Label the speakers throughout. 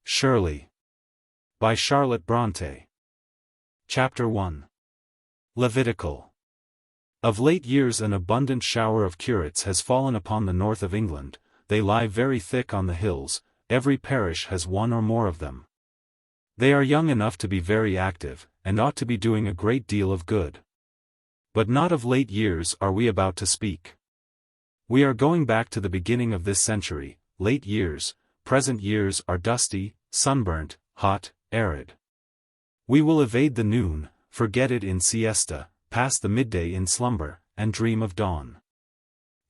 Speaker 1: Shirley. By Charlotte Brontë. Chapter 1. Levitical. Of late years an abundant shower of curates has fallen upon the north of England. They lie very thick on the hills, every parish has one or more of them. They are young enough to be very active, and ought to be doing a great deal of good. But not of late years are we about to speak. We are going back to the beginning of this century. Late years, present years are dusty, sunburnt, hot, arid. We will evade the noon, forget it in siesta, pass the midday in slumber, and dream of dawn.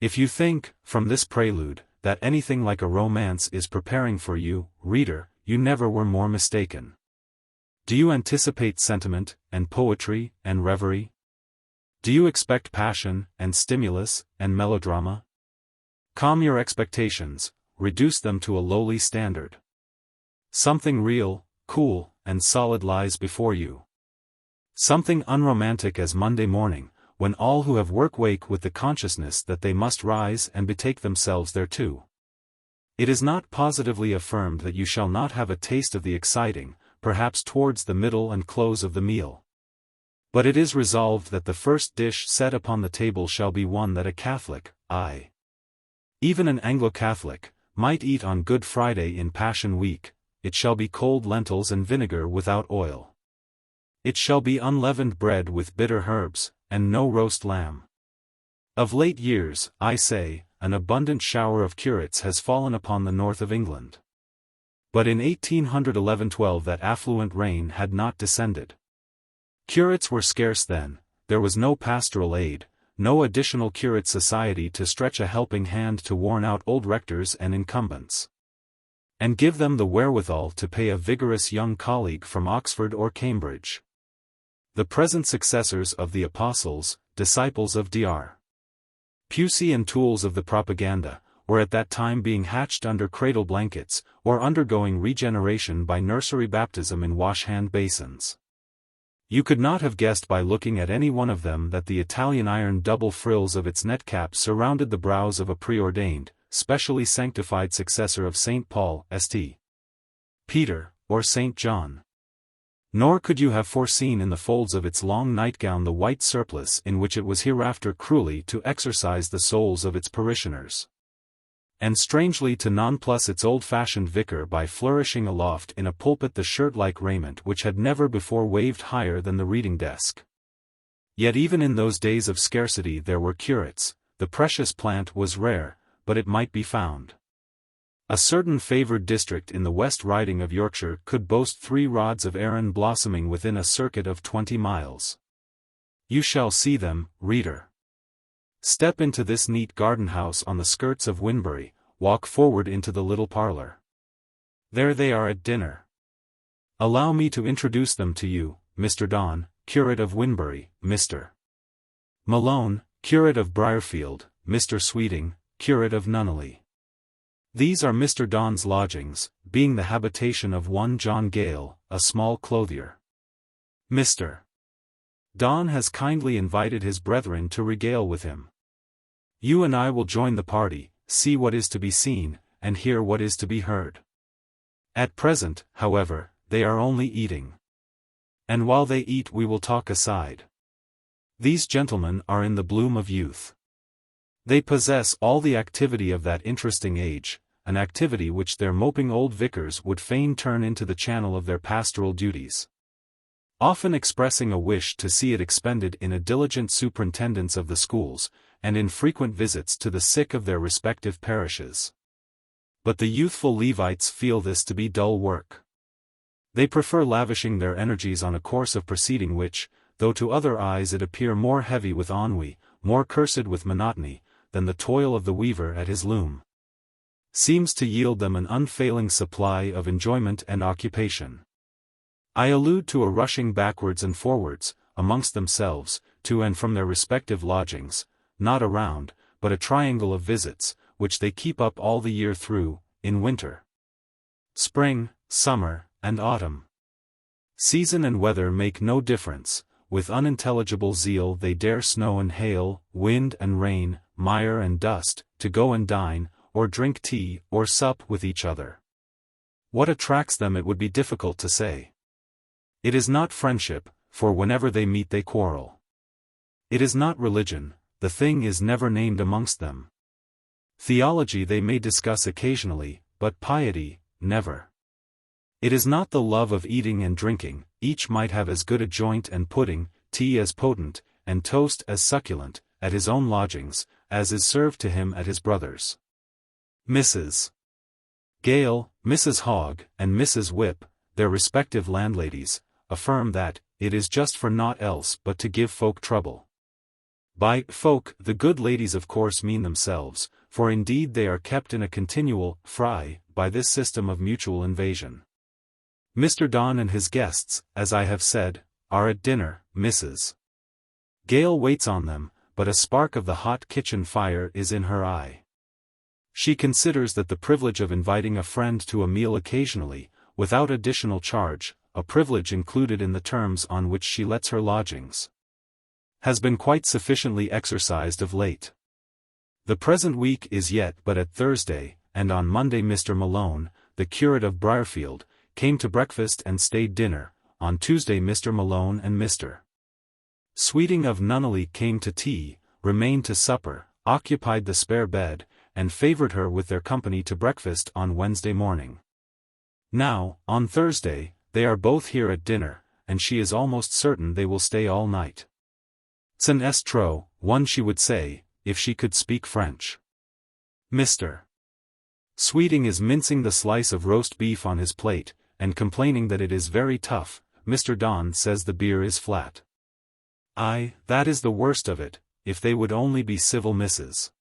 Speaker 1: If you think, from this prelude, that anything like a romance is preparing for you, reader, you never were more mistaken. Do you anticipate sentiment, and poetry, and reverie? Do you expect passion, and stimulus, and melodrama? Calm your expectations, reduce them to a lowly standard. Something real, cool, and solid lies before you. Something unromantic as Monday morning, when all who have work wake with the consciousness that they must rise and betake themselves thereto. It is not positively affirmed that you shall not have a taste of the exciting, perhaps towards the middle and close of the meal. But it is resolved that the first dish set upon the table shall be one that a Catholic, aye, even an Anglo-Catholic, might eat on Good Friday in Passion Week. It shall be cold lentils and vinegar without oil. It shall be unleavened bread with bitter herbs, and no roast lamb. Of late years, I say, an abundant shower of curates has fallen upon the north of England. But in 1811-12 that affluent rain had not descended. Curates were scarce then, there was no pastoral aid, no additional curate society to stretch a helping hand to worn-out old rectors and incumbents, and give them the wherewithal to pay a vigorous young colleague from Oxford or Cambridge. The present successors of the apostles, disciples of Dr. Pusey and tools of the propaganda, were at that time being hatched under cradle blankets, or undergoing regeneration by nursery baptism in wash-hand basins. You could not have guessed by looking at any one of them that the Italian iron double frills of its net cap surrounded the brows of a preordained, specially sanctified successor of St. Paul, St. Peter, or St. John. Nor could you have foreseen in the folds of its long nightgown the white surplice in which it was hereafter cruelly to exercise the souls of its parishioners, and strangely to nonplus its old-fashioned vicar by flourishing aloft in a pulpit the shirt-like raiment which had never before waved higher than the reading desk. Yet even in those days of scarcity there were curates. The precious plant was rare, but it might be found. A certain favoured district in the West Riding of Yorkshire could boast 3 rods of Arran blossoming within a circuit of 20 miles. You shall see them, reader. Step into this neat garden-house on the skirts of Winbury, walk forward into the little parlour. There they are at dinner. Allow me to introduce them to you, Mr. Donne, curate of Winbury, Mr. Malone, curate of Briarfield, Mr. Sweeting, curate of Nunneley. These are Mr. Donne's lodgings, being the habitation of one John Gale, a small clothier. Mr. Donne has kindly invited his brethren to regale with him. You and I will join the party, see what is to be seen, and hear what is to be heard. At present, however, they are only eating. And while they eat we will talk aside. These gentlemen are in the bloom of youth. They possess all the activity of that interesting age, an activity which their moping old vicars would fain turn into the channel of their pastoral duties, often expressing a wish to see it expended in a diligent superintendence of the schools, and in frequent visits to the sick of their respective parishes. But the youthful Levites feel this to be dull work. They prefer lavishing their energies on a course of proceeding which, though to other eyes it appear more heavy with ennui, more cursed with monotony, than the toil of the weaver at his loom, seems to yield them an unfailing supply of enjoyment and occupation. I allude to a rushing backwards and forwards, amongst themselves, to and from their respective lodgings, not a round, but a triangle of visits, which they keep up all the year through, in winter, spring, summer, and autumn. Season and weather make no difference. With unintelligible zeal they dare snow and hail, wind and rain, mire and dust, to go and dine, or drink tea, or sup with each other. What attracts them it would be difficult to say. It is not friendship, for whenever they meet they quarrel. It is not religion, the thing is never named amongst them. Theology they may discuss occasionally, but piety, never. It is not the love of eating and drinking, each might have as good a joint and pudding, tea as potent, and toast as succulent, at his own lodgings, as is served to him at his brother's. Mrs. Gale, Mrs. Hogg, and Mrs. Whip, their respective landladies, affirm that, it is just for naught else but to give folk trouble. By folk, the good ladies of course mean themselves, for indeed they are kept in a continual fry by this system of mutual invasion. Mr. Donne and his guests, as I have said, are at dinner. Mrs. Gale waits on them, but a spark of the hot kitchen fire is in her eye. She considers that the privilege of inviting a friend to a meal occasionally, without additional charge, a privilege included in the terms on which she lets her lodgings, has been quite sufficiently exercised of late. The present week is yet but at Thursday, and on Monday Mr. Malone, the curate of Briarfield, came to breakfast and stayed dinner. On Tuesday Mr. Malone and Mr. Sweeting of Nunneley came to tea, remained to supper, occupied the spare bed, and favoured her with their company to breakfast on Wednesday morning. Now, on Thursday, they are both here at dinner, and she is almost certain they will stay all night. C'est est trop, one she would say, if she could speak French. Mr. Sweeting is mincing the slice of roast beef on his plate, and complaining that it is very tough. Mr. Donne says the beer is flat. Aye, that is the worst of it, if they would only be civil. Mrs.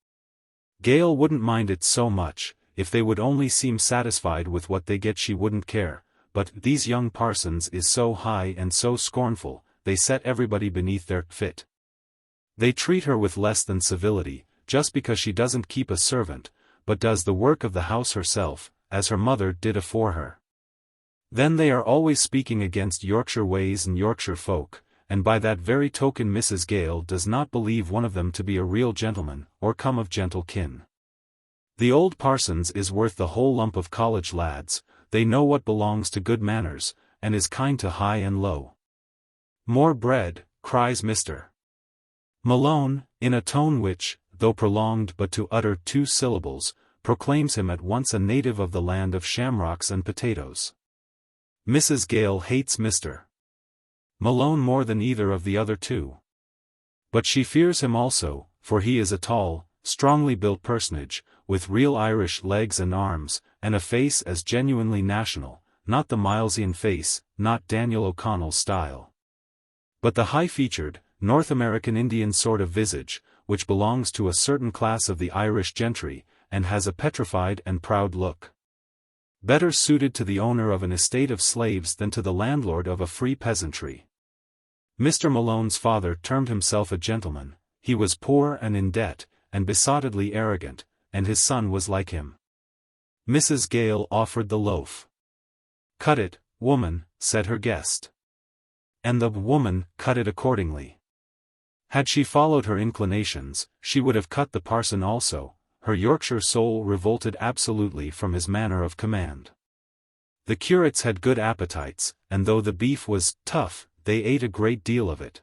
Speaker 1: Gale wouldn't mind it so much, if they would only seem satisfied with what they get she wouldn't care, but these young parsons is so high and so scornful, they set everybody beneath their fit. They treat her with less than civility, just because she doesn't keep a servant, but does the work of the house herself, as her mother did afore her. Then they are always speaking against Yorkshire ways and Yorkshire folk, and by that very token Mrs. Gale does not believe one of them to be a real gentleman, or come of gentle kin. The old parsons is worth the whole lump of college lads, they know what belongs to good manners, and is kind to high and low. More bread, cries Mr. Malone, in a tone which, though prolonged but to utter 2 syllables, proclaims him at once a native of the land of shamrocks and potatoes. Mrs. Gale hates Mr. Malone more than either of the other two. But she fears him also, for he is a tall, strongly built personage, with real Irish legs and arms, and a face as genuinely national, not the Milesian face, not Daniel O'Connell's style, but the high-featured, North American Indian sort of visage, which belongs to a certain class of the Irish gentry, and has a petrified and proud look. Better suited to the owner of an estate of slaves than to the landlord of a free peasantry. Mr. Malone's father termed himself a gentleman, he was poor and in debt, and besottedly arrogant, and his son was like him. Mrs. Gale offered the loaf. "Cut it, woman," said her guest. And the woman cut it accordingly. Had she followed her inclinations, she would have cut the parson also. Her Yorkshire soul revolted absolutely from his manner of command. The curates had good appetites, and though the beef was tough, they ate a great deal of it.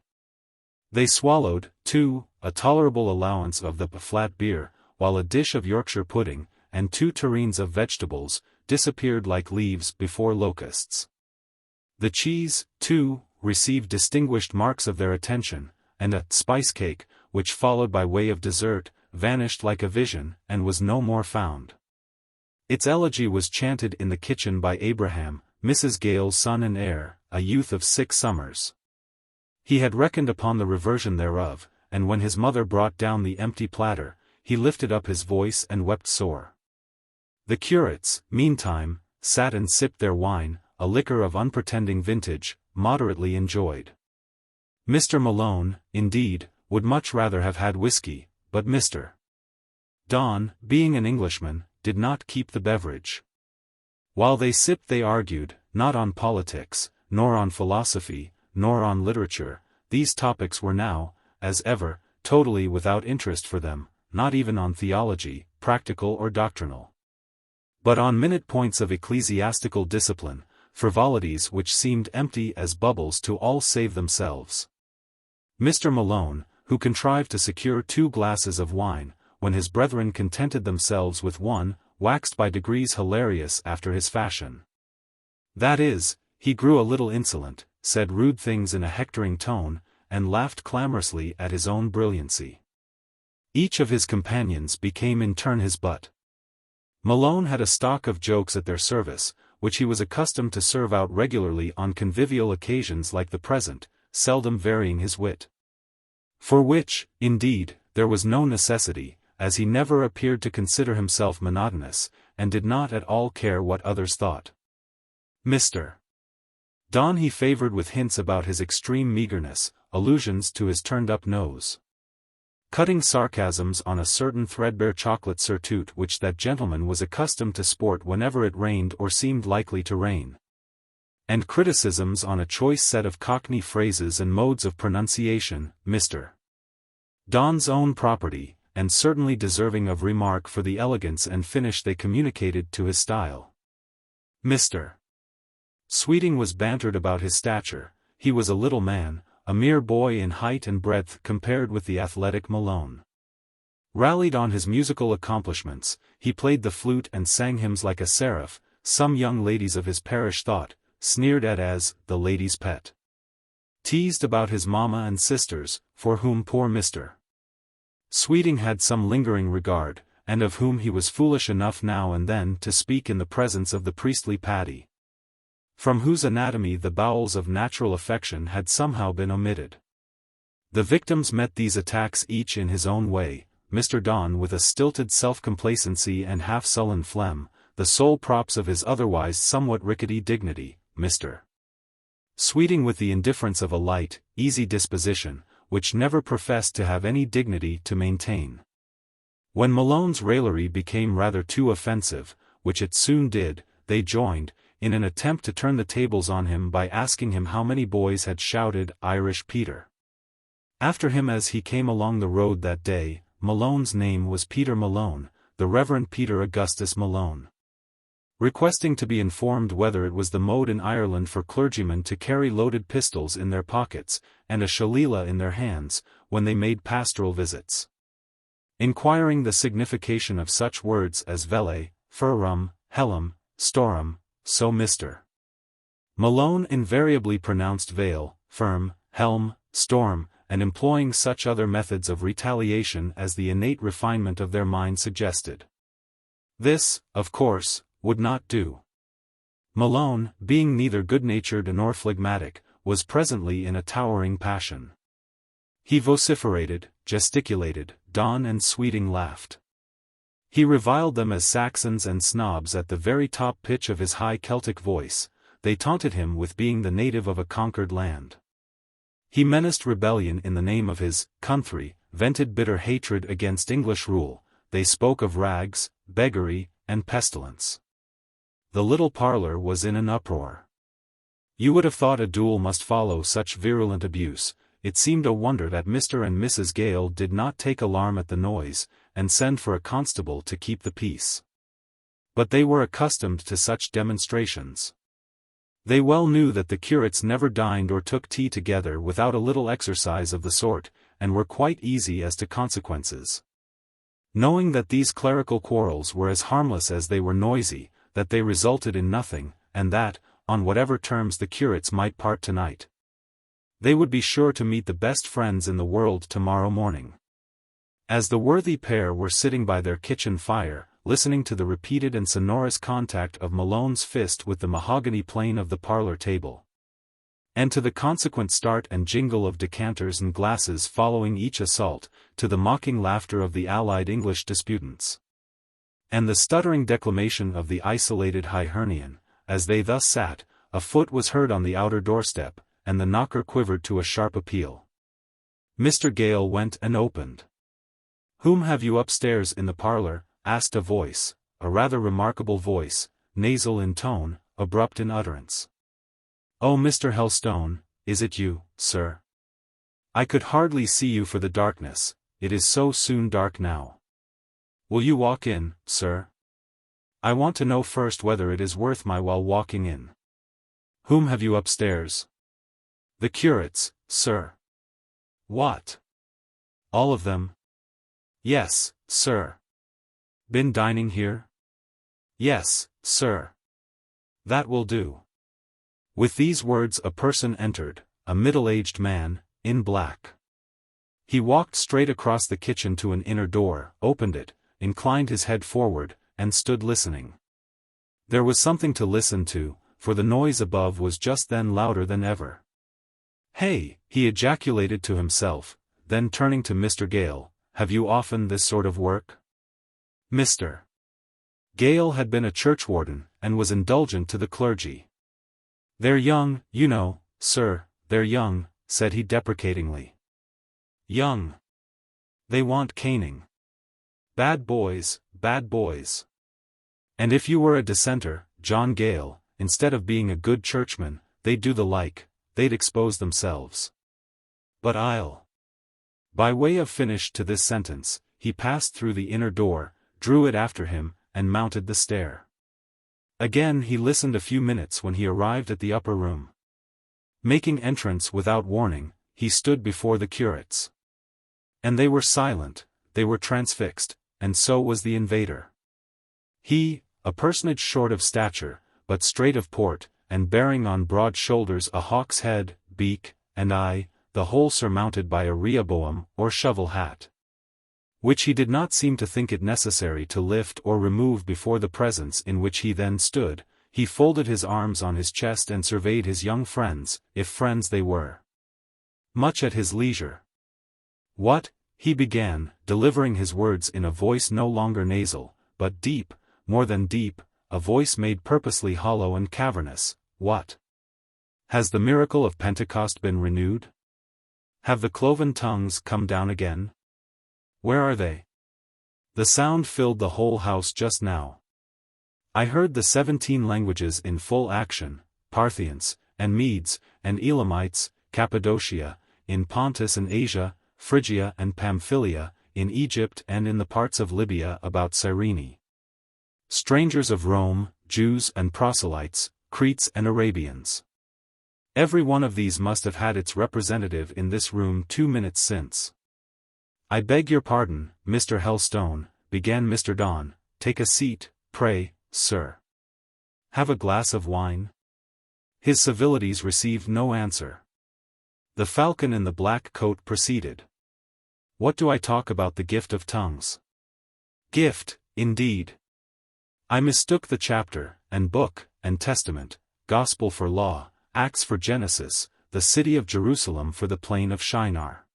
Speaker 1: They swallowed, too, a tolerable allowance of the flat beer, while a dish of Yorkshire pudding, and 2 tureens of vegetables, disappeared like leaves before locusts. The cheese, too, received distinguished marks of their attention, and a spice cake, which followed by way of dessert, vanished like a vision, and was no more found. Its elegy was chanted in the kitchen by Abraham, Mrs. Gale's son and heir, a youth of 6 summers. He had reckoned upon the reversion thereof, and when his mother brought down the empty platter, he lifted up his voice and wept sore. The curates, meantime, sat and sipped their wine, a liquor of unpretending vintage, moderately enjoyed. Mr. Malone, indeed, would much rather have had whiskey, but Mr. Donne, being an Englishman, did not keep the beverage. While they sipped they argued, not on politics, nor on philosophy, nor on literature. These topics were now, as ever, totally without interest for them, not even on theology, practical or doctrinal. But on minute points of ecclesiastical discipline, frivolities which seemed empty as bubbles to all save themselves. Mr. Malone, who contrived to secure 2 glasses of wine, when his brethren contented themselves with 1, waxed by degrees hilarious after his fashion. That is, he grew a little insolent, said rude things in a hectoring tone, and laughed clamorously at his own brilliancy. Each of his companions became in turn his butt. Malone had a stock of jokes at their service, which he was accustomed to serve out regularly on convivial occasions like the present, seldom varying his wit. For which, indeed, there was no necessity, as he never appeared to consider himself monotonous, and did not at all care what others thought. Mr. Donne he favoured with hints about his extreme meagreness, allusions to his turned-up nose, cutting sarcasms on a certain threadbare chocolate surtout which that gentleman was accustomed to sport whenever it rained or seemed likely to rain, and criticisms on a choice set of Cockney phrases and modes of pronunciation, Mr. Donne's own property, and certainly deserving of remark for the elegance and finish they communicated to his style. Mr. Sweeting was bantered about his stature. He was a little man, a mere boy in height and breadth compared with the athletic Malone. Rallied on his musical accomplishments, he played the flute and sang hymns like a seraph, some young ladies of his parish thought, sneered at as the lady's pet. Teased about his mamma and sisters, for whom poor Mr. Sweeting had some lingering regard, and of whom he was foolish enough now and then to speak in the presence of the priestly Paddy, from whose anatomy the bowels of natural affection had somehow been omitted. The victims met these attacks each in his own way, Mr. Donne with a stilted self-complacency and half-sullen phlegm, the sole props of his otherwise somewhat rickety dignity, Mr. Sweeting with the indifference of a light, easy disposition, which never professed to have any dignity to maintain. When Malone's raillery became rather too offensive, which it soon did, they joined, in an attempt to turn the tables on him by asking him how many boys had shouted Irish Peter after him as he came along the road that day. Malone's name was Peter Malone, the Reverend Peter Augustus Malone. Requesting to be informed whether it was the mode in Ireland for clergymen to carry loaded pistols in their pockets, and a shillelagh in their hands, when they made pastoral visits. Inquiring the signification of such words as vele, furum, helum, storum, so Mr. Malone invariably pronounced veil, firm, helm, storm, and employing such other methods of retaliation as the innate refinement of their mind suggested. This, of course, would not do. Malone, being neither good-natured nor phlegmatic, was presently in a towering passion. He vociferated, gesticulated, Donne and Sweeting laughed. He reviled them as Saxons and snobs at the very top pitch of his high Celtic voice. They taunted him with being the native of a conquered land. He menaced rebellion in the name of his country, vented bitter hatred against English rule. They spoke of rags, beggary, and pestilence. The little parlour was in an uproar. You would have thought a duel must follow such virulent abuse. It seemed a wonder that Mr. and Mrs. Gale did not take alarm at the noise, and send for a constable to keep the peace. But they were accustomed to such demonstrations. They well knew that the curates never dined or took tea together without a little exercise of the sort, and were quite easy as to consequences. Knowing that these clerical quarrels were as harmless as they were noisy, that they resulted in nothing, and that, on whatever terms the curates might part tonight, they would be sure to meet the best friends in the world tomorrow morning. As the worthy pair were sitting by their kitchen fire, listening to the repeated and sonorous contact of Malone's fist with the mahogany plane of the parlour table, and to the consequent start and jingle of decanters and glasses following each assault, to the mocking laughter of the allied English disputants, and the stuttering declamation of the isolated Hibernian, as they thus sat, a foot was heard on the outer doorstep, and the knocker quivered to a sharp appeal. Mr. Gale went and opened. "Whom have you upstairs in the parlour?" asked a voice, a rather remarkable voice, nasal in tone, abrupt in utterance. "Oh, Mr. Helstone, is it you, sir? I could hardly see you for the darkness, it is so soon dark now. Will you walk in, sir? I want to know first whether it is worth my while walking in. Whom have you upstairs? The curates, sir. What? All of them? Yes, sir. Been dining here? Yes, sir. That will do. With these words a person entered, a middle-aged man, in black. He walked straight across the kitchen to an inner door, opened it, inclined his head forward, and stood listening. There was something to listen to, for the noise above was just then louder than ever. Hey, he ejaculated to himself, then turning to Mr. Gale, have you often this sort of work? Mr. Gale had been a churchwarden, and was indulgent to the clergy. They're young, you know, sir, they're young, said he deprecatingly. Young. They want caning. Bad boys, bad boys. And if you were a dissenter, John Gale, instead of being a good churchman, they'd do the like, they'd expose themselves. But I'll. By way of finish to this sentence, he passed through the inner door, drew it after him, and mounted the stair. Again he listened a few minutes when he arrived at the upper room. Making entrance without warning, he stood before the curates. And they were silent, they were transfixed, and so was the invader. He, a personage short of stature, but straight of port, and bearing on broad shoulders a hawk's head, beak, and eye, the whole surmounted by a rehoboam or shovel hat, which he did not seem to think it necessary to lift or remove before the presence in which he then stood. He folded his arms on his chest and surveyed his young friends, if friends they were, much at his leisure. What, he began, delivering his words in a voice no longer nasal, but deep, more than deep, a voice made purposely hollow and cavernous, what? Has the miracle of Pentecost been renewed? Have the cloven tongues come down again? Where are they? The sound filled the whole house just now. I heard the 17 languages in full action, Parthians, and Medes, and Elamites, Cappadocia, in Pontus and Asia, Phrygia and Pamphylia, in Egypt and in the parts of Libya about Cyrene. Strangers of Rome, Jews and proselytes, Cretes and Arabians. Every one of these must have had its representative in this room 2 minutes since. I beg your pardon, Mr. Helstone, began Mr. Donne, take a seat, pray, sir. Have a glass of wine? His civilities received no answer. The falcon in the black coat proceeded. What do I talk about the gift of tongues? Gift, indeed. I mistook the chapter, and book, and testament, gospel for law, Acts for Genesis, the city of Jerusalem for the plain of Shinar.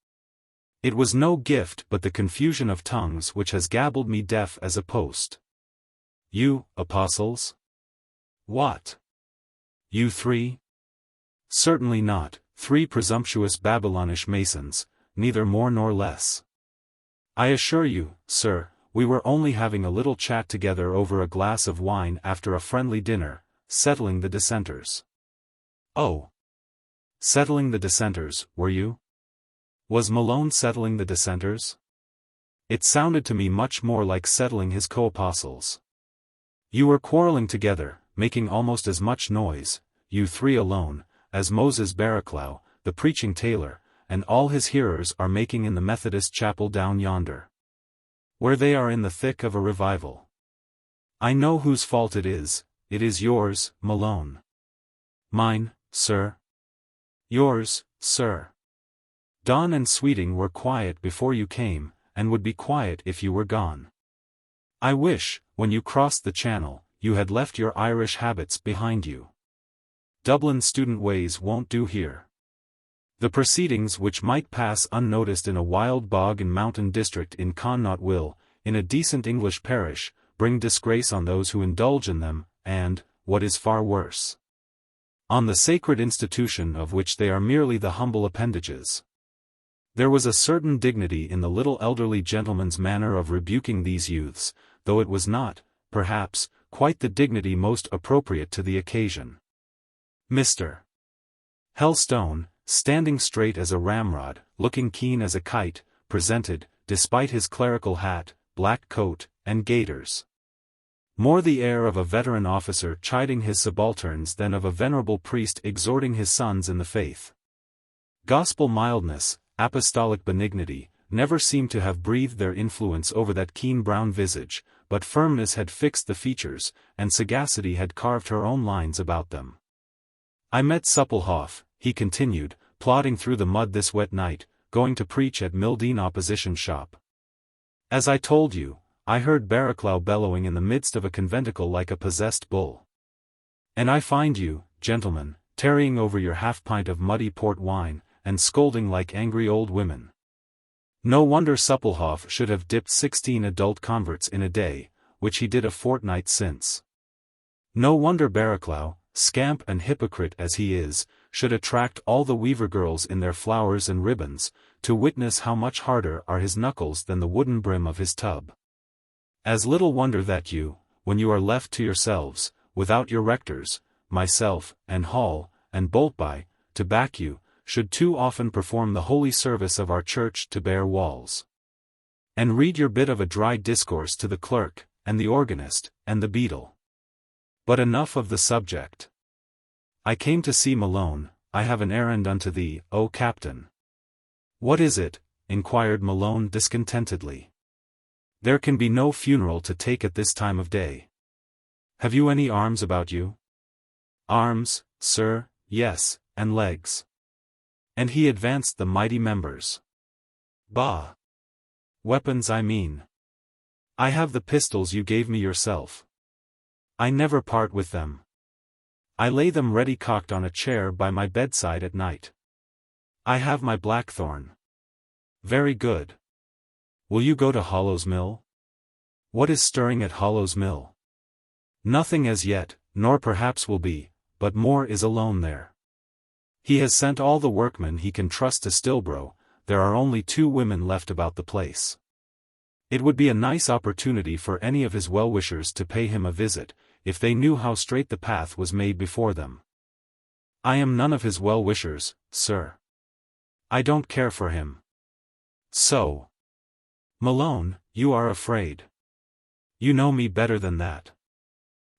Speaker 1: It was no gift but the confusion of tongues which has gabbled me deaf as a post. You, apostles? What? You 3? Certainly not, 3 presumptuous Babylonish masons, neither more nor less. I assure you, sir, we were only having a little chat together over a glass of wine after a friendly dinner, settling the dissenters. Oh. Settling the dissenters, were you? Was Malone settling the dissenters? It sounded to me much more like settling his co-apostles. You were quarreling together, making almost as much noise, you 3 alone, as Moses Barraclough, the preaching tailor, and all his hearers are making in the Methodist chapel down yonder, where they are in the thick of a revival. I know whose fault it is yours, Malone. Mine, sir? Yours, sir. Donne and Sweeting were quiet before you came, and would be quiet if you were gone. I wish, when you crossed the Channel, you had left your Irish habits behind you. Dublin student ways won't do here. The proceedings which might pass unnoticed in a wild bog and mountain district in Connaught will, in a decent English parish, bring disgrace on those who indulge in them, and, what is far worse, on the sacred institution of which they are merely the humble appendages. There was a certain dignity in the little elderly gentleman's manner of rebuking these youths, though it was not, perhaps, quite the dignity most appropriate to the occasion. Mr. Helstone, standing straight as a ramrod, looking keen as a kite, presented, despite his clerical hat, black coat, and gaiters, More the air of a veteran officer chiding his subalterns than of a venerable priest exhorting his sons in the faith. Gospel mildness, apostolic benignity, never seemed to have breathed their influence over that keen brown visage, but firmness had fixed the features, and sagacity had carved her own lines about them. "I met Supplehoff," he continued, plodding through the mud this wet night, going to preach at Mildeen opposition shop. "As I told you, I heard Barraclough bellowing in the midst of a conventicle like a possessed bull. And I find you, gentlemen, tarrying over your half-pint of muddy port wine, and scolding like angry old women. No wonder Supplehoff should have dipped 16 adult converts in a day, which he did a fortnight since. No wonder Barraclough, scamp and hypocrite as he is, should attract all the weaver girls in their flowers and ribbons, to witness how much harder are his knuckles than the wooden brim of his tub. As little wonder that you, when you are left to yourselves, without your rectors, myself, and Hall, and Boltby, to back you, should too often perform the holy service of our church to bare walls. And read your bit of a dry discourse to the clerk, and the organist, and the beadle. But enough of the subject. I came to see Malone. I have an errand unto thee, O Captain." "What is it?" inquired Malone discontentedly. "There can be no funeral to take at this time of day. Have you any arms about you?" "Arms, sir, yes, and legs." And he advanced the mighty members. "Bah! Weapons, I mean. I have the pistols you gave me yourself. I never part with them. I lay them ready cocked on a chair by my bedside at night. I have my blackthorn." "Very good. Will you go to Hollow's Mill?" "What is stirring at Hollow's Mill?" "Nothing as yet, nor perhaps will be, but Moore is alone there. He has sent all the workmen he can trust to Stilbrough. There are only 2 women left about the place. It would be a nice opportunity for any of his well-wishers to pay him a visit, if they knew how straight the path was made before them. I am none of his well-wishers, sir. I don't care for him. So. Malone, you are afraid. You know me better than that.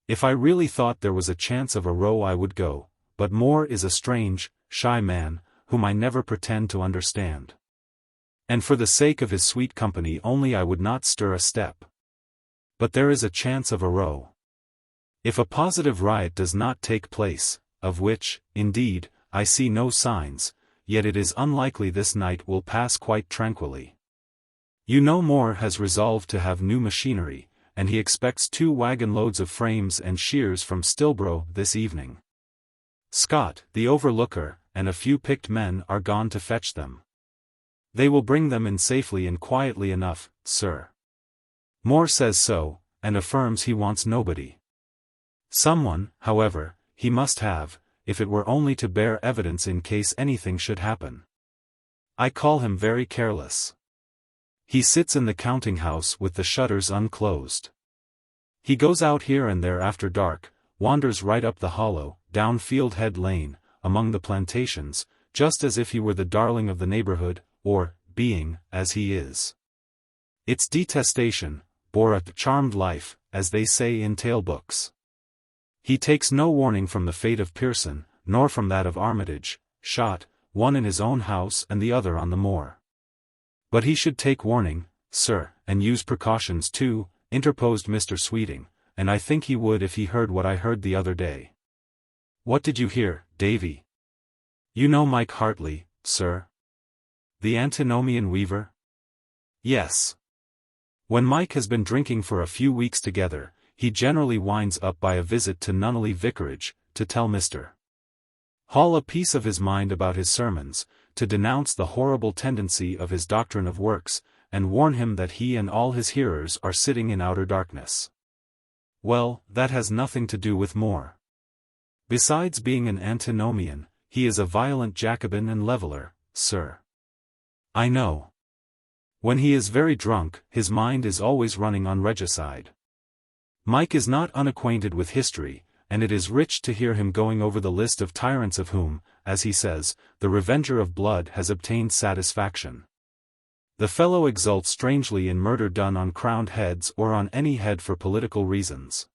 Speaker 1: If I really thought there was a chance of a row I would go, but Moore is a strange, shy man, whom I never pretend to understand. And for the sake of his sweet company only I would not stir a step. But there is a chance of a row. If a positive riot does not take place, of which, indeed, I see no signs, yet it is unlikely this night will pass quite tranquilly. You know Moore has resolved to have new machinery, and he expects 2 wagon loads of frames and shears from Stilbrough this evening. Scott, the overlooker, and a few picked men are gone to fetch them. They will bring them in safely and quietly enough, sir. Moore says so, and affirms he wants nobody. Someone, however, he must have, if it were only to bear evidence in case anything should happen. I call him very careless. He sits in the counting-house with the shutters unclosed. He goes out here and there after dark, wanders right up the hollow, down Fieldhead Lane, among the plantations, just as if he were the darling of the neighborhood, or, being, as he is, its detestation, bore a charmed life, as they say in tale books. He takes no warning from the fate of Pearson, nor from that of Armitage, shot, one in his own house and the other on the moor. But he should take warning, sir, and use precautions too, interposed Mr. Sweeting, and I think he would if he heard what I heard the other day. What did you hear, Davy? You know Mike Hartley, sir? The antinomian weaver? Yes. When Mike has been drinking for a few weeks together, he generally winds up by a visit to Nunneley Vicarage, to tell Mr. Hall a piece of his mind about his sermons, to denounce the horrible tendency of his doctrine of works, and warn him that he and all his hearers are sitting in outer darkness. Well, that has nothing to do with Moore. Besides being an antinomian, he is a violent Jacobin and leveller, sir. I know. When he is very drunk, his mind is always running on regicide. Mike is not unacquainted with history, and it is rich to hear him going over the list of tyrants of whom, as he says, the revenger of blood has obtained satisfaction. The fellow exults strangely in murder done on crowned heads or on any head for political reasons.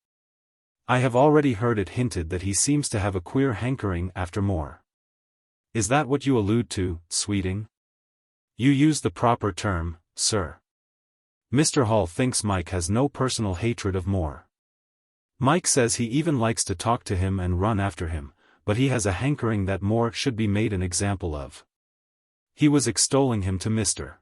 Speaker 1: I have already heard it hinted that he seems to have a queer hankering after more. Is that what you allude to, Sweeting? You use the proper term, sir. Mr. Hall thinks Mike has no personal hatred of Moore. Mike says he even likes to talk to him and run after him, but he has a hankering that Moore should be made an example of. He was extolling him to Mr.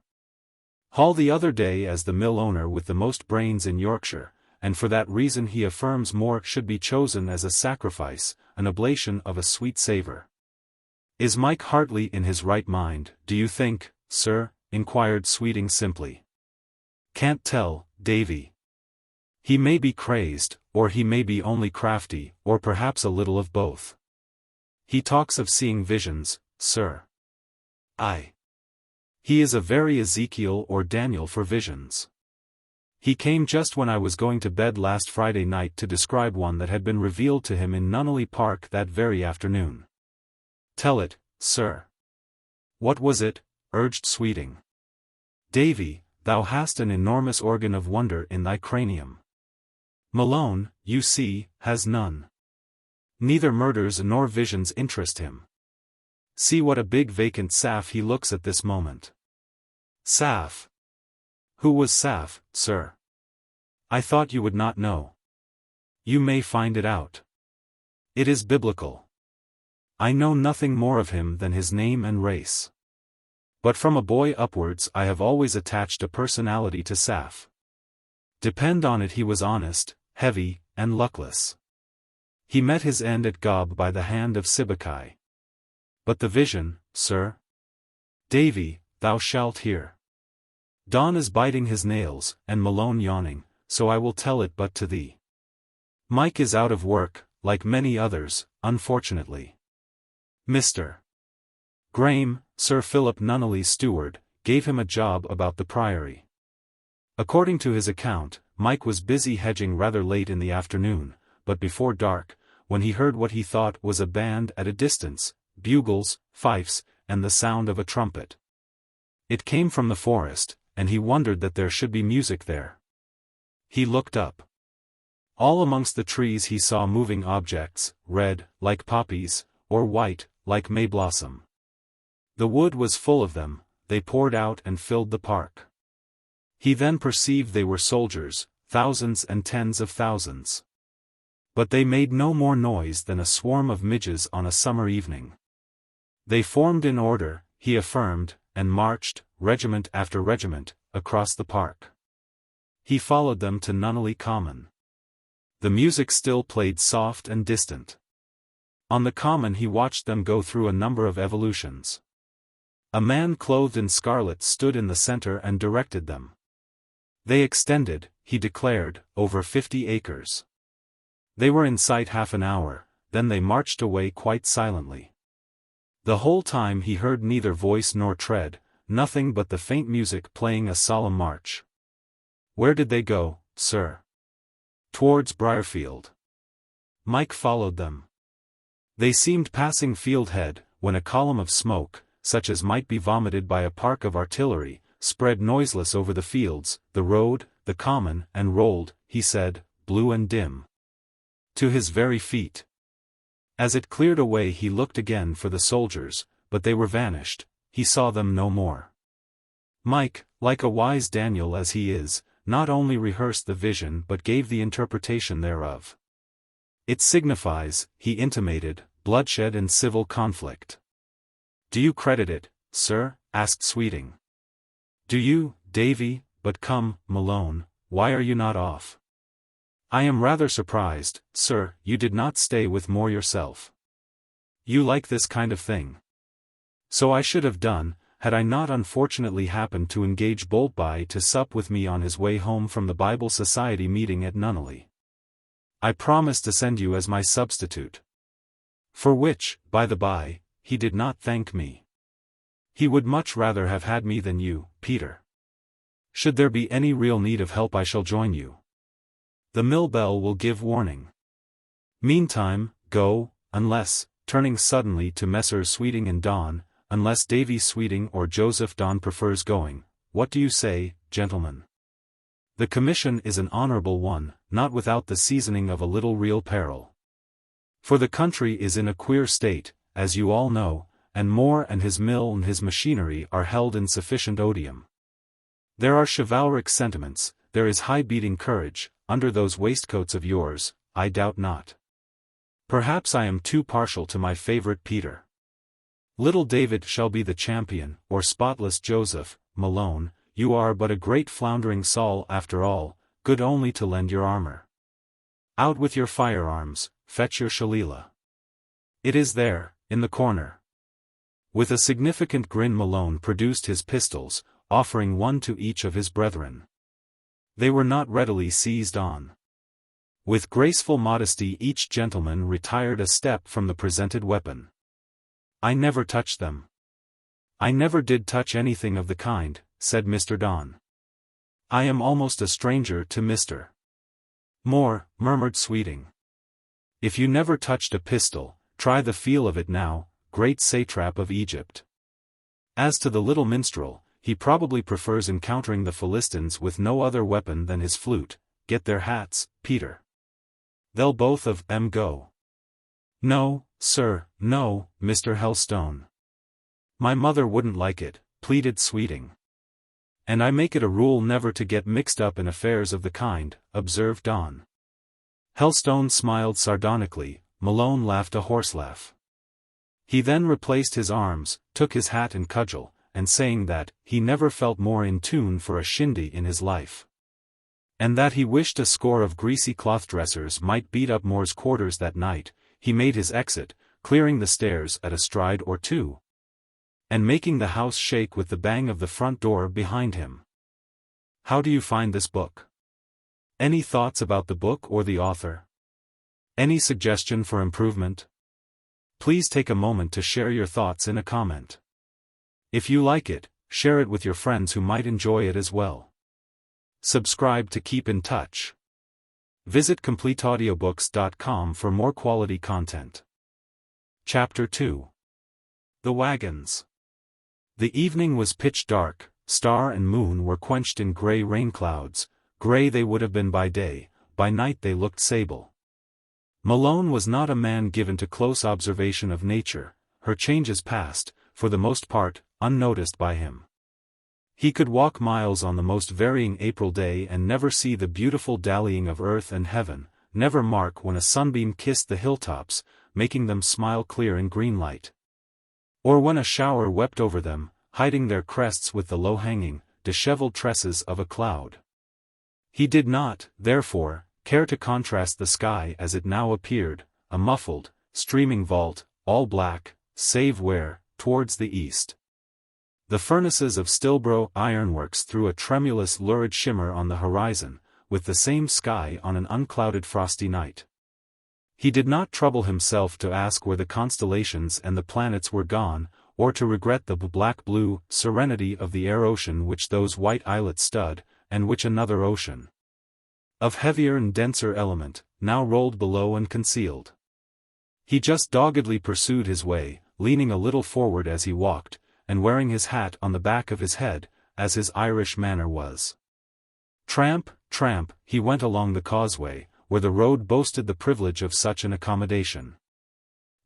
Speaker 1: Hall the other day as the mill owner with the most brains in Yorkshire, and for that reason he affirms Moore should be chosen as a sacrifice, an oblation of a sweet savour. Is Mike Hartley in his right mind, do you think, sir? Inquired Sweeting simply. Can't tell, Davy. He may be crazed, or he may be only crafty, or perhaps a little of both. He talks of seeing visions, sir. Aye. He is a very Ezekiel or Daniel for visions. He came just when I was going to bed last Friday night to describe one that had been revealed to him in Nunneley Park that very afternoon. Tell it, sir. What was it? Urged Sweeting. Davy, thou hast an enormous organ of wonder in thy cranium. Malone, you see, has none. Neither murders nor visions interest him. See what a big vacant Saf he looks at this moment. Saf. Who was Saf, sir? I thought you would not know. You may find it out. It is biblical. I know nothing more of him than his name and race. But from a boy upwards I have always attached a personality to Saf. Depend on it he was honest, heavy, and luckless. He met his end at Gob by the hand of Sibbecai. But the vision, sir? Davy, thou shalt hear. Donne is biting his nails, and Malone yawning, so I will tell it but to thee. Mike is out of work, like many others, unfortunately. Mr. Graham, Sir Philip Nunneley's steward, gave him a job about the priory. According to his account, Mike was busy hedging rather late in the afternoon, but before dark, when he heard what he thought was a band at a distance, bugles, fifes, and the sound of a trumpet. It came from the forest, and he wondered that there should be music there. He looked up. All amongst the trees he saw moving objects, red, like poppies, or white, like mayblossom. The wood was full of them, they poured out and filled the park. He then perceived they were soldiers, thousands and tens of thousands. But they made no more noise than a swarm of midges on a summer evening. They formed in order, he affirmed, and marched, regiment after regiment, across the park. He followed them to Nunneley Common. The music still played soft and distant. On the common he watched them go through a number of evolutions. A man clothed in scarlet stood in the center and directed them. They extended, he declared, over 50 acres. They were in sight half an hour, then they marched away quite silently. The whole time he heard neither voice nor tread, nothing but the faint music playing a solemn march. Where did they go, sir? Towards Briarfield. Mike followed them. They seemed passing Fieldhead, when a column of smoke, such as might be vomited by a park of artillery, spread noiseless over the fields, the road, the common, and rolled, he said, blue and dim, to his very feet. As it cleared away he looked again for the soldiers, but they were vanished, he saw them no more. Mike, like a wise Daniel as he is, not only rehearsed the vision but gave the interpretation thereof. It signifies, he intimated, bloodshed and civil conflict. Do you credit it, sir? Asked Sweeting. Do you, Davy? But come, Malone, why are you not off? I am rather surprised, sir, you did not stay with Moore yourself. You like this kind of thing. So I should have done, had I not unfortunately happened to engage Boltby to sup with me on his way home from the Bible Society meeting at Nunneley. I promised to send you as my substitute. For which, by the by, he did not thank me. He would much rather have had me than you, Peter. Should there be any real need of help I shall join you. The mill bell will give warning. Meantime, go, unless, turning suddenly to Messrs. Sweeting and Donne, unless Davy Sweeting or Joseph Donne prefers going, what do you say, gentlemen? The commission is an honorable one, not without the seasoning of a little real peril. For the country is in a queer state, as you all know, and Moore and his mill and his machinery are held in sufficient odium. There are chivalric sentiments, there is high-beating courage, under those waistcoats of yours, I doubt not. Perhaps I am too partial to my favourite Peter. Little David shall be the champion, or spotless Joseph. Malone, you are but a great floundering Saul after all, good only to lend your armour. Out with your firearms, fetch your shillelagh. It is there, in the corner. With a significant grin Malone produced his pistols, offering one to each of his brethren. They were not readily seized on. With graceful modesty each gentleman retired a step from the presented weapon. I never touched them. I never did touch anything of the kind, said Mr. Donne. I am almost a stranger to Mr. Moore, murmured Sweeting. If you never touched a pistol, try the feel of it now, great satrap of Egypt. As to the little minstrel, he probably prefers encountering the Philistines with no other weapon than his flute. Get their hats, Peter. They'll both of 'em go. No, sir, no, Mr. Helstone. My mother wouldn't like it, pleaded Sweeting. And I make it a rule never to get mixed up in affairs of the kind, observed Donne. Helstone smiled sardonically, Malone laughed a horse laugh. He then replaced his arms, took his hat and cudgel, and saying that he never felt more in tune for a shindy in his life, and that he wished a score of greasy cloth-dressers might beat up Moore's quarters that night, he made his exit, clearing the stairs at a stride or two, and making the house shake with the bang of the front door behind him. How do you find this book? Any thoughts about the book or the author? Any suggestion for improvement? Please take a moment to share your thoughts in a comment. If you like it, share it with your friends who might enjoy it as well. Subscribe to keep in touch. Visit CompleteAudiobooks.com for more quality content. Chapter 2. The Wagons. The evening was pitch dark, star and moon were quenched in grey rain clouds. Grey they would have been by day, by night they looked sable. Malone was not a man given to close observation of nature, her changes passed, for the most part, unnoticed by him. He could walk miles on the most varying April day and never see the beautiful dallying of earth and heaven, never mark when a sunbeam kissed the hilltops, making them smile clear in green light, or when a shower wept over them, hiding their crests with the low-hanging, dishevelled tresses of a cloud. He did not, therefore, care to contrast the sky as it now appeared, a muffled, streaming vault, all black, save where, towards the east, the furnaces of Stilbro ironworks threw a tremulous lurid shimmer on the horizon, with the same sky on an unclouded frosty night. He did not trouble himself to ask where the constellations and the planets were gone, or to regret the black-blue serenity of the air ocean which those white islets stud, and which another ocean, of heavier and denser element, now rolled below and concealed. He just doggedly pursued his way, leaning a little forward as he walked, and wearing his hat on the back of his head, as his Irish manner was. Tramp, tramp, he went along the causeway, where the road boasted the privilege of such an accommodation.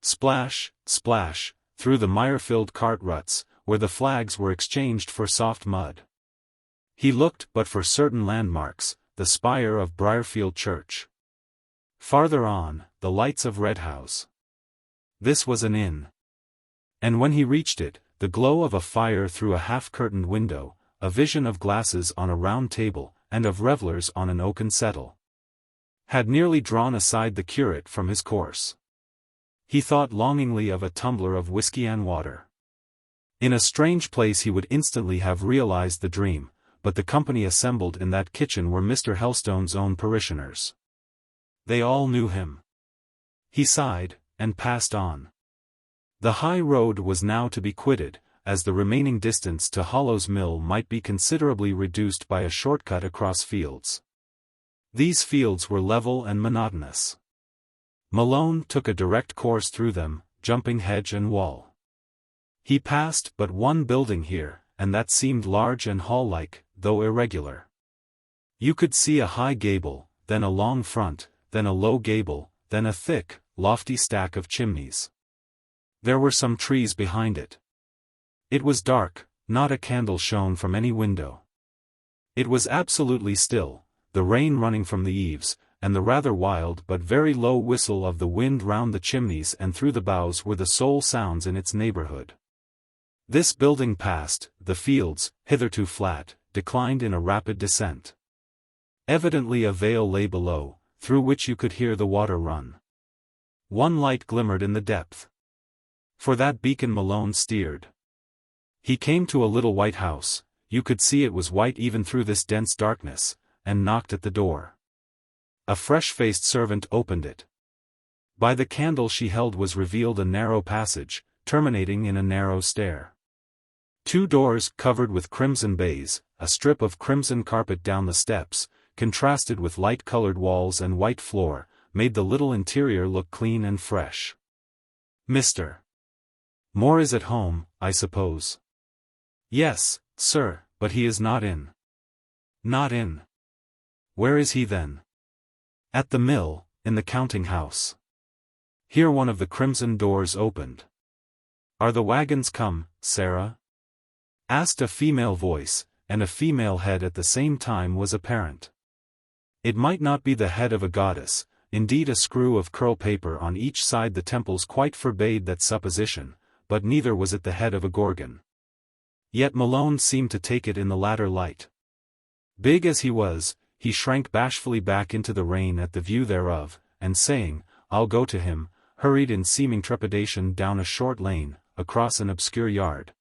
Speaker 1: Splash, splash, through the mire-filled cart ruts, where the flags were exchanged for soft mud. He looked but for certain landmarks, the spire of Briarfield Church. Farther on, the lights of Redhouse. This was an inn. And when he reached it, the glow of a fire through a half-curtained window, a vision of glasses on a round table, and of revellers on an oaken settle, had nearly drawn aside the curate from his course. He thought longingly of a tumbler of whiskey and water. In a strange place he would instantly have realized the dream, but the company assembled in that kitchen were Mr. Helstone's own parishioners. They all knew him. He sighed, and passed on. The high road was now to be quitted, as the remaining distance to Hollow's Mill might be considerably reduced by a shortcut across fields. These fields were level and monotonous. Malone took a direct course through them, jumping hedge and wall. He passed but one building here, and that seemed large and hall-like, though irregular. You could see a high gable, then a long front, then a low gable, then a thick, lofty stack of chimneys. There were some trees behind it. It was dark, not a candle shone from any window. It was absolutely still, the rain running from the eaves, and the rather wild but very low whistle of the wind round the chimneys and through the boughs were the sole sounds in its neighborhood. This building passed, the fields, hitherto flat, declined in a rapid descent. Evidently a vale lay below, through which you could hear the water run. One light glimmered in the depth. For that beacon Malone steered. He came to a little white house, you could see it was white even through this dense darkness, and knocked at the door. A fresh-faced servant opened it. By the candle she held was revealed a narrow passage, terminating in a narrow stair. 2 doors covered with crimson baize, a strip of crimson carpet down the steps, contrasted with light-colored walls and white floor, made the little interior look clean and fresh. Mr. Moore is at home, I suppose. Yes, sir, but he is not in. Not in. Where is he then? At the mill, in the counting-house. Here one of the crimson doors opened. Are the wagons come, Sarah? Asked a female voice, and a female head at the same time was apparent. It might not be the head of a goddess, indeed a screw of curl paper on each side the temples quite forbade that supposition, but neither was it the head of a gorgon. Yet Malone seemed to take it in the latter light. Big as he was, he shrank bashfully back into the rain at the view thereof, and saying, "I'll go to him," hurried in seeming trepidation down a short lane, across an obscure yard,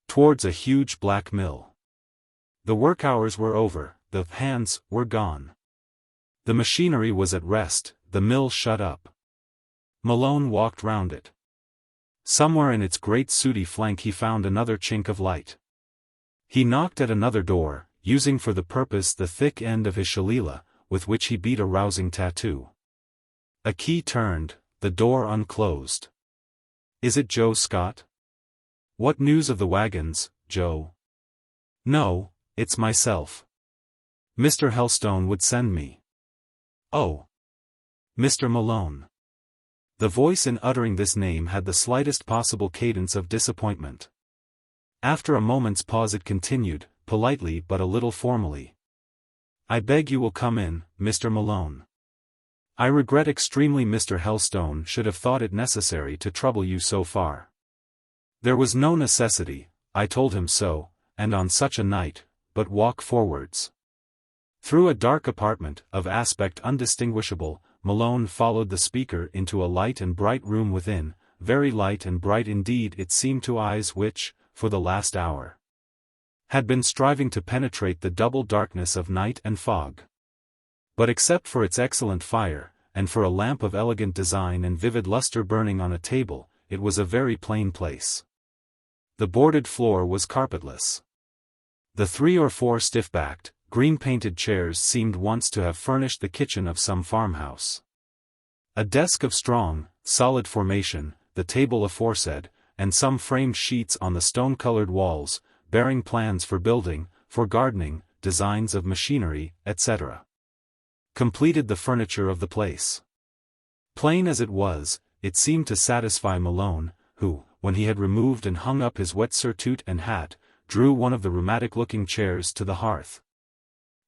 Speaker 1: towards a huge black mill. The work hours were over, the hands were gone. The machinery was at rest, the mill shut up. Malone walked round it. Somewhere in its great sooty flank he found another chink of light. He knocked at another door, using for the purpose the thick end of his shillelagh, with which he beat a rousing tattoo. A key turned, the door unclosed. "Is it Joe Scott? What news of the wagons, Joe?" "No, it's myself. Mr. Helstone would send me." "Oh. Mr. Malone." The voice in uttering this name had the slightest possible cadence of disappointment. After a moment's pause it continued, politely but a little formally. "I beg you will come in, Mr. Malone. I regret extremely Mr. Helstone should have thought it necessary to trouble you so far. There was no necessity, I told him so, and on such a night, but walk forwards." Through a dark apartment, of aspect undistinguishable, Malone followed the speaker into a light and bright room within, very light and bright indeed it seemed to eyes which, for the last hour, had been striving to penetrate the double darkness of night and fog. But except for its excellent fire, and for a lamp of elegant design and vivid luster burning on a table, it was a very plain place. The boarded floor was carpetless. The 3 or 4 stiff-backed, green-painted chairs seemed once to have furnished the kitchen of some farmhouse. A desk of strong, solid formation, the table aforesaid, and some framed sheets on the stone-colored walls, bearing plans for building, for gardening, designs of machinery, etc., completed the furniture of the place. Plain as it was, it seemed to satisfy Malone, who, when he had removed and hung up his wet surtout and hat, drew one of the rheumatic-looking chairs to the hearth,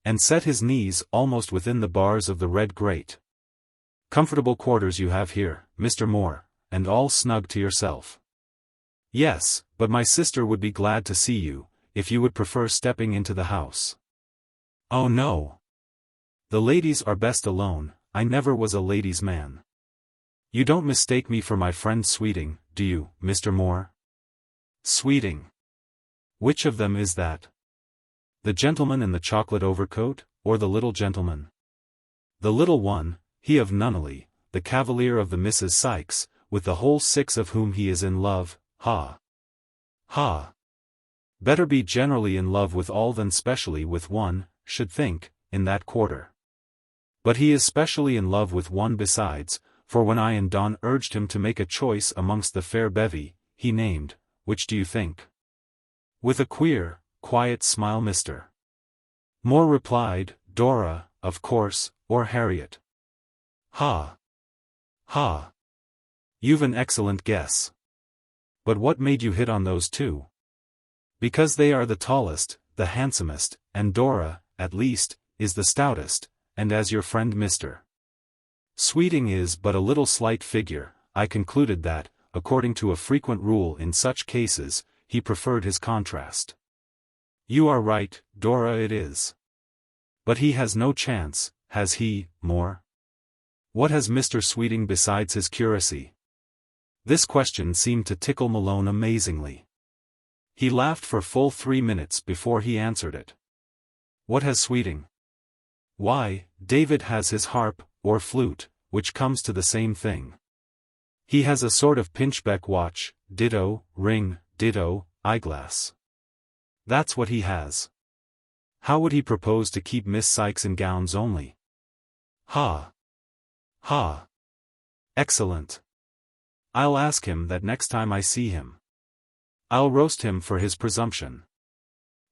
Speaker 1: and set his knees almost within the bars of the red grate. "Comfortable quarters you have here, Mr. Moore, and all snug to yourself." "Yes, but my sister would be glad to see you, if you would prefer stepping into the house." "Oh no. The ladies are best alone, I never was a ladies' man." "You don't mistake me for my friend Sweeting, do you, Mr. Moore?" "Sweeting? Which of them is that? The gentleman in the chocolate overcoat, or the little gentleman?" "The little one, he of Nunneley, the cavalier of the Mrs. Sykes, with the whole 6 of whom he is in love, ha! Ha! Better be generally in love with all than specially with one, should think, in that quarter. But he is specially in love with one besides, for when I and Donne urged him to make a choice amongst the fair bevy, he named, which do you think?" With a queer, quiet smile Mr. Moore replied, Dora, of course, or Harriet. Ha! Ha! You've an excellent guess. But what made you hit on those two? Because they are the tallest, the handsomest, and Dora, at least, is the stoutest, and as your friend Mr. Sweeting is but a little slight figure, I concluded that, according to a frequent rule in such cases, he preferred his contrast. You are right, Dora, it is. But he has no chance, has he, Moore? What has Mr. Sweeting besides his curacy? This question seemed to tickle Malone amazingly. He laughed for full 3 minutes before he answered it. What has Sweeting? Why, David has his harp, or flute, which comes to the same thing. He has a sort of pinchbeck watch, ditto, ring, ditto, eyeglass. That's what he has. How would he propose to keep Miss Sykes in gowns only? Ha! Ha! Excellent. I'll ask him that next time I see him. I'll roast him for his presumption.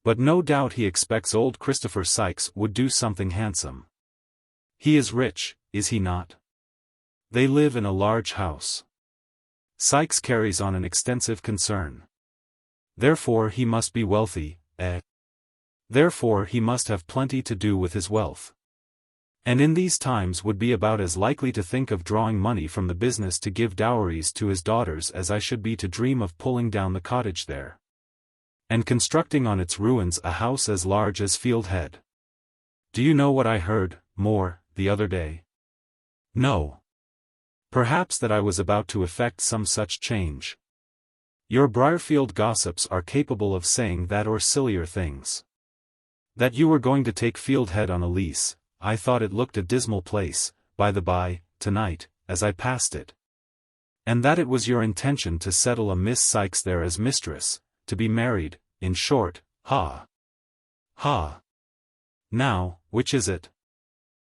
Speaker 1: But no doubt he expects old Christopher Sykes would do something handsome. He is rich, is he not? They live in a large house. Sykes carries on an extensive concern. Therefore he must be wealthy, eh? Therefore he must have plenty to do with his wealth. And in these times would be about as likely to think of drawing money from the business to give dowries to his daughters as I should be to dream of pulling down the cottage there, and constructing on its ruins a house as large as Fieldhead. Do you know what I heard, Moore, the other day? No. Perhaps that I was about to effect some such change. Your Briarfield gossips are capable of saying that or sillier things. That you were going to take Fieldhead on a lease. I thought it looked a dismal place, by the by, tonight, as I passed it. And that it was your intention to settle a Miss Sykes there as mistress, to be married, in short, ha! Ha! Now, which is it?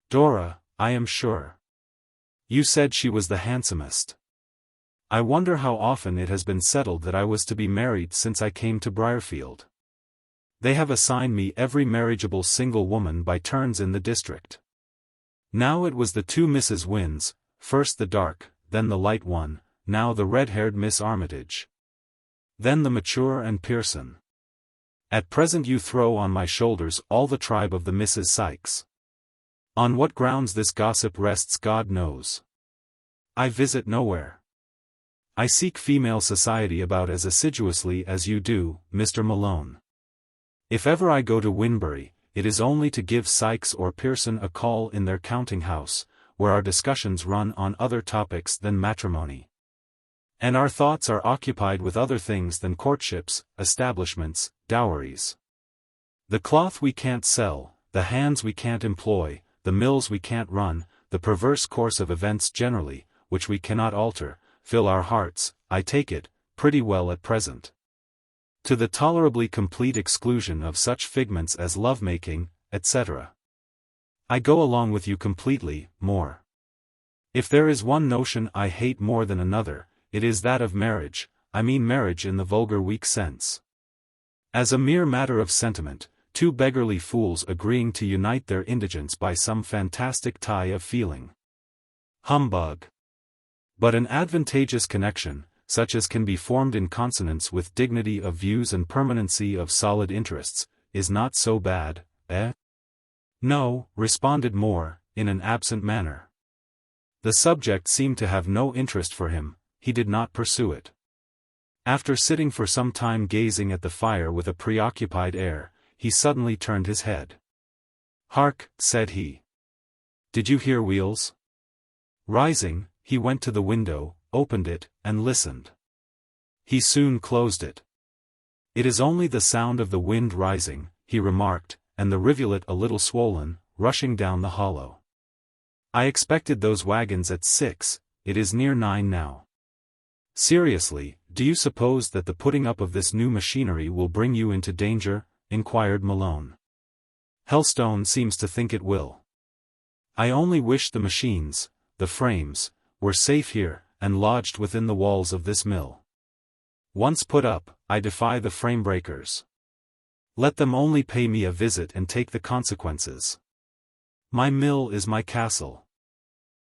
Speaker 1: Dora, I am sure. You said she was the handsomest. I wonder how often it has been settled that I was to be married since I came to Briarfield. They have assigned me every marriageable single woman by turns in the district. Now it was the 2 Mrs. Wynnes, first the dark, then the light one, now the red-haired Miss Armitage. Then the mature and Pearson. At present you throw on my shoulders all the tribe of the Mrs. Sykes. On what grounds this gossip rests God knows. I visit nowhere. I seek female society about as assiduously as you do, Mr. Malone. If ever I go to Winbury, it is only to give Sykes or Pearson a call in their counting-house, where our discussions run on other topics than matrimony. And our thoughts are occupied with other things than courtships, establishments, dowries. The cloth we can't sell, the hands we can't employ, the mills we can't run, the perverse course of events generally, which we cannot alter, fill our hearts, I take it, pretty well at present. To the tolerably complete exclusion of such figments as love-making, etc. I go along with you completely, Moore. If there is one notion I hate more than another, it is that of marriage, I mean marriage in the vulgar weak sense. As a mere matter of sentiment, 2 beggarly fools agreeing to unite their indigence by some fantastic tie of feeling. Humbug. But an advantageous connection, such as can be formed in consonance with dignity of views and permanency of solid interests, is not so bad, eh? No, responded Moore, in an absent manner. The subject seemed to have no interest for him, he did not pursue it. After sitting for some time gazing at the fire with a preoccupied air, he suddenly turned his head. Hark, said he. Did you hear wheels? Rising, he went to the window, opened it, and listened. He soon closed it. It is only the sound of the wind rising, he remarked, and the rivulet a little swollen, rushing down the hollow. I expected those wagons at 6, it is near 9 now. Seriously, do you suppose that the putting up of this new machinery will bring you into danger? Inquired Malone. Helstone seems to think it will. I only wish the machines, the frames, were safe here, and lodged within the walls of this mill. Once put up, I defy the frame breakers. Let them only pay me a visit and take the consequences. My mill is my castle.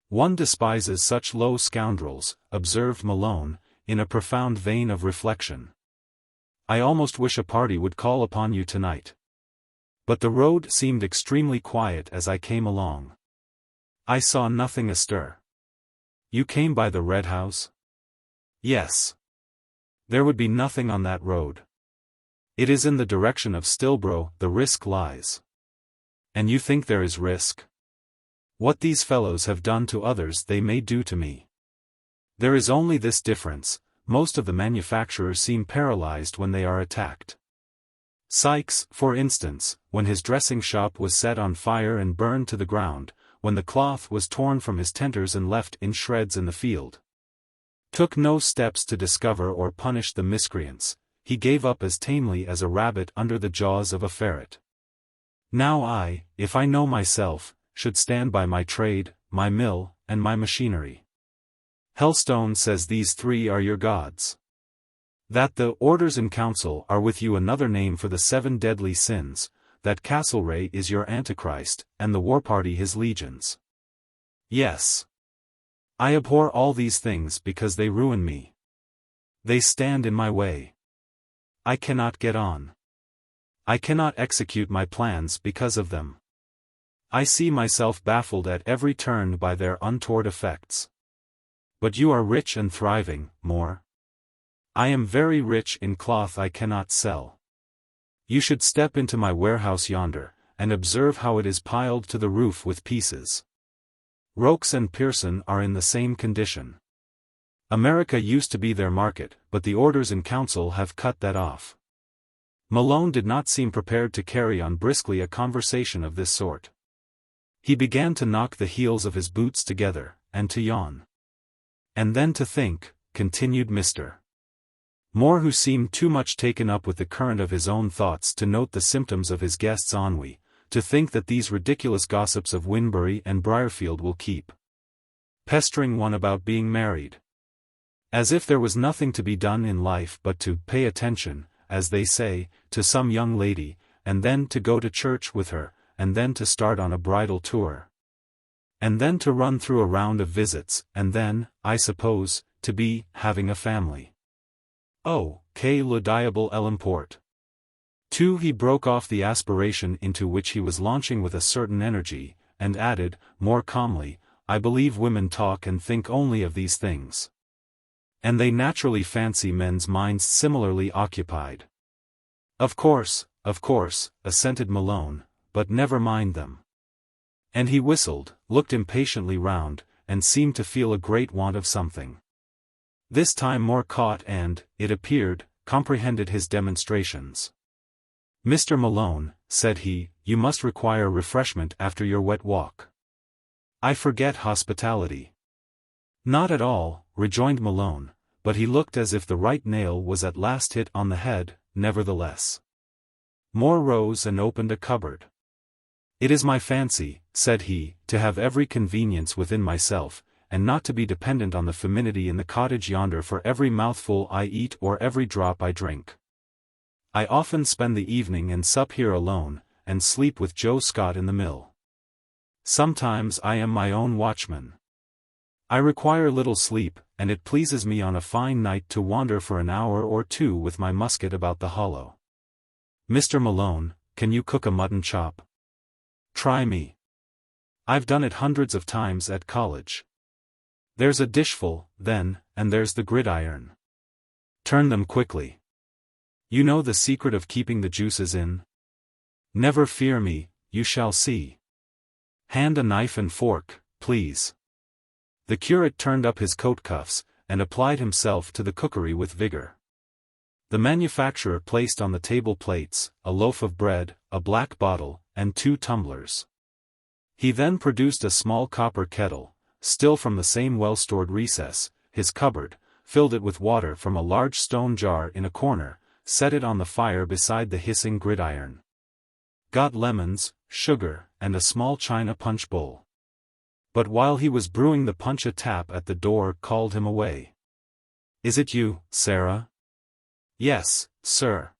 Speaker 1: One despises such low scoundrels, observed Malone, in a profound vein of reflection. I almost wish a party would call upon you tonight. But the road seemed extremely quiet as I came along. I saw nothing astir. You came by the Red House? Yes. There would be nothing on that road. It is in the direction of Stilbrough the risk lies. And you think there is risk? What these fellows have done to others they may do to me. There is only this difference, most of the manufacturers seem paralyzed when they are attacked. Sykes, for instance, when his dressing shop was set on fire and burned to the ground, when the cloth was torn from his tenters and left in shreds in the field, took no steps to discover or punish the miscreants. He gave up as tamely as a rabbit under the jaws of a ferret. Now I, if I know myself, should stand by my trade, my mill, and my machinery. Helstone says these three are your gods. That the orders in council are with you another name for the 7 deadly sins, that Castlereagh is your Antichrist, and the war party his legions. Yes. I abhor all these things because they ruin me. They stand in my way. I cannot get on. I cannot execute my plans because of them. I see myself baffled at every turn by their untoward effects. But you are rich and thriving, Moore. I am very rich in cloth I cannot sell. You should step into my warehouse yonder, and observe how it is piled to the roof with pieces. Rokes and Pearson are in the same condition. America used to be their market, but the orders in council have cut that off. Malone did not seem prepared to carry on briskly a conversation of this sort. He began to knock the heels of his boots together, and to yawn. And then to think, continued Mr. Moore, who seemed too much taken up with the current of his own thoughts to note the symptoms of his guest's ennui, to think that these ridiculous gossips of Winbury and Briarfield will keep pestering one about being married. As if there was nothing to be done in life but to pay attention, as they say, to some young lady, and then to go to church with her, and then to start on a bridal tour. And then to run through a round of visits, and then, I suppose, to be having a family. Oh, que le diable l'importe. He broke off the aspiration into which he was launching with a certain energy, and added, more calmly, I believe women talk and think only of these things. And they naturally fancy men's minds similarly occupied. Of course, assented Malone, but never mind them. And he whistled, looked impatiently round, and seemed to feel a great want of something. This time Moore caught and, it appeared, comprehended his demonstrations. Mr. Malone, said he, you must require refreshment after your wet walk. I forget hospitality. Not at all, rejoined Malone, but he looked as if the right nail was at last hit on the head, nevertheless. Moore rose and opened a cupboard. It is my fancy, said he, to have every convenience within myself, and not to be dependent on the femininity in the cottage yonder for every mouthful I eat or every drop I drink. I often spend the evening and sup here alone, and sleep with Joe Scott in the mill. Sometimes I am my own watchman. I require little sleep, and it pleases me on a fine night to wander for an hour or two with my musket about the hollow. Mr. Malone, can you cook a mutton chop? Try me. I've done it hundreds of times at college. There's a dishful, then, and there's the gridiron. Turn them quickly. You know the secret of keeping the juices in? Never fear me, you shall see. Hand a knife and fork, please. The curate turned up his coat cuffs, and applied himself to the cookery with vigor. The manufacturer placed on the table plates, a loaf of bread, a black bottle, and 2 tumblers. He then produced a small copper kettle, still from the same well-stored recess, his cupboard, filled it with water from a large stone jar in a corner, set it on the fire beside the hissing gridiron. Got lemons, sugar, and a small china punch bowl. But while he was brewing the punch, a tap at the door called him away. Is it you, Sarah? Yes, sir.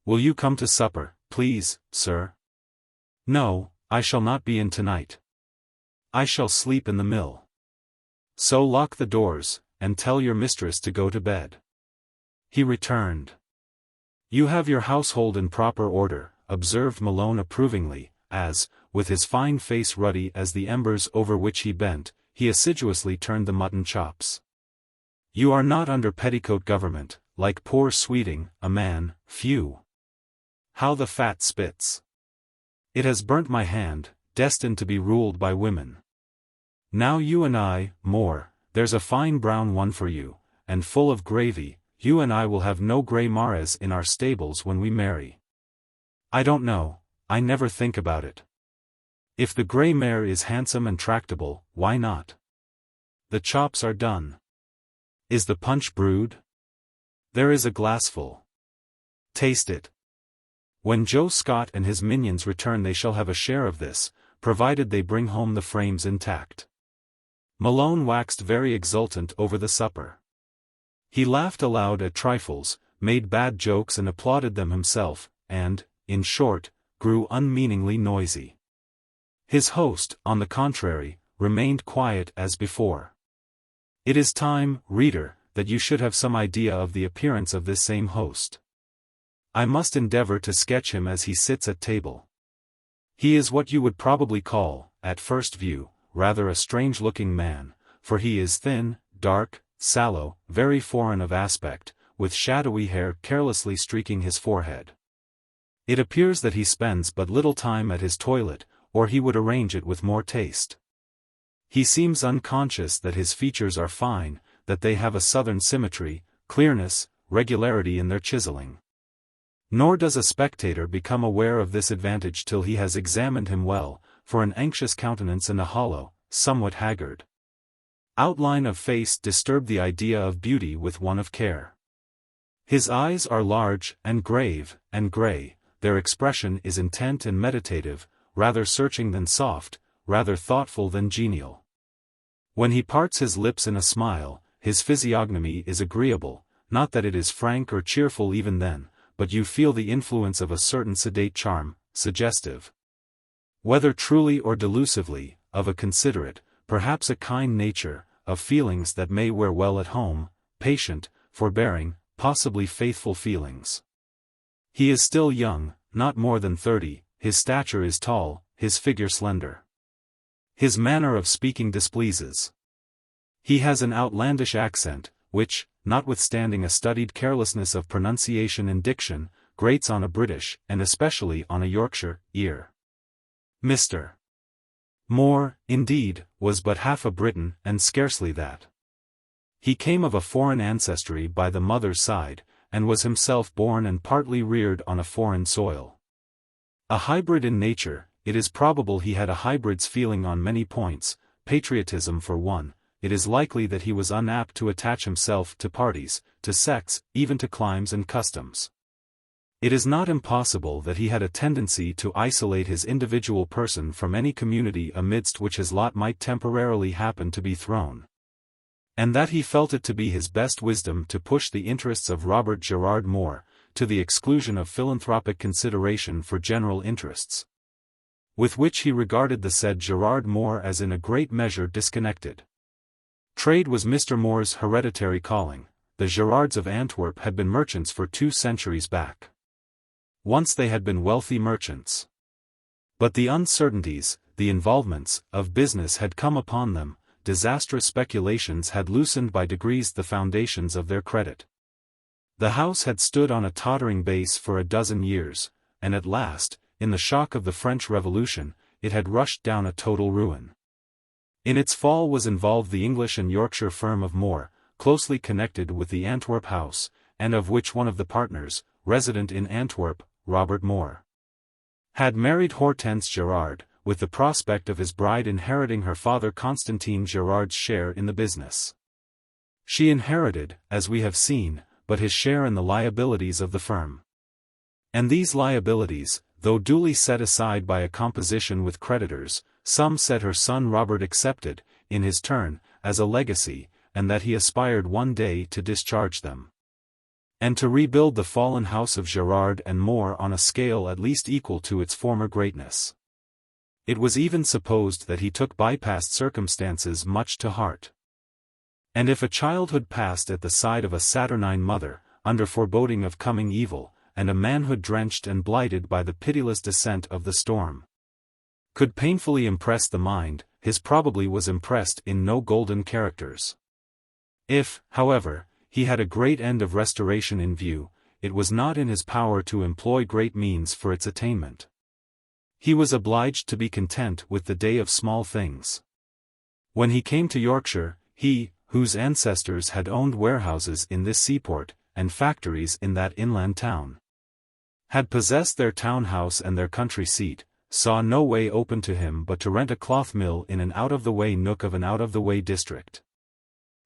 Speaker 1: Will you come to supper, please, sir? No, I shall not be in tonight. I shall sleep in the mill. So lock the doors, and tell your mistress to go to bed. He returned. You have your household in proper order, observed Malone approvingly, as, with his fine face ruddy as the embers over which he bent, he assiduously turned the mutton chops. You are not under petticoat government, like poor Sweeting, a man, phew. How the fat spits. It has burnt my hand, destined to be ruled by women. Now you and I, Moore, there's a fine brown one for you, and full of gravy. You and I will have no grey mares in our stables when we marry. I don't know, I never think about it. If the grey mare is handsome and tractable, why not? The chops are done. Is the punch brewed? There is a glassful. Taste it. When Joe Scott and his minions return they shall have a share of this, provided they bring home the frames intact. Malone waxed very exultant over the supper. He laughed aloud at trifles, made bad jokes and applauded them himself, and, in short, grew unmeaningly noisy. His host, on the contrary, remained quiet as before. It is time, reader, that you should have some idea of the appearance of this same host. I must endeavor to sketch him as he sits at table. He is what you would probably call, at first view, rather a strange-looking man, for he is thin, dark, sallow, very foreign of aspect, with shadowy hair carelessly streaking his forehead. It appears that he spends but little time at his toilet, or he would arrange it with more taste. He seems unconscious that his features are fine, that they have a southern symmetry, clearness, regularity in their chiseling. Nor does a spectator become aware of this advantage till he has examined him well, for an anxious countenance and a hollow, somewhat haggard outline of face disturb the idea of beauty with one of care. His eyes are large, and grave, and grey, their expression is intent and meditative, rather searching than soft, rather thoughtful than genial. When he parts his lips in a smile, his physiognomy is agreeable, not that it is frank or cheerful even then, but you feel the influence of a certain sedate charm, suggestive, whether truly or delusively, of a considerate, perhaps a kind nature, of feelings that may wear well at home, patient, forbearing, possibly faithful feelings. He is still young, not more than 30, his stature is tall, his figure slender. His manner of speaking displeases. He has an outlandish accent, which, notwithstanding a studied carelessness of pronunciation and diction, grates on a British, and especially on a Yorkshire, ear. Mr. Moore, indeed, was but half a Briton, and scarcely that. He came of a foreign ancestry by the mother's side, and was himself born and partly reared on a foreign soil. A hybrid in nature, it is probable he had a hybrid's feeling on many points, patriotism for one. It is likely that he was unapt to attach himself to parties, to sects, even to climes and customs. It is not impossible that he had a tendency to isolate his individual person from any community amidst which his lot might temporarily happen to be thrown. And that he felt it to be his best wisdom to push the interests of Robert Gerard Moore, to the exclusion of philanthropic consideration for general interests, with which he regarded the said Gerard Moore as in a great measure disconnected. Trade was Mr. Moore's hereditary calling. The Gerards of Antwerp had been merchants for 2 centuries back. Once they had been wealthy merchants. But the uncertainties, the involvements, of business had come upon them, disastrous speculations had loosened by degrees the foundations of their credit. The house had stood on a tottering base for a dozen years, and at last, in the shock of the French Revolution, it had rushed down a total ruin. In its fall was involved the English and Yorkshire firm of Moore, closely connected with the Antwerp house, and of which one of the partners, resident in Antwerp, Robert Moore, had married Hortense Gerard, with the prospect of his bride inheriting her father Constantine Gerard's share in the business. She inherited, as we have seen, but his share in the liabilities of the firm. And these liabilities, though duly set aside by a composition with creditors, some said her son Robert accepted, in his turn, as a legacy, and that he aspired one day to discharge them. and to rebuild the fallen house of Gerard and more on a scale at least equal to its former greatness. It was even supposed that he took bypast circumstances much to heart. And if a childhood passed at the side of a saturnine mother, under foreboding of coming evil, and a manhood drenched and blighted by the pitiless descent of the storm, could painfully impress the mind, his probably was impressed in no golden characters. If, however, he had a great end of restoration in view, it was not in his power to employ great means for its attainment. He was obliged to be content with the day of small things. When he came to Yorkshire, he, whose ancestors had owned warehouses in this seaport, and factories in that inland town, had possessed their town house and their country seat, saw no way open to him but to rent a cloth mill in an out-of-the-way nook of an out-of-the-way district,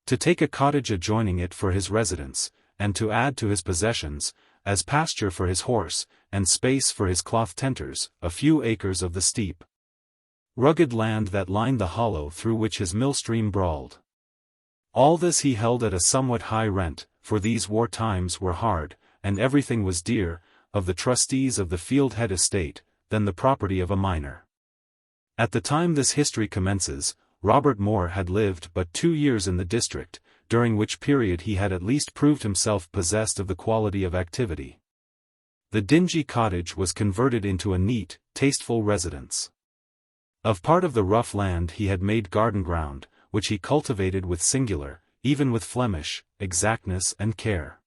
Speaker 1: to take a cottage adjoining it for his residence, and to add to his possessions, as pasture for his horse, and space for his cloth tenters, a few acres of the steep, rugged land that lined the hollow through which his mill stream brawled. All this he held at a somewhat high rent, for these war times were hard, and everything was dear, of the trustees of the Fieldhead estate, than the property of a miner. At the time this history commences, Robert Moore had lived but 2 years in the district, during which period he had at least proved himself possessed of the quality of activity. The dingy cottage was converted into a neat, tasteful residence. Of part of the rough land he had made garden ground, which he cultivated with singular, even with Flemish, exactness and care.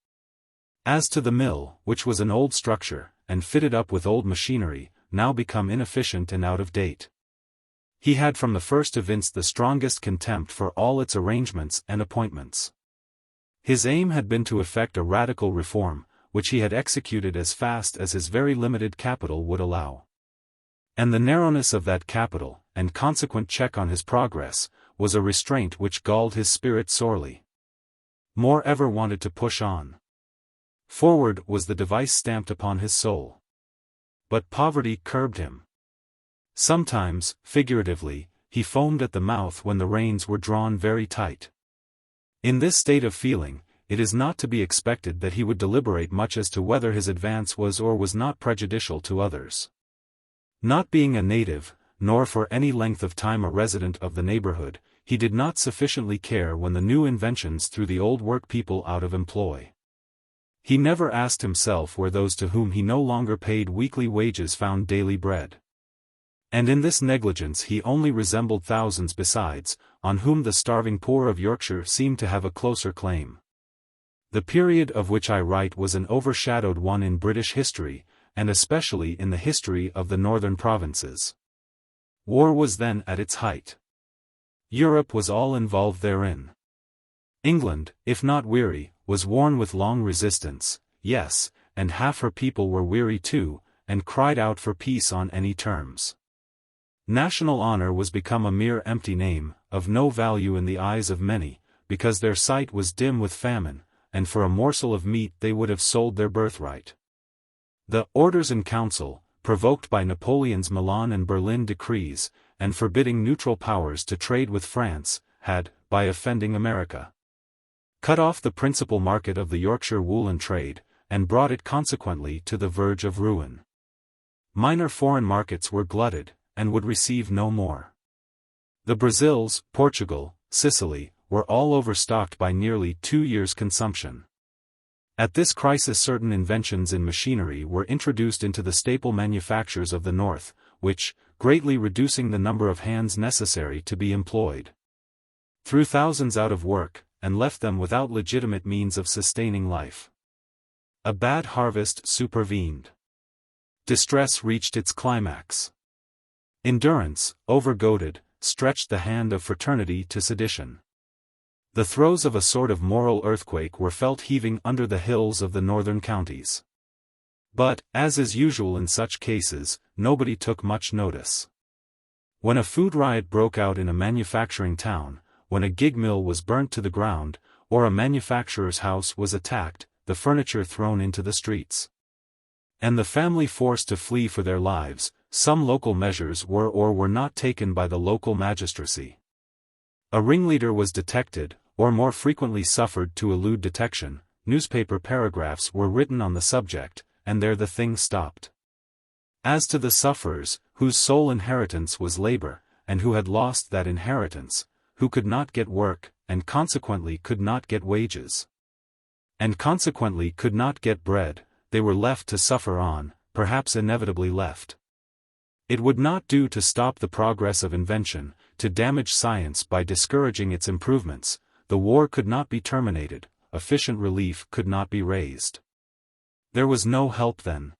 Speaker 1: As to the mill, which was an old structure, and fitted up with old machinery, now become inefficient and out of date, he had from the first evinced the strongest contempt for all its arrangements and appointments. His aim had been to effect a radical reform, which he had executed as fast as his very limited capital would allow. And the narrowness of that capital, and consequent check on his progress, was a restraint which galled his spirit sorely. Moore ever wanted to push on. Forward was the device stamped upon his soul. But poverty curbed him. Sometimes, figuratively, he foamed at the mouth when the reins were drawn very tight. In this state of feeling, it is not to be expected that he would deliberate much as to whether his advance was or was not prejudicial to others. Not being a native, nor for any length of time a resident of the neighborhood, he did not sufficiently care when the new inventions threw the old work-people out of employ. He never asked himself where those to whom he no longer paid weekly wages found daily bread. And in this negligence he only resembled thousands besides, on whom the starving poor of Yorkshire seemed to have a closer claim. The period of which I write was an overshadowed one in British history, and especially in the history of the northern provinces. War was then at its height. Europe was all involved therein. England, if not weary, was worn with long resistance, yes, and half her people were weary too, and cried out for peace on any terms. National honor was become a mere empty name, of no value in the eyes of many, because their sight was dim with famine, and for a morsel of meat they would have sold their birthright. The Orders in Council, provoked by Napoleon's Milan and Berlin decrees, and forbidding neutral powers to trade with France, had, by offending America, cut off the principal market of the Yorkshire woolen trade, and brought it consequently to the verge of ruin. Minor foreign markets were glutted, and would receive no more. The Brazils, Portugal, Sicily, were all overstocked by nearly 2 years' consumption. At this crisis certain inventions in machinery were introduced into the staple manufactures of the North, which, greatly reducing the number of hands necessary to be employed, threw thousands out of work, and left them without legitimate means of sustaining life. A bad harvest supervened. Distress reached its climax. Endurance, overgoaded, stretched the hand of fraternity to sedition. The throes of a sort of moral earthquake were felt heaving under the hills of the northern counties. But, as is usual in such cases, nobody took much notice. When a food riot broke out in a manufacturing town, when a gig mill was burnt to the ground, or a manufacturer's house was attacked, the furniture thrown into the streets, and the family forced to flee for their lives, some local measures were or were not taken by the local magistracy. A ringleader was detected, or more frequently suffered to elude detection, newspaper paragraphs were written on the subject, and there the thing stopped. As to the sufferers, whose sole inheritance was labor, and who had lost that inheritance, who could not get work, and consequently could not get wages, and consequently could not get bread, they were left to suffer on, perhaps inevitably left. It would not do to stop the progress of invention, to damage science by discouraging its improvements. The war could not be terminated, efficient relief could not be raised. There was no help then.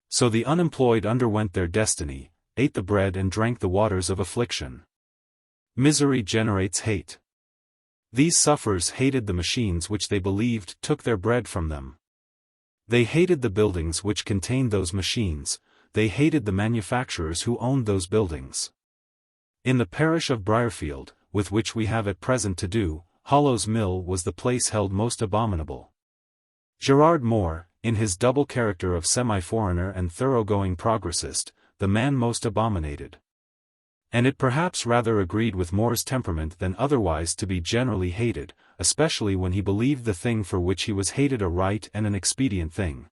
Speaker 1: So the unemployed underwent their destiny, ate the bread and drank the waters of affliction. Misery generates hate. These sufferers hated the machines which they believed took their bread from them. They hated the buildings which contained those machines, they hated the manufacturers who owned those buildings. In the parish of Briarfield, with which we have at present to do, Hollow's Mill was the place held most abominable. Gerard Moore, in his double character of semi-foreigner and thoroughgoing progressist, the man most abominated. And it perhaps rather agreed with Moore's temperament than otherwise to be generally hated, especially when he believed the thing for which he was hated a right and an expedient thing.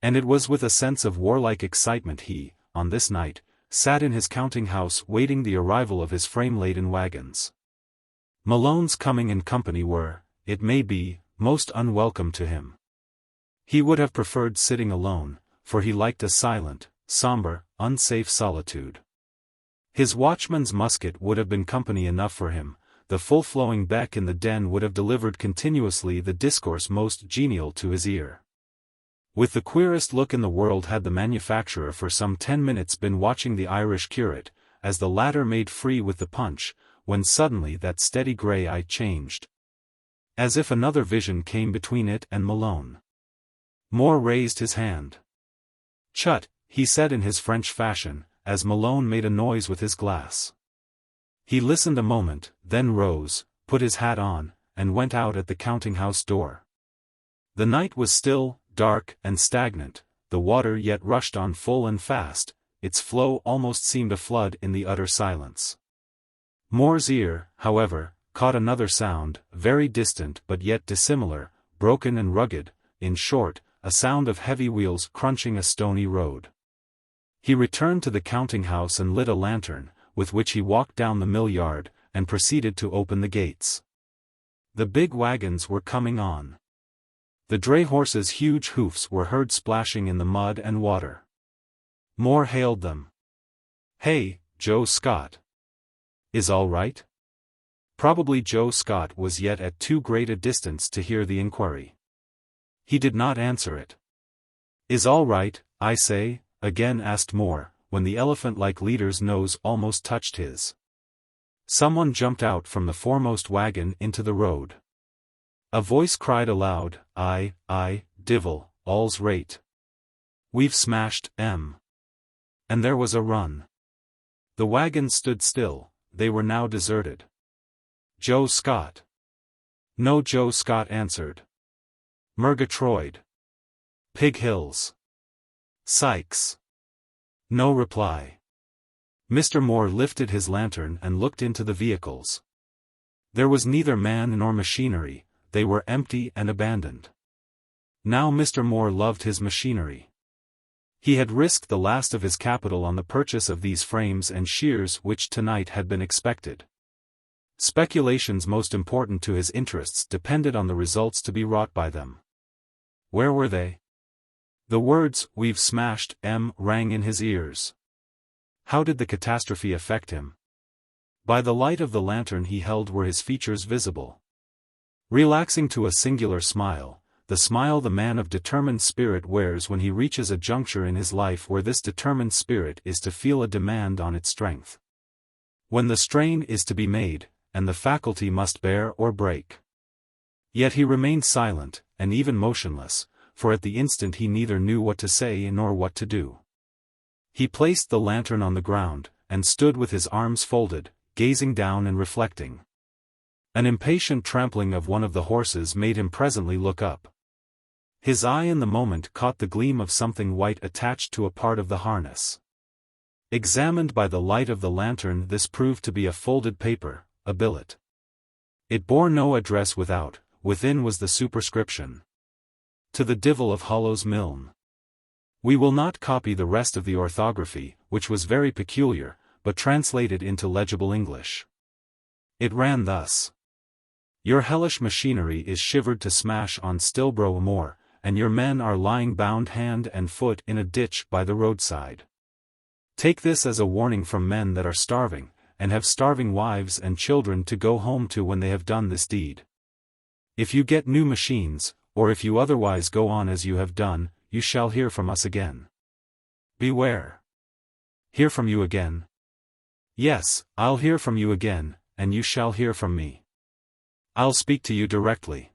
Speaker 1: And it was with a sense of warlike excitement he, on this night, sat in his counting-house waiting the arrival of his frame-laden wagons. Malone's coming and company were, it may be, most unwelcome to him. He would have preferred sitting alone, for he liked a silent, somber, unsafe solitude. His watchman's musket would have been company enough for him, the full-flowing beck in the den would have delivered continuously the discourse most genial to his ear. With the queerest look in the world had the manufacturer for some 10 minutes been watching the Irish curate, as the latter made free with the punch, when suddenly that steady grey eye changed. As if another vision came between it and Malone. Moore raised his hand. "Chut," he said in his French fashion, as Malone made a noise with his glass. He listened a moment, then rose, put his hat on, and went out at the counting-house door. The night was still, dark, and stagnant, the water yet rushed on full and fast, its flow almost seemed a flood in the utter silence. Moore's ear, however, caught another sound, very distant but yet dissimilar, broken and rugged, in short, a sound of heavy wheels crunching a stony road. He returned to the counting-house and lit a lantern, with which he walked down the mill yard, and proceeded to open the gates. The big wagons were coming on. The dray horses' huge hoofs were heard splashing in the mud and water. Moore hailed them. "Hey, Joe Scott. Is all right?" Probably Joe Scott was yet at too great a distance to hear the inquiry. He did not answer it. "Is all right, I say?" again asked Moore, when the elephant-like leader's nose almost touched his. Someone jumped out from the foremost wagon into the road. A voice cried aloud, Aye, divil, all's right. We've smashed 'em." And there was a run. The wagons stood still, they were now deserted. "Joe Scott." No Joe Scott answered. "Murgatroyd." "Pig Hills." "Sykes." No reply. Mr. Moore lifted his lantern and looked into the vehicles. There was neither man nor machinery, they were empty and abandoned. Now Mr. Moore loved his machinery. He had risked the last of his capital on the purchase of these frames and shears which tonight had been expected. Speculations most important to his interests depended on the results to be wrought by them. Where were they? The words, "We've smashed 'em," rang in his ears. How did the catastrophe affect him? By the light of the lantern he held were his features visible. Relaxing to a singular smile, the smile the man of determined spirit wears when he reaches a juncture in his life where this determined spirit is to feel a demand on its strength. When the strain is to be made, and the faculty must bear or break. Yet he remained silent, and even motionless, for at the instant he neither knew what to say nor what to do. He placed the lantern on the ground, and stood with his arms folded, gazing down and reflecting. An impatient trampling of one of the horses made him presently look up. His eye in the moment caught the gleam of something white attached to a part of the harness. Examined by the light of the lantern, this proved to be a folded paper, a billet. It bore no address without, within was the superscription: To the Divil of Hollows Milne. We will not copy the rest of the orthography, which was very peculiar, but translate it into legible English. It ran thus: Your hellish machinery is shivered to smash on Stilbro Moor, and your men are lying bound hand and foot in a ditch by the roadside. Take this as a warning from men that are starving, and have starving wives and children to go home to when they have done this deed. If you get new machines, or if you otherwise go on as you have done, you shall hear from us again. Beware. Hear from you again? Yes, I'll hear from you again, and you shall hear from me. I'll speak to you directly.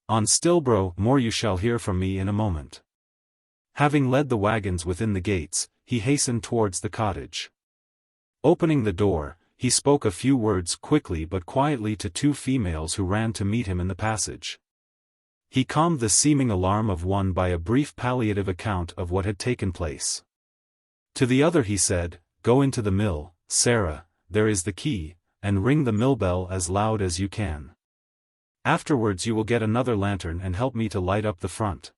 Speaker 1: On Stilbro Moor you shall hear from me in a moment. Having led the wagons within the gates, he hastened towards the cottage. Opening the door, he spoke a few words quickly but quietly to two females who ran to meet him in the passage. He calmed the seeming alarm of one by a brief palliative account of what had taken place. To the other he said, Go into the mill, Sarah, there is the key, and ring the mill bell as loud as you can. Afterwards you will get another lantern and help me to light up the front.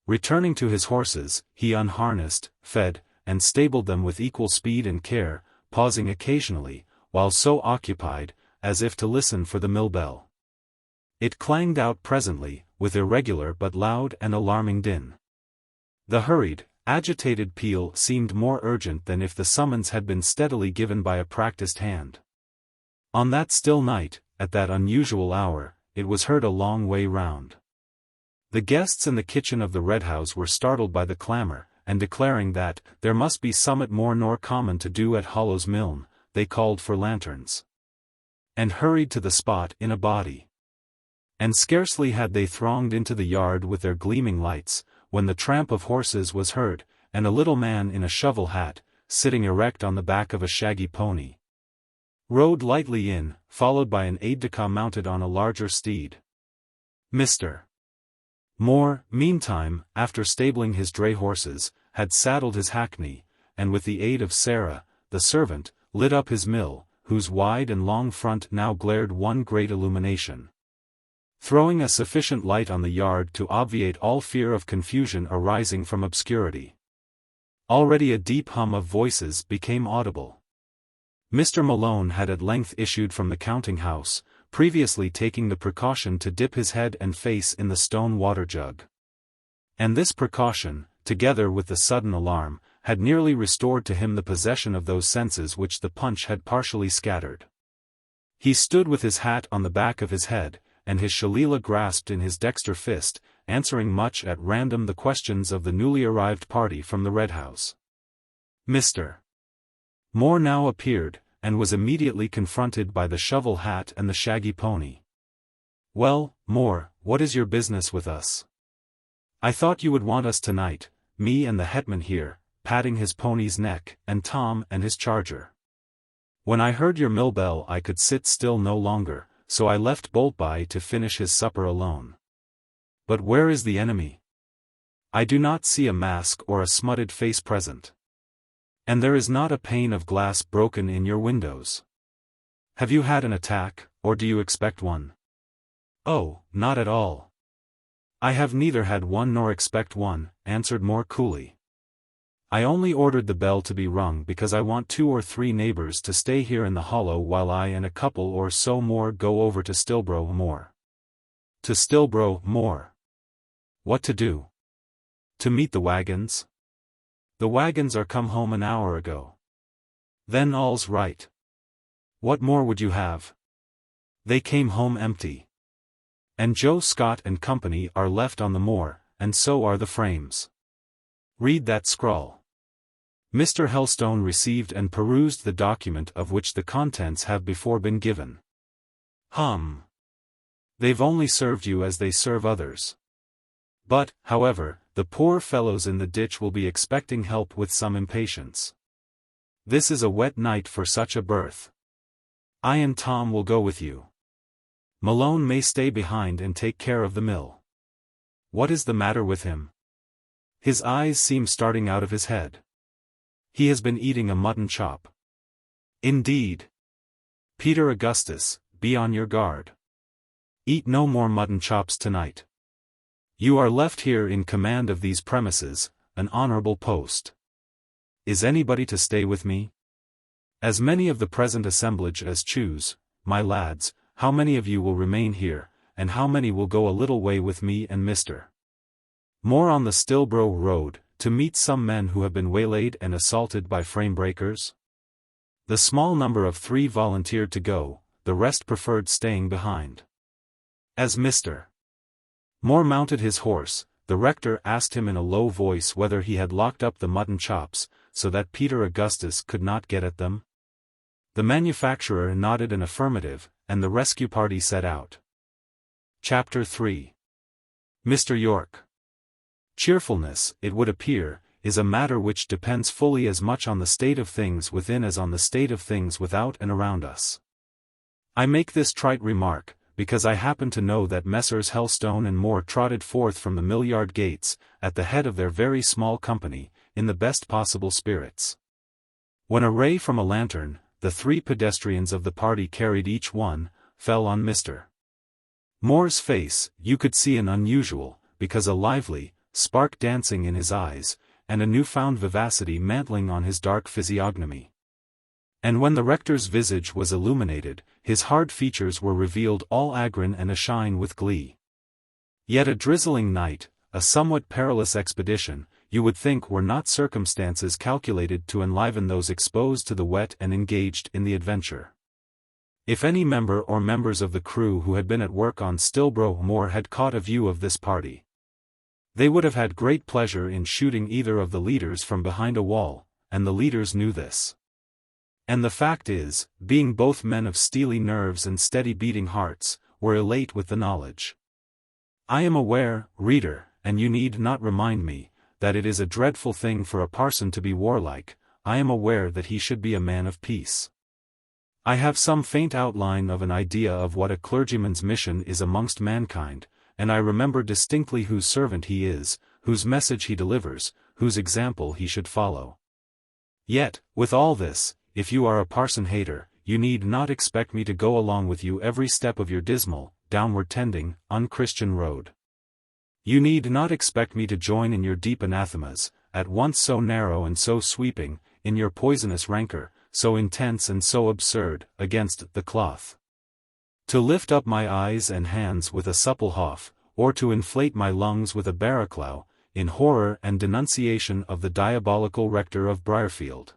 Speaker 1: Returning to his horses, he unharnessed, fed, and stabled them with equal speed and care, pausing occasionally, while so occupied, as if to listen for the mill bell. It clanged out presently, with irregular but loud and alarming din. The hurried, agitated peal seemed more urgent than if the summons had been steadily given by a practiced hand. On that still night, at that unusual hour, it was heard a long way round. The guests in the kitchen of the Red House were startled by the clamour, and declaring that there must be somewhat more nor common to do at Hollows Milne, they called for lanterns, and hurried to the spot in a body. And scarcely had they thronged into the yard with their gleaming lights, when the tramp of horses was heard, and a little man in a shovel hat, sitting erect on the back of a shaggy pony, rode lightly in, followed by an aide-de-camp mounted on a larger steed. Mr. Moore, meantime, after stabling his dray horses, had saddled his hackney, and with the aid of Sarah, the servant, lit up his mill, whose wide and long front now glared one great illumination, throwing a sufficient light on the yard to obviate all fear of confusion arising from obscurity. Already a deep hum of voices became audible. Mr. Malone had at length issued from the counting-house, previously taking the precaution to dip his head and face in the stone water-jug. And this precaution, together with the sudden alarm, had nearly restored to him the possession of those senses which the punch had partially scattered. He stood with his hat on the back of his head, and his shillelagh grasped in his dexter fist, answering much at random the questions of the newly arrived party from the Red House. Mr. Moore now appeared, and was immediately confronted by the shovel hat and the shaggy pony. Well, Moore, what is your business with us? I thought you would want us tonight, me and the hetman here, patting his pony's neck, and Tom and his charger. When I heard your mill bell I could sit still no longer, so I left Boltby to finish his supper alone. But where is the enemy? I do not see a mask or a smutted face present. And there is not a pane of glass broken in your windows. Have you had an attack, or do you expect one? Oh, not at all. I have neither had one nor expect one, answered Moore coolly. I only ordered the bell to be rung because I want 2 or 3 neighbours to stay here in the hollow while I and a couple or so more go over to Stilbro Moor. To Stilbro Moor. What to do? To meet the wagons? The wagons are come home an hour ago. Then all's right. What more would you have? They came home empty. And Joe Scott and company are left on the moor, and so are the frames. Read that scrawl. Mr. Helstone received and perused the document of which the contents have before been given. Hum. They've only served you as they serve others. But, however, the poor fellows in the ditch will be expecting help with some impatience. This is a wet night for such a berth. I and Tom will go with you. Malone may stay behind and take care of the mill. What is the matter with him? His eyes seem starting out of his head. He has been eating a mutton chop. Indeed. Peter Augustus, be on your guard. Eat no more mutton chops tonight. You are left here in command of these premises, an honorable post. Is anybody to stay with me? As many of the present assemblage as choose, my lads. How many of you will remain here, and how many will go a little way with me and Mr. Moore on the Stilbrough Road, to meet some men who have been waylaid and assaulted by frame-breakers? The small number of 3 volunteered to go, the rest preferred staying behind. As Mr. Moore mounted his horse, the rector asked him in a low voice whether he had locked up the mutton chops, so that Peter Augustus could not get at them. The manufacturer nodded an affirmative, and the rescue party set out. Chapter 3. Mr. Yorke. Cheerfulness, it would appear, is a matter which depends fully as much on the state of things within as on the state of things without and around us. I make this trite remark, because I happen to know that Messrs. Helstone and Moore trotted forth from the mill-yard gates, at the head of their very small company, in the best possible spirits. When a ray from a lantern, the 3 pedestrians of the party carried each one, fell on Mr. Moore's face, you could see an unusual, because a lively, spark dancing in his eyes, and a new-found vivacity mantling on his dark physiognomy. And when the rector's visage was illuminated, his hard features were revealed all agrin and ashine with glee. Yet a drizzling night, a somewhat perilous expedition, you would think were not circumstances calculated to enliven those exposed to the wet and engaged in the adventure. If any member or members of the crew who had been at work on Stilbrough Moor had caught a view of this party, they would have had great pleasure in shooting either of the leaders from behind a wall, and the leaders knew this. And the fact is, being both men of steely nerves and steady beating hearts, were elate with the knowledge. I am aware, reader, and you need not remind me, that it is a dreadful thing for a parson to be warlike. I am aware that he should be a man of peace. I have some faint outline of an idea of what a clergyman's mission is amongst mankind, and I remember distinctly whose servant he is, whose message he delivers, whose example he should follow. Yet, with all this, if you are a parson-hater, you need not expect me to go along with you every step of your dismal, downward-tending, unchristian road. You need not expect me to join in your deep anathemas, at once so narrow and so sweeping, in your poisonous rancor, so intense and so absurd, against the cloth. To lift up my eyes and hands with a supple hough, or to inflate my lungs with a barraclough, in horror and denunciation of the diabolical rector of Briarfield.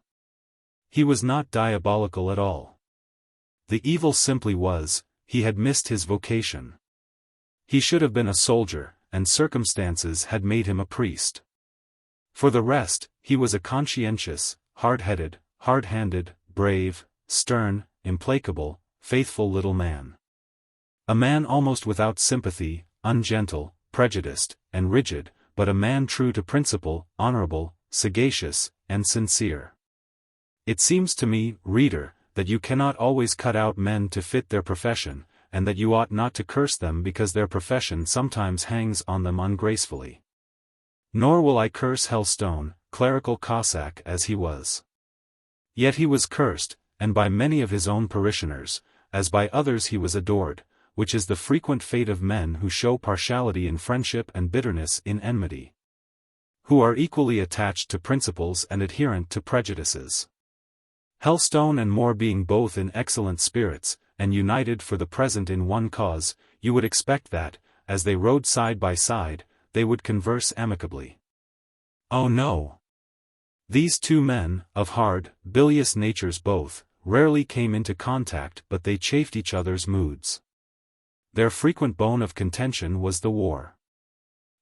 Speaker 1: He was not diabolical at all. The evil simply was, he had missed his vocation. He should have been a soldier, and circumstances had made him a priest. For the rest, he was a conscientious, hard-headed, hard-handed, brave, stern, implacable, faithful little man. A man almost without sympathy, ungentle, prejudiced, and rigid, but a man true to principle, honorable, sagacious, and sincere. It seems to me, reader, that you cannot always cut out men to fit their profession, and that you ought not to curse them because their profession sometimes hangs on them ungracefully. Nor will I curse Helstone, clerical Cossack as he was. Yet he was cursed, and by many of his own parishioners, as by others he was adored, which is the frequent fate of men who show partiality in friendship and bitterness in enmity, who are equally attached to principles and adherent to prejudices. Helstone and Moore being both in excellent spirits, and united for the present in one cause, you would expect that, as they rode side by side, they would converse amicably. Oh no! These 2 men, of hard, bilious natures both, rarely came into contact, but they chafed each other's moods. Their frequent bone of contention was the war.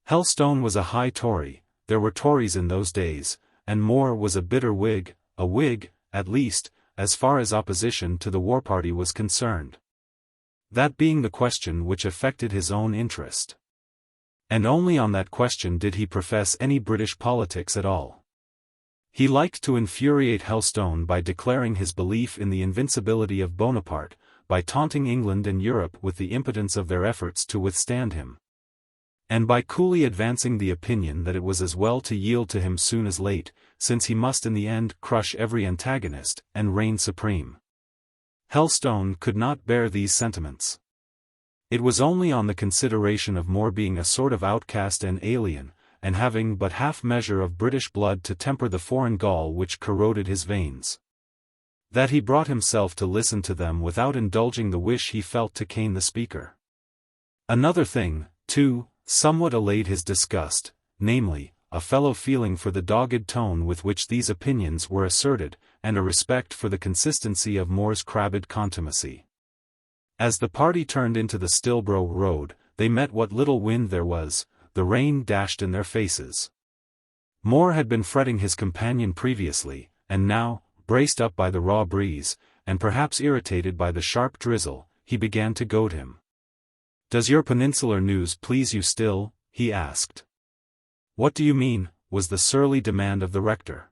Speaker 1: Helstone was a high Tory, there were Tories in those days, and Moore was a bitter Whig, a Whig, at least, as far as opposition to the war party was concerned. That being the question which affected his own interest. And only on that question did he profess any British politics at all. He liked to infuriate Helstone by declaring his belief in the invincibility of Bonaparte, by taunting England and Europe with the impotence of their efforts to withstand him, and by coolly advancing the opinion that it was as well to yield to him soon as late, since he must in the end crush every antagonist, and reign supreme. Helstone could not bear these sentiments. It was only on the consideration of More being a sort of outcast and alien, and having but half measure of British blood to temper the foreign gall which corroded his veins, that he brought himself to listen to them without indulging the wish he felt to cane the speaker. Another thing, too, somewhat allayed his disgust, namely, a fellow feeling for the dogged tone with which these opinions were asserted, and a respect for the consistency of More's crabbed contumacy. As the party turned into the Stilbrough road, they met what little wind there was. The rain dashed in their faces. More had been fretting his companion previously, and now, braced up by the raw breeze, and perhaps irritated by the sharp drizzle, he began to goad him. "Does your peninsular news please you still?" he asked. "What do you mean?" was the surly demand of the rector.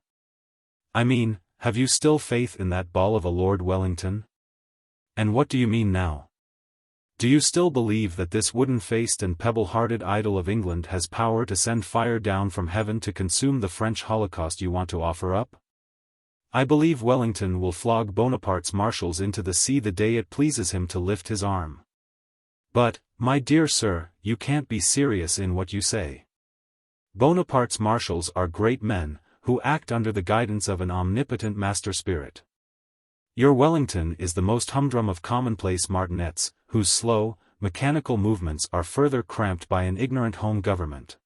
Speaker 1: "I mean, have you still faith in that ball of a Lord Wellington? And what do you mean now? Do you still believe that this wooden-faced and pebble-hearted idol of England has power to send fire down from heaven to consume the French holocaust you want to offer up? I believe Wellington will flog Bonaparte's marshals into the sea the day it pleases him to lift his arm. But, my dear sir, you can't be serious in what you say. Bonaparte's marshals are great men, who act under the guidance of an omnipotent master spirit. Your Wellington is the most humdrum of commonplace martinets, whose slow, mechanical movements are further cramped by an ignorant home government.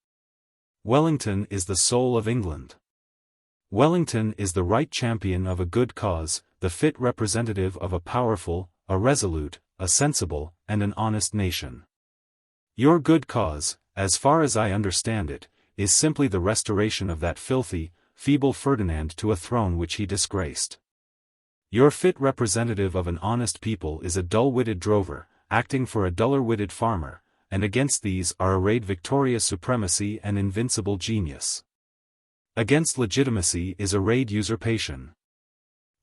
Speaker 1: Wellington is the soul of England. Wellington is the right champion of a good cause, the fit representative of a powerful, a resolute, a sensible, and an honest nation. Your good cause, as far as I understand it, is simply the restoration of that filthy, feeble Ferdinand to a throne which he disgraced. Your fit representative of an honest people is a dull-witted drover, acting for a duller-witted farmer, and against these are arrayed victorious supremacy and invincible genius. Against legitimacy is arrayed usurpation.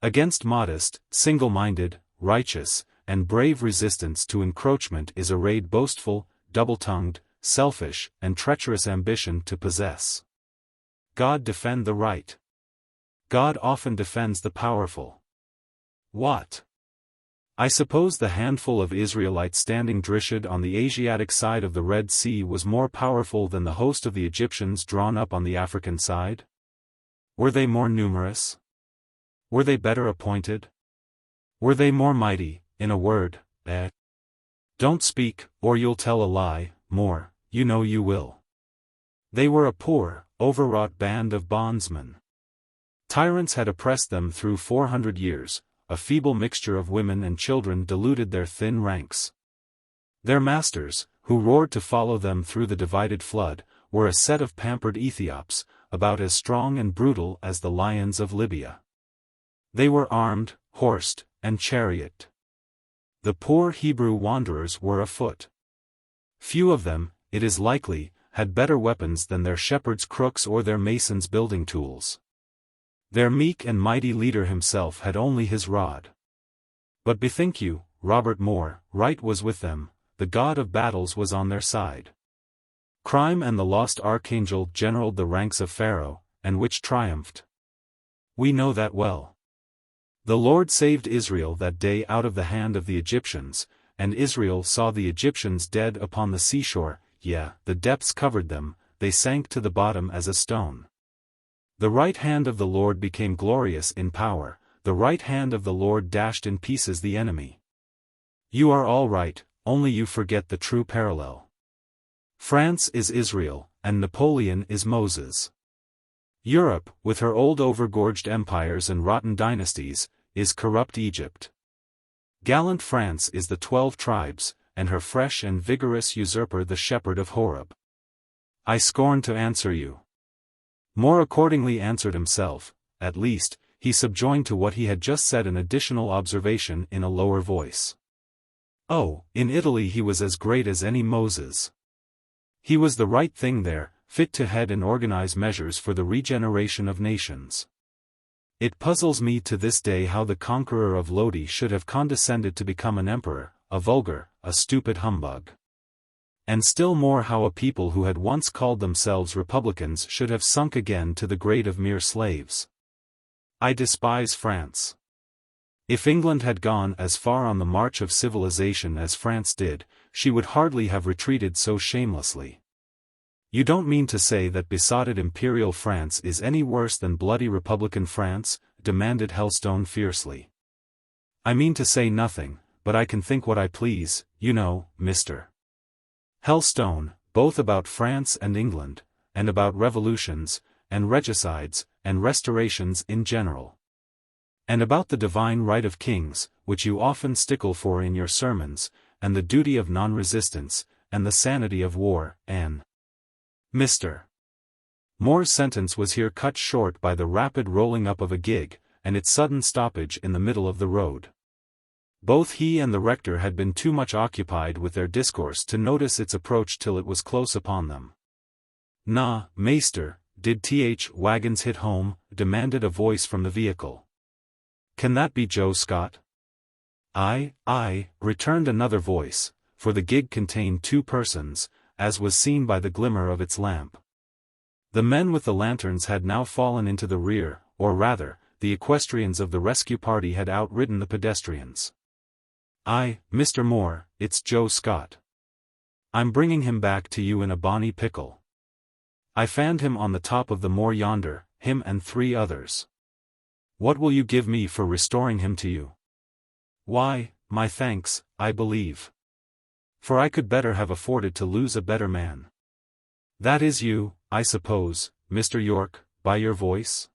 Speaker 1: Against modest, single-minded, righteous, and brave resistance to encroachment is arrayed boastful, double-tongued, selfish, and treacherous ambition to possess. God defend the right. God often defends the powerful. What? I suppose the handful of Israelites standing drishad on the Asiatic side of the Red Sea was more powerful than the host of the Egyptians drawn up on the African side? Were they more numerous? Were they better appointed? Were they more mighty, in a word, Don't speak, or you'll tell a lie, More, you know you will. They were a poor, overwrought band of bondsmen. Tyrants had oppressed them through 400 years, a feeble mixture of women and children deluded their thin ranks. Their masters, who roared to follow them through the divided flood, were a set of pampered Ethiops, about as strong and brutal as the lions of Libya. They were armed, horsed, and charioted. The poor Hebrew wanderers were afoot. Few of them, it is likely, had better weapons than their shepherd's crooks or their masons' building tools. Their meek and mighty leader himself had only his rod. But bethink you, Robert Moore, right was with them, the God of battles was on their side. Crime and the lost archangel generaled the ranks of Pharaoh, and which triumphed? We know that well. The Lord saved Israel that day out of the hand of the Egyptians, and Israel saw the Egyptians dead upon the seashore, the depths covered them, they sank to the bottom as a stone. The right hand of the Lord became glorious in power, the right hand of the Lord dashed in pieces the enemy. You are all right, only you forget the true parallel. France is Israel, and Napoleon is Moses. Europe, with her old overgorged empires and rotten dynasties, is corrupt Egypt. Gallant France is the 12 tribes, and her fresh and vigorous usurper the shepherd of Horeb. I scorn to answer you. More accordingly answered himself, at least, he subjoined to what he had just said an additional observation in a lower voice. Oh, in Italy he was as great as any Moses. He was the right thing there, fit to head and organize measures for the regeneration of nations. It puzzles me to this day how the conqueror of Lodi should have condescended to become an emperor, a vulgar, a stupid humbug. And still more how a people who had once called themselves republicans should have sunk again to the grade of mere slaves. I despise France. If England had gone as far on the march of civilization as France did, she would hardly have retreated so shamelessly. You don't mean to say that besotted imperial France is any worse than bloody republican France? Demanded Helstone fiercely. I mean to say nothing, but I can think what I please, you know, Mr. Helstone, both about France and England, and about revolutions, and regicides, and restorations in general. And about the divine right of kings, which you often stickle for in your sermons, and the duty of non-resistance, and the sanity of war, and Mr. Moore's sentence was here cut short by the rapid rolling up of a gig, and its sudden stoppage in the middle of the road. Both he and the rector had been too much occupied with their discourse to notice its approach till it was close upon them. "Na, meester, did Wagons hit home?" demanded a voice from the vehicle. "Can that be Joe Scott?" Aye, returned another voice, for the gig contained two persons, as was seen by the glimmer of its lamp. The men with the lanterns had now fallen into the rear, or rather, the equestrians of the rescue party had outridden the pedestrians. "Aye, Mr. Moore, it's Joe Scott. I'm bringing him back to you in a bonny pickle. I found him on the top of the moor yonder, him and 3 others. What will you give me for restoring him to you?" "Why, my thanks, I believe. For I could better have afforded to lose a better man." "That is you, I suppose, Mr. Yorke, by your voice?"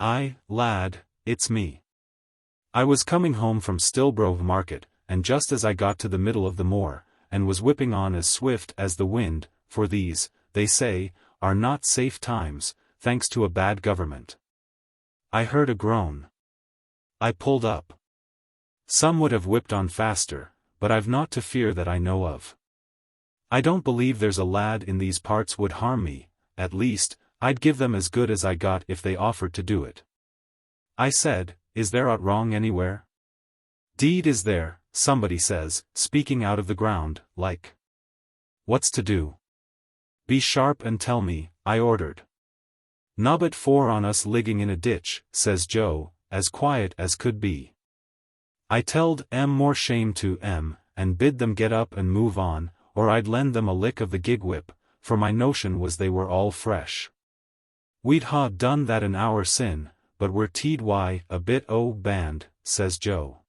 Speaker 1: "Aye, lad, it's me. I was coming home from Stillbroke Market, and just as I got to the middle of the moor, and was whipping on as swift as the wind, for these, they say, are not safe times, thanks to a bad government. I heard a groan. I pulled up. Some would have whipped on faster, but I've naught to fear that I know of. I don't believe there's a lad in these parts would harm me, at least, I'd give them as good as I got if they offered to do it. I said, is there aught wrong anywhere? "'Deed is there," somebody says, speaking out of the ground, like. "What's to do?" "Be sharp and tell me," I ordered. "Nobbut 4 on us ligging in a ditch," says Joe, as quiet as could be. I telled more shame to and bid them get up and move on, or I'd lend them a lick of the gig whip, for my notion was they were all fresh. "We'd ha' done that an hour sin, but we're teed a bit band," says Joe.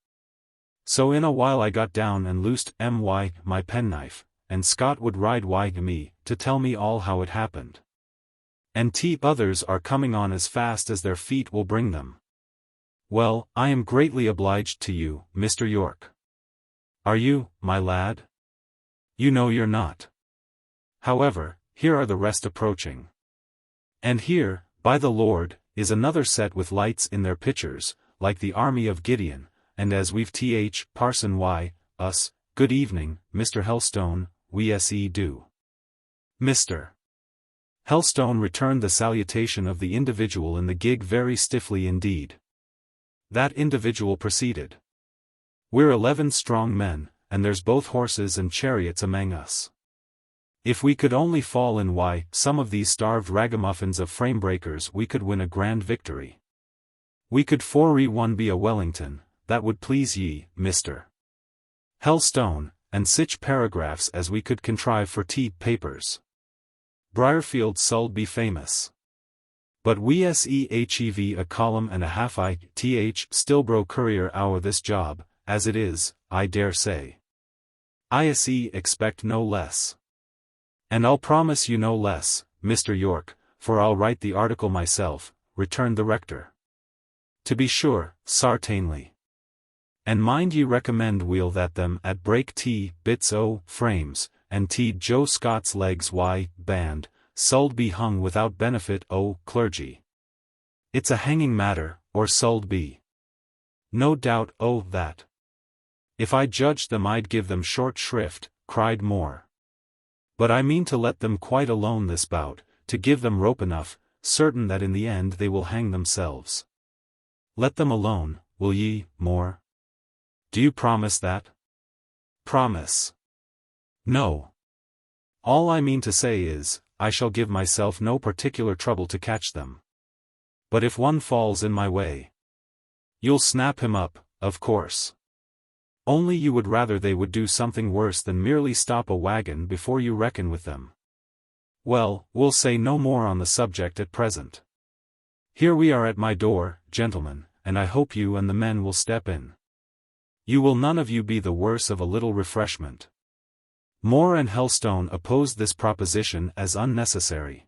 Speaker 1: So in a while I got down and loosed my penknife, and Scott would ride me, to tell me all how it happened. And others are coming on as fast as their feet will bring them. Well, I am greatly obliged to you, Mr. Yorke. Are you, my lad? You know you're not. However, here are the rest approaching. And here, by the Lord, is another set with lights in their pitchers, like the army of Gideon, and as we've Parson us, good evening, Mr. Helstone, we do. Mr. Helstone returned the salutation of the individual in the gig very stiffly indeed. That individual proceeded. "We're 11 strong men, and there's both horses and chariots among us. If we could only fall in some of these starved ragamuffins of frame-breakers we could win a grand victory. We could 4-1 be a Wellington, that would please ye, Mr. Helstone, and sich paragraphs as we could contrive for papers. Briarfield sould be famous. But we hev a column and a half Stillbroke Courier hour this job, as it is, I dare say. Expect no less. And I'll promise you no less, Mr. Yorke, for I'll write the article myself," returned the rector. "To be sure, sartainly. And mind ye recommend we'll that them at break bits frames, and Joe Scott's legs band, sould be hung without benefit clergy. It's a hanging matter, or sould be. No doubt that. If I judged them I'd give them short shrift," cried Moore. "But I mean to let them quite alone this bout, to give them rope enough, certain that in the end they will hang themselves." "Let them alone, will ye, Moore? Do you promise that?" "Promise? No. All I mean to say is, I shall give myself no particular trouble to catch them. But if one falls in my way, you'll snap him up, of course." Only you would rather they would do something worse than merely stop a wagon before you reckon with them. Well, we'll say no more on the subject at present. Here we are at my door, gentlemen, and I hope you and the men will step in. You will none of you be the worse of a little refreshment. Moore and Helstone opposed this proposition as unnecessary.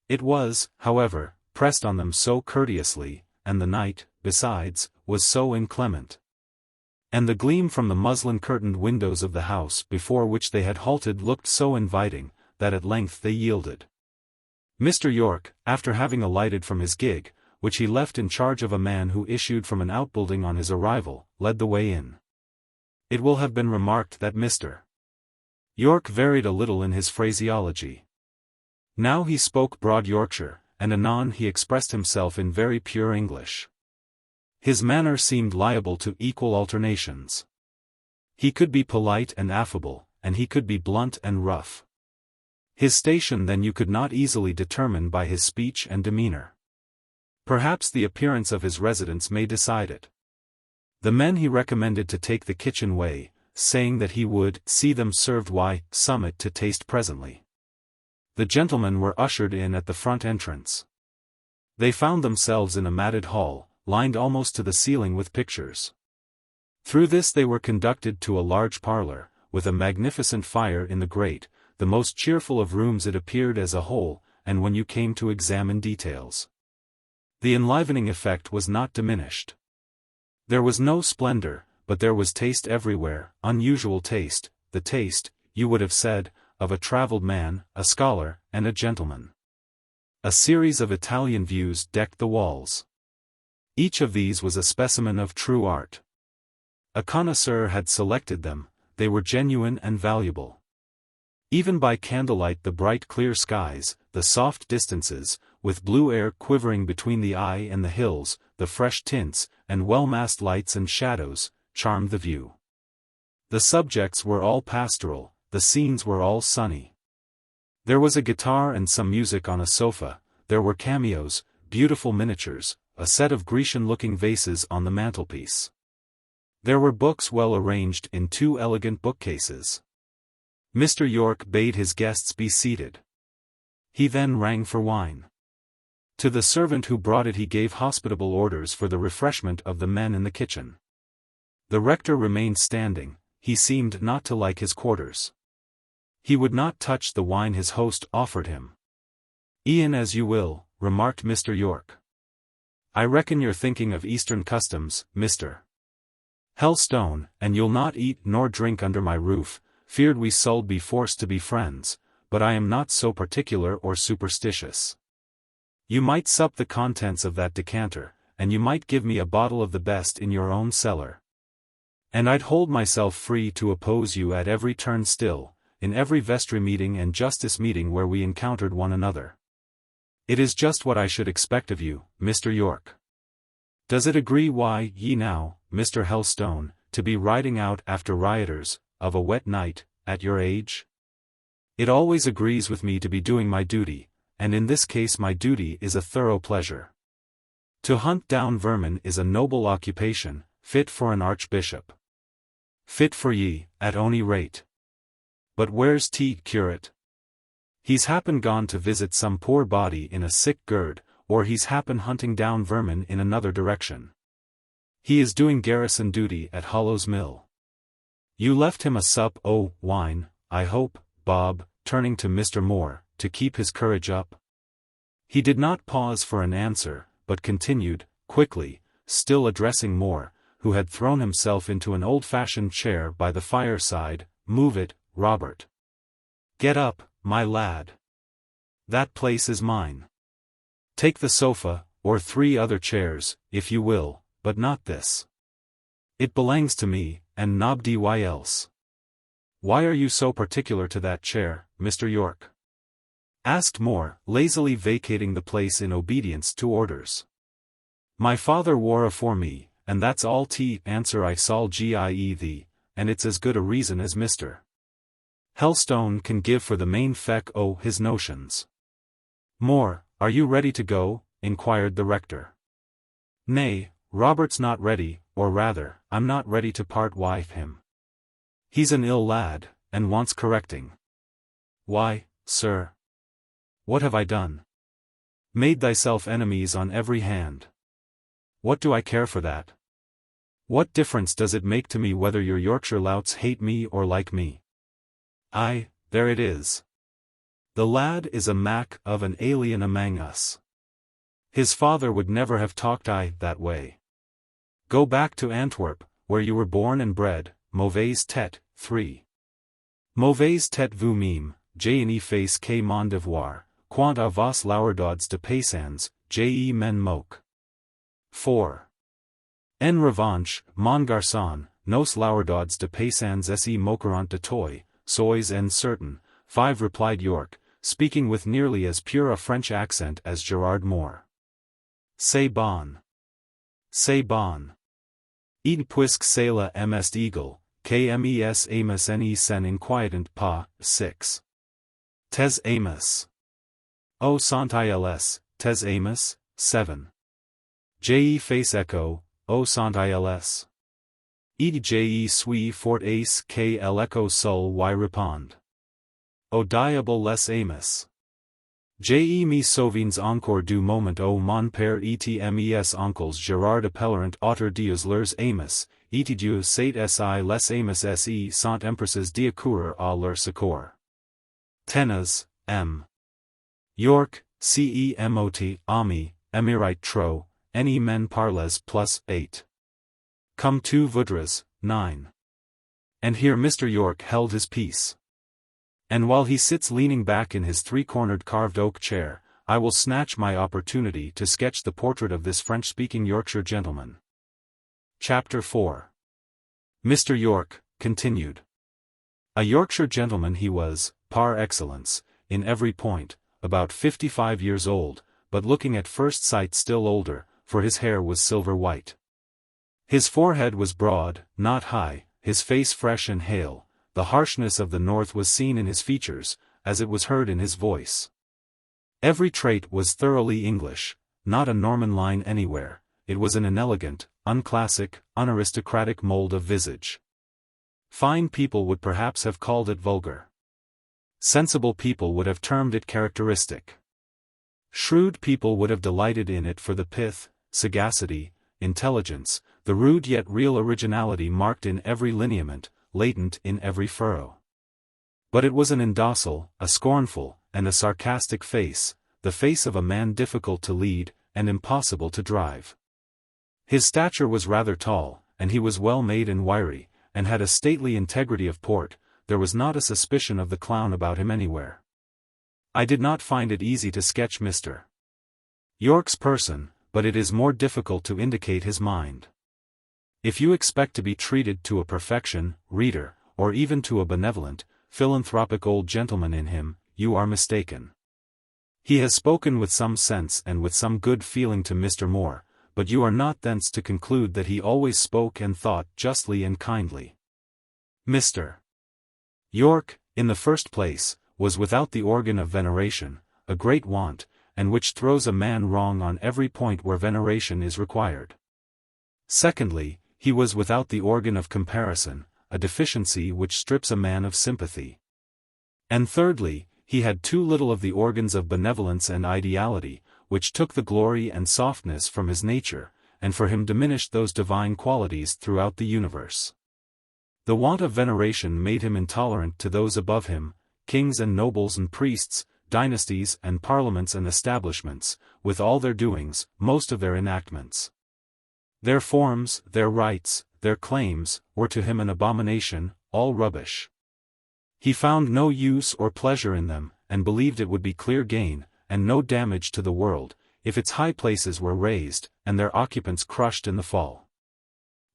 Speaker 1: It was, however, pressed on them so courteously, and the night, besides, was so inclement. And the gleam from the muslin-curtained windows of the house before which they had halted looked so inviting, that at length they yielded. Mr. Yorke, after having alighted from his gig, which he left in charge of a man who issued from an outbuilding on his arrival, led the way in. It will have been remarked that Mr. Yorke varied a little in his phraseology. Now he spoke broad Yorkshire, and anon he expressed himself in very pure English. His manner seemed liable to equal alternations. He could be polite and affable, and he could be blunt and rough. His station then you could not easily determine by his speech and demeanor. Perhaps the appearance of his residence may decide it. The men he recommended to take the kitchen way, saying that he would see them served summit to taste presently. The gentlemen were ushered in at the front entrance. They found themselves in a matted hall, lined almost to the ceiling with pictures. Through this they were conducted to a large parlor, with a magnificent fire in the grate, the most cheerful of rooms it appeared as a whole, and when you came to examine details, the enlivening effect was not diminished. There was no splendor, but there was taste everywhere, unusual taste, the taste, you would have said, of a travelled man, a scholar, and a gentleman. A series of Italian views decked the walls. Each of these was a specimen of true art. A connoisseur had selected them, they were genuine and valuable. Even by candlelight the bright clear skies, the soft distances, with blue air quivering between the eye and the hills, the fresh tints, and well-massed lights and shadows, charmed the view. The subjects were all pastoral, the scenes were all sunny. There was a guitar and some music on a sofa, there were cameos, beautiful miniatures, a set of Grecian-looking vases on the mantelpiece. There were books well arranged in 2 elegant bookcases. Mr. Yorke bade his guests be seated. He then rang for wine. To the servant who brought it he gave hospitable orders for the refreshment of the men in the kitchen. The rector remained standing, he seemed not to like his quarters. He would not touch the wine his host offered him. "E'en as you will," remarked Mr. Yorke. "I reckon you're thinking of Eastern customs, Mr. Helstone, and you'll not eat nor drink under my roof, feared we s'uld be forced to be friends, but I am not so particular or superstitious. You might sup the contents of that decanter, and you might give me a bottle of the best in your own cellar. And I'd hold myself free to oppose you at every turn still, in every vestry meeting and justice meeting where we encountered one another. It is just what I should expect of you, Mr. Yorke. Does it agree ye now, Mr. Helstone, to be riding out after rioters, of a wet night, at your age? It always agrees with me to be doing my duty, and in this case my duty is a thorough pleasure. To hunt down vermin is a noble occupation, fit for an archbishop. Fit for ye, at ony rate. But where's curate? He's happen gone to visit some poor body in a sick gird, or he's happen hunting down vermin in another direction. He is doing garrison duty at Hollow's Mill. You left him a sup o' wine, I hope, Bob, turning to Mr. Moore, to keep his courage up. He did not pause for an answer, but continued, quickly, still addressing Moore, who had thrown himself into an old-fashioned chair by the fireside, "Move it, Robert. Get up, my lad. That place is mine. Take the sofa, or 3 other chairs, if you will, but not this. It belongs to me, and nobody else. Why are you so particular to that chair, Mr. Yorke?" asked Moore, lazily vacating the place in obedience to orders. "My father wore afore me, and that's all answer I saw thee, and it's as good a reason as Mr. Helstone can give for the main feck o' his notions." "Moore, are you ready to go?" inquired the rector. "Nay, Robert's not ready, or rather, I'm not ready to part wife him. He's an ill lad, and wants correcting. Why, sir? What have I done? Made thyself enemies on every hand. What do I care for that? What difference does it make to me whether your Yorkshire louts hate me or like me? Aye, there it is. The lad is a mack of an alien amang us. His father would never have talked that way. Go back to Antwerp, where you were born and bred, mauvaise tête, 3. Mauvaise tête vous mime, je n'y fais que mon devoir, quant à vos lauredods de paysans, je m'en moque. 4. En revanche, mon garçon, nos lauredods de paysans se moqueront de toi, sois en certain, 5 replied Yorke, speaking with nearly as pure a French accent as Gerard Moore. C'est bon. C'est bon. Et puisque c'est la mest eagle, que mes amis ne s'en inquiétant pas, 6. Tes amis. O sont ils, tes amis, 7. Je fais écho, o sont ils. Et je suis fort ace que l'écho seul y répond. O diable les amis. Je me souviens encore du moment où mon père et mes oncles Gerard appelleront autre dieux leurs amis, et Dieu sait si les amis se sont empresses d'accourir à leur secours. Tenez, m. Yorke, cemot, ami, emirite trop, any men parles plus 8. Comme tu voudras, 9. And here Mr. Yorke held his peace. And while he sits leaning back in his 3-cornered carved oak chair, I will snatch my opportunity to sketch the portrait of this French-speaking Yorkshire gentleman. Chapter 4. Mr. Yorke, continued. A Yorkshire gentleman he was, par excellence, in every point, about 55 years old, but looking at first sight still older, for his hair was silver white. His forehead was broad, not high, his face fresh and hale. The harshness of the north was seen in his features, as it was heard in his voice. Every trait was thoroughly English, not a Norman line anywhere. It was an inelegant, unclassic, unaristocratic mold of visage. Fine people would perhaps have called it vulgar. Sensible people would have termed it characteristic. Shrewd people would have delighted in it for the pith, sagacity, intelligence, the rude yet real originality marked in every lineament, latent in every furrow. But it was an indocile, a scornful, and a sarcastic face, the face of a man difficult to lead, and impossible to drive. His stature was rather tall, and he was well made and wiry, and had a stately integrity of port. There was not a suspicion of the clown about him anywhere. I did not find it easy to sketch Mr. Yorke's person, but it is more difficult to indicate his mind. If you expect to be treated to a perfection, reader, or even to a benevolent, philanthropic old gentleman in him, you are mistaken. He has spoken with some sense and with some good feeling to Mr. Moore, but you are not thence to conclude that he always spoke and thought justly and kindly. Mr. Yorke, in the first place, was without the organ of veneration, a great want, and which throws a man wrong on every point where veneration is required. Secondly, he was without the organ of comparison, a deficiency which strips a man of sympathy. And thirdly, he had too little of the organs of benevolence and ideality, which took the glory and softness from his nature, and for him diminished those divine qualities throughout the universe. The want of veneration made him intolerant to those above him, kings and nobles and priests, dynasties and parliaments and establishments, with all their doings, most of their enactments. Their forms, their rights, their claims, were to him an abomination, all rubbish. He found no use or pleasure in them, and believed it would be clear gain, and no damage to the world, if its high places were raised, and their occupants crushed in the fall.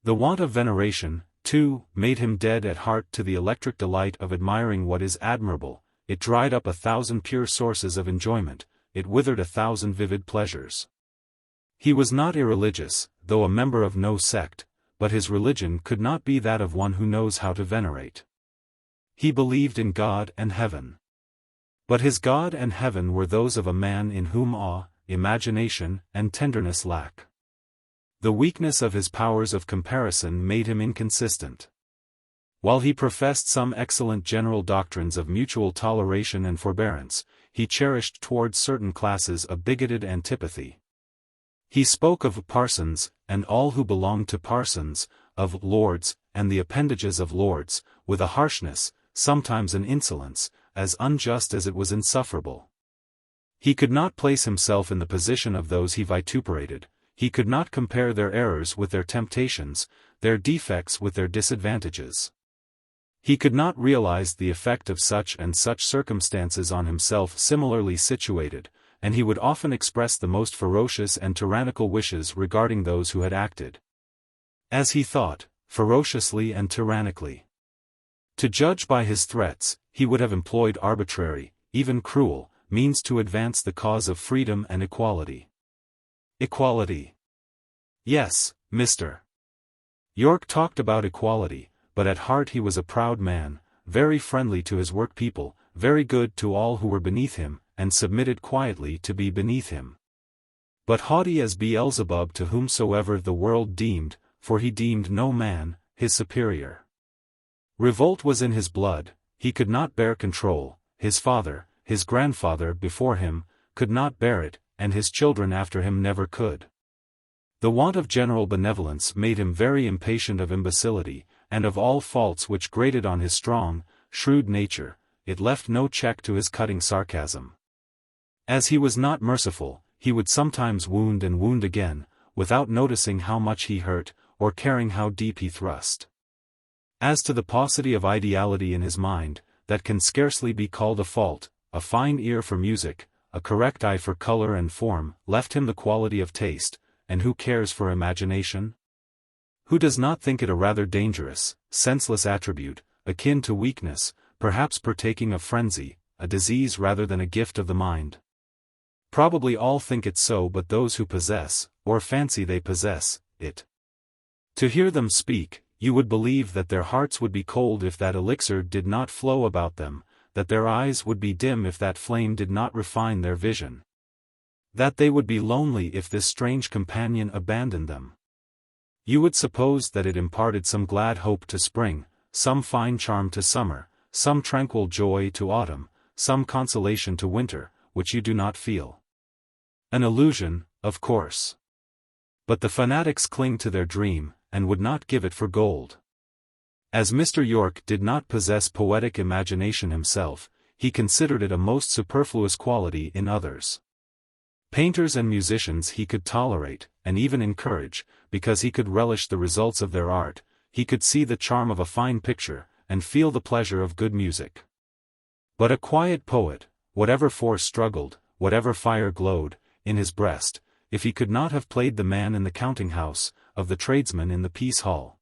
Speaker 1: The want of veneration, too, made him dead at heart to the electric delight of admiring what is admirable. It dried up 1,000 pure sources of enjoyment, it withered 1,000 vivid pleasures. He was not irreligious, though a member of no sect, but his religion could not be that of one who knows how to venerate. He believed in God and heaven. But his God and heaven were those of a man in whom awe, imagination, and tenderness lack. The weakness of his powers of comparison made him inconsistent. While he professed some excellent general doctrines of mutual toleration and forbearance, he cherished towards certain classes a bigoted antipathy. He spoke of parsons, and all who belonged to parsons, of lords, and the appendages of lords, with a harshness, sometimes an insolence, as unjust as it was insufferable. He could not place himself in the position of those he vituperated, he could not compare their errors with their temptations, their defects with their disadvantages. He could not realize the effect of such and such circumstances on himself similarly situated, and he would often express the most ferocious and tyrannical wishes regarding those who had acted, as he thought, ferociously and tyrannically. To judge by his threats, he would have employed arbitrary, even cruel, means to advance the cause of freedom and equality. Equality. Yes, Mr. Yorke talked about equality, but at heart he was a proud man, very friendly to his workpeople, very good to all who were beneath him, and submitted quietly to be beneath him. But haughty as Beelzebub to whomsoever the world deemed, for he deemed no man, his superior. Revolt was in his blood, he could not bear control, his father, his grandfather before him, could not bear it, and his children after him never could. The want of general benevolence made him very impatient of imbecility, and of all faults which grated on his strong, shrewd nature, it left no check to his cutting sarcasm. As he was not merciful, he would sometimes wound and wound again, without noticing how much he hurt, or caring how deep he thrust. As to the paucity of ideality in his mind, that can scarcely be called a fault, a fine ear for music, a correct eye for color and form, left him the quality of taste, and who cares for imagination? Who does not think it a rather dangerous, senseless attribute, akin to weakness, perhaps partaking of frenzy, a disease rather than a gift of the mind? Probably all think it so but those who possess, or fancy they possess, it. To hear them speak, you would believe that their hearts would be cold if that elixir did not flow about them, that their eyes would be dim if that flame did not refine their vision, that they would be lonely if this strange companion abandoned them. You would suppose that it imparted some glad hope to spring, some fine charm to summer, some tranquil joy to autumn, some consolation to winter, which you do not feel. An illusion, of course. But the fanatics cling to their dream, and would not give it for gold. As Mr. Yorke did not possess poetic imagination himself, he considered it a most superfluous quality in others. Painters and musicians he could tolerate, and even encourage, because he could relish the results of their art, he could see the charm of a fine picture, and feel the pleasure of good music. But a quiet poet, whatever force struggled, whatever fire glowed, in his breast, if he could not have played the man in the counting-house, of the tradesman in the peace-hall,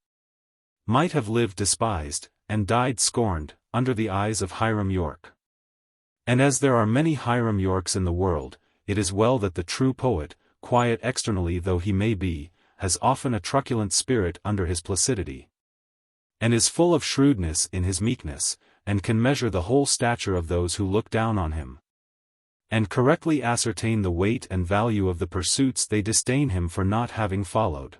Speaker 1: might have lived despised, and died scorned, under the eyes of Hiram Yorke. And as there are many Hiram Yorkes in the world, it is well that the true poet, quiet externally though he may be, has often a truculent spirit under his placidity, and is full of shrewdness in his meekness, and can measure the whole stature of those who look down on him, and correctly ascertain the weight and value of the pursuits they disdain him for not having followed.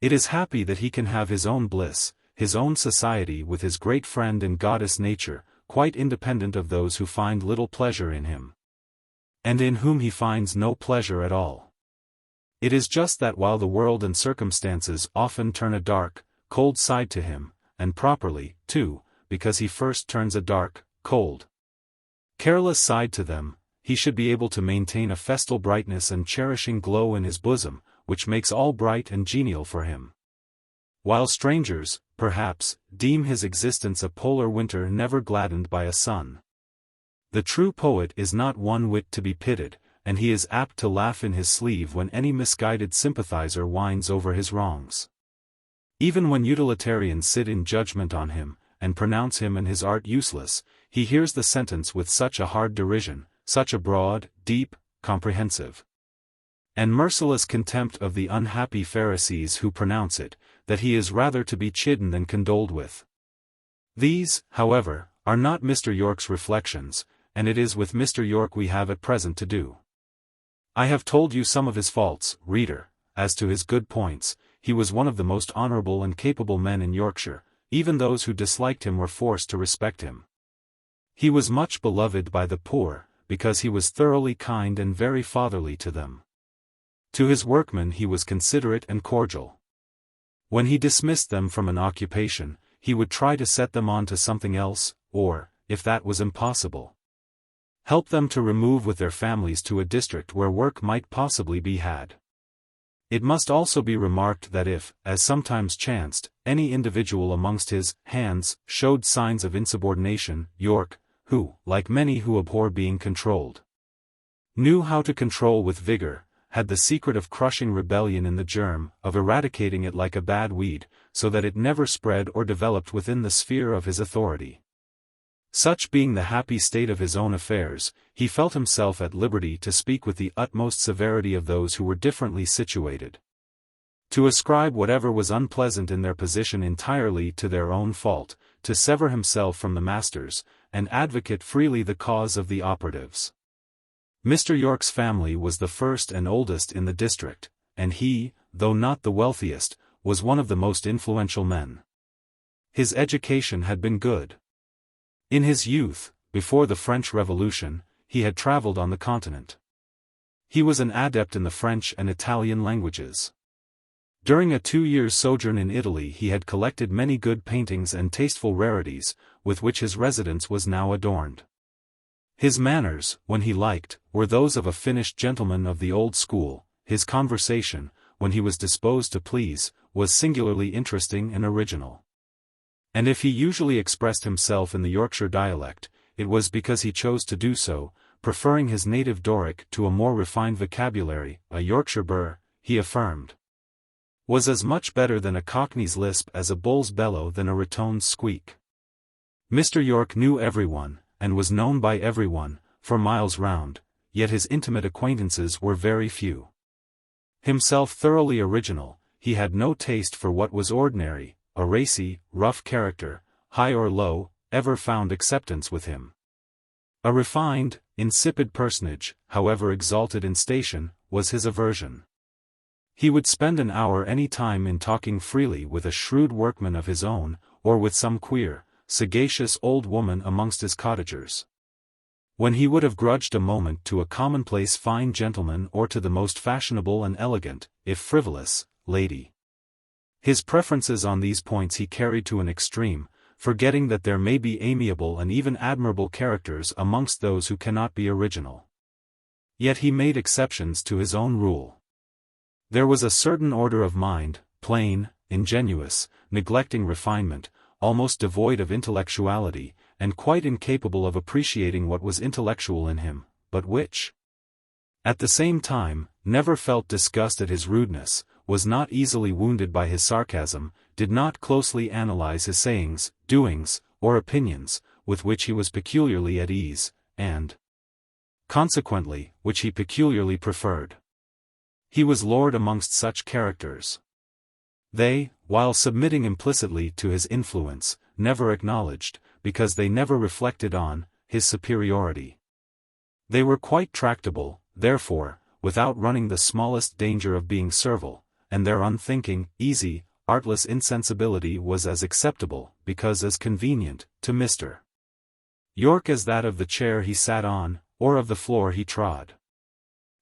Speaker 1: It is happy that he can have his own bliss, his own society with his great friend and goddess nature, quite independent of those who find little pleasure in him, and in whom he finds no pleasure at all. It is just that while the world and circumstances often turn a dark, cold side to him, and properly, too, because he first turns a dark, cold, careless side to them, he should be able to maintain a festal brightness and cherishing glow in his bosom, which makes all bright and genial for him. While strangers, perhaps, deem his existence a polar winter never gladdened by a sun. The true poet is not one whit to be pitied, and he is apt to laugh in his sleeve when any misguided sympathizer whines over his wrongs. Even when utilitarians sit in judgment on him, and pronounce him and his art useless, he hears the sentence with such a hard derision, such a broad, deep, comprehensive, and merciless contempt of the unhappy Pharisees who pronounce it, that he is rather to be chidden than condoled with. These, however, are not Mr. Yorke's reflections, and it is with Mr. Yorke we have at present to do. I have told you some of his faults, reader, as to his good points, he was one of the most honourable and capable men in Yorkshire. Even those who disliked him were forced to respect him. He was much beloved by the poor, because he was thoroughly kind and very fatherly to them. To his workmen he was considerate and cordial. When he dismissed them from an occupation, he would try to set them on to something else, or, if that was impossible, help them to remove with their families to a district where work might possibly be had. It must also be remarked that if, as sometimes chanced, any individual amongst his hands showed signs of insubordination, Yorke, who, like many who abhor being controlled, knew how to control with vigor, had the secret of crushing rebellion in the germ, of eradicating it like a bad weed, so that it never spread or developed within the sphere of his authority. Such being the happy state of his own affairs, he felt himself at liberty to speak with the utmost severity of those who were differently situated, to ascribe whatever was unpleasant in their position entirely to their own fault, to sever himself from the masters, and advocate freely the cause of the operatives. Mr. Yorke's family was the first and oldest in the district, and he, though not the wealthiest, was one of the most influential men. His education had been good. In his youth, before the French Revolution, he had travelled on the continent. He was an adept in the French and Italian languages. During a 2 years' sojourn in Italy he had collected many good paintings and tasteful rarities, with which his residence was now adorned. His manners, when he liked, were those of a finished gentleman of the old school. His conversation, when he was disposed to please, was singularly interesting and original. And if he usually expressed himself in the Yorkshire dialect, it was because he chose to do so, preferring his native Doric to a more refined vocabulary. A Yorkshire burr, he affirmed, was as much better than a Cockney's lisp as a bull's bellow than a Raton's squeak. Mr. Yorke knew everyone, and was known by everyone, for miles round, yet his intimate acquaintances were very few. Himself thoroughly original, he had no taste for what was ordinary. A racy, rough character, high or low, ever found acceptance with him. A refined, insipid personage, however exalted in station, was his aversion. He would spend an hour any time in talking freely with a shrewd workman of his own, or with some queer, sagacious old woman amongst his cottagers, when he would have grudged a moment to a commonplace fine gentleman or to the most fashionable and elegant, if frivolous, lady. His preferences on these points he carried to an extreme, forgetting that there may be amiable and even admirable characters amongst those who cannot be original. Yet he made exceptions to his own rule. There was a certain order of mind, plain, ingenuous, neglecting refinement, almost devoid of intellectuality, and quite incapable of appreciating what was intellectual in him, but which, at the same time, never felt disgust at his rudeness, was not easily wounded by his sarcasm, did not closely analyze his sayings, doings, or opinions, with which he was peculiarly at ease, and, consequently, which he peculiarly preferred. He was lord amongst such characters. They, while submitting implicitly to his influence, never acknowledged, because they never reflected on, his superiority. They were quite tractable, therefore, without running the smallest danger of being servile, and their unthinking, easy, artless insensibility was as acceptable, because as convenient, to Mr. Yorke as that of the chair he sat on, or of the floor he trod.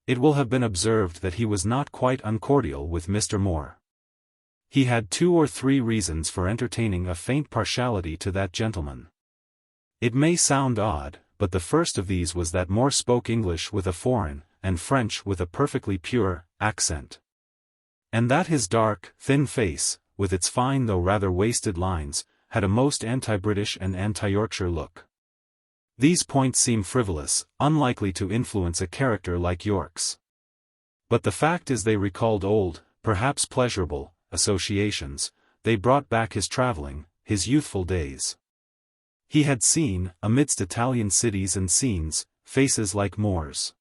Speaker 1: It will have been observed that he was not quite uncordial with Mr. Moore. He had 2 or 3 reasons for entertaining a faint partiality to that gentleman. It may sound odd, but the first of these was that Moore spoke English with a foreign, and French with a perfectly pure, accent. And that his dark, thin face, with its fine though rather wasted lines, had a most anti-British and anti-Yorkshire look. These points seem frivolous, unlikely to influence a character like Yorke's. But the fact is they recalled old, perhaps pleasurable, associations. They brought back his travelling, his youthful days. He had seen, amidst Italian cities and scenes, faces like Moore's.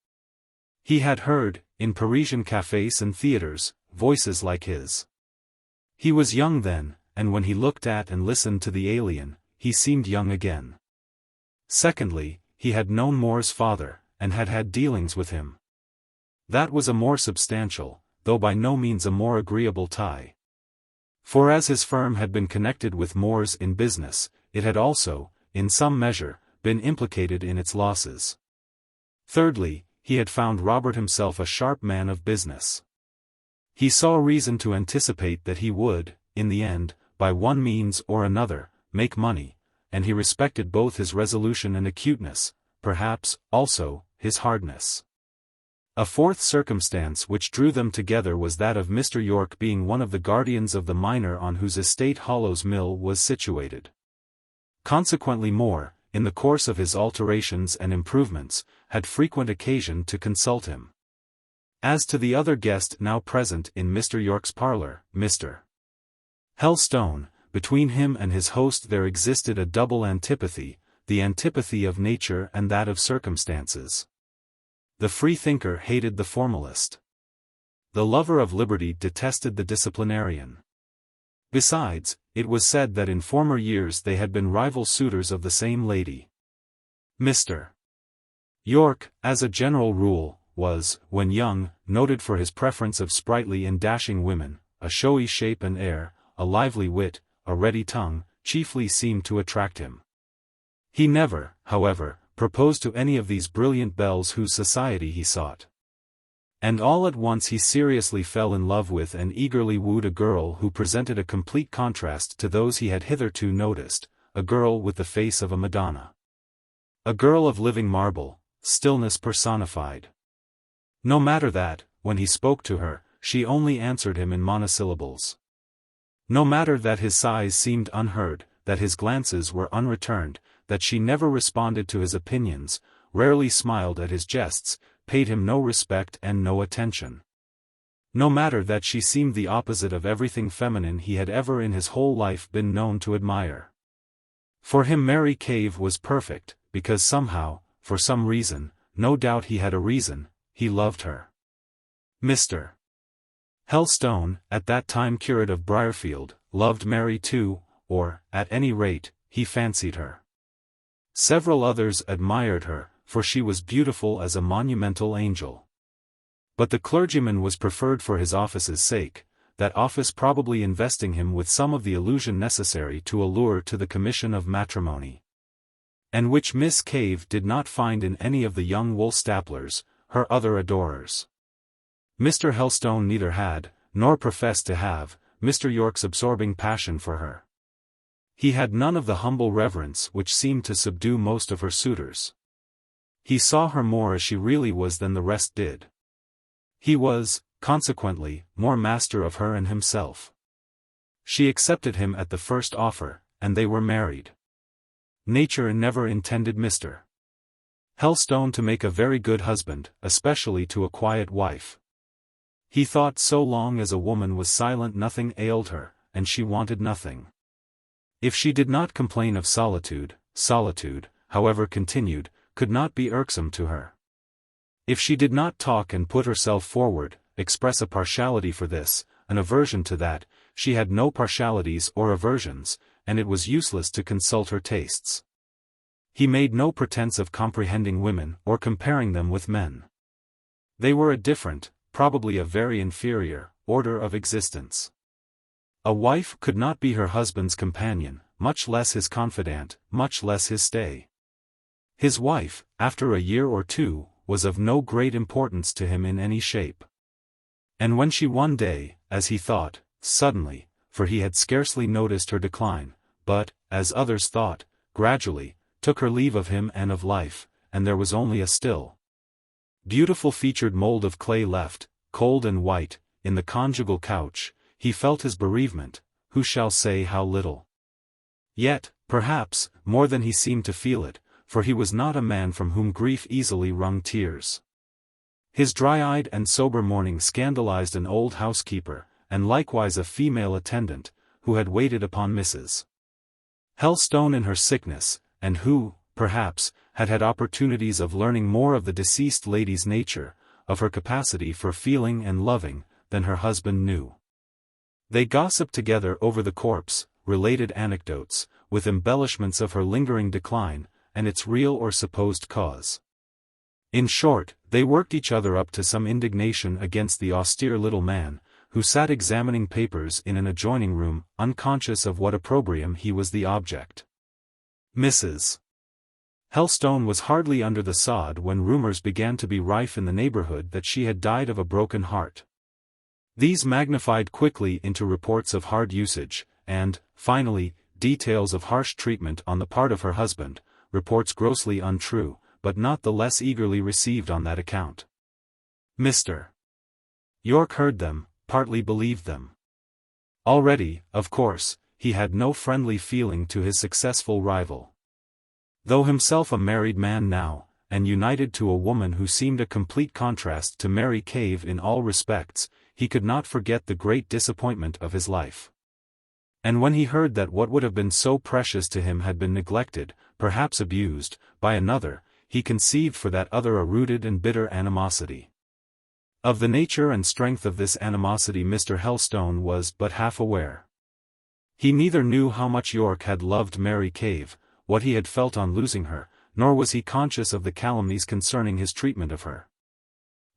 Speaker 1: He had heard, in Parisian cafés and theatres, voices like his. He was young then, and when he looked at and listened to the alien, he seemed young again. Secondly, he had known Moore's father, and had had dealings with him. That was a more substantial, though by no means a more agreeable tie. For as his firm had been connected with Moors in business, it had also, in some measure, been implicated in its losses. Thirdly, he had found Robert himself a sharp man of business. He saw reason to anticipate that he would, in the end, by one means or another, make money, and he respected both his resolution and acuteness, perhaps, also, his hardness. A fourth circumstance which drew them together was that of Mr. Yorke being one of the guardians of the miner on whose estate Hollow's mill was situated. Consequently Moore, in the course of his alterations and improvements, had frequent occasion to consult him. As to the other guest now present in Mr. Yorke's parlour, Mr. Helstone, between him and his host there existed a double antipathy, the antipathy of nature and that of circumstances. The freethinker hated the formalist. The lover of liberty detested the disciplinarian. Besides, it was said that in former years they had been rival suitors of the same lady. Mr. Yorke, as a general rule, was, when young, noted for his preference of sprightly and dashing women, a showy shape and air, a lively wit, a ready tongue, chiefly seemed to attract him. He never, however, proposed to any of these brilliant belles whose society he sought. And all at once he seriously fell in love with and eagerly wooed a girl who presented a complete contrast to those he had hitherto noticed, a girl with the face of a Madonna. A girl of living marble, stillness personified. No matter that, when he spoke to her, she only answered him in monosyllables. No matter that his sighs seemed unheard, that his glances were unreturned, that she never responded to his opinions, rarely smiled at his jests, paid him no respect and no attention. No matter that she seemed the opposite of everything feminine he had ever in his whole life been known to admire. For him Mary Cave was perfect, because somehow, for some reason, no doubt he had a reason, he loved her. Mr. Helstone, at that time curate of Briarfield, loved Mary too, or, at any rate, he fancied her. Several others admired her, for she was beautiful as a monumental angel. But the clergyman was preferred for his office's sake, that office probably investing him with some of the illusion necessary to allure to the commission of matrimony. And which Miss Cave did not find in any of the young Woolstaplers, her other adorers. Mr. Helstone neither had, nor professed to have, Mr. Yorke's absorbing passion for her. He had none of the humble reverence which seemed to subdue most of her suitors. He saw her more as she really was than the rest did. He was, consequently, more master of her and himself. She accepted him at the first offer, and they were married. Nature never intended Mr. Helstone to make a very good husband, especially to a quiet wife. He thought so long as a woman was silent nothing ailed her, and she wanted nothing. If she did not complain of solitude, solitude, however continued, could not be irksome to her. If she did not talk and put herself forward, express a partiality for this, an aversion to that, she had no partialities or aversions, and it was useless to consult her tastes. He made no pretense of comprehending women or comparing them with men. They were a different, probably a very inferior, order of existence. A wife could not be her husband's companion, much less his confidant, much less his stay. His wife, after a year or two, was of no great importance to him in any shape. And when she one day, as he thought, suddenly, for he had scarcely noticed her decline, but, as others thought, gradually, took her leave of him and of life, and there was only a still, beautiful featured mold of clay left, cold and white, in the conjugal couch, he felt his bereavement, who shall say how little? Yet, perhaps, more than he seemed to feel it, for he was not a man from whom grief easily wrung tears. His dry-eyed and sober mourning scandalized an old housekeeper, and likewise a female attendant, who had waited upon Mrs. Helstone in her sickness, and who, perhaps, had had opportunities of learning more of the deceased lady's nature, of her capacity for feeling and loving, than her husband knew. They gossiped together over the corpse, related anecdotes, with embellishments of her lingering decline, and its real or supposed cause. In short, they worked each other up to some indignation against the austere little man, who sat examining papers in an adjoining room, unconscious of what opprobrium he was the object. Mrs. Helstone was hardly under the sod when rumors began to be rife in the neighborhood that she had died of a broken heart. These magnified quickly into reports of hard usage, and, finally, details of harsh treatment on the part of her husband, reports grossly untrue, but not the less eagerly received on that account. Mr. Yorke heard them, partly believed them. Already, of course, he had no friendly feeling to his successful rival. Though himself a married man now, and united to a woman who seemed a complete contrast to Mary Cave in all respects, he could not forget the great disappointment of his life. And when he heard that what would have been so precious to him had been neglected, perhaps abused, by another, he conceived for that other a rooted and bitter animosity. Of the nature and strength of this animosity Mr. Helstone was but half aware. He neither knew how much Yorke had loved Mary Cave, what he had felt on losing her, nor was he conscious of the calumnies concerning his treatment of her,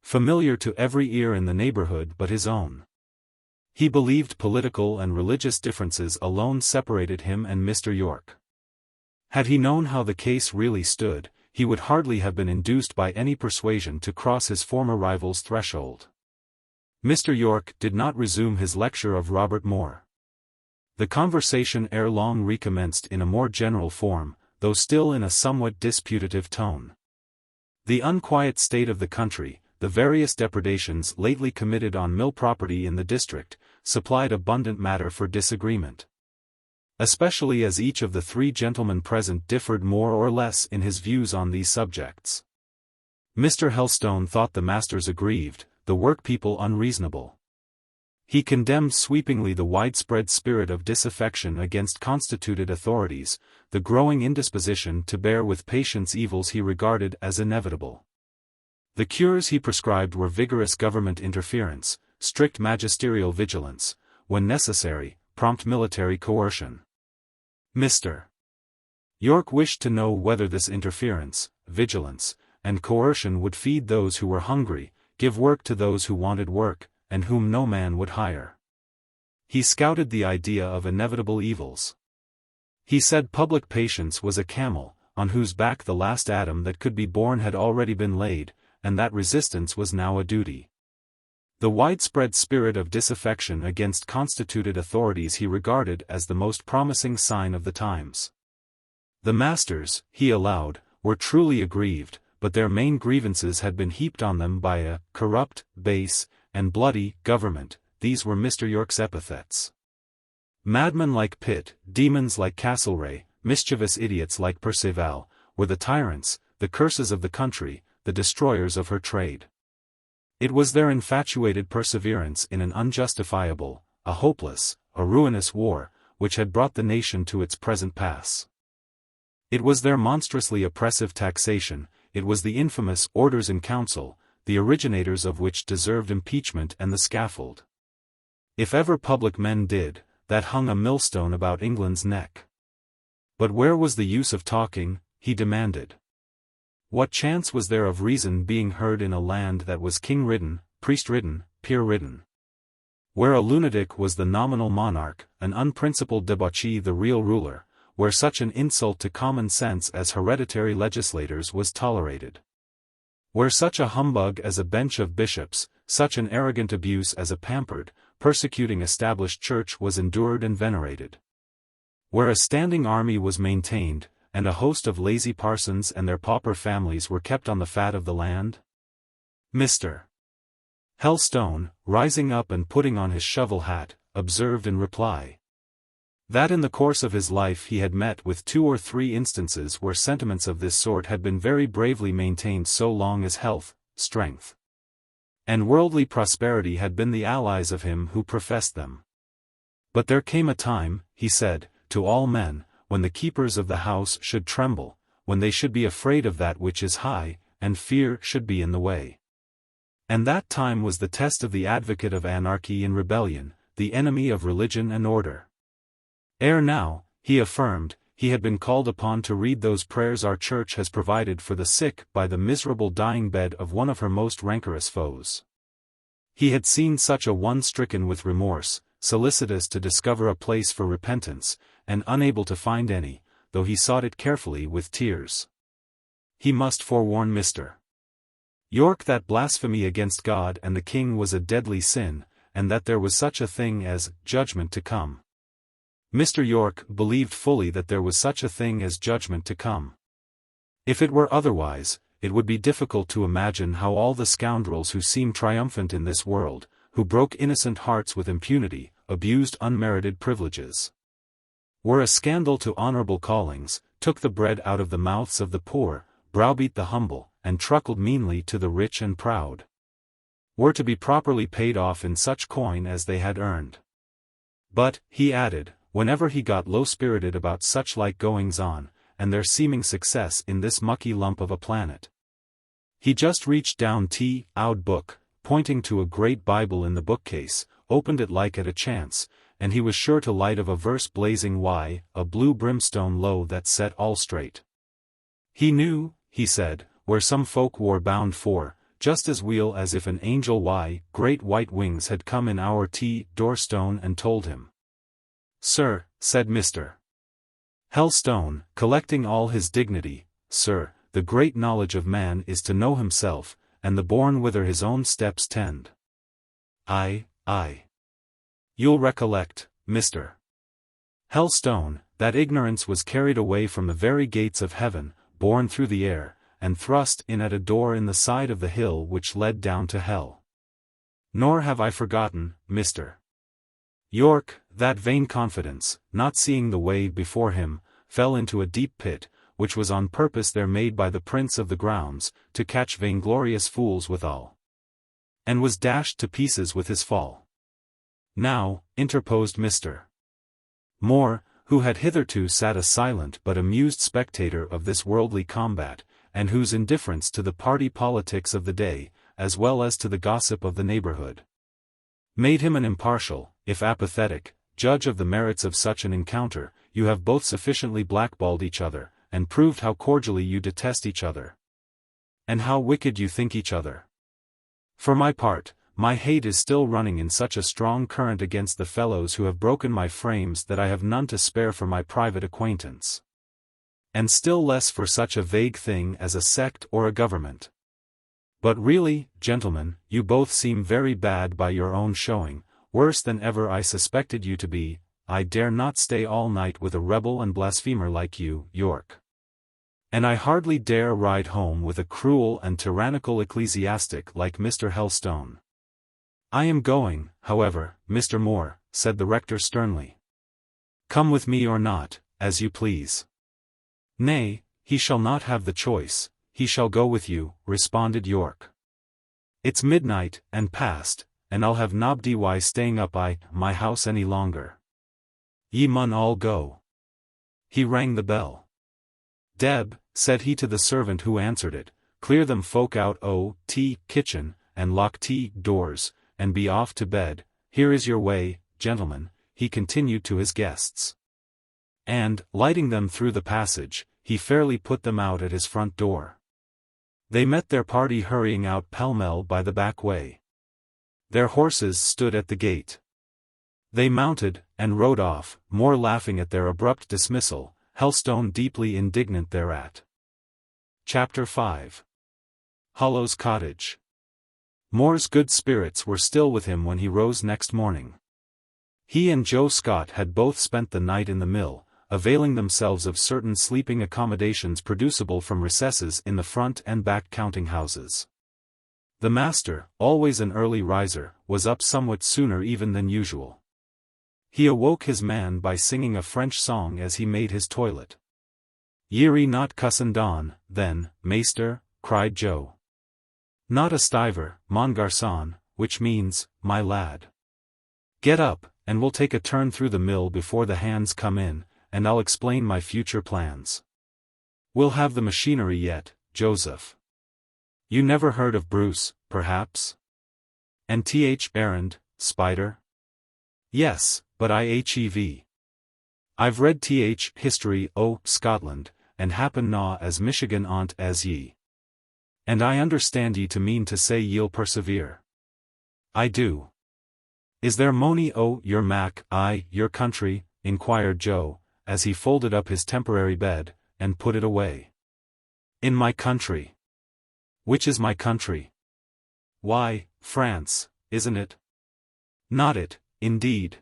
Speaker 1: familiar to every ear in the neighborhood but his own. He believed political and religious differences alone separated him and Mr. Yorke. Had he known how the case really stood, he would hardly have been induced by any persuasion to cross his former rival's threshold. Mr. Yorke did not resume his lecture of Robert Moore. The conversation ere long recommenced in a more general form, though still in a somewhat disputative tone. The unquiet state of the country, the various depredations lately committed on mill property in the district, supplied abundant matter for disagreement. Especially as each of the three gentlemen present differed more or less in his views on these subjects. Mr. Helstone thought the masters aggrieved, the workpeople unreasonable. He condemned sweepingly the widespread spirit of disaffection against constituted authorities, the growing indisposition to bear with patience evils he regarded as inevitable. The cures he prescribed were vigorous government interference, strict magisterial vigilance, when necessary, prompt military coercion. Mr. Yorke wished to know whether this interference, vigilance, and coercion would feed those who were hungry, give work to those who wanted work, and whom no man would hire. He scouted the idea of inevitable evils. He said public patience was a camel, on whose back the last atom that could be borne had already been laid, and that resistance was now a duty. The widespread spirit of disaffection against constituted authorities he regarded as the most promising sign of the times. The masters, he allowed, were truly aggrieved, but their main grievances had been heaped on them by a corrupt, base, and bloody government. These were Mr. Yorke's epithets. Madmen like Pitt, demons like Castlereagh, mischievous idiots like Perceval, were the tyrants, the curses of the country, the destroyers of her trade. It was their infatuated perseverance in an unjustifiable, a hopeless, a ruinous war, which had brought the nation to its present pass. It was their monstrously oppressive taxation, it was the infamous Orders in Council, the originators of which deserved impeachment and the scaffold. If ever public men did, that hung a millstone about England's neck. But where was the use of talking, he demanded. What chance was there of reason being heard in a land that was king-ridden, priest-ridden, peer-ridden? Where a lunatic was the nominal monarch, an unprincipled debauchee the real ruler, where such an insult to common sense as hereditary legislators was tolerated. Where such a humbug as a bench of bishops, such an arrogant abuse as a pampered, persecuting established church was endured and venerated. Where a standing army was maintained, and a host of lazy parsons and their pauper families were kept on the fat of the land? Mr. Helstone, rising up and putting on his shovel hat, observed in reply that in the course of his life he had met with 2 or 3 instances where sentiments of this sort had been very bravely maintained so long as health, strength, and worldly prosperity had been the allies of him who professed them. But there came a time, he said, to all men, when the keepers of the house should tremble, when they should be afraid of that which is high, and fear should be in the way. And that time was the test of the advocate of anarchy and rebellion, the enemy of religion and order. Ere now, he affirmed, he had been called upon to read those prayers our church has provided for the sick by the miserable dying bed of one of her most rancorous foes. He had seen such a one stricken with remorse, solicitous to discover a place for repentance, and unable to find any, though he sought it carefully with tears. He must forewarn Mr. Yorke that blasphemy against God and the king was a deadly sin, and that there was such a thing as judgment to come. Mr. Yorke believed fully that there was such a thing as judgment to come. If it were otherwise, it would be difficult to imagine how all the scoundrels who seem triumphant in this world, who broke innocent hearts with impunity, abused unmerited privileges, were a scandal to honorable callings, took the bread out of the mouths of the poor, browbeat the humble, and truckled meanly to the rich and proud, were to be properly paid off in such coin as they had earned. But, he added, whenever he got low-spirited about such like goings-on, and their seeming success in this mucky lump of a planet, he just reached down Audiobook, pointing to a great Bible in the bookcase, opened it like at a chance, and he was sure to light of a verse blazing why, a blue brimstone low that set all straight. He knew, he said, where some folk were bound for, just as well as if an angel great white wings had come in our doorstone and told him. Sir, said Mr. Helstone, collecting all his dignity, sir, the great knowledge of man is to know himself, and the born whither his own steps tend. Aye. You'll recollect, Mr. Helstone, that ignorance was carried away from the very gates of heaven, borne through the air, and thrust in at a door in the side of the hill which led down to hell. Nor have I forgotten, Mr. Yorke, that vain confidence, not seeing the way before him, fell into a deep pit, which was on purpose there made by the prince of the grounds, to catch vainglorious fools withal, and was dashed to pieces with his fall. Now, interposed Mr. Moore, who had hitherto sat a silent but amused spectator of this worldly combat, and whose indifference to the party politics of the day, as well as to the gossip of the neighborhood, made him an impartial, if apathetic, judge of the merits of such an encounter, you have both sufficiently blackballed each other, and proved how cordially you detest each other, and how wicked you think each other. For my part, my hate is still running in such a strong current against the fellows who have broken my frames that I have none to spare for my private acquaintance, and still less for such a vague thing as a sect or a government. But really, gentlemen, you both seem very bad by your own showing, worse than ever I suspected you to be. I dare not stay all night with a rebel and blasphemer like you, Yorke. And I hardly dare ride home with a cruel and tyrannical ecclesiastic like Mr. Helstone. I am going, however, Mr. Moore, said the rector sternly. Come with me or not, as you please. Nay, he shall not have the choice, he shall go with you, responded Yorke. It's midnight, and past, and I'll have nobody staying up my house any longer. Ye mun all go. He rang the bell. Deb, said he to the servant who answered it, clear them folk out kitchen, and lock doors, and be off to bed. Here is your way, gentlemen, he continued to his guests. And, lighting them through the passage, he fairly put them out at his front door. They met their party hurrying out pell-mell by the back way. Their horses stood at the gate. They mounted, and rode off, Moore laughing at their abrupt dismissal, Helstone deeply indignant thereat. Chapter 5. Hollow's Cottage. Moore's good spirits were still with him when he rose next morning. He and Joe Scott had both spent the night in the mill, availing themselves of certain sleeping accommodations producible from recesses in the front and back counting-houses. The master, always an early riser, was up somewhat sooner even than usual. He awoke his man by singing a French song as he made his toilet. "Ye're not cussin' Donne, then, maester," cried Joe. "Not a stiver, mon garçon," which means, my lad. "Get up, and we'll take a turn through the mill before the hands come in, and I'll explain my future plans. We'll have the machinery yet, Joseph. You never heard of Bruce, perhaps? And Th. Errand, Spider? Yes, but IHEV. I've read history o' Scotland, and happen na as Michigan on't as ye. And I understand ye to mean to say ye'll persevere. I do. Is there mony o' your Mac, your country? Inquired Joe, as he folded up his temporary bed, and put it away. In my country. Which is my country? Why, France, isn't it? Not it, indeed.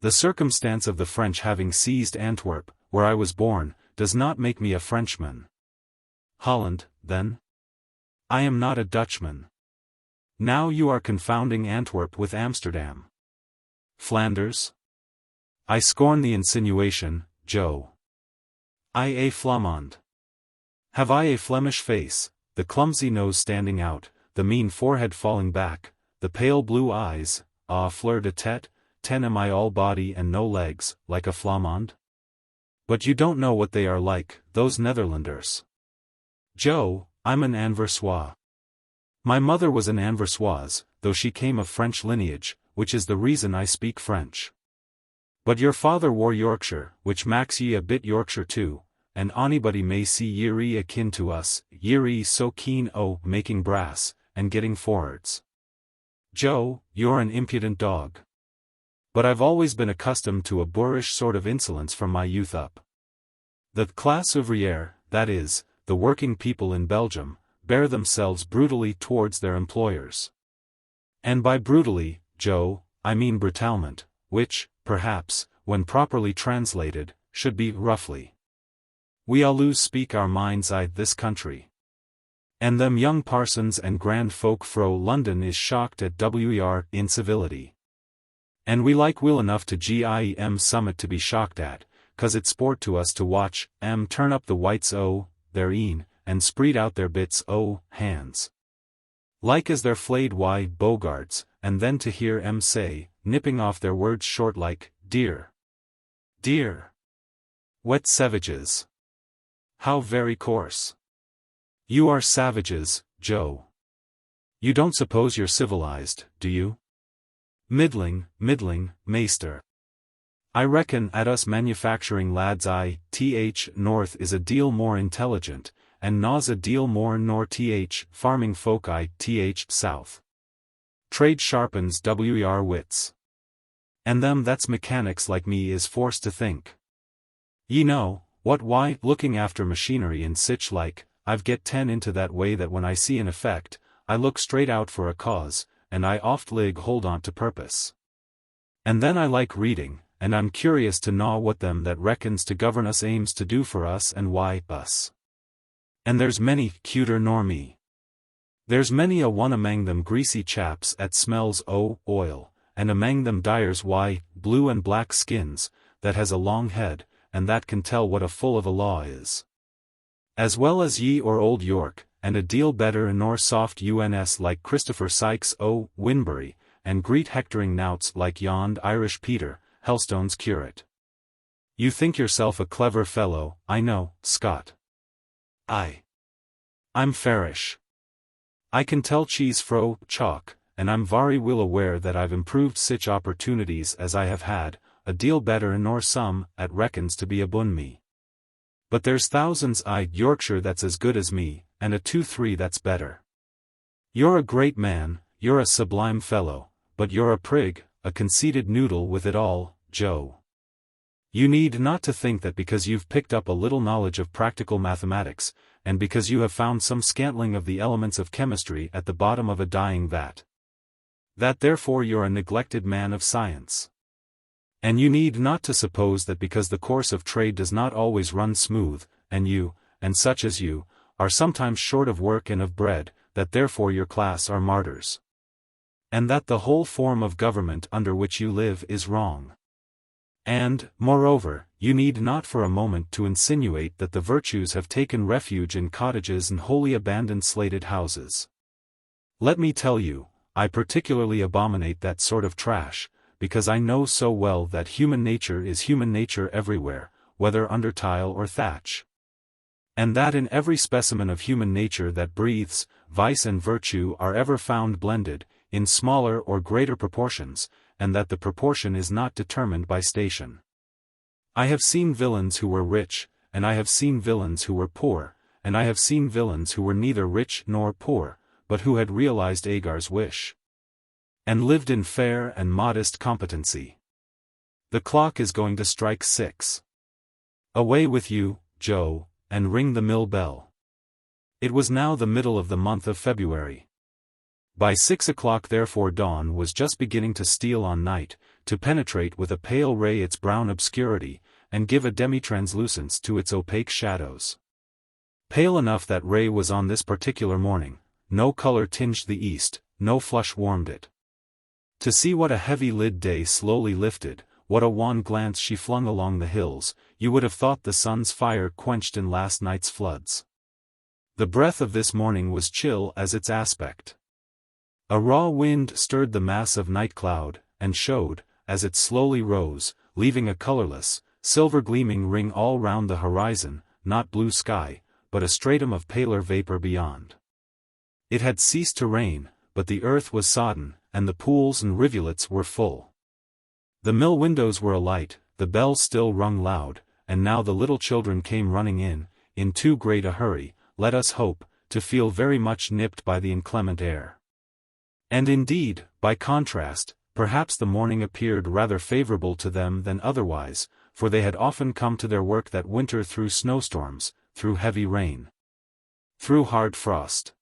Speaker 1: The circumstance of the French having seized Antwerp, where I was born, does not make me a Frenchman. Holland, then? I am not a Dutchman. Now you are confounding Antwerp with Amsterdam. Flanders? I scorn the insinuation, Joe. I a Flamand. Have I a Flemish face, the clumsy nose standing out, the mean forehead falling back, the pale blue eyes, fleur de tête, am I all body and no legs, like a Flamand? But you don't know what they are like, those Netherlanders. Joe, I'm an Anversois. My mother was an Anversoise, though she came of French lineage, which is the reason I speak French. But your father wore Yorkshire, which makes ye a bit Yorkshire too, and anybody may see ye're akin to us, ye're so keen o' making brass, and getting forwards. Joe, you're an impudent dog. But I've always been accustomed to a boorish sort of insolence from my youth up. The classe ouvrière, that is, the working people in Belgium, bear themselves brutally towards their employers. And by brutally, Joe, I mean brutalement, which, perhaps, when properly translated, should be roughly. We always speak our minds this country. And them young parsons and grand folk fro London is shocked at wer incivility. And we like will enough to gim summit to be shocked at, 'cause it's sport to us to watch turn up the whites o' their een, and spread out their bits o' hands. Like as they're flayed bogarts, and then to hear say, nipping off their words short like, dear. Dear. Wet savages. How very coarse. You are savages, Joe. You don't suppose you're civilized, do you? Middling, meester. I reckon at us manufacturing lads north is a deal more intelligent, and naws a deal more nor farming folk south. Trade sharpens wer wits. And them that's mechanics like me is forced to think. Ye know, what why, looking after machinery and sich like, I've get 10 into that way that when I see an effect, I look straight out for a cause, and I oft lig hold on to purpose. And then I like reading, and I'm curious to know what them that reckons to govern us aims to do for us and why us. And there's many cuter nor me. There's many a one among them greasy chaps at smells o' oil, and among them dyers blue and black skins, that has a long head, and that can tell what a full of a law is. As well as ye or old Yorke, and a deal better nor soft uns like Christopher Sykes o' Winbury, and great hectoring nouts like yond Irish Peter, Helstone's curate. You think yourself a clever fellow, I know, Scott. I'm fairish. I can tell cheese fro chalk, and I'm very well aware that I've improved sich opportunities as I have had, a deal better nor some, at reckons to be abun me. But there's thousands Yorkshire that's as good as me, and a 2-3 that's better. You're a great man, you're a sublime fellow, but you're a prig, a conceited noodle with it all, Joe. You need not to think that because you've picked up a little knowledge of practical mathematics, and because you have found some scantling of the elements of chemistry at the bottom of a dying vat, that therefore you're a neglected man of science. And you need not to suppose that because the course of trade does not always run smooth, and you, and such as you, are sometimes short of work and of bread, that therefore your class are martyrs. And that the whole form of government under which you live is wrong. And, moreover, you need not for a moment to insinuate that the virtues have taken refuge in cottages and wholly abandoned slated houses. Let me tell you, I particularly abominate that sort of trash, because I know so well that human nature is human nature everywhere, whether under tile or thatch. And that in every specimen of human nature that breathes, vice and virtue are ever found blended, in smaller or greater proportions, and that the proportion is not determined by station. I have seen villains who were rich, and I have seen villains who were poor, and I have seen villains who were neither rich nor poor, but who had realized Agar's wish, and lived in fair and modest competency. The clock is going to strike 6. Away with you, Joe, and ring the mill bell. It was now the middle of the month of February. By 6 o'clock therefore dawn was just beginning to steal on night, to penetrate with a pale ray its brown obscurity, and give a demi-translucence to its opaque shadows. Pale enough that ray was on this particular morning, no color tinged the east, no flush warmed it. To see what a heavy lid day slowly lifted, what a wan glance she flung along the hills, you would have thought the sun's fire quenched in last night's floods. The breath of this morning was chill as its aspect. A raw wind stirred the mass of night cloud, and showed, as it slowly rose, leaving a colorless, silver-gleaming ring all round the horizon, not blue sky, but a stratum of paler vapor beyond. It had ceased to rain, but the earth was sodden, and the pools and rivulets were full. The mill windows were alight, the bells still rung loud, and now the little children came running in too great a hurry, let us hope, to feel very much nipped by the inclement air. And indeed, by contrast, perhaps the morning appeared rather favorable to them than otherwise, for they had often come to their work that winter through snowstorms, through heavy rain, through hard frost.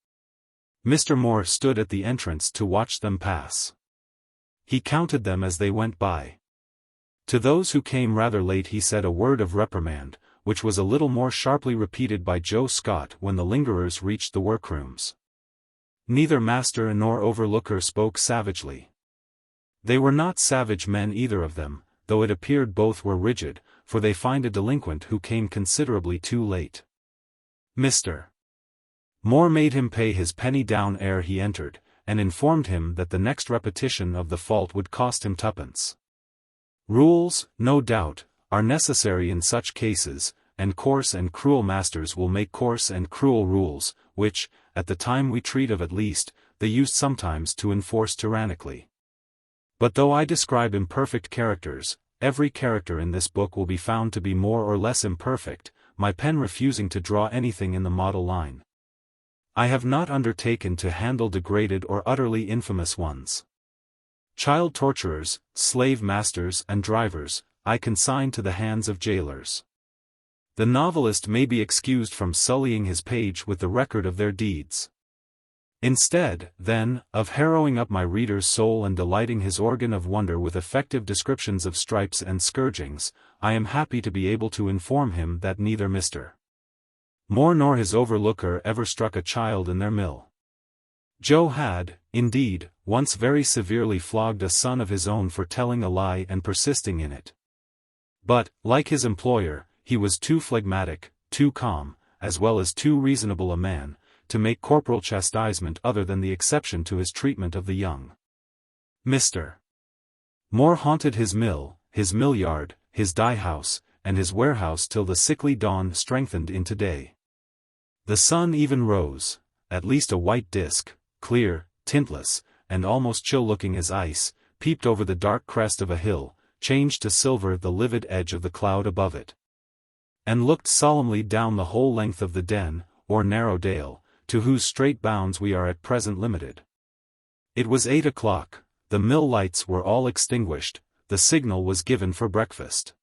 Speaker 1: Mr. Moore stood at the entrance to watch them pass. He counted them as they went by. To those who came rather late he said a word of reprimand, which was a little more sharply repeated by Joe Scott when the lingerers reached the workrooms. Neither master nor overlooker spoke savagely. They were not savage men either of them, though it appeared both were rigid, for they fined a delinquent who came considerably too late. Mr. Moore made him pay his penny down ere he entered, and informed him that the next repetition of the fault would cost him 2d. Rules, no doubt, are necessary in such cases, and coarse and cruel masters will make coarse and cruel rules, which, at the time we treat of at least, they used sometimes to enforce tyrannically. But though I describe imperfect characters, every character in this book will be found to be more or less imperfect, my pen refusing to draw anything in the model line. I have not undertaken to handle degraded or utterly infamous ones. Child torturers, slave masters and drivers, I consign to the hands of jailers. The novelist may be excused from sullying his page with the record of their deeds. Instead, then, of harrowing up my reader's soul and delighting his organ of wonder with effective descriptions of stripes and scourgings, I am happy to be able to inform him that neither Mr. Moore nor his overlooker ever struck a child in their mill. Joe had, indeed, once very severely flogged a son of his own for telling a lie and persisting in it. But, like his employer, he was too phlegmatic, too calm, as well as too reasonable a man, to make corporal chastisement other than the exception to his treatment of the young. Mr. Moore haunted his mill yard, his dye house, and his warehouse till the sickly dawn strengthened into day. The sun even rose, at least a white disk, clear, tintless, and almost chill-looking as ice, peeped over the dark crest of a hill, changed to silver the livid edge of the cloud above it, and looked solemnly down the whole length of the Den, or narrow dale, to whose straight bounds we are at present limited. It was 8 o'clock, the mill lights were all extinguished, the signal was given for breakfast.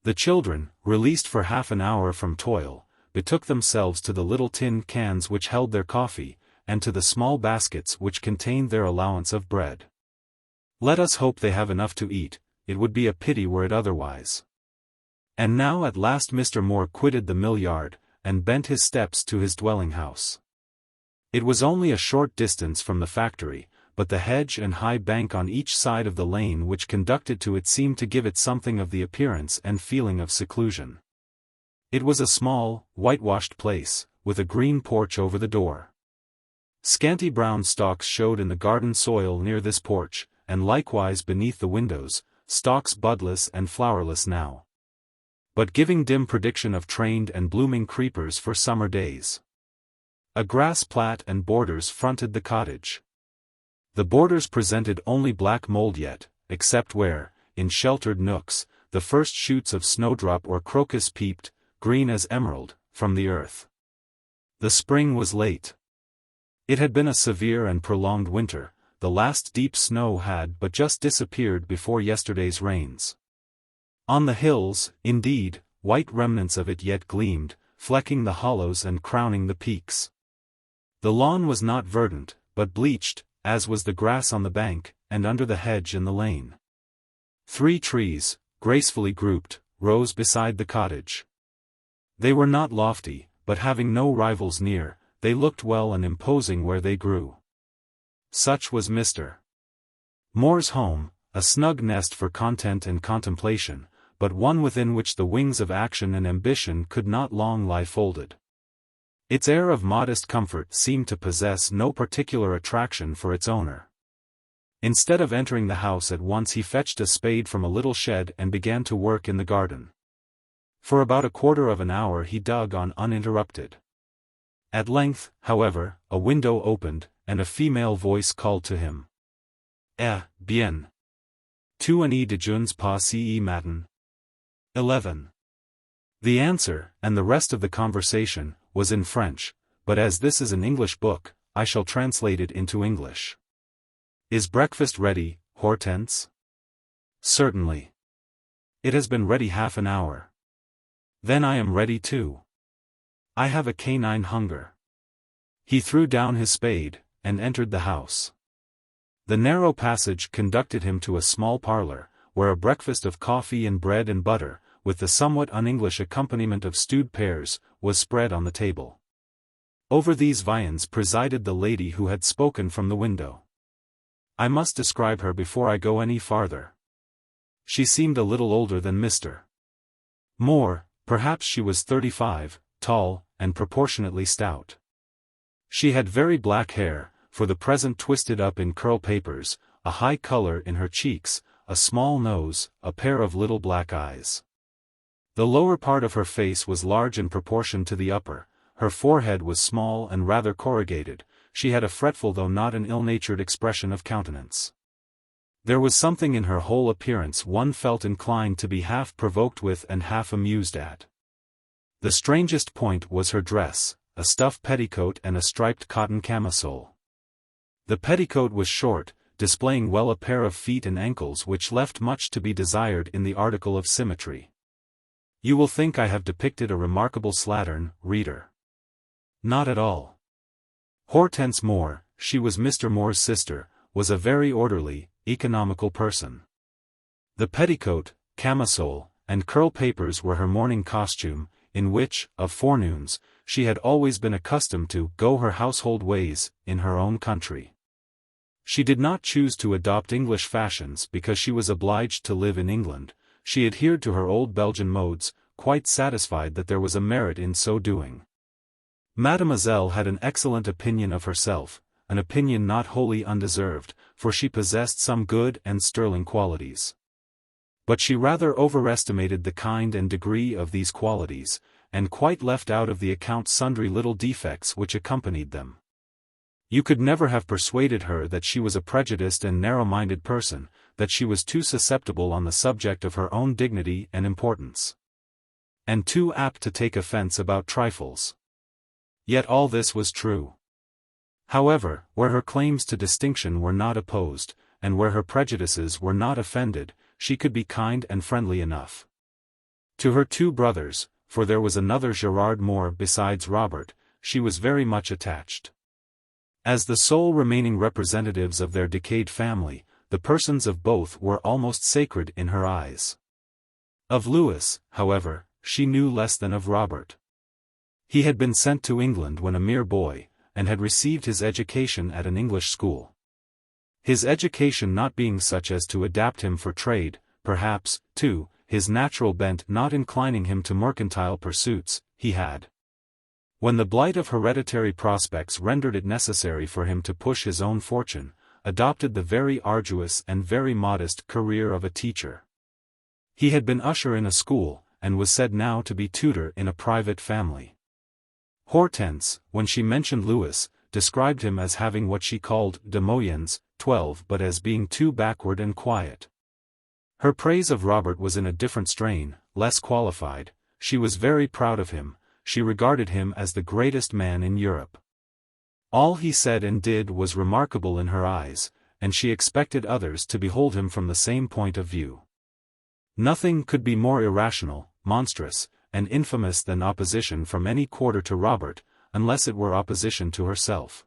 Speaker 1: The children, released for half an hour from toil, betook themselves to the little tin cans which held their coffee, and to the small baskets which contained their allowance of bread. Let us hope they have enough to eat, it would be a pity were it otherwise. And now at last Mr. Moore quitted the mill yard, and bent his steps to his dwelling house. It was only a short distance from the factory, but the hedge and high bank on each side of the lane which conducted to it seemed to give it something of the appearance and feeling of seclusion. It was a small, whitewashed place, with a green porch over the door. Scanty brown stalks showed in the garden soil near this porch, and likewise beneath the windows, stalks budless and flowerless now, but giving dim prediction of trained and blooming creepers for summer days. A grass plat and borders fronted the cottage. The borders presented only black mold yet, except where, in sheltered nooks, the first shoots of snowdrop or crocus peeped, green as emerald, from the earth. The spring was late. It had been a severe and prolonged winter. The last deep snow had but just disappeared before yesterday's rains. On the hills, indeed, white remnants of it yet gleamed, flecking the hollows and crowning the peaks. The lawn was not verdant, but bleached, as was the grass on the bank, and under the hedge in the lane. 3 trees, gracefully grouped, rose beside the cottage. They were not lofty, but having no rivals near, they looked well and imposing where they grew. Such was Mr. Moore's home, a snug nest for content and contemplation, but one within which the wings of action and ambition could not long lie folded. Its air of modest comfort seemed to possess no particular attraction for its owner. Instead of entering the house at once, he fetched a spade from a little shed and began to work in the garden. For about a quarter of an hour he dug on uninterrupted. At length, however, a window opened, and a female voice called to him. Eh, bien. Tu en de jeunes pas ce matin? 11. The answer, and the rest of the conversation, was in French, but as this is an English book, I shall translate it into English. Is breakfast ready, Hortense? Certainly. It has been ready half an hour. Then I am ready too. I have a canine hunger. He threw down his spade, and entered the house. The narrow passage conducted him to a small parlor, where a breakfast of coffee and bread and butter, with the somewhat un-English accompaniment of stewed pears, was spread on the table. Over these viands presided the lady who had spoken from the window. I must describe her before I go any farther. She seemed a little older than Mr. Moore, perhaps she was 35, tall, and proportionately stout. She had very black hair, for the present twisted up in curl papers, a high color in her cheeks, a small nose, a pair of little black eyes. The lower part of her face was large in proportion to the upper, her forehead was small and rather corrugated, she had a fretful though not an ill-natured expression of countenance. There was something in her whole appearance one felt inclined to be half provoked with and half amused at. The strangest point was her dress, a stuff petticoat and a striped cotton camisole. The petticoat was short, displaying well a pair of feet and ankles which left much to be desired in the article of symmetry. You will think I have depicted a remarkable slattern, reader. Not at all. Hortense Moore, she was Mr. Moore's sister, was a very orderly, economical person. The petticoat, camisole, and curl papers were her morning costume, in which, of forenoons, she had always been accustomed to go her household ways, in her own country. She did not choose to adopt English fashions because she was obliged to live in England. She adhered to her old Belgian modes, quite satisfied that there was a merit in so doing. Mademoiselle had an excellent opinion of herself, an opinion not wholly undeserved, for she possessed some good and sterling qualities. But she rather overestimated the kind and degree of these qualities, and quite left out of the account sundry little defects which accompanied them. You could never have persuaded her that she was a prejudiced and narrow-minded person, that she was too susceptible on the subject of her own dignity and importance, and too apt to take offense about trifles. Yet all this was true. However, where her claims to distinction were not opposed, and where her prejudices were not offended, she could be kind and friendly enough. To her 2 brothers, for there was another Gerard Moore besides Robert, she was very much attached. As the sole remaining representatives of their decayed family, the persons of both were almost sacred in her eyes. Of Louis, however, she knew less than of Robert. He had been sent to England when a mere boy, and had received his education at an English school. His education not being such as to adapt him for trade, perhaps, too, his natural bent not inclining him to mercantile pursuits, he had, when the blight of hereditary prospects rendered it necessary for him to push his own fortune, adopted the very arduous and very modest career of a teacher. He had been usher in a school, and was said now to be tutor in a private family. Hortense, when she mentioned Louis, described him as having what she called de moyens, 12 but as being too backward and quiet. Her praise of Robert was in a different strain, less qualified. She was very proud of him, she regarded him as the greatest man in Europe. All he said and did was remarkable in her eyes, and she expected others to behold him from the same point of view. Nothing could be more irrational, monstrous, and infamous than opposition from any quarter to Robert, unless it were opposition to herself.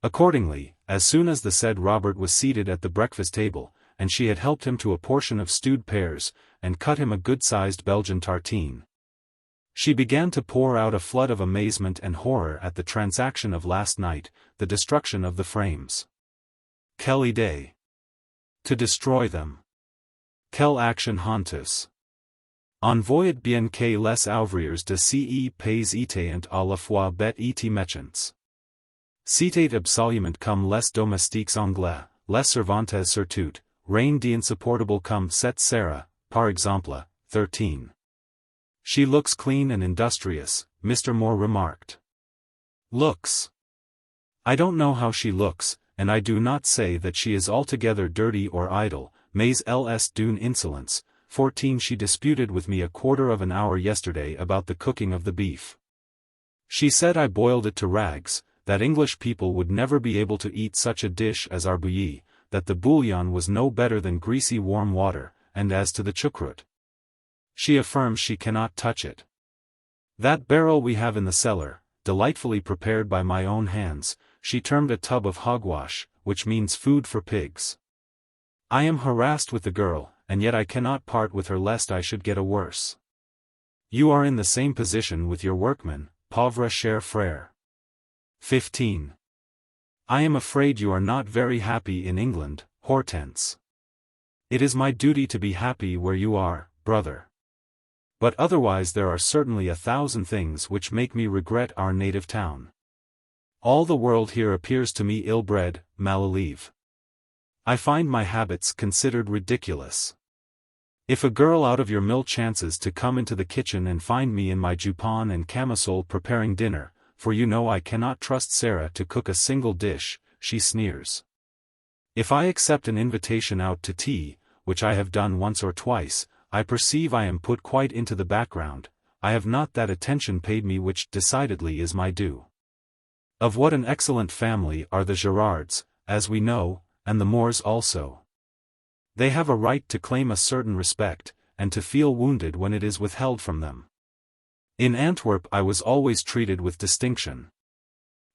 Speaker 1: Accordingly, as soon as the said Robert was seated at the breakfast table, and she had helped him to a portion of stewed pears, and cut him a good-sized Belgian tartine, she began to pour out a flood of amazement and horror at the transaction of last night, the destruction of the frames. Quelle idée! To destroy them. Quelle action honteuse! On voyait bien que les ouvriers de ce pays étaient à la fois bêtes et méchants. C'était absolument comme les domestiques anglais, les servantes surtout, rien d'insupportable comme cette Sarah, par exemple, 13. She looks clean and industrious, Mr. Moore remarked. Looks. I don't know how she looks, and I do not say that she is altogether dirty or idle, mais ls d'une insolence. 14. She disputed with me a quarter of an hour yesterday about the cooking of the beef. She said I boiled it to rags, that English people would never be able to eat such a dish as our bouillie, that the bouillon was no better than greasy warm water, and as to the choucroute, she affirms she cannot touch it. That barrel we have in the cellar, delightfully prepared by my own hands, she termed a tub of hogwash, which means food for pigs. I am harassed with the girl, and yet I cannot part with her lest I should get a worse. You are in the same position with your workmen, pauvre cher frère. 15. I am afraid you are not very happy in England, Hortense. It is my duty to be happy where you are, brother. But otherwise there are certainly 1,000 things which make me regret our native town. All the world here appears to me ill-bred, malélève. I find my habits considered ridiculous. If a girl out of your mill chances to come into the kitchen and find me in my jupon and camisole preparing dinner, for you know I cannot trust Sarah to cook a single dish, she sneers. If I accept an invitation out to tea, which I have done once or twice, I perceive I am put quite into the background, I have not that attention paid me which decidedly is my due. Of what an excellent family are the Gerards, as we know, and the Moores also. They have a right to claim a certain respect, and to feel wounded when it is withheld from them. In Antwerp I was always treated with distinction.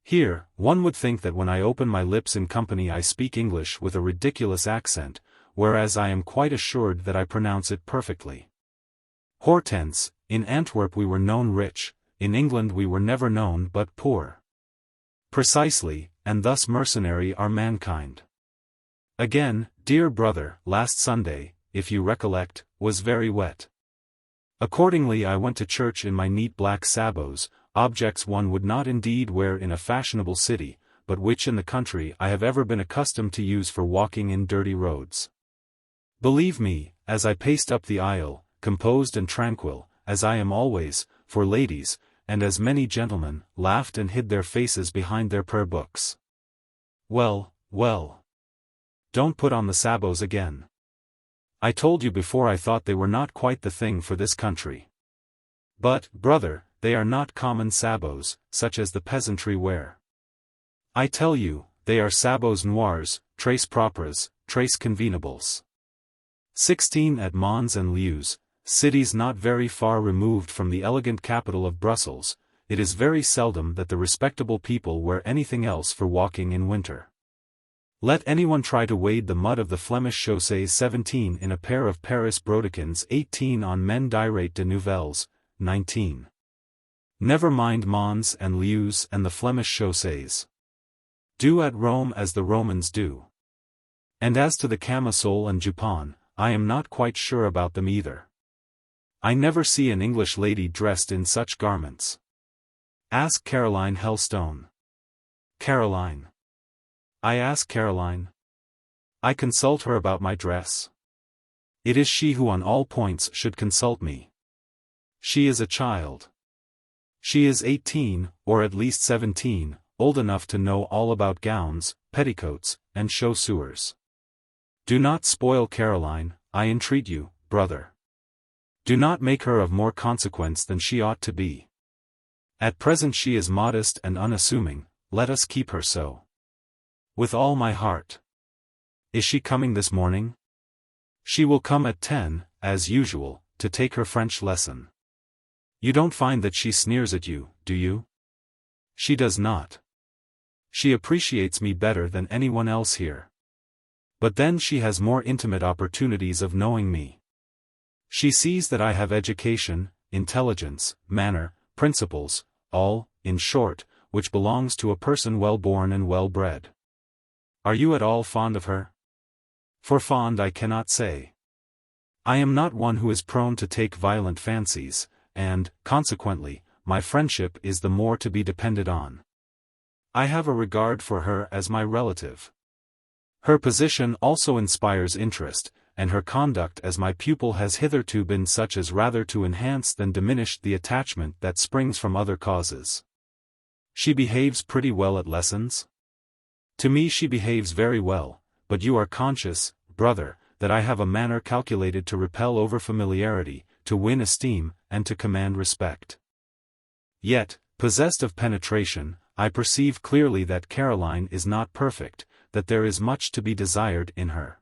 Speaker 1: Here, one would think that when I open my lips in company I speak English with a ridiculous accent, whereas I am quite assured that I pronounce it perfectly. Hortense, in Antwerp we were known rich, in England we were never known but poor. Precisely, and thus mercenary are mankind. Again, dear brother, last Sunday, if you recollect, was very wet. Accordingly I went to church in my neat black sabots, objects one would not indeed wear in a fashionable city, but which in the country I have ever been accustomed to use for walking in dirty roads. Believe me, as I paced up the aisle, composed and tranquil, as I am always, for ladies, and as many gentlemen, laughed and hid their faces behind their prayer books. Well, well. Don't put on the sabots again. I told you before I thought they were not quite the thing for this country. But, brother, they are not common sabots, such as the peasantry wear. I tell you, they are sabots noirs, tres propres, tres convenables. 16 at Mons and Leuze, cities not very far removed from the elegant capital of Brussels, it is very seldom that the respectable people wear anything else for walking in winter. Let anyone try to wade the mud of the Flemish chaussées 17 in a pair of Paris brodequins 18 on Men direct de Nouvelles, 19. Never mind Mons and Leuze and the Flemish chaussées. Do at Rome as the Romans do. And as to the camisole and jupon, I am not quite sure about them either. I never see an English lady dressed in such garments. Ask Caroline Helstone. Caroline. I ask Caroline. I consult her about my dress. It is she who on all points should consult me. She is a child. She is 18, or at least 17, old enough to know all about gowns, petticoats, and chaussures. Do not spoil Caroline, I entreat you, brother. Do not make her of more consequence than she ought to be. At present she is modest and unassuming, let us keep her so. With all my heart. Is she coming this morning? She will come at 10, as usual, to take her French lesson. You don't find that she sneers at you, do you? She does not. She appreciates me better than anyone else here. But then she has more intimate opportunities of knowing me. She sees that I have education, intelligence, manner, principles, all, in short, which belongs to a person well-born and well-bred. Are you at all fond of her? For fond I cannot say. I am not one who is prone to take violent fancies, and, consequently, my friendship is the more to be depended on. I have a regard for her as my relative. Her position also inspires interest, and her conduct as my pupil has hitherto been such as rather to enhance than diminish the attachment that springs from other causes. She behaves pretty well at lessons? To me she behaves very well, but you are conscious, brother, that I have a manner calculated to repel over familiarity, to win esteem, and to command respect. Yet, possessed of penetration, I perceive clearly that Caroline is not perfect, that there is much to be desired in her.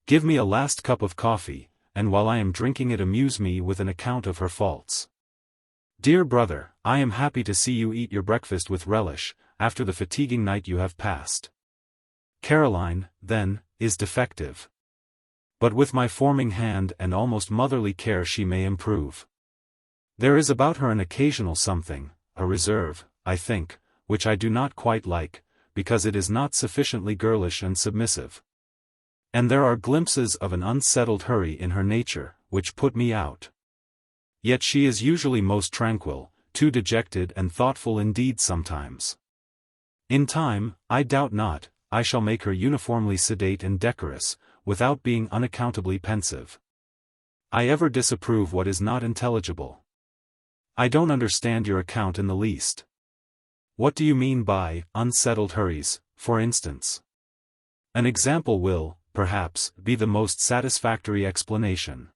Speaker 1: Give me a last cup of coffee, and while I am drinking it amuse me with an account of her faults. Dear brother, I am happy to see you eat your breakfast with relish, after the fatiguing night you have passed. Caroline, then, is defective. But with my forming hand and almost motherly care she may improve. There is about her an occasional something, a reserve, I think, which I do not quite like, because it is not sufficiently girlish and submissive. And there are glimpses of an unsettled hurry in her nature, which put me out. Yet she is usually most tranquil, too dejected and thoughtful indeed sometimes. In time, I doubt not, I shall make her uniformly sedate and decorous, without being unaccountably pensive. I ever disapprove what is not intelligible. I don't understand your account in the least. What do you mean by unsettled hurries, for instance? An example will, perhaps, be the most satisfactory explanation.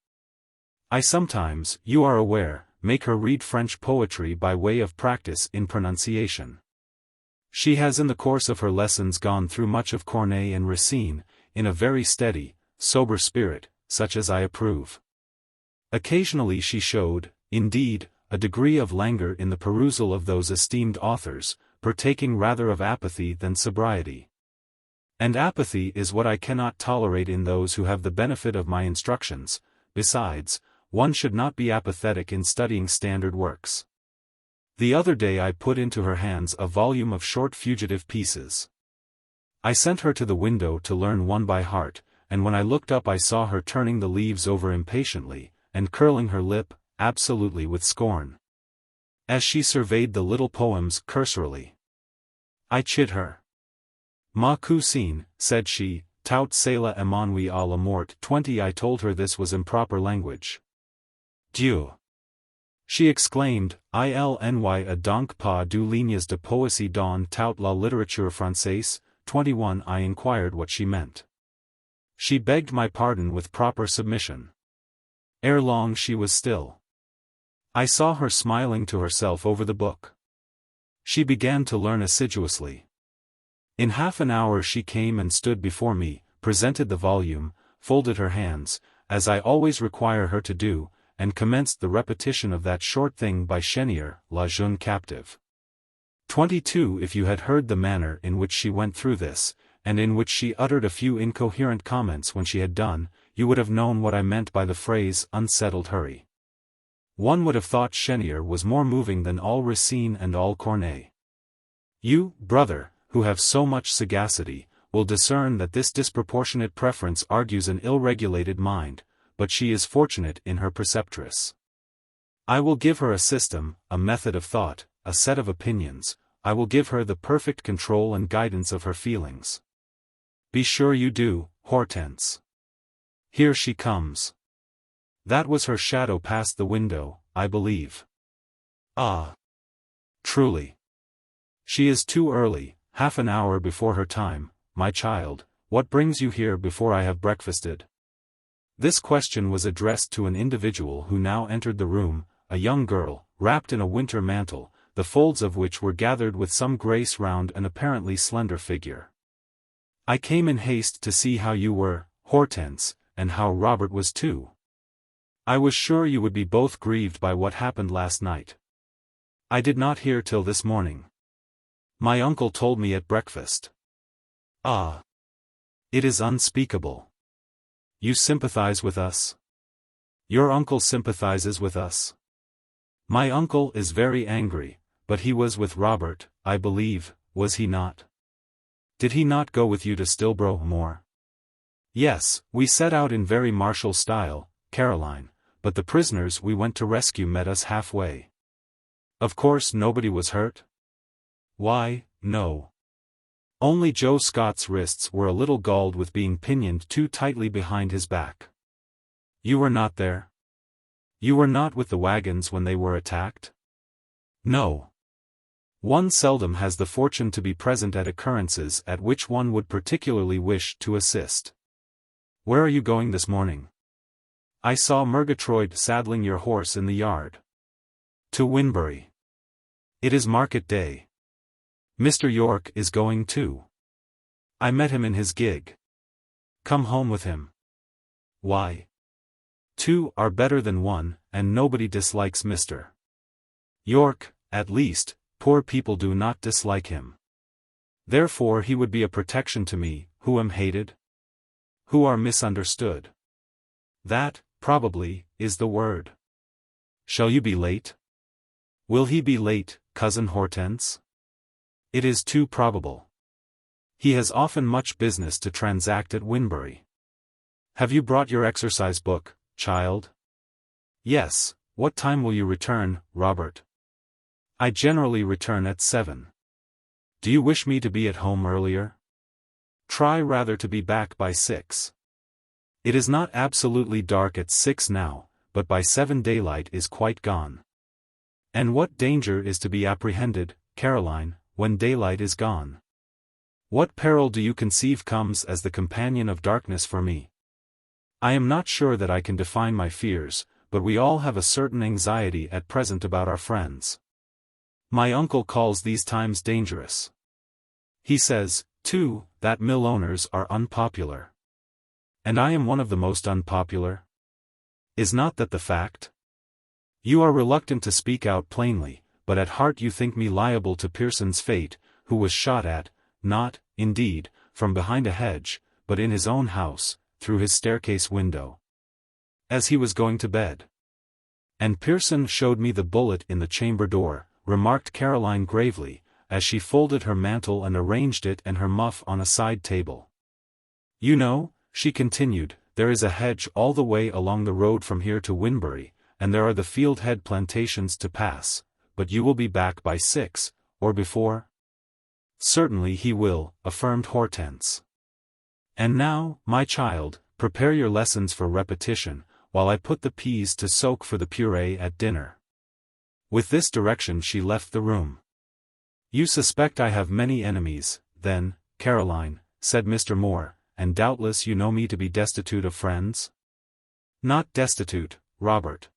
Speaker 1: I sometimes, you are aware, make her read French poetry by way of practice in pronunciation. She has in the course of her lessons gone through much of Corneille and Racine, in a very steady, sober spirit, such as I approve. Occasionally she showed, indeed, a degree of languor in the perusal of those esteemed authors, partaking rather of apathy than sobriety. And apathy is what I cannot tolerate in those who have the benefit of my instructions. Besides, one should not be apathetic in studying standard works. The other day I put into her hands a volume of short fugitive pieces. I sent her to the window to learn one by heart, and when I looked up I saw her turning the leaves over impatiently, and curling her lip, absolutely with scorn, as she surveyed the little poems cursorily. I chid her. Ma cousine, said she, tout cela émanouit à la mort. 20 I told her this was improper language. Dieu! She exclaimed, il n'y a donc pas deux lignes de poésie dans toute la littérature française. 21 I inquired what she meant. She begged my pardon with proper submission. Ere long she was still. I saw her smiling to herself over the book. She began to learn assiduously. In half an hour she came and stood before me, presented the volume, folded her hands, as I always require her to do, and commenced the repetition of that short thing by Chenier, La Jeune Captive. 22 If you had heard the manner in which she went through this, and in which she uttered a few incoherent comments when she had done, you would have known what I meant by the phrase unsettled hurry. One would have thought Chenier was more moving than all Racine and all Corneille. You, brother, who have so much sagacity, will discern that this disproportionate preference argues an ill-regulated mind, but she is fortunate in her preceptress. I will give her a system, a method of thought, a set of opinions. I will give her the perfect control and guidance of her feelings. Be sure you do, Hortense. Here she comes. That was her shadow past the window, I believe. Ah! Truly. She is too early, half an hour before her time. My child, what brings you here before I have breakfasted? This question was addressed to an individual who now entered the room, a young girl, wrapped in a winter mantle, the folds of which were gathered with some grace round an apparently slender figure. "I came in haste to see how you were, Hortense, and how Robert was too. I was sure you would be both grieved by what happened last night. I did not hear till this morning. My uncle told me at breakfast." "Ah! It is unspeakable. You sympathize with us? Your uncle sympathizes with us? My uncle is very angry, but he was with Robert, I believe, was he not? Did he not go with you to Stilbrough Moor?" "Yes, we set out in very martial style, Caroline, but the prisoners we went to rescue met us halfway." "Of course nobody was hurt?" "Why, no. Only Joe Scott's wrists were a little galled with being pinioned too tightly behind his back." "You were not there? You were not with the Wagons when they were attacked?" "No. One seldom has the fortune to be present at occurrences at which one would particularly wish to assist. Where are you going this morning?" "I saw Murgatroyd saddling your horse in the yard." "To Winbury. It is market day. Mr. Yorke is going too. I met him in his gig." "Come home with him." "Why? Two are better than one, and nobody dislikes Mr. Yorke, at least, poor people do not dislike him. Therefore he would be a protection to me, who am hated? Who are misunderstood. That, probably, is the word. Shall you be late? Will he be late, Cousin Hortense? It is too probable. He has often much business to transact at Winbury. Have you brought your exercise book, child?" "Yes. What time will you return, Robert?" "I generally return at 7. Do you wish me to be at home earlier?" "Try rather to be back by 6. It is not absolutely dark at 6 now, but by 7 daylight is quite gone." "And what danger is to be apprehended, Caroline, when daylight is gone? What peril do you conceive comes as the companion of darkness for me?" "I am not sure that I can define my fears, but we all have a certain anxiety at present about our friends. My uncle calls these times dangerous. He says, too, that mill owners are unpopular. And I am one of the most unpopular. Is not that the fact? You are reluctant to speak out plainly, but at heart you think me liable to Pearson's fate, who was shot at, not, indeed, from behind a hedge, but in his own house, through his staircase window, as he was going to bed. And Pearson showed me the bullet in the chamber door," remarked Caroline gravely, as she folded her mantle and arranged it and her muff on a side table. "You know," she continued, "there is a hedge all the way along the road from here to Winbury, and there are the Fieldhead plantations to pass, but you will be back by 6, or before?" "Certainly he will," affirmed Hortense. "And now, my child, prepare your lessons for repetition, while I put the peas to soak for the purée at dinner." With this direction she left the room. "You suspect I have many enemies, then, Caroline," said Mr. Moore, "and doubtless you know me to be destitute of friends?" "Not destitute, Robert.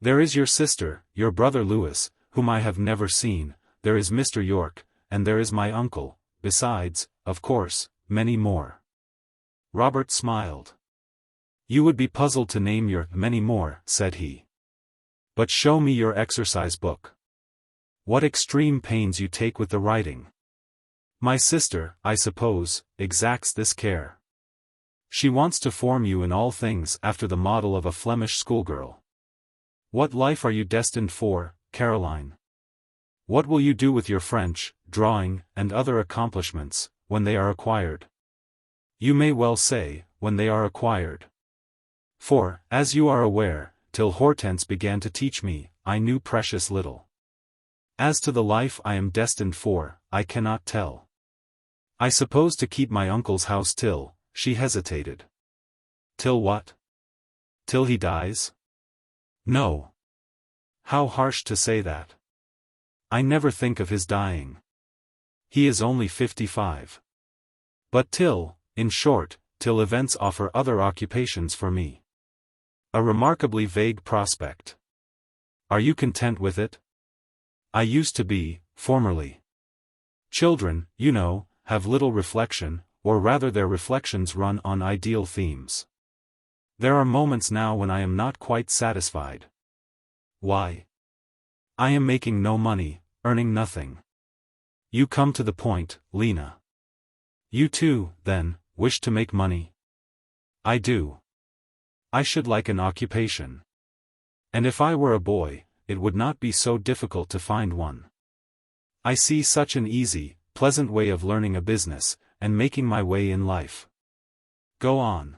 Speaker 1: There is your sister, your brother Louis, whom I have never seen, there is Mr. Yorke, and there is my uncle, besides, of course, many more." Robert smiled. "You would be puzzled to name your many more," said he. "But show me your exercise book. What extreme pains you take with the writing. My sister, I suppose, exacts this care. She wants to form you in all things after the model of a Flemish schoolgirl. What life are you destined for, Caroline? What will you do with your French, drawing, and other accomplishments, when they are acquired? You may well say, when they are acquired. For, as you are aware, till Hortense began to teach me, I knew precious little. As to the life I am destined for, I cannot tell. I suppose to keep my uncle's house till," she hesitated. "Till what? Till he dies? No. How harsh to say that. I never think of his dying. He is only 55. But till, in short, till events offer other occupations for me. A remarkably vague prospect. Are you content with it? I used to be, formerly. Children, you know, have little reflection, or rather their reflections run on ideal themes. There are moments now when I am not quite satisfied. Why? I am making no money, earning nothing. You come to the point, Lena. You too, then, wish to make money? I do. I should like an occupation. And if I were a boy, it would not be so difficult to find one. I see such an easy, pleasant way of learning a business, and making my way in life. Go on.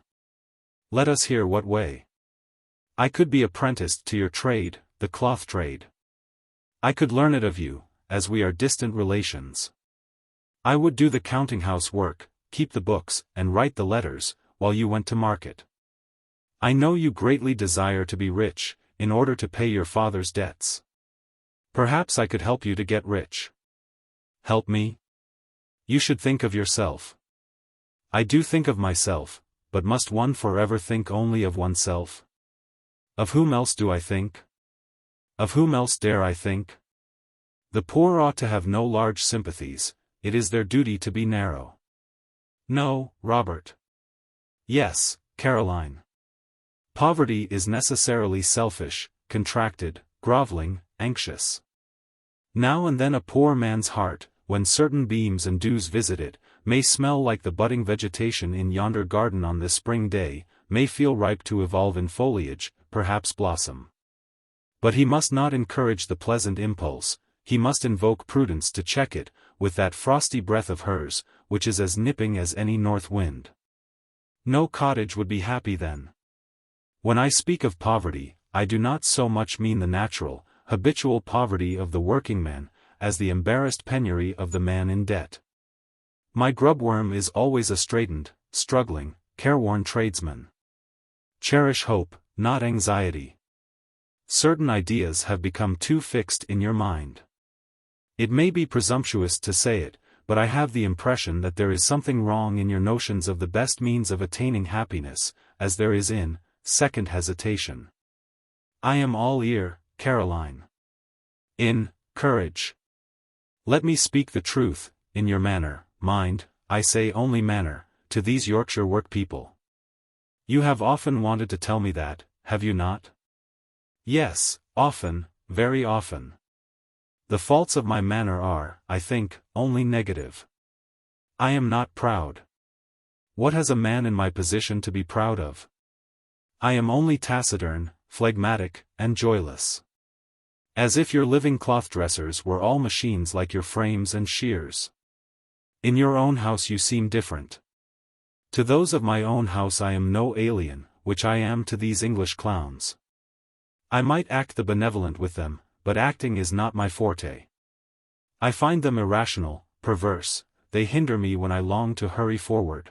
Speaker 1: Let us hear what way. I could be apprenticed to your trade, the cloth trade. I could learn it of you, as we are distant relations. I would do the counting-house work, keep the books, and write the letters, while you went to market. I know you greatly desire to be rich, in order to pay your father's debts. Perhaps I could help you to get rich. Help me? You should think of yourself. I do think of myself, but must one forever think only of oneself? Of whom else do I think? Of whom else dare I think? The poor ought to have no large sympathies, it is their duty to be narrow. No, Robert. Yes, Caroline. Poverty is necessarily selfish, contracted, groveling, anxious. Now and then a poor man's heart, when certain beams and dews visit it, may smell like the budding vegetation in yonder garden on this spring day, may feel ripe to evolve in foliage, perhaps blossom. But he must not encourage the pleasant impulse, he must invoke prudence to check it, with that frosty breath of hers, which is as nipping as any north wind. No cottage would be happy then. When I speak of poverty, I do not so much mean the natural, habitual poverty of the working man, as the embarrassed penury of the man in debt. My grubworm is always a straitened, struggling, careworn tradesman. Cherish hope, not anxiety. Certain ideas have become too fixed in your mind. It may be presumptuous to say it, but I have the impression that there is something wrong in your notions of the best means of attaining happiness, as there is in second hesitation. I am all ear, Caroline. In courage. Let me speak the truth, in your manner, mind, I say only manner, to these Yorkshire workpeople. You have often wanted to tell me that, have you not? Yes, often, very often. The faults of my manner are, I think, only negative. I am not proud. What has a man in my position to be proud of? I am only taciturn, phlegmatic, and joyless. As if your living cloth dressers were all machines like your frames and shears. In your own house you seem different. To those of my own house I am no alien, which I am to these English clowns. I might act the benevolent with them, but acting is not my forte. I find them irrational, perverse, they hinder me when I long to hurry forward.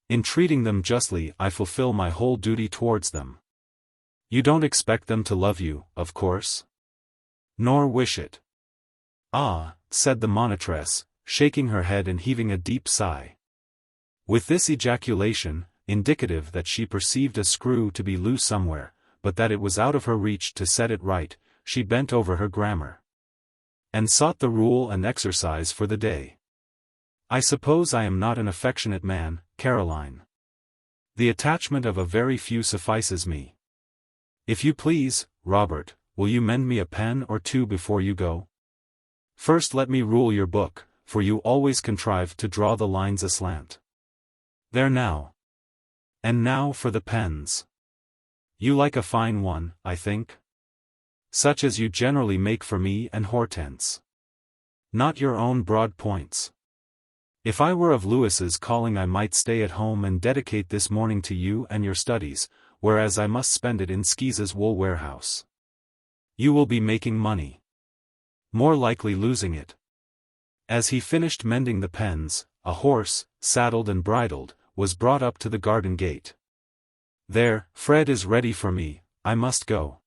Speaker 1: In treating them justly I fulfill my whole duty towards them. You don't expect them to love you, of course? Nor wish it. Ah, said the monitress, shaking her head and heaving a deep sigh. With this ejaculation, indicative that she perceived a screw to be loose somewhere, but that it was out of her reach to set it right, she bent over her grammar. And sought the rule and exercise for the day. I suppose I am not an affectionate man, Caroline. The attachment of a very few suffices me. If you please, Robert, will you mend me a pen or two before you go? First let me rule your book, for you always contrive to draw the lines aslant. There now. And now for the pens. You like a fine one, I think? Such as you generally make for me and Hortense. Not your own broad points. If I were of Lewis's calling I might stay at home and dedicate this morning to you and your studies, whereas I must spend it in Skeeze's wool warehouse. You will be making money. More likely losing it. As he finished mending the pens, a horse, saddled and bridled, was brought up to the garden gate. There, Fred is ready for me, I must go.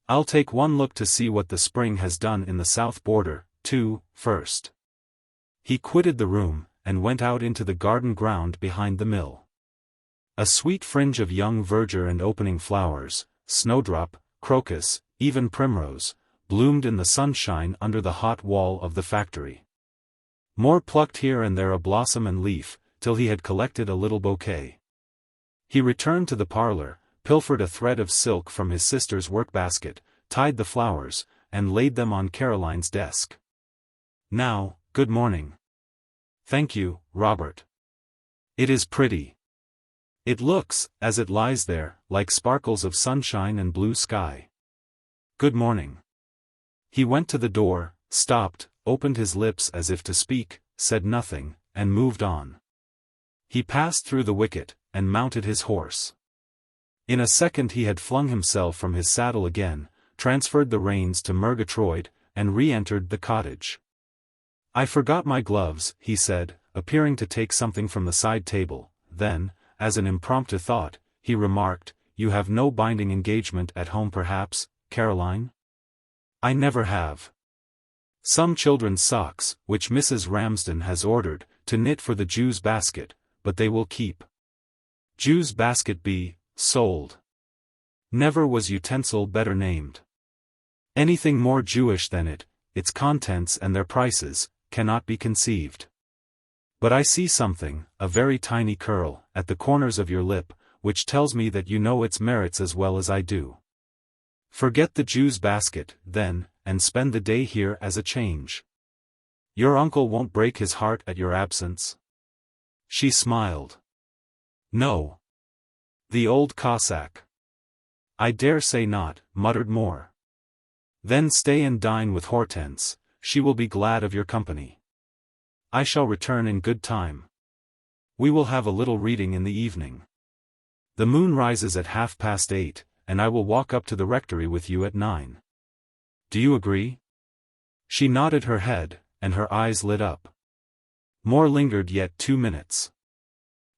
Speaker 1: I'll take one look to see what the spring has done in the south border, too, first. He quitted the room, and went out into the garden ground behind the mill. A sweet fringe of young verdure and opening flowers, snowdrop, crocus, even primrose, bloomed in the sunshine under the hot wall of the factory. Moore plucked here and there a blossom and leaf, till he had collected a little bouquet. He returned to the parlor, pilfered a thread of silk from his sister's work-basket, tied the flowers, and laid them on Caroline's desk. "Now, good morning." "Thank you, Robert. It is pretty. It looks, as it lies there, like sparkles of sunshine and blue sky." "Good morning." He went to the door, stopped, opened his lips as if to speak, said nothing, and moved on. He passed through the wicket, and mounted his horse. In a second he had flung himself from his saddle again, transferred the reins to Murgatroyd, and re-entered the cottage. "I forgot my gloves," he said, appearing to take something from the side table. Then, as an impromptu thought, he remarked, "You have no binding engagement at home perhaps, Caroline?" "I never have. Some children's socks, which Mrs. Ramsden has ordered, to knit for the Jew's basket, but they will keep." "Jew's basket be sold." Never was utensil better named. Anything more Jewish than it, its contents and their prices, cannot be conceived. But I see something, a very tiny curl, at the corners of your lip, which tells me that you know its merits as well as I do. Forget the Jew's basket, then, and spend the day here as a change. Your uncle won't break his heart at your absence?" She smiled. "No. The old Cossack." "I dare say not," muttered Moore. "Then stay and dine with Hortense, she will be glad of your company. I shall return in good time. We will have a little reading in the evening. The moon rises at 8:30, and I will walk up to the rectory with you at 9. Do you agree?" She nodded her head, and her eyes lit up. Moore lingered yet 2 minutes.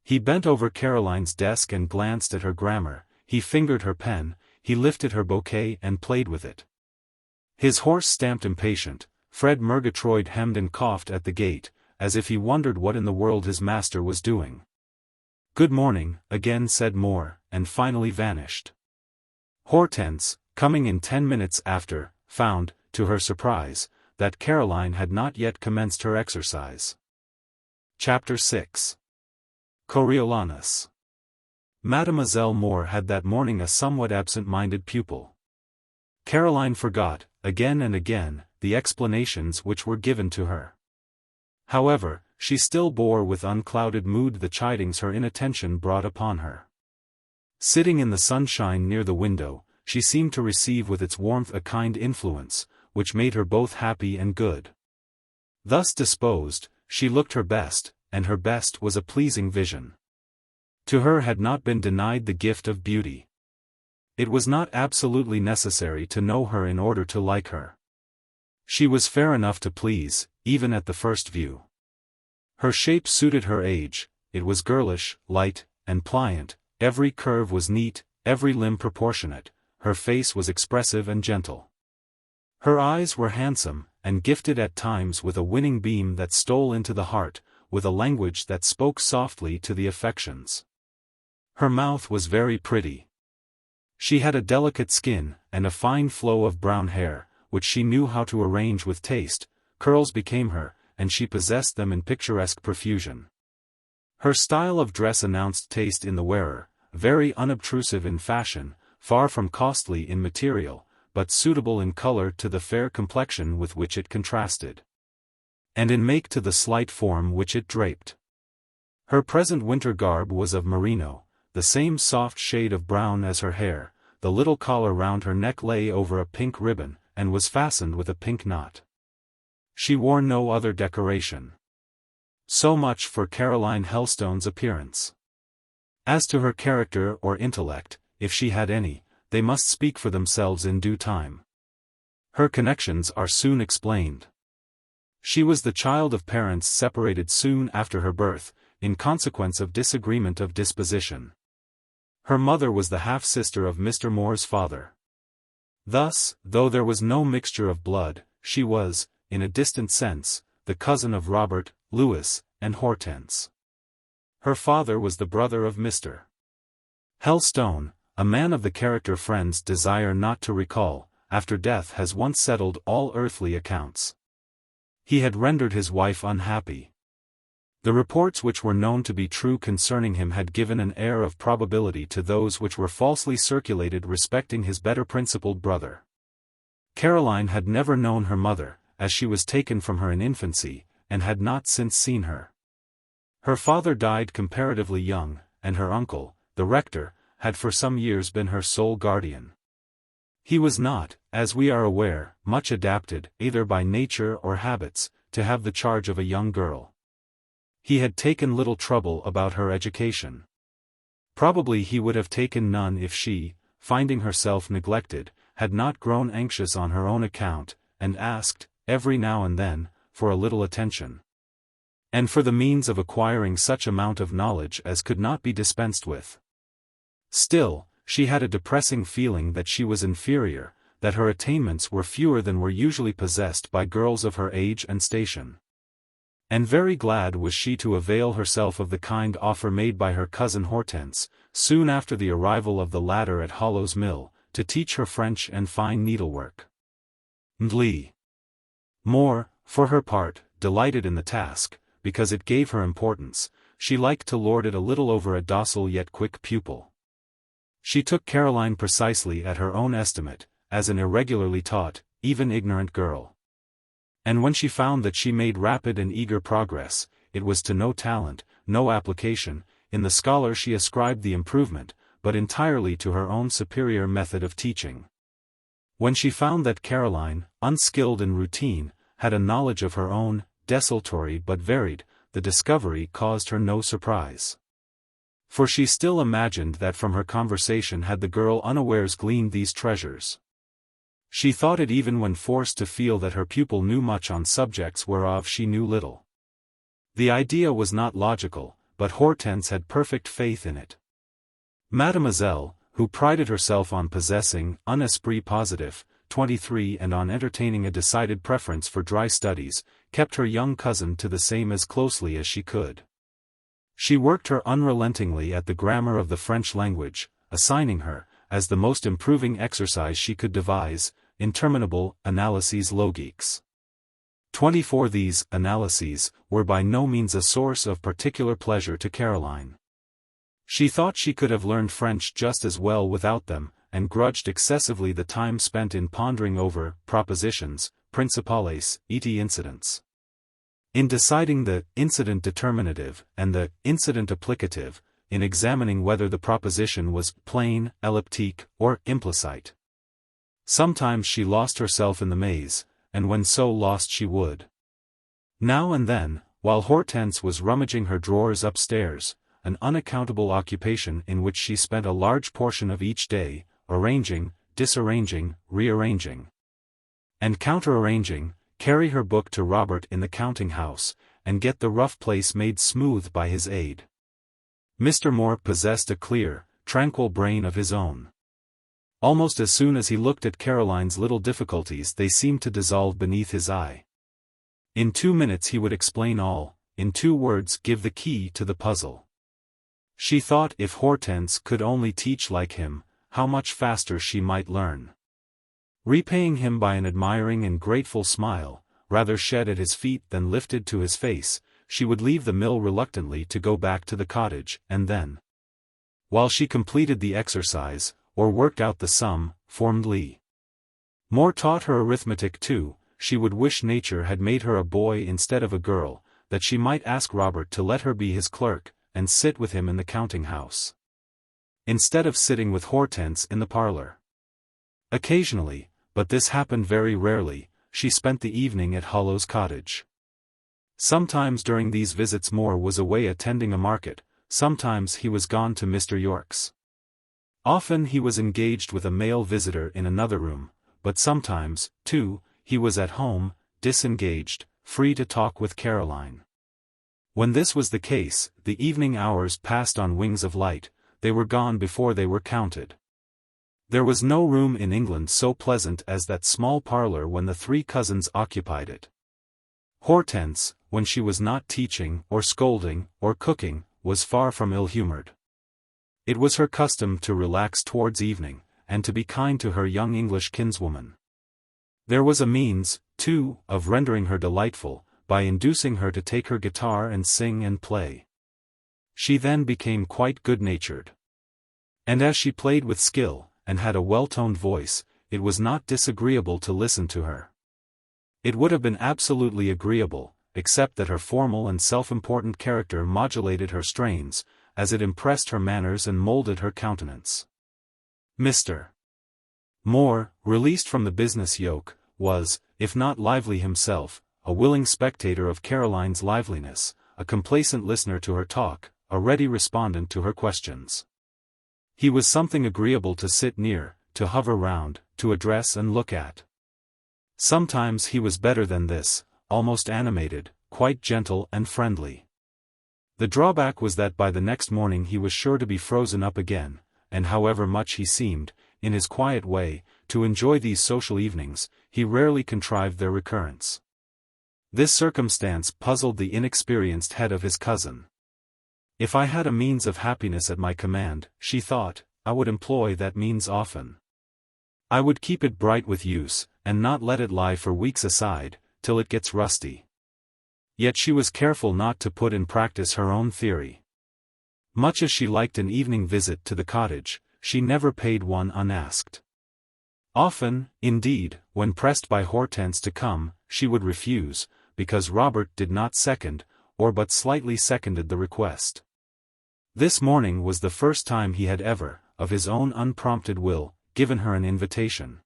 Speaker 1: He bent over Caroline's desk and glanced at her grammar, he fingered her pen, he lifted her bouquet and played with it. His horse stamped impatient, Fred Murgatroyd hemmed and coughed at the gate, as if he wondered what in the world his master was doing. "Good morning," again said Moore, and finally vanished. Hortense, coming in 10 minutes after, found, to her surprise, that Caroline had not yet commenced her exercise. Chapter 6. Coriolanus. Mademoiselle Moore had that morning a somewhat absent-minded pupil. Caroline forgot, again and again, the explanations which were given to her. However, she still bore with unclouded mood the chidings her inattention brought upon her. Sitting in the sunshine near the window, she seemed to receive with its warmth a kind influence, which made her both happy and good. Thus disposed, she looked her best, and her best was a pleasing vision. To her had not been denied the gift of beauty. It was not absolutely necessary to know her in order to like her. She was fair enough to please, even at the first view. Her shape suited her age, it was girlish, light, and pliant, every curve was neat, every limb proportionate, her face was expressive and gentle. Her eyes were handsome, and gifted at times with a winning beam that stole into the heart, with a language that spoke softly to the affections. Her mouth was very pretty. She had a delicate skin, and a fine flow of brown hair, which she knew how to arrange with taste. Curls became her, and she possessed them in picturesque profusion. Her style of dress announced taste in the wearer, very unobtrusive in fashion, far from costly in material, but suitable in color to the fair complexion with which it contrasted, and in make to the slight form which it draped. Her present winter garb was of merino, the same soft shade of brown as her hair. The little collar round her neck lay over a pink ribbon, and was fastened with a pink knot. She wore no other decoration. So much for Caroline Helstone's appearance. As to her character or intellect, if she had any, they must speak for themselves in due time. Her connections are soon explained. She was the child of parents separated soon after her birth, in consequence of disagreement of disposition. Her mother was the half-sister of Mr. Moore's father. Thus, though there was no mixture of blood, she was, in a distant sense, the cousin of Robert, Louis, and Hortense. Her father was the brother of Mr. Helstone, a man of the character friends desire not to recall, after death has once settled all earthly accounts. He had rendered his wife unhappy. The reports which were known to be true concerning him had given an air of probability to those which were falsely circulated respecting his better principled brother. Caroline had never known her mother, as she was taken from her in infancy, and had not since seen her. Her father died comparatively young, and her uncle, the rector, had for some years been her sole guardian. He was not, as we are aware, much adapted, either by nature or habits, to have the charge of a young girl. He had taken little trouble about her education. Probably he would have taken none if she, finding herself neglected, had not grown anxious on her own account, and asked, every now and then, for a little attention, and for the means of acquiring such amount of knowledge as could not be dispensed with. Still, she had a depressing feeling that she was inferior, that her attainments were fewer than were usually possessed by girls of her age and station. And very glad was she to avail herself of the kind offer made by her cousin Hortense, soon after the arrival of the latter at Hollow's Mill, to teach her French and fine needlework. Ndli More, for her part, delighted in the task, because it gave her importance. She liked to lord it a little over a docile yet quick pupil. She took Caroline precisely at her own estimate, as an irregularly taught, even ignorant girl. And when she found that she made rapid and eager progress, it was to no talent, no application, in the scholar she ascribed the improvement, but entirely to her own superior method of teaching. When she found that Caroline, unskilled in routine, had a knowledge of her own, desultory but varied, the discovery caused her no surprise. For she still imagined that from her conversation had the girl unawares gleaned these treasures. She thought it even when forced to feel that her pupil knew much on subjects whereof she knew little. The idea was not logical, but Hortense had perfect faith in it. Mademoiselle, who prided herself on possessing un esprit positif, 23 and on entertaining a decided preference for dry studies, kept her young cousin to the same as closely as she could. She worked her unrelentingly at the grammar of the French language, assigning her, as the most improving exercise she could devise, interminable analyses logiques. 24 These analyses were by no means a source of particular pleasure to Caroline. She thought she could have learned French just as well without them, and grudged excessively the time spent in pondering over propositions, principales, et incidents. In deciding the incident determinative and the incident applicative, in examining whether the proposition was plain, elliptique, or implicite. Sometimes she lost herself in the maze, and when so lost she would. Now and then, while Hortense was rummaging her drawers upstairs, an unaccountable occupation in which she spent a large portion of each day, arranging, disarranging, rearranging, and counterarranging, carry her book to Robert in the counting-house, and get the rough place made smooth by his aid. Mr. Moore possessed a clear, tranquil brain of his own. Almost as soon as he looked at Caroline's little difficulties they seemed to dissolve beneath his eye. In 2 minutes he would explain all, in 2 words give the key to the puzzle. She thought if Hortense could only teach like him, how much faster she might learn. Repaying him by an admiring and grateful smile, rather shed at his feet than lifted to his face, she would leave the mill reluctantly to go back to the cottage, and then, while she completed the exercise, or worked out the sum, formedly. Moore taught her arithmetic too. She would wish nature had made her a boy instead of a girl, that she might ask Robert to let her be his clerk, and sit with him in the counting-house, instead of sitting with Hortense in the parlor. Occasionally, but this happened very rarely, she spent the evening at Hollow's cottage. Sometimes during these visits Moore was away attending a market, sometimes he was gone to Mr. Yorke's. Often he was engaged with a male visitor in another room, but sometimes, too, he was at home, disengaged, free to talk with Caroline. When this was the case, the evening hours passed on wings of light, they were gone before they were counted. There was no room in England so pleasant as that small parlor when the 3 cousins occupied it. Hortense, when she was not teaching, or scolding, or cooking, was far from ill-humored. It was her custom to relax towards evening, and to be kind to her young English kinswoman. There was a means, too, of rendering her delightful, by inducing her to take her guitar and sing and play. She then became quite good-natured. And as she played with skill, and had a well-toned voice, it was not disagreeable to listen to her. It would have been absolutely agreeable, except that her formal and self-important character modulated her strains, as it impressed her manners and moulded her countenance. Mr. Moore, released from the business yoke, was, if not lively himself, a willing spectator of Caroline's liveliness, a complacent listener to her talk, a ready respondent to her questions. He was something agreeable to sit near, to hover round, to address and look at. Sometimes he was better than this, almost animated, quite gentle and friendly. The drawback was that by the next morning he was sure to be frozen up again, and however much he seemed, in his quiet way, to enjoy these social evenings, he rarely contrived their recurrence. This circumstance puzzled the inexperienced head of his cousin. If I had a means of happiness at my command, she thought, I would employ that means often. I would keep it bright with use, and not let it lie for weeks aside, till it gets rusty. Yet she was careful not to put in practice her own theory. Much as she liked an evening visit to the cottage, she never paid one unasked. Often, indeed, when pressed by Hortense to come, she would refuse, because Robert did not second, or but slightly seconded the request. This morning was the first time he had ever, of his own unprompted will, given her an invitation.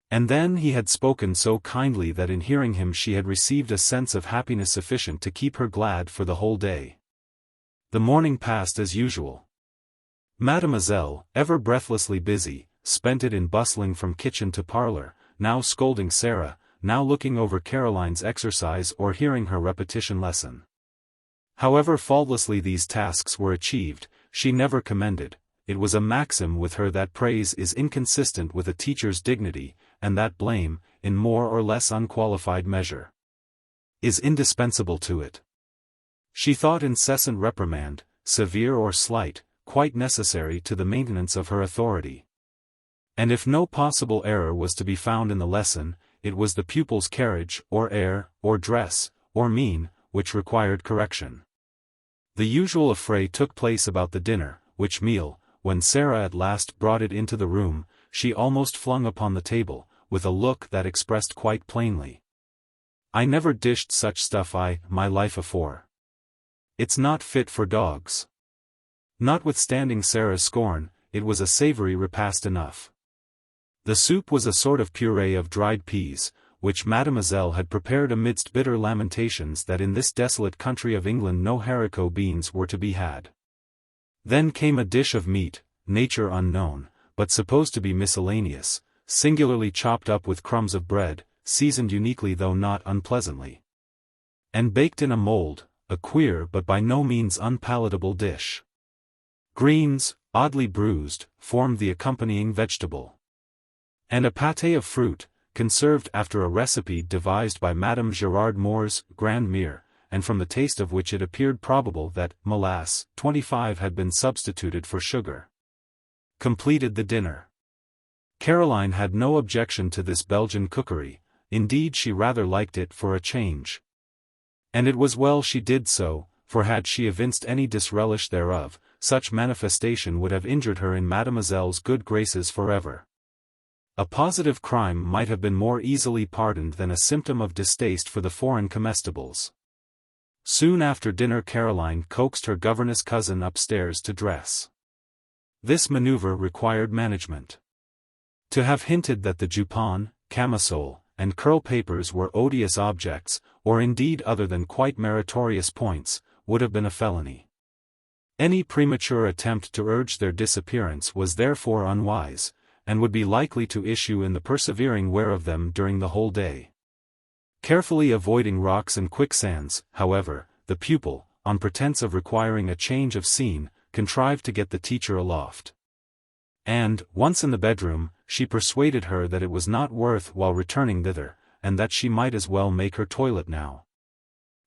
Speaker 1: And then he had spoken so kindly that in hearing him she had received a sense of happiness sufficient to keep her glad for the whole day. The morning passed as usual. Mademoiselle, ever breathlessly busy, spent it in bustling from kitchen to parlor, now scolding Sarah, now looking over Caroline's exercise or hearing her repetition lesson. However faultlessly these tasks were achieved, she never commended. It was a maxim with her that praise is inconsistent with a teacher's dignity, and that blame, in more or less unqualified measure, is indispensable to it. She thought incessant reprimand, severe or slight, quite necessary to the maintenance of her authority. And if no possible error was to be found in the lesson, it was the pupil's carriage, or air, or dress, or mien, which required correction. The usual affray took place about the dinner, which meal, when Sarah at last brought it into the room, she almost flung upon the table, with a look that expressed quite plainly, "I never dished such stuff my life afore. It's not fit for dogs." Notwithstanding Sarah's scorn, it was a savory repast enough. The soup was a sort of puree of dried peas, which Mademoiselle had prepared amidst bitter lamentations that in this desolate country of England no haricot beans were to be had. Then came a dish of meat, nature unknown, but supposed to be miscellaneous, singularly chopped up with crumbs of bread, seasoned uniquely though not unpleasantly, and baked in a mould, a queer but by no means unpalatable dish. Greens, oddly bruised, formed the accompanying vegetable. And a pâté of fruit, conserved after a recipe devised by Madame Gerard Moore's Grandmere, and from the taste of which it appeared probable that molasses 25 had been substituted for sugar, completed the dinner. Caroline had no objection to this Belgian cookery, indeed she rather liked it for a change. And it was well she did so, for had she evinced any disrelish thereof, such manifestation would have injured her in Mademoiselle's good graces forever. A positive crime might have been more easily pardoned than a symptom of distaste for the foreign comestibles. Soon after dinner Caroline coaxed her governess cousin upstairs to dress. This maneuver required management. To have hinted that the jupon, camisole, and curl papers were odious objects, or indeed other than quite meritorious points, would have been a felony. Any premature attempt to urge their disappearance was therefore unwise, and would be likely to issue in the persevering wear of them during the whole day. Carefully avoiding rocks and quicksands, however, the pupil, on pretence of requiring a change of scene, contrived to get the teacher aloft. And, once in the bedroom, she persuaded her that it was not worth while returning thither, and that she might as well make her toilet now.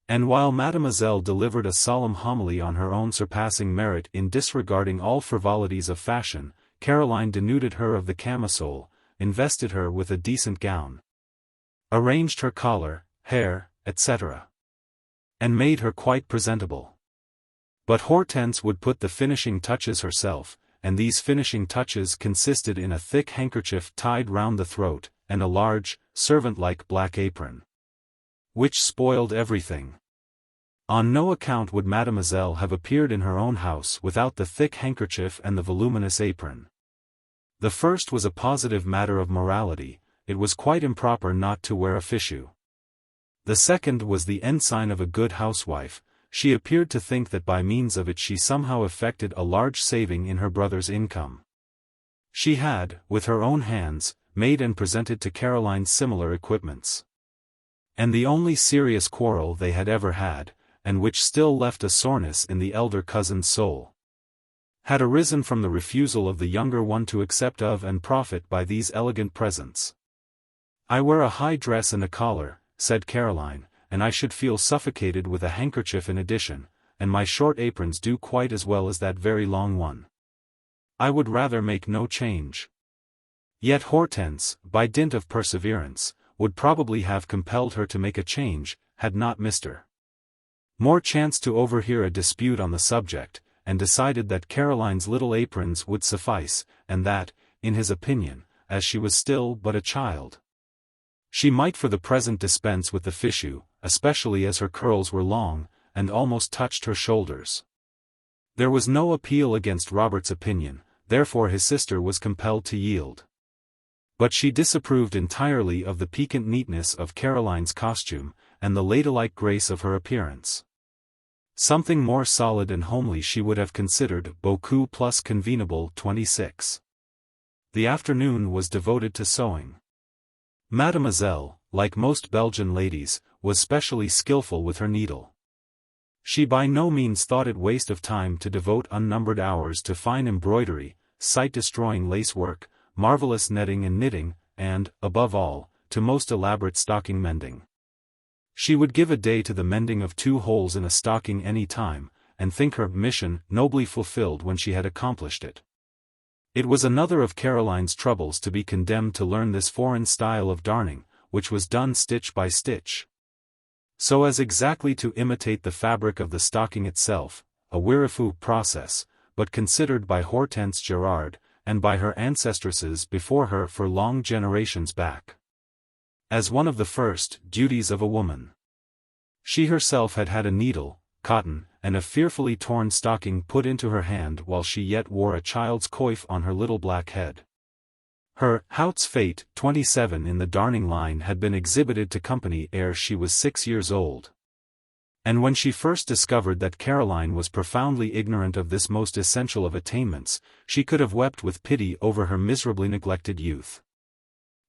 Speaker 1: And while Mademoiselle delivered a solemn homily on her own surpassing merit in disregarding all frivolities of fashion, Caroline denuded her of the camisole, invested her with a decent gown, arranged her collar, hair, etc., and made her quite presentable. But Hortense would put the finishing touches herself, and these finishing touches consisted in a thick handkerchief tied round the throat, and a large, servant-like black apron, which spoiled everything. On no account would Mademoiselle have appeared in her own house without the thick handkerchief and the voluminous apron. The first was a positive matter of morality, it was quite improper not to wear a fichu. The second was the ensign of a good housewife, she appeared to think that by means of it she somehow effected a large saving in her brother's income. She had, with her own hands, made and presented to Caroline similar equipments. And the only serious quarrel they had ever had, and which still left a soreness in the elder cousin's soul, had arisen from the refusal of the younger one to accept of and profit by these elegant presents. "I wear a high dress and a collar," said Caroline, "and I should feel suffocated with a handkerchief in addition, and my short aprons do quite as well as that very long one. I would rather make no change." Yet Hortense, by dint of perseverance, would probably have compelled her to make a change, had not Mr. Moore chanced to overhear a dispute on the subject, and decided that Caroline's little aprons would suffice, and that, in his opinion, as she was still but a child, she might for the present dispense with the fichu, especially as her curls were long, and almost touched her shoulders. There was no appeal against Robert's opinion, therefore his sister was compelled to yield. But she disapproved entirely of the piquant neatness of Caroline's costume, and the ladylike grace of her appearance. Something more solid and homely she would have considered beaucoup plus convenable. 26. The afternoon was devoted to sewing. Mademoiselle, like most Belgian ladies, was specially skillful with her needle. She by no means thought it waste of time to devote unnumbered hours to fine embroidery, sight-destroying lace-work, marvelous netting and knitting, and, above all, to most elaborate stocking mending. She would give a day to the mending of 2 holes in a stocking any time, and think her mission nobly fulfilled when she had accomplished it. It was another of Caroline's troubles to be condemned to learn this foreign style of darning, which was done stitch by stitch, so as exactly to imitate the fabric of the stocking itself, a weariful process, but considered by Hortense Gerard, and by her ancestresses before her for long generations back, as one of the first duties of a woman. She herself had had a needle, cotton, and a fearfully torn stocking put into her hand while she yet wore a child's coif on her little black head. Her Haut's Fate 27 in the darning line had been exhibited to company ere she was 6 years old. And when she first discovered that Caroline was profoundly ignorant of this most essential of attainments, she could have wept with pity over her miserably neglected youth.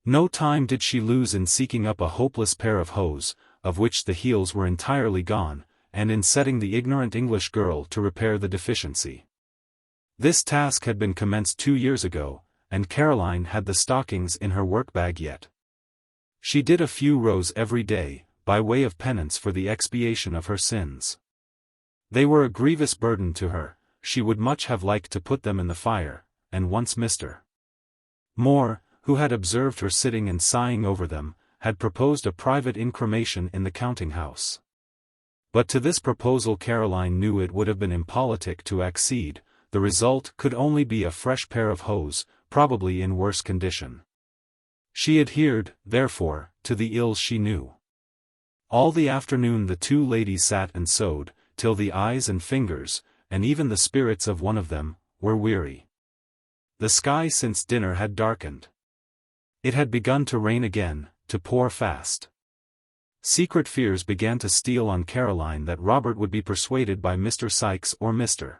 Speaker 1: No time did she lose in seeking up a hopeless pair of hose, of which the heels were entirely gone, and in setting the ignorant English girl to repair the deficiency. This task had been commenced 2 years ago, and Caroline had the stockings in her work-bag yet. She did a few rows every day, by way of penance for the expiation of her sins. They were a grievous burden to her, she would much have liked to put them in the fire, and once Mr. Moore, who had observed her sitting and sighing over them, had proposed a private incremation in the counting-house. But to this proposal Caroline knew it would have been impolitic to accede, the result could only be a fresh pair of hose, probably in worse condition. She adhered, therefore, to the ills she knew. All the afternoon the 2 ladies sat and sewed, till the eyes and fingers, and even the spirits of one of them, were weary. The sky since dinner had darkened. It had begun to rain again, to pour fast. Secret fears began to steal on Caroline that Robert would be persuaded by Mr. Sykes or Mr.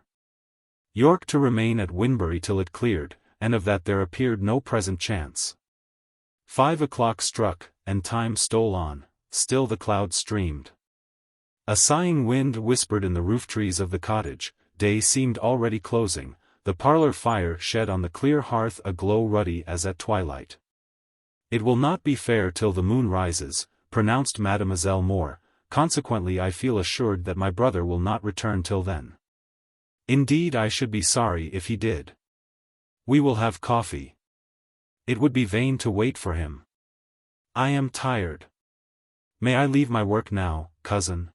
Speaker 1: Yorke to remain at Winbury till it cleared, and of that there appeared no present chance. 5 o'clock struck, and time stole on, still the clouds streamed. A sighing wind whispered in the roof-trees of the cottage, day seemed already closing, the parlour fire shed on the clear hearth a glow ruddy as at twilight. "It will not be fair till the moon rises," pronounced Mademoiselle Moore, consequently I feel assured that my brother will not return till then. Indeed, I should be sorry if he did. We will have coffee. It would be vain to wait for him. I am tired. May I leave my work now, cousin?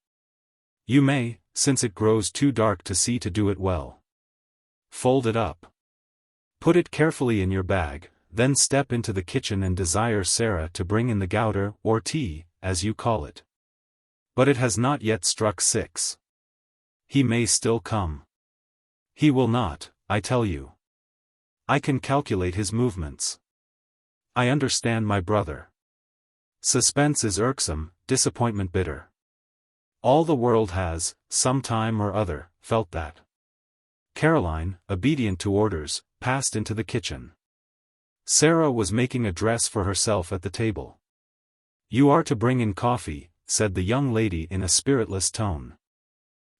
Speaker 1: You may, since it grows too dark to see to do it well. Fold it up. Put it carefully in your bag, then step into the kitchen and desire Sarah to bring in the gouter, or tea, as you call it. But it has not yet struck 6. He may still come. He will not, I tell you. I can calculate his movements. I understand my brother. Suspense is irksome, disappointment bitter. All the world has, some time or other, felt that. Caroline, obedient to orders, passed into the kitchen. Sarah was making a dress for herself at the table. You are to bring in coffee, said the young lady in a spiritless tone.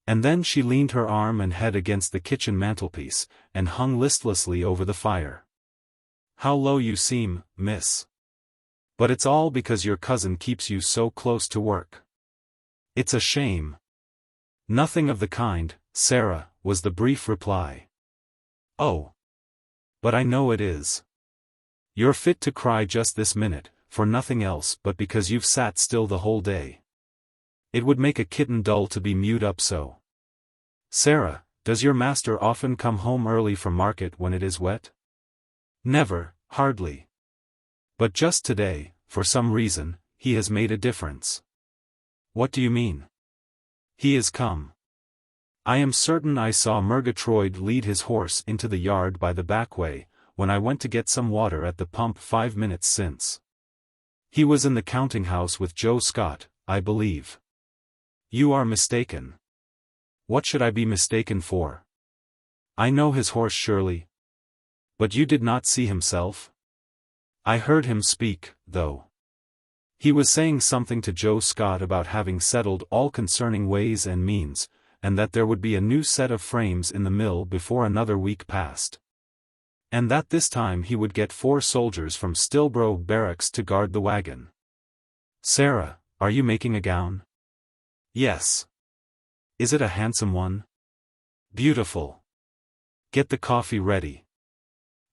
Speaker 1: And then she leaned her arm and head against the kitchen mantelpiece, and hung listlessly over the fire. How low you seem, miss. But it's all because your cousin keeps you so close to work. It's a shame. Nothing of the kind, Sarah, was the brief reply. Oh. But I know it is. You're fit to cry just this minute, for nothing else but because you've sat still the whole day. It would make a kitten dull to be mewed up so. Sarah, does your master often come home early from market when it is wet? Never, hardly. But just today, for some reason, he has made a difference. What do you mean? He is come. I am certain I saw Murgatroyd lead his horse into the yard by the back way, when I went to get some water at the pump 5 minutes since. He was in the counting-house with Joe Scott, I believe. You are mistaken. What should I be mistaken for? I know his horse surely. But you did not see himself? I heard him speak, though. He was saying something to Joe Scott about having settled all concerning ways and means, and that there would be a new set of frames in the mill before another week passed. And that this time he would get 4 soldiers from Stilbrough Barracks to guard the wagon. Sarah, are you making a gown? Yes. Is it a handsome one? Beautiful. Get the coffee ready.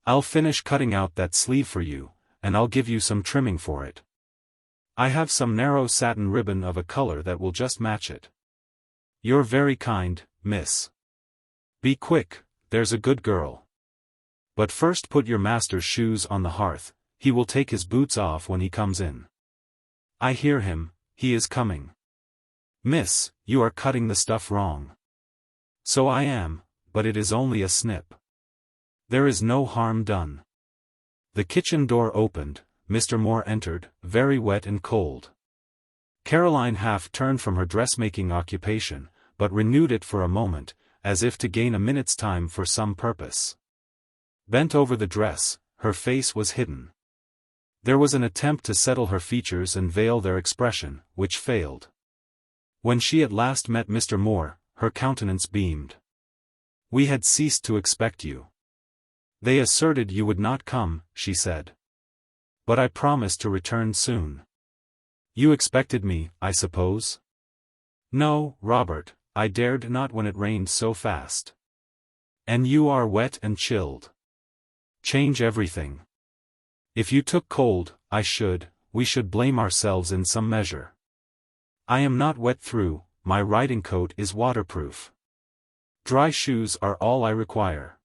Speaker 1: I'll finish cutting out that sleeve for you, and I'll give you some trimming for it. I have some narrow satin ribbon of a color that will just match it. You're very kind, miss. Be quick, there's a good girl. But first put your master's shoes on the hearth, he will take his boots off when he comes in. I hear him, he is coming. Miss, you are cutting the stuff wrong. So I am, but it is only a snip. There is no harm done. The kitchen door opened, Mr. Moore entered, very wet and cold. Caroline half turned from her dressmaking occupation, but renewed it for a moment, as if to gain a minute's time for some purpose. Bent over the dress, her face was hidden. There was an attempt to settle her features and veil their expression, which failed. When she at last met Mr. Moore, her countenance beamed. We had ceased to expect you. They asserted you would not come, she said. But I promised to return soon. You expected me, I suppose? No, Robert, I dared not when it rained so fast. And you are wet and chilled. Change everything. If you took cold, we should blame ourselves in some measure. I am not wet through, my riding coat is waterproof. Dry shoes are all I require.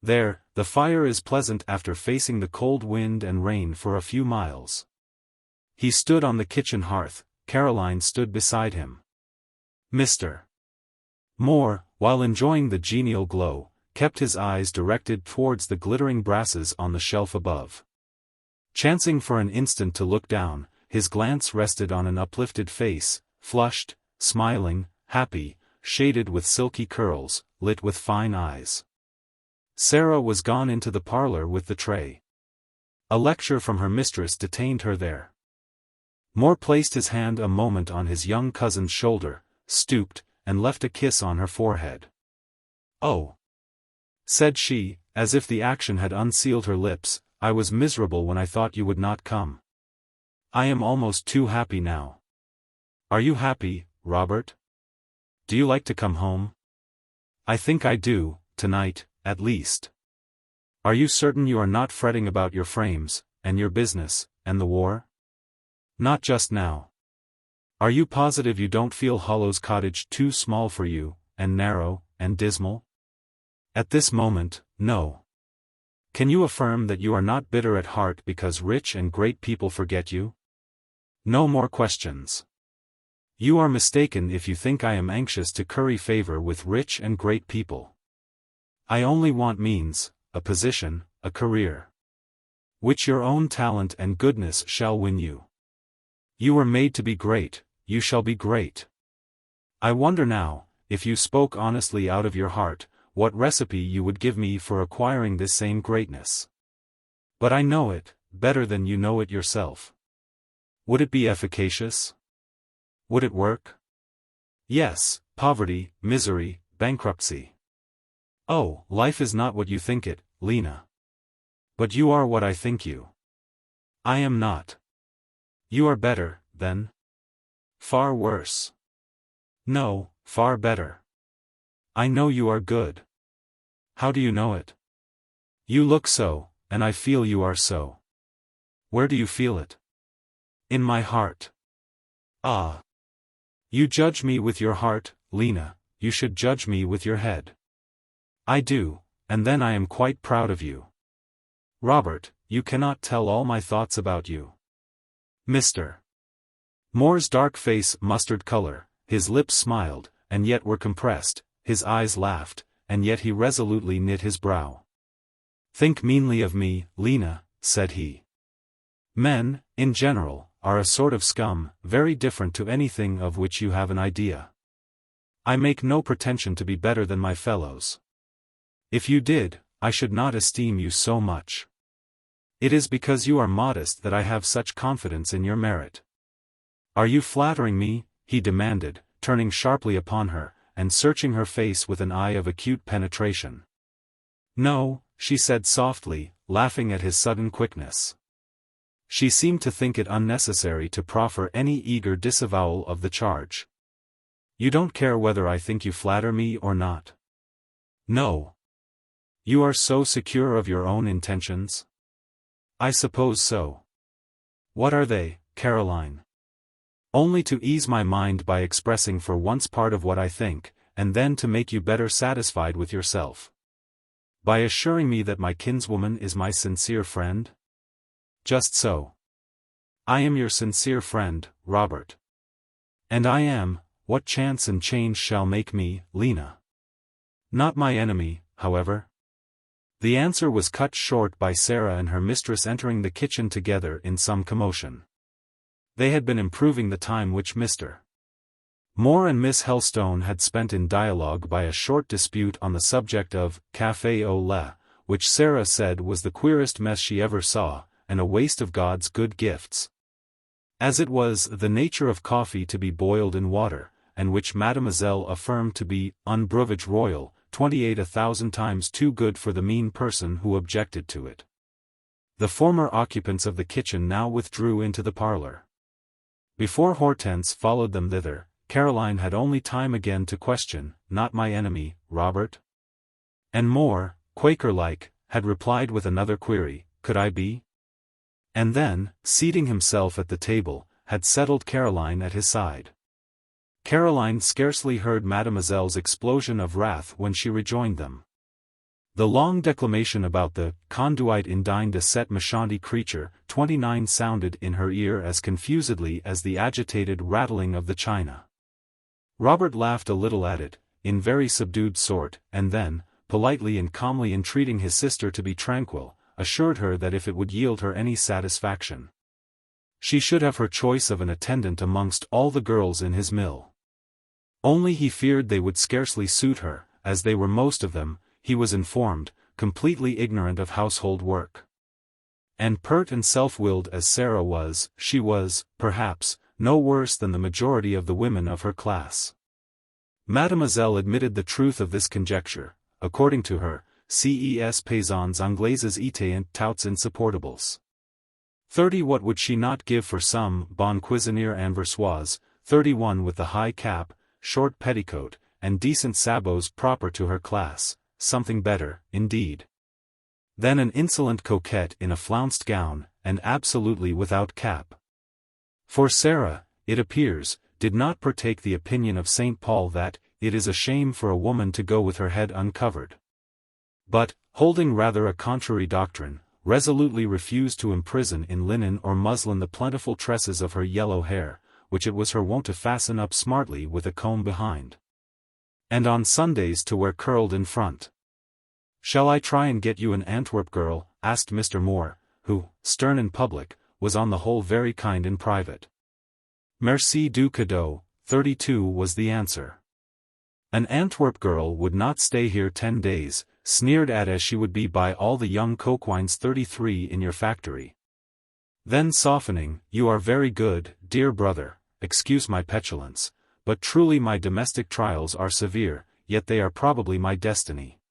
Speaker 1: There, the fire is pleasant after facing the cold wind and rain for a few miles. He stood on the kitchen hearth, Caroline stood beside him. Mr. Moore, while enjoying the genial glow, kept his eyes directed towards the glittering brasses on the shelf above. Chancing for an instant to look down, his glance rested on an uplifted face, flushed, smiling, happy, shaded with silky curls, lit with fine eyes. Sarah was gone into the parlor with the tray. A lecture from her mistress detained her there. Moore placed his hand a moment on his young cousin's shoulder, stooped, and left a kiss on her forehead. Oh! Said she, as if the action had unsealed her lips, I was miserable when I thought you would not come. I am almost too happy now. Are you happy, Robert? Do you like to come home? I think I do, tonight, at least. Are you certain you are not fretting about your frames, and your business, and the war? Not just now. Are you positive you don't feel Hollow's cottage too small for you, and narrow, and dismal? At this moment, no. Can you affirm that you are not bitter at heart because rich and great people forget you? No more questions. You are mistaken if you think I am anxious to curry favor with rich and great people. I only want means, a position, a career, which your own talent and goodness shall win you. You were made to be great, you shall be great. I wonder now, if you spoke honestly out of your heart, what recipe you would give me for acquiring this same greatness. But I know it, better than you know it yourself. Would it be efficacious? Would it work? Yes, poverty, misery, bankruptcy. Oh, life is not what you think it, Lena. But you are what I think you. I am not. You are better, then? Far worse. No, far better. I know you are good. How do you know it? You look so, and I feel you are so. Where do you feel it? In my heart. Ah. You judge me with your heart, Lena, you should judge me with your head. I do, and then I am quite proud of you. Robert, you cannot tell all my thoughts about you. Mr. Moore's dark face mustard color, his lips smiled, and yet were compressed, his eyes laughed, and yet he resolutely knit his brow. Think meanly of me, Lena, said he. Men, in general, are a sort of scum, very different to anything of which you have an idea. I make no pretension to be better than my fellows. If you did, I should not esteem you so much. It is because you are modest that I have such confidence in your merit. Are you flattering me? He demanded, turning sharply upon her, and searching her face with an eye of acute penetration. No, she said softly, laughing at his sudden quickness. She seemed to think it unnecessary to proffer any eager disavowal of the charge. You don't care whether I think you flatter me or not? No. You are so secure of your own intentions? I suppose so. What are they, Caroline? Only to ease my mind by expressing for once part of what I think, and then to make you better satisfied with yourself. By assuring me that my kinswoman is my sincere friend? Just so. I am your sincere friend, Robert. And I am, what chance and change shall make me, Lena. Not my enemy, however. The answer was cut short by Sarah and her mistress entering the kitchen together in some commotion. They had been improving the time which Mr. Moore and Miss Helstone had spent in dialogue by a short dispute on the subject of café au lait, which Sarah said was the queerest mess she ever saw, and a waste of God's good gifts. As it was the nature of coffee to be boiled in water, and which Mademoiselle affirmed to be un breuvage royal, 28 1,000 times too good for the mean person who objected to it. The former occupants of the kitchen now withdrew into the parlor. Before Hortense followed them thither, Caroline had only time again to question, not my enemy, Robert? And Moore, Quaker-like, had replied with another query, could I be? And then, seating himself at the table, had settled Caroline at his side. Caroline scarcely heard Mademoiselle's explosion of wrath when she rejoined them. The long declamation about the conduite indigne de cette méchante creature 29 sounded in her ear as confusedly as the agitated rattling of the china. Robert laughed a little at it, in very subdued sort, and then, politely and calmly entreating his sister to be tranquil, assured her that if it would yield her any satisfaction, she should have her choice of an attendant amongst all the girls in his mill. Only he feared they would scarcely suit her, as they were most of them, he was informed, completely ignorant of household work. And pert and self-willed as Sarah was, she was, perhaps, no worse than the majority of the women of her class. Mademoiselle admitted the truth of this conjecture. According to her, ces paysans anglaises étaient touts insupportables. 30 What would she not give for some bon cuisinier anversoise, 31 with the high cap, short petticoat, and decent sabots proper to her class, something better, indeed. Then an insolent coquette in a flounced gown, and absolutely without cap. For Sarah, it appears, did not partake the opinion of St. Paul that, it is a shame for a woman to go with her head uncovered. But, holding rather a contrary doctrine, resolutely refused to imprison in linen or muslin the plentiful tresses of her yellow hair, which it was her wont to fasten up smartly with a comb behind. And on Sundays to wear curled in front. "Shall I try and get you an Antwerp girl?" asked Mr. Moore, who, stern in public, was on the whole very kind in private. "Merci du cadeau," 32 was the answer. An Antwerp girl would not stay here 10 days, sneered at as she would be by all the young coquines 33 in your factory. Then softening, "You are very good, dear brother, excuse my petulance, but truly my domestic trials are severe, yet they are probably my destiny.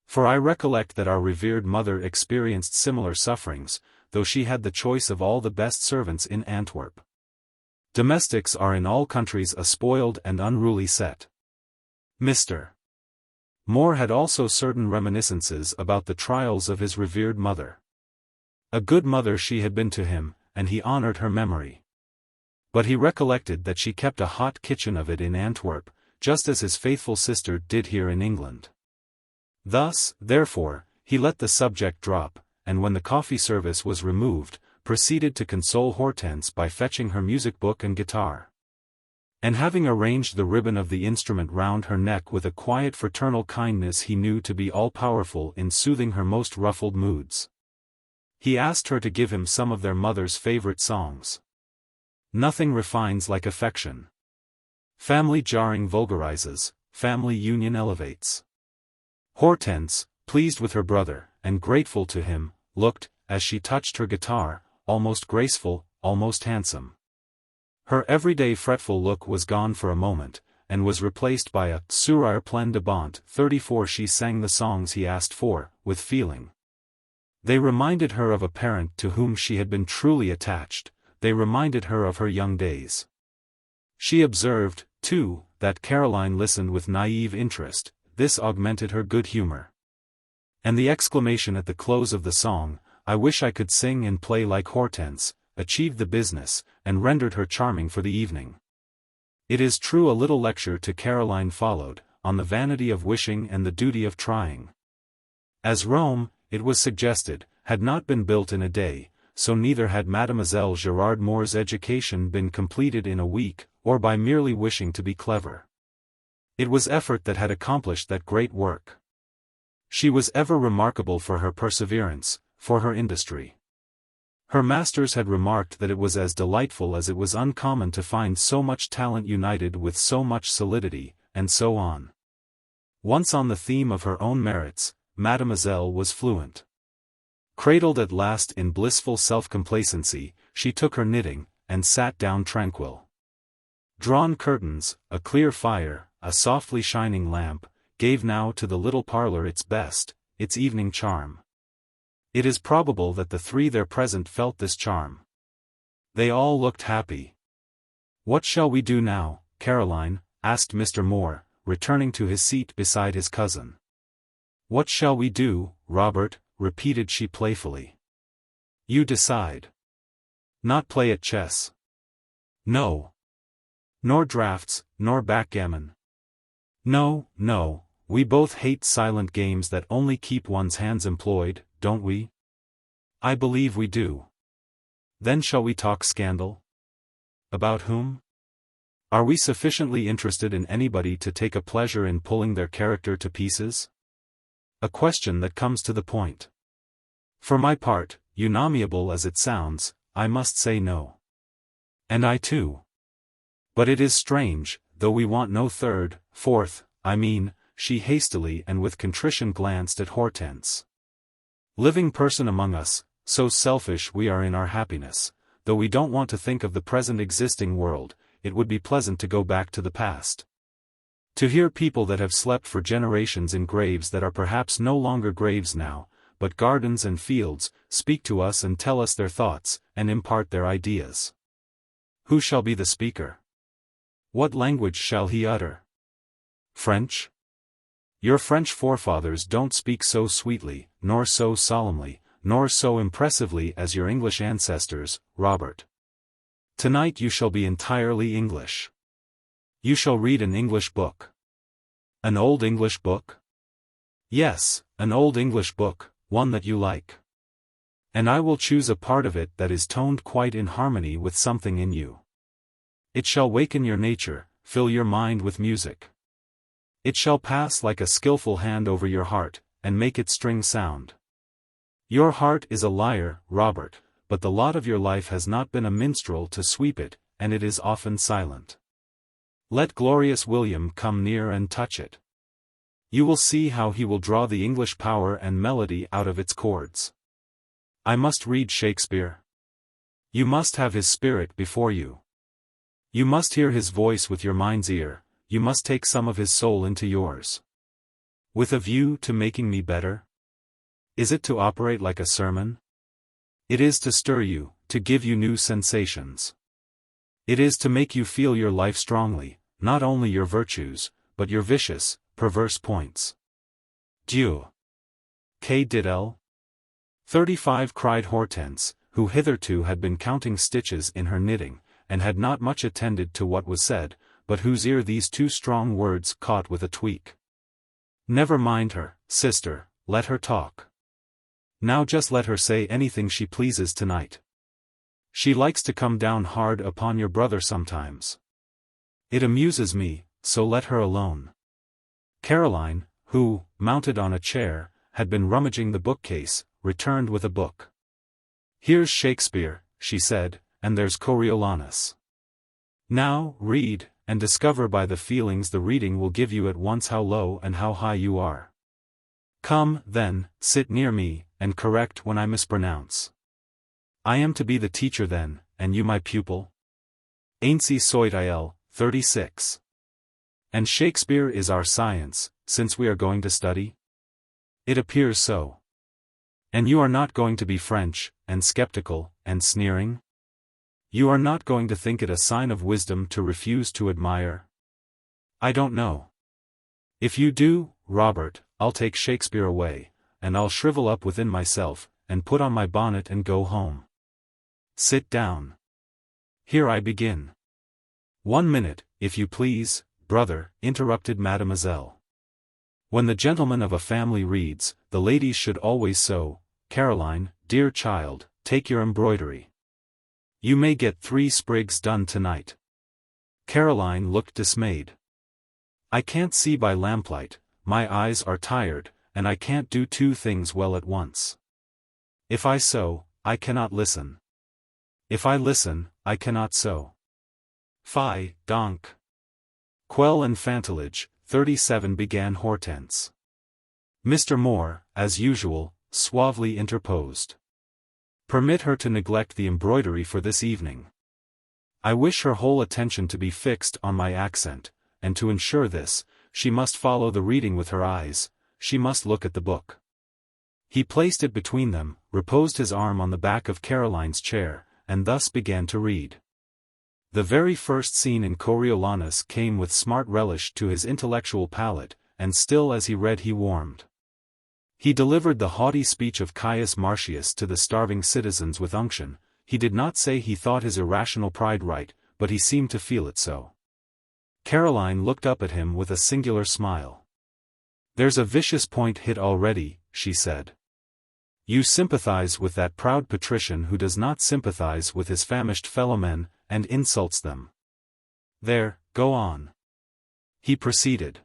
Speaker 1: For I recollect that our revered mother experienced similar sufferings, though she had the choice of all the best servants in Antwerp. Domestics are in all countries a spoiled and unruly set." Mr. Moore had also certain reminiscences about the trials of his revered mother. A good mother she had been to him, and he honored her memory. But he recollected that she kept a hot kitchen of it in Antwerp, just as his faithful sister did here in England. Thus, therefore, he let the subject drop, and when the coffee service was removed, proceeded to console Hortense by fetching her music book and guitar. And having arranged the ribbon of the instrument round her neck with a quiet fraternal kindness he knew to be all-powerful in soothing her most ruffled moods, he asked her to give him some of their mother's favorite songs. Nothing refines like affection. Family jarring vulgarizes, family union elevates. Hortense, pleased with her brother, and grateful to him, looked, as she touched her guitar, almost graceful, almost handsome. Her everyday fretful look was gone for a moment, and was replaced by a sourire plein de bonté. 34 She sang the songs he asked for, with feeling. They reminded her of a parent to whom she had been truly attached, they reminded her of her young days. She observed, too, that Caroline listened with naive interest, this augmented her good humor. And the exclamation at the close of the song, "I wish I could sing and play like Hortense," achieved the business, and rendered her charming for the evening. It is true a little lecture to Caroline followed, on the vanity of wishing and the duty of trying. As Rome, it was suggested, had not been built in a day, so neither had Mademoiselle Gerard Moore's education been completed in a week, or by merely wishing to be clever. It was effort that had accomplished that great work. She was ever remarkable for her perseverance, for her industry. Her masters had remarked that it was as delightful as it was uncommon to find so much talent united with so much solidity, and so on. Once on the theme of her own merits, Mademoiselle was fluent. Cradled at last in blissful self-complacency, she took her knitting, and sat down tranquil. Drawn curtains, a clear fire, a softly shining lamp, gave now to the little parlor its best, its evening charm. It is probable that the three there present felt this charm. They all looked happy. "What shall we do now, Caroline?" asked Mr. Moore, returning to his seat beside his cousin. "What shall we do, Robert?" repeated she playfully. "You decide. Not play at chess?" "No. Nor draughts, nor backgammon?" "No, no, we both hate silent games that only keep one's hands employed, don't we?" "I believe we do." "Then shall we talk scandal?" "About whom? Are we sufficiently interested in anybody to take a pleasure in pulling their character to pieces? A question that comes to the point. For my part, unamiable as it sounds, I must say no. And I too. But it is strange, though we want no third, fourth, I mean, she hastily and with contrition glanced at Hortense. Living person among us, so selfish we are in our happiness, though we don't want to think of the present existing world, it would be pleasant to go back to the past. To hear people that have slept for generations in graves that are perhaps no longer graves now, but gardens and fields, speak to us and tell us their thoughts, and impart their ideas. Who shall be the speaker? What language shall he utter? French? Your French forefathers don't speak so sweetly, nor so solemnly, nor so impressively as your English ancestors, Robert. Tonight you shall be entirely English. You shall read an English book. An old English book? Yes, an old English book, one that you like. And I will choose a part of it that is toned quite in harmony with something in you. It shall waken your nature, fill your mind with music. It shall pass like a skillful hand over your heart, and make its string sound. Your heart is a lyre, Robert, but the lot of your life has not been a minstrel to sweep it, and it is often silent. Let glorious William come near and touch it. You will see how he will draw the English power and melody out of its chords. I must read Shakespeare. You must have his spirit before you. You must hear his voice with your mind's ear, you must take some of his soul into yours. With a view to making me better? Is it to operate like a sermon? It is to stir you, to give you new sensations. It is to make you feel your life strongly, not only your virtues, but your vicious, perverse points. Dieu. Que dit-elle? 35 cried Hortense, who hitherto had been counting stitches in her knitting, and had not much attended to what was said, but whose ear these two strong words caught with a tweak. Never mind her, sister, let her talk. Now just let her say anything she pleases tonight. She likes to come down hard upon your brother sometimes. It amuses me, so let her alone. Caroline, who, mounted on a chair, had been rummaging the bookcase, returned with a book. Here's Shakespeare, she said, and there's Coriolanus. Now, read, and discover by the feelings the reading will give you at once how low and how high you are. Come, then, sit near me, and correct when I mispronounce. I am to be the teacher then, and you my pupil? XVIII, 36. And Shakespeare is our science, since we are going to study? It appears so. And you are not going to be French, and skeptical, and sneering? You are not going to think it a sign of wisdom to refuse to admire? I don't know. If you do, Robert, I'll take Shakespeare away, and I'll shrivel up within myself, and put on my bonnet and go home. Sit down. Here I begin. 1 minute, if you please, brother, interrupted Mademoiselle. When the gentleman of a family reads, the ladies should always sew. Caroline, dear child, take your embroidery. You may get 3 sprigs done tonight. Caroline looked dismayed. I can't see by lamplight, my eyes are tired, and I can't do 2 things well at once. If I sew, I cannot listen. If I listen, I cannot sew. Fie, donc. Quelle infantilage, 37 began Hortense. Mr. Moore, as usual, suavely interposed. Permit her to neglect the embroidery for this evening. I wish her whole attention to be fixed on my accent, and to ensure this, she must follow the reading with her eyes, she must look at the book. He placed it between them, reposed his arm on the back of Caroline's chair, and thus began to read. The very first scene in Coriolanus came with smart relish to his intellectual palate, and still as he read he warmed. He delivered the haughty speech of Caius Marcius to the starving citizens with unction. He did not say he thought his irrational pride right, but he seemed to feel it so. Caroline looked up at him with a singular smile. There's a vicious point hit already, she said. You sympathize with that proud patrician who does not sympathize with his famished fellowmen, and insults them. There, go on. He proceeded.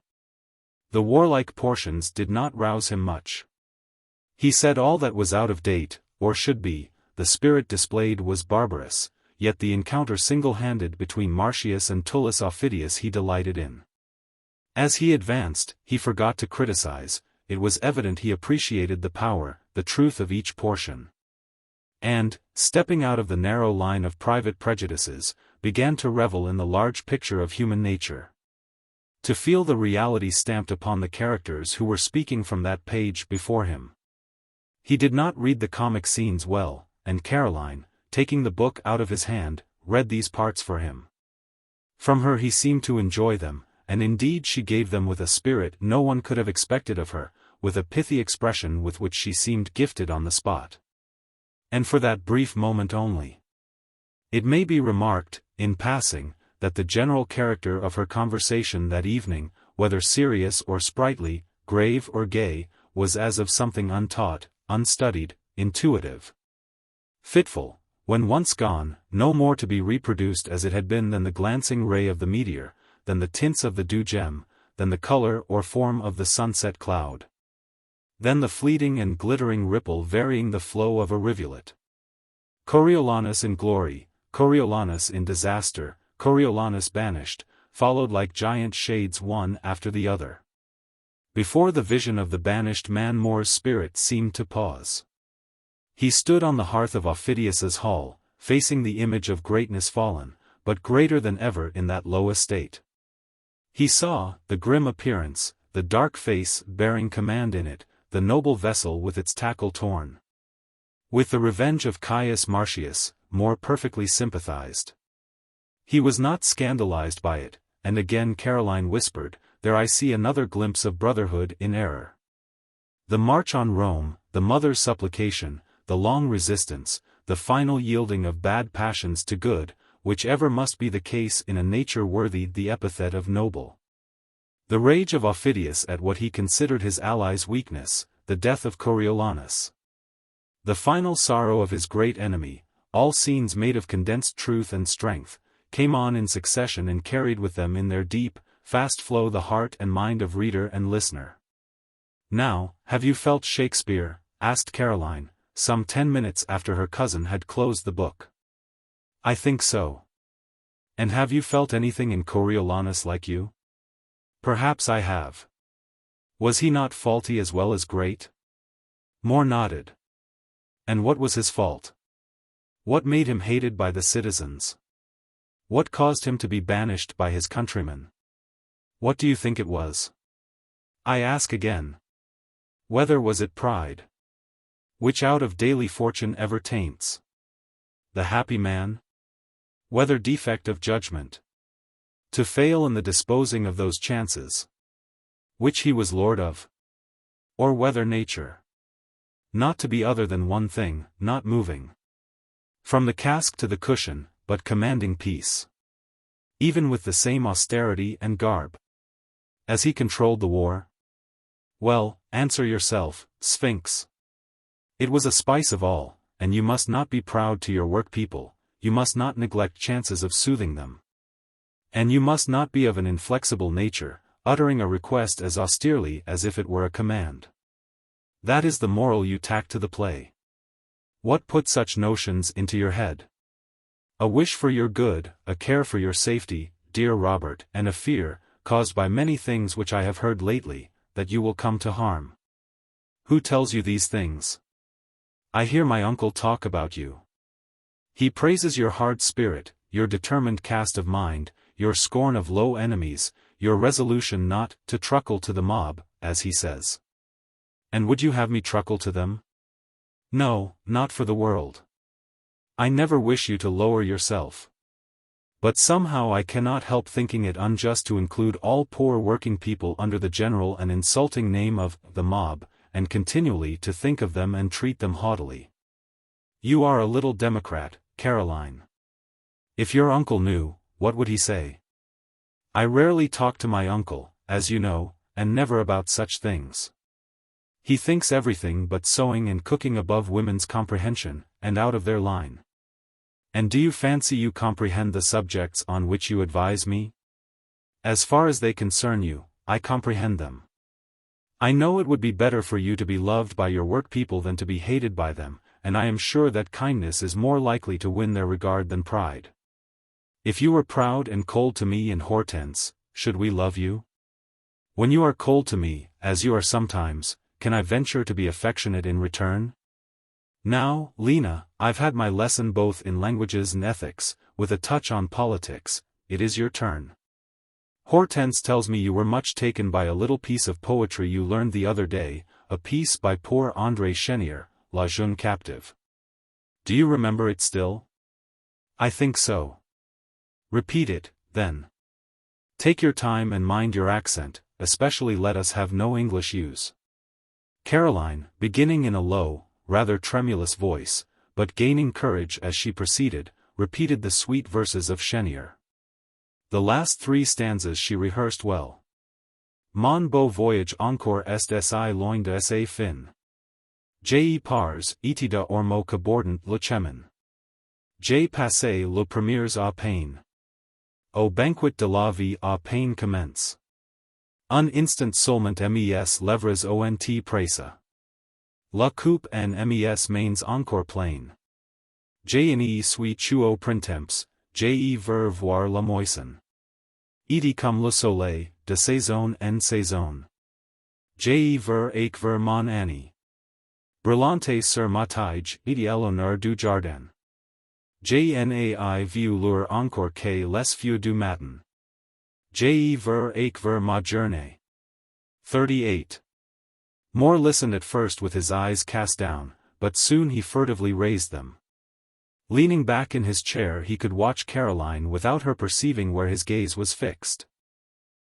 Speaker 1: The warlike portions did not rouse him much. He said all that was out of date, or should be, the spirit displayed was barbarous, yet the encounter single-handed between Marcius and Tullus Aufidius he delighted in. As he advanced, he forgot to criticize, it was evident he appreciated the power, the truth of each portion. And, stepping out of the narrow line of private prejudices, began to revel in the large picture of human nature. To feel the reality stamped upon the characters who were speaking from that page before him. He did not read the comic scenes well, and Caroline, taking the book out of his hand, read these parts for him. From her he seemed to enjoy them, and indeed she gave them with a spirit no one could have expected of her, with a pithy expression with which she seemed gifted on the spot. And for that brief moment only. It may be remarked, in passing, that the general character of her conversation that evening, whether serious or sprightly, grave or gay, was as of something untaught, unstudied, intuitive. Fitful, when once gone, no more to be reproduced as it had been than the glancing ray of the meteor, than the tints of the dew-gem, than the color or form of the sunset cloud. Then the fleeting and glittering ripple varying the flow of a rivulet. Coriolanus in glory, Coriolanus in disaster, Coriolanus banished, followed like giant shades one after the other. Before the vision of the banished man More's spirit seemed to pause. He stood on the hearth of Aufidius's hall, facing the image of greatness fallen, but greater than ever in that low estate. He saw the grim appearance, the dark face bearing command in it, the noble vessel with its tackle torn. With the revenge of Caius Marcius, More perfectly sympathized. He was not scandalized by it, and again Caroline whispered, "There I see another glimpse of brotherhood in error." The march on Rome, the mother's supplication, the long resistance, the final yielding of bad passions to good, whichever must be the case in a nature worthy the epithet of noble. The rage of Aufidius at what he considered his ally's weakness, the death of Coriolanus. The final sorrow of his great enemy, all scenes made of condensed truth and strength, came on in succession and carried with them in their deep, fast flow the heart and mind of reader and listener. "Now, have you felt Shakespeare?" asked Caroline, some 10 minutes after her cousin had closed the book. "I think so." "And have you felt anything in Coriolanus like you?" "Perhaps I have." "Was he not faulty as well as great?" More nodded. "And what was his fault? What made him hated by the citizens? What caused him to be banished by his countrymen? What do you think it was? I ask again. Whether was it pride? Which out of daily fortune ever taints the happy man? Whether defect of judgment, to fail in the disposing of those chances, which he was lord of? Or whether nature, not to be other than one thing, not moving from the cask to the cushion, but commanding peace, even with the same austerity and garb, as he controlled the war? Well, answer yourself, Sphinx. It was a spice of all, and you must not be proud to your work people, you must not neglect chances of soothing them. And you must not be of an inflexible nature, uttering a request as austerely as if it were a command. That is the moral you tack to the play. What put such notions into your head? A wish for your good, a care for your safety, dear Robert, and a fear, caused by many things which I have heard lately, that you will come to harm. Who tells you these things? I hear my uncle talk about you. He praises your hard spirit, your determined cast of mind, your scorn of low enemies, your resolution not to truckle to the mob, as he says. And would you have me truckle to them? No, not for the world. I never wish you to lower yourself. But somehow I cannot help thinking it unjust to include all poor working people under the general and insulting name of the mob, and continually to think of them and treat them haughtily. You are a little democrat, Caroline. If your uncle knew, what would he say? I rarely talk to my uncle, as you know, and never about such things. He thinks everything but sewing and cooking above women's comprehension, and out of their line. And do you fancy you comprehend the subjects on which you advise me? As far as they concern you, I comprehend them. I know it would be better for you to be loved by your work people than to be hated by them, and I am sure that kindness is more likely to win their regard than pride. If you were proud and cold to me and Hortense, should we love you? When you are cold to me, as you are sometimes, can I venture to be affectionate in return? Now, Lena, I've had my lesson both in languages and ethics, with a touch on politics, it is your turn. Hortense tells me you were much taken by a little piece of poetry you learned the other day, a piece by poor André Chenier, La Jeune Captive. Do you remember it still? I think so. Repeat it, then. Take your time and mind your accent, especially let us have no English use. Caroline, beginning in a low, rather tremulous voice, but gaining courage as she proceeded, repeated the sweet verses of Chenier. The last 3 stanzas she rehearsed well. Mon beau voyage encore est si loin de sa fin. J'ai pars, itida ormo cabordant le chemin. J'ai passé le premiers à peine. Au banquet de la vie à peine commence. Un instant seulement mes lèvres ont pressa. La coupe en mes mains encore pleine. J'ai ne suis tuo printemps, j'ai ver voir la moisson. Idi comme le soleil, de saison en saison. J'ai ver ak ver mon année. Brillante sur ma tige, idi l'honneur du jardin. J'nai vu leur encore que les feux du matin. J'ai ver ak ver ma journée. 38. Moore listened at first with his eyes cast down, but soon he furtively raised them. Leaning back in his chair he could watch Caroline without her perceiving where his gaze was fixed.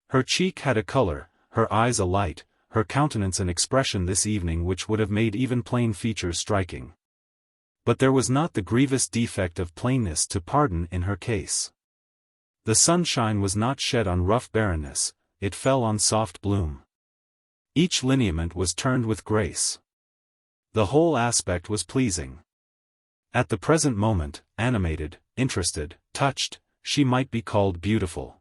Speaker 1: Her cheek had a color, her eyes a light, her countenance an expression this evening which would have made even plain features striking. But there was not the grievous defect of plainness to pardon in her case. The sunshine was not shed on rough barrenness, it fell on soft bloom. Each lineament was turned with grace. The whole aspect was pleasing. At the present moment, animated, interested, touched, she might be called beautiful.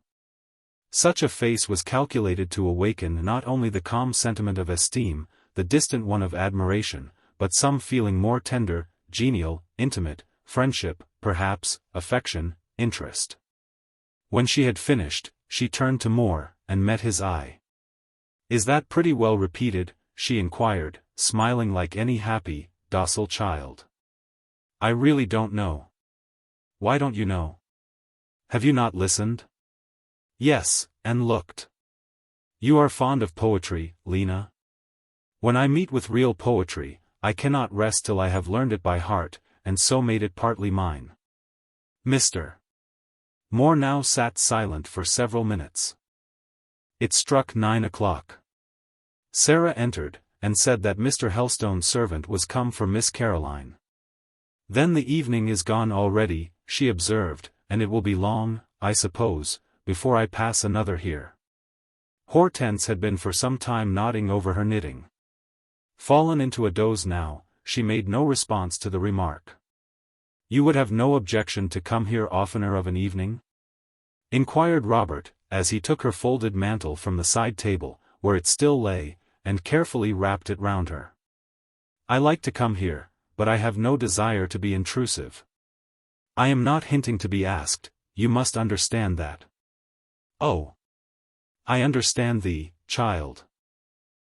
Speaker 1: Such a face was calculated to awaken not only the calm sentiment of esteem, the distant one of admiration, but some feeling more tender, genial, intimate, friendship, perhaps, affection, interest. When she had finished, she turned to Moore, and met his eye. "Is that pretty well repeated?" she inquired, smiling like any happy, docile child. "I really don't know." "Why don't you know? Have you not listened?" "Yes, and looked." "You are fond of poetry, Lena?" "When I meet with real poetry, I cannot rest till I have learned it by heart, and so made it partly mine." Mr. Moore now sat silent for several minutes. It struck 9 o'clock. Sarah entered, and said that Mr. Helstone's servant was come for Miss Caroline. "Then the evening is gone already," she observed, "and it will be long, I suppose, before I pass another here." Hortense had been for some time nodding over her knitting. Fallen into a doze now, she made no response to the remark. "You would have no objection to come here oftener of an evening?" inquired Robert, as he took her folded mantle from the side table, where it still lay, and carefully wrapped it round her. "I like to come here, but I have no desire to be intrusive. I am not hinting to be asked, you must understand that." "Oh. I understand thee, child.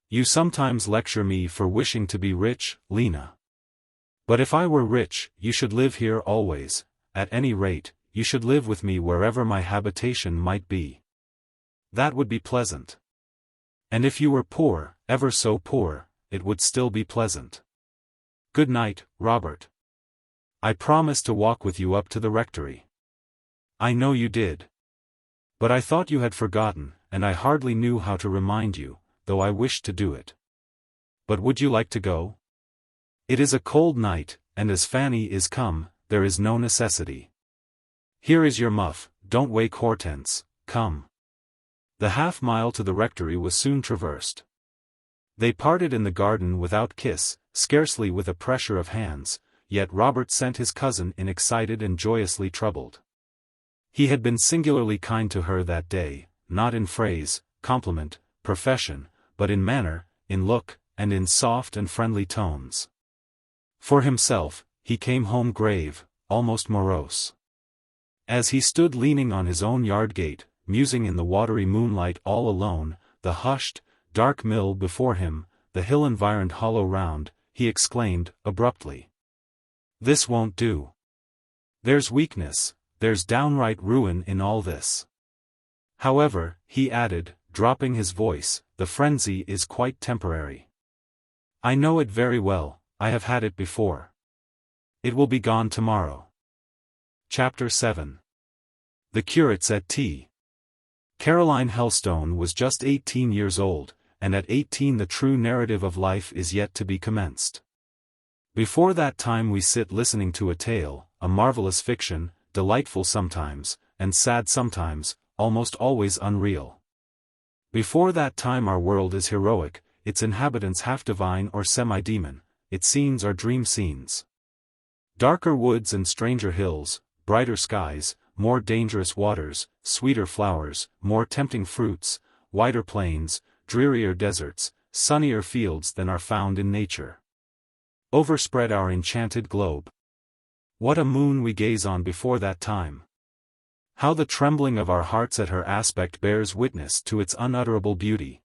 Speaker 1: You sometimes lecture me for wishing to be rich, Lena. But if I were rich, you should live here always, at any rate, you should live with me wherever my habitation might be. That would be pleasant. And if you were poor, ever so poor, it would still be pleasant. Good night, Robert. I promised to walk with you up to the rectory." "I know you did. But I thought you had forgotten, and I hardly knew how to remind you, though I wished to do it. But would you like to go? It is a cold night, and as Fanny is come, there is no necessity. Here is your muff, don't wake Hortense, come." The half-mile to the rectory was soon traversed. They parted in the garden without kiss, scarcely with a pressure of hands, yet Robert sent his cousin in excited and joyously troubled. He had been singularly kind to her that day, not in phrase, compliment, profession, but in manner, in look, and in soft and friendly tones. For himself, he came home grave, almost morose. As he stood leaning on his own yard gate, musing in the watery moonlight all alone, the hushed, dark mill before him, the hill-environed hollow round, he exclaimed, abruptly, "This won't do. There's weakness, there's downright ruin in all this. However," he added, dropping his voice, "the frenzy is quite temporary. I know it very well, I have had it before. It will be gone tomorrow." Chapter 7. The Curates at tea. Caroline Helstone was just 18 years old, and at 18 the true narrative of life is yet to be commenced. Before that time we sit listening to a tale, a marvelous fiction, delightful sometimes, and sad sometimes, almost always unreal. Before that time our world is heroic, its inhabitants half divine or semi-demon, its scenes are dream scenes. Darker woods and stranger hills, brighter skies, more dangerous waters, sweeter flowers, more tempting fruits, wider plains, drearier deserts, sunnier fields than are found in nature. Overspread our enchanted globe. What a moon we gaze on before that time! How the trembling of our hearts at her aspect bears witness to its unutterable beauty.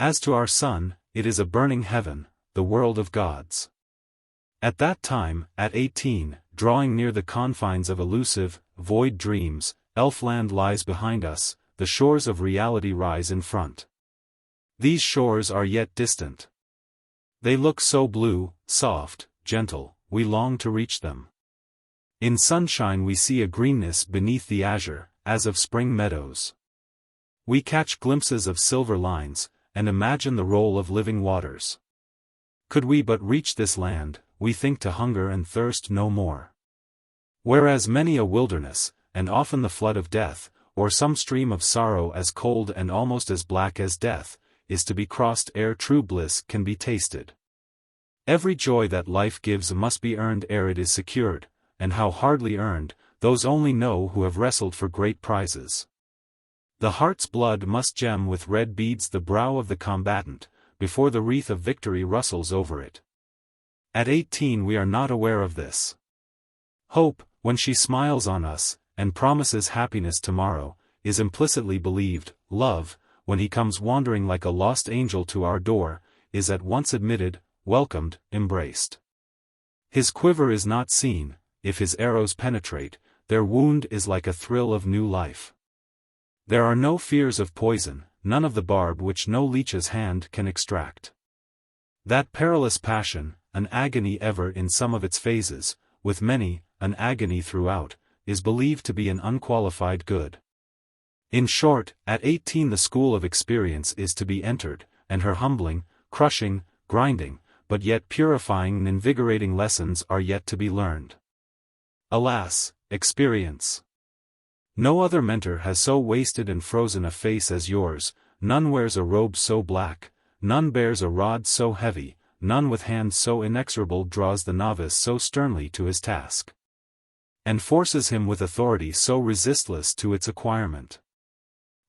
Speaker 1: As to our sun, it is a burning heaven, the world of gods. At that time, at 18, drawing near the confines of elusive, void dreams, elfland lies behind us, the shores of reality rise in front. These shores are yet distant. They look so blue, soft, gentle, we long to reach them. In sunshine we see a greenness beneath the azure, as of spring meadows. We catch glimpses of silver lines, and imagine the roll of living waters. Could we but reach this land, we think to hunger and thirst no more. Whereas many a wilderness, and often the flood of death, or some stream of sorrow as cold and almost as black as death, is to be crossed ere true bliss can be tasted. Every joy that life gives must be earned ere it is secured, and how hardly earned, those only know who have wrestled for great prizes. The heart's blood must gem with red beads the brow of the combatant, before the wreath of victory rustles over it. At 18 we are not aware of this. Hope, when she smiles on us, and promises happiness tomorrow, is implicitly believed. Love, when he comes wandering like a lost angel to our door, is at once admitted, welcomed, embraced. His quiver is not seen, if his arrows penetrate, their wound is like a thrill of new life. There are no fears of poison, none of the barb which no leech's hand can extract. That perilous passion, an agony ever in some of its phases, with many, an agony throughout, is believed to be an unqualified good. In short, at 18 the school of experience is to be entered, and her humbling, crushing, grinding, but yet purifying and invigorating lessons are yet to be learned. Alas, experience! No other mentor has so wasted and frozen a face as yours, none wears a robe so black, none bears a rod so heavy, none with hands so inexorable draws the novice so sternly to his task, and forces him with authority so resistless to its acquirement.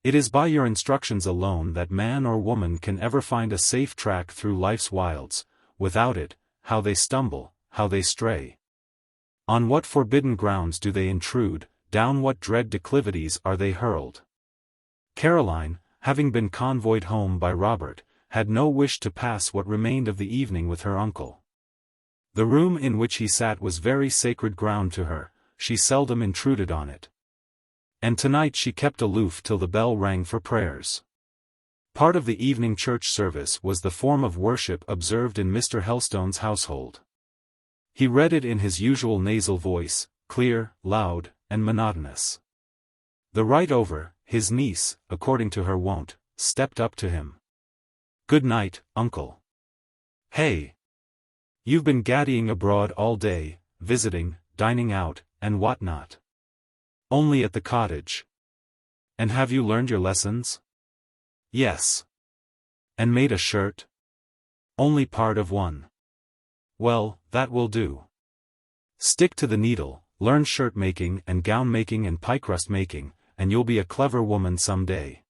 Speaker 1: It is by your instructions alone that man or woman can ever find a safe track through life's wilds. Without it, how they stumble, how they stray. On what forbidden grounds do they intrude, down what dread declivities are they hurled. Caroline, having been convoyed home by Robert, had no wish to pass what remained of the evening with her uncle. The room in which he sat was very sacred ground to her, she seldom intruded on it. And tonight she kept aloof till the bell rang for prayers. Part of the evening church service was the form of worship observed in Mr. Helstone's household. He read it in his usual nasal voice, clear, loud, and monotonous. The rite over, his niece, according to her wont, stepped up to him. "Good night, uncle." "Hey! You've been gaddying abroad all day, visiting, dining out, and what not." "Only at the cottage." "And have you learned your lessons?" "Yes." "And made a shirt?" "Only part of one." "Well, that will do. Stick to the needle, learn shirt making and gown making and pie crust making, and you'll be a clever woman some day.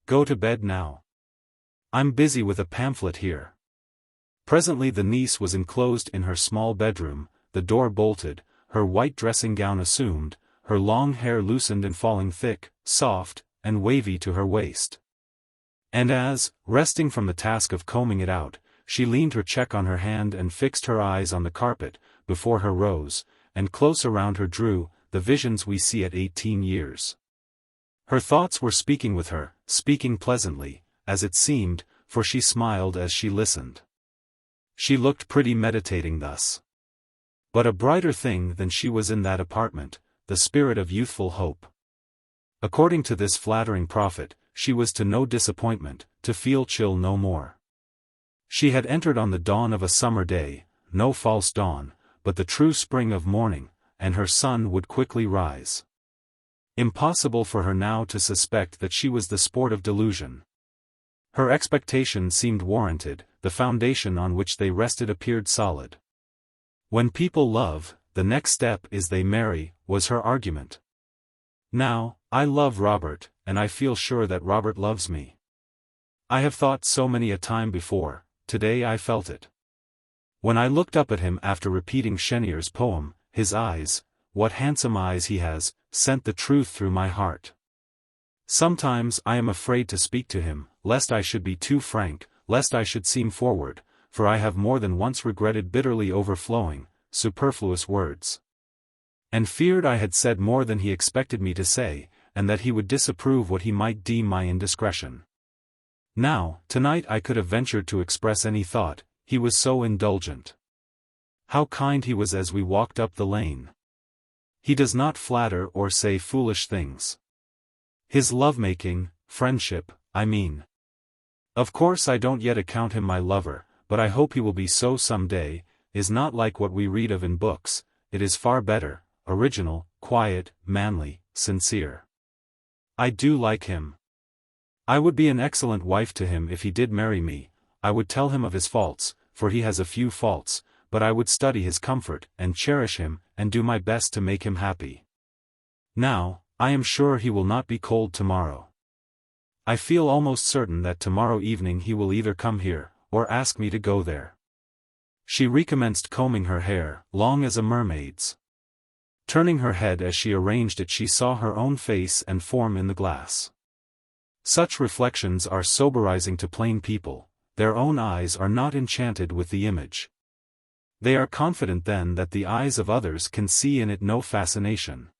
Speaker 1: Go to bed now. I'm busy with a pamphlet here." Presently the niece was enclosed in her small bedroom, the door bolted, her white dressing gown assumed, her long hair loosened and falling thick, soft, and wavy to her waist. And as, resting from the task of combing it out, she leaned her cheek on her hand and fixed her eyes on the carpet, before her rose, and close around her drew, the visions we see at 18 years. Her thoughts were speaking with her, speaking pleasantly, as it seemed, for she smiled as she listened. She looked pretty meditating thus. But a brighter thing than she was in that apartment, the spirit of youthful hope. According to this flattering prophet, she was to know disappointment, to feel chill no more. She had entered on the dawn of a summer day, no false dawn, but the true spring of morning, and her sun would quickly rise. Impossible for her now to suspect that she was the sport of delusion. Her expectation seemed warranted, the foundation on which they rested appeared solid. When people love, the next step is they marry, was her argument. Now, I love Robert, and I feel sure that Robert loves me. I have thought so many a time before, today I felt it. When I looked up at him after repeating Chenier's poem, his eyes, what handsome eyes he has, sent the truth through my heart. Sometimes I am afraid to speak to him, lest I should be too frank, lest I should seem forward, for I have more than once regretted bitterly overflowing, superfluous words. And feared I had said more than he expected me to say, and that he would disapprove what he might deem my indiscretion. Now, tonight I could have ventured to express any thought, he was so indulgent. How kind he was as we walked up the lane. He does not flatter or say foolish things. His love-making, friendship, I mean. Of course I don't yet account him my lover, but I hope he will be so some day, is not like what we read of in books, it is far better, original, quiet, manly, sincere. I do like him. I would be an excellent wife to him if he did marry me. I would tell him of his faults, for he has a few faults, but I would study his comfort, and cherish him, and do my best to make him happy. Now, I am sure he will not be cold tomorrow. I feel almost certain that tomorrow evening he will either come here, or ask me to go there. She recommenced combing her hair, long as a mermaid's. Turning her head as she arranged it, she saw her own face and form in the glass. Such reflections are soberizing to plain people, their own eyes are not enchanted with the image. They are confident then that the eyes of others can see in it no fascination.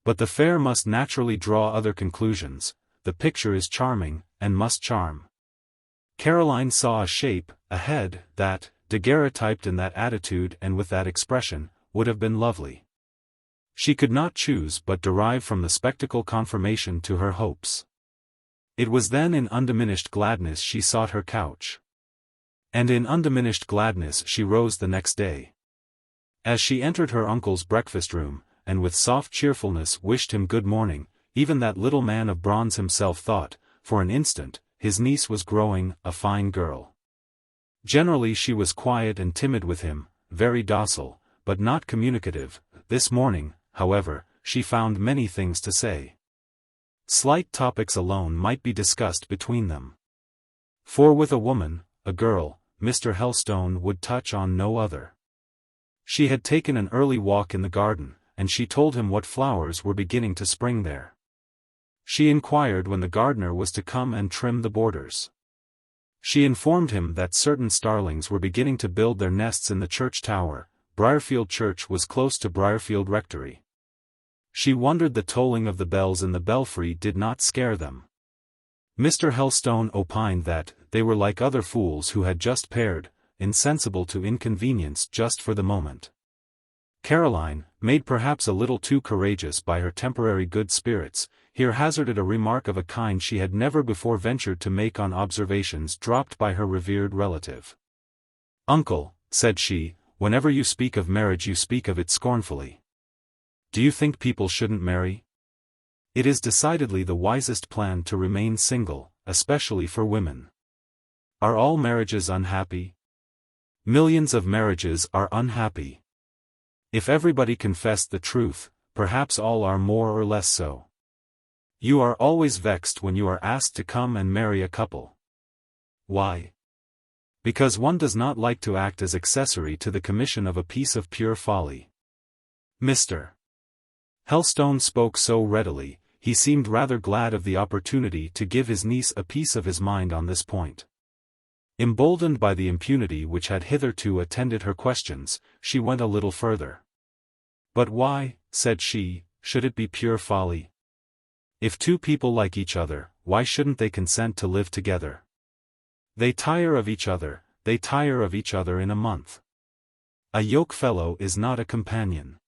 Speaker 1: But the fair must naturally draw other conclusions, the picture is charming, and must charm. Caroline saw a shape, a head, that, daguerreotyped in that attitude and with that expression, would have been lovely. She could not choose but derive from the spectacle confirmation to her hopes. It was then in undiminished gladness she sought her couch. And in undiminished gladness she rose the next day. As she entered her uncle's breakfast-room, and with soft cheerfulness wished him good morning, even that little man of bronze himself thought, for an instant, his niece was growing, a fine girl. Generally she was quiet and timid with him, very docile, but not communicative. This morning, however, she found many things to say. Slight topics alone might be discussed between them. For with a woman, a girl, Mr. Helstone would touch on no other. She had taken an early walk in the garden, and she told him what flowers were beginning to spring there. She inquired when the gardener was to come and trim the borders. She informed him that certain starlings were beginning to build their nests in the church tower. Briarfield Church was close to Briarfield Rectory. She wondered the tolling of the bells in the belfry did not scare them. Mr. Helstone opined that they were like other fools who had just paired, insensible to inconvenience just for the moment. Caroline, made perhaps a little too courageous by her temporary good spirits, here hazarded a remark of a kind she had never before ventured to make on observations dropped by her revered relative. "Uncle," said she, "whenever you speak of marriage you speak of it scornfully. Do you think people shouldn't marry? It is decidedly the wisest plan to remain single, especially for women. Are all marriages unhappy? Millions of marriages are unhappy. If everybody confessed the truth, perhaps all are more or less so. You are always vexed when you are asked to come and marry a couple. Why? Because one does not like to act as accessory to the commission of a piece of pure folly." Mr. Helstone spoke so readily, he seemed rather glad of the opportunity to give his niece a piece of his mind on this point. Emboldened by the impunity which had hitherto attended her questions, she went a little further. "But why," said she, "should it be pure folly? If two people like each other, why shouldn't they consent to live together? They tire of each other in a month. A yoke fellow is not a companion.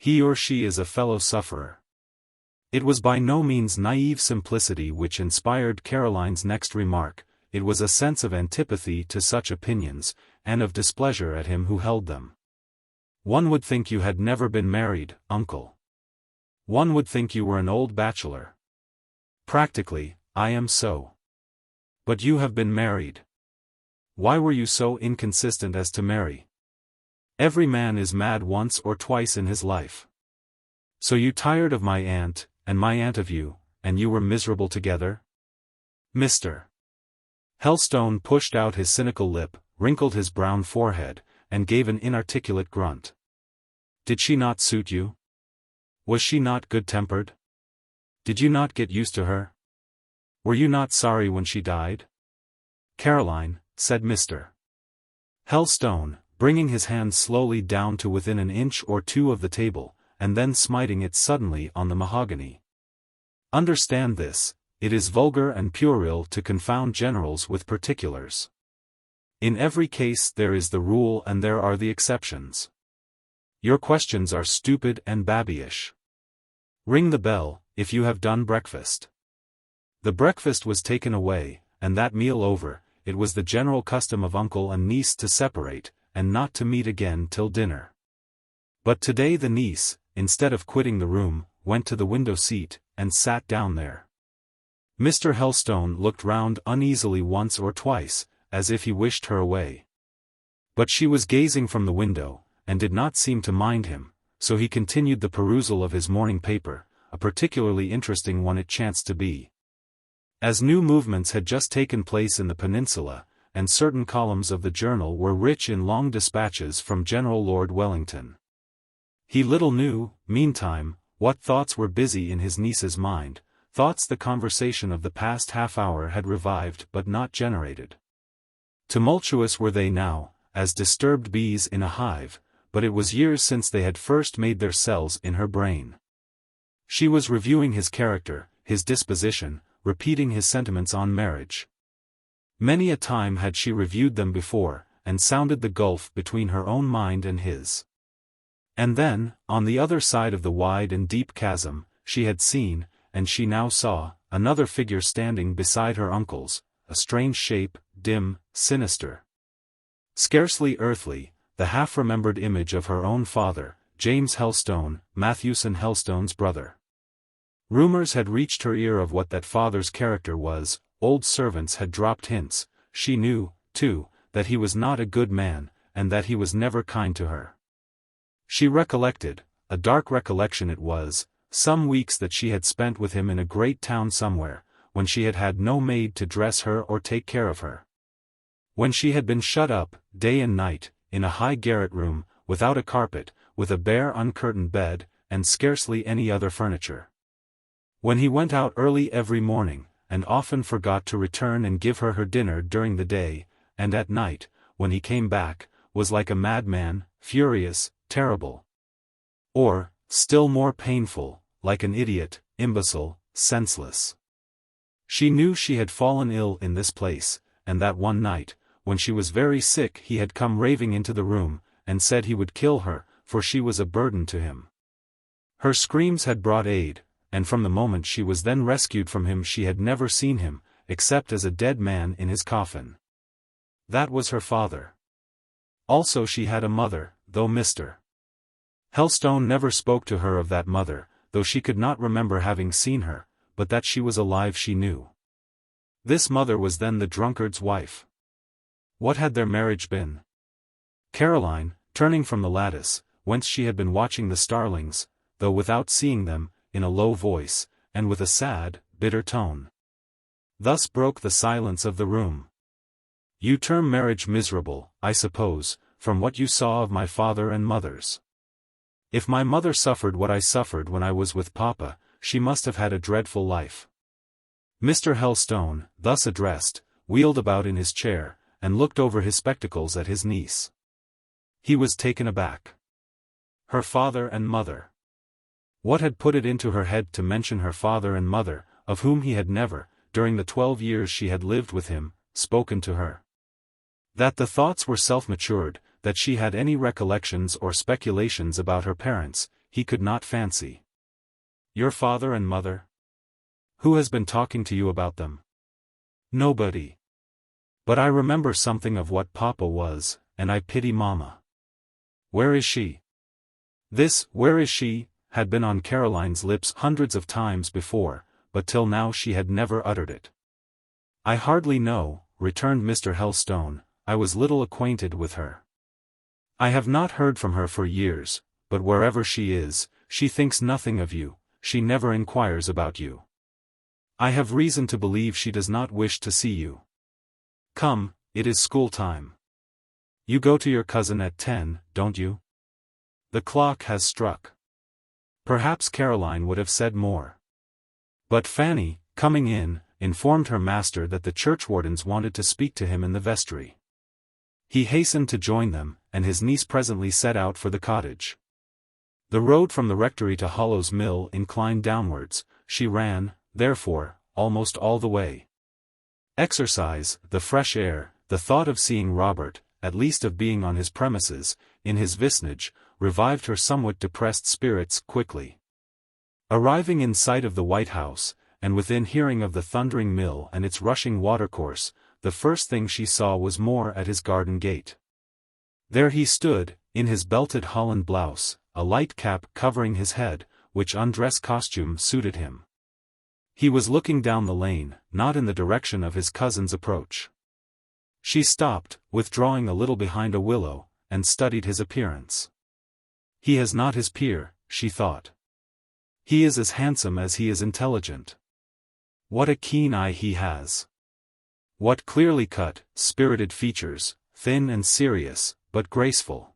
Speaker 1: He or she is a fellow sufferer. It was by no means naive simplicity which inspired Caroline's next remark, it was a sense of antipathy to such opinions, and of displeasure at him who held them. One would think you had never been married, uncle. One would think you were an old bachelor. Practically, I am so. But you have been married. Why were you so inconsistent as to marry? Every man is mad once or twice in his life. So you tired of my aunt, and my aunt of you, and you were miserable together? Mr. Helstone pushed out his cynical lip, wrinkled his brown forehead, and gave an inarticulate grunt. Did she not suit you? Was she not good-tempered? Did you not get used to her? Were you not sorry when she died? Caroline, said Mr. Helstone, bringing his hand slowly down to within an inch or two of the table, and then smiting it suddenly on the mahogany. Understand this, it is vulgar and puerile to confound generals with particulars. In every case there is the rule and there are the exceptions. Your questions are stupid and babyish. Ring the bell, if you have done breakfast. The breakfast was taken away, and that meal over, it was the general custom of uncle and niece to separate, and not to meet again till dinner. But today the niece, instead of quitting the room, went to the window seat, and sat down there. Mr. Helstone looked round uneasily once or twice, as if he wished her away. But she was gazing from the window, and did not seem to mind him, so he continued the perusal of his morning paper, a particularly interesting one it chanced to be. As new movements had just taken place in the peninsula, and certain columns of the journal were rich in long dispatches from General Lord Wellington. He little knew, meantime, what thoughts were busy in his niece's mind, thoughts the conversation of the past half-hour had revived but not generated. Tumultuous were they now, as disturbed bees in a hive, but it was years since they had first made their cells in her brain. She was reviewing his character, his disposition, repeating his sentiments on marriage. Many a time had she reviewed them before, and sounded the gulf between her own mind and his. And then, on the other side of the wide and deep chasm, she had seen, and she now saw, another figure standing beside her uncle's, a strange shape, dim, sinister. Scarcely earthly, the half-remembered image of her own father, James Helstone, Matthewson Helstone's brother. Rumors had reached her ear of what that father's character was, old servants had dropped hints, she knew, too, that he was not a good man, and that he was never kind to her. She recollected, a dark recollection it was, some weeks that she had spent with him in a great town somewhere, when she had had no maid to dress her or take care of her. When she had been shut up, day and night, in a high garret room, without a carpet, with a bare uncurtained bed, and scarcely any other furniture. When he went out early every morning, and often forgot to return and give her her dinner during the day, and at night, when he came back, was like a madman, furious, terrible. Or, still more painful, like an idiot, imbecile, senseless. She knew she had fallen ill in this place, and that one night, when she was very sick he had come raving into the room, and said he would kill her, for she was a burden to him. Her screams had brought aid, and from the moment she was then rescued from him she had never seen him, except as a dead man in his coffin. That was her father. Also she had a mother, though Mr. Helstone never spoke to her of that mother, though she could not remember having seen her, but that she was alive she knew. This mother was then the drunkard's wife. What had their marriage been? Caroline, turning from the lattice, whence she had been watching the starlings, though without seeing them, in a low voice, and with a sad, bitter tone. Thus broke the silence of the room. You term marriage miserable, I suppose, from what you saw of my father and mother's. If my mother suffered what I suffered when I was with Papa, she must have had a dreadful life. Mr. Helstone, thus addressed, wheeled about in his chair, and looked over his spectacles at his niece. He was taken aback. Her father and mother. What had put it into her head to mention her father and mother, of whom he had never, during the 12 years she had lived with him, spoken to her? That the thoughts were self-matured, that she had any recollections or speculations about her parents, he could not fancy. Your father and mother? Who has been talking to you about them? Nobody. But I remember something of what Papa was, and I pity Mama. Where is she? This, where is she, had been on Caroline's lips hundreds of times before, but till now she had never uttered it. I hardly know, returned Mr. Helstone, I was little acquainted with her. I have not heard from her for years, but wherever she is, she thinks nothing of you, she never inquires about you. I have reason to believe she does not wish to see you. Come, it is school time. You go to your cousin at 10, don't you? The clock has struck. Perhaps Caroline would have said more. But Fanny, coming in, informed her master that the churchwardens wanted to speak to him in the vestry. He hastened to join them, and his niece presently set out for the cottage. The road from the rectory to Hollow's Mill inclined downwards, she ran, therefore, almost all the way. Exercise, the fresh air, the thought of seeing Robert, at least of being on his premises, in his vicinage, revived her somewhat depressed spirits quickly. Arriving in sight of the White House, and within hearing of the thundering mill and its rushing watercourse, the first thing she saw was Moore at his garden gate. There he stood, in his belted holland blouse, a light cap covering his head, which undress costume suited him. He was looking down the lane, not in the direction of his cousin's approach. She stopped, withdrawing a little behind a willow, and studied his appearance. He has not his peer, she thought. He is as handsome as he is intelligent. What a keen eye he has! What clearly cut, spirited features, thin and serious, but graceful.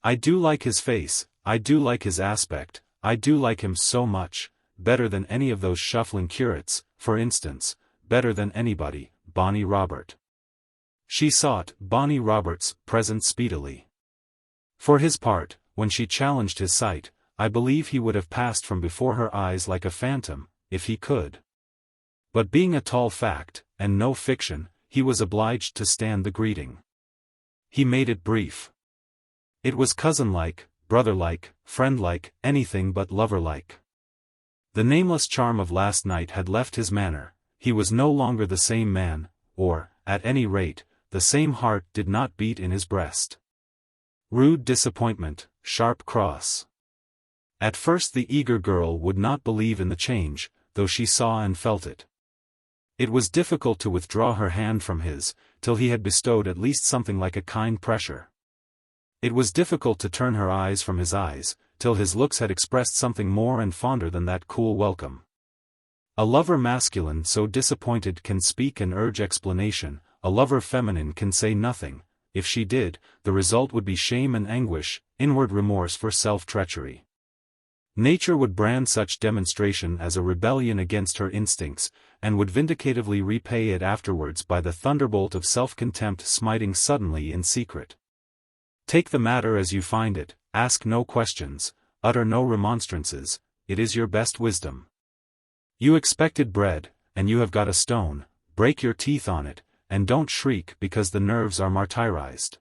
Speaker 1: I do like his face, I do like his aspect, I do like him so much, better than any of those shuffling curates, for instance, better than anybody, Bonnie Robert. She sought Bonnie Robert's presence speedily. For his part, when she challenged his sight, I believe he would have passed from before her eyes like a phantom, if he could. But being a tall fact, and no fiction, he was obliged to stand the greeting. He made it brief. It was cousin-like, brother-like, friend-like, anything but lover-like. The nameless charm of last night had left his manner, he was no longer the same man, or, at any rate, the same heart did not beat in his breast. Rude disappointment, sharp cross. At first the eager girl would not believe in the change, though she saw and felt it. It was difficult to withdraw her hand from his, till he had bestowed at least something like a kind pressure. It was difficult to turn her eyes from his eyes, till his looks had expressed something more and fonder than that cool welcome. A lover masculine so disappointed can speak and urge explanation, a lover feminine can say nothing. If she did, the result would be shame and anguish, inward remorse for self-treachery. Nature would brand such demonstration as a rebellion against her instincts, and would vindicatively repay it afterwards by the thunderbolt of self-contempt smiting suddenly in secret. Take the matter as you find it, ask no questions, utter no remonstrances, it is your best wisdom. You expected bread, and you have got a stone, break your teeth on it, and don't shriek because the nerves are martyrized.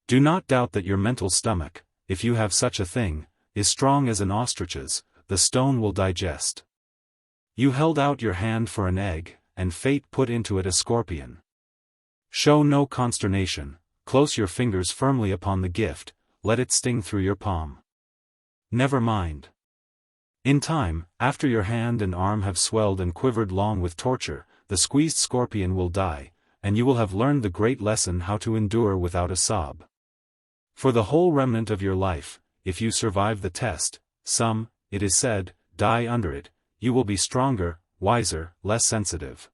Speaker 1: Do not doubt that your mental stomach, if you have such a thing, is strong as an ostrich's, the stone will digest. You held out your hand for an egg, and fate put into it a scorpion. Show no consternation, close your fingers firmly upon the gift, let it sting through your palm. Never mind. In time, after your hand and arm have swelled and quivered long with torture, the squeezed scorpion will die, and you will have learned the great lesson how to endure without a sob. For the whole remnant of your life, if you survive the test, some, it is said, die under it, you will be stronger, wiser, less sensitive.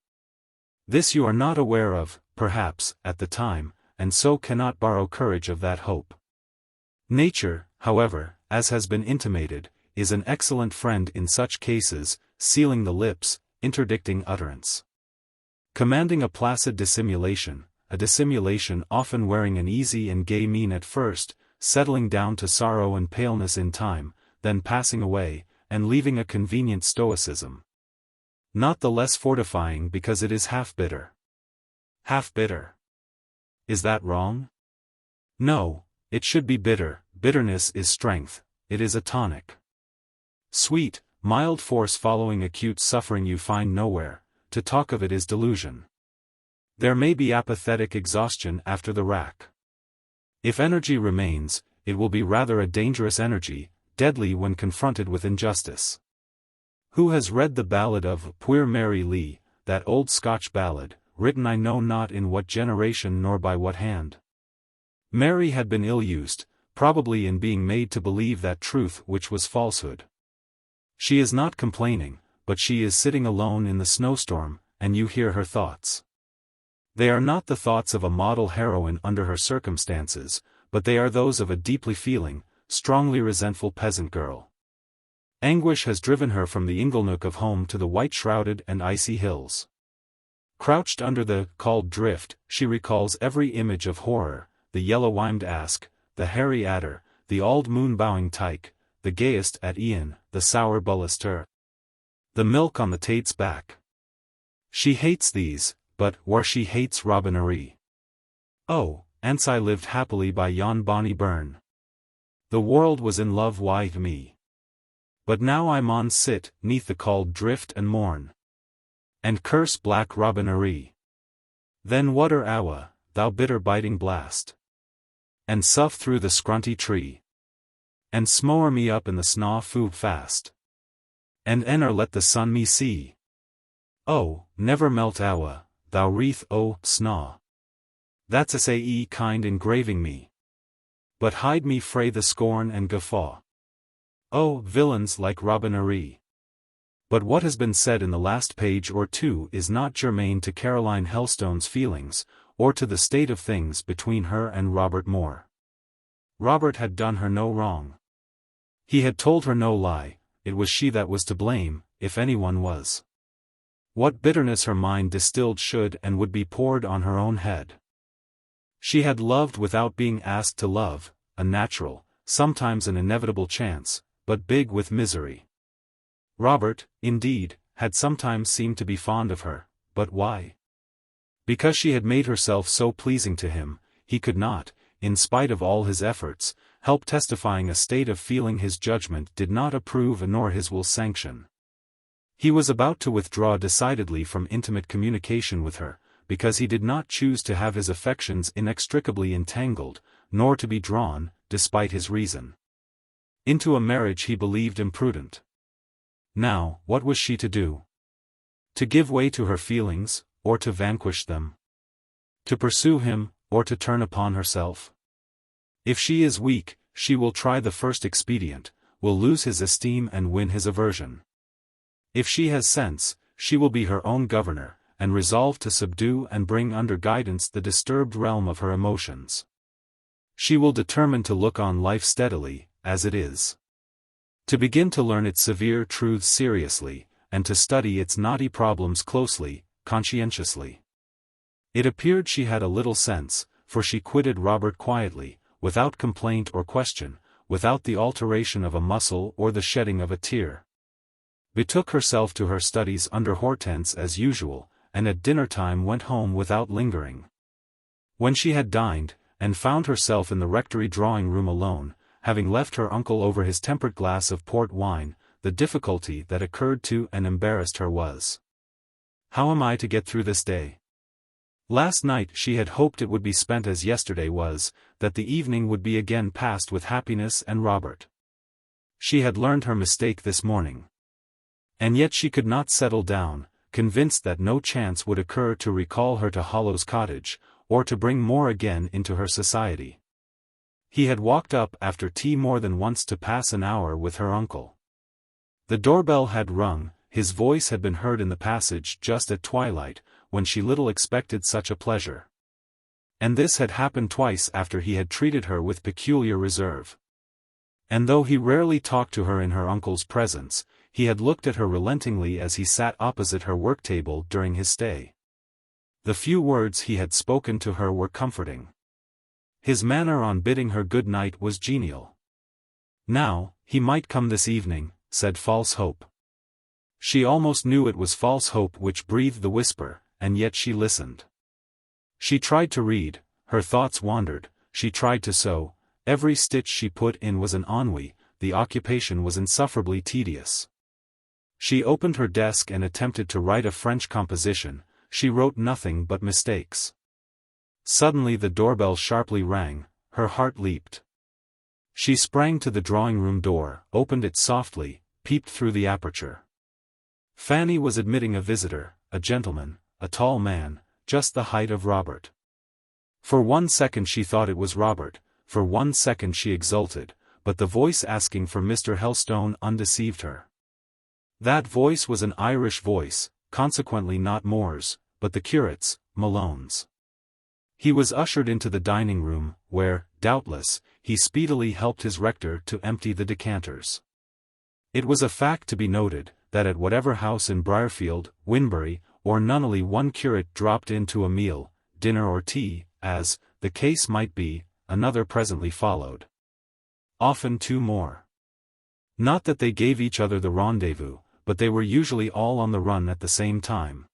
Speaker 1: This you are not aware of, perhaps, at the time, and so cannot borrow courage of that hope. Nature, however, as has been intimated, is an excellent friend in such cases, sealing the lips, interdicting utterance. Commanding a placid dissimulation, a dissimulation often wearing an easy and gay mien at first, settling down to sorrow and paleness in time, then passing away, and leaving a convenient stoicism. Not the less fortifying because it is half bitter. Half bitter. Is that wrong? No, it should be bitter. Bitterness is strength, it is a tonic. Sweet, mild force following acute suffering you find nowhere, to talk of it is delusion. There may be apathetic exhaustion after the rack. If energy remains, it will be rather a dangerous energy, deadly when confronted with injustice. Who has read the ballad of Puir Mary Lee, that old Scotch ballad, written I know not in what generation nor by what hand? Mary had been ill-used, probably in being made to believe that truth which was falsehood. She is not complaining, but she is sitting alone in the snowstorm, and you hear her thoughts. They are not the thoughts of a model heroine under her circumstances, but they are those of a deeply feeling, strongly resentful peasant girl. Anguish has driven her from the inglenook of home to the white-shrouded and icy hills. Crouched under the cauld drift, she recalls every image of horror, the yellow-wimed ask, the hairy adder, the auld moon-bowing tyke, the gayest at e'en, the sour bullaster, the milk on the tate's back. She hates these, but where she hates Robinarie. Oh, ance I lived happily by yon bonny burn. The world was in love wi' me. But now I maun sit, neath the cauld drift and mourn, and curse black Robinarie. Then whatter awa, thou bitter biting blast, and sough through the scrunty tree, and smower me up in the snaw fu fast, and enner let the sun me see. Oh, never melt awa, thou wreath o' snaw, that's a say kind engraving me, but hide me frae the scorn and guffaw. Oh, villains like Robinarie. But what has been said in the last page or two is not germane to Caroline Helstone's feelings, or to the state of things between her and Robert Moore. Robert had done her no wrong. He had told her no lie, it was she that was to blame, if anyone was. What bitterness her mind distilled should and would be poured on her own head. She had loved without being asked to love, a natural, sometimes an inevitable chance, but big with misery. Robert, indeed, had sometimes seemed to be fond of her, but why? Because she had made herself so pleasing to him, he could not, in spite of all his efforts, help testifying a state of feeling his judgment did not approve nor his will sanction. He was about to withdraw decidedly from intimate communication with her, because he did not choose to have his affections inextricably entangled, nor to be drawn, despite his reason, into a marriage he believed imprudent. Now, what was she to do? To give way to her feelings, or to vanquish them? To pursue him, or to turn upon herself? If she is weak, she will try the first expedient, will lose his esteem and win his aversion. If she has sense, she will be her own governor, and resolve to subdue and bring under guidance the disturbed realm of her emotions. She will determine to look on life steadily, as it is. To begin to learn its severe truths seriously, and to study its knotty problems closely, conscientiously. It appeared she had a little sense, for she quitted Robert quietly, without complaint or question, without the alteration of a muscle or the shedding of a tear. Betook herself to her studies under Hortense as usual, and at dinner-time went home without lingering. When she had dined, and found herself in the rectory drawing-room alone, having left her uncle over his tempered glass of port wine, the difficulty that occurred to and embarrassed her was, how am I to get through this day? Last night she had hoped it would be spent as yesterday was, that the evening would be again passed with happiness and Robert. She had learned her mistake this morning. And yet she could not settle down, convinced that no chance would occur to recall her to Hollow's cottage, or to bring Moore again into her society. He had walked up after tea more than once to pass an hour with her uncle. The doorbell had rung, his voice had been heard in the passage just at twilight, when she little expected such a pleasure. And this had happened twice after he had treated her with peculiar reserve. And though he rarely talked to her in her uncle's presence, he had looked at her relentingly as he sat opposite her work-table during his stay. The few words he had spoken to her were comforting. His manner on bidding her good night was genial. Now, he might come this evening, said false hope. She almost knew it was false hope which breathed the whisper, and yet she listened. She tried to read, her thoughts wandered, she tried to sew, every stitch she put in was an ennui, the occupation was insufferably tedious. She opened her desk and attempted to write a French composition. She wrote nothing but mistakes. Suddenly the doorbell sharply rang, her heart leaped. She sprang to the drawing-room door, opened it softly, peeped through the aperture. Fanny was admitting a visitor, a gentleman, a tall man, just the height of Robert. For 1 second she thought it was Robert, for 1 second she exulted, but the voice asking for Mr. Helstone undeceived her. That voice was an Irish voice, consequently not Moore's, but the curate's, Malone's. He was ushered into the dining-room, where, doubtless, he speedily helped his rector to empty the decanters. It was a fact to be noted, that at whatever house in Briarfield, Winbury, or Nunneley one curate dropped in to a meal, dinner or tea, as, the case might be, another presently followed. Often 2 more. Not that they gave each other the rendezvous, but they were usually all on the run at the same time.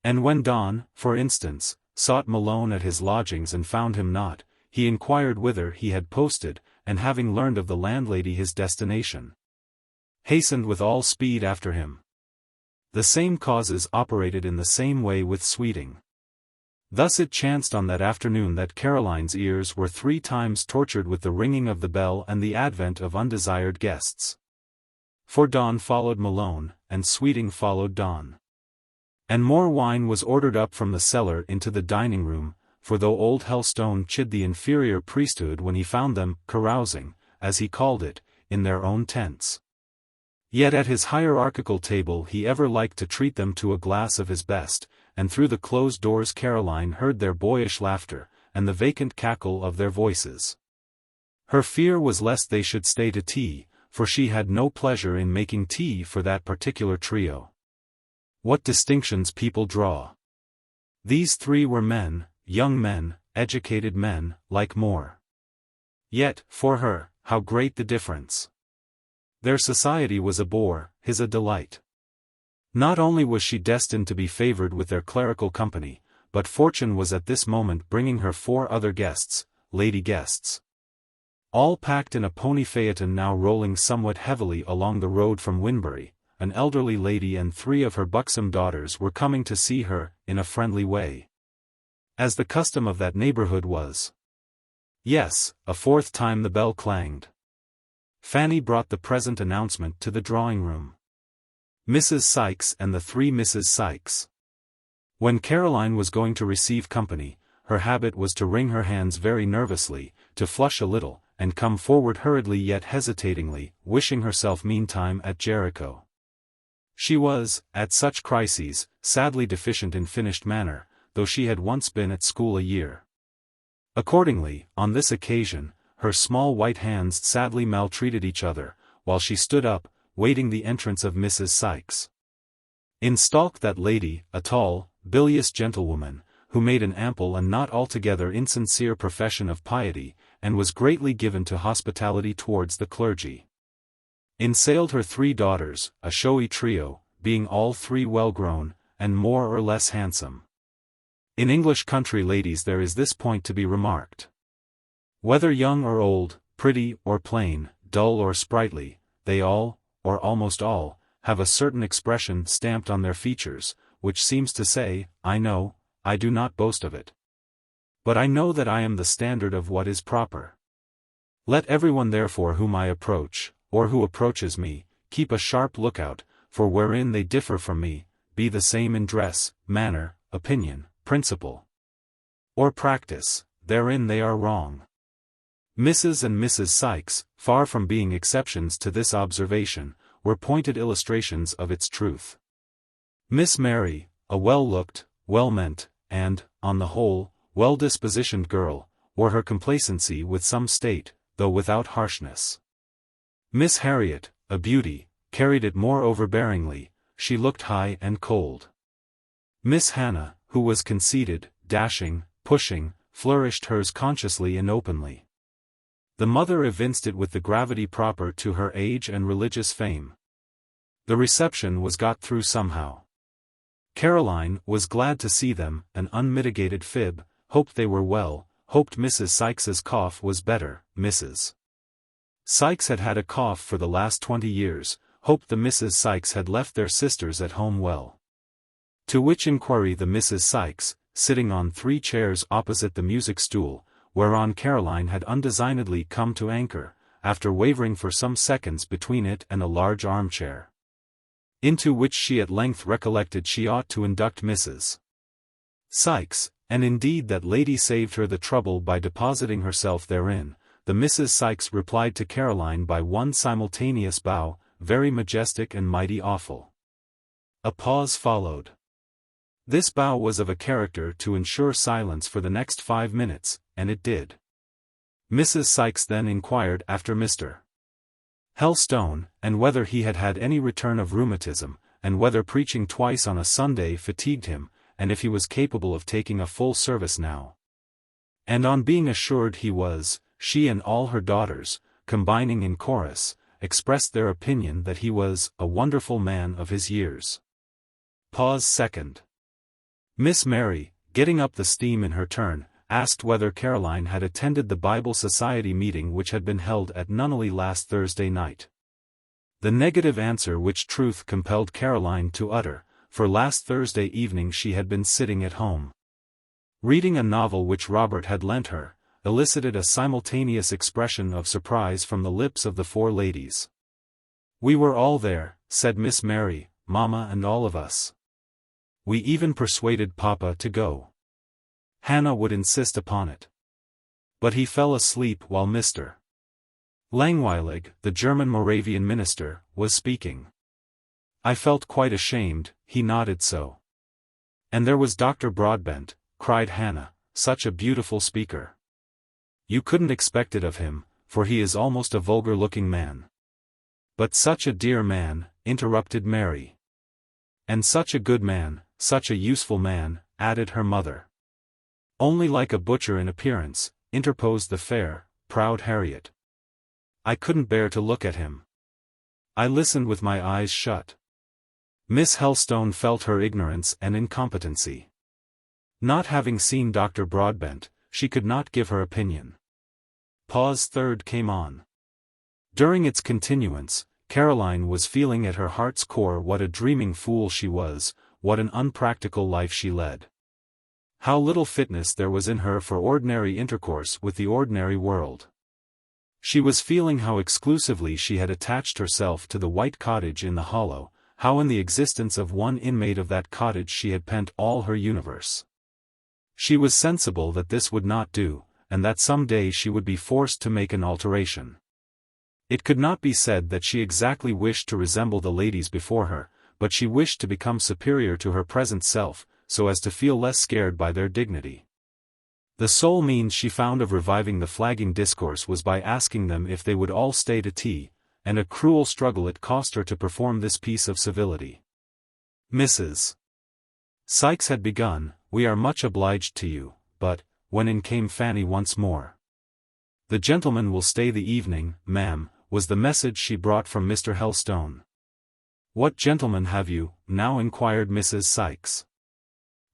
Speaker 1: And when Donne, for instance, sought Malone at his lodgings and found him not, he inquired whither he had posted, and having learned of the landlady his destination, hastened with all speed after him. The same causes operated in the same way with Sweeting. Thus it chanced on that afternoon that Caroline's ears were 3 times tortured with the ringing of the bell and the advent of undesired guests. For Donne followed Malone, and Sweeting followed Donne. And more wine was ordered up from the cellar into the dining-room, for though old Helstone chid the inferior priesthood when he found them carousing, as he called it, in their own tents, yet at his hierarchical table he ever liked to treat them to a glass of his best, and through the closed doors Caroline heard their boyish laughter, and the vacant cackle of their voices. Her fear was lest they should stay to tea, for she had no pleasure in making tea for that particular trio. What distinctions people draw! These 3 were men, young men, educated men, like Moore. Yet, for her, how great the difference! Their society was a bore, his a delight. Not only was she destined to be favored with their clerical company, but fortune was at this moment bringing her 4 other guests, lady guests. All packed in a pony phaeton now rolling somewhat heavily along the road from Winbury. An elderly lady and 3 of her buxom daughters were coming to see her, in a friendly way, as the custom of that neighborhood was. Yes, a 4th time the bell clanged. Fanny brought the present announcement to the drawing-room. Mrs. Sykes and the 3 Mrs. Sykes. When Caroline was going to receive company, her habit was to wring her hands very nervously, to flush a little, and come forward hurriedly yet hesitatingly, wishing herself meantime at Jericho. She was, at such crises, sadly deficient in finished manner, though she had once been at school a year. Accordingly, on this occasion, her small white hands sadly maltreated each other, while she stood up, waiting the entrance of Mrs. Sykes. In stalked that lady, a tall, bilious gentlewoman, who made an ample and not altogether insincere profession of piety, and was greatly given to hospitality towards the clergy. In sailed her 3 daughters, a showy trio, being all 3 well-grown, and more or less handsome. In English country ladies there is this point to be remarked. Whether young or old, pretty or plain, dull or sprightly, they all, or almost all, have a certain expression stamped on their features, which seems to say, I know, I do not boast of it, but I know that I am the standard of what is proper. Let everyone therefore whom I approach, or who approaches me, keep a sharp lookout, for wherein they differ from me, be the same in dress, manner, opinion, principle, or practice, therein they are wrong. Mrs. and Mrs. Sykes, far from being exceptions to this observation, were pointed illustrations of its truth. Miss Mary, a well-looked, well-meant, and, on the whole, well-dispositioned girl, wore her complacency with some state, though without harshness. Miss Harriet, a beauty, carried it more overbearingly, she looked high and cold. Miss Hannah, who was conceited, dashing, pushing, flourished hers consciously and openly. The mother evinced it with the gravity proper to her age and religious fame. The reception was got through somehow. Caroline was glad to see them, an unmitigated fib, hoped they were well, hoped Mrs. Sykes's cough was better, Mrs. Sykes had had a cough for the last 20 years, hoped the Misses Sykes had left their sisters at home well. To which inquiry the Misses Sykes, sitting on 3 chairs opposite the music stool, whereon Caroline had undesignedly come to anchor, after wavering for some seconds between it and a large armchair, into which she at length recollected she ought to induct Mrs. Sykes, and indeed that lady saved her the trouble by depositing herself therein, the Misses Sykes replied to Caroline by one simultaneous bow, very majestic and mighty awful. A pause followed. This bow was of a character to ensure silence for the next 5 minutes, and it did. Mrs. Sykes then inquired after Mr. Helstone, and whether he had had any return of rheumatism, and whether preaching twice on a Sunday fatigued him, and if he was capable of taking a full service now. And on being assured he was, she and all her daughters, combining in chorus, expressed their opinion that he was a wonderful man of his years. Pause second. Miss Mary, getting up the steam in her turn, asked whether Caroline had attended the Bible Society meeting which had been held at Nunneley last Thursday night. The negative answer which truth compelled Caroline to utter, for last Thursday evening she had been sitting at home, reading a novel which Robert had lent her, elicited a simultaneous expression of surprise from the lips of the 4 ladies. "We were all there," said Miss Mary, "Mamma and all of us. We even persuaded Papa to go. Hannah would insist upon it. But he fell asleep while Mr. Langweilig, the German Moravian minister, was speaking. I felt quite ashamed, he nodded so. And there was Dr. Broadbent," cried Hannah, "such a beautiful speaker. You couldn't expect it of him, for he is almost a vulgar-looking man." "But such a dear man," interrupted Mary. "And such a good man, such a useful man," added her mother. "Only like a butcher in appearance," interposed the fair, proud Harriet. "I couldn't bear to look at him. I listened with my eyes shut." Miss Helstone felt her ignorance and incompetency. Not having seen Dr. Broadbent, she could not give her opinion. Pause third came on. During its continuance, Caroline was feeling at her heart's core what a dreaming fool she was, what an unpractical life she led. How little fitness there was in her for ordinary intercourse with the ordinary world. She was feeling how exclusively she had attached herself to the white cottage in the hollow, how in the existence of one inmate of that cottage she had pent all her universe. She was sensible that this would not do, and that some day she would be forced to make an alteration. It could not be said that she exactly wished to resemble the ladies before her, but she wished to become superior to her present self, so as to feel less scared by their dignity. The sole means she found of reviving the flagging discourse was by asking them if they would all stay to tea, and a cruel struggle it cost her to perform this piece of civility. Mrs. Sykes had begun, "We are much obliged to you," but, when in came Fanny once more. "The gentleman will stay the evening, ma'am," was the message she brought from Mr. Helstone. "What gentlemen have you?" now inquired Mrs. Sykes.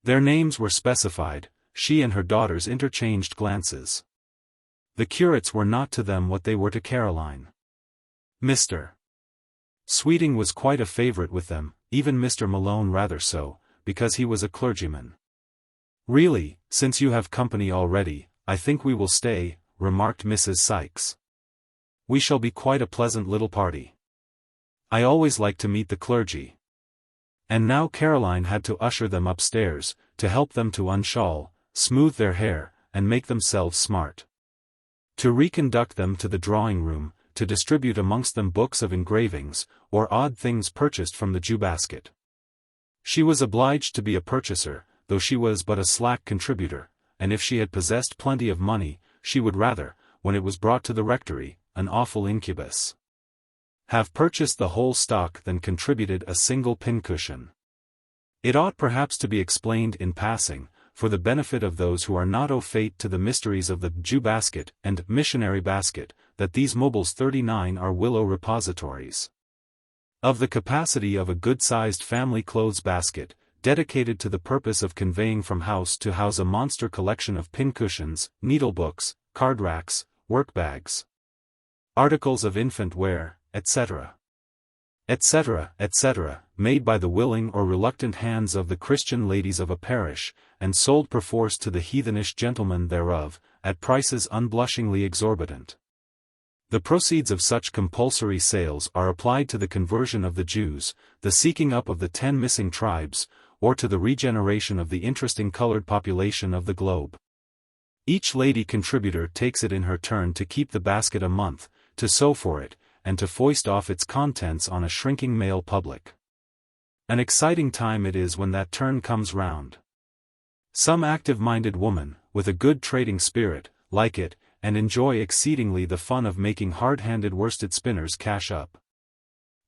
Speaker 1: Their names were specified. She and her daughters interchanged glances. The curates were not to them what they were to Caroline. Mr. Sweeting was quite a favourite with them, even Mr. Malone rather so, because he was a clergyman. "Really, since you have company already, I think we will stay," remarked Mrs. Sykes. "We shall be quite a pleasant little party. I always like to meet the clergy." And now Caroline had to usher them upstairs, to help them to unshawl, smooth their hair, and make themselves smart. To reconduct them to the drawing-room, to distribute amongst them books of engravings, or odd things purchased from the Jew-basket. She was obliged to be a purchaser, though she was but a slack contributor, and if she had possessed plenty of money, she would rather, when it was brought to the rectory, an awful incubus, have purchased the whole stock than contributed a single pincushion. It ought perhaps to be explained in passing, for the benefit of those who are not au fait to the mysteries of the Jew basket and missionary basket, that these mobiles 39 are willow repositories. Of the capacity of a good-sized family clothes basket, dedicated to the purpose of conveying from house to house a monster collection of pincushions, needlebooks, card racks, workbags, articles of infant wear, etc. etc., etc., made by the willing or reluctant hands of the Christian ladies of a parish, and sold perforce to the heathenish gentlemen thereof, at prices unblushingly exorbitant. The proceeds of such compulsory sales are applied to the conversion of the Jews, the seeking up of the 10 missing tribes, or to the regeneration of the interesting colored population of the globe. Each lady contributor takes it in her turn to keep the basket a month, to sew for it, and to foist off its contents on a shrinking male public. An exciting time it is when that turn comes round. Some active-minded woman, with a good trading spirit, like it, and enjoy exceedingly the fun of making hard-handed worsted spinners cash up.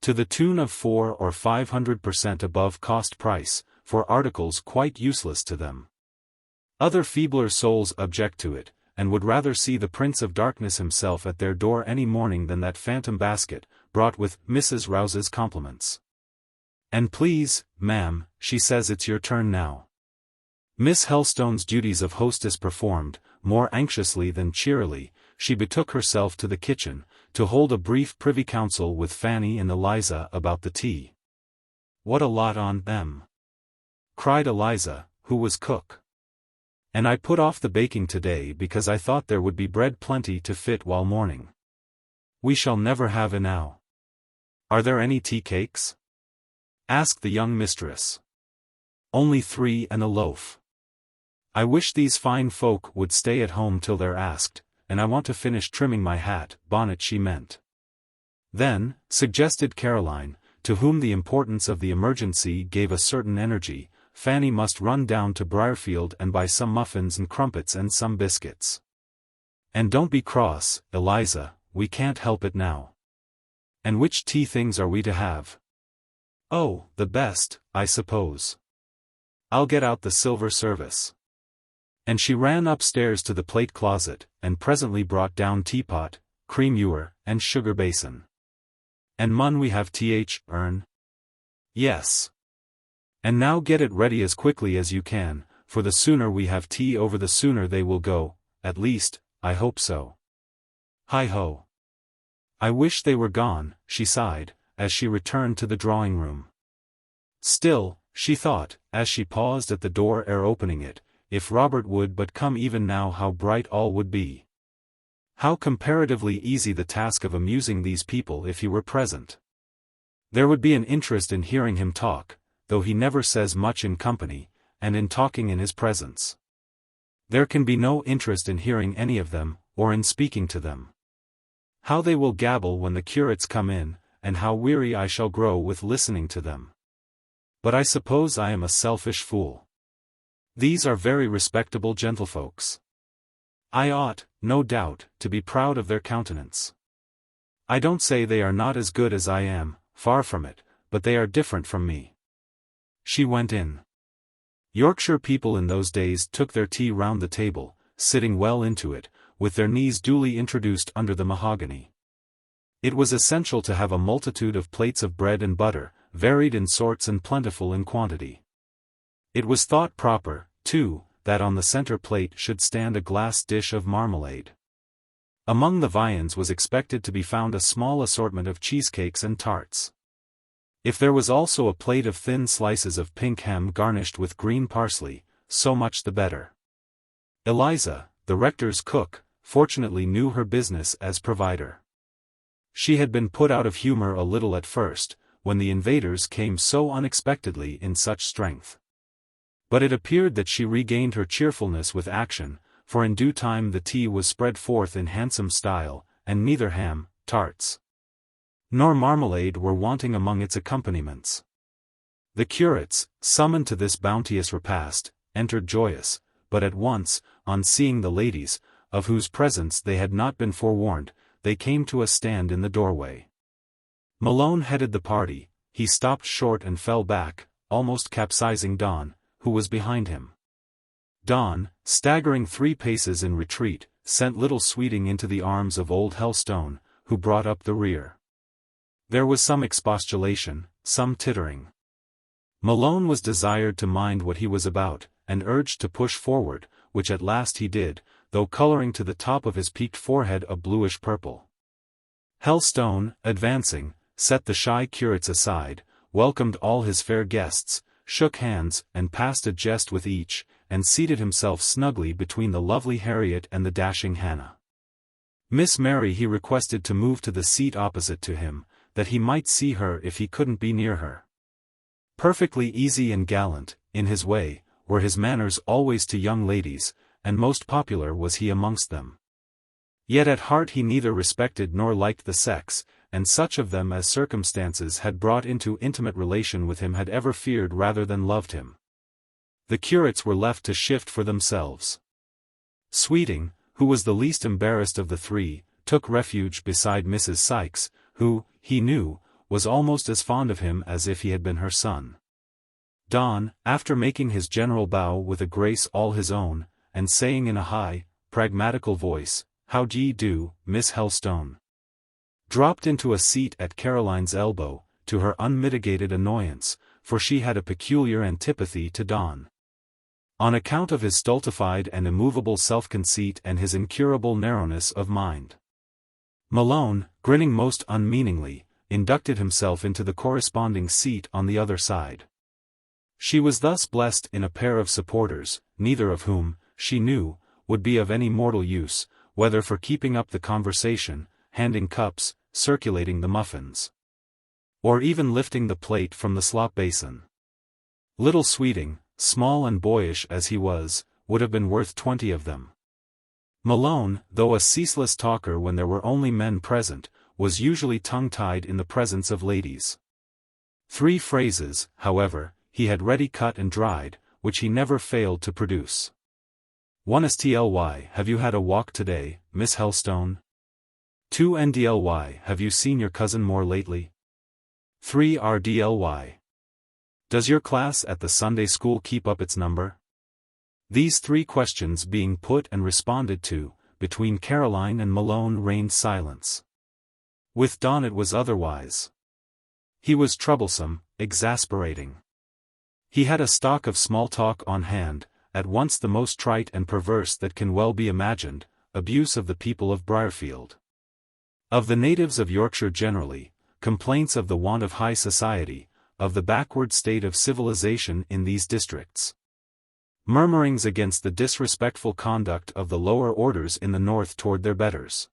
Speaker 1: To the tune of 400 or 500% above cost price, for articles quite useless to them. Other feebler souls object to it, and would rather see the Prince of Darkness himself at their door any morning than that phantom basket, brought with Mrs. Rouse's compliments. "And please, ma'am," she says, "it's your turn now." Miss Helstone's duties of hostess performed, more anxiously than cheerily, she betook herself to the kitchen, to hold a brief privy council with Fanny and Eliza about the tea. "What a lot on them!" cried Eliza, who was cook. "And I put off the baking today because I thought there would be bread plenty to fit while mourning. We shall never have enow." "Are there any tea cakes?" asked the young mistress. "Only 3 and a loaf. I wish these fine folk would stay at home till they're asked, and I want to finish trimming my bonnet she meant." "Then," suggested Caroline, to whom the importance of the emergency gave a certain energy, "Fanny must run down to Briarfield and buy some muffins and crumpets and some biscuits. And don't be cross, Eliza, we can't help it now. And which tea things are we to have?" "Oh, the best, I suppose. I'll get out the silver service." And she ran upstairs to the plate closet, and presently brought down teapot, cream ewer, and sugar basin. "And mun we have urn?" "Yes. And now get it ready as quickly as you can, for the sooner we have tea over the sooner they will go, at least, I hope so. Hi-ho. I wish they were gone," she sighed, as she returned to the drawing-room. Still, she thought, as she paused at the door ere opening it, if Robert would but come even now how bright all would be. How comparatively easy the task of amusing these people if he were present. There would be an interest in hearing him talk, though he never says much in company, and in talking in his presence. There can be no interest in hearing any of them, or in speaking to them. How they will gabble when the curates come in, and how weary I shall grow with listening to them. But I suppose I am a selfish fool. These are very respectable gentlefolks. I ought, no doubt, to be proud of their countenance. I don't say they are not as good as I am, far from it, but they are different from me." She went in. Yorkshire people in those days took their tea round the table, sitting well into it, with their knees duly introduced under the mahogany. It was essential to have a multitude of plates of bread and butter, varied in sorts and plentiful in quantity. It was thought proper, too, that on the center plate should stand a glass dish of marmalade. Among the viands was expected to be found a small assortment of cheesecakes and tarts. If there was also a plate of thin slices of pink ham garnished with green parsley, so much the better. Eliza, the rector's cook, fortunately knew her business as provider. She had been put out of humor a little at first, when the invaders came so unexpectedly in such strength. But it appeared that she regained her cheerfulness with action, for in due time the tea was spread forth in handsome style, and neither ham, tarts, nor marmalade were wanting among its accompaniments. The curates, summoned to this bounteous repast, entered joyous, but at once, on seeing the ladies, of whose presence they had not been forewarned, they came to a stand in the doorway. Malone headed the party. He stopped short and fell back, almost capsizing Donne, who was behind him. Donne, staggering 3 paces in retreat, sent little Sweeting into the arms of old Helstone, who brought up the rear. There was some expostulation, some tittering. Malone was desired to mind what he was about, and urged to push forward, which at last he did, though coloring to the top of his peaked forehead a bluish purple. Helstone, advancing, set the shy curates aside, welcomed all his fair guests, shook hands and passed a jest with each, and seated himself snugly between the lovely Harriet and the dashing Hannah. Miss Mary he requested to move to the seat opposite to him, that he might see her if he couldn't be near her. Perfectly easy and gallant, in his way, were his manners always to young ladies, and most popular was he amongst them. Yet at heart he neither respected nor liked the sex, and such of them as circumstances had brought into intimate relation with him had ever feared rather than loved him. The curates were left to shift for themselves. Sweeting, who was the least embarrassed of the three, took refuge beside Mrs. Sykes, who, he knew, was almost as fond of him as if he had been her son. Donne, after making his general bow with a grace all his own, and saying in a high, pragmatical voice, "How d'ye do, Miss Helstone?" dropped into a seat at Caroline's elbow, to her unmitigated annoyance, for she had a peculiar antipathy to Donne. On account of his stultified and immovable self-conceit and his incurable narrowness of mind. Malone, grinning most unmeaningly, inducted himself into the corresponding seat on the other side. She was thus blessed in a pair of supporters, neither of whom, she knew, would be of any mortal use, whether for keeping up the conversation, handing cups, circulating the muffins, or even lifting the plate from the slop basin. Little Sweeting, small and boyish as he was, would have been worth 20 of them. Malone, though a ceaseless talker when there were only men present, was usually tongue-tied in the presence of ladies. 3 phrases, however, he had ready cut and dried, which he never failed to produce. 1 Stly, have you had a walk today, Miss Helstone? 2 Ndly, have you seen your cousin more lately? 3 Rdly. Does your class at the Sunday school keep up its number? These 3 questions being put and responded to, between Caroline and Malone reigned silence. With Donne it was otherwise. He was troublesome, exasperating. He had a stock of small talk on hand, at once the most trite and perverse that can well be imagined, abuse of the people of Briarfield. Of the natives of Yorkshire generally, complaints of the want of high society, of the backward state of civilization in these districts. Murmurings against the disrespectful conduct of the lower orders in the north toward their betters.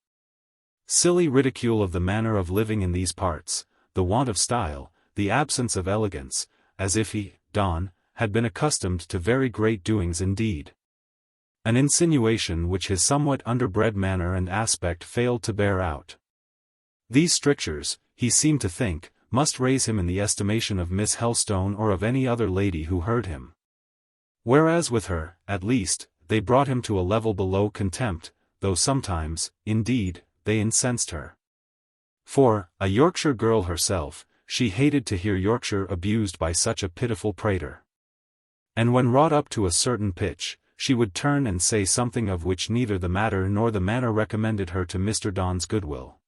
Speaker 1: Silly ridicule of the manner of living in these parts, the want of style, the absence of elegance, as if he, Donne, had been accustomed to very great doings indeed. An insinuation which his somewhat underbred manner and aspect failed to bear out. These strictures, he seemed to think, must raise him in the estimation of Miss Helstone or of any other lady who heard him. Whereas with her, at least, they brought him to a level below contempt, though sometimes, indeed, they incensed her. For, a Yorkshire girl herself, she hated to hear Yorkshire abused by such a pitiful prater. And when wrought up to a certain pitch, she would turn and say something of which neither the matter nor the manner recommended her to Mr. Donne's goodwill.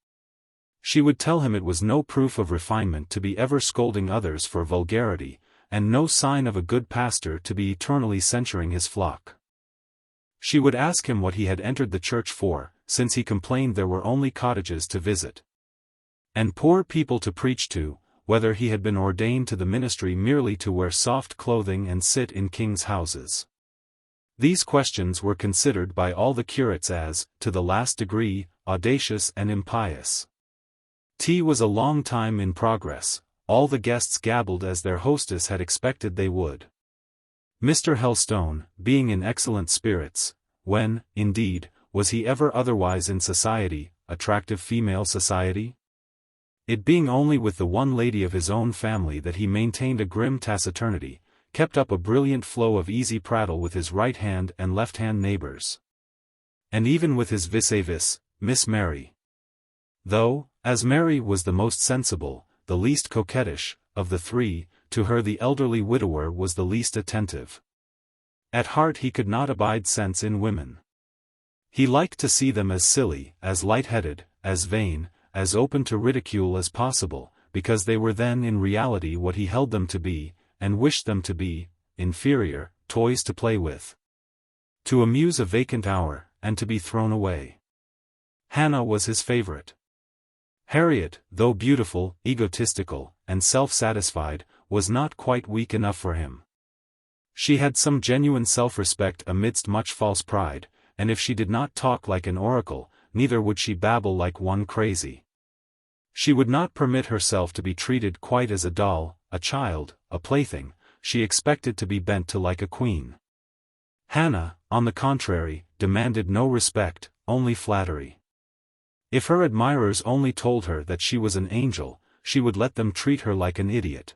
Speaker 1: She would tell him it was no proof of refinement to be ever scolding others for vulgarity, and no sign of a good pastor to be eternally censuring his flock. She would ask him what he had entered the church for, since he complained there were only cottages to visit, and poor people to preach to, whether he had been ordained to the ministry merely to wear soft clothing and sit in kings' houses. These questions were considered by all the curates as, to the last degree, audacious and impious. Tea was a long time in progress, all the guests gabbled as their hostess had expected they would. Mr. Helstone, being in excellent spirits, when, indeed, was he ever otherwise in society, attractive female society? It being only with the one lady of his own family that he maintained a grim taciturnity, kept up a brilliant flow of easy prattle with his right-hand and left-hand neighbors. And even with his vis-a-vis, Miss Mary. Though, as Mary was the most sensible, the least coquettish, of the 3, to her the elderly widower was the least attentive. At heart he could not abide sense in women. He liked to see them as silly, as light-headed, as vain, as open to ridicule as possible, because they were then in reality what he held them to be, and wished them to be, inferior, toys to play with, to amuse a vacant hour, and to be thrown away. Hannah was his favorite. Harriet, though beautiful, egotistical, and self-satisfied, was not quite weak enough for him. She had some genuine self-respect amidst much false pride, and if she did not talk like an oracle, neither would she babble like one crazy. She would not permit herself to be treated quite as a doll, a child, a plaything. She expected to be bent to like a queen. Hannah, on the contrary, demanded no respect, only flattery. If her admirers only told her that she was an angel, she would let them treat her like an idiot.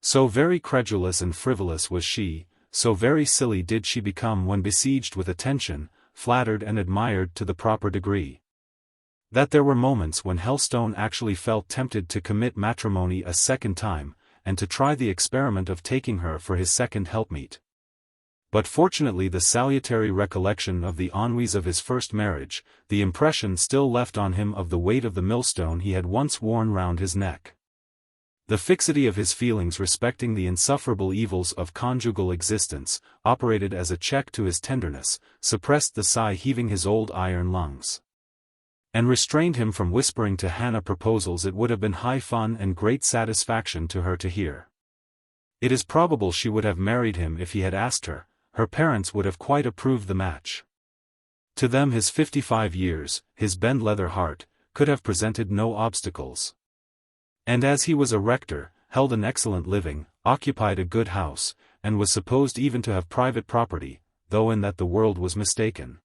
Speaker 1: So very credulous and frivolous was she, so very silly did she become when besieged with attention, flattered and admired to the proper degree, that there were moments when Helstone actually felt tempted to commit matrimony a second time, and to try the experiment of taking her for his second helpmeet. But fortunately the salutary recollection of the ennuis of his first marriage, the impression still left on him of the weight of the millstone he had once worn round his neck, the fixity of his feelings respecting the insufferable evils of conjugal existence, operated as a check to his tenderness, suppressed the sigh heaving his old iron lungs, and restrained him from whispering to Hannah proposals it would have been high fun and great satisfaction to her to hear. It is probable she would have married him if he had asked her. Her parents would have quite approved the match. To them his 55 years, his bend-leather heart, could have presented no obstacles. And as he was a rector, held an excellent living, occupied a good house, and was supposed even to have private property, though in that the world was mistaken.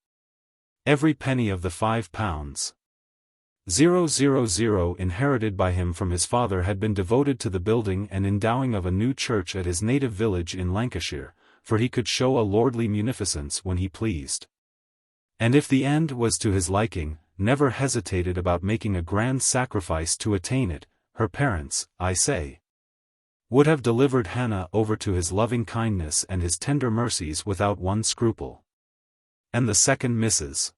Speaker 1: Every penny of the £5,000 inherited by him from his father had been devoted to the building and endowing of a new church at his native village in Lancashire, for he could show a lordly munificence when he pleased. And if the end was to his liking, never hesitated about making a grand sacrifice to attain it. Her parents, I say, would have delivered Hannah over to his loving kindness and his tender mercies without one scruple. And the second Mrs.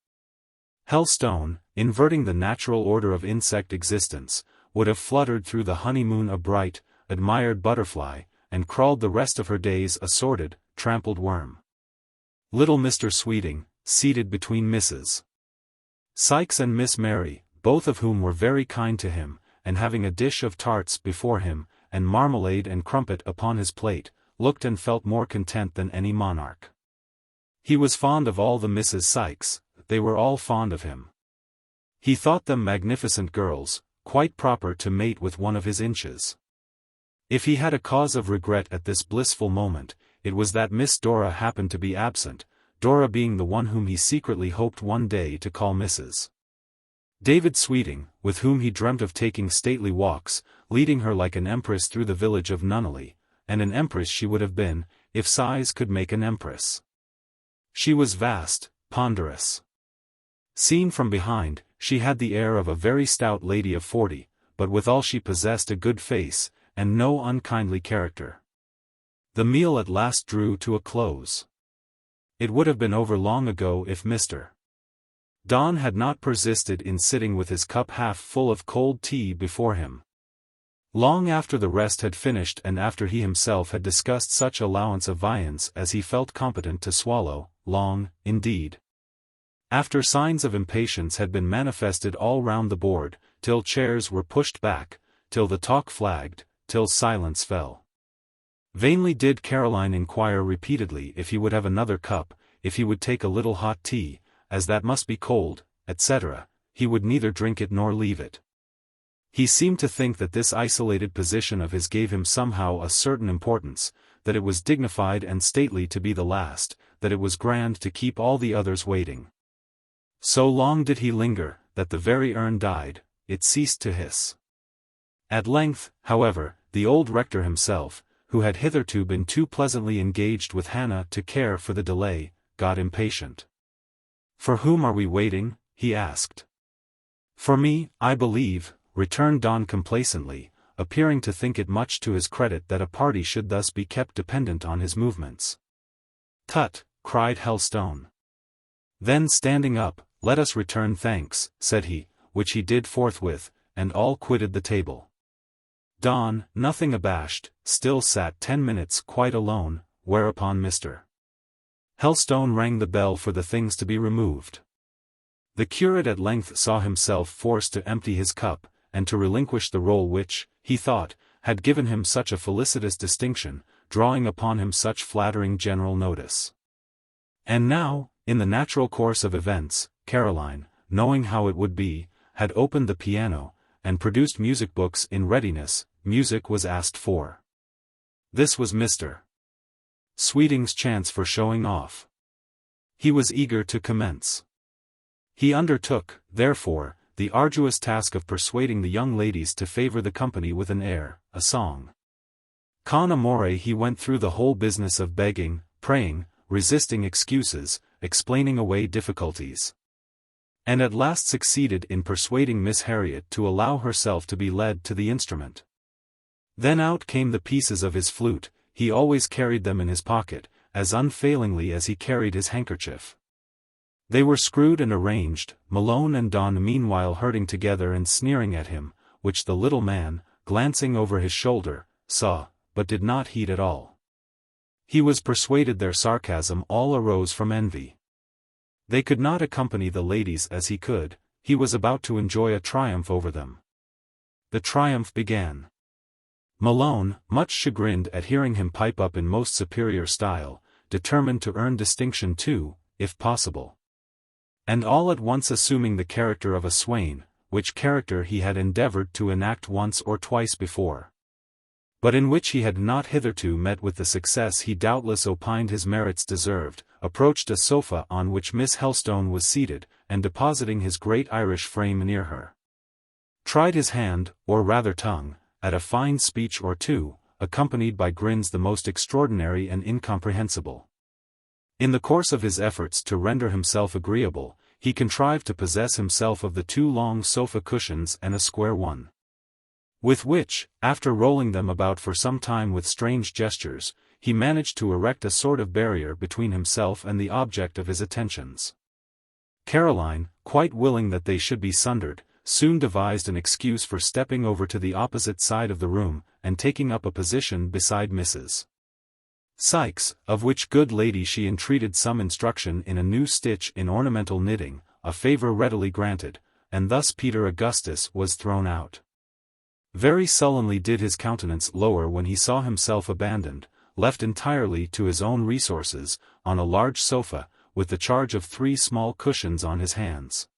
Speaker 1: Helstone, inverting the natural order of insect existence, would have fluttered through the honeymoon a bright, admired butterfly, and crawled the rest of her days a sordid, trampled worm. Little Mr. Sweeting, seated between Mrs. Sykes and Miss Mary, both of whom were very kind to him, and having a dish of tarts before him, and marmalade and crumpet upon his plate, looked and felt more content than any monarch. He was fond of all the Misses Sykes, they were all fond of him. He thought them magnificent girls, quite proper to mate with one of his inches. If he had a cause of regret at this blissful moment, it was that Miss Dora happened to be absent, Dora being the one whom he secretly hoped one day to call Mrs. David Sweeting, with whom he dreamt of taking stately walks, leading her like an empress through the village of Nunneley, and an empress she would have been, if size could make an empress. She was vast, ponderous. Seen from behind, she had the air of a very stout lady of 40, but withal she possessed a good face, and no unkindly character. The meal at last drew to a close. It would have been over long ago if Mr. Donne had not persisted in sitting with his cup half full of cold tea before him. Long after the rest had finished and after he himself had discussed such allowance of viands as he felt competent to swallow, long, indeed, after signs of impatience had been manifested all round the board, till chairs were pushed back, till the talk flagged, till silence fell. Vainly did Caroline inquire repeatedly if he would have another cup, if he would take a little hot tea, as that must be cold, etc. He would neither drink it nor leave it. He seemed to think that this isolated position of his gave him somehow a certain importance, that it was dignified and stately to be the last, that it was grand to keep all the others waiting. So long did he linger, that the very urn died, it ceased to hiss. At length, however, the old rector himself, who had hitherto been too pleasantly engaged with Hannah to care for the delay, got impatient. "For whom are we waiting?" he asked. "For me, I believe," returned Donne complacently, appearing to think it much to his credit that a party should thus be kept dependent on his movements. "Tut!" cried Helstone. Then standing up, "Let us return thanks," said he, which he did forthwith, and all quitted the table. Donne, nothing abashed, still sat 10 minutes quite alone, whereupon Mr. Helstone rang the bell for the things to be removed. The curate at length saw himself forced to empty his cup, and to relinquish the role which, he thought, had given him such a felicitous distinction, drawing upon him such flattering general notice. And now, in the natural course of events, Caroline, knowing how it would be, had opened the piano, and produced music books in readiness. Music was asked for. This was Mr. Sweeting's chance for showing off. He was eager to commence. He undertook, therefore, the arduous task of persuading the young ladies to favor the company with an air, a song. Con amore he went through the whole business of begging, praying, resisting excuses, explaining away difficulties. And at last succeeded in persuading Miss Harriet to allow herself to be led to the instrument. Then out came the pieces of his flute. He always carried them in his pocket, as unfailingly as he carried his handkerchief. They were screwed and arranged, Malone and Donne meanwhile herding together and sneering at him, which the little man, glancing over his shoulder, saw, but did not heed at all. He was persuaded their sarcasm all arose from envy. They could not accompany the ladies as he could. He was about to enjoy a triumph over them. The triumph began. Malone, much chagrined at hearing him pipe up in most superior style, determined to earn distinction too, if possible. And all at once assuming the character of a swain, which character he had endeavored to enact once or twice before, but in which he had not hitherto met with the success he doubtless opined his merits deserved, approached a sofa on which Miss Helstone was seated, and depositing his great Irish frame near her, tried his hand, or rather tongue, at a fine speech or two, accompanied by grins the most extraordinary and incomprehensible. In the course of his efforts to render himself agreeable, he contrived to possess himself of the two long sofa cushions and a square one, with which, after rolling them about for some time with strange gestures, he managed to erect a sort of barrier between himself and the object of his attentions. Caroline, quite willing that they should be sundered, soon devised an excuse for stepping over to the opposite side of the room, and taking up a position beside Mrs. Sykes, of which good lady she entreated some instruction in a new stitch in ornamental knitting, a favor readily granted, and thus Peter Augustus was thrown out. Very sullenly did his countenance lower when he saw himself abandoned, left entirely to his own resources, on a large sofa, with the charge of 3 small cushions on his hands.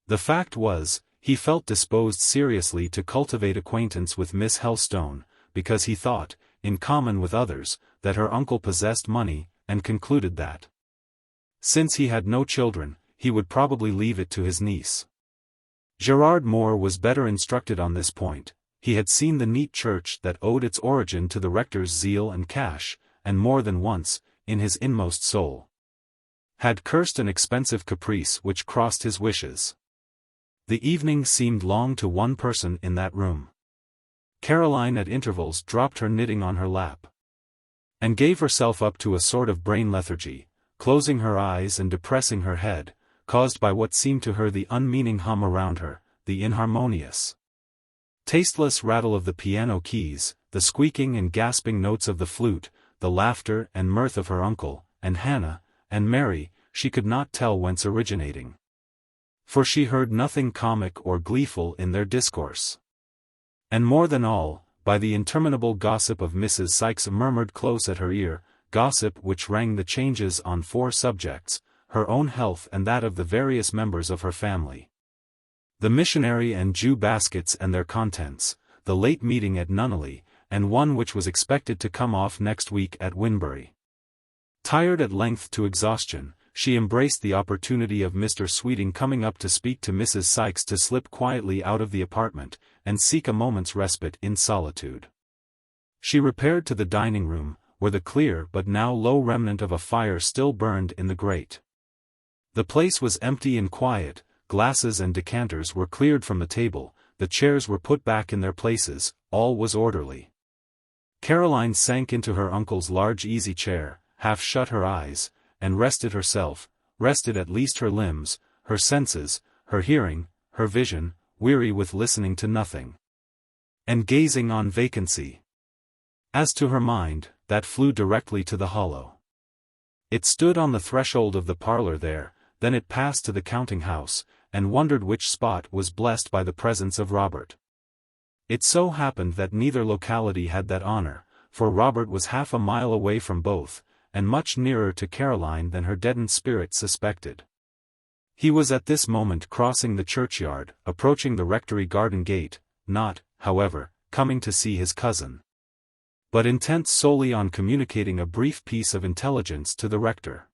Speaker 1: The fact was, he felt disposed seriously to cultivate acquaintance with Miss Helstone, because he thought, in common with others, that her uncle possessed money, and concluded that, since he had no children, he would probably leave it to his niece. Gerard Moore was better instructed on this point. He had seen the neat church that owed its origin to the rector's zeal and cash, and more than once, in his inmost soul, had cursed an expensive caprice which crossed his wishes. The evening seemed long to one person in that room. Caroline at intervals dropped her knitting on her lap, and gave herself up to a sort of brain lethargy, closing her eyes and depressing her head, caused by what seemed to her the unmeaning hum around her, the inharmonious, tasteless rattle of the piano keys, the squeaking and gasping notes of the flute, the laughter and mirth of her uncle, and Hannah, and Mary, she could not tell whence originating, for she heard nothing comic or gleeful in their discourse. And more than all, by the interminable gossip of Mrs. Sykes murmured close at her ear, gossip which rang the changes on 4 subjects, her own health and that of the various members of her family, the missionary and Jew baskets and their contents, the late meeting at Nunneley, and one which was expected to come off next week at Winbury. Tired at length to exhaustion, she embraced the opportunity of Mr. Sweeting coming up to speak to Mrs. Sykes to slip quietly out of the apartment, and seek a moment's respite in solitude. She repaired to the dining room, where the clear but now low remnant of a fire still burned in the grate. The place was empty and quiet, glasses and decanters were cleared from the table, the chairs were put back in their places, all was orderly. Caroline sank into her uncle's large easy chair, half shut her eyes, and rested herself, rested at least her limbs, her senses, her hearing, her vision, weary with listening to nothing, and gazing on vacancy. As to her mind, that flew directly to the hollow. It stood on the threshold of the parlor there, then it passed to the counting-house, and wondered which spot was blessed by the presence of Robert. It so happened that neither locality had that honor, for Robert was half a mile away from both, and much nearer to Caroline than her deadened spirit suspected. He was at this moment crossing the churchyard, approaching the rectory garden gate, not, however, coming to see his cousin, but intent solely on communicating a brief piece of intelligence to the rector.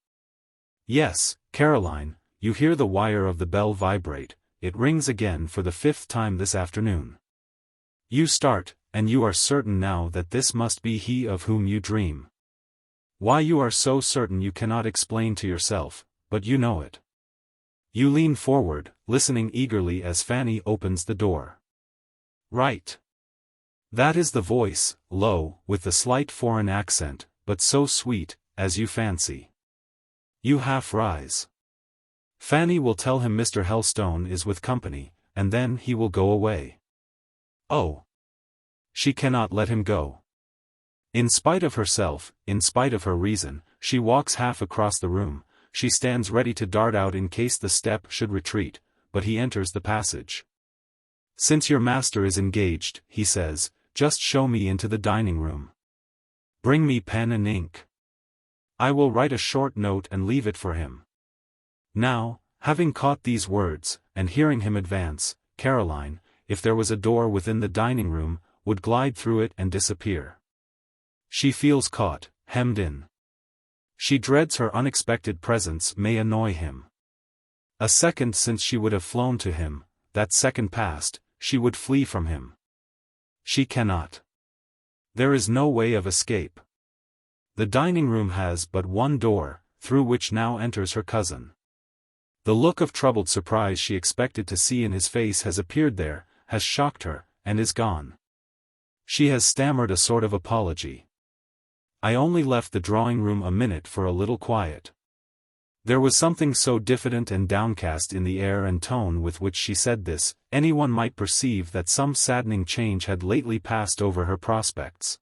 Speaker 1: "Yes, Caroline, you hear the wire of the bell vibrate, it rings again for the 5th time this afternoon. You start, and you are certain now that this must be he of whom you dream. Why you are so certain you cannot explain to yourself, but you know it. You lean forward, listening eagerly as Fanny opens the door. Right. That is the voice, low, with the slight foreign accent, but so sweet, as you fancy. You half rise. Fanny will tell him Mr. Helstone is with company, and then he will go away. Oh! She cannot let him go. In spite of herself, in spite of her reason, she walks half across the room. She stands ready to dart out in case the step should retreat, but he enters the passage. "Since your master is engaged," he says, "just show me into the dining room. Bring me pen and ink. I will write a short note and leave it for him." Now, having caught these words, and hearing him advance, Caroline, if there was a door within the dining room, would glide through it and disappear. She feels caught, hemmed in. She dreads her unexpected presence may annoy him. A second since she would have flown to him, that second past, she would flee from him. She cannot. There is no way of escape. The dining room has but one door, through which now enters her cousin. The look of troubled surprise she expected to see in his face has appeared there, has shocked her, and is gone. She has stammered a sort of apology. "I only left the drawing-room a minute for a little quiet." There was something so diffident and downcast in the air and tone with which she said this, anyone might perceive that some saddening change had lately passed over her prospects,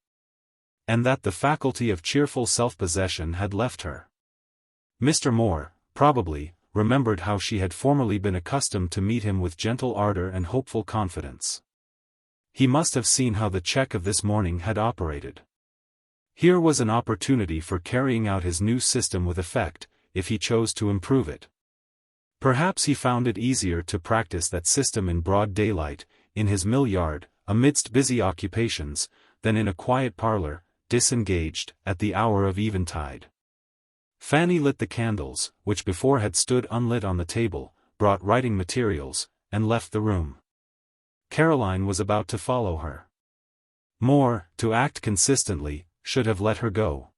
Speaker 1: and that the faculty of cheerful self-possession had left her. Mr. Moore, probably, remembered how she had formerly been accustomed to meet him with gentle ardor and hopeful confidence. He must have seen how the check of this morning had operated. Here was an opportunity for carrying out his new system with effect, if he chose to improve it. Perhaps he found it easier to practice that system in broad daylight, in his mill yard, amidst busy occupations, than in a quiet parlor, disengaged, at the hour of eventide. Fanny lit the candles, which before had stood unlit on the table, brought writing materials, and left the room. Caroline was about to follow her. Moore, to act consistently, should have let her go.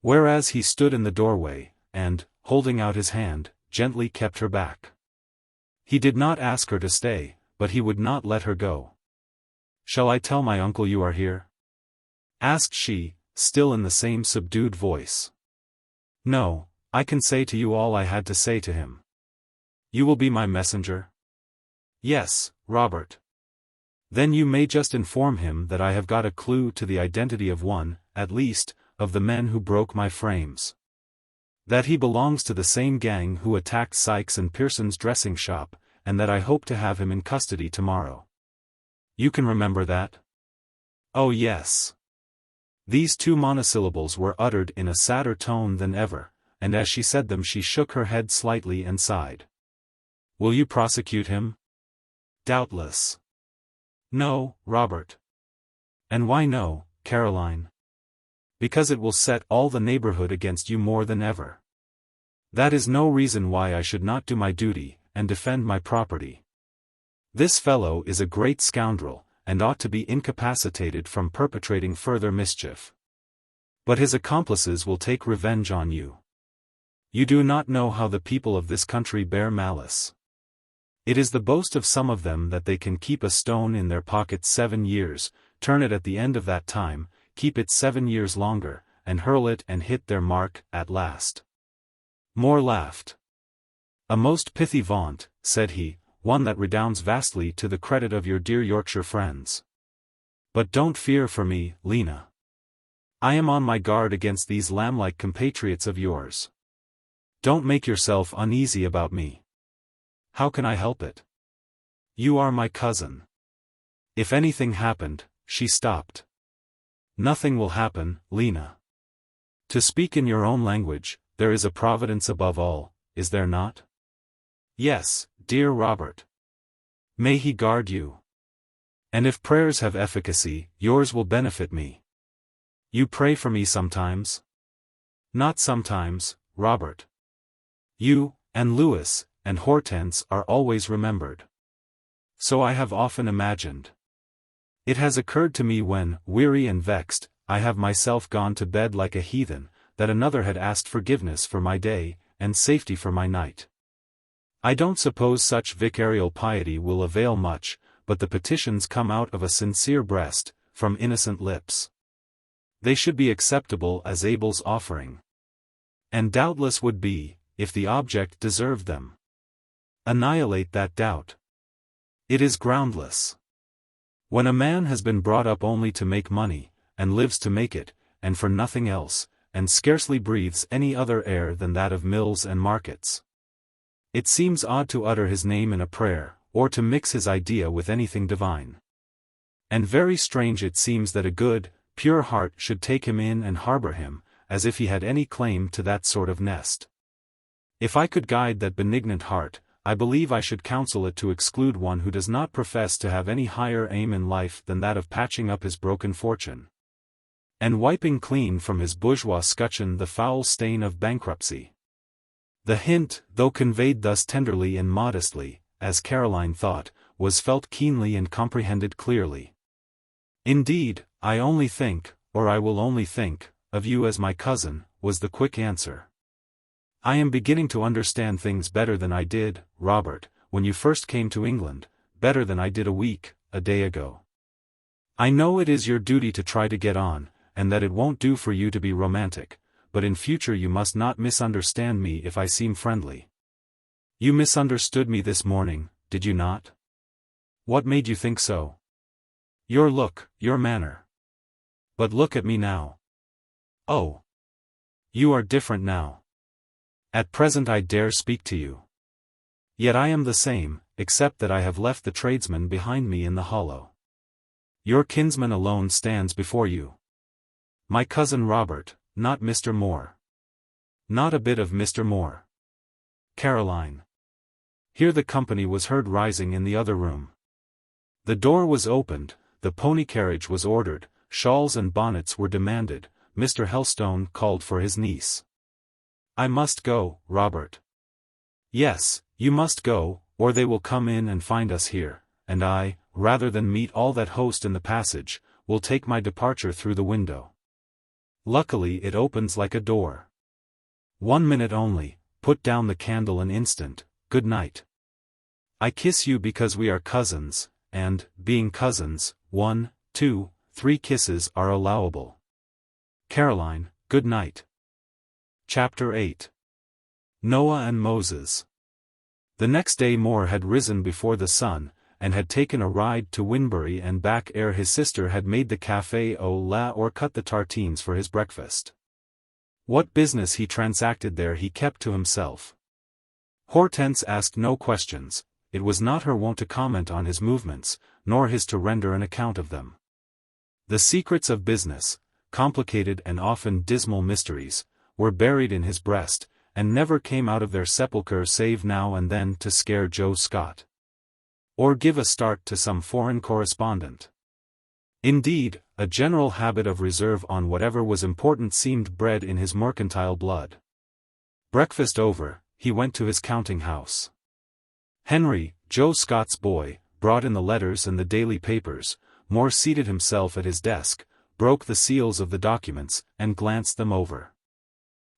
Speaker 1: Whereas he stood in the doorway, and, holding out his hand, gently kept her back. He did not ask her to stay, but he would not let her go. "Shall I tell my uncle you are here?" asked she, still in the same subdued voice. "No, I can say to you all I had to say to him." "You will be my messenger?" "Yes, Robert." "Then you may just inform him that I have got a clue to the identity of one, at least, of the men who broke my frames. That he belongs to the same gang who attacked Sykes and Pearson's dressing shop, and that I hope to have him in custody tomorrow. You can remember that?" "Oh yes." These two monosyllables were uttered in a sadder tone than ever, and as she said them she shook her head slightly and sighed. "Will you prosecute him?" "Doubtless." "No, Robert." "And why no, Caroline?" "Because it will set all the neighborhood against you more than ever." "That is no reason why I should not do my duty, and defend my property. This fellow is a great scoundrel, and ought to be incapacitated from perpetrating further mischief. But his accomplices will take revenge on you. You do not know how the people of this country bear malice. It is the boast of some of them that they can keep a stone in their pocket 7 years, turn it at the end of that time, keep it 7 years longer, and hurl it and hit their mark, at last." Moore laughed. "A most pithy vaunt," said he, "one that redounds vastly to the credit of your dear Yorkshire friends. But don't fear for me, Lena. I am on my guard against these lamb-like compatriots of yours. Don't make yourself uneasy about me. How can I help it? You are my cousin. If anything happened, she stopped. Nothing will happen, Lena. To speak in your own language, there is a providence above all, is there not? Yes, dear Robert. May he guard you. And if prayers have efficacy, yours will benefit me. You pray for me sometimes? Not sometimes, Robert. You, and Louis, and Hortense are always remembered. So I have often imagined. It has occurred to me when, weary and vexed, I have myself gone to bed like a heathen, that another had asked forgiveness for my day, and safety for my night. I don't suppose such vicarial piety will avail much, but the petitions come out of a sincere breast, from innocent lips. They should be acceptable as Abel's offering. And doubtless would be, if the object deserved them. Annihilate that doubt. It is groundless. When a man has been brought up only to make money, and lives to make it, and for nothing else, and scarcely breathes any other air than that of mills and markets. It seems odd to utter his name in a prayer, or to mix his idea with anything divine. And very strange it seems that a good, pure heart should take him in and harbor him, as if he had any claim to that sort of nest. If I could guide that benignant heart, I believe I should counsel it to exclude one who does not profess to have any higher aim in life than that of patching up his broken fortune, and wiping clean from his bourgeois scutcheon the foul stain of bankruptcy. The hint, though conveyed thus tenderly and modestly, as Caroline thought, was felt keenly and comprehended clearly. Indeed, I only think, or I will only think, of you as my cousin, was the quick answer. I am beginning to understand things better than I did, Robert, when you first came to England, better than I did a day ago. I know it is your duty to try to get on, and that it won't do for you to be romantic, but in future you must not misunderstand me if I seem friendly. You misunderstood me this morning, did you not? What made you think so? Your look, your manner. But look at me now. Oh! You are different now. At present I dare speak to you. Yet I am the same, except that I have left the tradesman behind me in the hollow. Your kinsman alone stands before you. My cousin Robert, not Mr. Moore. Not a bit of Mr. Moore. Caroline. Here the company was heard rising in the other room. The door was opened, the pony carriage was ordered, shawls and bonnets were demanded, Mr. Helstone called for his niece. I must go, Robert. Yes, you must go, or they will come in and find us here, and I, rather than meet all that host in the passage, will take my departure through the window. Luckily it opens like a door. 1 minute only, put down the candle an instant, good night. I kiss you because we are cousins, and, being cousins, 1, 2, 3 kisses are allowable. Caroline, good night. Chapter 8. Noah and Moses. The next day Moore had risen before the sun, and had taken a ride to Winbury and back ere his sister had made the café au lait or cut the tartines for his breakfast. What business he transacted there he kept to himself. Hortense asked no questions, it was not her wont to comment on his movements, nor his to render an account of them. The secrets of business, complicated and often dismal mysteries, were buried in his breast, and never came out of their sepulchre save now and then to scare Joe Scott, or give a start to some foreign correspondent. Indeed, a general habit of reserve on whatever was important seemed bred in his mercantile blood. Breakfast over, he went to his counting-house. Henry, Joe Scott's boy, brought in the letters and the daily papers. Moore seated himself at his desk, broke the seals of the documents, and glanced them over.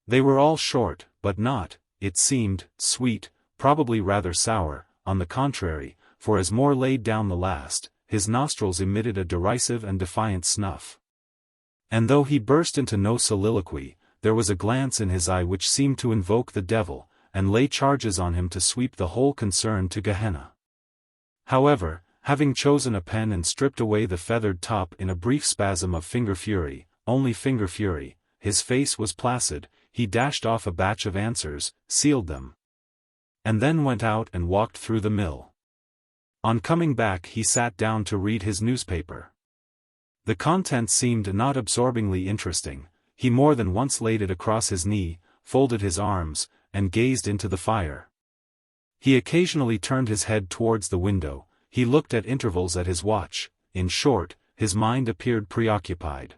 Speaker 1: They were all short, but not, it seemed, sweet, probably rather sour, on the contrary, for as Moore laid down the last, his nostrils emitted a derisive and defiant snuff. And though he burst into no soliloquy, there was a glance in his eye which seemed to invoke the devil, and lay charges on him to sweep the whole concern to Gehenna. However, having chosen a pen and stripped away the feathered top in a brief spasm of finger fury, only finger fury, his face was placid, he dashed off a batch of answers, sealed them. and then went out and walked through the mill. On coming back he sat down to read his newspaper. The contents seemed not absorbingly interesting. He more than once laid it across his knee, folded his arms, and gazed into the fire. He occasionally turned his head towards the window, he looked at intervals at his watch. In short, his mind appeared preoccupied.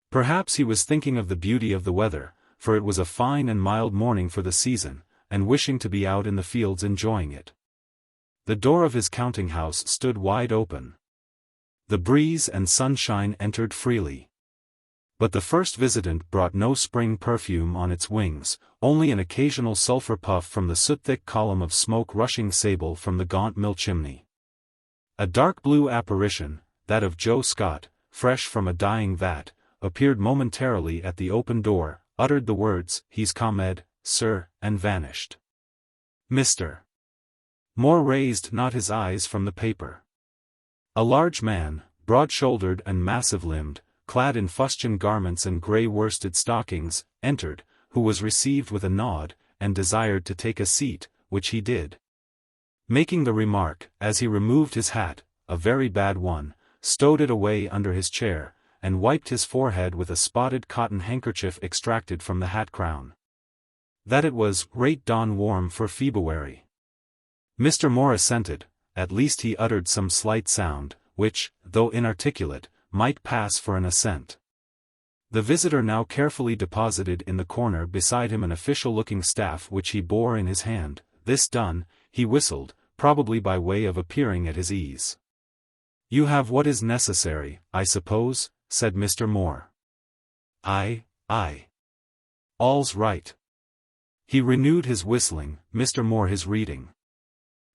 Speaker 1: Perhaps he was thinking of the beauty of the weather, for it was a fine and mild morning for the season, and wishing to be out in the fields enjoying it. The door of his counting-house stood wide open. The breeze and sunshine entered freely. But the first visitant brought no spring perfume on its wings, only an occasional sulphur puff from the soot-thick column of smoke rushing sable from the gaunt mill chimney. A dark blue apparition, that of Joe Scott, fresh from a dyeing vat, appeared momentarily at the open door, uttered the words, "He's come, sir," and vanished. Mr. Moore raised not his eyes from the paper. A large man, broad-shouldered and massive-limbed, clad in fustian garments and grey worsted stockings, entered, who was received with a nod, and desired to take a seat, which he did. Making the remark, as he removed his hat, a very bad one, stowed it away under his chair, and wiped his forehead with a spotted cotton handkerchief extracted from the hat-crown. That it was "great Don warm for February." Mr. Moore assented, at least he uttered some slight sound, which, though inarticulate, might pass for an assent. The visitor now carefully deposited in the corner beside him an official-looking staff which he bore in his hand. This done, he whistled, probably by way of appearing at his ease. "You have what is necessary, I suppose," said Mr. Moore. Aye. All's right." He renewed his whistling, Mr. Moore his reading.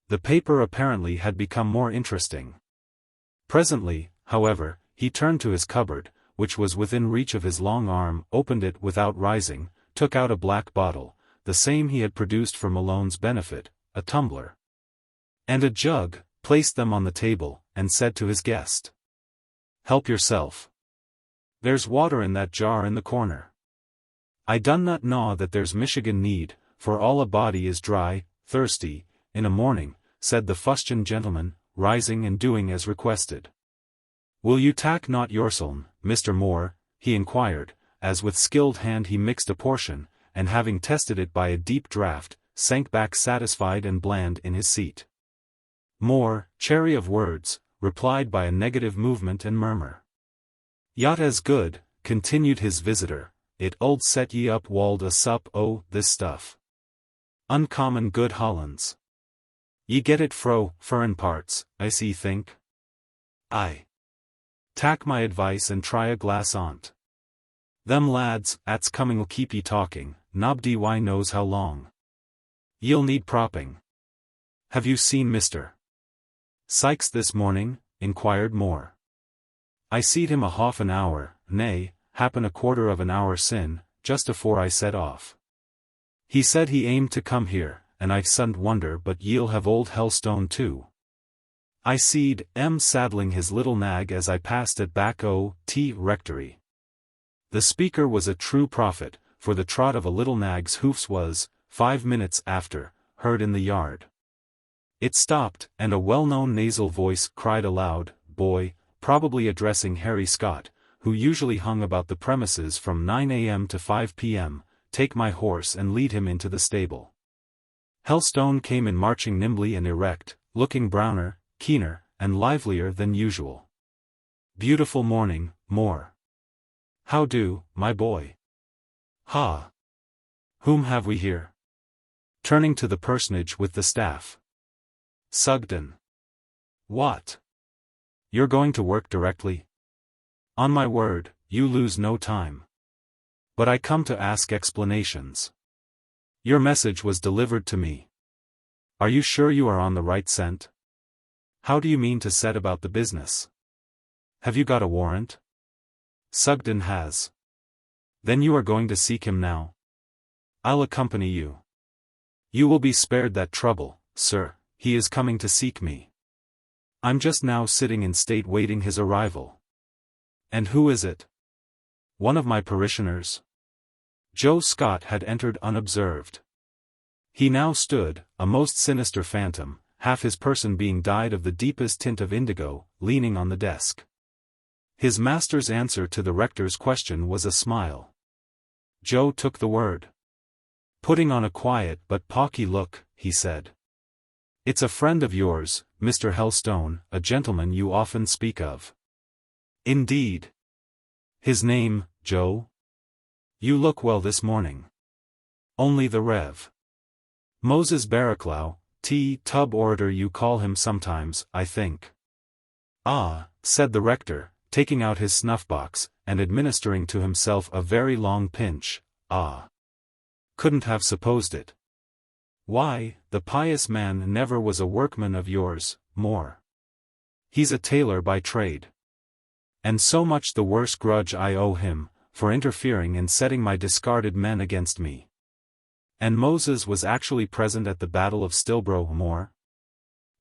Speaker 1: The paper apparently had become more interesting. Presently, however, he turned to his cupboard, which was within reach of his long arm, opened it without rising, took out a black bottle, the same he had produced for Malone's benefit, a tumbler, and a jug, placed them on the table, and said to his guest, "Help yourself. There's water in that jar in the corner. I done not know that there's Michigan need, for all a body is dry, thirsty, in a morning," said the fustian gentleman, rising and doing as requested. "Will you tack not yourseln, Mr. Moore?" he inquired, as with skilled hand he mixed a portion, and having tested it by a deep draught, sank back satisfied and bland in his seat. Moore, chary of words, replied by a negative movement and murmur. "Yot as good," continued his visitor, "it old set ye up walled a sup o' this stuff. Uncommon good Hollands. Ye get it fro furrin parts, I see think. Aye. Tak my advice and try a glass on't. Them lads, at's coming'll keep ye talking, nobody why knows how long. Ye'll need propping. Have you seen Mr. Sykes this morning?" inquired Moore. "I seed him a half an hour, nay, happen a quarter of an hour sin, just afore I set off. He said he aimed to come here, and I sudn't wonder but ye'll have old Helstone too. I seed saddling his little nag as I passed at back o' rectory." The speaker was a true prophet, for the trot of a little nag's hoofs was, 5 minutes after, heard in the yard. It stopped, and a well-known nasal voice cried aloud, "Boy," probably addressing Harry Scott, who usually hung about the premises from 9 a.m. to 5 p.m., "take my horse and lead him into the stable." Helstone came in marching nimbly and erect, looking browner, keener, and livelier than usual. "Beautiful morning, Moore. How do, my boy? Ha! Whom have we here?" Turning to the personage with the staff. "Sugden." "What? You're going to work directly?" "On my word, you lose no time. But I come to ask explanations. Your message was delivered to me. Are you sure you are on the right scent? How do you mean to set about the business? Have you got a warrant?" "Sugden has." "Then you are going to seek him now?" "I'll accompany you." "You will be spared that trouble, sir, he is coming to seek me. I'm just now sitting in state waiting his arrival." "And who is it?" "One of my parishioners." Joe Scott had entered unobserved. He now stood, a most sinister phantom, half his person being dyed of the deepest tint of indigo, leaning on the desk. His master's answer to the rector's question was a smile. Joe took the word. Putting on a quiet but pawky look, he said. "It's a friend of yours, Mr. Helstone, a gentleman you often speak of." "Indeed. His name, Joe? You look well this morning." "Only the Rev. Moses Barraclough, tub orator you call him sometimes, I think." "Ah," said the rector, taking out his snuff-box, and administering to himself a very long pinch, "ah. Couldn't have supposed it. Why, the pious man never was a workman of yours, Moore. He's a tailor by trade. And so much the worse grudge I owe him, for interfering and setting my discarded men against me." "And Moses was actually present at the Battle of Stilbro, Moore?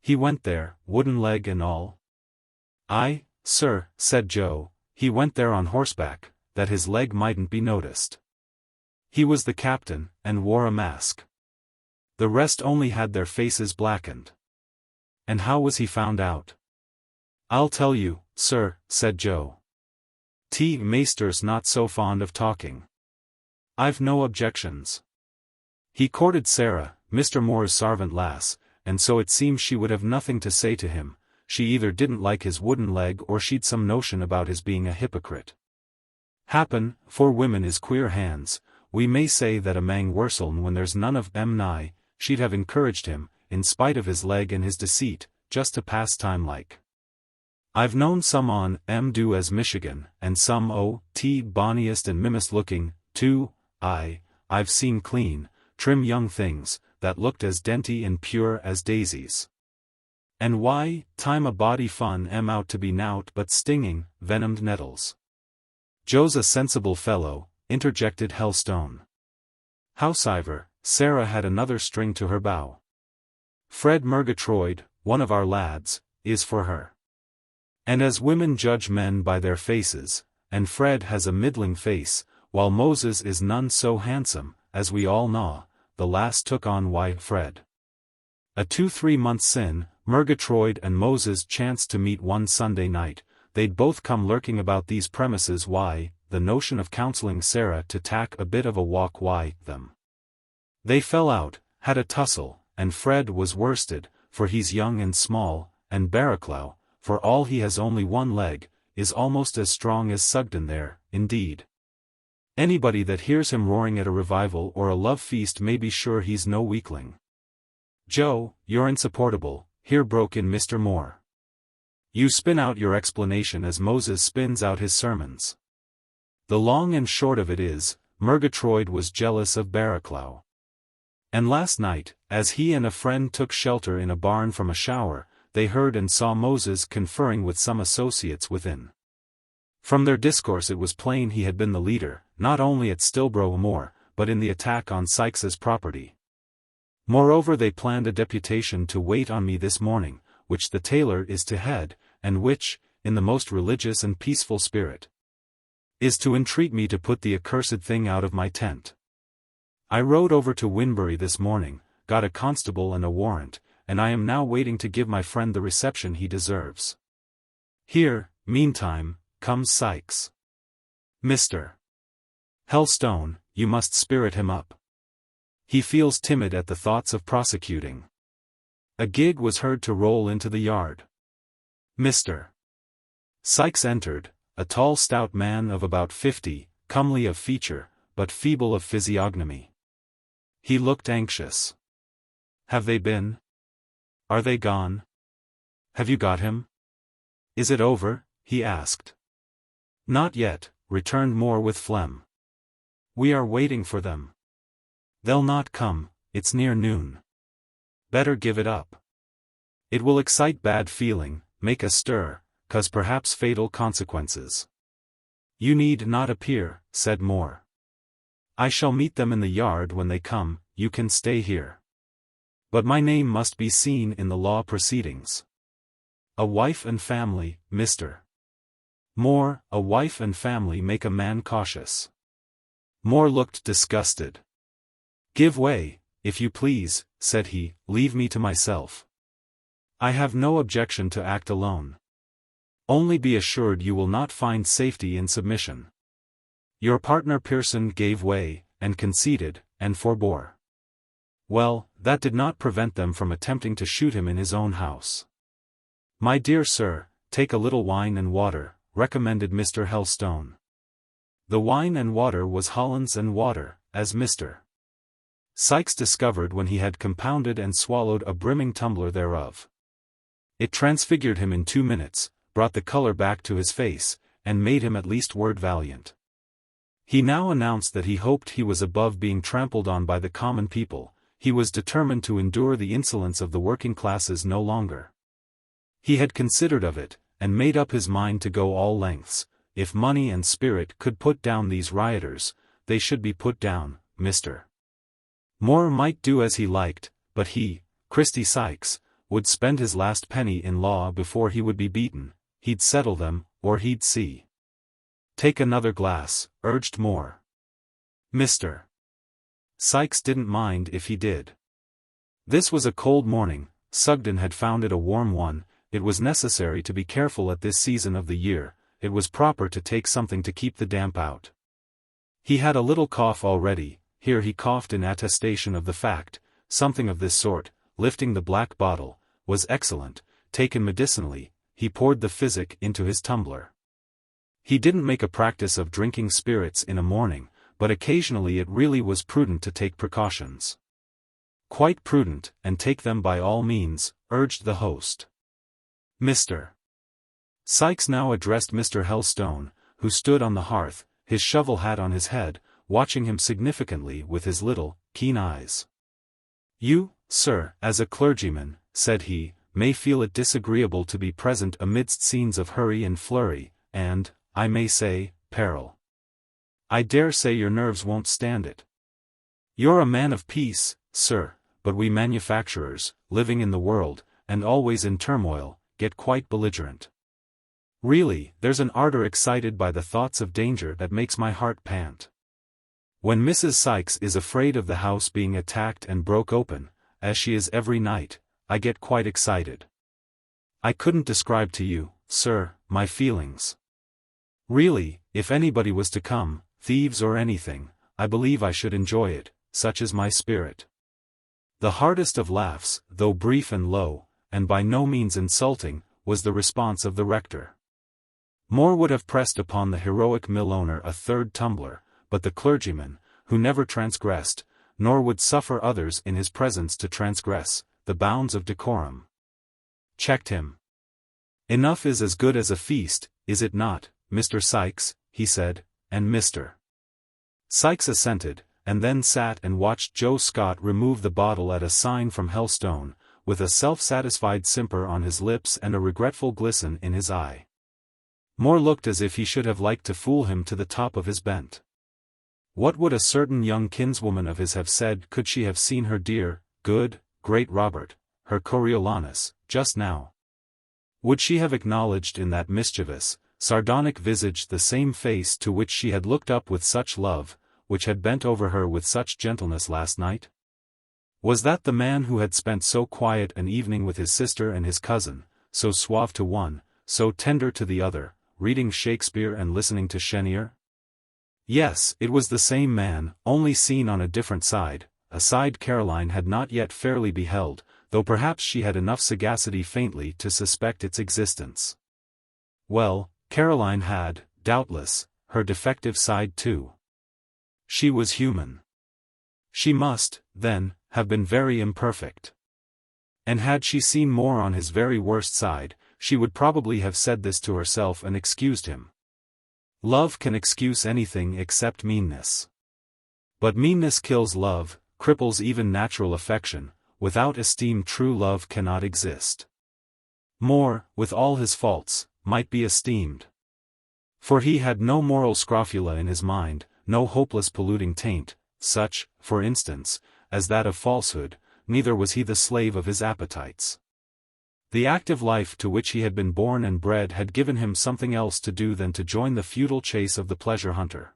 Speaker 1: He went there, wooden leg and all?" "Aye, sir," said Joe, "he went there on horseback, that his leg mightn't be noticed. He was the captain, and wore a mask. The rest only had their faces blackened." "And how was he found out?" "I'll tell you, sir," said Joe. Maester's not so fond of talking. I've no objections. He courted Sarah, Mr. Moore's servant lass, and so it seems she would have nothing to say to him. She either didn't like his wooden leg or she'd some notion about his being a hypocrite. Happen, for women is queer hands. We may say that amang worseln when there's none of them nigh, she'd have encouraged him, in spite of his leg and his deceit, just to pass time like. I've known some on do as Michigan, and some bonniest and mimmest looking, too. I've seen clean, trim young things, that looked as dainty and pure as daisies. And why, time a body fun out to be nowt but stinging, venomed nettles." "Joe's a sensible fellow," interjected Helstone. "Howsiver, Sarah had another string to her bow. Fred Murgatroyd, one of our lads, is for her. And as women judge men by their faces, and Fred has a middling face, while Moses is none so handsome, as we all know, the lass took on Fred. A 2-3 months sin, Murgatroyd and Moses chanced to meet one Sunday night. They'd both come lurking about these premises. The notion of counseling Sarah to tack a bit of a walk them. They fell out, had a tussle, and Fred was worsted, for he's young and small, and Barraclough, for all he has only one leg, is almost as strong as Sugden there, indeed. Anybody that hears him roaring at a revival or a love feast may be sure he's no weakling." "Joe, you're insupportable," here broke in Mr. Moore. "You spin out your explanation as Moses spins out his sermons. The long and short of it is, Murgatroyd was jealous of Barraclough. And last night, as he and a friend took shelter in a barn from a shower, they heard and saw Moses conferring with some associates within. From their discourse it was plain he had been the leader, not only at Stilbro Moor, but in the attack on Sykes's property. Moreover, they planned a deputation to wait on me this morning, which the tailor is to head, and which, in the most religious and peaceful spirit, is to entreat me to put the accursed thing out of my tent. I rode over to Winbury this morning, got a constable and a warrant, and I am now waiting to give my friend the reception he deserves. Here, meantime, comes Sykes. Mr. Helstone, you must spirit him up. He feels timid at the thoughts of prosecuting." A gig was heard to roll into the yard. Mr. Sykes entered, a tall stout man of about 50, comely of feature, but feeble of physiognomy. He looked anxious. "Have they been? Are they gone? Have you got him? Is it over?" he asked. "Not yet," returned Moore with phlegm. "We are waiting for them. They'll not come, it's near noon. Better give it up. It will excite bad feeling, make a stir, 'cause perhaps fatal consequences." "You need not appear," said Moore. "I shall meet them in the yard when they come, you can stay here. But my name must be seen in the law proceedings. A wife and family, Mr. Moore, a wife and family make a man cautious." Moore looked disgusted. "Give way, if you please," said he, "leave me to myself. I have no objection to act alone. Only be assured you will not find safety in submission." Your partner Pearson gave way, and conceded, and forbore. Well, that did not prevent them from attempting to shoot him in his own house. "My dear sir, take a little wine and water," recommended Mr. Helstone. The wine and water was Hollands and water, as Mr. Sikes discovered when he had compounded and swallowed a brimming tumbler thereof. It transfigured him in 2 minutes, brought the color back to his face, and made him at least word valiant. He now announced that he hoped he was above being trampled on by the common people. He was determined to endure the insolence of the working classes no longer. He had considered of it, and made up his mind to go all lengths. If money and spirit could put down these rioters, they should be put down. Mr. Moore might do as he liked, but he, Christy Sikes, would spend his last penny in law before he would be beaten. He'd settle them, or he'd see. "Take another glass," urged Moore. Mr. Sikes didn't mind if he did. This was a cold morning. Sugden had found it a warm one. It was necessary to be careful at this season of the year. It was proper to take something to keep the damp out. He had a little cough already. Here he coughed in attestation of the fact. Something of this sort, lifting the black bottle, was excellent. Taken medicinally, he poured the physic into his tumbler. He didn't make a practice of drinking spirits in a morning, but occasionally it really was prudent to take precautions. "Quite prudent, and take them by all means," urged the host. Mr. Sikes now addressed Mr. Helstone, who stood on the hearth, his shovel hat on his head, watching him significantly with his little, keen eyes. "You, sir, as a clergyman," said he, "may feel it disagreeable to be present amidst scenes of hurry and flurry, and, I may say, peril. I dare say your nerves won't stand it. You're a man of peace, sir, but we manufacturers, living in the world, and always in turmoil, get quite belligerent. Really, there's an ardor excited by the thoughts of danger that makes my heart pant. When Mrs. Sikes is afraid of the house being attacked and broke open, as she is every night, I get quite excited. I couldn't describe to you, sir, my feelings. Really, if anybody was to come, thieves or anything, I believe I should enjoy it, such is my spirit." The hardest of laughs, though brief and low, and by no means insulting, was the response of the rector. Moore would have pressed upon the heroic mill owner a third tumbler, but the clergyman, who never transgressed, nor would suffer others in his presence to transgress, the bounds of decorum, checked him. "Enough is as good as a feast, is it not, Mr. Sikes?" he said, and Mr. Sikes assented, and then sat and watched Joe Scott remove the bottle at a sign from Helstone, with a self-satisfied simper on his lips and a regretful glisten in his eye. Moore looked as if he should have liked to fool him to the top of his bent. What would a certain young kinswoman of his have said could she have seen her dear, good, great Robert, her Coriolanus, just now? Would she have acknowledged in that mischievous, sardonic visage the same face to which she had looked up with such love, which had bent over her with such gentleness last night? Was that the man who had spent so quiet an evening with his sister and his cousin, so suave to one, so tender to the other, reading Shakespeare and listening to Chenier? Yes, it was the same man, only seen on a different side, a side Caroline had not yet fairly beheld, though perhaps she had enough sagacity faintly to suspect its existence. Well, Caroline had, doubtless, her defective side too. She was human. She must, then, have been very imperfect. And had she seen Moore on his very worst side, she would probably have said this to herself and excused him. Love can excuse anything except meanness. But meanness kills love, cripples even natural affection. Without esteem true love cannot exist. Moore, with all his faults, might be esteemed. For he had no moral scrofula in his mind, no hopeless polluting taint, such, for instance, as that of falsehood, neither was he the slave of his appetites. The active life to which he had been born and bred had given him something else to do than to join the futile chase of the pleasure hunter.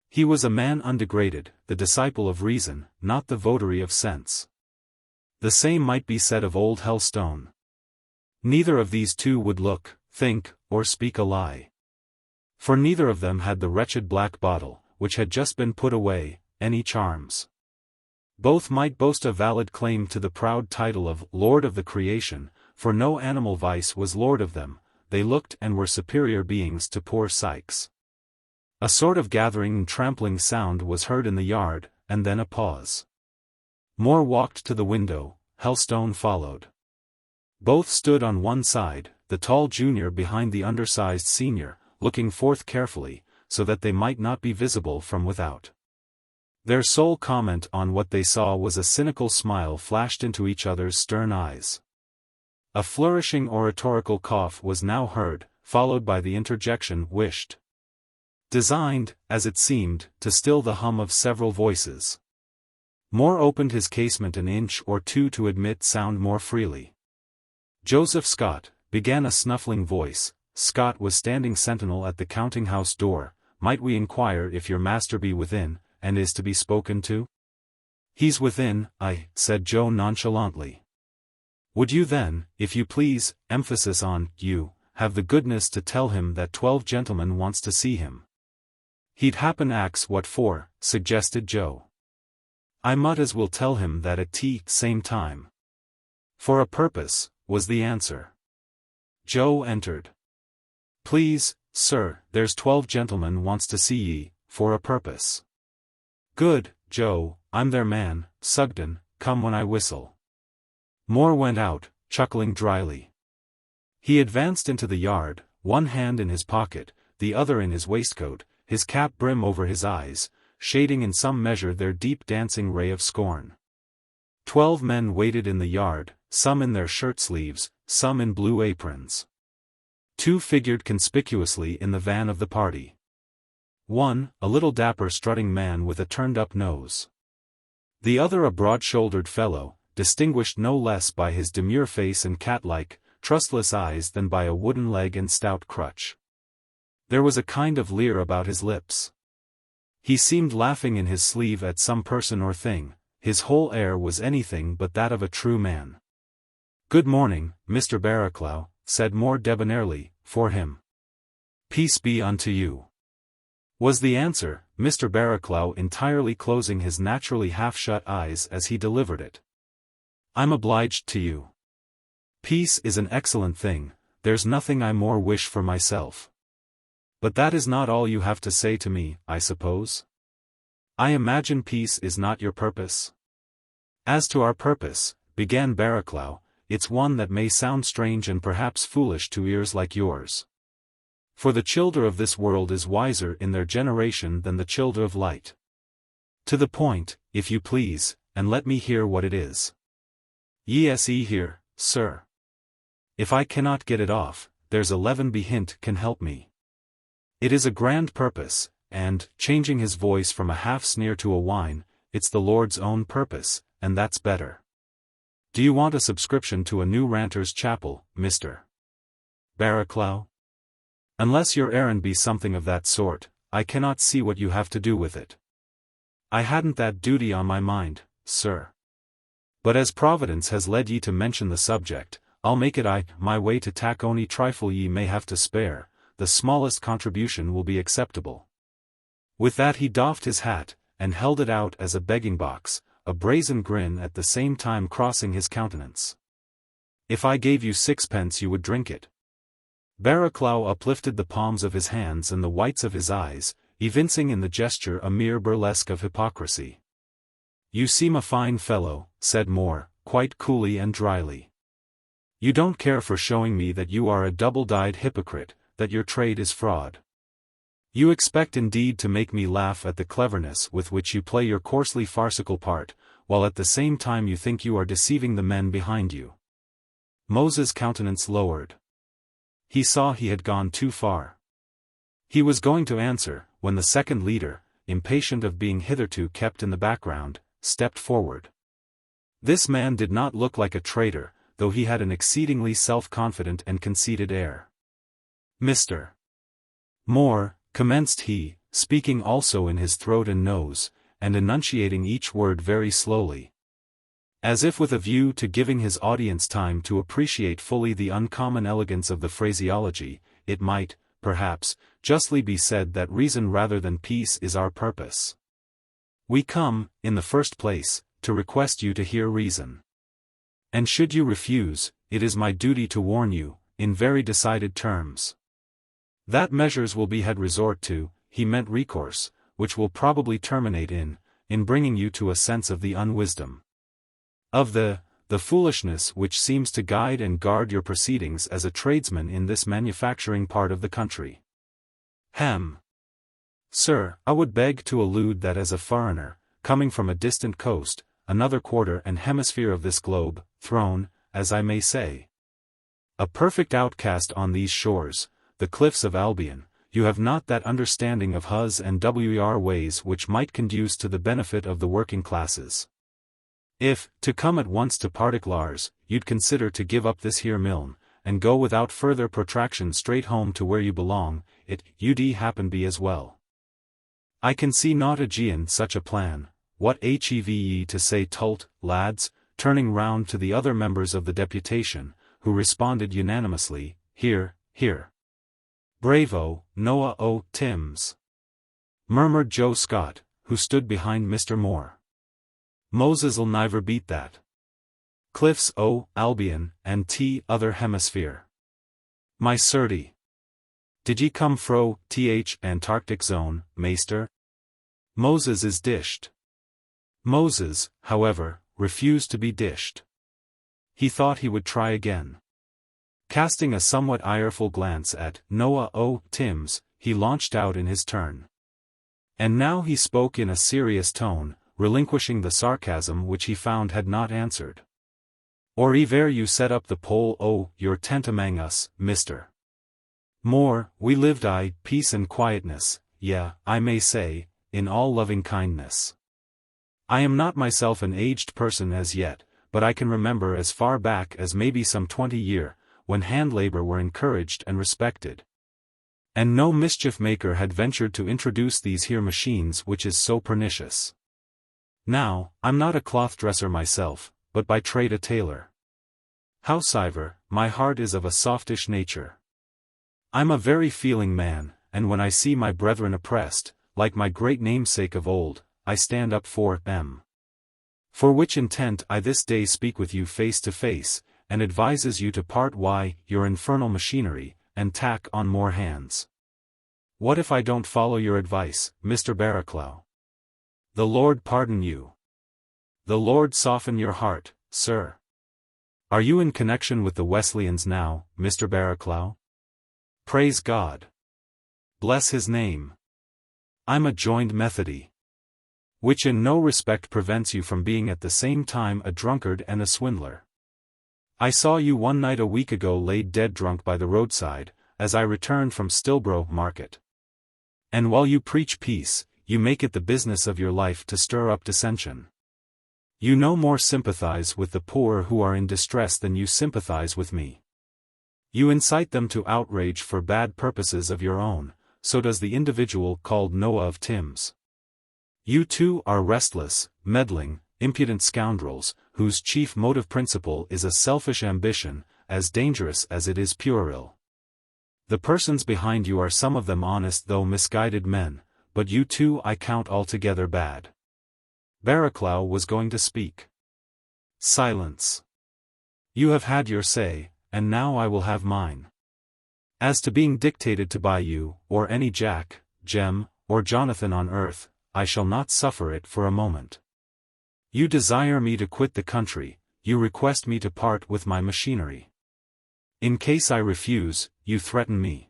Speaker 1: He was a man undegraded, the disciple of reason, not the votary of sense. The same might be said of old Helstone. Neither of these two would look, think, or speak a lie. For neither of them had the wretched black bottle, which had just been put away, any charms. Both might boast a valid claim to the proud title of Lord of the Creation, for no animal vice was lord of them, they looked and were superior beings to poor Sykes. A sort of gathering and trampling sound was heard in the yard, and then a pause. Moore walked to the window, Helstone followed. Both stood on one side, the tall junior behind the undersized senior, looking forth carefully, so that they might not be visible from without. Their sole comment on what they saw was a cynical smile flashed into each other's stern eyes. A flourishing oratorical cough was now heard, followed by the interjection wished. Designed, as it seemed, to still the hum of several voices. Moore opened his casement an inch or two to admit sound more freely. "Joseph Scott," began a snuffling voice. Scott was standing sentinel at the counting-house door. "Might we inquire if your master be within, and is to be spoken to?" "He's within," said Joe nonchalantly. "Would you then, if you please, emphasis on you, have the goodness to tell him that 12 gentlemen wants to see him?" "He'd happen ax what for," suggested Joe. "I might as well tell him that at same time." "For a purpose," was the answer. Joe entered. "Please, sir, there's 12 gentlemen wants to see ye, for a purpose." "Good, Joe, I'm their man, Sugden, come when I whistle." Moore went out, chuckling dryly. He advanced into the yard, one hand in his pocket, the other in his waistcoat, his cap brim over his eyes, shading in some measure their deep dancing ray of scorn. 12 men waited in the yard, some in their shirt-sleeves, some in blue aprons. 2 figured conspicuously in the van of the party. One, a little dapper strutting man with a turned-up nose. The other a broad-shouldered fellow, distinguished no less by his demure face and cat-like, trustless eyes than by a wooden leg and stout crutch. There was a kind of leer about his lips. He seemed laughing in his sleeve at some person or thing. His whole air was anything but that of a true man. "Good morning, Mr. Barraclough," said Moore debonairly, for him. "Peace be unto you," was the answer, Mr. Barraclough entirely closing his naturally half-shut eyes as he delivered it. "I'm obliged to you. Peace is an excellent thing, there's nothing I more wish for myself. But that is not all you have to say to me, I suppose? I imagine peace is not your purpose?" "As to our purpose," began Barraclough, "it's one that may sound strange and perhaps foolish to ears like yours. For the childer of this world is wiser in their generation than the childer of light. To the point, if you please, and let me hear what it is." "Yes, here, sir. If I cannot get it off, there's 11 behint can help me. It is a grand purpose, and, changing his voice from a half-sneer to a whine, it's the Lord's own purpose, and that's better. Do you want a subscription to a new ranter's chapel, Mr. Barraclough? Unless your errand be something of that sort, I cannot see what you have to do with it." "I hadn't that duty on my mind, sir. But as Providence has led ye to mention the subject, I'll make it my way to tack ony trifle ye may have to spare. The smallest contribution will be acceptable." With that he doffed his hat, and held it out as a begging box, a brazen grin at the same time crossing his countenance. "If I gave you 6 pence you would drink it." Barraclough uplifted the palms of his hands and the whites of his eyes, evincing in the gesture a mere burlesque of hypocrisy. "You seem a fine fellow," said Moore, quite coolly and dryly. "You don't care for showing me that you are a double-dyed hypocrite, that your trade is fraud. You expect indeed to make me laugh at the cleverness with which you play your coarsely farcical part, while at the same time you think you are deceiving the men behind you." Moses' countenance lowered. He saw he had gone too far. He was going to answer, when the second leader, impatient of being hitherto kept in the background, stepped forward. This man did not look like a traitor, though he had an exceedingly self-confident and conceited air. "Mr. Moore," commenced he, speaking also in his throat and nose, and enunciating each word very slowly, as if with a view to giving his audience time to appreciate fully the uncommon elegance of the phraseology. It might, perhaps, justly be said that reason rather than peace is our purpose. We come, in the first place, to request you to hear reason. And should you refuse, it is my duty to warn you, in very decided terms, that measures will be had resort to, he meant recourse, which will probably terminate in bringing you to a sense of the unwisdom, of the foolishness which seems to guide and guard your proceedings as a tradesman in this manufacturing part of the country. Sir, I would beg to allude that as a foreigner, coming from a distant coast, another quarter and hemisphere of this globe, thrown, as I may say, a perfect outcast on these shores, the cliffs of Albion, you have not that understanding of Hus and Wer ways which might conduce to the benefit of the working classes. If, to come at once to particulars, you'd consider to give up this here milne, and go without further protraction straight home to where you belong, it ud happen be as well. I can see not aegean such a plan. What have ye to say tult, lads, turning round to the other members of the deputation, who responded unanimously, Hear, hear. Bravo, Noah o' Thames, murmured Joe Scott, who stood behind Mr. Moore. Moses'll never beat that. Cliffs o' Albion, and other hemisphere. My certy. Did ye come fro Antarctic zone, maester? Moses is dished. Moses, however, refused to be dished. He thought he would try again. Casting a somewhat ireful glance at Noah o' Thames, he launched out in his turn. And now he spoke in a serious tone, relinquishing the sarcasm which he found had not answered. Or ever you set up the pole o' your tent amang us, Mr. Moore, we lived peace and quietness, I may say, in all loving kindness. I am not myself an aged person as yet, but I can remember as far back as maybe some 20 year, when hand labor were encouraged and respected. And no mischief maker had ventured to introduce these here machines which is so pernicious. Now, I'm not a cloth dresser myself, but by trade a tailor. Howsiver, my heart is of a softish nature. I'm a very feeling man, and when I see my brethren oppressed, like my great namesake of old, I stand up for them. For which intent I this day speak with you face to face, and advises you to part your infernal machinery, and tack on more hands. What if I don't follow your advice, Mr. Barraclough? The Lord pardon you. The Lord soften your heart, sir. Are you in connection with the Wesleyans now, Mr. Barraclough? Praise God. Bless his name. I'm a joined Methody. Which in no respect prevents you from being at the same time a drunkard and a swindler. I saw you one night a week ago laid dead drunk by the roadside, as I returned from Stilbrough Market. And while you preach peace, you make it the business of your life to stir up dissension. You no more sympathize with the poor who are in distress than you sympathize with me. You incite them to outrage for bad purposes of your own, so does the individual called Noah of Thames. You too are restless, meddling, impudent scoundrels, whose chief motive principle is a selfish ambition, as dangerous as it is puerile. The persons behind you are some of them honest though misguided men, but you too I count altogether bad. Barraclough was going to speak. Silence. You have had your say, and now I will have mine. As to being dictated to by you, or any Jack, Jem, or Jonathan on earth, I shall not suffer it for a moment. You desire me to quit the country, you request me to part with my machinery. In case I refuse, you threaten me.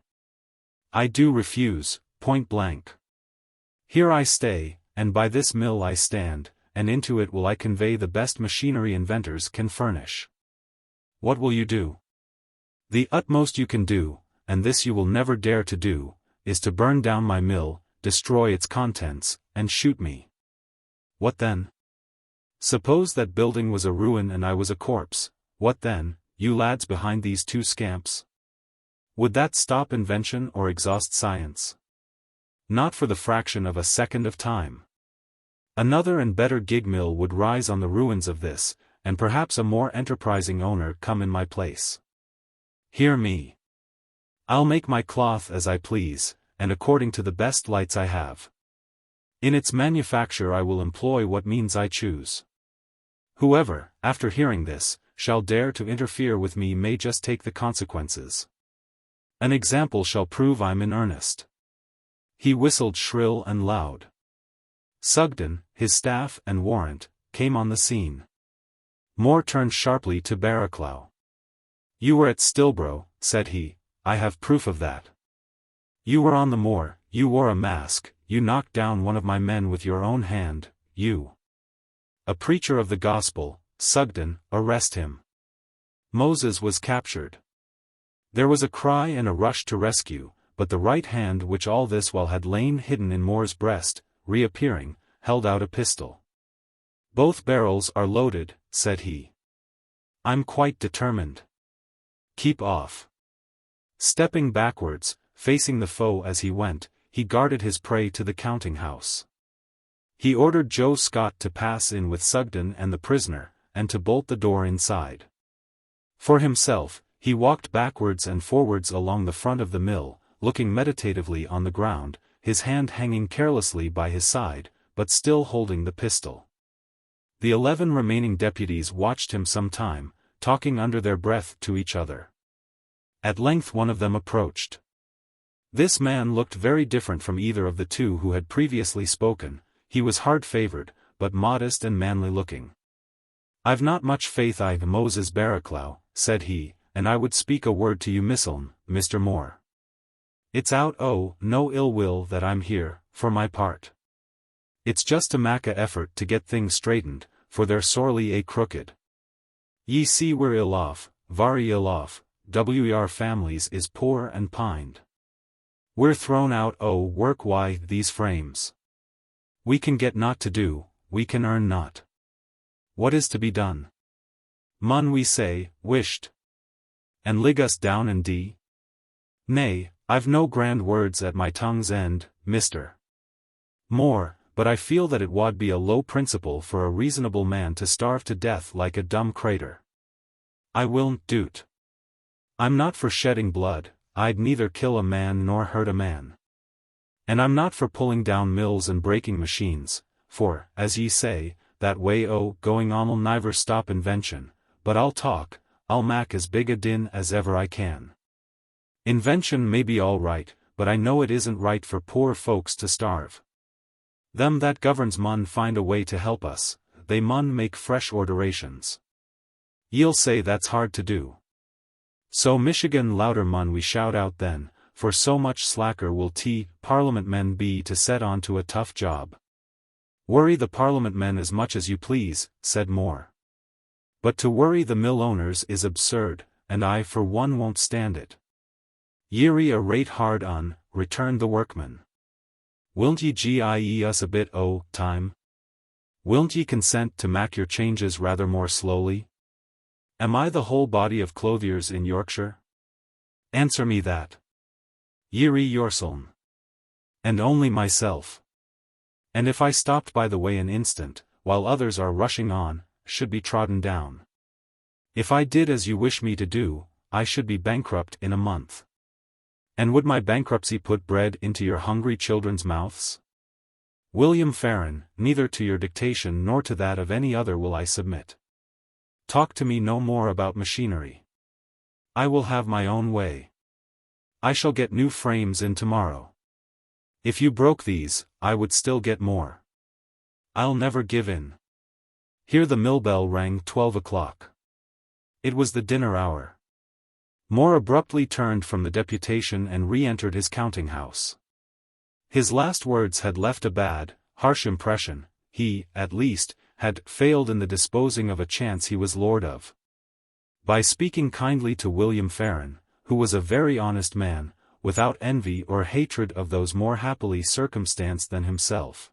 Speaker 1: I do refuse, point blank. Here I stay, and by this mill I stand, and into it will I convey the best machinery inventors can furnish. What will you do? The utmost you can do, and this you will never dare to do, is to burn down my mill, destroy its contents, and shoot me. What then? Suppose that building was a ruin and I was a corpse, what then, you lads behind these two scamps? Would that stop invention or exhaust science? Not for the fraction of a second of time. Another and better gig mill would rise on the ruins of this, and perhaps a more enterprising owner come in my place. Hear me. I'll make my cloth as I please, and according to the best lights I have. In its manufacture I will employ what means I choose. Whoever, after hearing this, shall dare to interfere with me may just take the consequences. An example shall prove I'm in earnest. He whistled shrill and loud. Sugden, his staff and warrant, came on the scene. Moore turned sharply to Barraclough. You were at Stilbrough, said he, I have proof of that. You were on the moor, you wore a mask, you knocked down one of my men with your own hand, you. A preacher of the gospel, Sugden, arrest him. Moses was captured. There was a cry and a rush to rescue, but the right hand which all this while had lain hidden in Moore's breast, reappearing, held out a pistol. Both barrels are loaded, said he. I'm quite determined. Keep off. Stepping backwards, facing the foe as he went, he guarded his prey to the counting-house. He ordered Joe Scott to pass in with Sugden and the prisoner, and to bolt the door inside. For himself, he walked backwards and forwards along the front of the mill, looking meditatively on the ground, his hand hanging carelessly by his side, but still holding the pistol. The 11 remaining deputies watched him some time, talking under their breath to each other. At length one of them approached. This man looked very different from either of the two who had previously spoken. He was hard-favoured, but modest and manly-looking. I've not much faith I Moses Barraclough, said he, and I would speak a word to you misseln, Mr. Moore. It's out no ill will that I'm here, for my part. It's just to mak a effort to get things straightened, for they're sorely crooked. Ye see we're ill off, very ill off, our families is poor and pined. We're thrown out work why these frames. We can get naught to do, we can earn naught. What is to be done? Mun we say, wished. And lig us down and d? Nay, I've no grand words at my tongue's end, Mr. Moore, but I feel that it wad be a low principle for a reasonable man to starve to death like a dumb crater. I willn't do't. I'm not for shedding blood, I'd neither kill a man nor hurt a man. And I'm not for pulling down mills and breaking machines, for, as ye say, that way going on'll never stop invention, but I'll mak as big a din as ever I can. Invention may be all right, but I know it isn't right for poor folks to starve. Them that governs mun find a way to help us, they mun make fresh orderations. Ye'll say that's hard to do. So Michigan louder mun we shout out then, for so much slacker will Parliament men be to set on to a tough job. Worry the Parliament men as much as you please, said Moore. But to worry the mill owners is absurd, and I for one won't stand it. Ye're a rate hard on, returned the workman. Willn't ye gie us a bit time? Willn't ye consent to mak your changes rather more slowly? Am I the whole body of clothiers in Yorkshire? Answer me that. Ye're yourseln. And only myself. And if I stopped by the way an instant, while others are rushing on, should be trodden down. If I did as you wish me to do, I should be bankrupt in a month. And would my bankruptcy put bread into your hungry children's mouths? William Farron, neither to your dictation nor to that of any other will I submit. Talk to me no more about machinery. I will have my own way. I shall get new frames in tomorrow. If you broke these, I would still get more. I'll never give in. Here the mill bell rang 12 o'clock. It was the dinner hour. Moore abruptly turned from the deputation and re-entered his counting-house. His last words had left a bad, harsh impression. He, at least, had failed in the disposing of a chance he was lord of. By speaking kindly to William Farron, who was a very honest man, without envy or hatred of those more happily circumstanced than himself.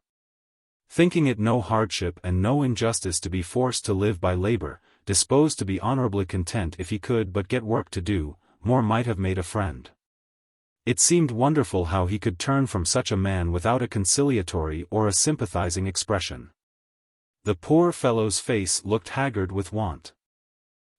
Speaker 1: Thinking it no hardship and no injustice to be forced to live by labor, disposed to be honorably content if he could but get work to do, Moore might have made a friend. It seemed wonderful how he could turn from such a man without a conciliatory or a sympathizing expression. The poor fellow's face looked haggard with want.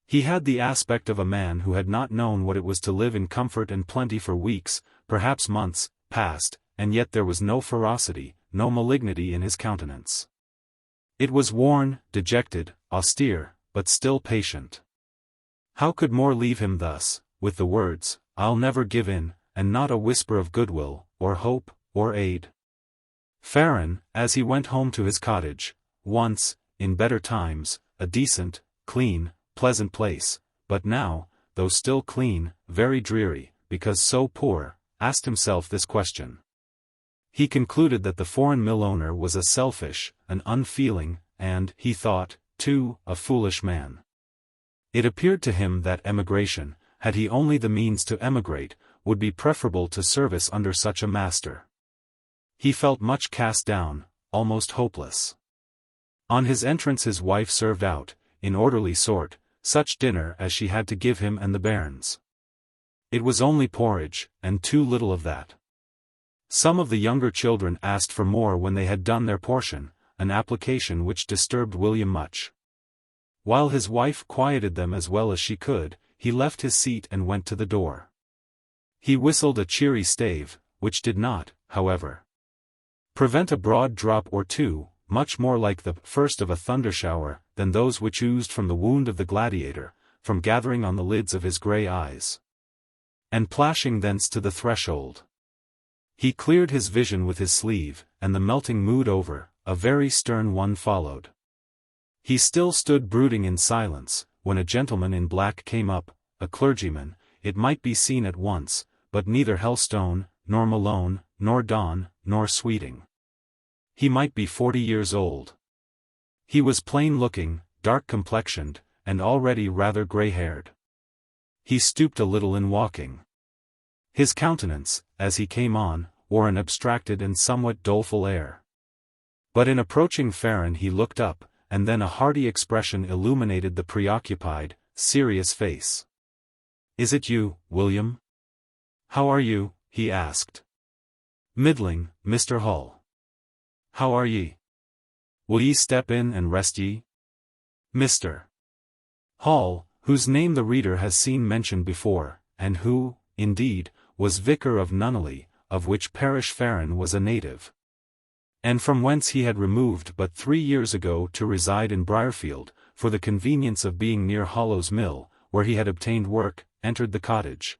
Speaker 1: He had the aspect of a man who had not known what it was to live in comfort and plenty for weeks, perhaps months, past, and yet there was no ferocity, no malignity in his countenance. It was worn, dejected, austere, but still patient. How could Moore leave him thus, with the words, "I'll never give in," and not a whisper of goodwill, or hope, or aid? Farron, as he went home to his cottage, once, in better times, a decent, clean, pleasant place, but now, though still clean, very dreary, because so poor, asked himself this question. He concluded that the foreign mill owner was a selfish, an unfeeling, and, he thought, too, a foolish man. It appeared to him that emigration, had he only the means to emigrate, would be preferable to service under such a master. He felt much cast down, almost hopeless. On his entrance his wife served out, in orderly sort, such dinner as she had to give him and the bairns. It was only porridge, and too little of that. Some of the younger children asked for more when they had done their portion, an application which disturbed William much. While his wife quieted them as well as she could, he left his seat and went to the door. He whistled a cheery stave, which did not, however, prevent a broad drop or two, much more like the first of a thundershower than those which oozed from the wound of the gladiator, from gathering on the lids of his grey eyes, and plashing thence to the threshold. He cleared his vision with his sleeve, and the melting mood over, a very stern one followed. He still stood brooding in silence, when a gentleman in black came up, a clergyman, it might be seen at once, but neither Helstone, nor Malone, nor Donne, nor Sweeting. He might be 40 years old. He was plain-looking, dark-complexioned, and already rather grey-haired. He stooped a little in walking. His countenance, as he came on, wore an abstracted and somewhat doleful air. But in approaching Farron he looked up, and then a hearty expression illuminated the preoccupied, serious face. "Is it you, William? How are you?" he asked. "Middling, Mr. Hall. How are ye? Will ye step in and rest ye?" Mr. Hall, whose name the reader has seen mentioned before, and who, indeed, was vicar of Nunneley, of which parish Farron was a native, and from whence he had removed but 3 years ago to reside in Briarfield, for the convenience of being near Hollow's mill, where he had obtained work, entered the cottage,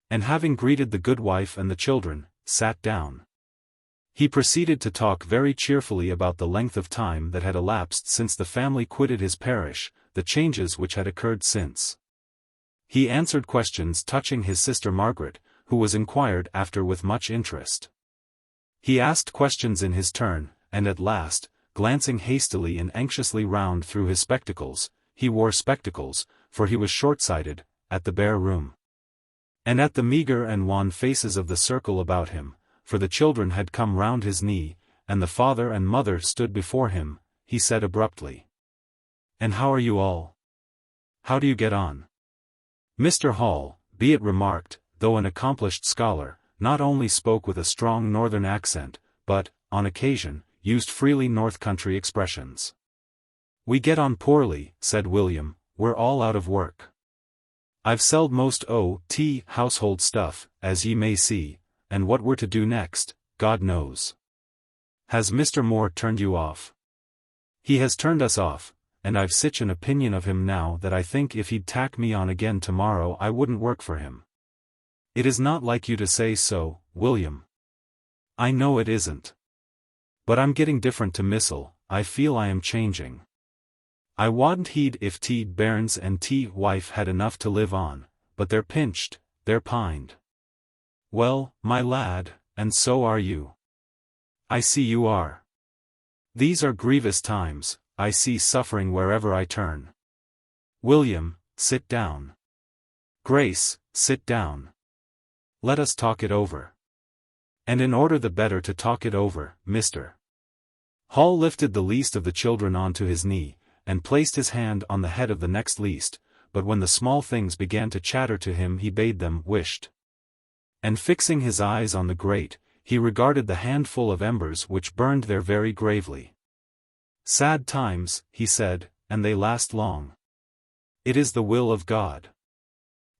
Speaker 1: and having greeted the good wife and the children, sat down. He proceeded to talk very cheerfully about the length of time that had elapsed since the family quitted his parish, the changes which had occurred since. He answered questions touching his sister Margaret, who was inquired after with much interest. He asked questions in his turn, and at last, glancing hastily and anxiously round through his spectacles, he wore spectacles, for he was short-sighted, at the bare room, and at the meagre and wan faces of the circle about him, for the children had come round his knee, and the father and mother stood before him, he said abruptly, "And how are you all? How do you get on?" Mr. Hall, be it remarked, though an accomplished scholar, not only spoke with a strong northern accent, but, on occasion, used freely north country expressions. "We get on poorly," said William, "we're all out of work. I've sold most o.t. household stuff, as ye may see, and what we're to do next, God knows. Has Mr. Moore turned you off?" "He has turned us off, and I've sich an opinion of him now that I think if he'd tack me on again tomorrow I wouldn't work for him." "It is not like you to say so, William." "I know it isn't. But I'm getting different to Missile, I feel I am changing. I wadn't heed if t bairns and t wife had enough to live on, but they're pinched, they're pined." "Well, my lad, and so are you. I see you are. These are grievous times, I see suffering wherever I turn. William, sit down. Grace, sit down. Let us talk it over. And in order the better to talk it over, Mr. Hall lifted the least of the children onto his knee, and placed his hand on the head of the next least, but when the small things began to chatter to him he bade them wisht. And fixing his eyes on the grate, he regarded the handful of embers which burned there very gravely. "Sad times," he said, "and they last long. It is the will of God.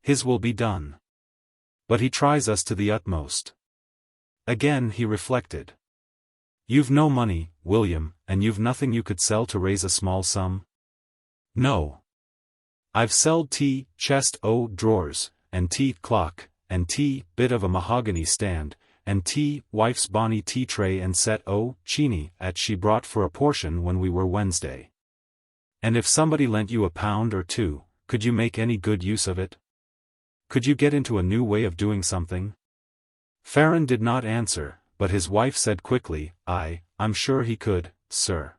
Speaker 1: His will be done. But he tries us to the utmost." Again he reflected. "You've no money, William, and you've nothing you could sell to raise a small sum?" "No. I've selled tea, chest o' drawers, and tea clock, and tea bit of a mahogany stand, and tea wife's bonny tea tray and set o' chiny at she brought for a portion when we were Wednesday. And if somebody lent you £1 or £2, could you make any good use of it? Could you get into a new way of doing something?" Farron did not answer, but his wife said quickly, I'm sure he could, sir.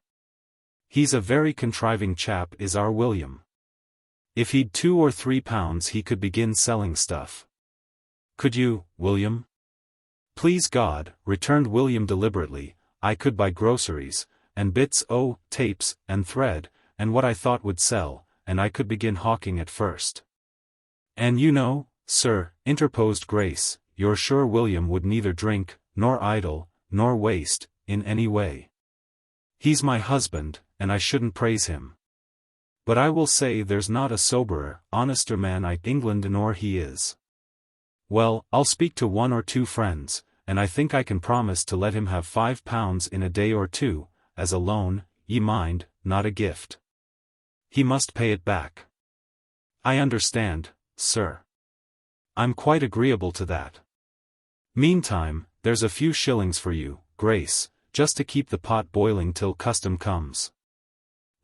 Speaker 1: He's a very contriving chap, is our William. If he'd £2 or £3 he could begin selling stuff. Could you, William?" "Please God," returned William deliberately, "I could buy groceries, and bits o' tapes, and thread, and what I thought would sell, and I could begin hawking at first." "And you know, sir," interposed Grace, "you're sure William would neither drink, nor idle, nor waste, in any way. He's my husband, and I shouldn't praise him. But I will say there's not a soberer, honester man in England nor he is. Well, I'll speak to 1 or 2 friends, and I think I can promise to let him have £5 in a day or 2, as a loan, ye mind, not a gift. He must pay it back." "I understand, sir. I'm quite agreeable to that. Meantime, there's a few shillings for you, Grace, just to keep the pot boiling till custom comes.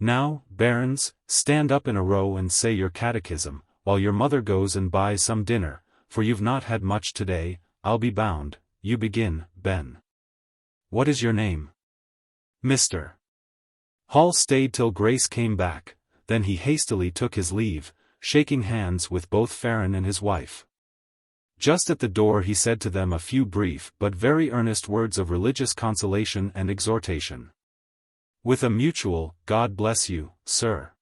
Speaker 1: Now, bairns, stand up in a row and say your catechism, while your mother goes and buys some dinner, for you've not had much today, I'll be bound. You begin, Ben. What is your name?" "Mr. Hall." Stayed till Grace came back, then he hastily took his leave, shaking hands with both Farron and his wife. Just at the door he said to them a few brief but very earnest words of religious consolation and exhortation. With a mutual, "God bless you, sir."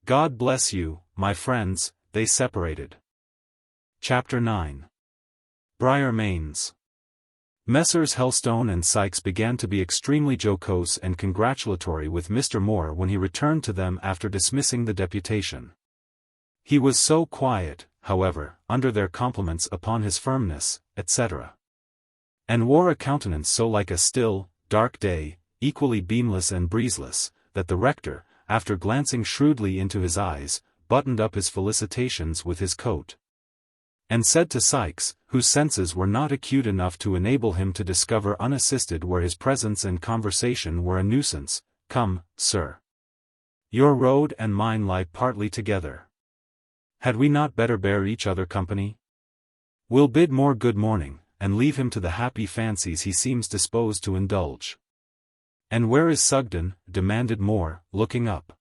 Speaker 1: "God bless you, my friends," they separated. Chapter 9. Briarmains. Messrs. Helstone and Sykes began to be extremely jocose and congratulatory with Mr. Moore when he returned to them after dismissing the deputation. He was so quiet, however, under their compliments upon his firmness, etc. And wore a countenance so like a still, dark day, equally beamless and breezeless, that the rector, after glancing shrewdly into his eyes, buttoned up his felicitations with his coat. And said to Sykes, whose senses were not acute enough to enable him to discover unassisted where his presence and conversation were a nuisance, "Come, sir. Your road and mine lie partly together. Had we not better bear each other company? We'll bid Moore good morning, and leave him to the happy fancies he seems disposed to indulge." "And where is Sugden?" demanded Moore, looking up.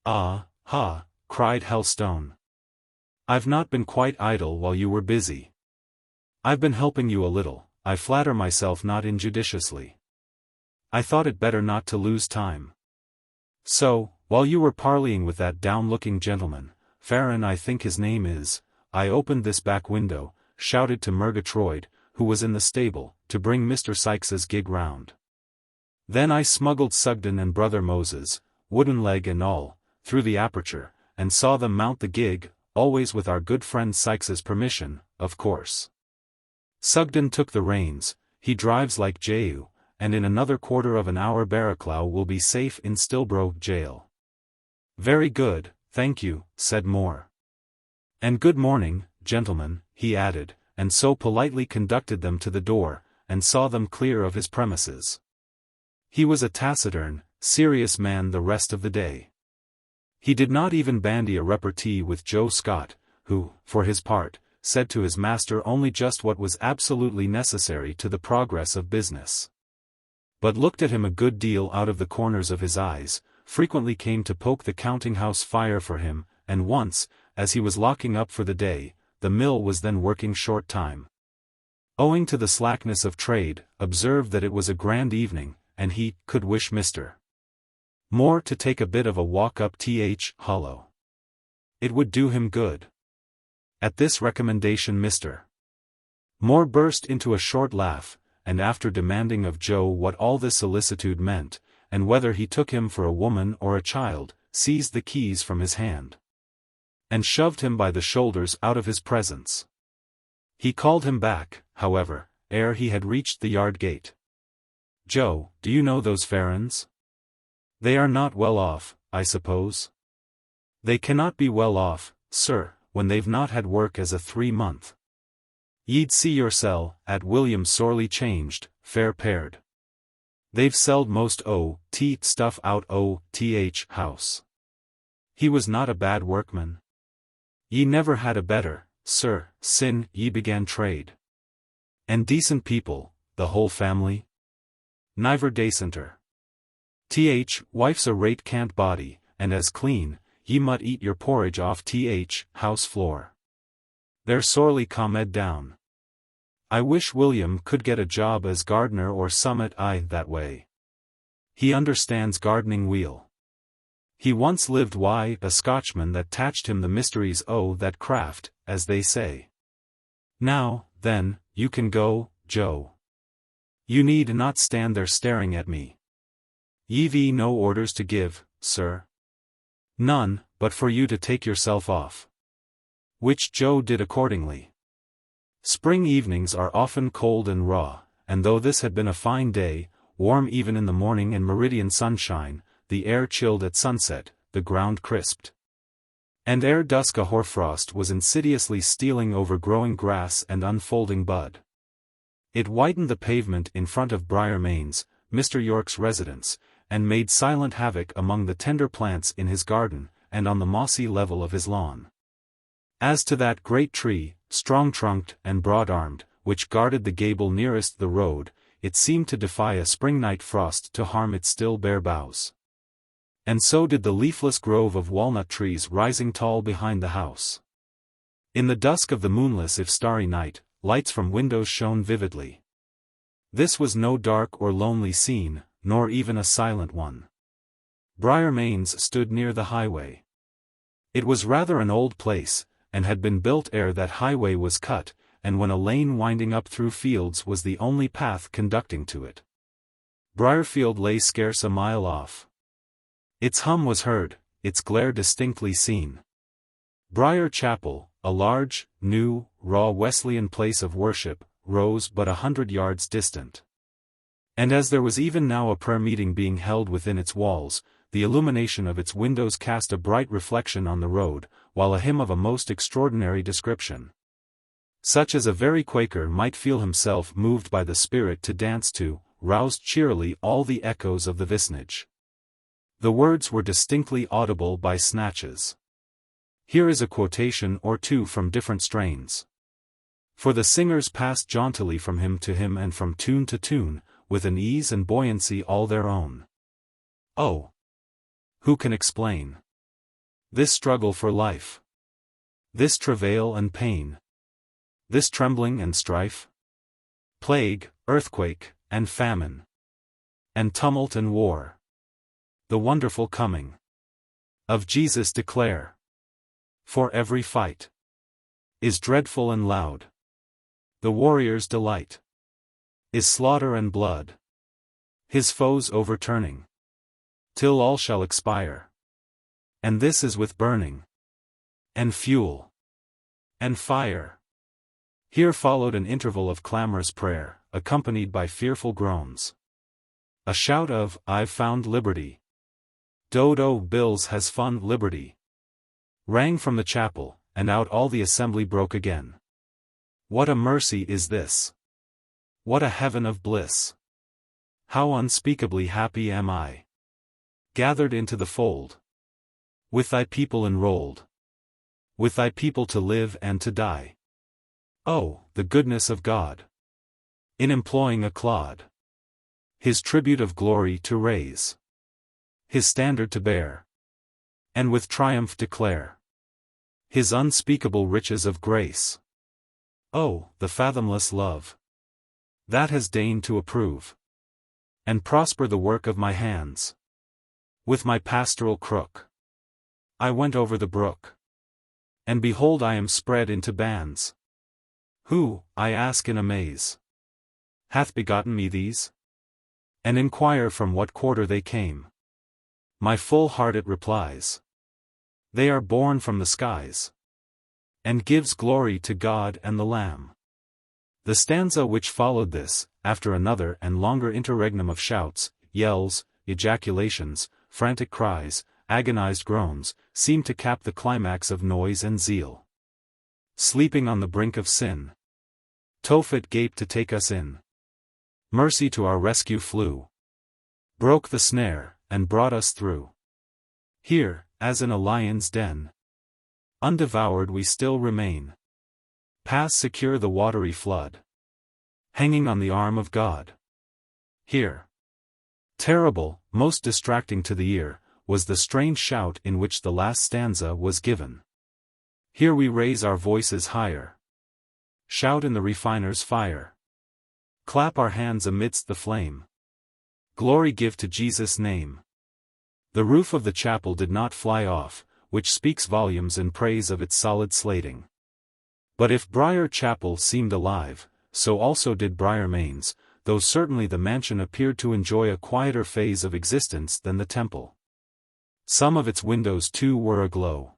Speaker 1: "Ah, ha," cried Helstone. "I've not been quite idle while you were busy. I've been helping you a little, I flatter myself not injudiciously. I thought it better not to lose time. So, while you were parleying with that down-looking gentleman, Farron I think his name is, I opened this back window, shouted to Murgatroyd, who was in the stable, to bring Mr. Sykes's gig round. Then I smuggled Sugden and Brother Moses, wooden leg and all, through the aperture, and saw them mount the gig, always with our good friend Sykes's permission, of course. Sugden took the reins, he drives like Jehu, and in another quarter of an hour Barraclough will be safe in Stilbroke jail." "Very good, thank you," said Moore. "And good morning, gentlemen," he added, and so politely conducted them to the door, and saw them clear of his premises. He was a taciturn, serious man the rest of the day. He did not even bandy a repartee with Joe Scott, who, for his part, said to his master only just what was absolutely necessary to the progress of business. But looked at him a good deal out of the corners of his eyes, frequently came to poke the counting-house fire for him, and once, as he was locking up for the day, the mill was then working short time. Owing to the slackness of trade, observed that it was a grand evening, and he could wish Mr. Moore to take a bit of a walk up Hollow. It would do him good. At this recommendation Mr. More burst into a short laugh, and after demanding of Joe what all this solicitude meant, and whether he took him for a woman or a child, seized the keys from his hand, and shoved him by the shoulders out of his presence. He called him back, however, ere he had reached the yard gate. "Joe, do you know those Farrens? They are not well off, I suppose?" "They cannot be well off, sir, when they've not had work as a 3 month. Ye'd see yoursel, at William sorely changed, fair paired. They've selled most o' stuff out o' house. He was not a bad workman. Ye never had a better, sir, sin ye began trade. And decent people, the whole family? Niver decenter. Wife's a rate cant body, and as clean, ye mut eat your porridge off house floor. They're sorely comed down. I wish William could get a job as gardener or summat that way. He understands gardening weel. He once lived a Scotchman that taught him the mysteries o' that craft, as they say. Now, then, you can go, Joe. You need not stand there staring at me. Ye've no orders to give, sir. None, but for you to take yourself off." Which Joe did accordingly. Spring evenings are often cold and raw, and though this had been a fine day, warm even in the morning and meridian sunshine, the air chilled at sunset, the ground crisped. And ere dusk a hoarfrost was insidiously stealing over growing grass and unfolding bud. It whitened the pavement in front of Briarmains, Mr. Yorke's residence, and made silent havoc among the tender plants in his garden, and on the mossy level of his lawn. As to that great tree, strong-trunked and broad-armed, which guarded the gable nearest the road, it seemed to defy a spring night frost to harm its still bare boughs. And so did the leafless grove of walnut trees rising tall behind the house. In the dusk of the moonless if starry night, lights from windows shone vividly. This was no dark or lonely scene, nor even a silent one. Briarmains stood near the highway. It was rather an old place, and had been built ere that highway was cut, and when a lane winding up through fields was the only path conducting to it. Briarfield lay scarce a mile off. Its hum was heard, its glare distinctly seen. Briar Chapel, a large, new, raw Wesleyan place of worship, rose but 100 yards distant. And as there was even now a prayer meeting being held within its walls, the illumination of its windows cast a bright reflection on the road, while a hymn of a most extraordinary description, such as a very Quaker might feel himself moved by the Spirit to dance to, roused cheerily all the echoes of the vicinage. The words were distinctly audible by snatches. Here is a quotation or two from different strains. For the singers passed jauntily from hymn to hymn and from tune to tune, with an ease and buoyancy all their own. Oh! Who can explain this struggle for life? This travail and pain? This trembling and strife? Plague, earthquake, and famine? And tumult and war? The wonderful coming of Jesus declare. For every fight is dreadful and loud. The warrior's delight is slaughter and blood, his foes overturning, till all shall expire. And this is with burning, and fuel, and fire. Here followed an interval of clamorous prayer, accompanied by fearful groans. A shout of, "I've found liberty. Dodo Bills has found liberty," rang from the chapel, and out all the assembly broke again. What a mercy is this! What a heaven of bliss! How unspeakably happy am I, gathered into the fold, with thy people enrolled, with thy people to live and to die. Oh, the goodness of God, in employing a clod, his tribute of glory to raise, his standard to bear, and with triumph declare his unspeakable riches of grace. Oh, the fathomless love that has deigned to approve and prosper the work of my hands. With my pastoral crook I went over the brook, and behold I am spread into bands. Who, I ask in amaze, hath begotten me these? And inquire from what quarter they came. My full heart it replies, they are born from the skies. And gives glory to God and the Lamb. The stanza which followed this, after another and longer interregnum of shouts, yells, ejaculations, frantic cries, agonized groans, seemed to cap the climax of noise and zeal. Sleeping on the brink of sin, Tophet gaped to take us in. Mercy to our rescue flew, broke the snare, and brought us through. Here, as in a lion's den, undevoured we still remain. Pass secure the watery flood, hanging on the arm of God. Here, terrible, most distracting to the ear, was the strange shout in which the last stanza was given. Here we raise our voices higher, shout in the refiner's fire, clap our hands amidst the flame, glory give to Jesus' name. The roof of the chapel did not fly off, which speaks volumes in praise of its solid slating. But if Briar Chapel seemed alive, so also did Briarmains, though certainly the mansion appeared to enjoy a quieter phase of existence than the temple. Some of its windows too were aglow.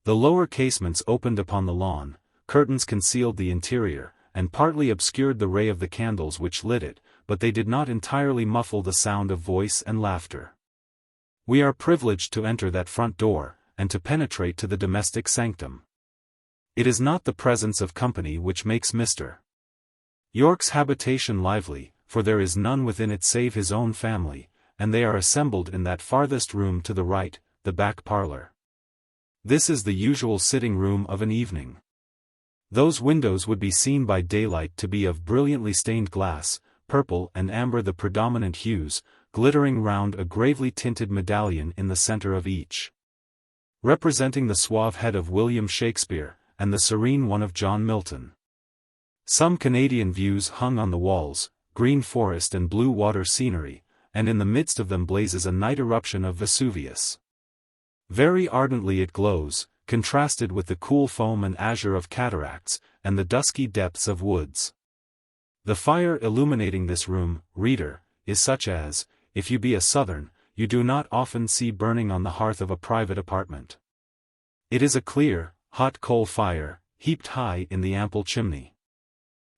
Speaker 1: The lower casements opened upon the lawn, curtains concealed the interior, and partly obscured the ray of the candles which lit it, but they did not entirely muffle the sound of voice and laughter. We are privileged to enter that front door, and to penetrate to the domestic sanctum. It is not the presence of company which makes Mr. Yorke's habitation lively, for there is none within it save his own family, and they are assembled in that farthest room to the right, the back parlour. This is the usual sitting room of an evening. Those windows would be seen by daylight to be of brilliantly stained glass, purple and amber the predominant hues, glittering round a gravely tinted medallion in the centre of each, representing the suave head of William Shakespeare, and the serene one of John Milton. Some Canadian views hung on the walls, green forest and blue water scenery, and in the midst of them blazes a night eruption of Vesuvius. Very ardently it glows, contrasted with the cool foam and azure of cataracts, and the dusky depths of woods. The fire illuminating this room, reader, is such as, if you be a Southern, you do not often see burning on the hearth of a private apartment. It is a clear, hot coal fire, heaped high in the ample chimney.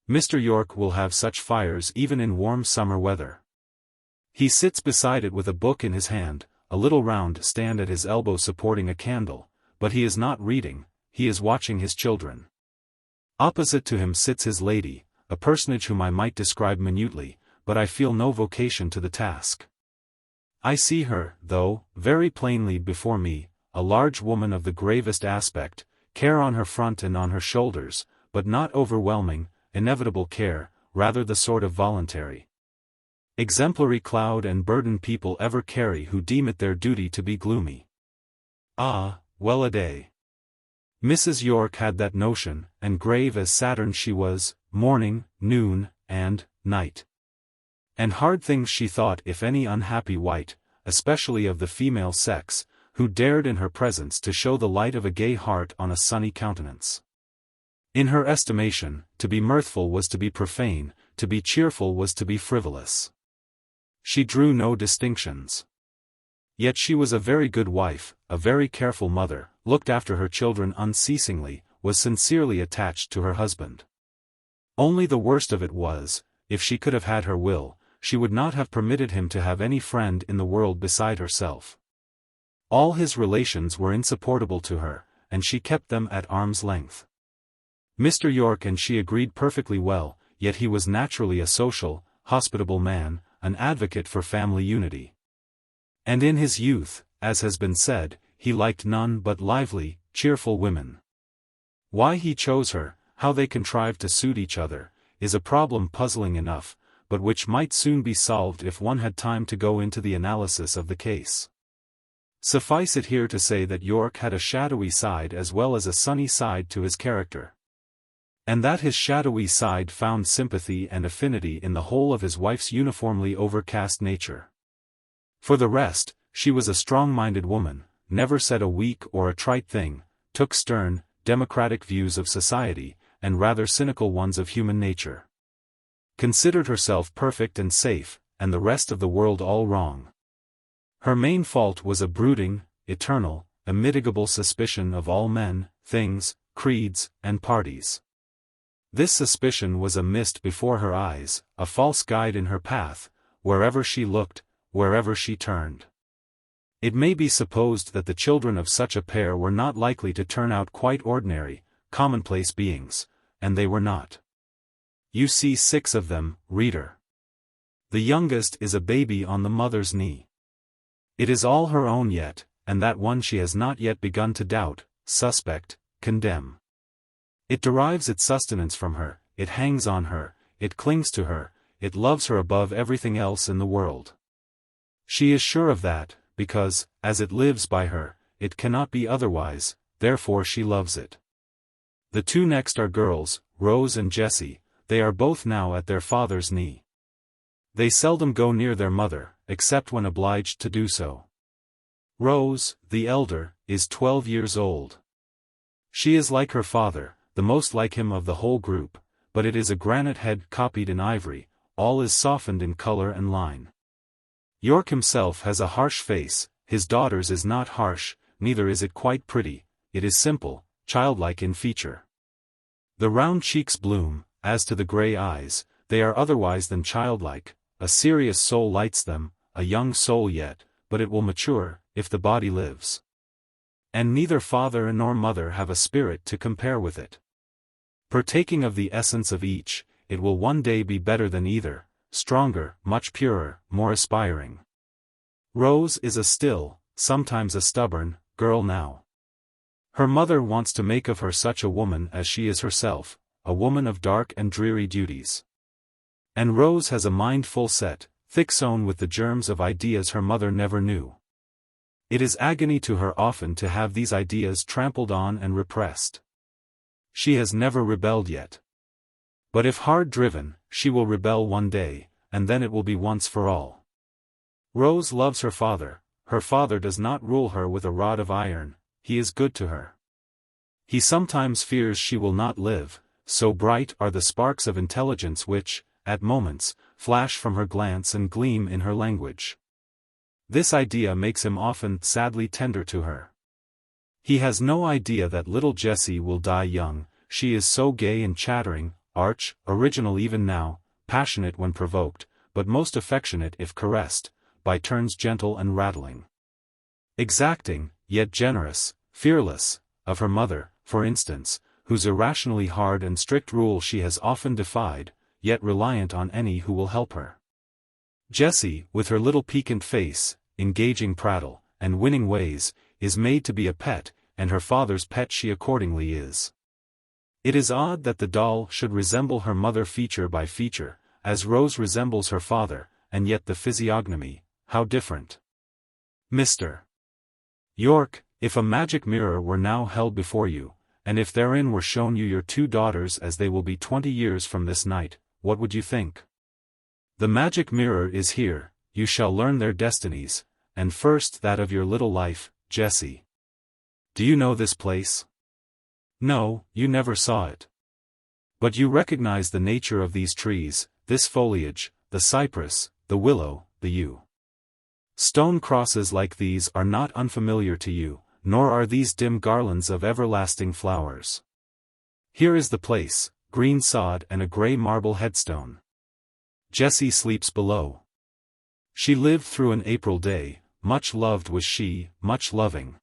Speaker 1: Mr. Yorke will have such fires even in warm summer weather. He sits beside it with a book in his hand, a little round stand at his elbow supporting a candle, but he is not reading, he is watching his children. Opposite to him sits his lady, a personage whom I might describe minutely, but I feel no vocation to the task. I see her, though, very plainly before me, a large woman of the gravest aspect, care on her front and on her shoulders, but not overwhelming, inevitable care, rather the sort of voluntary, exemplary cloud and burden people ever carry who deem it their duty to be gloomy. Ah, well a day! Mrs. Yorke had that notion, and grave as Saturn she was, morning, noon, and night. And hard things she thought if any unhappy wight, especially of the female sex, who dared in her presence to show the light of a gay heart on a sunny countenance. In her estimation, to be mirthful was to be profane, to be cheerful was to be frivolous. She drew no distinctions. Yet she was a very good wife, a very careful mother, looked after her children unceasingly, was sincerely attached to her husband. Only the worst of it was, if she could have had her will, she would not have permitted him to have any friend in the world beside herself. All his relations were insupportable to her, and she kept them at arm's length. Mr. Yorke and she agreed perfectly well, yet he was naturally a social, hospitable man, an advocate for family unity. And in his youth, as has been said, he liked none but lively, cheerful women. Why he chose her, how they contrived to suit each other, is a problem puzzling enough, but which might soon be solved if one had time to go into the analysis of the case. Suffice it here to say that Yorke had a shadowy side as well as a sunny side to his character. And that his shadowy side found sympathy and affinity in the whole of his wife's uniformly overcast nature. For the rest, she was a strong-minded woman, never said a weak or a trite thing, took stern, democratic views of society, and rather cynical ones of human nature. Considered herself perfect and safe, and the rest of the world all wrong. Her main fault was a brooding, eternal, immitigable suspicion of all men, things, creeds, and parties. This suspicion was a mist before her eyes, a false guide in her path, wherever she looked, wherever she turned. It may be supposed that the children of such a pair were not likely to turn out quite ordinary, commonplace beings, and they were not. You see 6 of them, reader. The youngest is a baby on the mother's knee. It is all her own yet, and that one she has not yet begun to doubt, suspect, condemn. It derives its sustenance from her, it hangs on her, it clings to her, it loves her above everything else in the world. She is sure of that, because, as it lives by her, it cannot be otherwise, therefore she loves it. The 2 next are girls, Rose and Jessie, they are both now at their father's knee. They seldom go near their mother, except when obliged to do so. Rose, the elder, is 12 years old. She is like her father, the most like him of the whole group, but it is a granite head copied in ivory, all is softened in color and line. Yorke himself has a harsh face, his daughter's is not harsh, neither is it quite pretty, it is simple, childlike in feature. The round cheeks bloom, as to the grey eyes, they are otherwise than childlike, a serious soul lights them, a young soul yet, but it will mature, if the body lives. And neither father nor mother have a spirit to compare with it. Partaking of the essence of each, it will one day be better than either, stronger, much purer, more aspiring. Rose is a still, sometimes a stubborn, girl now. Her mother wants to make of her such a woman as she is herself, a woman of dark and dreary duties. And Rose has a mind full set, thick sown with the germs of ideas her mother never knew. It is agony to her often to have these ideas trampled on and repressed. She has never rebelled yet. But if hard driven, she will rebel one day, and then it will be once for all. Rose loves her father does not rule her with a rod of iron, he is good to her. He sometimes fears she will not live, so bright are the sparks of intelligence which, at moments, flash from her glance and gleam in her language. This idea makes him often sadly tender to her. He has no idea that little Jessie will die young, she is so gay and chattering, arch, original even now, passionate when provoked, but most affectionate if caressed, by turns gentle and rattling. Exacting, yet generous, fearless, of her mother, for instance, whose irrationally hard and strict rule she has often defied, yet reliant on any who will help her. Jessie, with her little piquant face, engaging prattle, and winning ways, is made to be a pet, and her father's pet she accordingly is. It is odd that the doll should resemble her mother feature by feature, as Rose resembles her father, and yet the physiognomy, how different. Mr. Yorke, if a magic mirror were now held before you, and if therein were shown you your 2 daughters as they will be 20 years from this night, what would you think? The magic mirror is here, you shall learn their destinies, and first that of your little life, Jessie. Do you know this place? No, you never saw it. But you recognize the nature of these trees, this foliage, the cypress, the willow, the yew. Stone crosses like these are not unfamiliar to you, nor are these dim garlands of everlasting flowers. Here is the place, green sod and a grey marble headstone. Jessie sleeps below. She lived through an April day, much loved was she, much loving.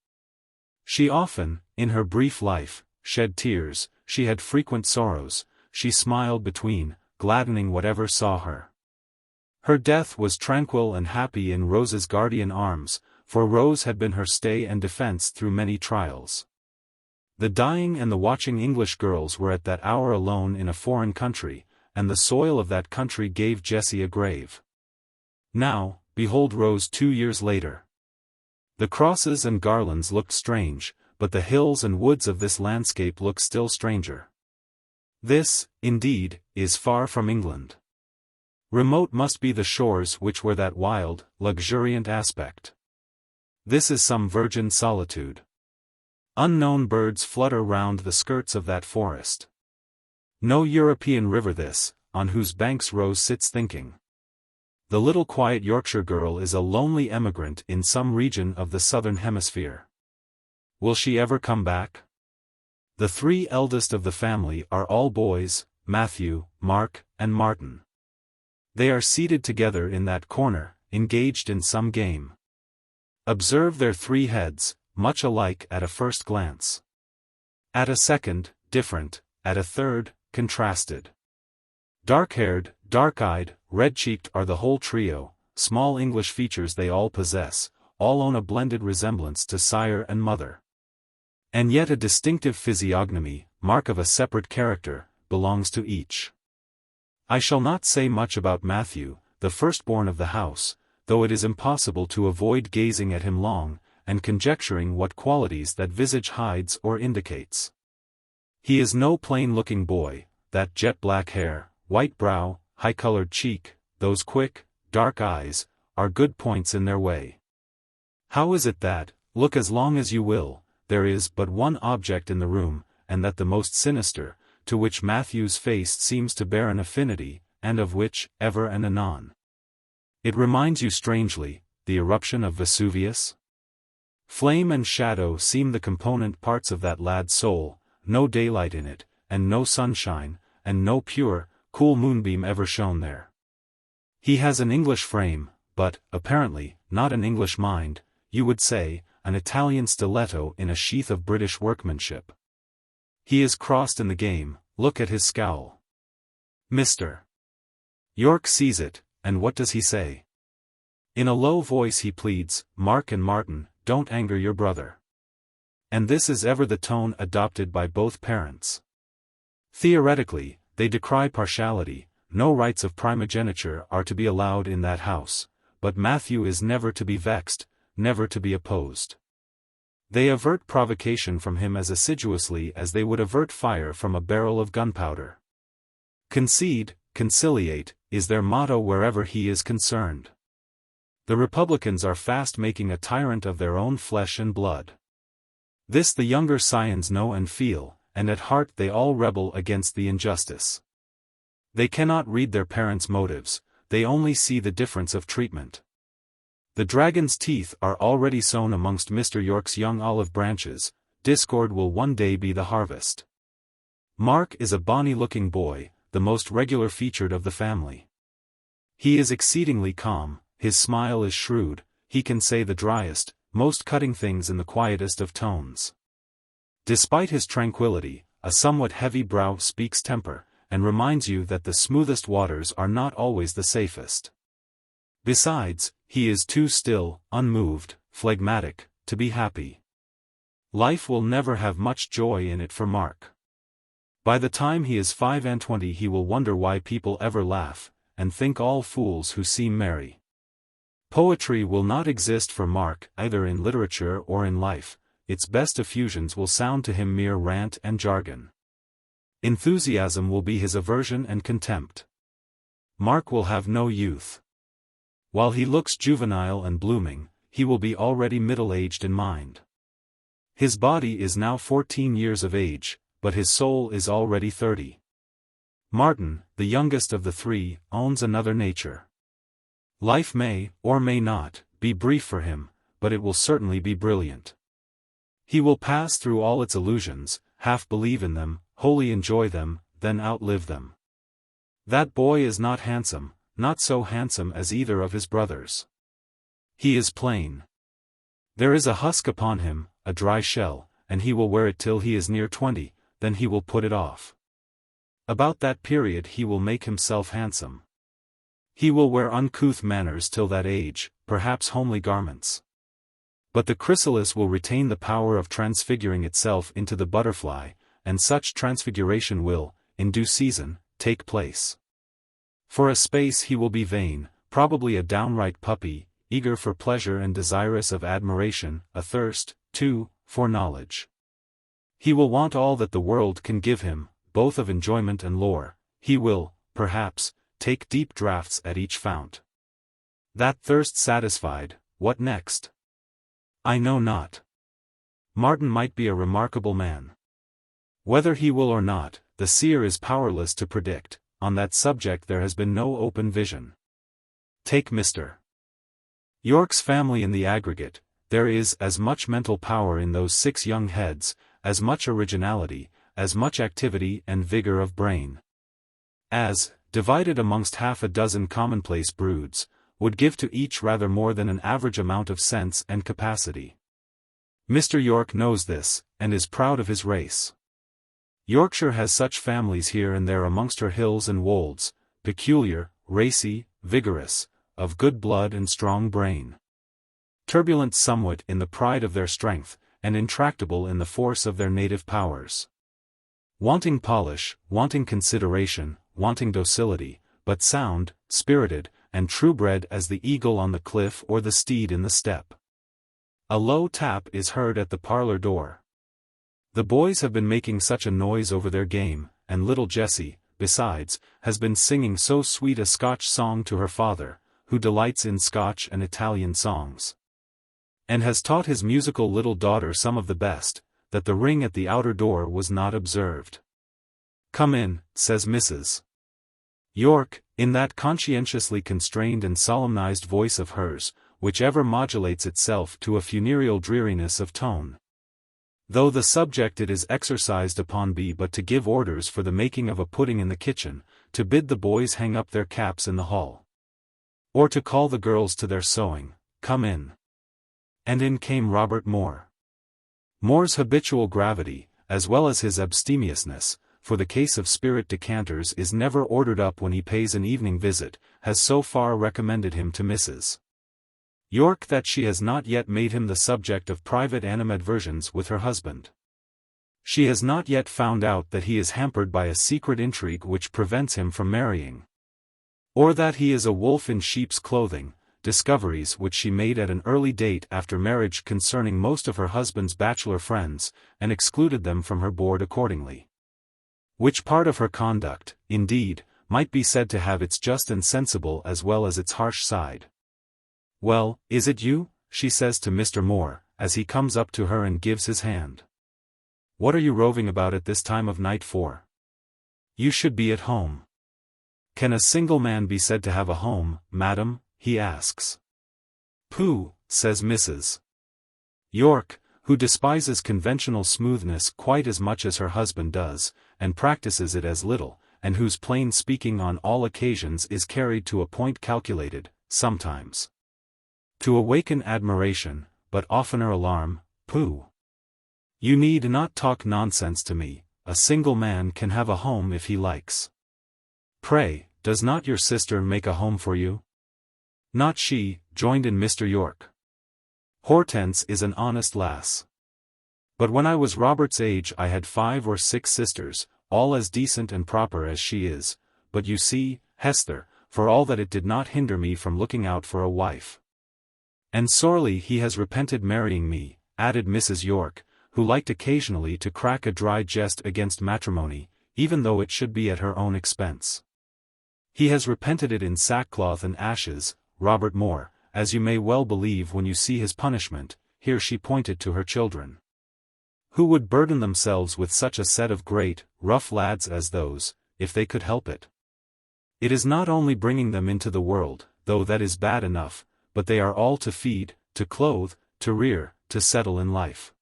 Speaker 1: She often, in her brief life, shed tears, she had frequent sorrows, she smiled between, gladdening whatever saw her. Her death was tranquil and happy in Rose's guardian arms, for Rose had been her stay and defense through many trials. The dying and the watching English girls were at that hour alone in a foreign country, and the soil of that country gave Jessie a grave. Now, behold Rose 2 years later. The crosses and garlands looked strange, but the hills and woods of this landscape look still stranger. This, indeed, is far from England. Remote must be the shores which wear that wild, luxuriant aspect. This is some virgin solitude. Unknown birds flutter round the skirts of that forest. No European river this, on whose banks Rose sits thinking. The little quiet Yorkshire girl is a lonely emigrant in some region of the southern hemisphere. Will she ever come back? The three eldest of the family are all boys, Matthew, Mark, and Martin. They are seated together in that corner, engaged in some game. Observe their three heads, much alike at a first glance. At a second, different, at a third, contrasted. Dark-haired, dark-eyed, red-cheeked are the whole trio, small English features they all possess, all own a blended resemblance to sire and mother. And yet a distinctive physiognomy, mark of a separate character, belongs to each. I shall not say much about Matthew, the firstborn of the house, though it is impossible to avoid gazing at him long, and conjecturing what qualities that visage hides or indicates. He is no plain-looking boy, that jet-black hair, white brow, high-colored cheek, those quick, dark eyes, are good points in their way. How is it that, look as long as you will, there is but one object in the room, and that the most sinister, to which Matthew's face seems to bear an affinity, and of which, ever and anon, it reminds you strangely, the eruption of Vesuvius? Flame and shadow seem the component parts of that lad's soul, no daylight in it, and no sunshine, and no pure, cool moonbeam ever shone there. He has an English frame, but, apparently, not an English mind, you would say, an Italian stiletto in a sheath of British workmanship. He is crossed in the game, look at his scowl. Mr. Yorke sees it, and what does he say? In a low voice he pleads, Mark and Martin, don't anger your brother. And this is ever the tone adopted by both parents. Theoretically, they decry partiality, no rights of primogeniture are to be allowed in that house, but Matthew is never to be vexed, never to be opposed. They avert provocation from him as assiduously as they would avert fire from a barrel of gunpowder. Concede, conciliate, is their motto wherever he is concerned. The Republicans are fast making a tyrant of their own flesh and blood. This the younger scions know and feel, and at heart they all rebel against the injustice. They cannot read their parents' motives, they only see the difference of treatment. The dragon's teeth are already sown amongst Mr. Yorke's young olive branches, discord will one day be the harvest. Mark is a bonny-looking boy, the most regular-featured of the family. He is exceedingly calm, his smile is shrewd, he can say the driest, most cutting things in the quietest of tones. Despite his tranquility, a somewhat heavy brow speaks temper, and reminds you that the smoothest waters are not always the safest. Besides, he is too still, unmoved, phlegmatic, to be happy. Life will never have much joy in it for Mark. By the time he is 25 he will wonder why people ever laugh, and think all fools who seem merry. Poetry will not exist for Mark either in literature or in life, its best effusions will sound to him mere rant and jargon. Enthusiasm will be his aversion and contempt. Mark will have no youth. While he looks juvenile and blooming, he will be already middle-aged in mind. His body is now 14 years of age, but his soul is already 30. Martin, the youngest of the three, owns another nature. Life may, or may not, be brief for him, but it will certainly be brilliant. He will pass through all its illusions, half believe in them, wholly enjoy them, then outlive them. That boy is not handsome, not so handsome as either of his brothers. He is plain. There is a husk upon him, a dry shell, and he will wear it till he is near 20, then he will put it off. About that period he will make himself handsome. He will wear uncouth manners till that age, perhaps homely garments. But the chrysalis will retain the power of transfiguring itself into the butterfly, and such transfiguration will, in due season, take place. For a space he will be vain, probably a downright puppy, eager for pleasure and desirous of admiration, athirst, too, for knowledge. He will want all that the world can give him, both of enjoyment and lore. He will, perhaps, take deep draughts at each fount. That thirst satisfied, what next? I know not. Martin might be a remarkable man. Whether he will or not, the seer is powerless to predict. On that subject there has been no open vision. Take Mr. Yorke's family in the aggregate. There is as much mental power in those 6 young heads, as much originality, as much activity and vigor of brain, as, divided amongst half a dozen commonplace broods, would give to each rather more than an average amount of sense and capacity. Mr. Yorke knows this, and is proud of his race. Yorkshire has such families here and there amongst her hills and wolds, peculiar, racy, vigorous, of good blood and strong brain. Turbulent somewhat in the pride of their strength, and intractable in the force of their native powers. Wanting polish, wanting consideration, wanting docility, but sound, spirited, and true-bred as the eagle on the cliff or the steed in the steppe. A low tap is heard at the parlour door. The boys have been making such a noise over their game, and little Jessie, besides, has been singing so sweet a Scotch song to her father, who delights in Scotch and Italian songs, and has taught his musical little daughter some of the best, that the ring at the outer door was not observed. "Come in," says Mrs. Yorke, in that conscientiously constrained and solemnized voice of hers, which ever modulates itself to a funereal dreariness of tone. Though the subject it is exercised upon be but to give orders for the making of a pudding in the kitchen, to bid the boys hang up their caps in the hall, or to call the girls to their sewing, "Come in." And in came Robert Moore. Moore's habitual gravity, as well as his abstemiousness, for the case of spirit decanters is never ordered up when he pays an evening visit, has so far recommended him to Mrs. Yorke that she has not yet made him the subject of private animadversions with her husband. She has not yet found out that he is hampered by a secret intrigue which prevents him from marrying, or that he is a wolf in sheep's clothing, discoveries which she made at an early date after marriage concerning most of her husband's bachelor friends, and excluded them from her board accordingly. Which part of her conduct, indeed, might be said to have its just and sensible as well as its harsh side. "Well, is it you?" she says to Mr. Moore, as he comes up to her and gives his hand. "What are you roving about at this time of night for? You should be at home." "Can a single man be said to have a home, madam?" he asks. "Pooh," says Mrs. Yorke, who despises conventional smoothness quite as much as her husband does, and practices it as little, and whose plain speaking on all occasions is carried to a point calculated, sometimes, to awaken admiration, but oftener alarm. "Pooh. You need not talk nonsense to me. A single man can have a home if he likes. Pray, does not your sister make a home for you?" "Not she," joined in Mr. Yorke. "Hortense is an honest lass. But when I was Robert's age I had 5 or 6 sisters, all as decent and proper as she is, but you see, Hester, for all that it did not hinder me from looking out for a wife. And sorely he has repented marrying me," added Mrs. Yorke, who liked occasionally to crack a dry jest against matrimony, even though it should be at her own expense. "He has repented it in sackcloth and ashes, Robert Moore, as you may well believe when you see his punishment." Here she pointed to her children. "Who would burden themselves with such a set of great, rough lads as those, if they could help it? It is not only bringing them into the world, though that is bad enough, but they are all to feed, to clothe, to rear, to settle in life.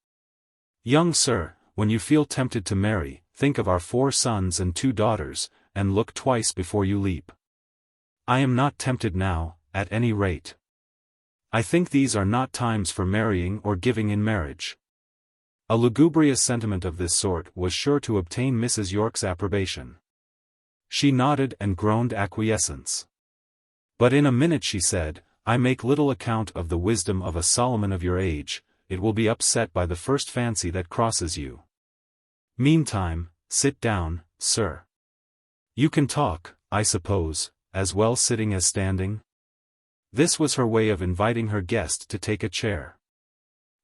Speaker 1: Young sir, when you feel tempted to marry, think of our 4 sons and 2 daughters, and look twice before you leap. I am not tempted now, at any rate. I think these are not times for marrying or giving in marriage." A lugubrious sentiment of this sort was sure to obtain Mrs. Yorke's approbation. She nodded and groaned acquiescence. But in a minute she said, "I make little account of the wisdom of a Solomon of your age, it will be upset by the first fancy that crosses you. Meantime, sit down, sir. You can talk, I suppose, as well sitting as standing?" This was her way of inviting her guest to take a chair.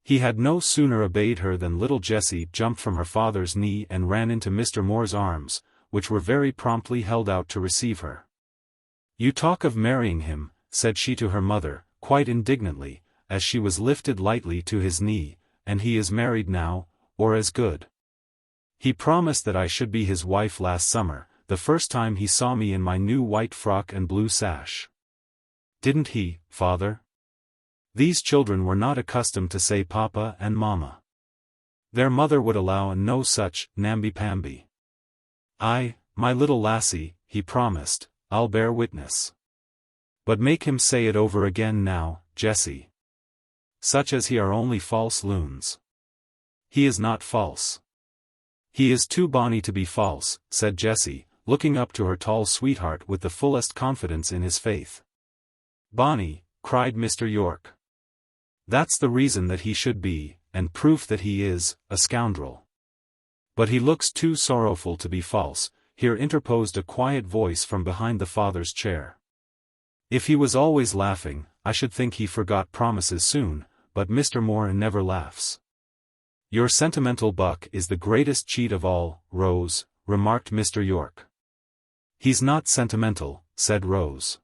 Speaker 1: He had no sooner obeyed her than little Jessie jumped from her father's knee and ran into Mr. Moore's arms, which were very promptly held out to receive her. "You talk of marrying him," said she to her mother, quite indignantly, as she was lifted lightly to his knee, "and he is married now, or as good." He promised that I should be his wife last summer, the first time he saw me in my new white frock and blue sash. Didn't he, father? These children were not accustomed to say papa and mama. Their mother would allow no such namby-pamby. "Aye, my little lassie," he promised, "I'll bear witness. But make him say it over again now, Jessie. Such as he are only false loons." "He is not false." "He is too bonny to be false," said Jessie, looking up to her tall sweetheart with the fullest confidence in his faith. "Bonny," cried Mr. Yorke. "That's the reason that he should be, and proof that he is, a scoundrel. But he looks too sorrowful to be false," here interposed a quiet voice from behind the father's chair. "If he was always laughing, I should think he forgot promises soon, but Mr. Moore never laughs." "Your sentimental buck is the greatest cheat of all, Rose," remarked Mr. Yorke. "He's not sentimental," said Rose.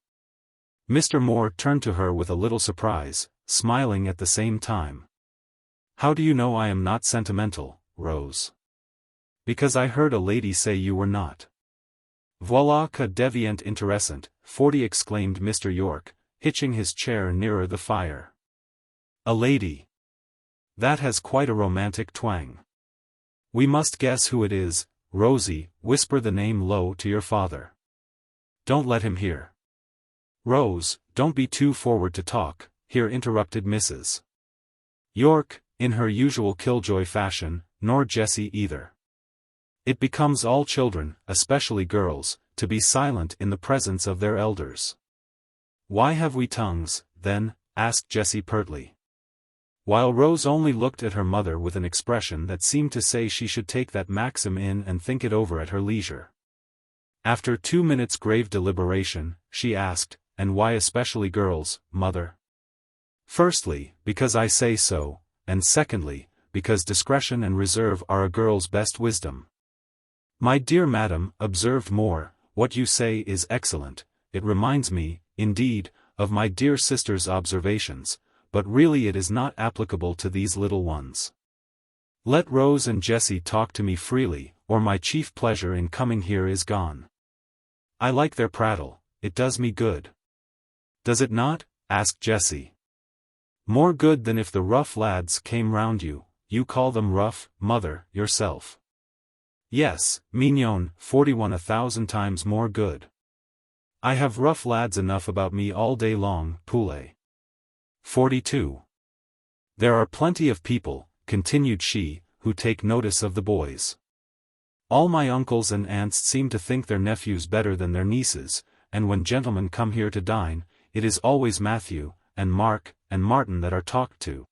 Speaker 1: Mr. Moore turned to her with a little surprise, smiling at the same time. "How do you know I am not sentimental, Rose?" "Because I heard a lady say you were not." "Voilà que devient intéressant," 40 exclaimed Mr. Yorke, hitching his chair nearer the fire. "A lady? That has quite a romantic twang. We must guess who it is. Rosie, whisper the name low to your father. Don't let him hear." "Rose, don't be too forward to talk," here interrupted Mrs. Yorke, in her usual killjoy fashion, "nor Jessie either. It becomes all children, especially girls, to be silent in the presence of their elders." "Why have we tongues, then?" asked Jessie pertly. While Rose only looked at her mother with an expression that seemed to say she should take that maxim in and think it over at her leisure. After 2 minutes' grave deliberation, she asked, "And why especially girls, mother?" "Firstly, because I say so, and secondly, because discretion and reserve are a girl's best wisdom." "My dear madam," observed Moore, "what you say is excellent. It reminds me, indeed, of my dear sister's observations, but really it is not applicable to these little ones. Let Rose and Jessie talk to me freely, or my chief pleasure in coming here is gone. I like their prattle, it does me good." "Does it not?" asked Jessie. "More good than if the rough lads came round you. You call them rough, mother, yourself." "Yes, mignon, 41 1,000 times more good. I have rough lads enough about me all day long, poulet." 42. "There are plenty of people," continued she, "who take notice of the boys. All my uncles and aunts seem to think their nephews better than their nieces, and when gentlemen come here to dine, it is always Matthew, and Mark, and Martin that are talked to.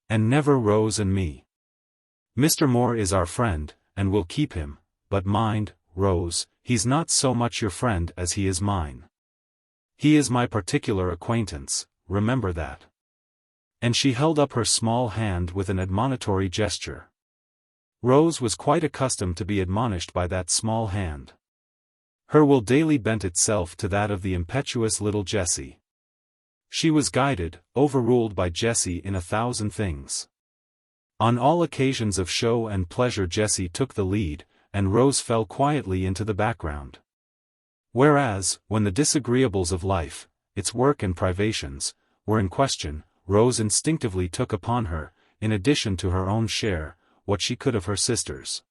Speaker 1: And never Rose and me. Mr. Moore is our friend, and we'll keep him, but mind, Rose, he's not so much your friend as he is mine. He is my particular acquaintance, remember that." And she held up her small hand with an admonitory gesture. Rose was quite accustomed to be admonished by that small hand. Her will daily bent itself to that of the impetuous little Jessie. She was guided, overruled by Jessie in 1,000 things. On all occasions of show and pleasure Jessie took the lead, and Rose fell quietly into the background. Whereas, when the disagreeables of life, its work and privations, were in question, Rose instinctively took upon her, in addition to her own share, what she could of her sisters.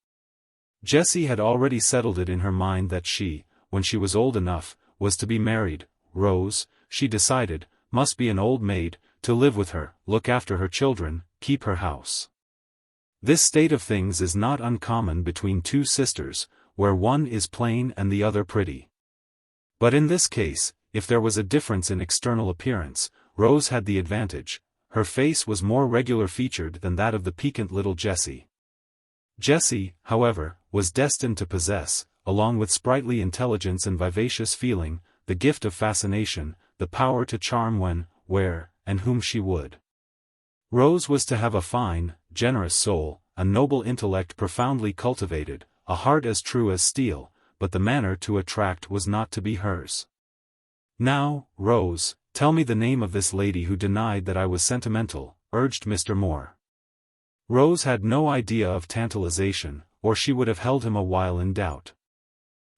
Speaker 1: Jessie had already settled it in her mind that she, when she was old enough, was to be married. Rose, she decided, must be an old maid, to live with her, look after her children, keep her house. This state of things is not uncommon between two sisters, where one is plain and the other pretty. But in this case, if there was a difference in external appearance, Rose had the advantage. Her face was more regular featured than that of the piquant little Jessie. Jessie, however, was destined to possess, along with sprightly intelligence and vivacious feeling, the gift of fascination, the power to charm when, where, and whom she would. Rose was to have a fine, generous soul, a noble intellect profoundly cultivated, a heart as true as steel, but the manner to attract was not to be hers. "Now, Rose, tell me the name of this lady who denied that I was sentimental," urged Mr. Moore. Rose had no idea of tantalization, or she would have held him a while in doubt.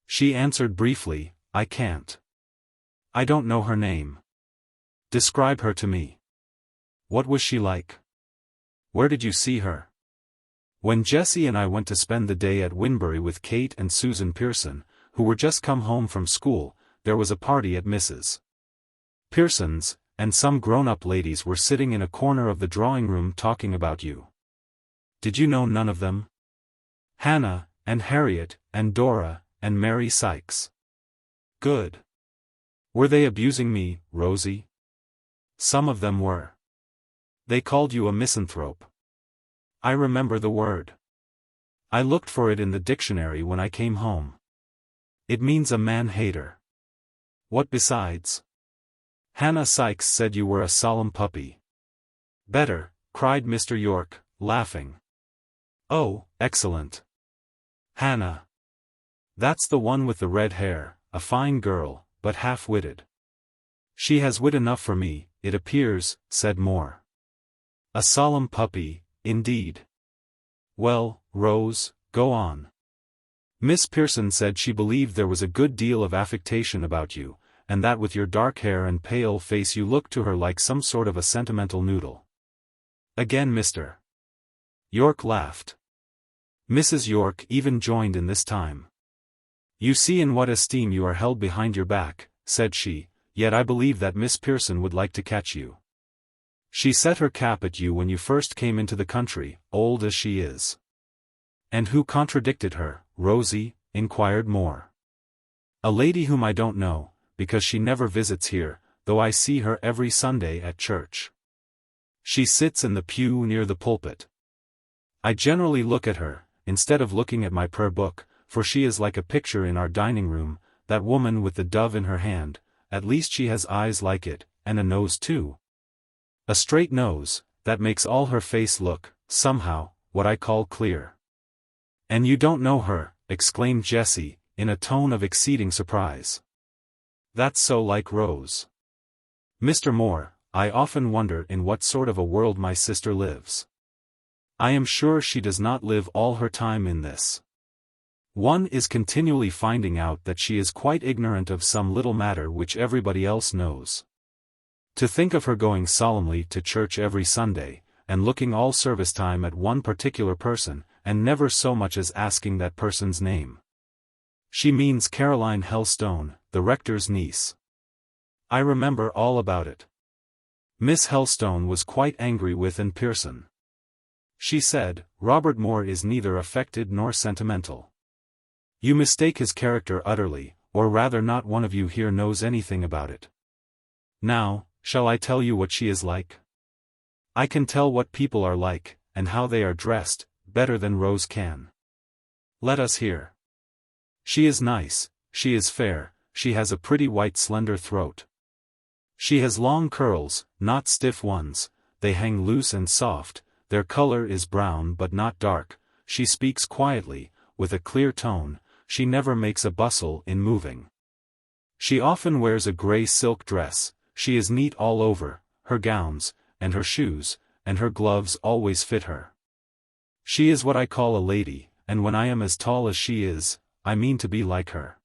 Speaker 1: She answered briefly, "I can't. I don't know her name." "Describe her to me. What was she like? Where did you see her?" "When Jessie and I went to spend the day at Winbury with Kate and Susan Pearson, who were just come home from school, there was a party at Mrs. Pearson's, and some grown-up ladies were sitting in a corner of the drawing-room talking about you." "Did you know none of them?" "Hannah, and Harriet, and Dora, and Mary Sykes." "Good. Were they abusing me, Rosie?" "Some of them were. They called you a misanthrope." "I remember the word. I looked for it in the dictionary when I came home. It means a man-hater." "What besides?" "Hannah Sykes said you were a solemn puppy." "Better," cried Mr. Yorke, laughing. "Oh, excellent. Hannah. That's the one with the red hair, a fine girl, but half-witted." "She has wit enough for me, it appears," said Moore. "A solemn puppy, indeed. Well, Rose, go on." "Miss Pearson said she believed there was a good deal of affectation about you, and that with your dark hair and pale face you looked to her like some sort of a sentimental noodle." Again Mr. Yorke laughed. Mrs. Yorke even joined in this time. "You see in what esteem you are held behind your back," said she, "yet I believe that Miss Pearson would like to catch you. She set her cap at you when you first came into the country, old as she is." "And who contradicted her, Rosie?" inquired Moore. "A lady whom I don't know, because she never visits here, though I see her every Sunday at church. She sits in the pew near the pulpit. I generally look at her, instead of looking at my prayer book, for she is like a picture in our dining room, that woman with the dove in her hand. At least she has eyes like it, and a nose too. A straight nose, that makes all her face look, somehow, what I call clear." "And you don't know her," exclaimed Jessie, in a tone of exceeding surprise. "That's so like Rose. Mr. Moore, I often wonder in what sort of a world my sister lives. I am sure she does not live all her time in this. One is continually finding out that she is quite ignorant of some little matter which everybody else knows. To think of her going solemnly to church every Sunday, and looking all service time at one particular person, and never so much as asking that person's name. She means Caroline Helstone, the rector's niece. I remember all about it. Miss Helstone was quite angry with and Pearson. She said, 'Robert Moore is neither affected nor sentimental. You mistake his character utterly, or rather not one of you here knows anything about it.' Now, shall I tell you what she is like? I can tell what people are like, and how they are dressed, better than Rose can. Let us hear. She is nice, she is fair, she has a pretty white slender throat. She has long curls, not stiff ones, they hang loose and soft, their color is brown but not dark, she speaks quietly, with a clear tone, she never makes a bustle in moving. She often wears a gray silk dress, she is neat all over, her gowns, and her shoes, and her gloves always fit her. She is what I call a lady, and when I am as tall as she is, I mean to be like her.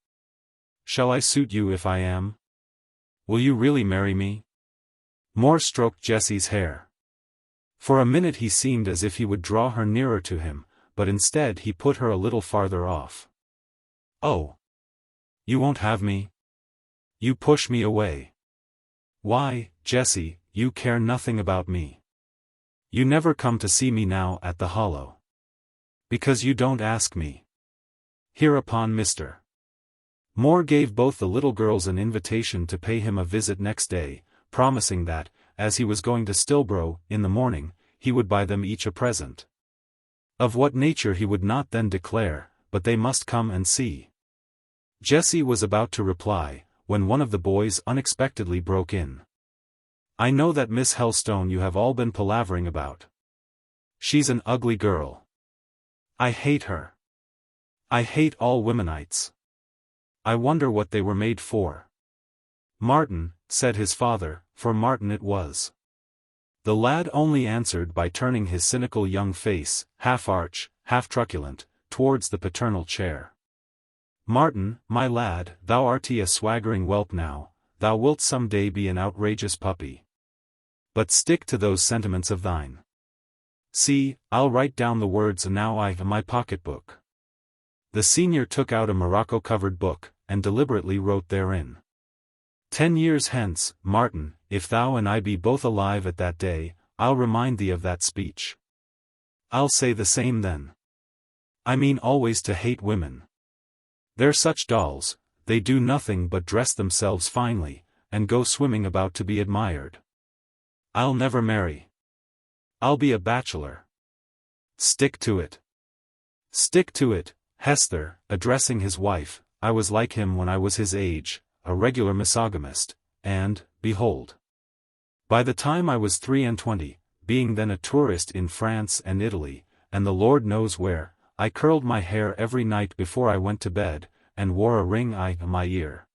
Speaker 1: Shall I suit you if I am? Will you really marry me?" Moore stroked Jessie's hair. For a minute he seemed as if he would draw her nearer to him, but instead he put her a little farther off. "Oh! You won't have me? You push me away. Why, Jessie, you care nothing about me. You never come to see me now at the Hollow. Because you don't ask me." Hereupon Mr. Moore gave both the little girls an invitation to pay him a visit next day, promising that, as he was going to Stilbroe in the morning, he would buy them each a present. Of what nature he would not then declare, but they must come and see. Jessie was about to reply, when one of the boys unexpectedly broke in. "I know that Miss Helstone you have all been palavering about. She's an ugly girl. I hate her. I hate all womenites. I wonder what they were made for." "Martin," said his father, for Martin it was. The lad only answered by turning his cynical young face, half arch, half truculent, towards the paternal chair. "Martin, my lad, thou art a swaggering whelp now, thou wilt some day be an outrageous puppy. But stick to those sentiments of thine. See, I'll write down the words now in my pocket-book." The senior took out a morocco-covered book, and deliberately wrote therein. "10 years hence, Martin, if thou and I be both alive at that day, I'll remind thee of that speech. I'll say the same then. I mean always to hate women. They're such dolls, they do nothing but dress themselves finely, and go swimming about to be admired. I'll never marry. I'll be a bachelor. Stick to it. Stick to it, Hester," addressing his wife. "I was like him when I was his age, a regular misogamist, and, behold. By the time I was 23, being then a tourist in France and Italy, and the Lord knows where, I curled my hair every night before I went to bed, and wore a ring in my ear.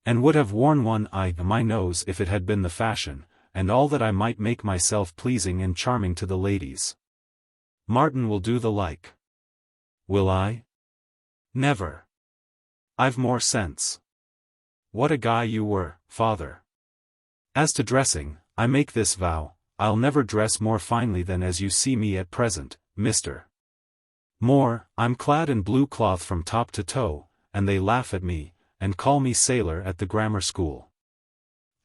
Speaker 1: And would have worn one in my nose if it had been the fashion, and all that I might make myself pleasing and charming to the ladies. Martin will do the like. Will I? Never. I've more sense. What a guy you were, father. As to dressing, I make this vow, I'll never dress more finely than as you see me at present, Mr. Moore. I'm clad in blue cloth from top to toe, and they laugh at me, and call me sailor at the grammar school.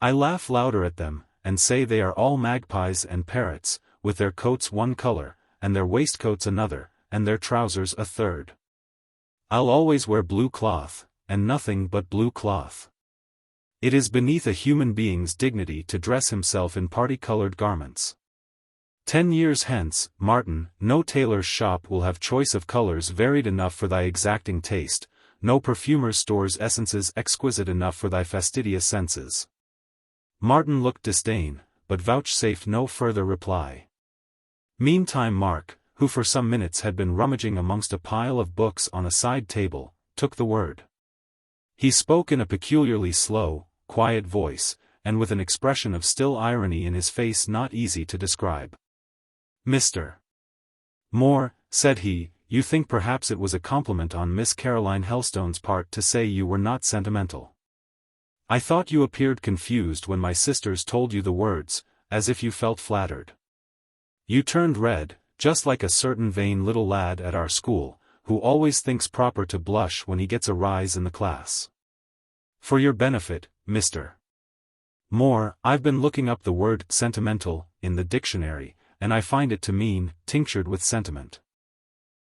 Speaker 1: I laugh louder at them, and say they are all magpies and parrots, with their coats one color, and their waistcoats another, and their trousers a third. I'll always wear blue cloth, and nothing but blue cloth. It is beneath a human being's dignity to dress himself in party-colored garments. 10 years hence, Martin, no tailor's shop will have choice of colors varied enough for thy exacting taste, no perfumer's stores essences exquisite enough for thy fastidious senses." Martin looked disdain, but vouchsafed no further reply. Meantime Mark, who for some minutes had been rummaging amongst a pile of books on a side table, took the word. He spoke in a peculiarly slow, quiet voice, and with an expression of still irony in his face not easy to describe. "Mr. Moore," said he, "you think perhaps it was a compliment on Miss Caroline Helstone's part to say you were not sentimental. I thought you appeared confused when my sisters told you the words, as if you felt flattered. You turned red, just like a certain vain little lad at our school, who always thinks proper to blush when he gets a rise in the class. For your benefit, Mr. Moore, I've been looking up the word sentimental in the dictionary, and I find it to mean tinctured with sentiment.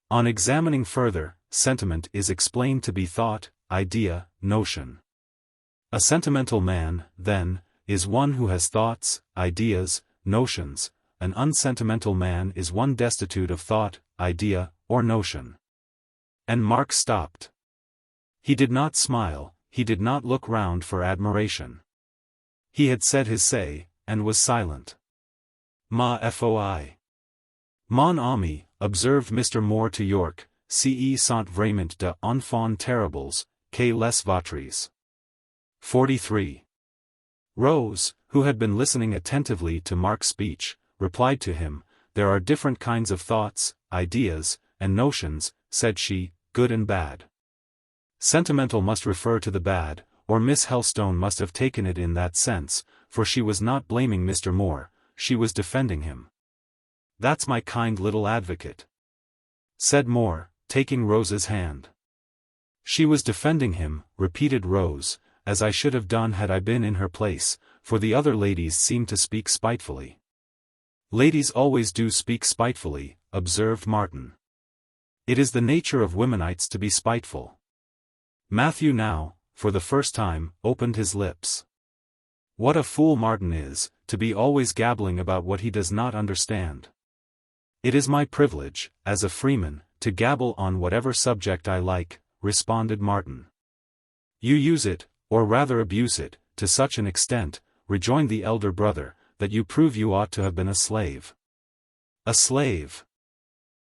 Speaker 1: On examining further, sentiment is explained to be thought, idea, notion. A sentimental man, then, is one who has thoughts, ideas, notions. An unsentimental man is one destitute of thought, idea, or notion." And Mark stopped. He did not smile, he did not look round for admiration. He had said his say, and was silent. "Ma foi. Mon ami," observed Mr. Moore to Yorke, "ce sont vraiment de enfants terribles, que les vôtres." 43. Rose, who had been listening attentively to Mark's speech, replied to him, "There are different kinds of thoughts, ideas, and notions," said she, "good and bad. Sentimental must refer to the bad, or Miss Helstone must have taken it in that sense, for she was not blaming Mr. Moore, she was defending him." "That's my kind little advocate," said Moore, taking Rose's hand. "She was defending him," repeated Rose, "as I should have done had I been in her place, for the other ladies seemed to speak spitefully." "Ladies always do speak spitefully," observed Martin. "It is the nature of womenites to be spiteful." Matthew now, for the first time, opened his lips. What a fool Martin is, to be always gabbling about what he does not understand. "It is my privilege, as a freeman, to gabble on whatever subject I like," responded Martin. "You use it, or rather abuse it, to such an extent," rejoined the elder brother, "that you prove you ought to have been a slave." "A slave!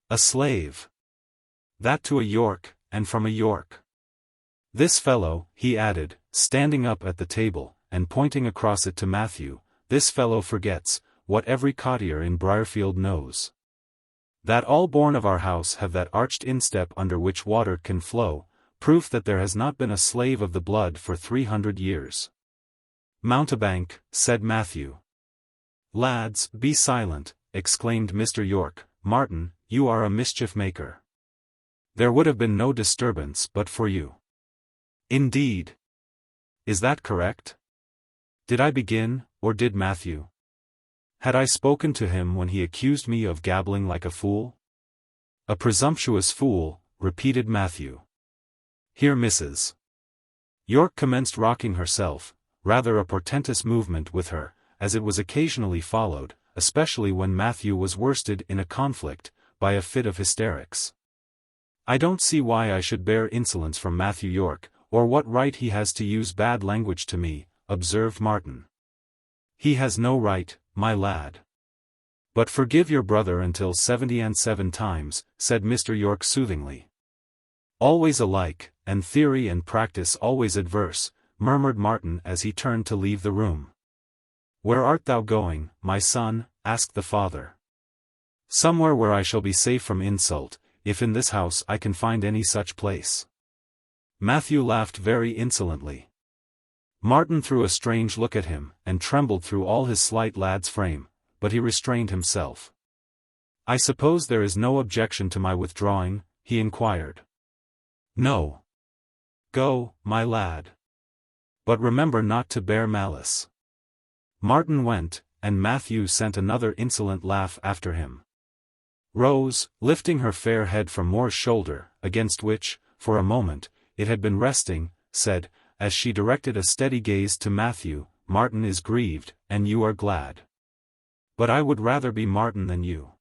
Speaker 1: A slave! That to a Yorke, and from a Yorke. This fellow," he added, standing up at the table, and pointing across it to Matthew, "this fellow forgets, what every cottier in Briarfield knows. That all born of our house have that arched instep under which water can flow, proof that there has not been a slave of the blood for 300 years. Mountebank, said Matthew. Lads, be silent, exclaimed Mr. Yorke. Martin, you are a mischief-maker. There would have been no disturbance but for you. Indeed. Is that correct? Did I begin, or did Matthew? Had I spoken to him when he accused me of gabbling like a fool? A presumptuous fool, repeated Matthew. Here Mrs. Yorke commenced rocking herself, rather a portentous movement with her, as it was occasionally followed, especially when Matthew was worsted in a conflict, by a fit of hysterics. I don't see why I should bear insolence from Matthew Yorke, or what right he has to use bad language to me, observed Martin. He has no right, my lad. But forgive your brother until 77 times, said Mr. Yorke soothingly. Always alike, and theory and practice always adverse, murmured Martin as he turned to leave the room. Where art thou going, my son? Asked the father. Somewhere where I shall be safe from insult, if in this house I can find any such place. Matthew laughed very insolently. Martin threw a strange look at him, and trembled through all his slight lad's frame, but he restrained himself. I suppose there is no objection to my withdrawing? He inquired. No. Go, my lad. But remember not to bear malice. Martin went, and Matthew sent another insolent laugh after him. Rose, lifting her fair head from Moore's shoulder, against which, for a moment, it had been resting, said, as she directed a steady gaze to Matthew, Martin is grieved, and you are glad. But I would rather be Martin than you.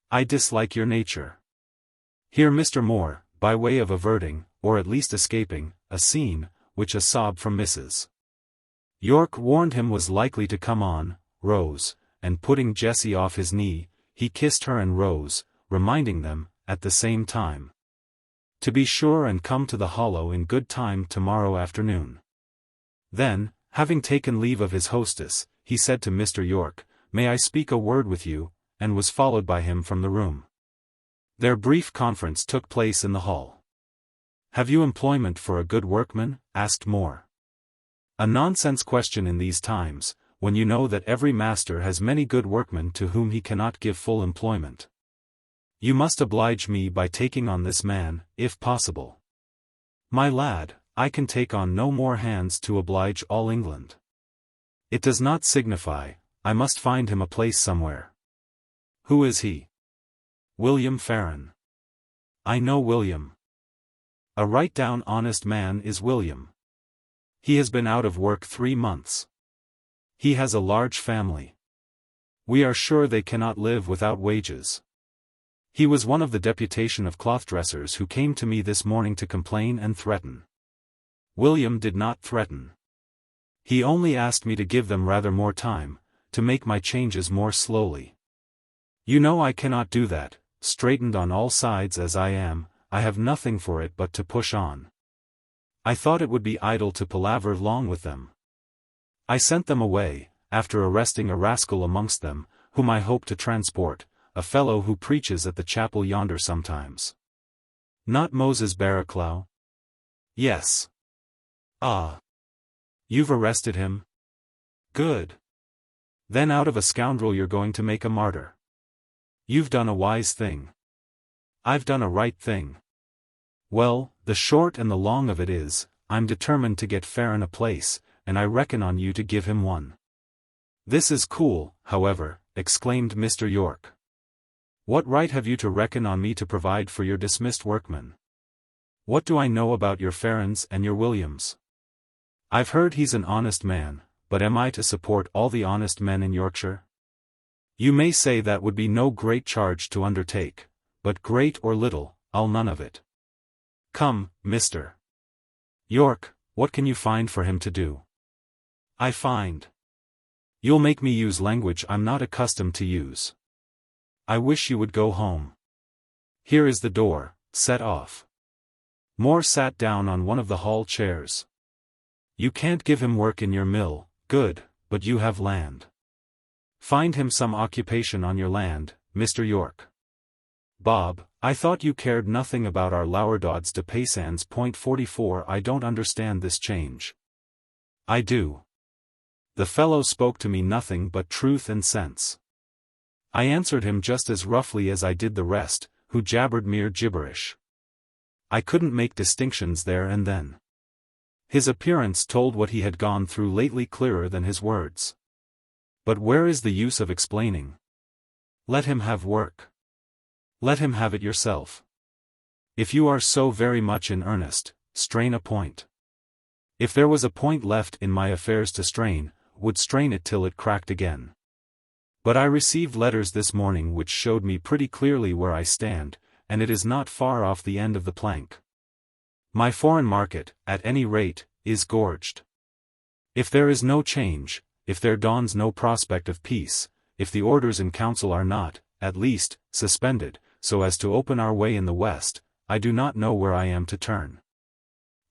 Speaker 1: I dislike your nature. Here Mr. Moore, by way of averting, or at least escaping, a scene, which a sob from Mrs. Yorke warned him was likely to come on, rose, and putting Jessie off his knee, he kissed her and rose, reminding them, at the same time, to be sure and come to the Hollow in good time tomorrow afternoon. Then, having taken leave of his hostess, he said to Mr. Yorke, May I speak a word with you, and was followed by him from the room. Their brief conference took place in the hall. Have you employment for a good workman? Asked Moore. A nonsense question in these times, when you know that every master has many good workmen to whom he cannot give full employment. You must oblige me by taking on this man, if possible. My lad, I can take on no more hands to oblige all England. It does not signify, I must find him a place somewhere. Who is he? William Farron. I know William. A right down honest man is William. He has been out of work 3 months. He has a large family. We are sure they cannot live without wages. He was one of the deputation of cloth-dressers who came to me this morning to complain and threaten. William did not threaten. He only asked me to give them rather more time, to make my changes more slowly. You know I cannot do that, straightened on all sides as I am, I have nothing for it but to push on. I thought it would be idle to palaver long with them. I sent them away, after arresting a rascal amongst them, whom I hope to transport, a fellow who preaches at the chapel yonder sometimes. Not Moses Barraclough? Yes. Ah. You've arrested him? Good. Then out of a scoundrel you're going to make a martyr. You've done a wise thing. I've done a right thing. Well, the short and the long of it is, I'm determined to get Farron a place, and I reckon on you to give him one. This is cool, however, exclaimed Mr. Yorke. What right have you to reckon on me to provide for your dismissed workmen? What do I know about your Farrons and your Williams? I've heard he's an honest man, but am I to support all the honest men in Yorkshire? You may say that would be no great charge to undertake, but great or little, I'll none of it. Come, Mr. Yorke, what can you find for him to do? I find. You'll make me use language I'm not accustomed to use. I wish you would go home. Here is the door, set off. Moore sat down on one of the hall chairs. You can't give him work in your mill, good, but you have land. Find him some occupation on your land, Mr. Yorke. Bob, I thought you cared nothing about our Lourdaud's de Paysans. 44 I don't understand this change. I do. The fellow spoke to me nothing but truth and sense. I answered him just as roughly as I did the rest, who jabbered mere gibberish. I couldn't make distinctions there and then. His appearance told what he had gone through lately clearer than his words. But where is the use of explaining? Let him have work. Let him have it yourself. If you are so very much in earnest, strain a point. If there was a point left in my affairs to strain, would strain it till it cracked again. But I received letters this morning which showed me pretty clearly where I stand, and it is not far off the end of the plank. My foreign market, at any rate, is gorged. If there is no change, if there dawns no prospect of peace, if the orders in council are not, at least, suspended, so as to open our way in the west, I do not know where I am to turn.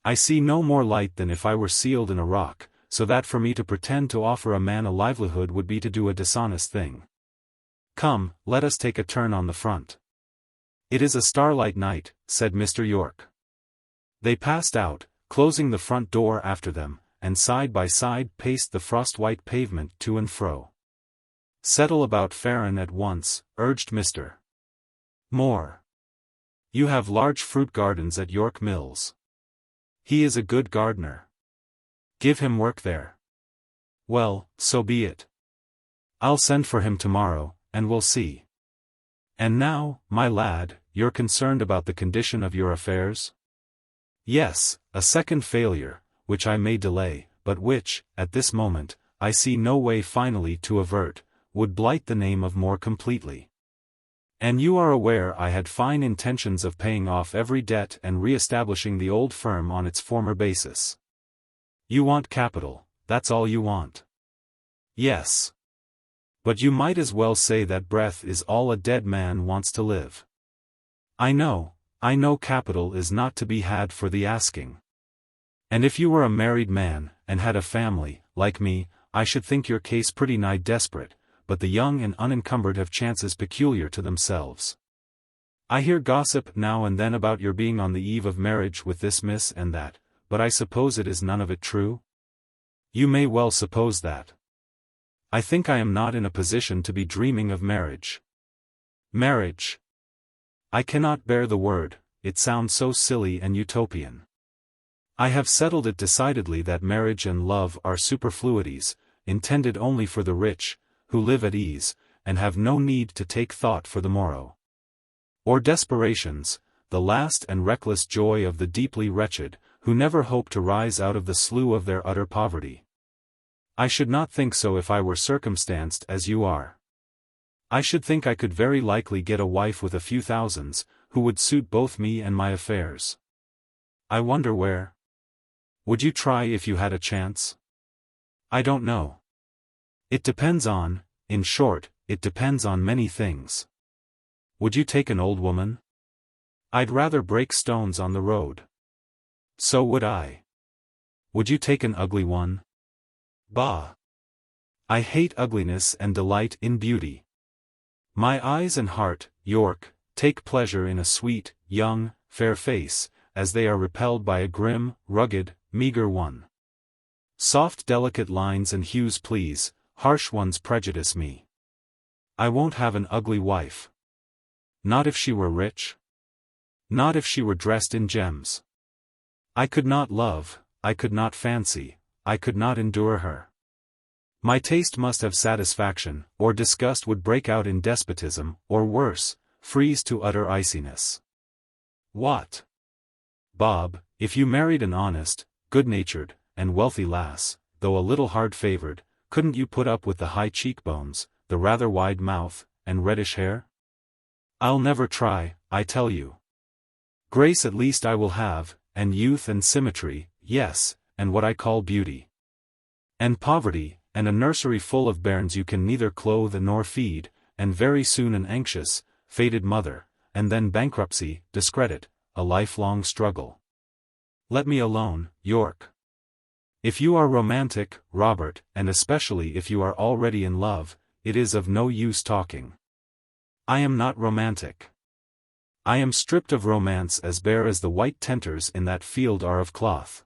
Speaker 1: I see no more light than if I were sealed in a rock, so that for me to pretend to offer a man a livelihood would be to do a dishonest thing. Come, let us take a turn on the front. It is a starlight night, said Mr. Yorke. They passed out, closing the front door after them, and side by side paced the frost-white pavement to and fro. Settle about Farron at once, urged Mr. Moore. You have large fruit gardens at York Mills. He is a good gardener. Give him work there. Well, so be it. I'll send for him tomorrow, and we'll see. And now, my lad, you're concerned about the condition of your affairs? Yes, a second failure, which I may delay, but which, at this moment, I see no way finally to avert, would blight the name of Moore completely. And you are aware I had fine intentions of paying off every debt and re-establishing the old firm on its former basis. You want capital, that's all you want. Yes. But you might as well say that breath is all a dead man wants to live. I know capital is not to be had for the asking. And if you were a married man, and had a family, like me, I should think your case pretty nigh desperate, but the young and unencumbered have chances peculiar to themselves. I hear gossip now and then about your being on the eve of marriage with this miss and that, but I suppose it is none of it true? You may well suppose that. I think I am not in a position to be dreaming of marriage. Marriage. I cannot bear the word, it sounds so silly and utopian. I have settled it decidedly that marriage and love are superfluities, intended only for the rich, who live at ease, and have no need to take thought for the morrow. Or desperations, the last and reckless joy of the deeply wretched, who never hope to rise out of the slough of their utter poverty. I should not think so if I were circumstanced as you are. I should think I could very likely get a wife with a few thousands, who would suit both me and my affairs. I wonder where? Would you try if you had a chance? I don't know. It depends on, in short, it depends on many things. Would you take an old woman? I'd rather break stones on the road. So would I. Would you take an ugly one? Bah! I hate ugliness and delight in beauty. My eyes and heart, Yorke, take pleasure in a sweet, young, fair face, as they are repelled by a grim, rugged, meagre one. Soft delicate lines and hues please, harsh ones prejudice me. I won't have an ugly wife. Not if she were rich. Not if she were dressed in gems. I could not love, I could not fancy, I could not endure her. My taste must have satisfaction, or disgust would break out in despotism, or worse, freeze to utter iciness. What? Bob, if you married an honest, good-natured, and wealthy lass, though a little hard-favored, couldn't you put up with the high cheekbones, the rather wide mouth, and reddish hair? I'll never try, I tell you. Grace at least I will have, and youth and symmetry, yes, and what I call beauty. And poverty, and a nursery full of bairns you can neither clothe nor feed, and very soon an anxious, fated mother, and then bankruptcy, discredit, a lifelong struggle. Let me alone, Yorke. If you are romantic, Robert, and especially if you are already in love, it is of no use talking. I am not romantic. I am stripped of romance as bare as the white tenters in that field are of cloth.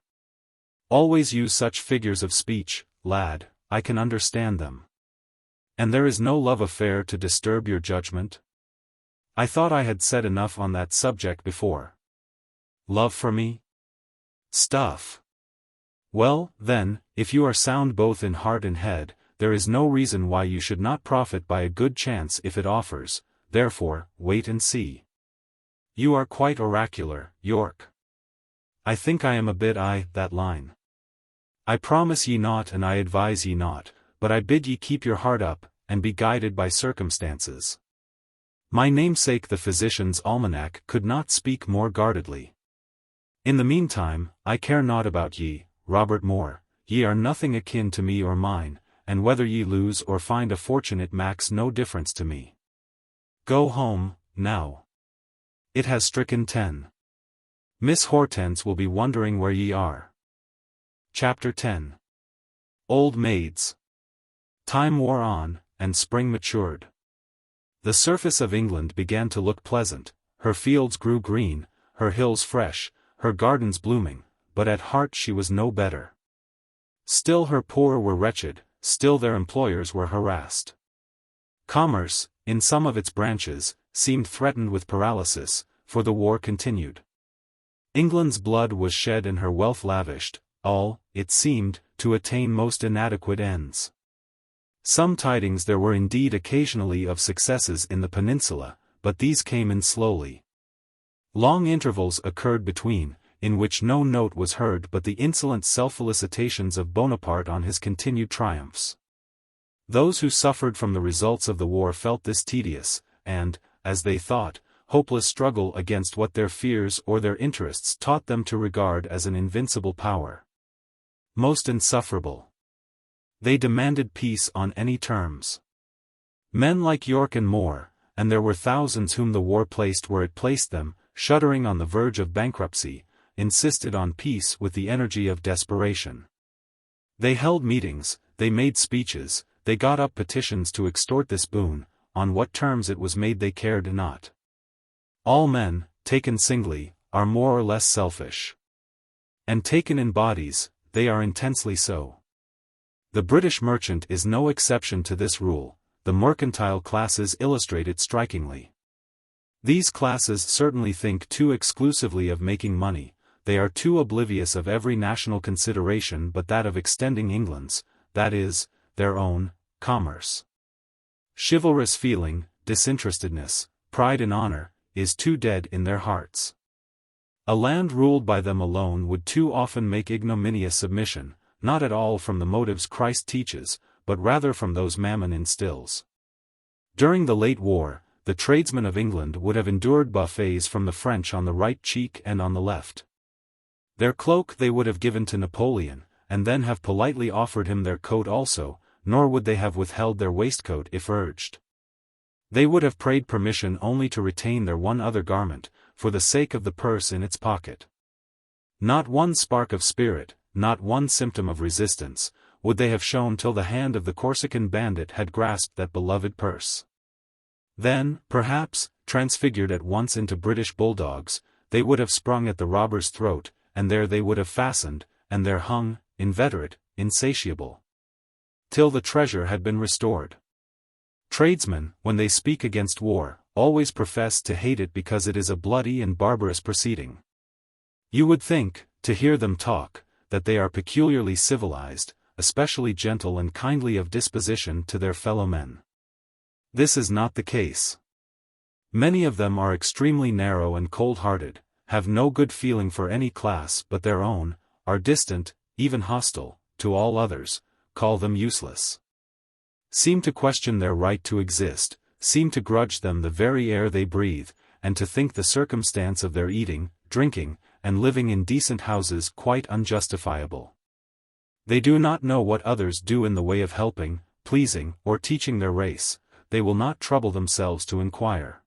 Speaker 1: Always use such figures of speech, lad, I can understand them. And there is no love affair to disturb your judgment? I thought I had said enough on that subject before. Love for me? Stuff. Well, then, if you are sound both in heart and head, there is no reason why you should not profit by a good chance if it offers, therefore, wait and see. You are quite oracular, Yorke. I think I am a bit that line. I promise ye not and I advise ye not, but I bid ye keep your heart up, and be guided by circumstances. My namesake the physician's almanac could not speak more guardedly. In the meantime, I care not about ye, Robert Moore, ye are nothing akin to me or mine, and whether ye lose or find a fortune it makes no difference to me. Go home, now. It has stricken 10. Miss Hortense will be wondering where ye are. Chapter 10. Old Maids. Time wore on, and spring matured. The surface of England began to look pleasant, her fields grew green, her hills fresh, her gardens blooming, but at heart she was no better. Still her poor were wretched, still their employers were harassed. Commerce, in some of its branches, seemed threatened with paralysis, for the war continued. England's blood was shed and her wealth lavished, all, it seemed, to attain most inadequate ends. Some tidings there were indeed occasionally of successes in the peninsula, but these came in slowly. Long intervals occurred between, in which no note was heard but the insolent self-felicitations of Bonaparte on his continued triumphs. Those who suffered from the results of the war felt this tedious, and, as they thought, hopeless struggle against what their fears or their interests taught them to regard as an invincible power. Most insufferable. They demanded peace on any terms. Men like Yorke and Moore, and there were thousands whom the war placed where it placed them, shuddering on the verge of bankruptcy, insisted on peace with the energy of desperation. They held meetings, they made speeches, they got up petitions to extort this boon, on what terms it was made they cared not. All men, taken singly, are more or less selfish. And taken in bodies, they are intensely so. The British merchant is no exception to this rule, the mercantile classes illustrate it strikingly. These classes certainly think too exclusively of making money, they are too oblivious of every national consideration but that of extending England's, that is, their own, commerce. Chivalrous feeling, disinterestedness, pride and honor, is too dead in their hearts. A land ruled by them alone would too often make ignominious submission, not at all from the motives Christ teaches, but rather from those Mammon instills. During the late war, the tradesmen of England would have endured buffets from the French on the right cheek and on the left. Their cloak they would have given to Napoleon, and then have politely offered him their coat also, nor would they have withheld their waistcoat if urged. They would have prayed permission only to retain their one other garment, for the sake of the purse in its pocket. Not one spark of spirit, not one symptom of resistance, would they have shown till the hand of the Corsican bandit had grasped that beloved purse. Then, perhaps, transfigured at once into British bulldogs, they would have sprung at the robber's throat, and there they would have fastened, and there hung, inveterate, insatiable. Till the treasure had been restored. Tradesmen, when they speak against war, always profess to hate it because it is a bloody and barbarous proceeding. You would think, to hear them talk, that they are peculiarly civilized, especially gentle and kindly of disposition to their fellow men. This is not the case. Many of them are extremely narrow and cold-hearted, have no good feeling for any class but their own, are distant, even hostile, to all others, call them useless. Seem to question their right to exist, seem to grudge them the very air they breathe, and to think the circumstance of their eating, drinking, and living in decent houses quite unjustifiable. They do not know what others do in the way of helping, pleasing, or teaching their race, they will not trouble themselves to inquire.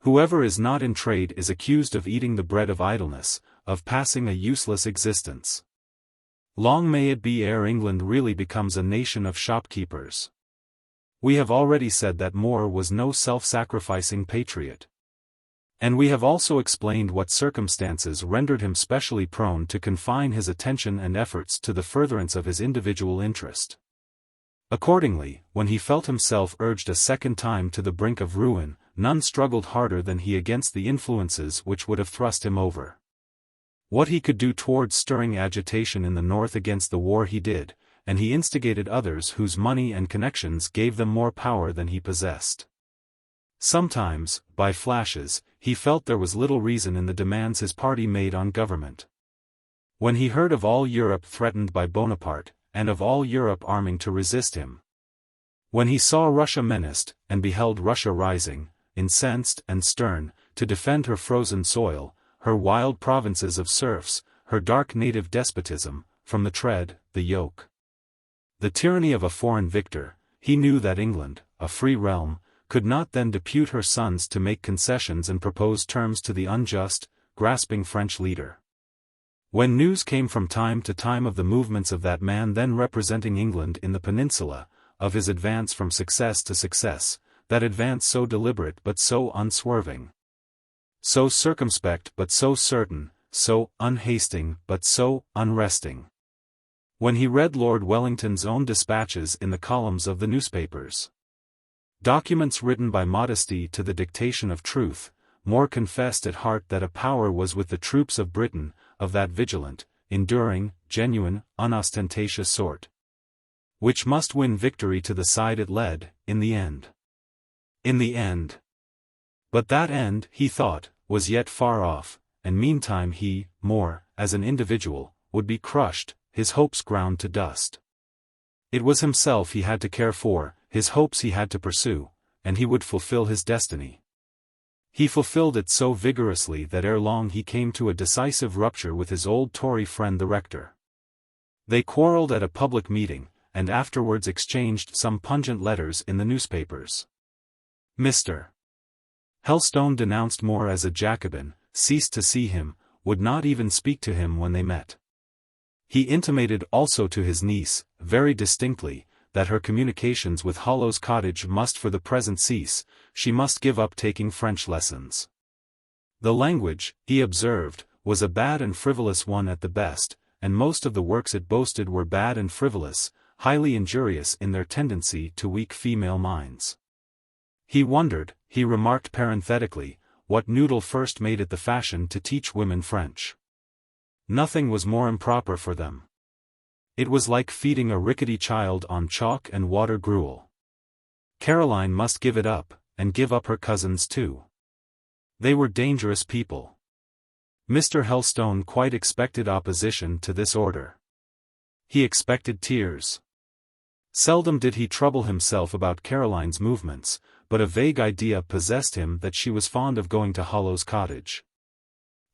Speaker 1: Whoever is not in trade is accused of eating the bread of idleness, of passing a useless existence. Long may it be ere England really becomes a nation of shopkeepers. We have already said that Moore was no self-sacrificing patriot. And we have also explained what circumstances rendered him specially prone to confine his attention and efforts to the furtherance of his individual interest. Accordingly, when he felt himself urged a second time to the brink of ruin, none struggled harder than he against the influences which would have thrust him over. What he could do towards stirring agitation in the north against the war he did, and he instigated others whose money and connections gave them more power than he possessed. Sometimes, by flashes, he felt there was little reason in the demands his party made on government. When he heard of all Europe threatened by Bonaparte, and of all Europe arming to resist him. When he saw Russia menaced, and beheld Russia rising, incensed and stern, to defend her frozen soil, her wild provinces of serfs, her dark native despotism, from the tread, the yoke, the tyranny of a foreign victor, he knew that England, a free realm, could not then depute her sons to make concessions and propose terms to the unjust, grasping French leader. When news came from time to time of the movements of that man then representing England in the peninsula, of his advance from success to success, that advance so deliberate but so unswerving, so circumspect but so certain, so unhasting but so unresting. When he read Lord Wellington's own dispatches in the columns of the newspapers, documents written by modesty to the dictation of truth, More confessed at heart that a power was with the troops of Britain, of that vigilant, enduring, genuine, unostentatious sort, which must win victory to the side it led, in the end. In the end. But that end, he thought, was yet far off, and meantime he, more, as an individual, would be crushed, his hopes ground to dust. It was himself he had to care for, his hopes he had to pursue, and he would fulfill his destiny. He fulfilled it so vigorously that ere long he came to a decisive rupture with his old Tory friend the rector. They quarrelled at a public meeting, and afterwards exchanged some pungent letters in the newspapers. Mr. Helstone denounced More as a Jacobin, ceased to see him, would not even speak to him when they met. He intimated also to his niece, very distinctly, that her communications with Hollow's Cottage must for the present cease, she must give up taking French lessons. The language, he observed, was a bad and frivolous one at the best, and most of the works it boasted were bad and frivolous, highly injurious in their tendency to weak female minds. He wondered, he remarked parenthetically, what noodle first made it the fashion to teach women French. Nothing was more improper for them. It was like feeding a rickety child on chalk and water gruel. Caroline must give it up, and give up her cousins too. They were dangerous people. Mr. Helstone quite expected opposition to this order. He expected tears. Seldom did he trouble himself about Caroline's movements, but a vague idea possessed him that she was fond of going to Hollow's Cottage.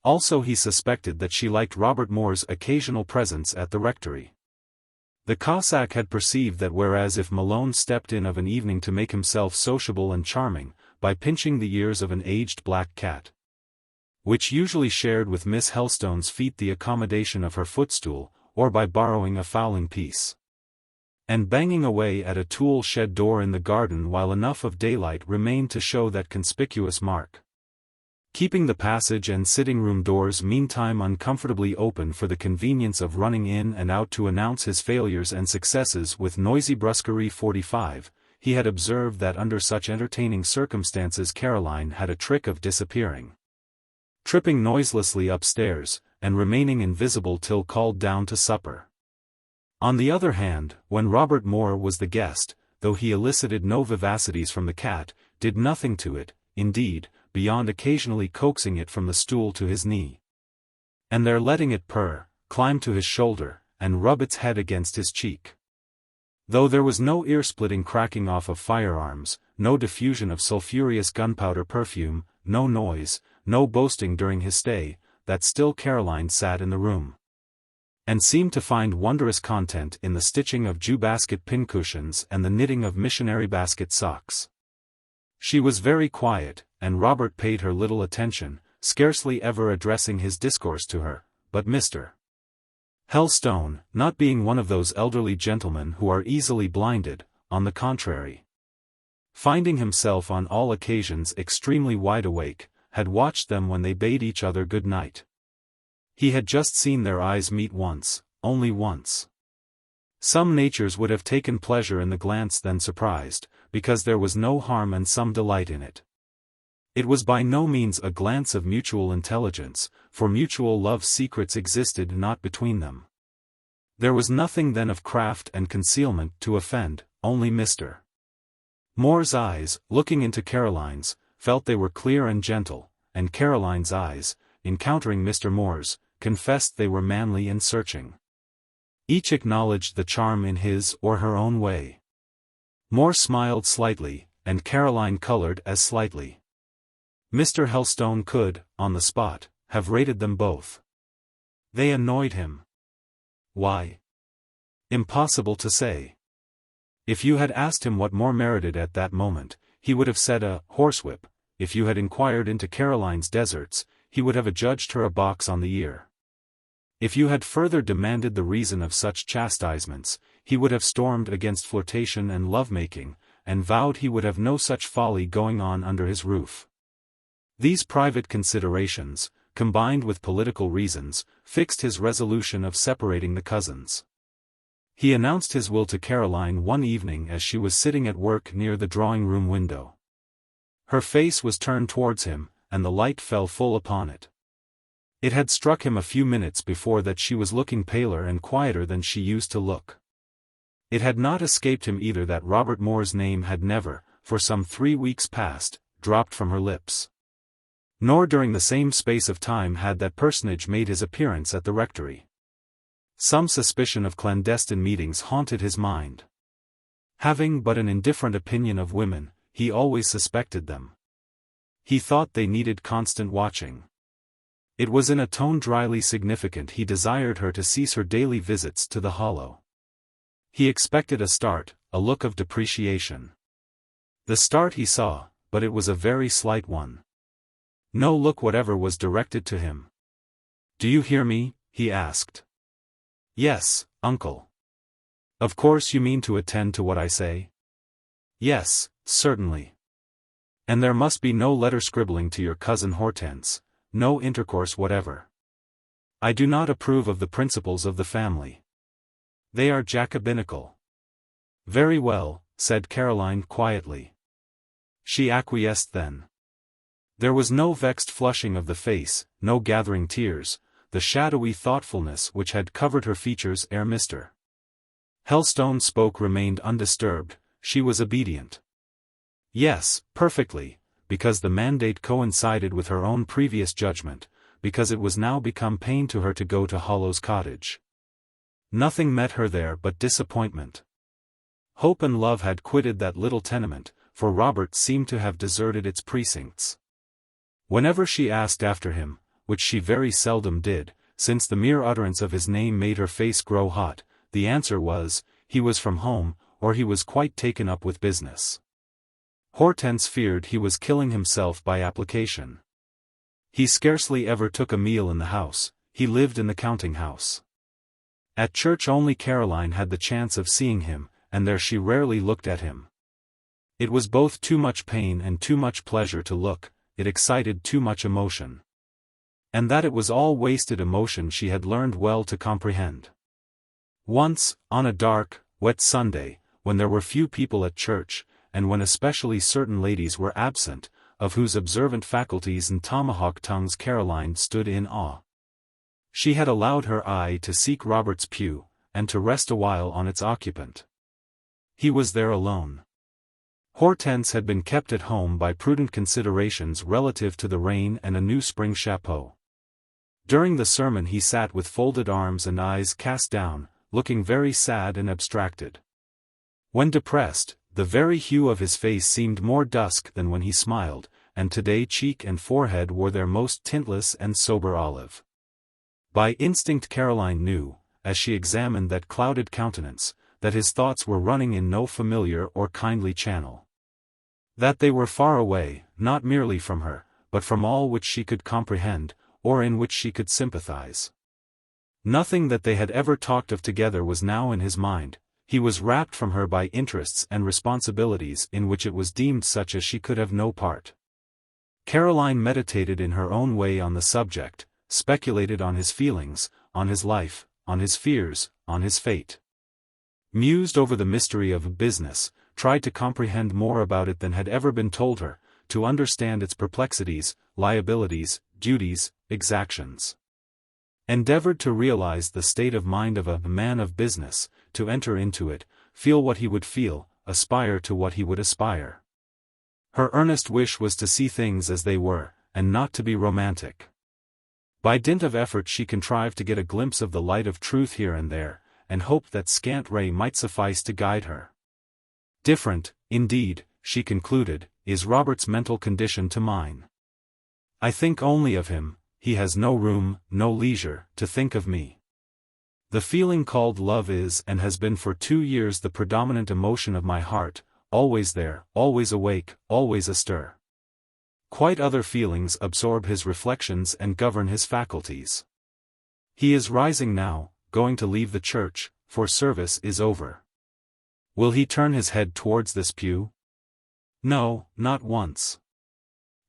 Speaker 1: Also he suspected that she liked Robert More's occasional presence at the rectory. The Cossack had perceived that whereas if Malone stepped in of an evening to make himself sociable and charming, by pinching the ears of an aged black cat, which usually shared with Miss Helstone's feet the accommodation of her footstool, or by borrowing a fowling piece, and banging away at a tool-shed door in the garden while enough of daylight remained to show that conspicuous mark, keeping the passage and sitting-room doors meantime uncomfortably open for the convenience of running in and out to announce his failures and successes with noisy brusquerie. 45, he had observed that under such entertaining circumstances Caroline had a trick of disappearing, tripping noiselessly upstairs, and remaining invisible till called down to supper. On the other hand, when Robert More was the guest, though he elicited no vivacities from the cat, did nothing to it, indeed, beyond occasionally coaxing it from the stool to his knee, and there letting it purr, climb to his shoulder, and rub its head against his cheek. Though there was no ear-splitting cracking off of firearms, no diffusion of sulphurous gunpowder perfume, no noise, no boasting during his stay, that still Caroline sat in the room, and seemed to find wondrous content in the stitching of Jew-basket pincushions and the knitting of missionary basket socks. She was very quiet, and Robert paid her little attention, scarcely ever addressing his discourse to her, but Mr. Helstone, not being one of those elderly gentlemen who are easily blinded, on the contrary, finding himself on all occasions extremely wide awake, had watched them when they bade each other good night. He had just seen their eyes meet once, only once. Some natures would have taken pleasure in the glance then surprised, because there was no harm and some delight in it. It was by no means a glance of mutual intelligence, for mutual love's secrets existed not between them. There was nothing then of craft and concealment to offend, only Mr. Moore's eyes, looking into Caroline's, felt they were clear and gentle, and Caroline's eyes, encountering Mr. Moore's, confessed they were manly and searching. Each acknowledged the charm in his or her own way. Moore smiled slightly, and Caroline colored as slightly. Mr. Helstone could, on the spot, have rated them both. They annoyed him. Why? Impossible to say. If you had asked him what Moore merited at that moment, he would have said a horsewhip. If you had inquired into Caroline's deserts, he would have adjudged her a box on the ear. If you had further demanded the reason of such chastisements, he would have stormed against flirtation and love-making, and vowed he would have no such folly going on under his roof. These private considerations, combined with political reasons, fixed his resolution of separating the cousins. He announced his will to Caroline one evening as she was sitting at work near the drawing-room window. Her face was turned towards him, and the light fell full upon it. It had struck him a few minutes before that she was looking paler and quieter than she used to look. It had not escaped him either that Robert Moore's name had never, for some 3 weeks past, dropped from her lips. Nor during the same space of time had that personage made his appearance at the rectory. Some suspicion of clandestine meetings haunted his mind. Having but an indifferent opinion of women, he always suspected them. He thought they needed constant watching. It was in a tone dryly significant he desired her to cease her daily visits to the Hollow. He expected a start, a look of depreciation. The start he saw, but it was a very slight one. No look whatever was directed to him. "Do you hear me?" he asked. "Yes, uncle." "Of course you mean to attend to what I say?" "Yes, certainly." "And there must be no letter scribbling to your cousin Hortense, no intercourse whatever. I do not approve of the principles of the family. They are Jacobinical." "Very well," said Caroline quietly. She acquiesced then. There was no vexed flushing of the face, no gathering tears, the shadowy thoughtfulness which had covered her features ere Mr. Helstone spoke remained undisturbed. She was obedient. Yes, perfectly, because the mandate coincided with her own previous judgment, because it was now become pain to her to go to Hollow's cottage. Nothing met her there but disappointment. Hope and love had quitted that little tenement, for Robert seemed to have deserted its precincts. Whenever she asked after him, which she very seldom did, since the mere utterance of his name made her face grow hot, the answer was, he was from home, or he was quite taken up with business. Hortense feared he was killing himself by application. He scarcely ever took a meal in the house, he lived in the counting-house. At church only Caroline had the chance of seeing him, and there she rarely looked at him. It was both too much pain and too much pleasure to look, it excited too much emotion. And that it was all wasted emotion she had learned well to comprehend. Once, on a dark, wet Sunday, when there were few people at church, and when especially certain ladies were absent, of whose observant faculties and tomahawk tongues Caroline stood in awe. She had allowed her eye to seek Robert's pew, and to rest awhile on its occupant. He was there alone. Hortense had been kept at home by prudent considerations relative to the rain and a new spring chapeau. During the sermon he sat with folded arms and eyes cast down, looking very sad and abstracted. When depressed, the very hue of his face seemed more dusk than when he smiled, and today cheek and forehead wore their most tintless and sober olive. By instinct Caroline knew, as she examined that clouded countenance, that his thoughts were running in no familiar or kindly channel. That they were far away, not merely from her, but from all which she could comprehend, or in which she could sympathize. Nothing that they had ever talked of together was now in his mind, he was wrapped from her by interests and responsibilities in which it was deemed such as she could have no part. Caroline meditated in her own way on the subject, speculated on his feelings, on his life, on his fears, on his fate. Mused over the mystery of business, tried to comprehend more about it than had ever been told her, to understand its perplexities, liabilities, duties, exactions. Endeavored to realize the state of mind of a man of business, to enter into it, feel what he would feel, aspire to what he would aspire. Her earnest wish was to see things as they were, and not to be romantic. By dint of effort she contrived to get a glimpse of the light of truth here and there, and hoped that scant ray might suffice to guide her. Different, indeed, she concluded, is Robert's mental condition to mine. I think only of him, he has no room, no leisure, to think of me. The feeling called love is and has been for 2 years the predominant emotion of my heart, always there, always awake, always astir. Quite other feelings absorb his reflections and govern his faculties. He is rising now, going to leave the church, for service is over. Will he turn his head towards this pew? No, not once.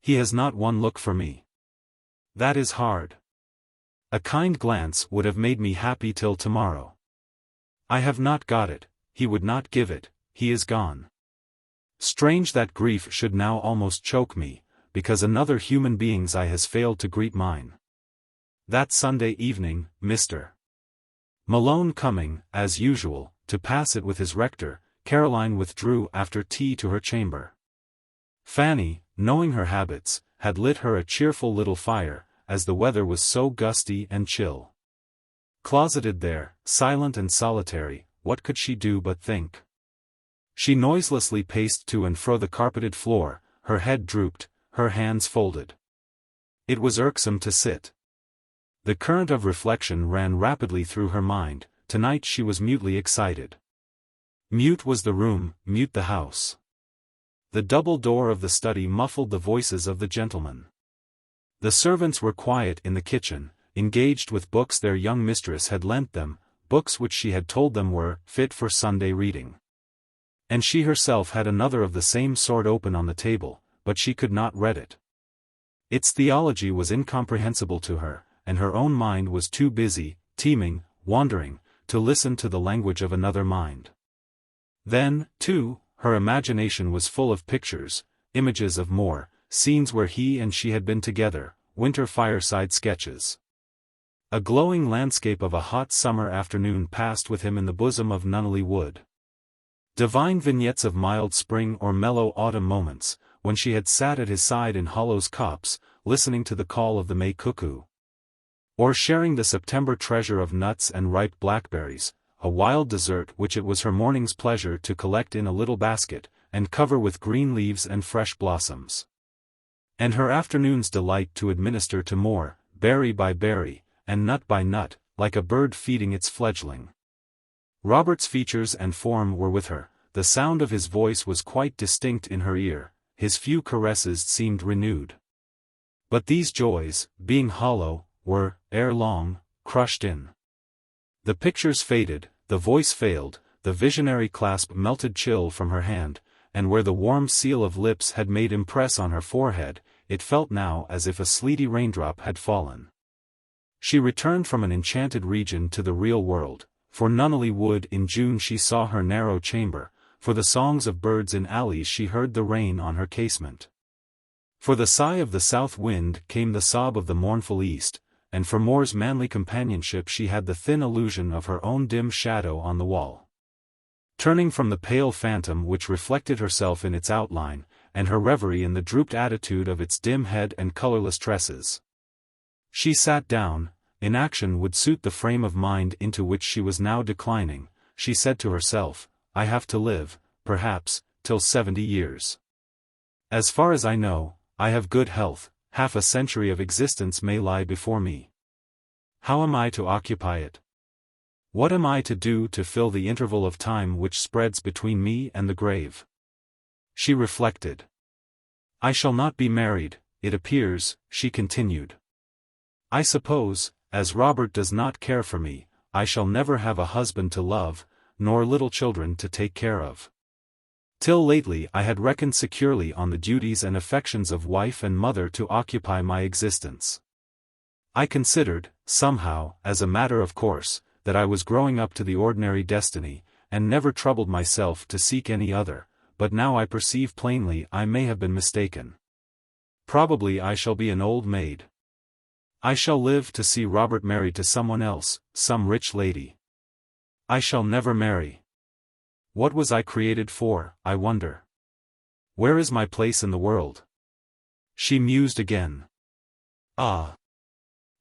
Speaker 1: He has not one look for me. That is hard. A kind glance would have made me happy till tomorrow. I have not got it, he would not give it, he is gone. Strange that grief should now almost choke me, because another human being's eye has failed to greet mine. That Sunday evening, Mr. Malone coming, as usual, to pass it with his rector, Caroline withdrew after tea to her chamber. Fanny, knowing her habits, had lit her a cheerful little fire, as the weather was so gusty and chill. Closeted there, silent and solitary, what could she do but think? She noiselessly paced to and fro the carpeted floor, her head drooped, her hands folded. It was irksome to sit. The current of reflection ran rapidly through her mind. Tonight she was mutely excited. Mute was the room, mute the house. The double door of the study muffled the voices of the gentlemen. The servants were quiet in the kitchen, engaged with books their young mistress had lent them, books which she had told them were fit for Sunday reading. And she herself had another of the same sort open on the table, but she could not read it. Its theology was incomprehensible to her, and her own mind was too busy, teeming, wandering, to listen to the language of another mind. Then, too, her imagination was full of pictures, images of Moore, scenes where he and she had been together, winter fireside sketches. A glowing landscape of a hot summer afternoon passed with him in the bosom of Nunneley Wood. Divine vignettes of mild spring or mellow autumn moments, when she had sat at his side in Hollow's copse, listening to the call of the May cuckoo. Or sharing the September treasure of nuts and ripe blackberries, a wild dessert which it was her morning's pleasure to collect in a little basket, and cover with green leaves and fresh blossoms. And her afternoon's delight to administer to Moore, berry by berry, and nut by nut, like a bird feeding its fledgling. Robert's features and form were with her, the sound of his voice was quite distinct in her ear, his few caresses seemed renewed. But these joys, being hollow, were, ere long, crushed in. The pictures faded, the voice failed, the visionary clasp melted chill from her hand, and where the warm seal of lips had made impress on her forehead, it felt now as if a sleety raindrop had fallen. She returned from an enchanted region to the real world. For Nunneley Wood in June she saw her narrow chamber, for the songs of birds in alleys she heard the rain on her casement. For the sigh of the south wind came the sob of the mournful east, and for Moore's manly companionship she had the thin illusion of her own dim shadow on the wall. Turning from the pale phantom which reflected herself in its outline, and her reverie in the drooped attitude of its dim head and colorless tresses, she sat down. Inaction would suit the frame of mind into which she was now declining, she said to herself, I have to live, perhaps, till 70 years. As far as I know, I have good health, half a century of existence may lie before me. How am I to occupy it? What am I to do to fill the interval of time which spreads between me and the grave? She reflected. I shall not be married, it appears, she continued. I suppose, as Robert does not care for me, I shall never have a husband to love, nor little children to take care of. Till lately I had reckoned securely on the duties and affections of wife and mother to occupy my existence. I considered, somehow, as a matter of course, that I was growing up to the ordinary destiny, and never troubled myself to seek any other, but now I perceive plainly I may have been mistaken. Probably I shall be an old maid. I shall live to see Robert married to someone else, some rich lady. I shall never marry. What was I created for, I wonder? Where is my place in the world? She mused again. Ah!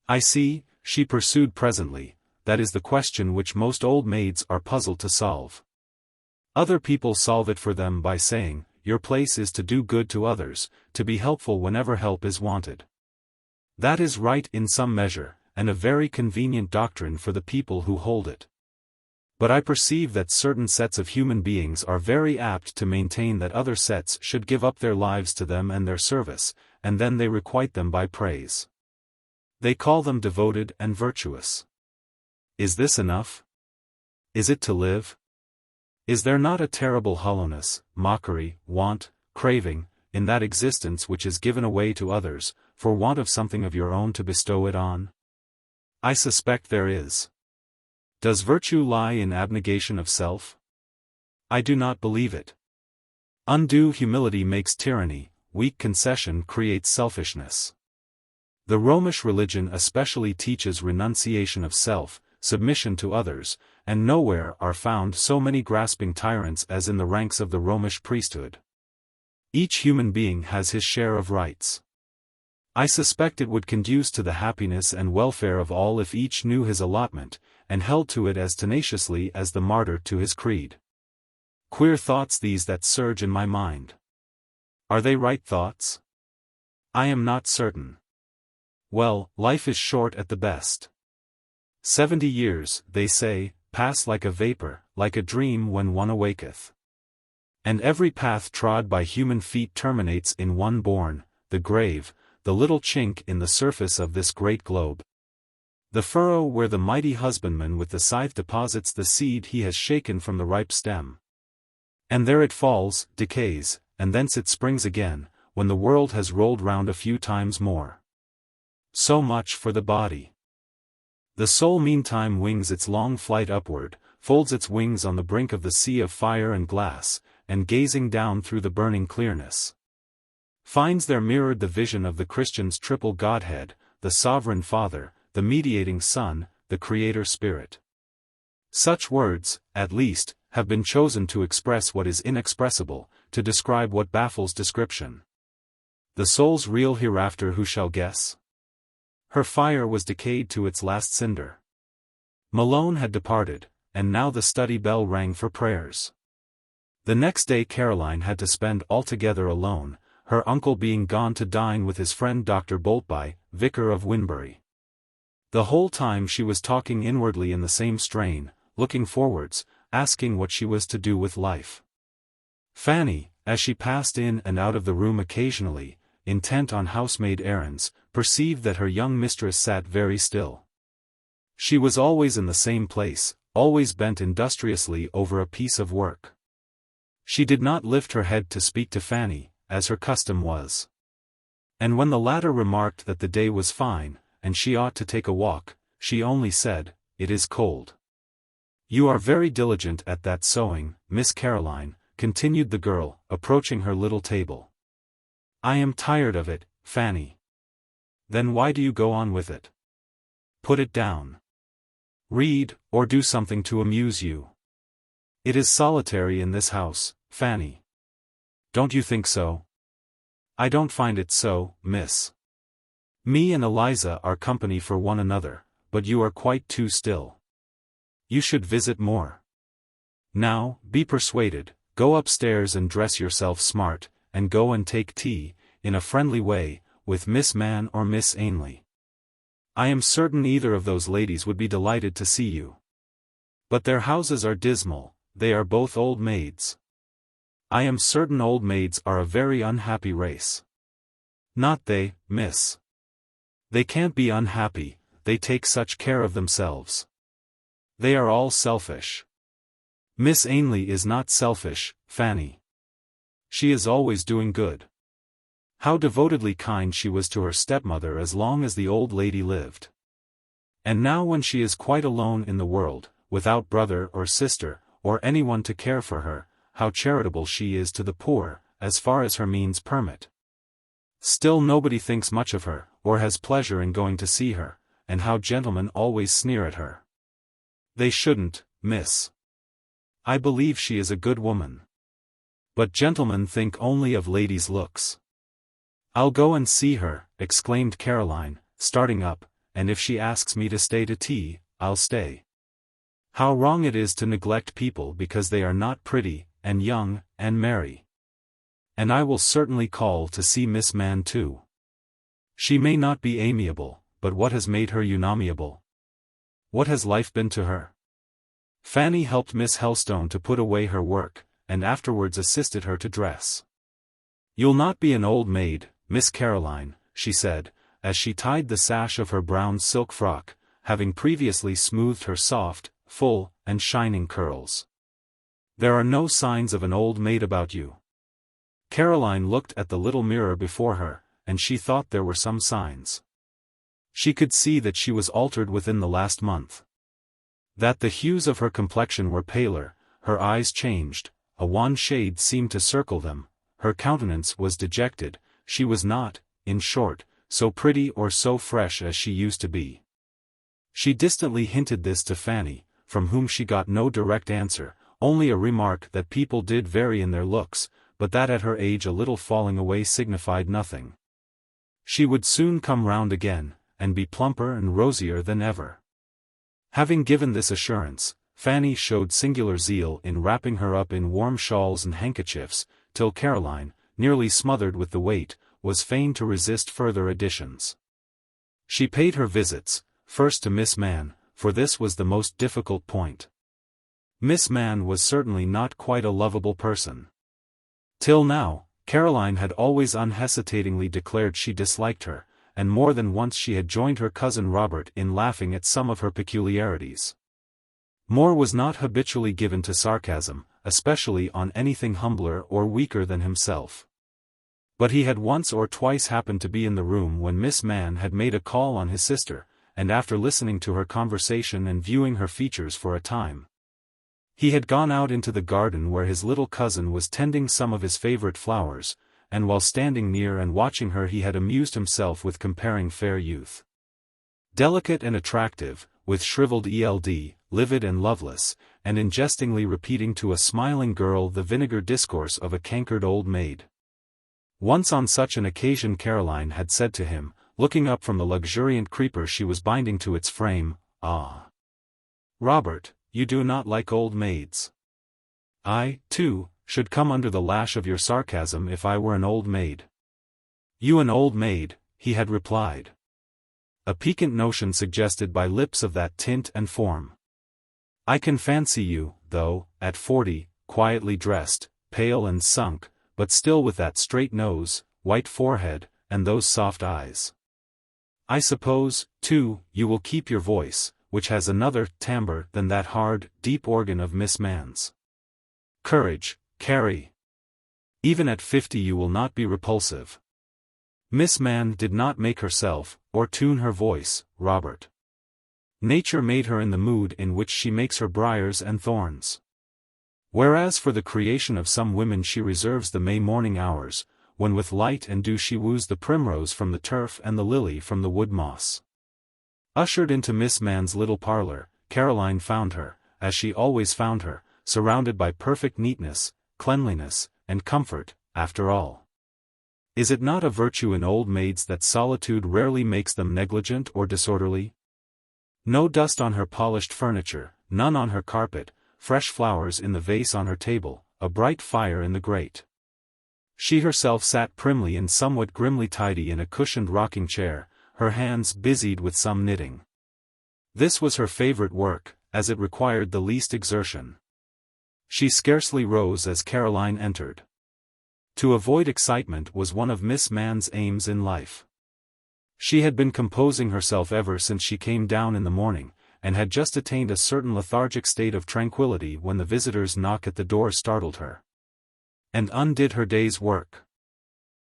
Speaker 1: I see, she pursued presently, that is the question which most old maids are puzzled to solve. Other people solve it for them by saying, your place is to do good to others, to be helpful whenever help is wanted. That is right in some measure, and a very convenient doctrine for the people who hold it. But I perceive that certain sets of human beings are very apt to maintain that other sets should give up their lives to them and their service, and then they requite them by praise. They call them devoted and virtuous. Is this enough? Is it to live? Is there not a terrible hollowness, mockery, want, craving, in that existence which is given away to others, for want of something of your own to bestow it on? I suspect there is. Does virtue lie in abnegation of self? I do not believe it. Undue humility makes tyranny, weak concession creates selfishness. The Romish religion especially teaches renunciation of self, submission to others, and nowhere are found so many grasping tyrants as in the ranks of the Romish priesthood. Each human being has his share of rights. I suspect it would conduce to the happiness and welfare of all if each knew his allotment, and held to it as tenaciously as the martyr to his creed. Queer thoughts these that surge in my mind. Are they right thoughts? I am not certain. Well, life is short at the best. 70 years, they say, pass like a vapor, like a dream when one awaketh. And every path trod by human feet terminates in one bourne, the grave, the little chink in the surface of this great globe. The furrow where the mighty husbandman with the scythe deposits the seed he has shaken from the ripe stem. And there it falls, decays, and thence it springs again, when the world has rolled round a few times more. So much for the body. The soul meantime wings its long flight upward, folds its wings on the brink of the sea of fire and glass, and gazing down through the burning clearness, finds there mirrored the vision of the Christian's triple Godhead, the Sovereign Father, the Mediating Son, the Creator Spirit. Such words, at least, have been chosen to express what is inexpressible, to describe what baffles description. The soul's real hereafter who shall guess? Her fire was decayed to its last cinder. Malone had departed, and now the study bell rang for prayers. The next day Caroline had to spend altogether alone, her uncle being gone to dine with his friend Dr. Boltby, vicar of Winbury. The whole time she was talking inwardly in the same strain, looking forwards, asking what she was to do with life. Fanny, as she passed in and out of the room occasionally, intent on housemaid errands, perceived that her young mistress sat very still. She was always in the same place, always bent industriously over a piece of work. She did not lift her head to speak to Fanny, as her custom was. And when the latter remarked that the day was fine, and she ought to take a walk, she only said, "It is cold." "You are very diligent at that sewing, Miss Caroline," continued the girl, approaching her little table. "I am tired of it, Fanny." "Then why do you go on with it? Put it down. Read, or do something to amuse you. It is solitary in this house, Fanny. Don't you think so?" "I don't find it so, miss. Me and Eliza are company for one another, but you are quite too still. You should visit more. Now, be persuaded, go upstairs and dress yourself smart, and go and take tea, in a friendly way, with Miss Mann or Miss Ainley. I am certain either of those ladies would be delighted to see you. But their houses are dismal, they are both old maids. I am certain old maids are a very unhappy race." "Not they, miss. They can't be unhappy, they take such care of themselves. They are all selfish." "Miss Ainley is not selfish, Fanny. She is always doing good. How devotedly kind she was to her stepmother as long as the old lady lived. And now when she is quite alone in the world, without brother or sister, or anyone to care for her, how charitable she is to the poor, as far as her means permit. Still nobody thinks much of her, or has pleasure in going to see her, and how gentlemen always sneer at her. They shouldn't, miss. I believe she is a good woman. But gentlemen think only of ladies' looks. I'll go and see her, exclaimed Caroline, starting up, and if she asks me to stay to tea, I'll stay. How wrong it is to neglect people because they are not pretty, and young, and merry. And I will certainly call to see Miss Mann too. She may not be amiable, but what has made her unamiable? What has life been to her? Fanny helped Miss Helstone to put away her work, and afterwards assisted her to dress. You'll not be an old maid, Miss Caroline, she said, as she tied the sash of her brown silk frock, having previously smoothed her soft, full, and shining curls. There are no signs of an old maid about you. Caroline looked at the little mirror before her, and she thought there were some signs. She could see that she was altered within the last month. That the hues of her complexion were paler, her eyes changed, a wan shade seemed to circle them, her countenance was dejected, she was not, in short, so pretty or so fresh as she used to be. She distantly hinted this to Fanny, from whom she got no direct answer, only a remark that people did vary in their looks, but that at her age a little falling away signified nothing. She would soon come round again, and be plumper and rosier than ever. Having given this assurance, Fanny showed singular zeal in wrapping her up in warm shawls and handkerchiefs, till Caroline, nearly smothered with the weight, was fain to resist further additions. She paid her visits, first to Miss Mann, for this was the most difficult point. Miss Mann was certainly not quite a lovable person. Till now, Caroline had always unhesitatingly declared she disliked her, and more than once she had joined her cousin Robert in laughing at some of her peculiarities. Moore was not habitually given to sarcasm, especially on anything humbler or weaker than himself. But he had once or twice happened to be in the room when Miss Mann had made a call on his sister, and after listening to her conversation and viewing her features for a time, he had gone out into the garden where his little cousin was tending some of his favorite flowers, and while standing near and watching her he had amused himself with comparing fair youth, delicate and attractive, with shriveled eld, livid and loveless, and in jestingly repeating to a smiling girl the vinegar discourse of a cankered old maid. Once on such an occasion Caroline had said to him, looking up from the luxuriant creeper she was binding to its frame, "Ah, Robert, you do not like old maids. I, too, should come under the lash of your sarcasm if I were an old maid." "You an old maid," he had replied. A piquant notion suggested by lips of that tint and form. "I can fancy you, though, at 40, quietly dressed, pale and sunk, but still with that straight nose, white forehead, and those soft eyes. I suppose, too, you will keep your voice, which has another timbre than that hard, deep organ of Miss Mann's. Courage, Carrie. Even at 50 you will not be repulsive. Miss Mann did not make herself, or tune her voice, Robert. Nature made her in the mood in which she makes her briars and thorns. Whereas for the creation of some women she reserves the May morning hours, when with light and dew she woos the primrose from the turf and the lily from the wood moss. Ushered into Miss Mann's little parlor, Caroline found her, as she always found her, surrounded by perfect neatness, cleanliness, and comfort. After all, is it not a virtue in old maids that solitude rarely makes them negligent or disorderly? No dust on her polished furniture, none on her carpet, fresh flowers in the vase on her table, a bright fire in the grate. She herself sat primly and somewhat grimly tidy in a cushioned rocking chair, her hands busied with some knitting. This was her favorite work, as it required the least exertion. She scarcely rose as Caroline entered. To avoid excitement was one of Miss Mann's aims in life. She had been composing herself ever since she came down in the morning, and had just attained a certain lethargic state of tranquillity when the visitor's knock at the door startled her. and undid her day's work.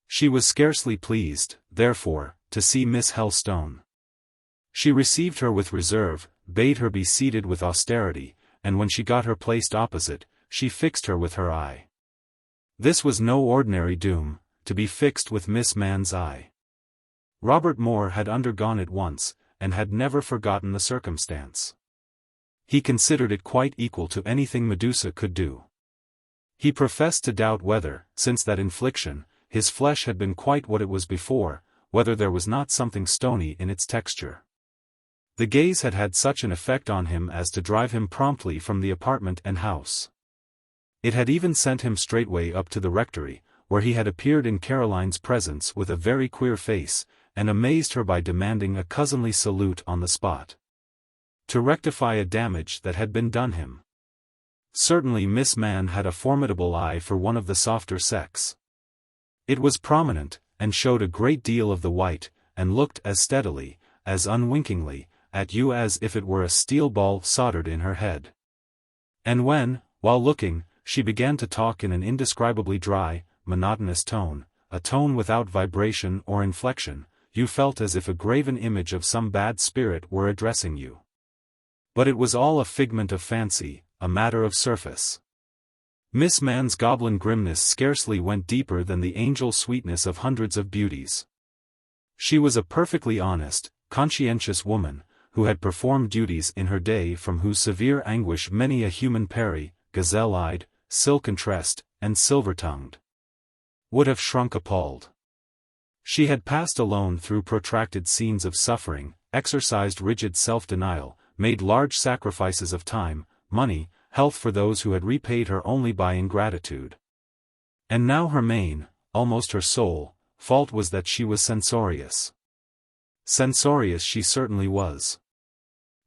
Speaker 1: She was scarcely pleased, therefore, to see Miss Helstone. She received her with reserve, bade her be seated with austerity, and when she got her placed opposite, she fixed her with her eye. This was no ordinary doom, to be fixed with Miss Man's eye. Robert Moore had undergone it once, and had never forgotten the circumstance. He considered it quite equal to anything Medusa could do. He professed to doubt whether, since that infliction, his flesh had been quite what it was before, whether there was not something stony in its texture. The gaze had had such an effect on him as to drive him promptly from the apartment and house. It had even sent him straightway up to the rectory, where he had appeared in Caroline's presence with a very queer face, and amazed her by demanding a cousinly salute on the spot, to rectify a damage that had been done him. Certainly Miss Man had a formidable eye for one of the softer sex. It was prominent, and showed a great deal of the white, and looked as steadily, as unwinkingly, at you as if it were a steel ball soldered in her head. And when, while looking, she began to talk in an indescribably dry, monotonous tone, a tone without vibration or inflection, you felt as if a graven image of some bad spirit were addressing you. But it was all a figment of fancy, a matter of surface. Miss Man's goblin grimness scarcely went deeper than the angel sweetness of hundreds of beauties. She was a perfectly honest, conscientious woman, who had performed duties in her day from whose severe anguish many a human Peri, gazelle-eyed, silken-tressed, and silver-tongued, would have shrunk appalled. She had passed alone through protracted scenes of suffering, exercised rigid self-denial, made large sacrifices of time, money, health for those who had repaid her only by ingratitude. And now her main, almost her sole, fault was that she was censorious. Censorious she certainly was.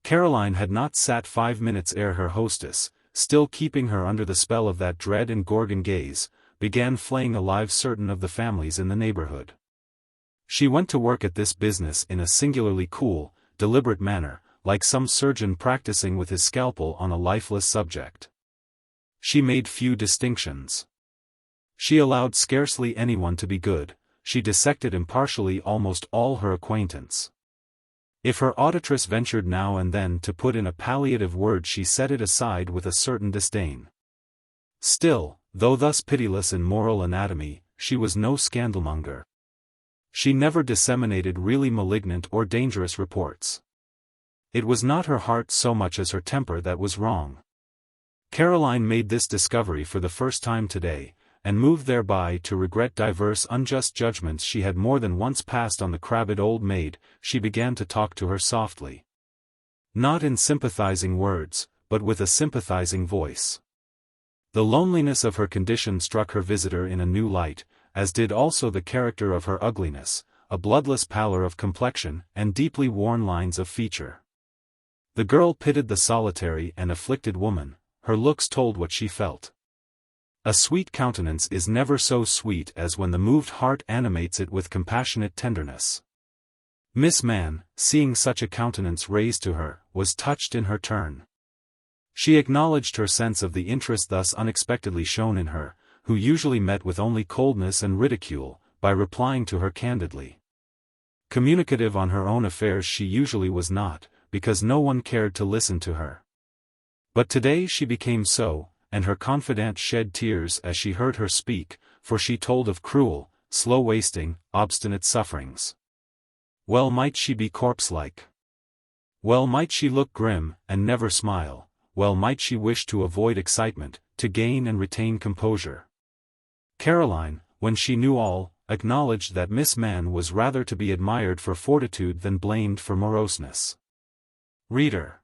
Speaker 1: Caroline had not sat 5 minutes ere her hostess, still keeping her under the spell of that dread and Gorgon gaze, began flaying alive certain of the families in the neighborhood. She went to work at this business in a singularly cool, deliberate manner, like some surgeon practicing with his scalpel on a lifeless subject. She made few distinctions. She allowed scarcely anyone to be good, she dissected impartially almost all her acquaintance. If her auditress ventured now and then to put in a palliative word, she set it aside with a certain disdain. Still, though thus pitiless in moral anatomy, she was no scandalmonger. She never disseminated really malignant or dangerous reports. It was not her heart so much as her temper that was wrong. Caroline made this discovery for the first time today, and moved thereby to regret divers unjust judgments she had more than once passed on the crabbed old maid. She began to talk to her softly. Not in sympathizing words, but with a sympathizing voice. The loneliness of her condition struck her visitor in a new light, as did also the character of her ugliness, a bloodless pallor of complexion and deeply worn lines of feature. The girl pitied the solitary and afflicted woman, her looks told what she felt. A sweet countenance is never so sweet as when the moved heart animates it with compassionate tenderness. Miss Man, seeing such a countenance raised to her, was touched in her turn. She acknowledged her sense of the interest thus unexpectedly shown in her, who usually met with only coldness and ridicule, by replying to her candidly. Communicative on her own affairs she usually was not, because no one cared to listen to her. But today she became so, and her confidante shed tears as she heard her speak, for she told of cruel, slow-wasting, obstinate sufferings. Well might she be corpse-like. Well might she look grim, and never smile, well might she wish to avoid excitement, to gain and retain composure. Caroline, when she knew all, acknowledged that Miss Man was rather to be admired for fortitude than blamed for moroseness. Reader,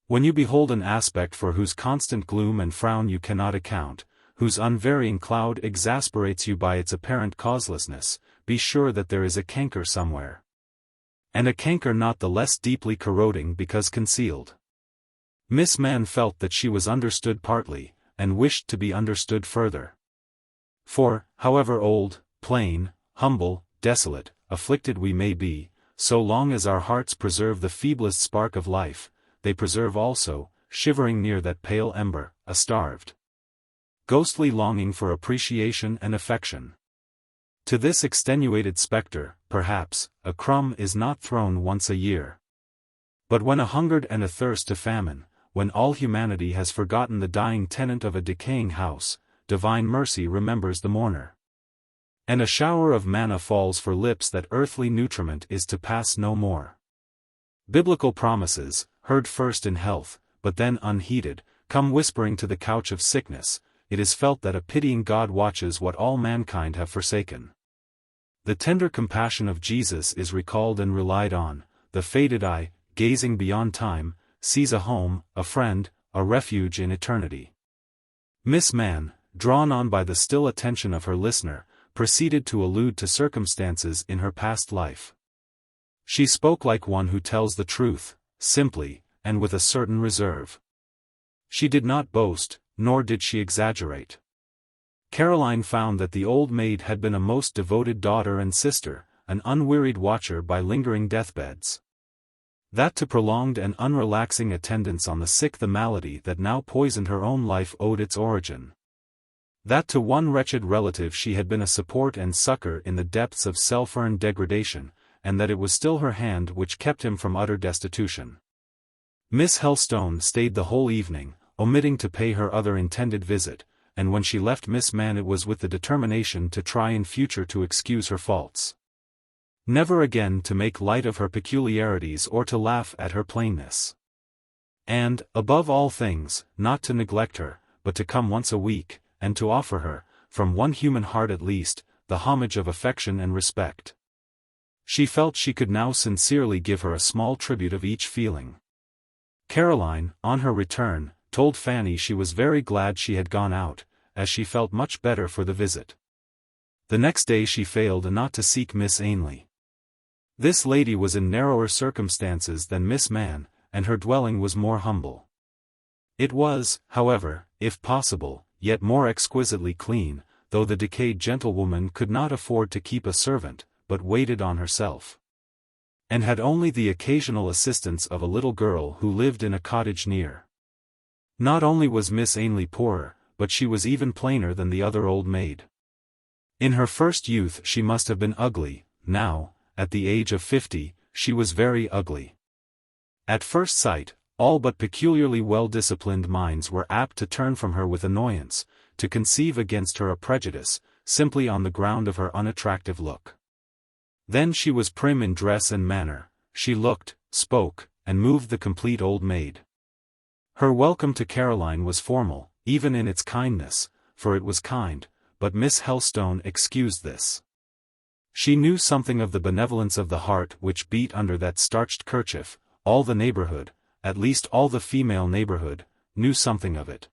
Speaker 1: when you behold an aspect for whose constant gloom and frown you cannot account, whose unvarying cloud exasperates you by its apparent causelessness, be sure that there is a canker somewhere. And a canker not the less deeply corroding because concealed. Miss Man felt that she was understood partly, and wished to be understood further. For, however old, plain, humble, desolate, afflicted we may be, so long as our hearts preserve the feeblest spark of life, they preserve also, shivering near that pale ember, a starved ghostly longing for appreciation and affection. To this extenuated spectre, perhaps, a crumb is not thrown once a year. But when a hungered and a thirst to famine, when all humanity has forgotten the dying tenant of a decaying house, divine mercy remembers the mourner. And a shower of manna falls for lips that earthly nutriment is to pass no more. Biblical promises, heard first in health, but then unheeded, come whispering to the couch of sickness. It is felt that a pitying God watches what all mankind have forsaken. The tender compassion of Jesus is recalled and relied on. The faded eye, gazing beyond time, sees a home, a friend, a refuge in eternity. Miss Mann, drawn on by the still attention of her listener, proceeded to allude to circumstances in her past life. She spoke like one who tells the truth, simply, and with a certain reserve. She did not boast, nor did she exaggerate. Caroline found that the old maid had been a most devoted daughter and sister, an unwearied watcher by lingering deathbeds. That to prolonged and unrelaxing attendance on the sick the malady that now poisoned her own life owed its origin. That to one wretched relative she had been a support and succor in the depths of self-earned degradation, and that it was still her hand which kept him from utter destitution. Miss Helstone stayed the whole evening, omitting to pay her other intended visit, and when she left Miss Mann it was with the determination to try in future to excuse her faults. Never again to make light of her peculiarities or to laugh at her plainness. And, above all things, not to neglect her, but to come once a week, and to offer her, from one human heart at least, the homage of affection and respect. She felt she could now sincerely give her a small tribute of each feeling. Caroline, on her return, told Fanny she was very glad she had gone out, as she felt much better for the visit. The next day she failed not to seek Miss Ainley. This lady was in narrower circumstances than Miss Mann, and her dwelling was more humble. It was, however, if possible, yet more exquisitely clean, though the decayed gentlewoman could not afford to keep a servant, but waited on herself. And had only the occasional assistance of a little girl who lived in a cottage near. Not only was Miss Ainley poorer, but she was even plainer than the other old maid. In her first youth she must have been ugly. Now, at the age of 50, she was very ugly. At first sight, all but peculiarly well-disciplined minds were apt to turn from her with annoyance, to conceive against her a prejudice, simply on the ground of her unattractive look. Then she was prim in dress and manner, she looked, spoke, and moved the complete old maid. Her welcome to Caroline was formal, even in its kindness, for it was kind, but Miss Helstone excused this. She knew something of the benevolence of the heart which beat under that starched kerchief. All the neighborhood, at least all the female neighborhood, knew something of it.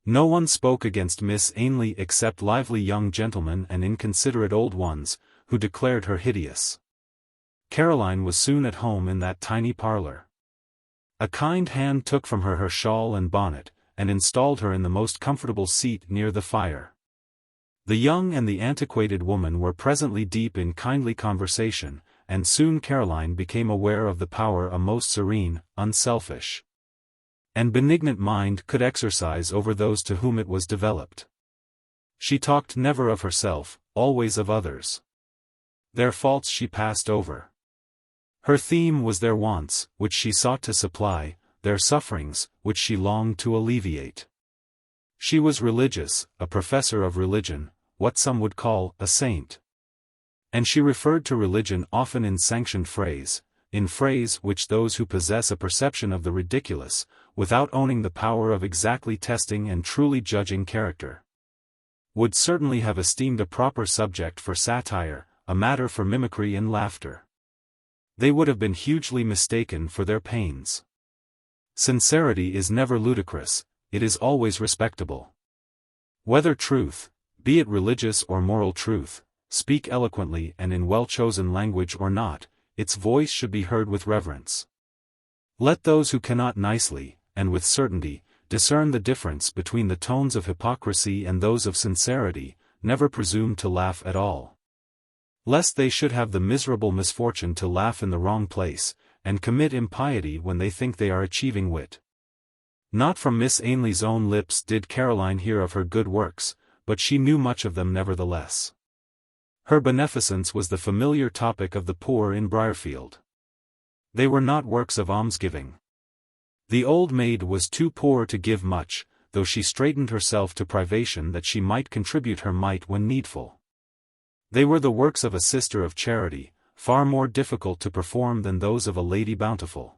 Speaker 1: No one spoke against Miss Ainley except lively young gentlemen and inconsiderate old ones, who declared her hideous. Caroline was soon at home in that tiny parlor. A kind hand took from her shawl and bonnet, and installed her in the most comfortable seat near the fire. The young and the antiquated woman were presently deep in kindly conversation, and soon Caroline became aware of the power a most serene, unselfish, and benignant mind could exercise over those to whom it was developed. She talked never of herself, always of others. Their faults she passed over. Her theme was their wants, which she sought to supply, their sufferings, which she longed to alleviate. She was religious, a professor of religion, what some would call a saint. And she referred to religion often in sanctioned phrase, in phrase which those who possess a perception of the ridiculous, without owning the power of exactly testing and truly judging character, would certainly have esteemed a proper subject for satire, a matter for mimicry and laughter. They would have been hugely mistaken for their pains. Sincerity is never ludicrous, it is always respectable. Whether truth, be it religious or moral truth, speak eloquently and in well-chosen language or not, its voice should be heard with reverence. Let those who cannot nicely, and with certainty, discern the difference between the tones of hypocrisy and those of sincerity, never presume to laugh at all. Lest they should have the miserable misfortune to laugh in the wrong place, and commit impiety when they think they are achieving wit. Not from Miss Ainley's own lips did Caroline hear of her good works, but she knew much of them nevertheless. Her beneficence was the familiar topic of the poor in Briarfield. They were not works of almsgiving. The old maid was too poor to give much, though she straitened herself to privation that she might contribute her mite when needful. They were the works of a sister of charity, far more difficult to perform than those of a lady bountiful.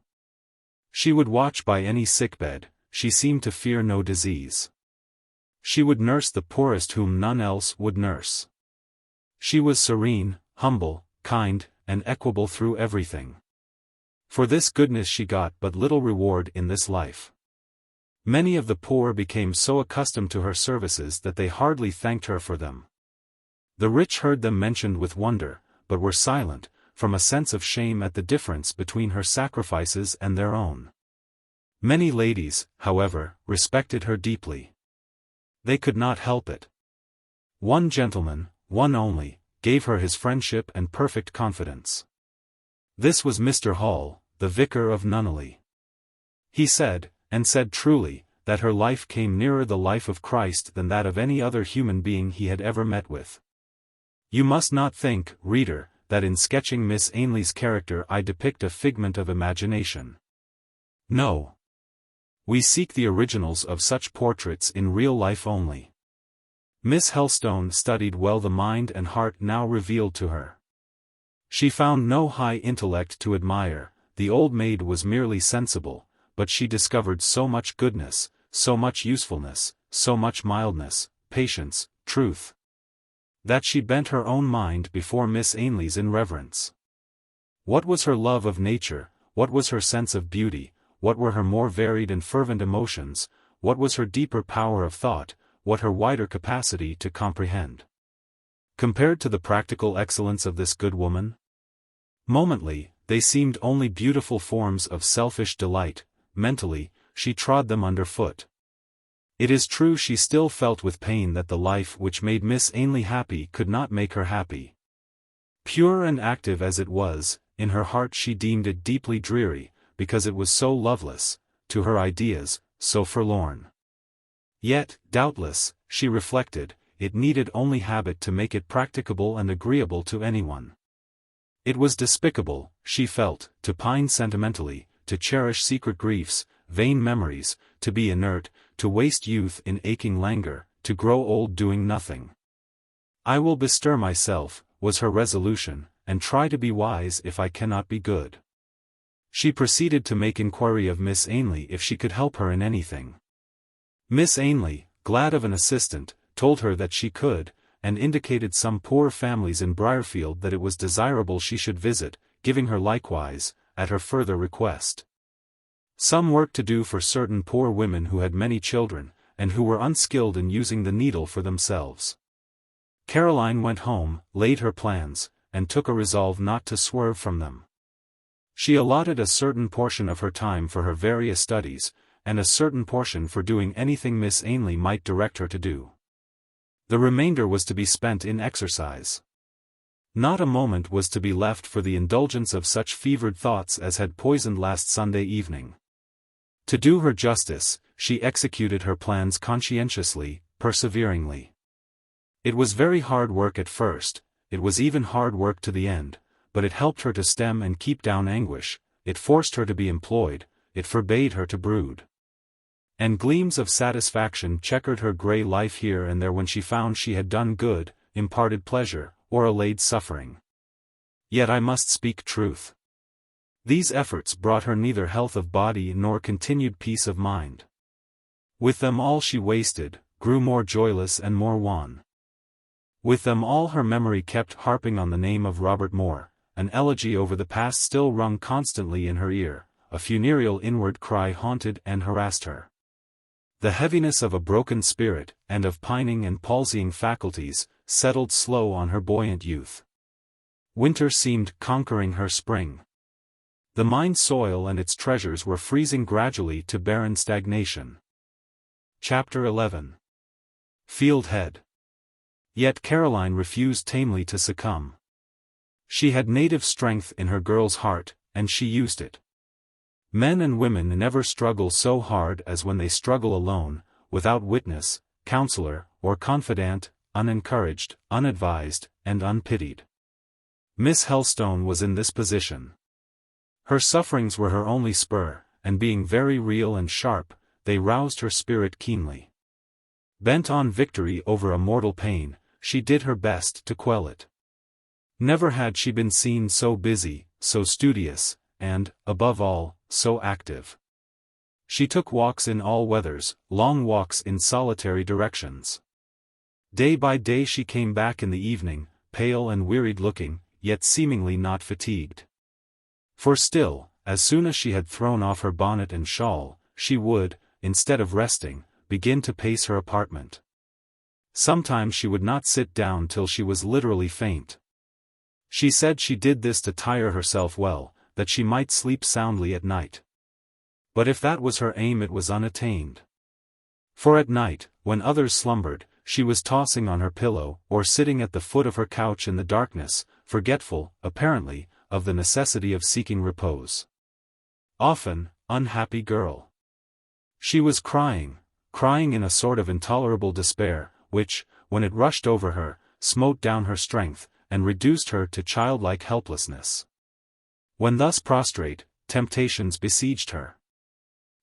Speaker 1: She would watch by any sickbed, she seemed to fear no disease. She would nurse the poorest whom none else would nurse. She was serene, humble, kind, and equable through everything. For this goodness she got but little reward in this life. Many of the poor became so accustomed to her services that they hardly thanked her for them. The rich heard them mentioned with wonder, but were silent, from a sense of shame at the difference between her sacrifices and their own. Many ladies, however, respected her deeply. They could not help it. One gentleman, one only, gave her his friendship and perfect confidence. This was Mr. Hall, the vicar of Nunneley. He said, and said truly, that her life came nearer the life of Christ than that of any other human being he had ever met with. You must not think, reader, that in sketching Miss Ainley's character I depict a figment of imagination. No. We seek the originals of such portraits in real life only. Miss Helstone studied well the mind and heart now revealed to her. She found no high intellect to admire, the old maid was merely sensible, but she discovered so much goodness, so much usefulness, so much mildness, patience, truth, that she bent her own mind before Miss Ainley's in reverence. What was her love of nature, what was her sense of beauty, what were her more varied and fervent emotions, what was her deeper power of thought, what her wider capacity to comprehend? Compared to the practical excellence of this good woman? Momently, they seemed only beautiful forms of selfish delight, mentally, she trod them underfoot. It is true she still felt with pain that the life which made Miss Ainley happy could not make her happy. Pure and active as it was, in her heart she deemed it deeply dreary, because it was so loveless, to her ideas, so forlorn. Yet, doubtless, she reflected, it needed only habit to make it practicable and agreeable to anyone. It was despicable, she felt, to pine sentimentally, to cherish secret griefs, vain memories, to be inert, to waste youth in aching languor, to grow old doing nothing. I will bestir myself, was her resolution, and try to be wise if I cannot be good. She proceeded to make inquiry of Miss Ainley if she could help her in anything. Miss Ainley, glad of an assistant, told her that she could, and indicated some poor families in Briarfield that it was desirable she should visit, giving her likewise, at her further request, some work to do for certain poor women who had many children, and who were unskilled in using the needle for themselves. Caroline went home, laid her plans, and took a resolve not to swerve from them. She allotted a certain portion of her time for her various studies, and a certain portion for doing anything Miss Ainley might direct her to do. The remainder was to be spent in exercise. Not a moment was to be left for the indulgence of such fevered thoughts as had poisoned last Sunday evening. To do her justice, she executed her plans conscientiously, perseveringly. It was very hard work at first, it was even hard work to the end, but it helped her to stem and keep down anguish, it forced her to be employed, it forbade her to brood. And gleams of satisfaction checkered her grey life here and there when she found she had done good, imparted pleasure, or allayed suffering. Yet I must speak truth. These efforts brought her neither health of body nor continued peace of mind. With them all she wasted, grew more joyless and more wan. With them all her memory kept harping on the name of Robert Moore, an elegy over the past still rung constantly in her ear, a funereal inward cry haunted and harassed her. The heaviness of a broken spirit, and of pining and palsying faculties, settled slow on her buoyant youth. Winter seemed conquering her spring. The mine's soil and its treasures were freezing gradually to barren stagnation. Chapter 11. Fieldhead. Yet Caroline refused tamely to succumb. She had native strength in her girl's heart, and she used it. Men and women never struggle so hard as when they struggle alone, without witness, counselor, or confidant, unencouraged, unadvised, and unpitied. Miss Helstone was in this position. Her sufferings were her only spur, and being very real and sharp, they roused her spirit keenly. Bent on victory over a mortal pain, she did her best to quell it. Never had she been seen so busy, so studious, and, above all, so active. She took walks in all weathers, long walks in solitary directions. Day by day she came back in the evening, pale and wearied-looking, yet seemingly not fatigued. For still, as soon as she had thrown off her bonnet and shawl, she would, instead of resting, begin to pace her apartment. Sometimes she would not sit down till she was literally faint. She said she did this to tire herself well, that she might sleep soundly at night. But if that was her aim, it was unattained. For at night, when others slumbered, she was tossing on her pillow, or sitting at the foot of her couch in the darkness, forgetful, apparently, of the necessity of seeking repose. Often, unhappy girl. She was crying in a sort of intolerable despair, which, when it rushed over her, smote down her strength, and reduced her to childlike helplessness. When thus prostrate, temptations besieged her.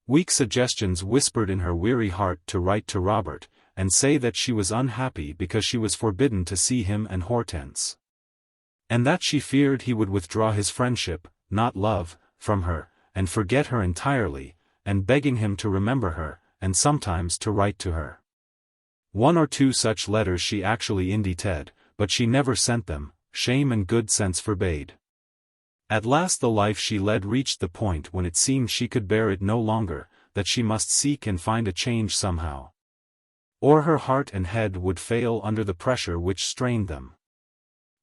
Speaker 1: Weak suggestions whispered in her weary heart to write to Robert, and say that she was unhappy because she was forbidden to see him and Hortense. And that she feared he would withdraw his friendship, not love, from her, and forget her entirely, and begging him to remember her, and sometimes to write to her. One or two such letters she actually indited, but she never sent them, shame and good sense forbade. At last the life she led reached the point when it seemed she could bear it no longer, that she must seek and find a change somehow. Or her heart and head would fail under the pressure which strained them.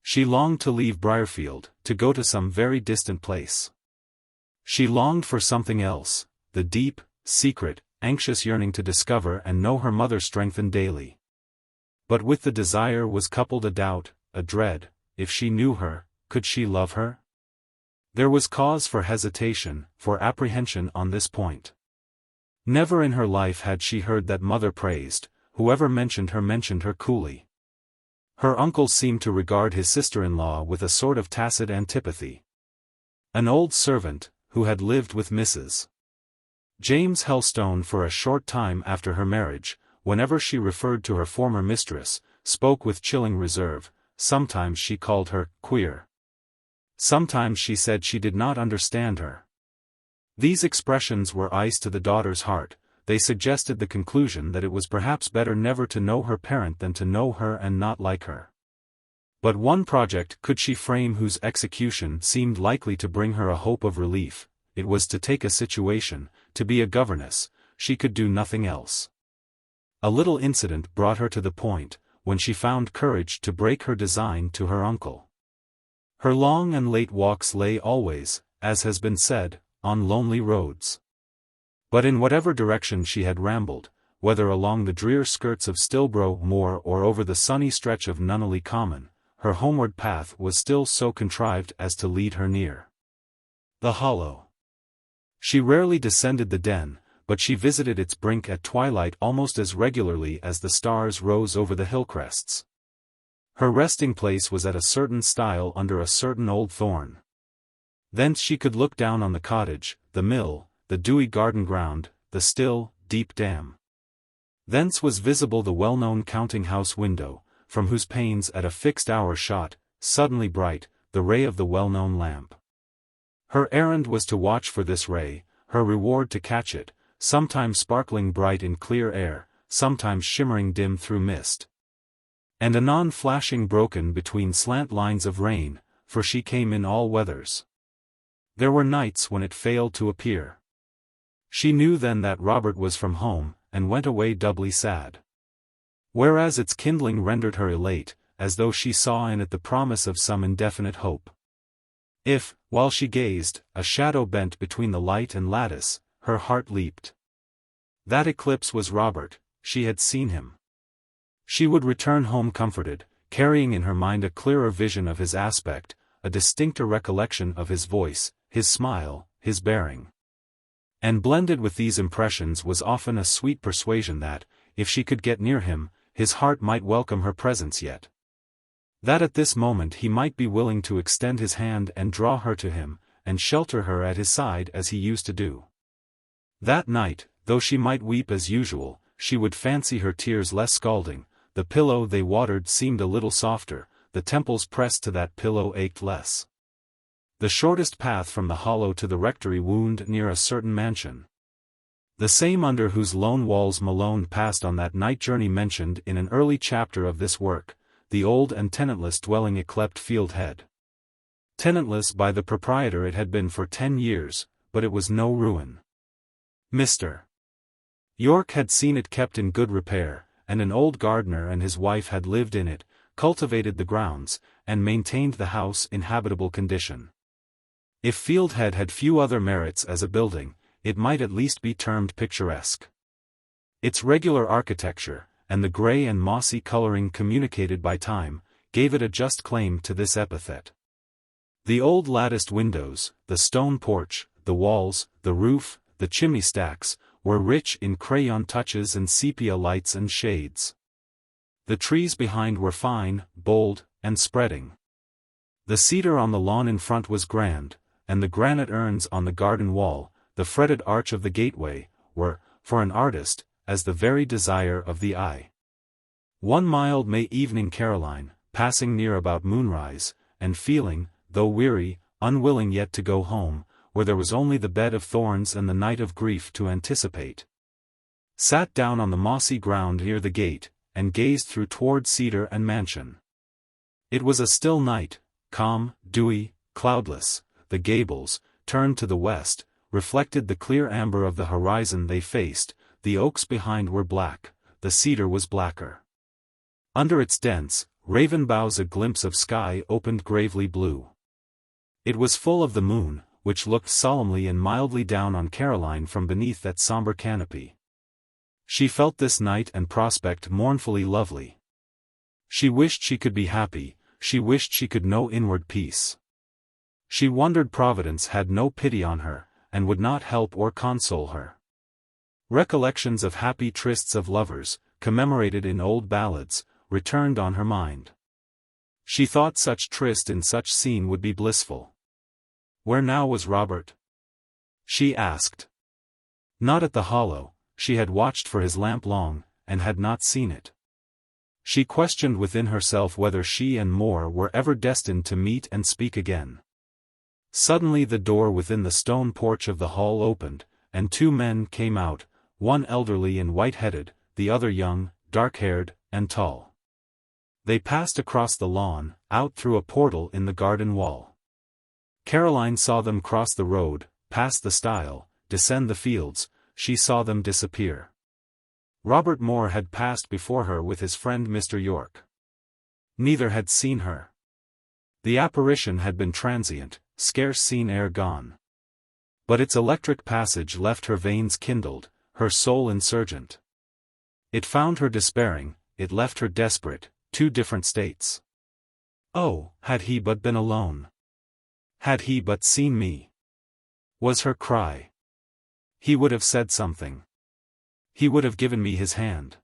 Speaker 1: She longed to leave Briarfield, to go to some very distant place. She longed for something else, the deep, secret, anxious yearning to discover and know her mother strengthened daily. But with the desire was coupled a doubt, a dread: if she knew her, could she love her? There was cause for hesitation, for apprehension on this point. Never in her life had she heard that mother praised; whoever mentioned her coolly. Her uncle seemed to regard his sister-in-law with a sort of tacit antipathy. An old servant, who had lived with Mrs. James Helstone for a short time after her marriage, whenever she referred to her former mistress, spoke with chilling reserve. Sometimes she called her queer. Sometimes she said she did not understand her. These expressions were ice to the daughter's heart. They suggested the conclusion that it was perhaps better never to know her parent than to know her and not like her. But one project could she frame whose execution seemed likely to bring her a hope of relief: it was to take a situation, to be a governess. She could do nothing else. A little incident brought her to the point, when she found courage to break her design to her uncle. Her long and late walks lay always, as has been said, on lonely roads. But in whatever direction she had rambled, whether along the drear skirts of Stilbrough Moor or over the sunny stretch of Nunneley Common, her homeward path was still so contrived as to lead her near the hollow. She rarely descended the Den, but she visited its brink at twilight almost as regularly as the stars rose over the hill crests. Her resting place was at a certain stile under a certain old thorn. Thence she could look down on the cottage, the mill, the dewy garden ground, the still, deep dam. Thence was visible the well-known counting-house window, from whose panes at a fixed hour shot, suddenly bright, the ray of the well-known lamp. Her errand was to watch for this ray, her reward to catch it, sometimes sparkling bright in clear air, sometimes shimmering dim through mist, and anon flashing broken between slant lines of rain, for she came in all weathers. There were nights when it failed to appear. She knew then that Robert was from home, and went away doubly sad. Whereas its kindling rendered her elate, as though she saw in it the promise of some indefinite hope. If, while she gazed, a shadow bent between the light and lattice, her heart leaped. That eclipse was Robert; she had seen him. She would return home comforted, carrying in her mind a clearer vision of his aspect, a distincter recollection of his voice, his smile, his bearing. And blended with these impressions was often a sweet persuasion that, if she could get near him, his heart might welcome her presence yet. That at this moment he might be willing to extend his hand and draw her to him, and shelter her at his side as he used to do. That night, though she might weep as usual, she would fancy her tears less scalding, the pillow they watered seemed a little softer, the temples pressed to that pillow ached less. The shortest path from the hollow to the rectory wound near a certain mansion. The same under whose lone walls Malone passed on that night journey mentioned in an early chapter of this work, the old and tenantless dwelling yclept Fieldhead. Tenantless by the proprietor it had been for 10 years, but it was no ruin. Mr. Yorke had seen it kept in good repair, and an old gardener and his wife had lived in it, cultivated the grounds, and maintained the house in habitable condition. If Fieldhead had few other merits as a building, it might at least be termed picturesque. Its regular architecture, and the grey and mossy colouring communicated by time, gave it a just claim to this epithet. The old latticed windows, the stone porch, the walls, the roof, the chimney stacks, were rich in crayon touches and sepia lights and shades. The trees behind were fine, bold, and spreading. The cedar on the lawn in front was grand, and the granite urns on the garden wall, the fretted arch of the gateway, were, for an artist, as the very desire of the eye. One mild May evening Caroline, passing near about moonrise, and feeling, though weary, unwilling yet to go home, where there was only the bed of thorns and the night of grief to anticipate, sat down on the mossy ground near the gate, and gazed through toward cedar and mansion. It was a still night, calm, dewy, cloudless. The gables, turned to the west, reflected the clear amber of the horizon they faced, the oaks behind were black, the cedar was blacker. Under its dense, raven boughs a glimpse of sky opened gravely blue. It was full of the moon, which looked solemnly and mildly down on Caroline from beneath that sombre canopy. She felt this night and prospect mournfully lovely. She wished she could be happy, she wished she could know inward peace. She wondered Providence had no pity on her, and would not help or console her. Recollections of happy trysts of lovers, commemorated in old ballads, returned on her mind. She thought such tryst in such scene would be blissful. Where now was Robert? She asked. Not at the hollow, she had watched for his lamp long, and had not seen it. She questioned within herself whether she and Moore were ever destined to meet and speak again. Suddenly the door within the stone porch of the hall opened, and 2 men came out, one elderly and white-headed, the other young, dark-haired, and tall. They passed across the lawn, out through a portal in the garden wall. Caroline saw them cross the road, pass the stile, descend the fields, she saw them disappear. Robert Moore had passed before her with his friend Mr. Yorke. Neither had seen her. The apparition had been transient, scarce seen ere gone. But its electric passage left her veins kindled, her soul insurgent. It found her despairing, it left her desperate, 2 different states. Oh, had he but been alone! Had he but seen me! Was her cry. He would have said something. He would have given me his hand.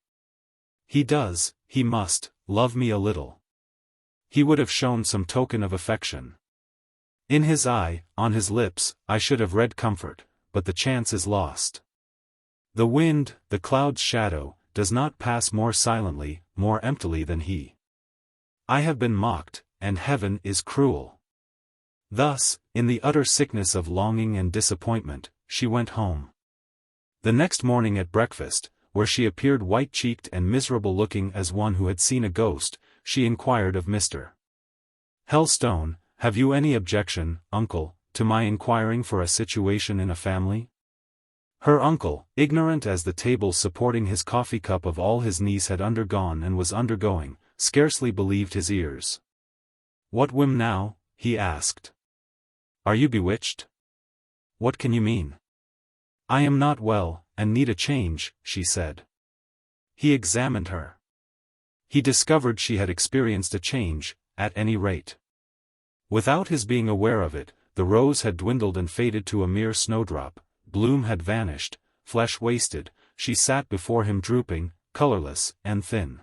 Speaker 1: He does, he must, love me a little. He would have shown some token of affection. In his eye, on his lips, I should have read comfort, but the chance is lost. The wind, the cloud's shadow, does not pass more silently, more emptily than he. I have been mocked, and heaven is cruel. Thus, in the utter sickness of longing and disappointment, she went home. The next morning at breakfast, where she appeared white-cheeked and miserable-looking as one who had seen a ghost, she inquired of Mr. Helstone, "Have you any objection, uncle, to my inquiring for a situation in a family?" Her uncle, ignorant as the table supporting his coffee cup of all his niece had undergone and was undergoing, scarcely believed his ears. "What whim now?" he asked. "Are you bewitched? What can you mean?" "I am not well, and need a change," she said. He examined her. He discovered she had experienced a change, at any rate. Without his being aware of it, the rose had dwindled and faded to a mere snowdrop, bloom had vanished, flesh wasted, she sat before him drooping, colorless, and thin.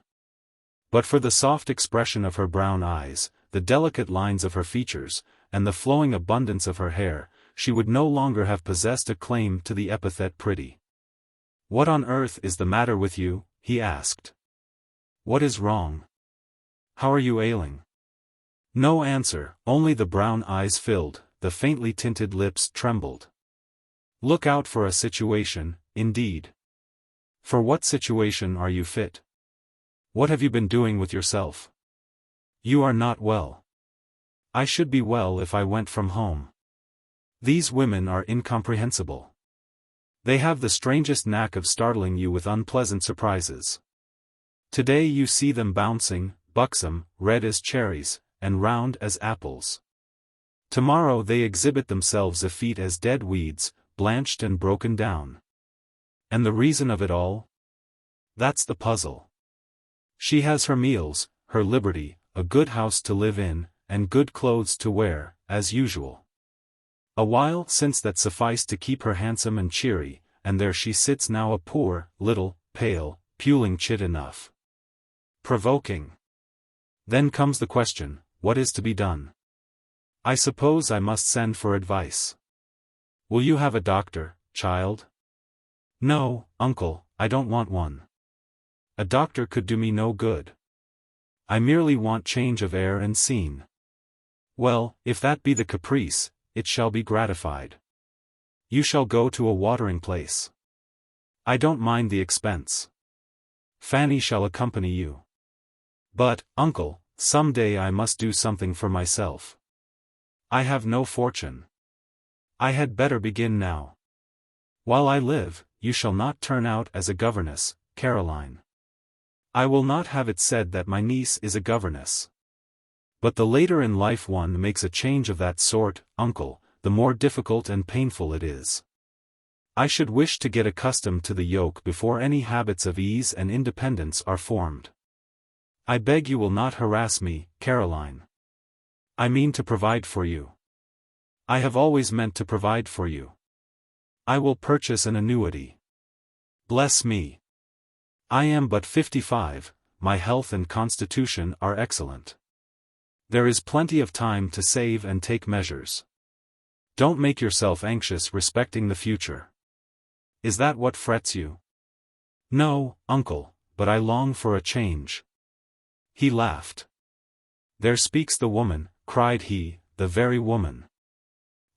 Speaker 1: But for the soft expression of her brown eyes, the delicate lines of her features, and the flowing abundance of her hair, she would no longer have possessed a claim to the epithet pretty. "What on earth is the matter with you?" he asked. "What is wrong? How are you ailing?" No answer, only the brown eyes filled, the faintly tinted lips trembled. "Look out for a situation, indeed. For what situation are you fit? What have you been doing with yourself? You are not well." "I should be well if I went from home. These women are incomprehensible. They have the strangest knack of startling you with unpleasant surprises. Today you see them bouncing, buxom, red as cherries, and round as apples. Tomorrow they exhibit themselves effete as dead weeds, blanched and broken down. And the reason of it all? That's the puzzle. She has her meals, her liberty, a good house to live in, and good clothes to wear, as usual. A while since that sufficed to keep her handsome and cheery, and there she sits now a poor, little, pale, puling chit enough. Provoking. Then comes the question, what is to be done? I suppose I must send for advice. Will you have a doctor, child?" "No, uncle, I don't want one. A doctor could do me no good. I merely want change of air and scene." "Well, if that be the caprice, it shall be gratified. You shall go to a watering place. I don't mind the expense. Fanny shall accompany you. But, uncle, some day I must do something for myself. I have no fortune. I had better begin now. While I live, you shall not turn out as a governess, Caroline. I will not have it said that my niece is a governess. But the later in life one makes a change of that sort, uncle, the more difficult and painful it is. I should wish to get accustomed to the yoke before any habits of ease and independence are formed. I beg you will not harass me, Caroline. I mean to provide for you. I have always meant to provide for you. I will purchase an annuity. Bless me. I am but 55, my health and constitution are excellent. There is plenty of time to save and take measures. Don't make yourself anxious respecting the future. Is that what frets you?" "No, uncle, but I long for a change." He laughed. "There speaks the woman," cried he, "the very woman.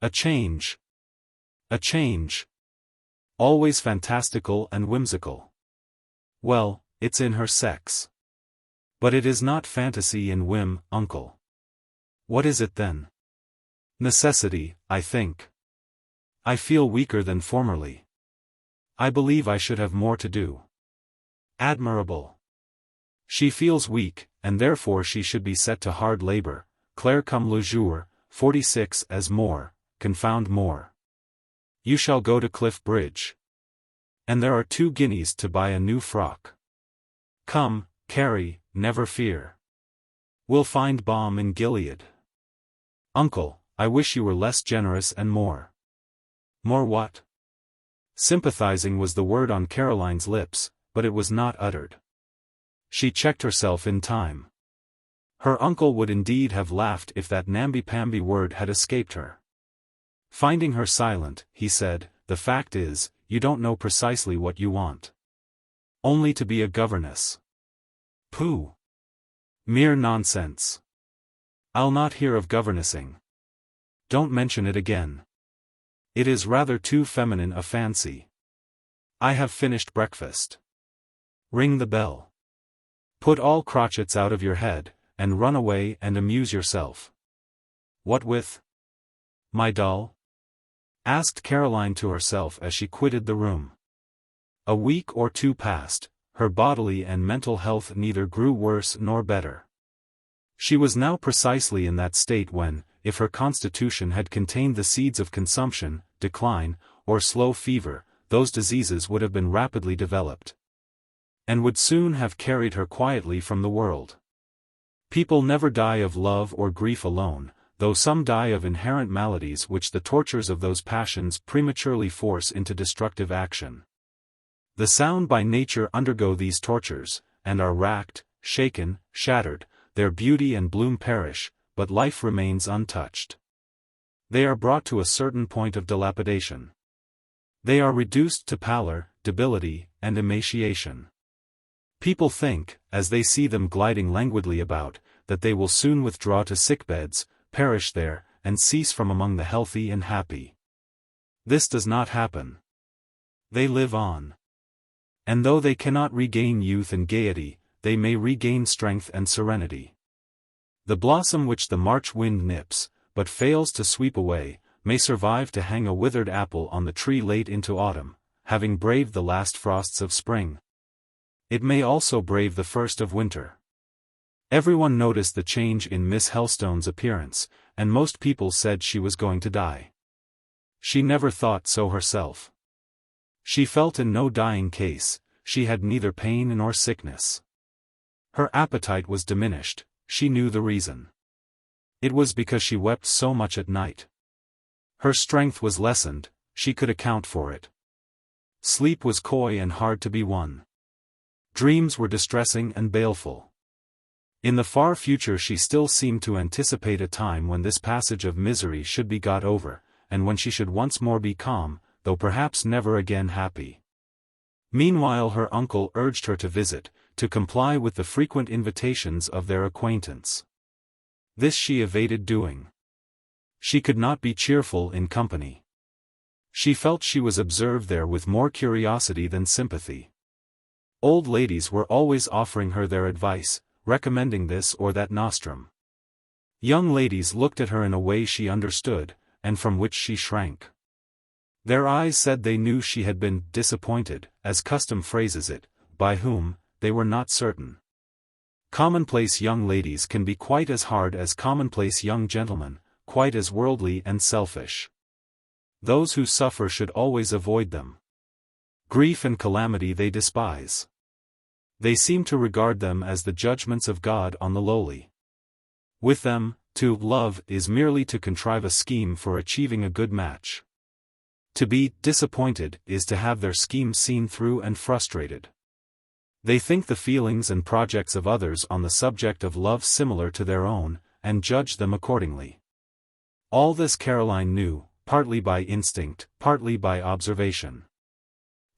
Speaker 1: A change. A change. Always fantastical and whimsical. Well, it's in her sex. But it is not fantasy and whim, uncle. What is it then? Necessity, I think. I feel weaker than formerly. I believe I should have more to do." "Admirable. She feels weak, and therefore she should be set to hard labor. Claire comme le jour, 46 as more, confound more. You shall go to Cliff Bridge. And there are 2 guineas to buy a new frock. Come, Carrie, never fear. We'll find balm in Gilead." "Uncle, I wish you were less generous and more." "More what?" Sympathizing was the word on Caroline's lips, but it was not uttered. She checked herself in time. Her uncle would indeed have laughed if that namby-pamby word had escaped her. Finding her silent, he said, "The fact is, you don't know precisely what you want. Only to be a governess." "Pooh! Mere nonsense. I'll not hear of governessing. Don't mention it again. It is rather too feminine a fancy. I have finished breakfast. Ring the bell. Put all crotchets out of your head, and run away and amuse yourself." "What with? My doll?" asked Caroline to herself as she quitted the room. A week or 2 passed, her bodily and mental health neither grew worse nor better. She was now precisely in that state when, if her constitution had contained the seeds of consumption, decline, or slow fever, those diseases would have been rapidly developed, and would soon have carried her quietly from the world. People never die of love or grief alone, though some die of inherent maladies which the tortures of those passions prematurely force into destructive action. The sound by nature undergo these tortures, and are racked, shaken, shattered, their beauty and bloom perish, but life remains untouched. They are brought to a certain point of dilapidation. They are reduced to pallor, debility, and emaciation. People think, as they see them gliding languidly about, that they will soon withdraw to sickbeds, perish there, and cease from among the healthy and happy. This does not happen. They live on. And though they cannot regain youth and gaiety, they may regain strength and serenity. The blossom which the March wind nips, but fails to sweep away, may survive to hang a withered apple on the tree late into autumn, having braved the last frosts of spring. It may also brave the first of winter. Everyone noticed the change in Miss Helstone's appearance, and most people said she was going to die. She never thought so herself. She felt in no dying case, she had neither pain nor sickness. Her appetite was diminished, she knew the reason. It was because she wept so much at night. Her strength was lessened, she could account for it. Sleep was coy and hard to be won. Dreams were distressing and baleful. In the far future she still seemed to anticipate a time when this passage of misery should be got over, and when she should once more be calm, though perhaps never again happy. Meanwhile her uncle urged her to visit, to comply with the frequent invitations of their acquaintance. This she evaded doing. She could not be cheerful in company. She felt she was observed there with more curiosity than sympathy. Old ladies were always offering her their advice, recommending this or that nostrum. Young ladies looked at her in a way she understood, and from which she shrank. Their eyes said they knew she had been disappointed, as custom phrases it, by whom, they were not certain. Commonplace young ladies can be quite as hard as commonplace young gentlemen, quite as worldly and selfish. Those who suffer should always avoid them. Grief and calamity they despise. They seem to regard them as the judgments of God on the lowly. With them, to love is merely to contrive a scheme for achieving a good match. To be disappointed is to have their scheme seen through and frustrated. They think the feelings and projects of others on the subject of love similar to their own, and judge them accordingly. All this Caroline knew, partly by instinct, partly by observation.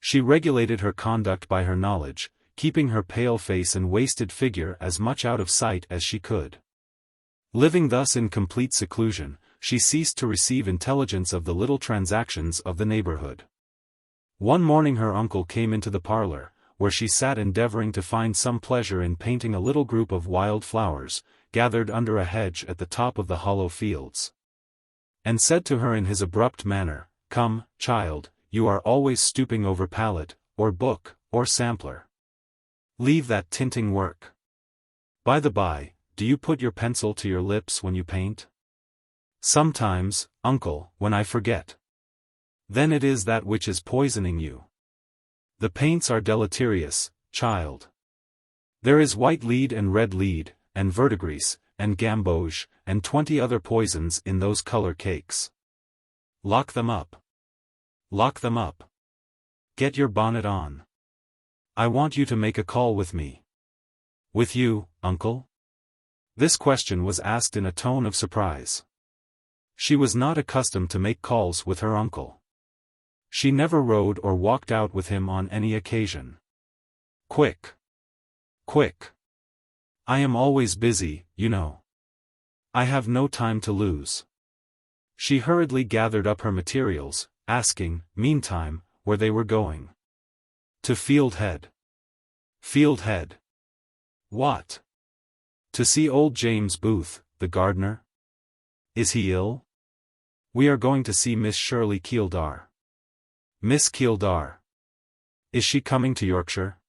Speaker 1: She regulated her conduct by her knowledge, keeping her pale face and wasted figure as much out of sight as she could. Living thus in complete seclusion, she ceased to receive intelligence of the little transactions of the neighborhood. One morning her uncle came into the parlor, where she sat endeavoring to find some pleasure in painting a little group of wild flowers, gathered under a hedge at the top of the hollow fields. And said to her in his abrupt manner, "Come, child, you are always stooping over palette, or book, or sampler. Leave that tinting work. By the by, do you put your pencil to your lips when you paint?" "Sometimes, uncle, when I forget." "Then it is that which is poisoning you. The paints are deleterious, child. There is white lead and red lead, and verdigris, and gamboge, and 20 other poisons in those color cakes. Lock them up. Lock them up. Get your bonnet on. I want you to make a call with me." "With you, uncle?" This question was asked in a tone of surprise. She was not accustomed to make calls with her uncle. She never rode or walked out with him on any occasion. "Quick. Quick. I am always busy, you know. I have no time to lose." She hurriedly gathered up her materials, asking, meantime, where they were going. "To Fieldhead." "Fieldhead? What?" "To see old James Booth, the gardener." "Is he ill?" "We are going to see Miss Shirley Keeldar." "Miss Keeldar? Is she coming to Yorkshire?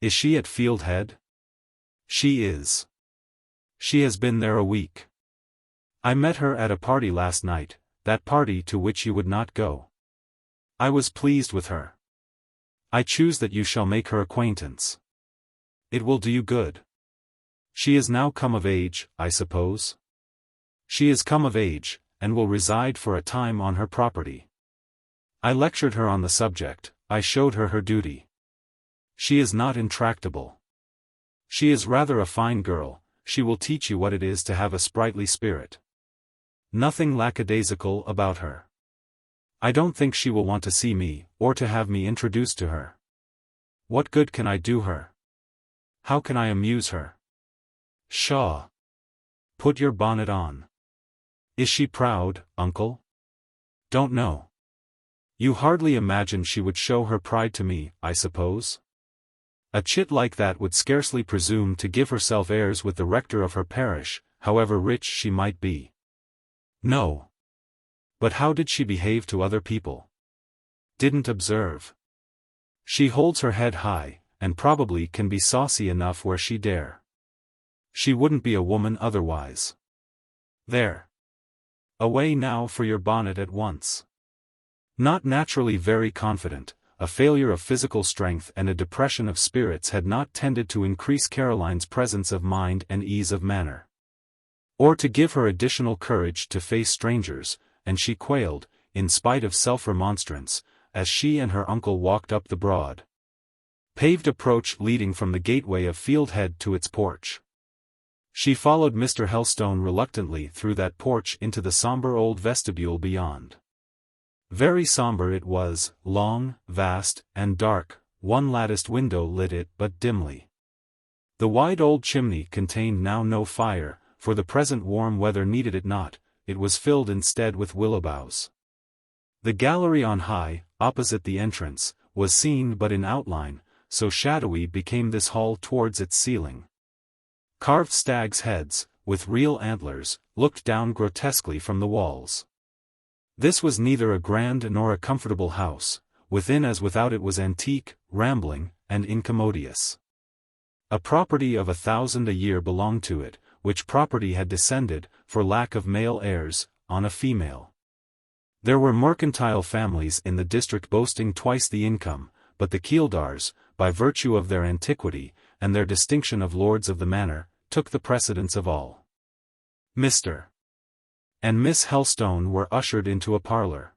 Speaker 1: Is she at Fieldhead?" "She is. She has been there a week. I met her at a party last night, that party to which you would not go. I was pleased with her. I choose that you shall make her acquaintance. It will do you good. She is now come of age, I suppose?" She is come of age, and will reside for a time on her property. I lectured her on the subject, I showed her duty. She is not intractable. She is rather a fine girl, she will teach you what it is to have a sprightly spirit. Nothing lackadaisical about her. I don't think she will want to see me, or to have me introduced to her. What good can I do her? How can I amuse her? Pshaw! Put your bonnet on. Is she proud, uncle? Don't know. You hardly imagine she would show her pride to me, I suppose? A chit like that would scarcely presume to give herself airs with the rector of her parish, however rich she might be. No. But how did she behave to other people? Didn't observe. She holds her head high, and probably can be saucy enough where she dare. She wouldn't be a woman otherwise. There. Away now for your bonnet at once. Not naturally very confident, a failure of physical strength and a depression of spirits had not tended to increase Caroline's presence of mind and ease of manner, or to give her additional courage to face strangers, and she quailed, in spite of self-remonstrance, as she and her uncle walked up the broad, paved approach leading from the gateway of Fieldhead to its porch. She followed Mr. Helstone reluctantly through that porch into the sombre old vestibule beyond. Very sombre it was, long, vast, and dark, one latticed window lit it but dimly. The wide old chimney contained now no fire, for the present warm weather needed it not, it was filled instead with willow boughs. The gallery on high, opposite the entrance, was seen but in outline, so shadowy became this hall towards its ceiling. Carved stags' heads, with real antlers, looked down grotesquely from the walls. This was neither a grand nor a comfortable house, within as without it was antique, rambling, and incommodious. A property of 1,000 a year belonged to it, which property had descended, for lack of male heirs, on a female. There were mercantile families in the district boasting twice the income, but the Keeldars, by virtue of their antiquity, and their distinction of lords of the manor, took the precedence of all. Mr. and Miss Helstone were ushered into a parlour.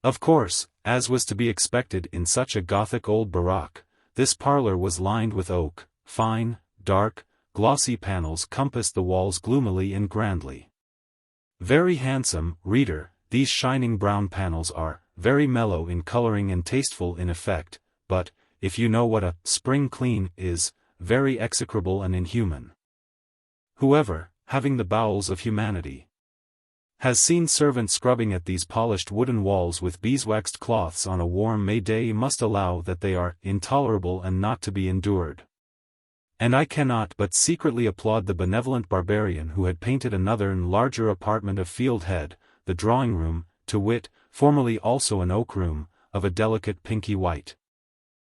Speaker 1: Of course, as was to be expected in such a Gothic old barrack, this parlour was lined with oak, fine, dark, glossy panels compassed the walls gloomily and grandly. Very handsome, reader, these shining brown panels are, very mellow in colouring and tasteful in effect, but, if you know what a spring clean is, very execrable and inhuman. Whoever, having the bowels of humanity, has seen servants scrubbing at these polished wooden walls with beeswaxed cloths on a warm May day must allow that they are intolerable and not to be endured. And I cannot but secretly applaud the benevolent barbarian who had painted another and larger apartment of Fieldhead, the drawing-room, to wit, formerly also an oak room, of a delicate pinky white,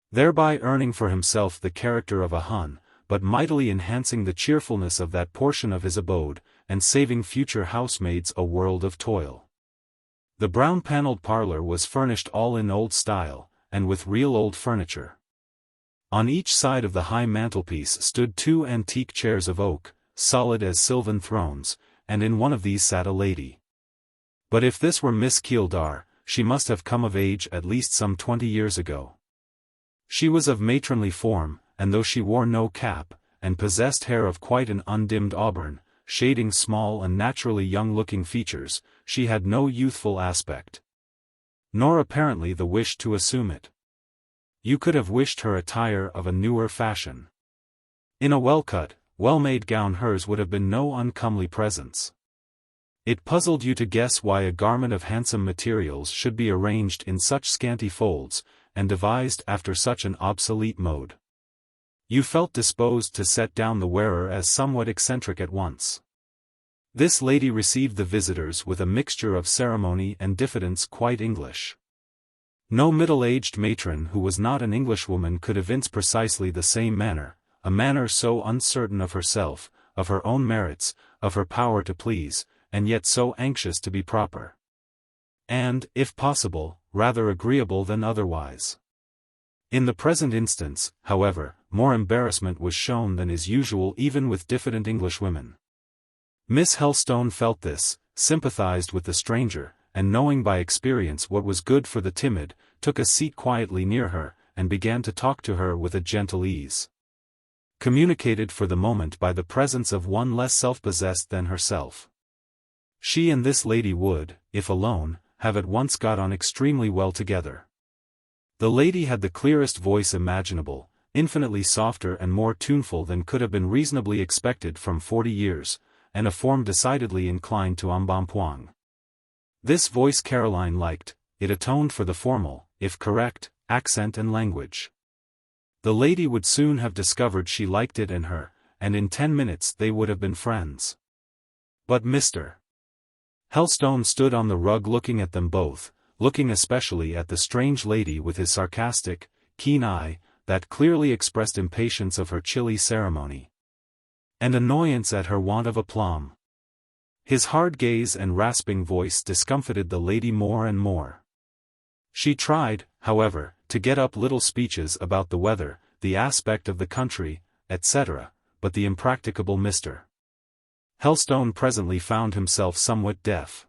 Speaker 1: thereby earning for himself the character of a Hun, but mightily enhancing the cheerfulness of that portion of his abode, and saving future housemaids a world of toil. The brown-panelled parlour was furnished all in old style, and with real old furniture. On each side of the high mantelpiece stood 2 antique chairs of oak, solid as sylvan thrones, and in one of these sat a lady. But if this were Miss Keeldar, she must have come of age at least some 20 years ago. She was of matronly form, and though she wore no cap, and possessed hair of quite an undimmed auburn, shading small and naturally young-looking features, she had no youthful aspect, nor apparently the wish to assume it. You could have wished her attire of a newer fashion. In a well-cut, well-made gown hers would have been no uncomely presence. It puzzled you to guess why a garment of handsome materials should be arranged in such scanty folds, and devised after such an obsolete mode. You felt disposed to set down the wearer as somewhat eccentric at once. This lady received the visitors with a mixture of ceremony and diffidence quite English. No middle-aged matron who was not an Englishwoman could evince precisely the same manner, a manner so uncertain of herself, of her own merits, of her power to please, and yet so anxious to be proper, and, if possible, rather agreeable than otherwise. In the present instance, however, more embarrassment was shown than is usual even with diffident Englishwomen. Miss Helstone felt this, sympathized with the stranger, and knowing by experience what was good for the timid, took a seat quietly near her, and began to talk to her with a gentle ease, communicated for the moment by the presence of one less self-possessed than herself. She and this lady would, if alone, have at once got on extremely well together. The lady had the clearest voice imaginable, infinitely softer and more tuneful than could have been reasonably expected from 40 years, and a form decidedly inclined to embonpoint. This voice Caroline liked, it atoned for the formal, if correct, accent and language. The lady would soon have discovered she liked it in her, and in 10 minutes they would have been friends. But Mr. Helstone stood on the rug looking at them both, looking especially at the strange lady with his sarcastic, keen eye, that clearly expressed impatience of her chilly ceremony, and annoyance at her want of aplomb. His hard gaze and rasping voice discomfited the lady more and more. She tried, however, to get up little speeches about the weather, the aspect of the country, etc., but the impracticable Mr. Helstone presently found himself somewhat deaf.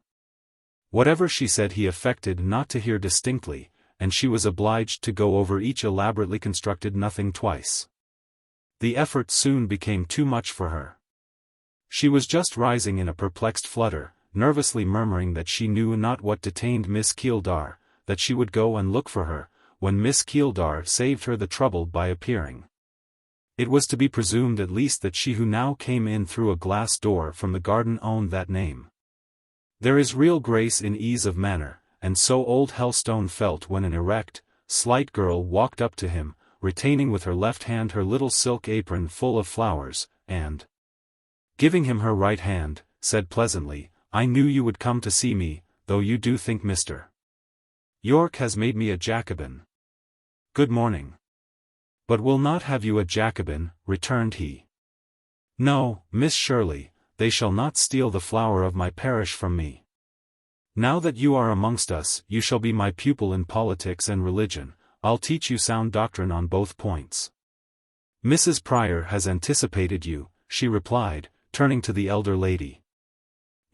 Speaker 1: Whatever she said he affected not to hear distinctly, and she was obliged to go over each elaborately constructed nothing twice. The effort soon became too much for her. She was just rising in a perplexed flutter, nervously murmuring that she knew not what detained Miss Keeldar, that she would go and look for her, when Miss Keeldar saved her the trouble by appearing. It was to be presumed at least that she who now came in through a glass door from the garden owned that name. There is real grace in ease of manner, and so old Helstone felt when an erect, slight girl walked up to him, retaining with her left hand her little silk apron full of flowers, and, giving him her right hand, said pleasantly, "I knew you would come to see me, though you do think Mr. Yorke has made me a Jacobin. Good morning." "But will not have you a Jacobin," returned he. "No, Miss Shirley, they shall not steal the flower of my parish from me. Now that you are amongst us, you shall be my pupil in politics and religion. I'll teach you sound doctrine on both points." "Mrs. Prior has anticipated you," she replied, turning to the elder lady.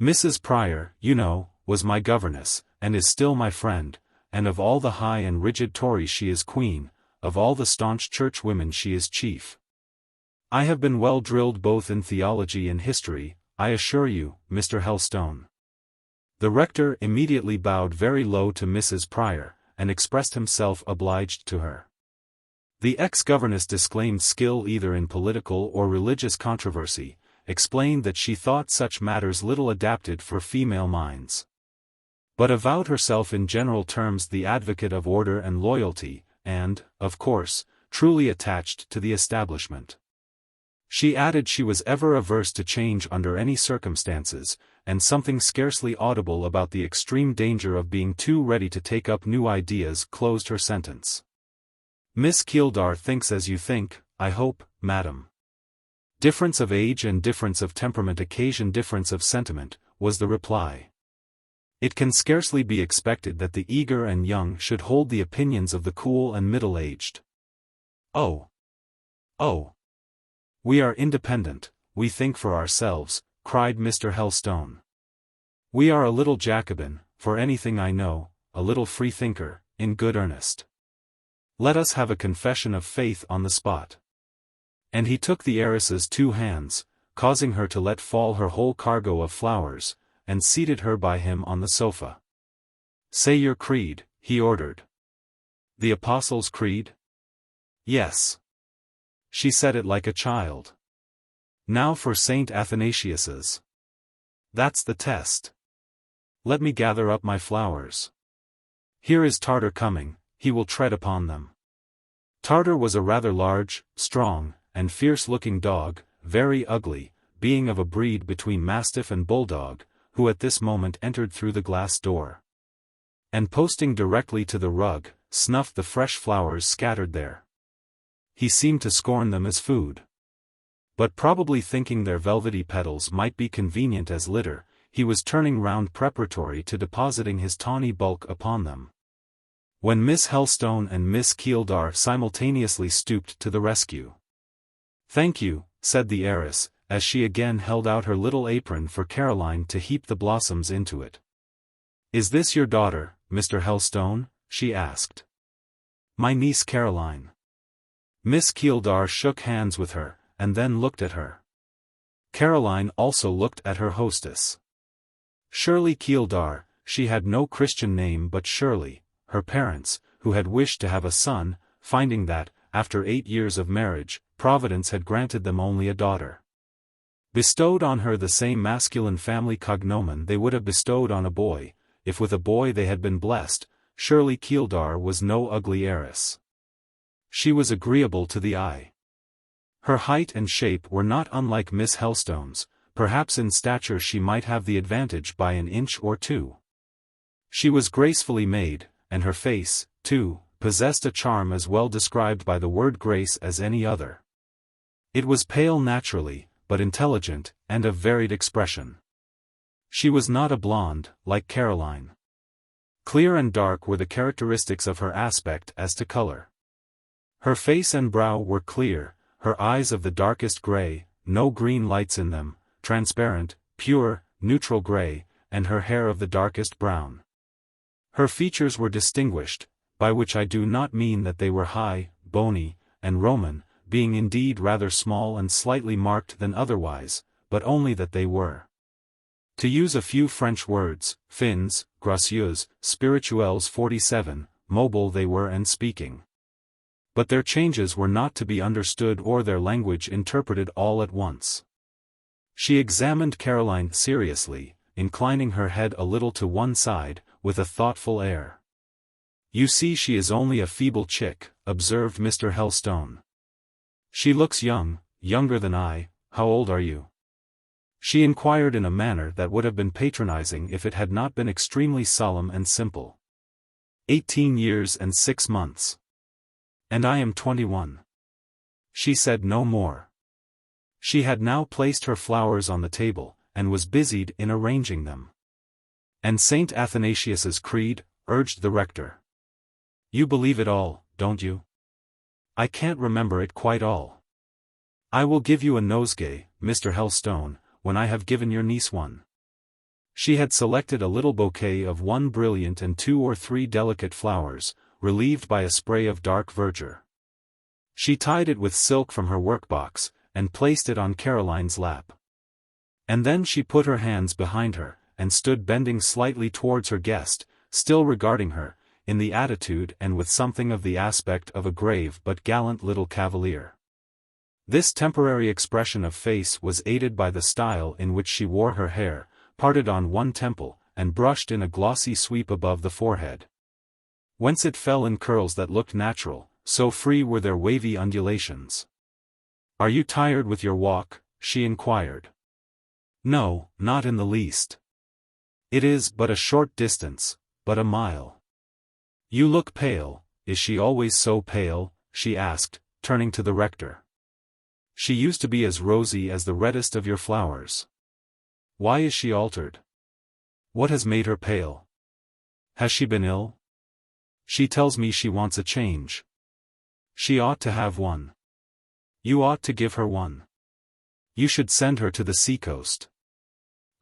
Speaker 1: "Mrs. Prior, you know, was my governess, and is still my friend, and of all the high and rigid Tories she is queen, of all the staunch churchwomen she is chief. I have been well drilled both in theology and history, I assure you, Mr. Helstone." The rector immediately bowed very low to Mrs. Prior, and expressed himself obliged to her. The ex-governess disclaimed skill either in political or religious controversy, explained that she thought such matters little adapted for female minds, but avowed herself in general terms the advocate of order and loyalty, and, of course, truly attached to the establishment. She added she was ever averse to change under any circumstances, and something scarcely audible about the extreme danger of being too ready to take up new ideas closed her sentence. "Miss Keeldar thinks as you think, I hope, madam." "Difference of age and difference of temperament occasion difference of sentiment," was the reply. "It can scarcely be expected that the eager and young should hold the opinions of the cool and middle-aged." Oh! "We are independent, we think for ourselves," cried Mr. Helstone. "We are a little Jacobin, for anything I know, a little freethinker, in good earnest. Let us have a confession of faith on the spot." And he took the heiress's 2 hands, causing her to let fall her whole cargo of flowers, and seated her by him on the sofa. "Say your creed," he ordered. "The Apostles' Creed?" "Yes." She said it like a child. "Now for Saint Athanasius's." "That's the test. Let me gather up my flowers. Here is Tartar coming, he will tread upon them." Tartar was a rather large, strong, and fierce-looking dog, very ugly, being of a breed between mastiff and bulldog, who at this moment entered through the glass door, and posting directly to the rug, snuffed the fresh flowers scattered there. He seemed to scorn them as food. But probably thinking their velvety petals might be convenient as litter, he was turning round preparatory to depositing his tawny bulk upon them, when Miss Helstone and Miss Keeldar simultaneously stooped to the rescue. "Thank you," said the heiress, as she again held out her little apron for Caroline to heap the blossoms into it. "Is this your daughter, Mr. Helstone?" she asked. "My niece Caroline." Miss Keeldar shook hands with her, and then looked at her. Caroline also looked at her hostess. Shirley Keeldar, she had no Christian name but Shirley, her parents, who had wished to have a son, finding that, after 8 years of marriage, Providence had granted them only a daughter. Bestowed on her the same masculine family cognomen they would have bestowed on a boy, if with a boy they had been blessed. Shirley Keeldar was no ugly heiress. She was agreeable to the eye. Her height and shape were not unlike Miss Helstone's, perhaps in stature she might have the advantage by an inch or two. She was gracefully made, and her face, too, possessed a charm as well described by the word grace as any other. It was pale naturally, but intelligent, and of varied expression. She was not a blonde, like Caroline. Clear and dark were the characteristics of her aspect as to color. Her face and brow were clear, her eyes of the darkest gray, no green lights in them, transparent, pure, neutral gray, and her hair of the darkest brown. Her features were distinguished, by which I do not mean that they were high, bony, and Roman, being indeed rather small and slightly marked than otherwise, but only that they were. To use a few French words, fins, gracieuses, spirituelles 47, mobile they were and speaking. But their changes were not to be understood or their language interpreted all at once. She examined Caroline seriously, inclining her head a little to one side, with a thoughtful air. "You see she is only a feeble chick," observed Mr. Helstone. "She looks young, younger than I. How old are you?" she inquired in a manner that would have been patronizing if it had not been extremely solemn and simple. 18 years and 6 months. "And I am 21. She said no more. She had now placed her flowers on the table, and was busied in arranging them. "And Saint Athanasius's creed?" urged the rector. "You believe it all, don't you?" "I can't remember it quite all." "I will give you a nosegay, Mr. Helstone, when I have given your niece one." She had selected a little bouquet of 1 brilliant and 2 or 3 delicate flowers, relieved by a spray of dark verdure. She tied it with silk from her workbox, and placed it on Caroline's lap. And then she put her hands behind her, and stood bending slightly towards her guest, still regarding her, in the attitude and with something of the aspect of a grave but gallant little cavalier. This temporary expression of face was aided by the style in which she wore her hair, parted on one temple, and brushed in a glossy sweep above the forehead. Whence it fell in curls that looked natural, so free were their wavy undulations. "Are you tired with your walk?" she inquired. "No, not in the least. It is but a short distance, but a mile." "You look pale. Is she always so pale?" she asked, turning to the rector. "She used to be as rosy as the reddest of your flowers. Why is she altered? What has made her pale? Has she been ill? She tells me she wants a change. She ought to have one. You ought to give her one. You should send her to the seacoast."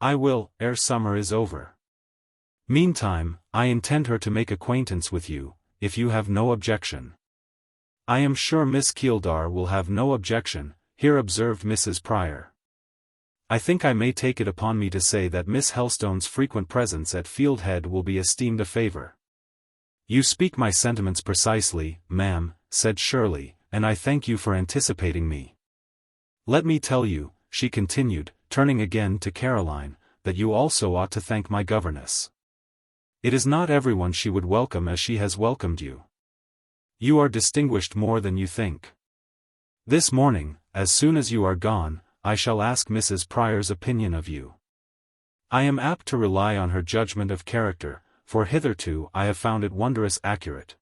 Speaker 1: "I will, ere summer is over. Meantime, I intend her to make acquaintance with you, if you have no objection." "I am sure Miss Keeldar will have no objection," here observed Mrs. Pryor. "I think I may take it upon me to say that Miss Helstone's frequent presence at Fieldhead will be esteemed a favor." "You speak my sentiments precisely, ma'am," said Shirley, "and I thank you for anticipating me. Let me tell you," she continued, turning again to Caroline, "that you also ought to thank my governess. It is not everyone she would welcome as she has welcomed you. You are distinguished more than you think. This morning, as soon as you are gone, I shall ask Mrs. Pryor's opinion of you. I am apt to rely on her judgment of character, for hitherto I have found it wondrous accurate.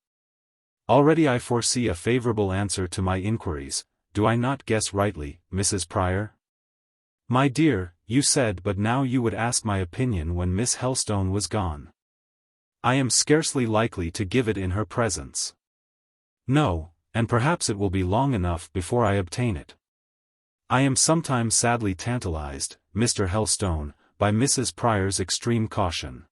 Speaker 1: Already I foresee a favorable answer to my inquiries. Do I not guess rightly, Mrs. Pryor?" "My dear, you said but now you would ask my opinion when Miss Helstone was gone. I am scarcely likely to give it in her presence." "No, and perhaps it will be long enough before I obtain it." I am sometimes sadly tantalized, Mr. Helstone, by Mrs. Prior's extreme caution.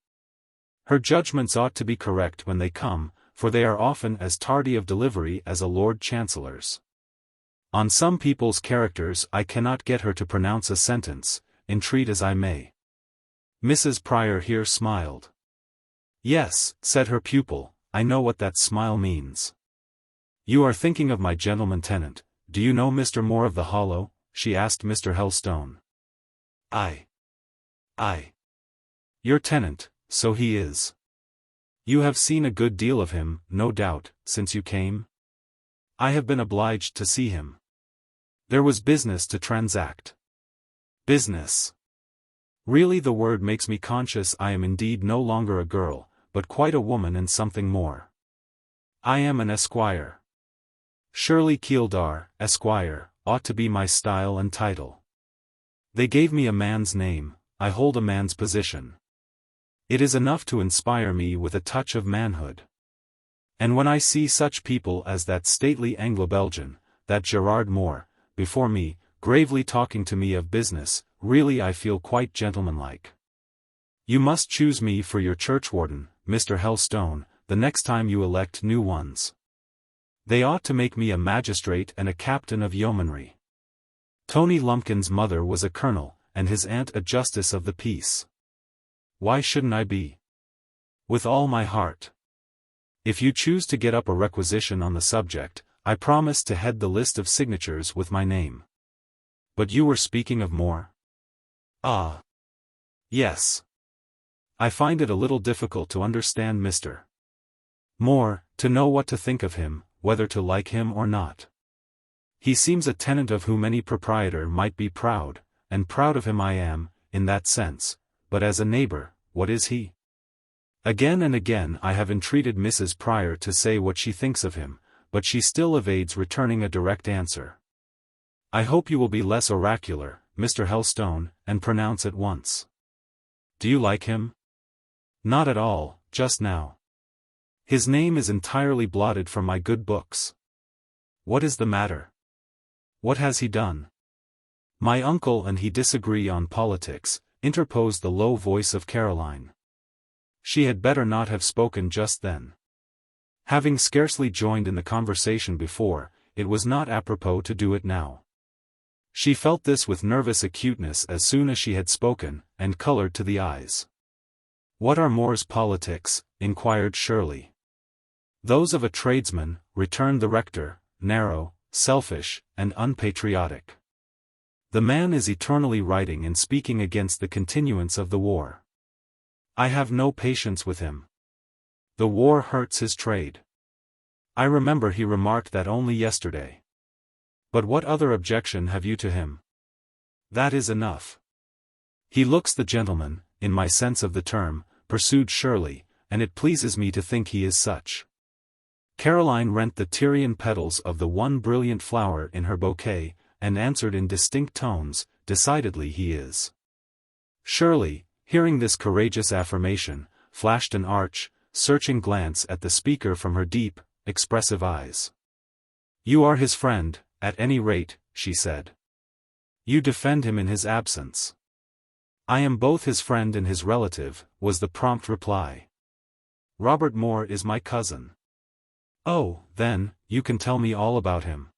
Speaker 1: Her judgments ought to be correct when they come, for they are often as tardy of delivery as a Lord Chancellor's. On some people's characters I cannot get her to pronounce a sentence, entreat as I may. Mrs. Prior here smiled. Yes, said her pupil, I know what that smile means. You are thinking of my gentleman tenant. Do you know Mr. Moore of the Hollow? She asked Mr. Helstone. Aye. Your tenant, so he is. You have seen a good deal of him, no doubt, since you came? I have been obliged to see him. There was business to transact. Business. Really the word makes me conscious I am indeed no longer a girl, but quite a woman and something more. I am an esquire. Shirley Keeldar, Esquire, ought to be my style and title. They gave me a man's name, I hold a man's position. It is enough to inspire me with a touch of manhood. And when I see such people as that stately Anglo-Belgian, that Gerard Moore, before me, gravely talking to me of business, really I feel quite gentlemanlike. You must choose me for your churchwarden, Mr. Helstone, the next time you elect new ones. They ought to make me a magistrate and a captain of yeomanry. Tony Lumpkin's mother was a colonel, and his aunt a justice of the peace. Why shouldn't I be? With all my heart. If you choose to get up a requisition on the subject, I promise to head the list of signatures with my name. But you were speaking of Moore? Ah. Yes. I find it a little difficult to understand Mr. Moore, to know what to think of him, whether to like him or not. He seems a tenant of whom any proprietor might be proud, and proud of him I am, in that sense, but as a neighbor, what is he? Again and again I have entreated Mrs. Prior to say what she thinks of him, but she still evades returning a direct answer. I hope you will be less oracular, Mr. Helstone, and pronounce at once. Do you like him? Not at all, just now. His name is entirely blotted from my good books. What is the matter? What has he done? My uncle and he disagree on politics, interposed the low voice of Caroline. She had better not have spoken just then. Having scarcely joined in the conversation before, it was not apropos to do it now. She felt this with nervous acuteness as soon as she had spoken, and colored to the eyes. What are Moore's politics? Inquired Shirley. Those of a tradesman, returned the rector, narrow, selfish, and unpatriotic. The man is eternally writing and speaking against the continuance of the war. I have no patience with him. The war hurts his trade. I remember he remarked that only yesterday. But what other objection have you to him? That is enough. He looks the gentleman, in my sense of the term, pursued Shirley, and it pleases me to think he is such. Caroline rent the Tyrian petals of the one brilliant flower in her bouquet, and answered in distinct tones, decidedly he is. Shirley, hearing this courageous affirmation, flashed an arch, searching glance at the speaker from her deep, expressive eyes. You are his friend, at any rate, she said. You defend him in his absence. I am both his friend and his relative, was the prompt reply. Robert Moore is my cousin. Oh, then, you can tell me all about him.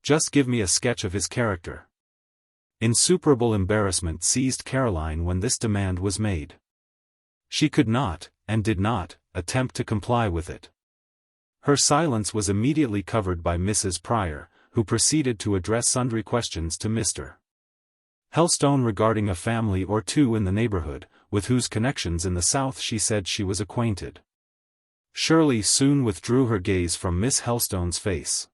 Speaker 1: Just give me a sketch of his character. Insuperable embarrassment seized Caroline when this demand was made. She could not, and did not, attempt to comply with it. Her silence was immediately covered by Mrs. Prior, who proceeded to address sundry questions to Mr. Helstone regarding a family or two in the neighborhood, with whose connections in the south she said she was acquainted. Shirley soon withdrew her gaze from Miss Helstone's face.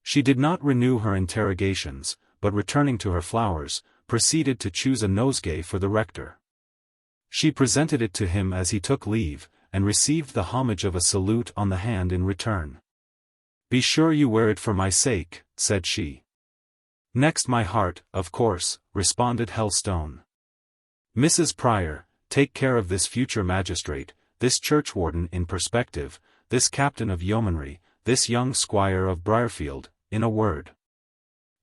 Speaker 1: She did not renew her interrogations, but returning to her flowers, proceeded to choose a nosegay for the rector. She presented it to him as he took leave, and received the homage of a salute on the hand in return. Be sure you wear it for my sake, said she. Next my heart, of course, responded Helstone. Mrs. Prior, take care of this future magistrate, this churchwarden in perspective, this captain of yeomanry, this young squire of Briarfield, in a word.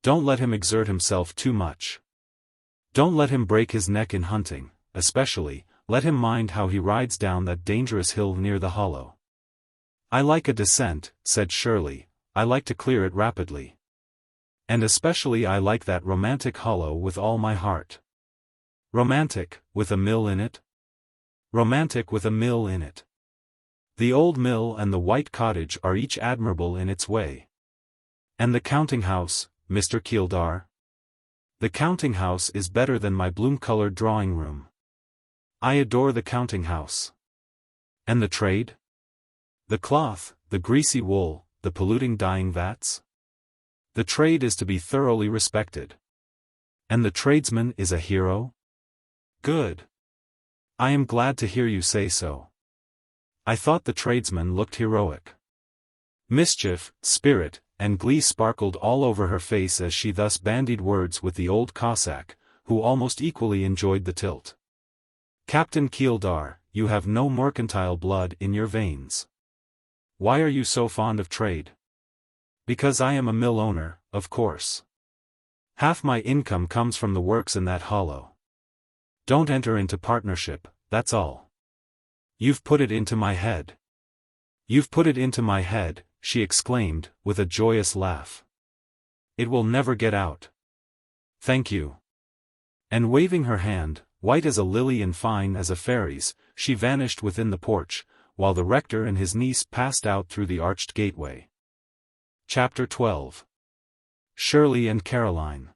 Speaker 1: Don't let him exert himself too much. Don't let him break his neck in hunting, especially, let him mind how he rides down that dangerous hill near the hollow. I like a descent, said Shirley, I like to clear it rapidly. And especially I like that romantic hollow with all my heart. Romantic, with a mill in it? Romantic with a mill in it. The old mill and the white cottage are each admirable in its way. And the counting-house, Mr. Keeldar? The counting-house is better than my bloom-colored drawing-room. I adore the counting-house. And the trade? The cloth, the greasy wool, the polluting dyeing vats? The trade is to be thoroughly respected. And the tradesman is a hero? Good. I am glad to hear you say so. I thought the tradesman looked heroic. Mischief, spirit, and glee sparkled all over her face as she thus bandied words with the old Cossack, who almost equally enjoyed the tilt. Captain Keeldar, you have no mercantile blood in your veins. Why are you so fond of trade? Because I am a mill owner, of course. Half my income comes from the works in that hollow. Don't enter into partnership, that's all. You've put it into my head. You've put it into my head, she exclaimed, with a joyous laugh. It will never get out. Thank you. And waving her hand, white as a lily and fine as a fairy's, she vanished within the porch, while the rector and his niece passed out through the arched gateway. Chapter 12. Shirley and Caroline.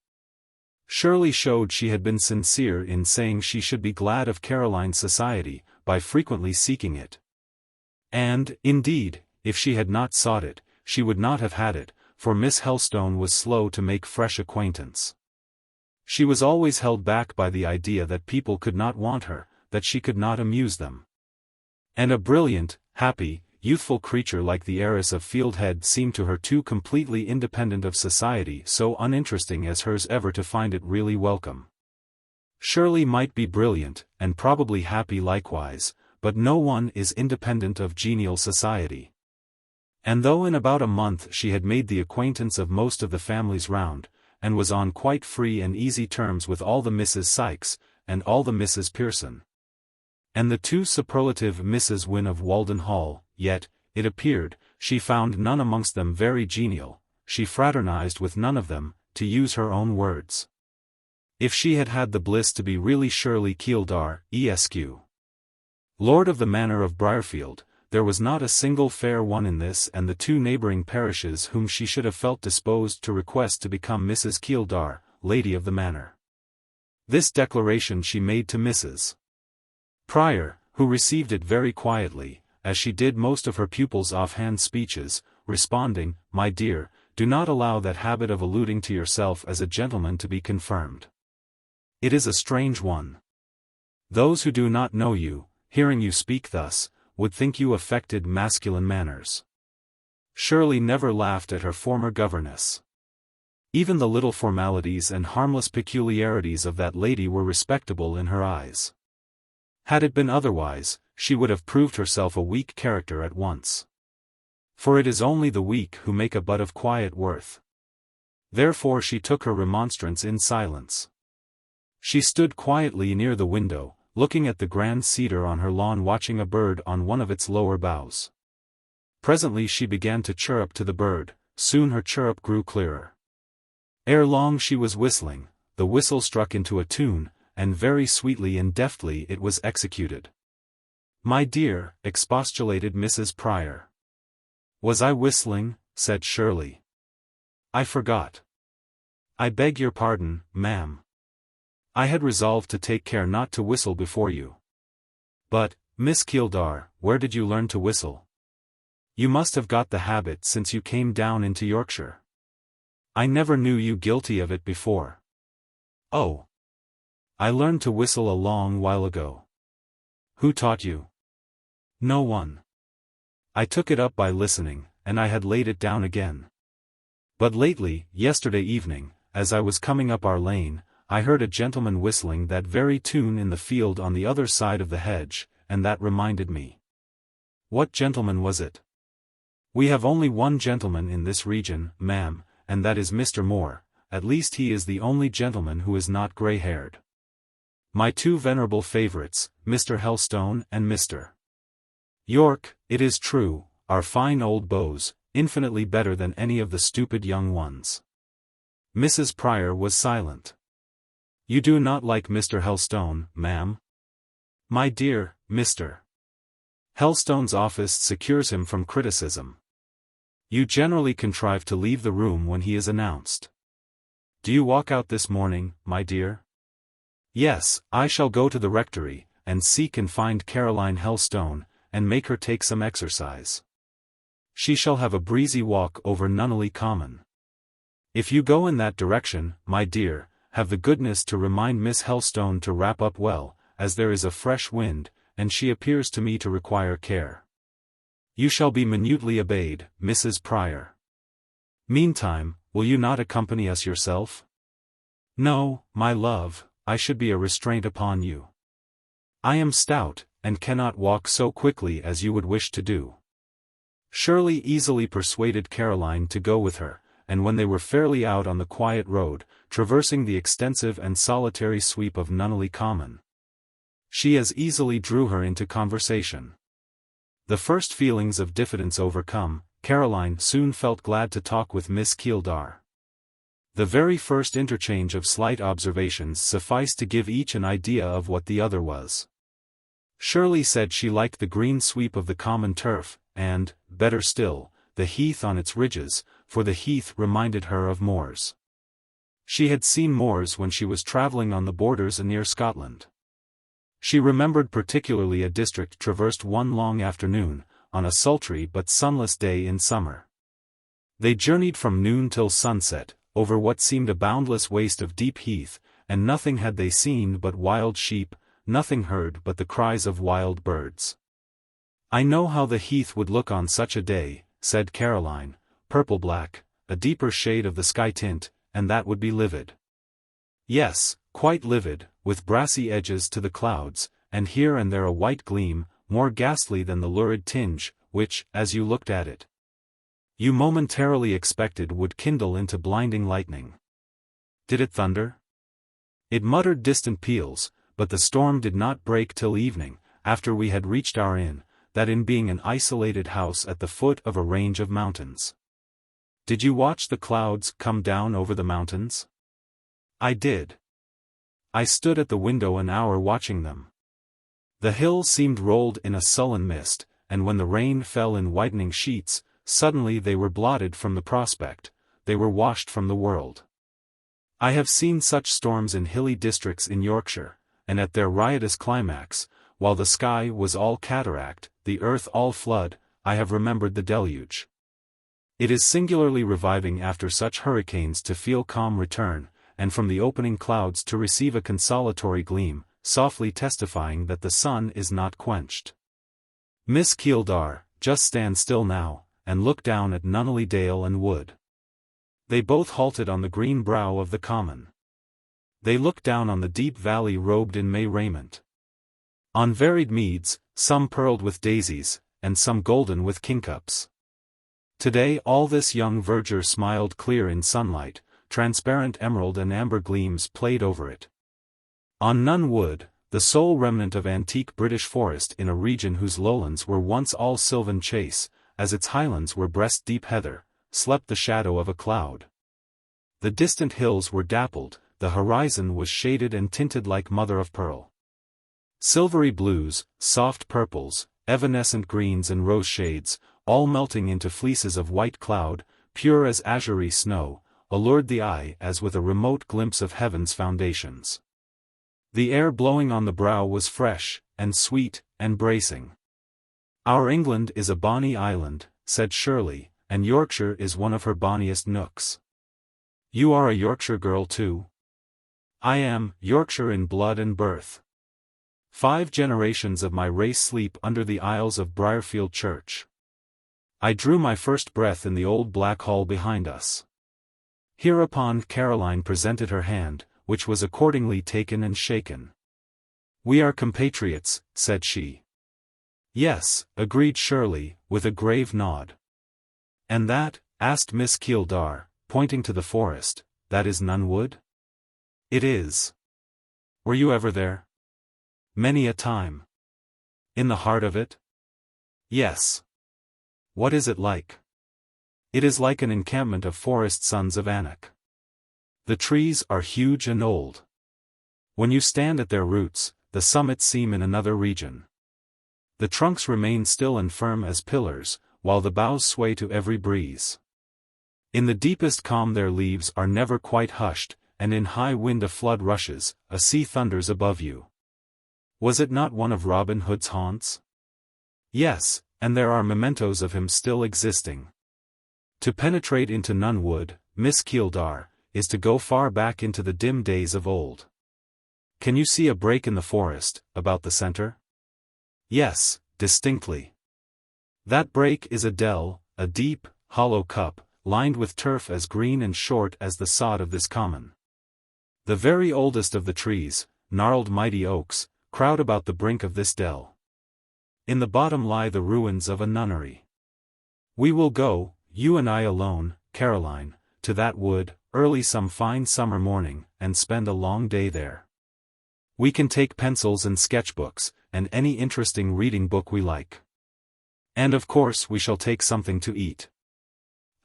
Speaker 1: Shirley showed she had been sincere in saying she should be glad of Caroline's society, by frequently seeking it. And, indeed, if she had not sought it, she would not have had it, for Miss Helstone was slow to make fresh acquaintance. She was always held back by the idea that people could not want her, that she could not amuse them. And a brilliant, happy, youthful creature like the heiress of Fieldhead seemed to her too completely independent of society, so uninteresting as hers ever to find it really welcome. Shirley might be brilliant, and probably happy likewise, but no one is independent of genial society. And though in about a month she had made the acquaintance of most of the families round, and was on quite free and easy terms with all the Mrs. Sykes, and all the Mrs. Pearson, and the two superlative Mrs. Wynne of Walden Hall, yet, it appeared, she found none amongst them very genial, she fraternized with none of them, to use her own words. If she had had the bliss to be really Shirley Keeldar, Esq. Lord of the Manor of Briarfield, there was not a single fair one in this and the two neighbouring parishes whom she should have felt disposed to request to become Mrs. Keeldar, Lady of the Manor. This declaration she made to Mrs. Prior, who received it very quietly, as she did most of her pupils' offhand speeches, responding, "My dear, do not allow that habit of alluding to yourself as a gentleman to be confirmed. It is a strange one. Those who do not know you, hearing you speak thus, would think you affected masculine manners." Shirley never laughed at her former governess. Even the little formalities and harmless peculiarities of that lady were respectable in her eyes. Had it been otherwise, she would have proved herself a weak character at once. For it is only the weak who make a butt of quiet worth. Therefore she took her remonstrance in silence. She stood quietly near the window, looking at the grand cedar on her lawn, watching a bird on one of its lower boughs. Presently she began to chirrup to the bird, soon her chirrup grew clearer. Ere long she was whistling, the whistle struck into a tune, and very sweetly and deftly it was executed. "My dear," expostulated Mrs. Prior. "Was I whistling?" said Shirley. "I forgot. I beg your pardon, ma'am. I had resolved to take care not to whistle before you. But, Miss Keeldar, where did you learn to whistle? You must have got the habit since you came down into Yorkshire. I never knew you guilty of it before." "Oh. I learned to whistle a long while ago." "Who taught you?" "No one. I took it up by listening, and I had laid it down again. But lately, yesterday evening, as I was coming up our lane, I heard a gentleman whistling that very tune in the field on the other side of the hedge, and that reminded me." "What gentleman was it?" "We have only one gentleman in this region, ma'am, and that is Mr. Moore, at least he is the only gentleman who is not grey-haired. My two venerable favourites, Mr. Helstone and Mr. Yorke, it is true, are fine old beaux, infinitely better than any of the stupid young ones. Mrs. Prior was silent. You do not like Mr. Helstone, ma'am? My dear, Mr. Helstone's office secures him from criticism. You generally contrive to leave the room when he is announced. Do you walk out this morning, my dear? Yes, I shall go to the rectory, and seek and find Caroline Helstone, and make her take some exercise. She shall have a breezy walk over Nunneley Common. If you go in that direction, my dear, have the goodness to remind Miss Helstone to wrap up well, as there is a fresh wind, and she appears to me to require care. You shall be minutely obeyed, Mrs. Prior. Meantime, will you not accompany us yourself? No, my love, I should be a restraint upon you. I am stout, and cannot walk so quickly as you would wish to do. Shirley easily persuaded Caroline to go with her, and when they were fairly out on the quiet road, traversing the extensive and solitary sweep of Nunneley Common, she as easily drew her into conversation. The first feelings of diffidence overcome, Caroline soon felt glad to talk with Miss Keeldar. The very first interchange of slight observations sufficed to give each an idea of what the other was. Shirley said she liked the green sweep of the common turf, and, better still, the heath on its ridges, for the heath reminded her of moors. She had seen moors when she was travelling on the borders near Scotland. She remembered particularly a district traversed one long afternoon, on a sultry but sunless day in summer. They journeyed from noon till sunset, over what seemed a boundless waste of deep heath, and nothing had they seen but wild sheep, nothing heard but the cries of wild birds. I know how the heath would look on such a day, said Caroline, purple-black, a deeper shade of the sky tint, and that would be livid. Yes, quite livid, with brassy edges to the clouds, and here and there a white gleam, more ghastly than the lurid tinge, which, as you looked at it, you momentarily expected would kindle into blinding lightning. Did it thunder? It muttered distant peals, but the storm did not break till evening, after we had reached our inn, that inn being an isolated house at the foot of a range of mountains. Did you watch the clouds come down over the mountains? I did. I stood at the window an hour watching them. The hills seemed rolled in a sullen mist, and when the rain fell in whitening sheets, suddenly they were blotted from the prospect, they were washed from the world. I have seen such storms in hilly districts in Yorkshire, and at their riotous climax, while the sky was all cataract, the earth all flood, I have remembered the deluge. It is singularly reviving after such hurricanes to feel calm return, and from the opening clouds to receive a consolatory gleam, softly testifying that the sun is not quenched. Miss Keeldar, just stand still now, and look down at Nunneley Dale and Wood. They both halted on the green brow of the common. They looked down on the deep valley robed in May raiment. On varied meads, some pearled with daisies, and some golden with kingcups. Today all this young verdure smiled clear in sunlight, transparent emerald and amber gleams played over it. On Nun Wood, the sole remnant of antique British forest in a region whose lowlands were once all sylvan chase, as its highlands were breast-deep heather, slept the shadow of a cloud. The distant hills were dappled, the horizon was shaded and tinted like mother-of-pearl. Silvery blues, soft purples, evanescent greens and rose shades, all melting into fleeces of white cloud, pure as azure snow, allured the eye as with a remote glimpse of heaven's foundations. The air blowing on the brow was fresh, and sweet, and bracing. Our England is a bonny island, said Shirley, and Yorkshire is one of her bonniest nooks. You are a Yorkshire girl too? I am, Yorkshire in blood and birth. 5 generations of my race sleep under the aisles of Briarfield Church. I drew my first breath in the old black hall behind us. Hereupon Caroline presented her hand, which was accordingly taken and shaken. We are compatriots, said she. Yes, agreed Shirley, with a grave nod. And that, asked Miss Keeldar, pointing to the forest, that is Nun Wood? It is. Were you ever there? Many a time. In the heart of it? Yes. What is it like? It is like an encampment of forest sons of Anak. The trees are huge and old. When you stand at their roots, the summits seem in another region. The trunks remain still and firm as pillars, while the boughs sway to every breeze. In the deepest calm their leaves are never quite hushed, and in high wind a flood rushes, a sea thunders above you. Was it not one of Robin Hood's haunts? Yes, and there are mementos of him still existing. To penetrate into Nun Wood, Miss Keeldar, is to go far back into the dim days of old. Can you see a break in the forest, about the center? Yes, distinctly. That break is a dell, a deep, hollow cup, lined with turf as green and short as the sod of this common. The very oldest of the trees, gnarled mighty oaks, crowd about the brink of this dell. In the bottom lie the ruins of a nunnery. We will go, you and I alone, Caroline, to that wood, early some fine summer morning, and spend a long day there. We can take pencils and sketchbooks, and any interesting reading book we like. And of course we shall take something to eat.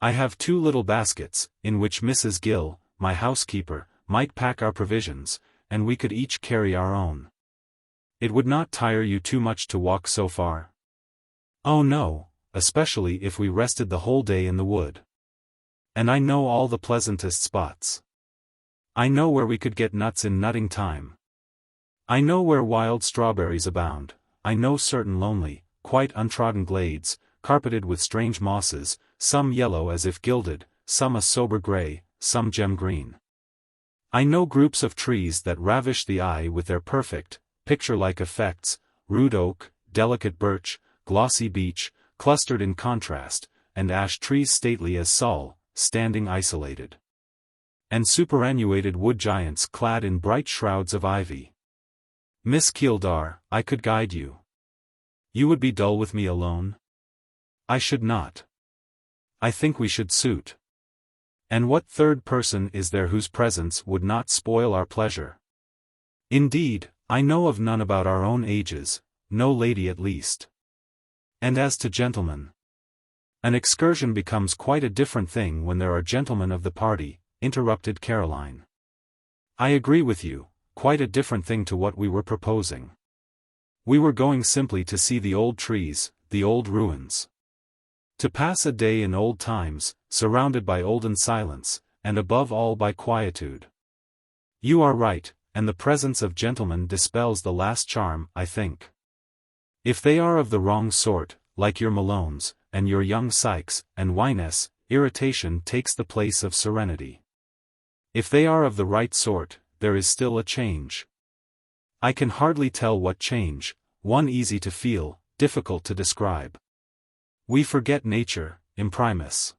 Speaker 1: I have 2 little baskets, in which Mrs. Gill, my housekeeper, might pack our provisions, and we could each carry our own. It would not tire you too much to walk so far? Oh no, especially if we rested the whole day in the wood. And I know all the pleasantest spots. I know where we could get nuts in nutting time. I know where wild strawberries abound. I know certain lonely, quite untrodden glades, carpeted with strange mosses, some yellow as if gilded, some a sober grey, some gem green. I know groups of trees that ravish the eye with their perfect, picture-like effects, rude oak, delicate birch, glossy beech, clustered in contrast, and ash trees stately as Saul, standing isolated. And superannuated wood giants clad in bright shrouds of ivy. Miss Keeldar, I could guide you. You would be dull with me alone? I should not. I think we should suit. And what third person is there whose presence would not spoil our pleasure? Indeed, I know of none about our own ages, no lady at least. And as to gentlemen, an excursion becomes quite a different thing when there are gentlemen of the party, interrupted Caroline. I agree with you, quite a different thing to what we were proposing. We were going simply to see the old trees, the old ruins. To pass a day in old times, surrounded by olden silence, and above all by quietude. You are right, and the presence of gentlemen dispels the last charm, I think. If they are of the wrong sort, like your Malones, and your young Sykes, and Wyness, irritation takes the place of serenity. If they are of the right sort, there is still a change. I can hardly tell what change, one easy to feel, difficult to describe. We forget nature, imprimis.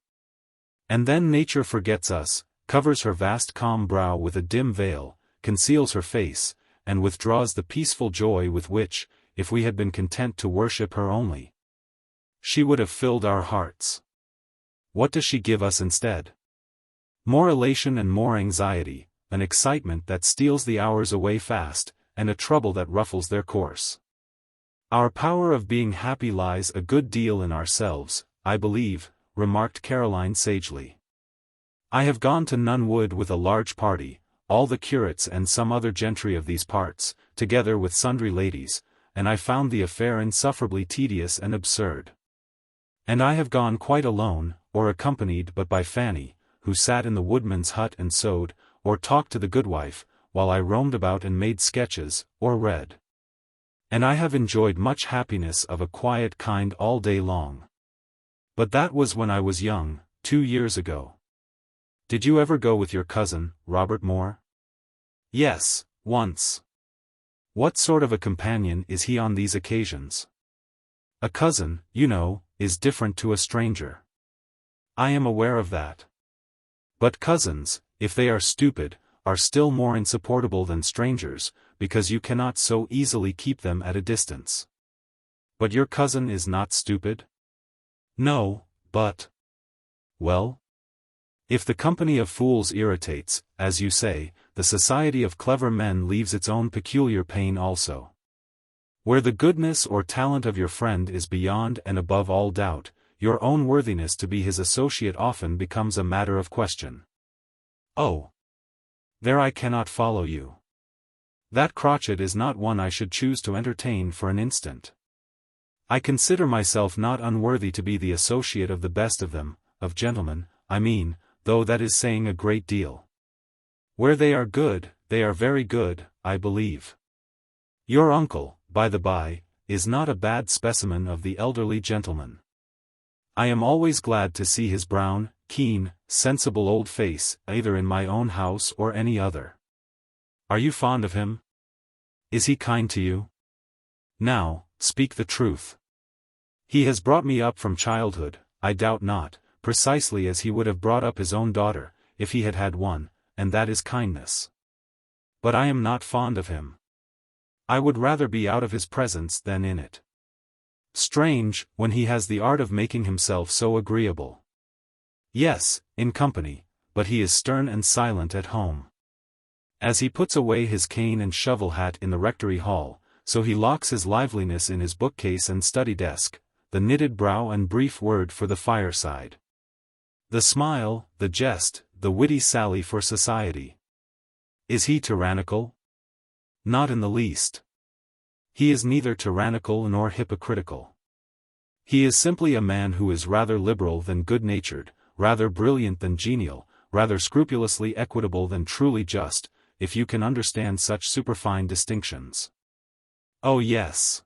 Speaker 1: And then nature forgets us, covers her vast calm brow with a dim veil, conceals her face, and withdraws the peaceful joy with which, if we had been content to worship her only, she would have filled our hearts. What does she give us instead? More elation and more anxiety, an excitement that steals the hours away fast, and a trouble that ruffles their course. Our power of being happy lies a good deal in ourselves, I believe, remarked Caroline sagely. I have gone to Nun Wood with a large party, all the curates and some other gentry of these parts, together with sundry ladies, and I found the affair insufferably tedious and absurd. And I have gone quite alone, or accompanied but by Fanny, who sat in the woodman's hut and sewed, or talked to the goodwife, while I roamed about and made sketches, or read. And I have enjoyed much happiness of a quiet kind all day long. But that was when I was young, 2 years ago. Did you ever go with your cousin, Robert Moore? Yes, once. What sort of a companion is he on these occasions? A cousin, you know, is different to a stranger. I am aware of that. But cousins, if they are stupid, are still more insupportable than strangers, because you cannot so easily keep them at a distance. But your cousin is not stupid? No, but... Well? If the company of fools irritates, as you say, the society of clever men leaves its own peculiar pain also. Where the goodness or talent of your friend is beyond and above all doubt, your own worthiness to be his associate often becomes a matter of question. Oh! There I cannot follow you. That crotchet is not one I should choose to entertain for an instant. I consider myself not unworthy to be the associate of the best of them, of gentlemen, I mean, though that is saying a great deal. Where they are good, they are very good, I believe. Your uncle, by the by, is not a bad specimen of the elderly gentleman. I am always glad to see his brown, keen, sensible old face, either in my own house or any other. Are you fond of him? Is he kind to you? Now, speak the truth. He has brought me up from childhood, I doubt not, precisely as he would have brought up his own daughter, if he had had one, and that is kindness. But I am not fond of him. I would rather be out of his presence than in it. Strange, when he has the art of making himself so agreeable. Yes, in company, but he is stern and silent at home. As he puts away his cane and shovel hat in the rectory hall, so he locks his liveliness in his bookcase and study desk, the knitted brow and brief word for the fireside. The smile, the jest, the witty sally for society. Is he tyrannical? Not in the least. He is neither tyrannical nor hypocritical. He is simply a man who is rather liberal than good-natured, rather brilliant than genial, rather scrupulously equitable than truly just, if you can understand such superfine distinctions. Oh yes.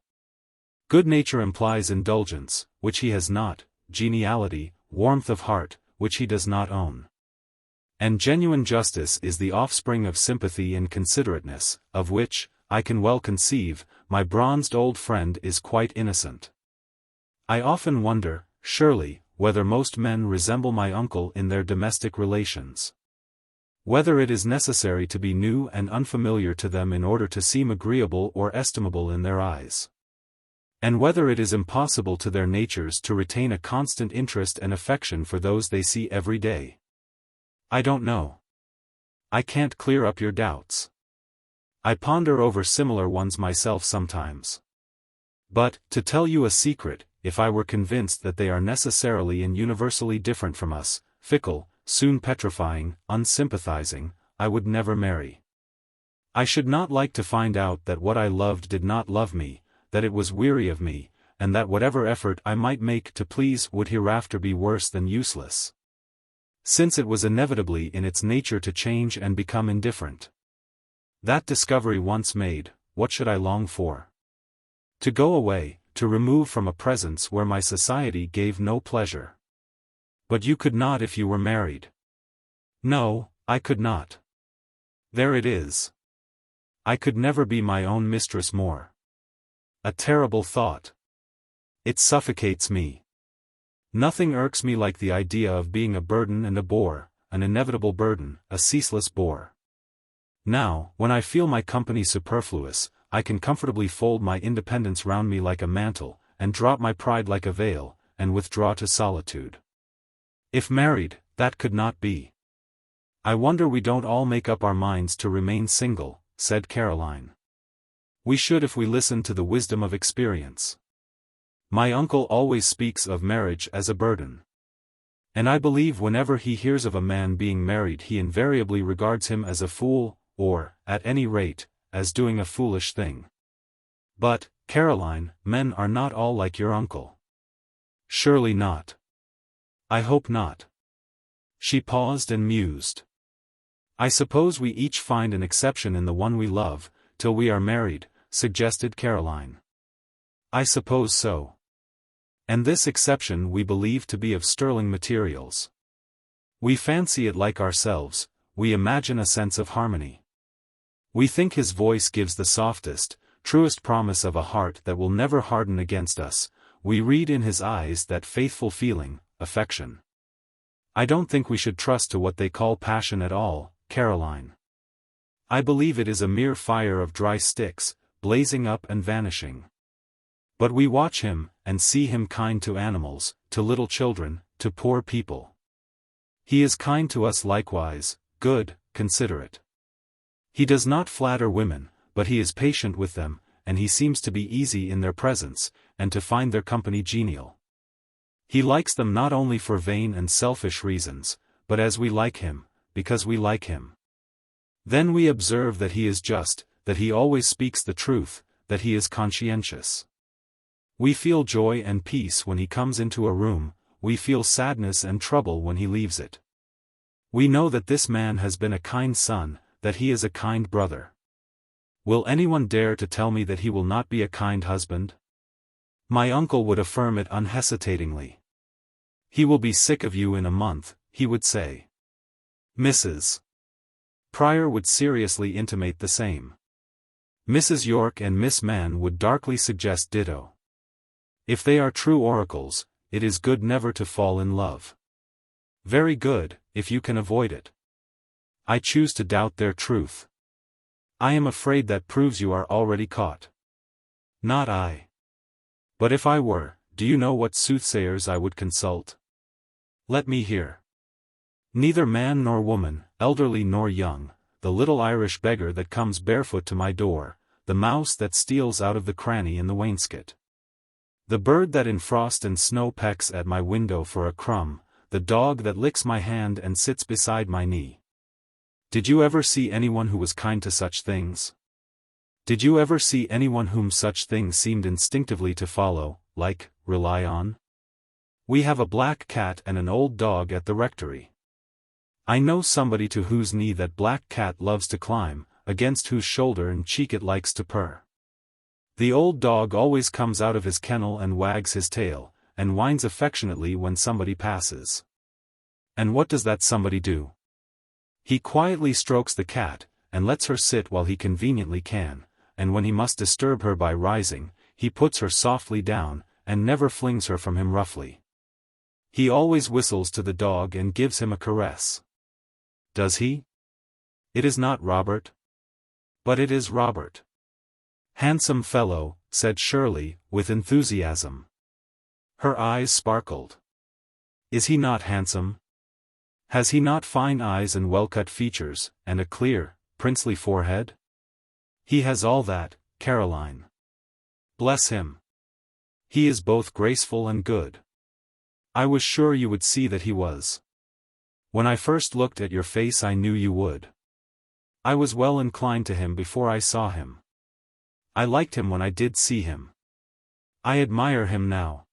Speaker 1: Good nature implies indulgence, which he has not, geniality, warmth of heart, which he does not own. And genuine justice is the offspring of sympathy and considerateness, of which, I can well conceive, my bronzed old friend is quite innocent. I often wonder, Shirley, whether most men resemble my uncle in their domestic relations. Whether it is necessary to be new and unfamiliar to them in order to seem agreeable or estimable in their eyes. And whether it is impossible to their natures to retain a constant interest and affection for those they see every day. I don't know. I can't clear up your doubts. I ponder over similar ones myself sometimes. But, to tell you a secret, if I were convinced that they are necessarily and universally different from us, fickle, soon petrifying, unsympathizing, I would never marry. I should not like to find out that what I loved did not love me, that it was weary of me, and that whatever effort I might make to please would hereafter be worse than useless. Since it was inevitably in its nature to change and become indifferent. That discovery once made, what should I long for? To go away, to remove from a presence where my society gave no pleasure. But you could not if you were married. No, I could not. There it is. I could never be my own mistress more. A terrible thought. It suffocates me. Nothing irks me like the idea of being a burden and a bore, an inevitable burden, a ceaseless bore. Now, when I feel my company superfluous, I can comfortably fold my independence round me like a mantle, and drop my pride like a veil, and withdraw to solitude. If married, that could not be. I wonder we don't all make up our minds to remain single, said Caroline. We should if we listened to the wisdom of experience. My uncle always speaks of marriage as a burden. And I believe whenever he hears of a man being married he invariably regards him as a fool, or, at any rate, as doing a foolish thing. But, Caroline, men are not all like your uncle. Surely not. I hope not. She paused and mused. I suppose we each find an exception in the one we love, till we are married, suggested Caroline. I suppose so. And this exception we believe to be of sterling materials. We fancy it like ourselves, we imagine a sense of harmony. We think his voice gives the softest, truest promise of a heart that will never harden against us, we read in his eyes that faithful feeling, affection. I don't think we should trust to what they call passion at all, Caroline. I believe it is a mere fire of dry sticks, blazing up and vanishing. But we watch him, and see him kind to animals, to little children, to poor people. He is kind to us likewise, good, considerate. He does not flatter women, but he is patient with them, and he seems to be easy in their presence, and to find their company genial. He likes them not only for vain and selfish reasons, but as we like him, because we like him. Then we observe that he is just, that he always speaks the truth, that he is conscientious. We feel joy and peace when he comes into a room, we feel sadness and trouble when he leaves it. We know that this man has been a kind son, that he is a kind brother. Will anyone dare to tell me that he will not be a kind husband? My uncle would affirm it unhesitatingly. He will be sick of you in a month, he would say. Mrs. Prior would seriously intimate the same. Mrs. Yorke and Miss Mann would darkly suggest ditto. If they are true oracles, it is good never to fall in love. Very good, if you can avoid it. I choose to doubt their truth. I am afraid that proves you are already caught. Not I. But if I were, do you know what soothsayers I would consult? Let me hear. Neither man nor woman, elderly nor young, the little Irish beggar that comes barefoot to my door, the mouse that steals out of the cranny in the wainscot, the bird that in frost and snow pecks at my window for a crumb, the dog that licks my hand and sits beside my knee. Did you ever see anyone who was kind to such things? Did you ever see anyone whom such things seemed instinctively to follow, like, rely on? We have a black cat and an old dog at the rectory. I know somebody to whose knee that black cat loves to climb, against whose shoulder and cheek it likes to purr. The old dog always comes out of his kennel and wags his tail, and whines affectionately when somebody passes. And what does that somebody do? He quietly strokes the cat, and lets her sit while he conveniently can, and when he must disturb her by rising, he puts her softly down, and never flings her from him roughly. He always whistles to the dog and gives him a caress. Does he? It is not Robert. But it is Robert. Handsome fellow, said Shirley, with enthusiasm. Her eyes sparkled. Is he not handsome? Has he not fine eyes and well-cut features, and a clear, princely forehead? He has all that, Caroline. Bless him. He is both graceful and good. I was sure you would see that he was. When I first looked at your face I knew you would. I was well inclined to him before I saw him. I liked him when I did see him. I admire him now.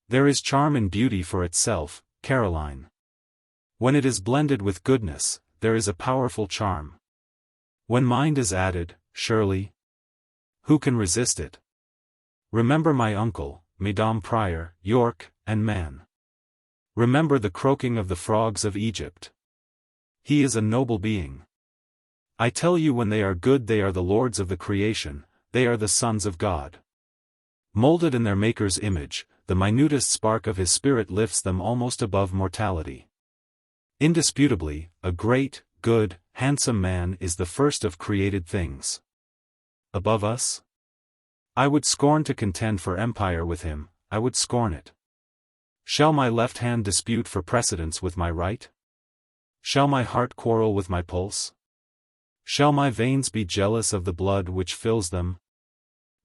Speaker 1: There is charm in beauty for itself, Caroline. When it is blended with goodness, there is a powerful charm. When mind is added, Shirley, who can resist it? Remember my uncle, Madame Prior, Yorke, and Man. Remember the croaking of the frogs of Egypt. He is a noble being. I tell you when they are good they are the lords of the creation, they are the sons of God. Molded in their Maker's image, the minutest spark of his spirit lifts them almost above mortality. Indisputably, a great, good, handsome man is the first of created things. Above us? I would scorn to contend for empire with him, I would scorn it. Shall my left hand dispute for precedence with my right? Shall my heart quarrel with my pulse? Shall my veins be jealous of the blood which fills them?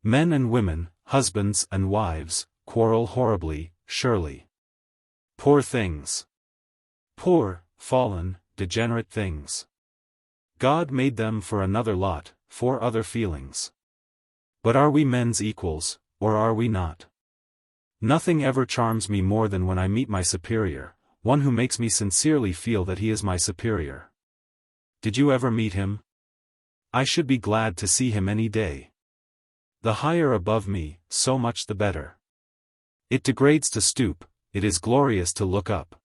Speaker 1: Men and women, husbands and wives, quarrel horribly, surely. Poor things. Poor, fallen, degenerate things. God made them for another lot, for other feelings. But are we men's equals, or are we not? Nothing ever charms me more than when I meet my superior, one who makes me sincerely feel that he is my superior. Did you ever meet him? I should be glad to see him any day. The higher above me, so much the better. It degrades to stoop, it is glorious to look up.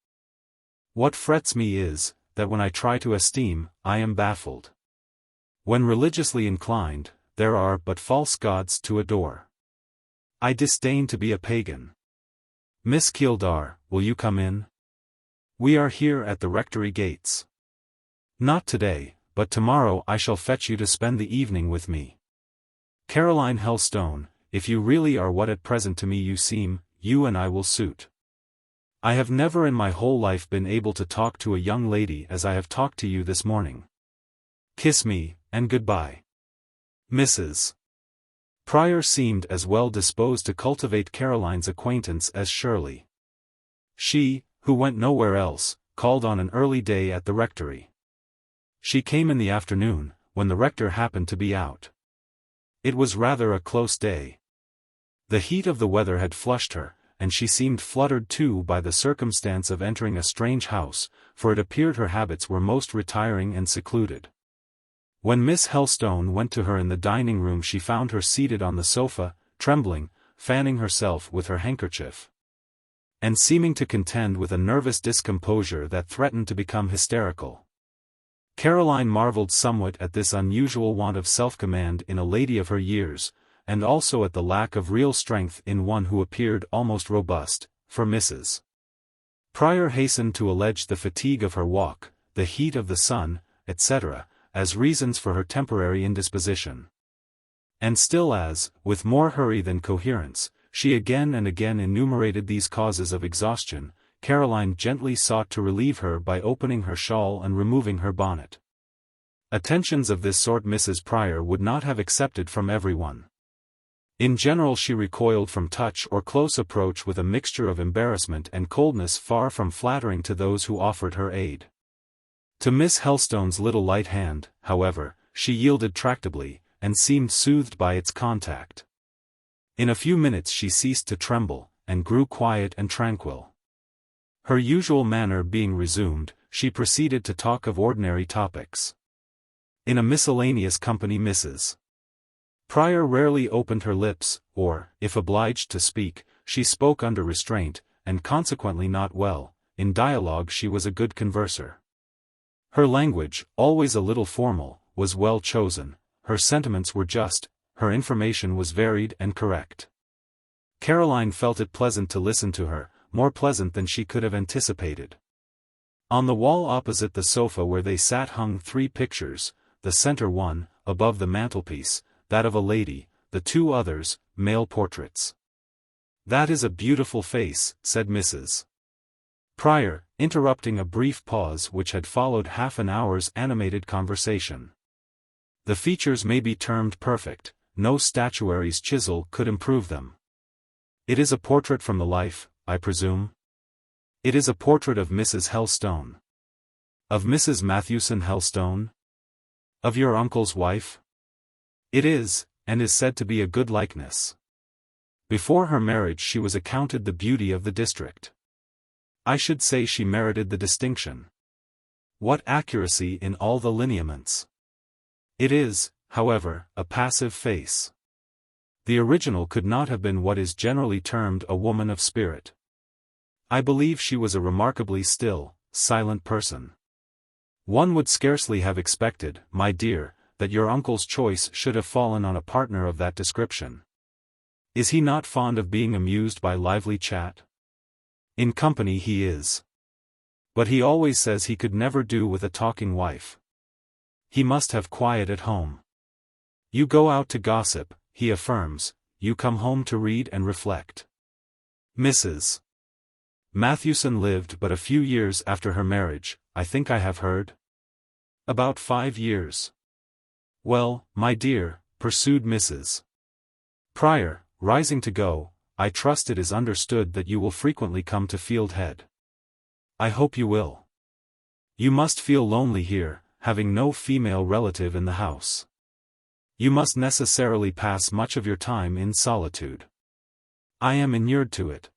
Speaker 1: What frets me is, that when I try to esteem, I am baffled. When religiously inclined, there are but false gods to adore. I disdain to be a pagan. Miss Keeldar, will you come in? We are here at the rectory gates. Not today, but tomorrow I shall fetch you to spend the evening with me. Caroline Helstone, if you really are what at present to me you seem, you and I will suit. I have never in my whole life been able to talk to a young lady as I have talked to you this morning. Kiss me, and goodbye. Mrs. Prior seemed as well disposed to cultivate Caroline's acquaintance as Shirley. She, who went nowhere else, called on an early day at the rectory. She came in the afternoon, when the rector happened to be out. It was rather a close day. The heat of the weather had flushed her, and she seemed fluttered too by the circumstance of entering a strange house, for it appeared her habits were most retiring and secluded. When Miss Helstone went to her in the dining-room she found her seated on the sofa, trembling, fanning herself with her handkerchief, and seeming to contend with a nervous discomposure that threatened to become hysterical. Caroline marvelled somewhat at this unusual want of self-command in a lady of her years, and also at the lack of real strength in one who appeared almost robust, for Mrs. Prior hastened to allege the fatigue of her walk, the heat of the sun, etc., as reasons for her temporary indisposition. And still as, with more hurry than coherence, she again and again enumerated these causes of exhaustion, Caroline gently sought to relieve her by opening her shawl and removing her bonnet. Attentions of this sort Mrs. Prior would not have accepted from everyone. In general she recoiled from touch or close approach with a mixture of embarrassment and coldness far from flattering to those who offered her aid. To Miss Helstone's little light hand, however, she yielded tractably, and seemed soothed by its contact. In a few minutes she ceased to tremble, and grew quiet and tranquil. Her usual manner being resumed, she proceeded to talk of ordinary topics. In a miscellaneous company Mrs. Prior rarely opened her lips, or, if obliged to speak, she spoke under restraint, and consequently not well. In dialogue she was a good converser. Her language, always a little formal, was well chosen, her sentiments were just, her information was varied and correct. Caroline felt it pleasant to listen to her, more pleasant than she could have anticipated. On the wall opposite the sofa where they sat hung 3 pictures, the center one, above the mantelpiece, that of a lady, the 2 others, male portraits. "That is a beautiful face," said Mrs. Prior, interrupting a brief pause which had followed half an hour's animated conversation. "The features may be termed perfect, no statuary's chisel could improve them. It is a portrait from the life, I presume?" "It is a portrait of Mrs. Helstone." "Of Mrs. Matthewson Helstone? Of your uncle's wife?" "It is, and is said to be a good likeness. Before her marriage she was accounted the beauty of the district. I should say she merited the distinction. What accuracy in all the lineaments! It is, however, a passive face. The original could not have been what is generally termed a woman of spirit. I believe she was a remarkably still, silent person. One would scarcely have expected, my dear, that your uncle's choice should have fallen on a partner of that description. Is he not fond of being amused by lively chat? In company he is. But he always says he could never do with a talking wife. He must have quiet at home. You go out to gossip, he affirms, you come home to read and reflect. Mrs. Matthewson lived but a few years after her marriage, I think I have heard? About 5 years. Well, my dear, pursued Mrs. Prior, rising to go, I trust it is understood that you will frequently come to Fieldhead. I hope you will. You must feel lonely here, having no female relative in the house. You must necessarily pass much of your time in solitude. I am inured to it.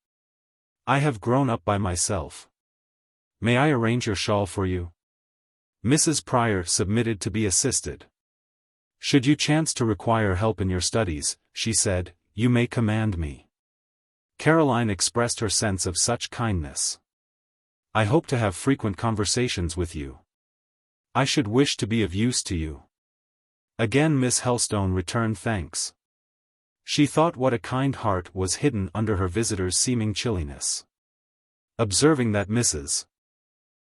Speaker 1: I have grown up by myself. May I arrange your shawl for you? Mrs. Prior submitted to be assisted. Should you chance to require help in your studies, she said, you may command me. Caroline expressed her sense of such kindness. I hope to have frequent conversations with you. I should wish to be of use to you. Again Miss Helstone returned thanks. She thought what a kind heart was hidden under her visitor's seeming chilliness. Observing that Mrs.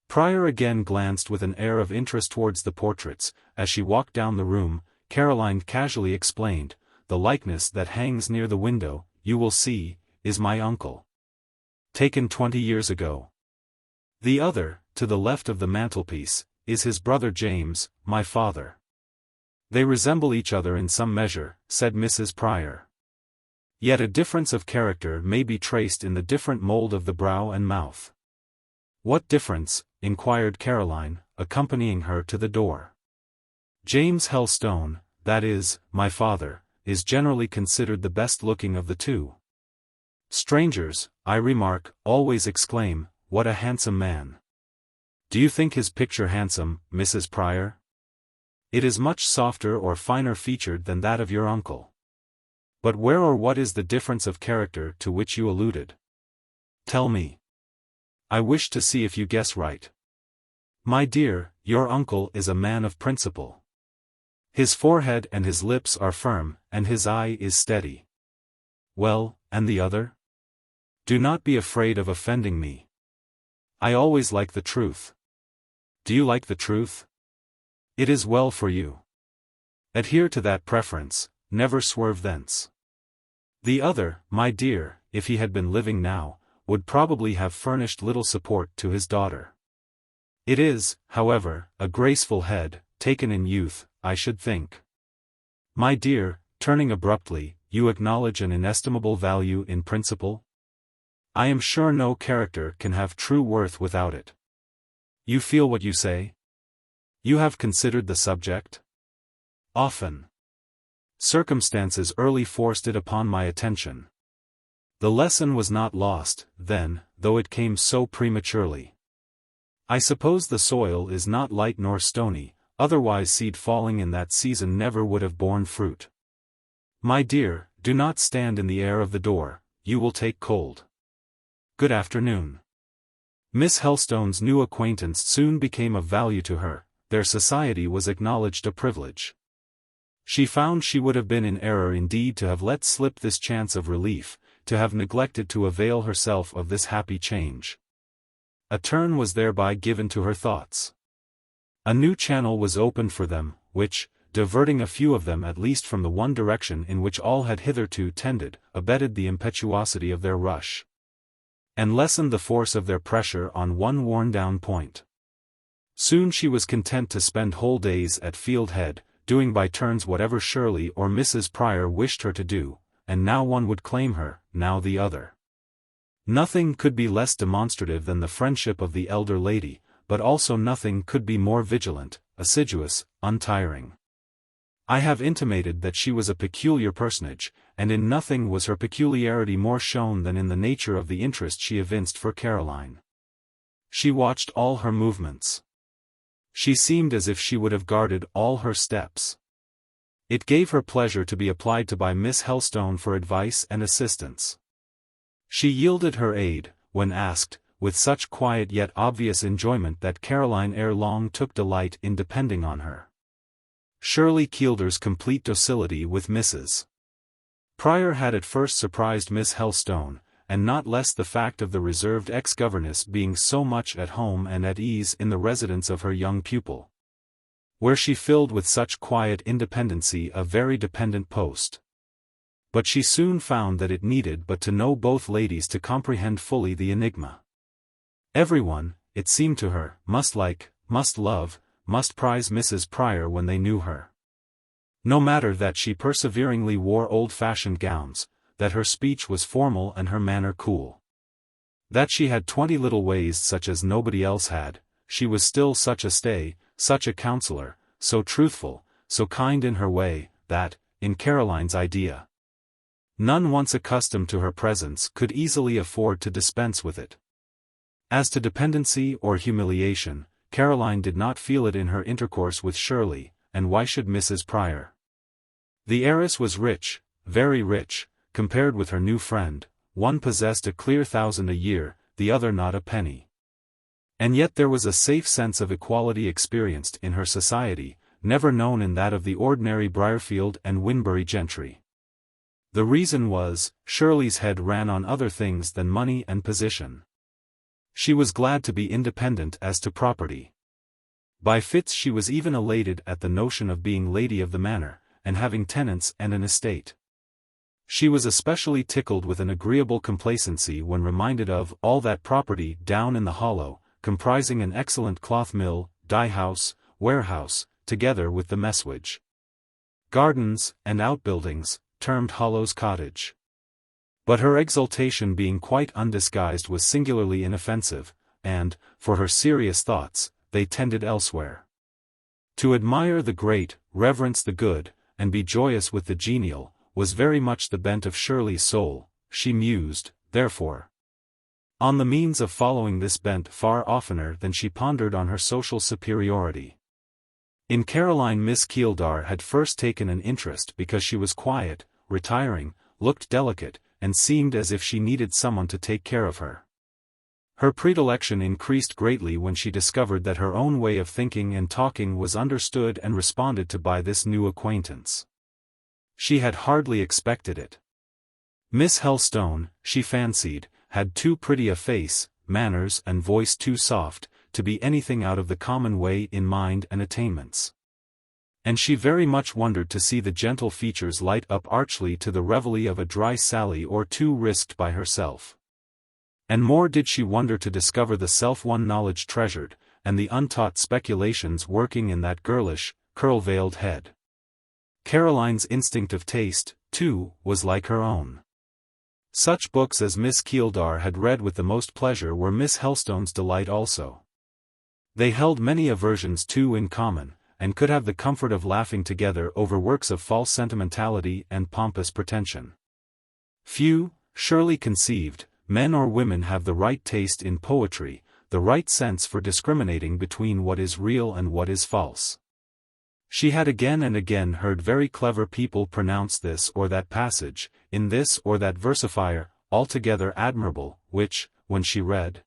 Speaker 1: Prior again glanced with an air of interest towards the portraits, as she walked down the room, Caroline casually explained, the likeness that hangs near the window, you will see, is my uncle. taken 20 years ago. The other, to the left of the mantelpiece, is his brother James, my father. They resemble each other in some measure, said Mrs. Prior. Yet a difference of character may be traced in the different mold of the brow and mouth. What difference? Inquired Caroline, accompanying her to the door. James Helstone, that is, my father, is generally considered the best-looking of the two. Strangers, I remark, always exclaim, "What a handsome man!" Do you think his picture handsome, Mrs. Prior? It is much softer or finer featured than that of your uncle. But where or what is the difference of character to which you alluded? Tell me. I wish to see if you guess right. My dear, your uncle is a man of principle. His forehead and his lips are firm, and his eye is steady. Well, and the other? Do not be afraid of offending me. I always like the truth. Do you like the truth? It is well for you. Adhere to that preference, never swerve thence. The other, my dear, if he had been living now, would probably have furnished little support to his daughter. It is, however, a graceful head, taken in youth, I should think. My dear, turning abruptly, you acknowledge an inestimable value in principle? I am sure no character can have true worth without it. You feel what you say? You have considered the subject? Often. Circumstances early forced it upon my attention. The lesson was not lost, then, though it came so prematurely. I suppose the soil is not light nor stony, otherwise seed falling in that season never would have borne fruit. My dear, do not stand in the air of the door, you will take cold. Good afternoon. Miss Helstone's new acquaintance soon became of value to her, their society was acknowledged a privilege. She found she would have been in error indeed to have let slip this chance of relief, to have neglected to avail herself of this happy change. A turn was thereby given to her thoughts. A new channel was opened for them, which, diverting a few of them at least from the one direction in which all had hitherto tended, abated the impetuosity of their rush, and lessened the force of their pressure on one worn-down point. Soon she was content to spend whole days at Fieldhead, doing by turns whatever Shirley or Mrs. Prior wished her to do, and now one would claim her, now the other. Nothing could be less demonstrative than the friendship of the elder lady, but also nothing could be more vigilant, assiduous, untiring. I have intimated that she was a peculiar personage, and in nothing was her peculiarity more shown than in the nature of the interest she evinced for Caroline. She watched all her movements. She seemed as if she would have guarded all her steps. It gave her pleasure to be applied to by Miss Helstone for advice and assistance. She yielded her aid, when asked, with such quiet yet obvious enjoyment that Caroline ere long took delight in depending on her. Shirley Keeldar's complete docility with Mrs. Prior had at first surprised Miss Helstone, and not less the fact of the reserved ex-governess being so much at home and at ease in the residence of her young pupil, where she filled with such quiet independency a very dependent post. But she soon found that it needed but to know both ladies to comprehend fully the enigma. Everyone, it seemed to her, must like, must love, must prize Mrs. Prior when they knew her. No matter that she perseveringly wore old-fashioned gowns, that her speech was formal and her manner cool, that she had 20 little ways such as nobody else had, she was still such a stay, such a counselor, so truthful, so kind in her way, that, in Caroline's idea, none once accustomed to her presence could easily afford to dispense with it. As to dependency or humiliation, Caroline did not feel it in her intercourse with Shirley, and why should Mrs. Prior? The heiress was rich, very rich, compared with her new friend, one possessed a clear 1,000 a year, the other not a penny. And yet there was a safe sense of equality experienced in her society, never known in that of the ordinary Briarfield and Winbury gentry. The reason was, Shirley's head ran on other things than money and position. She was glad to be independent as to property. By fits she was even elated at the notion of being lady of the manor, and having tenants and an estate. She was especially tickled with an agreeable complacency when reminded of all that property down in the hollow, comprising an excellent cloth mill, dye-house, warehouse, together with the messuage, gardens, and outbuildings, termed Hollow's Cottage. But her exultation being quite undisguised was singularly inoffensive, and, for her serious thoughts, they tended elsewhere. To admire the great, reverence the good, and be joyous with the genial, was very much the bent of Shirley's soul. She mused, therefore, on the means of following this bent far oftener than she pondered on her social superiority. In Caroline, Miss Keeldar had first taken an interest because she was quiet, retiring, looked delicate, and seemed as if she needed someone to take care of her. Her predilection increased greatly when she discovered that her own way of thinking and talking was understood and responded to by this new acquaintance. She had hardly expected it. Miss Helstone, she fancied, had too pretty a face, manners and voice too soft, to be anything out of the common way in mind and attainments. And she very much wondered to see the gentle features light up archly to the reveille of a dry sally or two risked by herself. And more did she wonder to discover the self-won knowledge treasured, and the untaught speculations working in that girlish, curl-veiled head. Caroline's instinct of taste, too, was like her own. Such books as Miss Keeldar had read with the most pleasure were Miss Helstone's delight also. They held many aversions too in common, and could have the comfort of laughing together over works of false sentimentality and pompous pretension. Few, Shirley conceived, men or women have the right taste in poetry, the right sense for discriminating between what is real and what is false. She had again and again heard very clever people pronounce this or that passage, in this or that versifier, altogether admirable, which, when she read,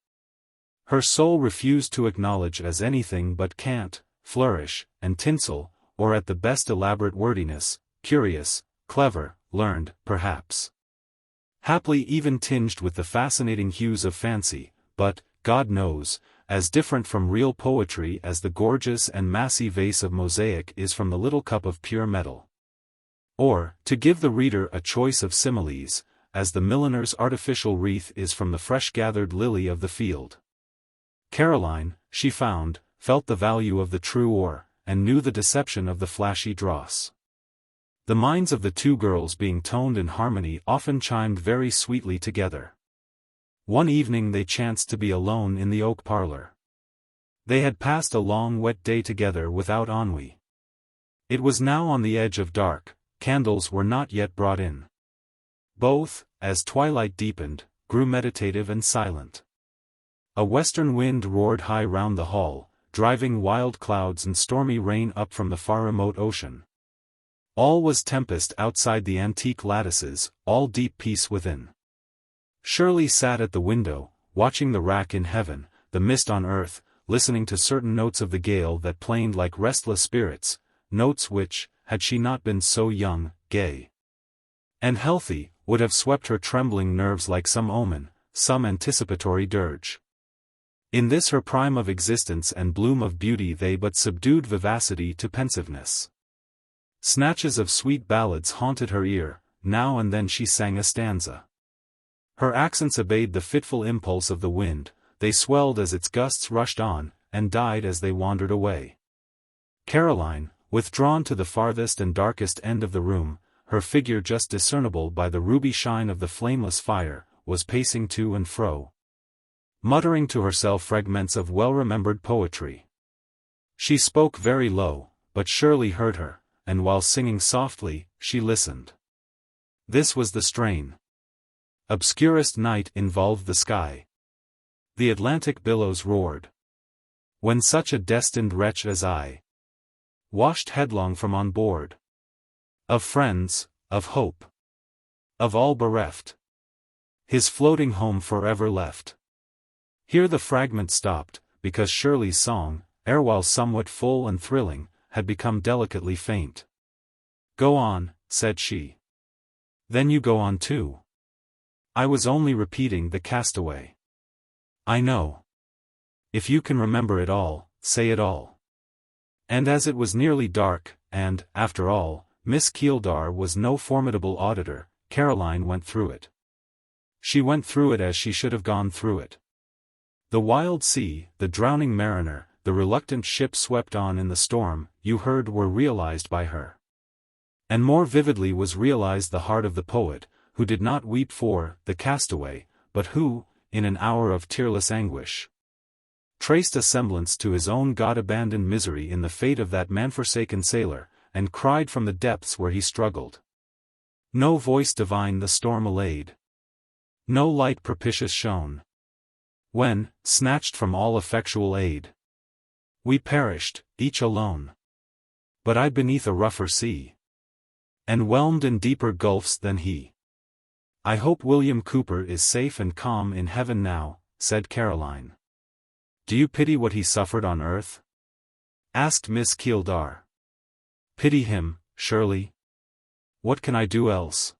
Speaker 1: her soul refused to acknowledge as anything but cant, flourish, and tinsel, or at the best elaborate wordiness, curious, clever, learned, perhaps, haply even tinged with the fascinating hues of fancy, but, God knows, as different from real poetry as the gorgeous and massy vase of mosaic is from the little cup of pure metal. Or, to give the reader a choice of similes, as the milliner's artificial wreath is from the fresh-gathered lily of the field. Caroline, she found, felt the value of the true ore, and knew the deception of the flashy dross. The minds of the two girls being toned in harmony often chimed very sweetly together. One evening they chanced to be alone in the oak parlor. They had passed a long wet day together without ennui. It was now on the edge of dark, candles were not yet brought in. Both, as twilight deepened, grew meditative and silent. A western wind roared high round the hall, driving wild clouds and stormy rain up from the far remote ocean. All was tempest outside the antique lattices, all deep peace within. Shirley sat at the window, watching the rack in heaven, the mist on earth, listening to certain notes of the gale that planed like restless spirits, notes which, had she not been so young, gay, and healthy, would have swept her trembling nerves like some omen, some anticipatory dirge. In this her prime of existence and bloom of beauty they but subdued vivacity to pensiveness. Snatches of sweet ballads haunted her ear, now and then she sang a stanza. Her accents obeyed the fitful impulse of the wind, they swelled as its gusts rushed on, and died as they wandered away. Caroline, withdrawn to the farthest and darkest end of the room, her figure just discernible by the ruby shine of the flameless fire, was pacing to and fro, muttering to herself fragments of well-remembered poetry. She spoke very low, but Shirley heard her, and while singing softly, she listened. This was the strain. Obscurest night involved the sky. The Atlantic billows roared. When such a destined wretch as I washed headlong from on board, of friends, of hope, of all bereft, his floating home forever left. Here the fragment stopped, because Shirley's song, erewhile somewhat full and thrilling, had become delicately faint. "Go on," said she. "Then you go on too." "I was only repeating the castaway." "I know. If you can remember it all, say it all." And as it was nearly dark, and, after all, Miss Keeldar was no formidable auditor, Caroline went through it. She went through it as she should have gone through it. The wild sea, the drowning mariner, the reluctant ship swept on in the storm, you heard were realized by her. And more vividly was realized the heart of the poet, who did not weep for the castaway, but who, in an hour of tearless anguish, traced a semblance to his own God-abandoned misery in the fate of that man-forsaken sailor, and cried from the depths where he struggled. No voice divine the storm allayed. No light propitious shone. When, snatched from all effectual aid, we perished, each alone. But I beneath a rougher sea, and whelmed in deeper gulfs than he. I hope William Cooper is safe and calm in heaven now, said Caroline. Do you pity what he suffered on earth? Asked Miss Keeldar. Pity him, Shirley? What can I do else?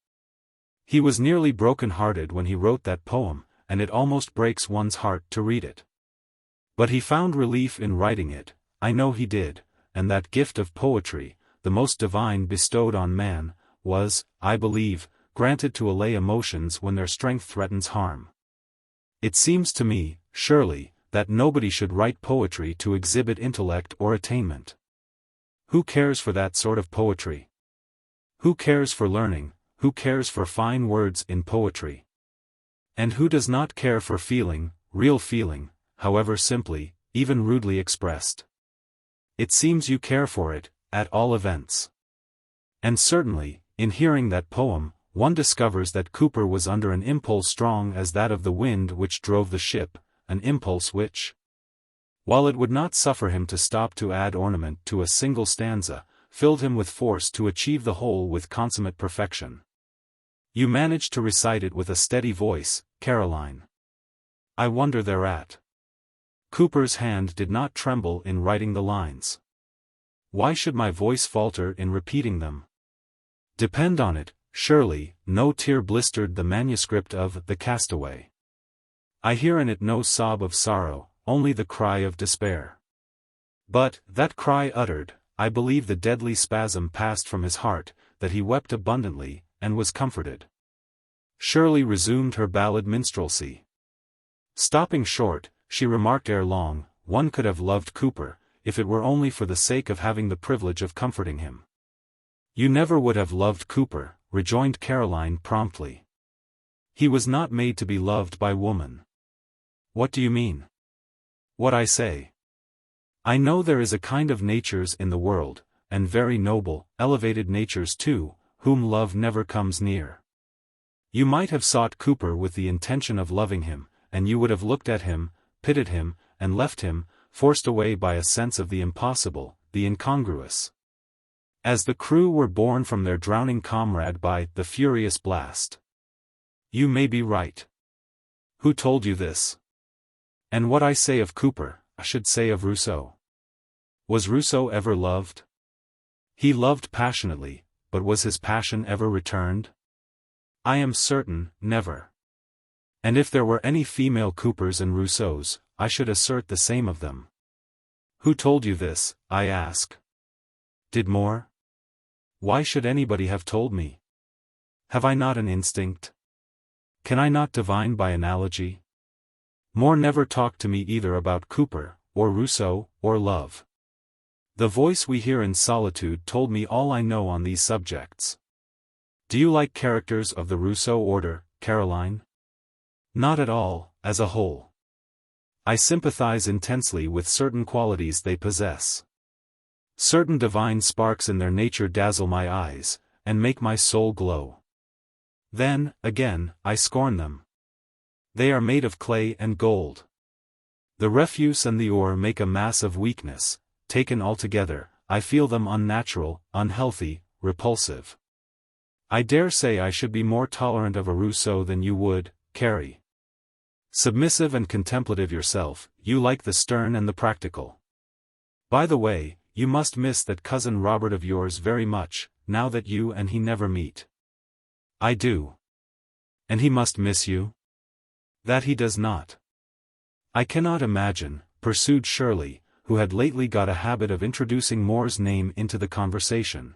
Speaker 1: He was nearly broken-hearted when he wrote that poem, and it almost breaks one's heart to read it. But he found relief in writing it, I know he did, and that gift of poetry, the most divine bestowed on man, was, I believe, granted to allay emotions when their strength threatens harm. It seems to me, Shirley, that nobody should write poetry to exhibit intellect or attainment. Who cares for that sort of poetry? Who cares for learning, who cares for fine words in poetry? And who does not care for feeling, real feeling, however simply, even rudely expressed? It seems you care for it, at all events. And certainly, in hearing that poem, one discovers that Cooper was under an impulse strong as that of the wind which drove the ship, an impulse which, while it would not suffer him to stop to add ornament to a single stanza, filled him with force to achieve the whole with consummate perfection. You managed to recite it with a steady voice, Caroline. I wonder thereat. Cooper's hand did not tremble in writing the lines. Why should my voice falter in repeating them? Depend on it, Shirley, no tear blistered the manuscript of The Castaway. I hear in it no sob of sorrow, only the cry of despair. But, that cry uttered, I believe the deadly spasm passed from his heart, that he wept abundantly, and was comforted. Shirley resumed her ballad minstrelsy. Stopping short, she remarked ere long, one could have loved Cooper, if it were only for the sake of having the privilege of comforting him. You never would have loved Cooper, rejoined Caroline promptly. He was not made to be loved by woman. What do you mean? What I say. I know there is a kind of natures in the world, and very noble, elevated natures too, whom love never comes near. You might have sought Cooper with the intention of loving him, and you would have looked at him, pitied him, and left him, forced away by a sense of the impossible, the incongruous. As the crew were borne from their drowning comrade by the furious blast. You may be right. Who told you this? And what I say of Cooper, I should say of Rousseau. Was Rousseau ever loved? He loved passionately, but was his passion ever returned? I am certain, never. And if there were any female Coopers and Rousseaus, I should assert the same of them. Who told you this, I ask? Did Moore? Why should anybody have told me? Have I not an instinct? Can I not divine by analogy? Moore never talked to me either about Cooper, or Rousseau, or love. The voice we hear in solitude told me all I know on these subjects. Do you like characters of the Rousseau order, Caroline? Not at all, as a whole. I sympathize intensely with certain qualities they possess. Certain divine sparks in their nature dazzle my eyes, and make my soul glow. Then, again, I scorn them. They are made of clay and gold. The refuse and the ore make a mass of weakness. Taken altogether, I feel them unnatural, unhealthy, repulsive. I dare say I should be more tolerant of a Rousseau than you would, Carrie. Submissive and contemplative yourself, you like the stern and the practical. By the way, you must miss that cousin Robert of yours very much, now that you and he never meet. I do. And he must miss you? That he does not. I cannot imagine, pursued Shirley, who had lately got a habit of introducing Moore's name into the conversation.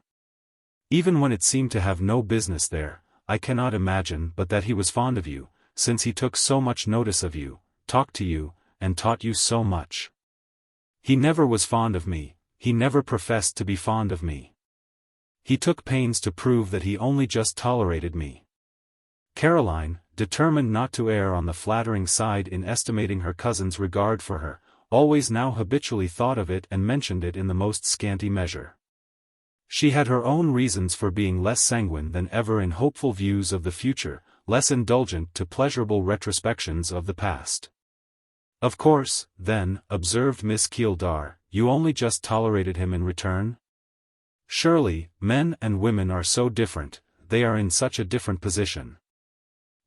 Speaker 1: Even when it seemed to have no business there, I cannot imagine but that he was fond of you, since he took so much notice of you, talked to you, and taught you so much. He never was fond of me, he never professed to be fond of me. He took pains to prove that he only just tolerated me. Caroline, determined not to err on the flattering side in estimating her cousin's regard for her, always now habitually thought of it and mentioned it in the most scanty measure. She had her own reasons for being less sanguine than ever in hopeful views of the future, less indulgent to pleasurable retrospections of the past. Of course, then, observed Miss Keeldar, you only just tolerated him in return? Surely, men and women are so different, they are in such a different position.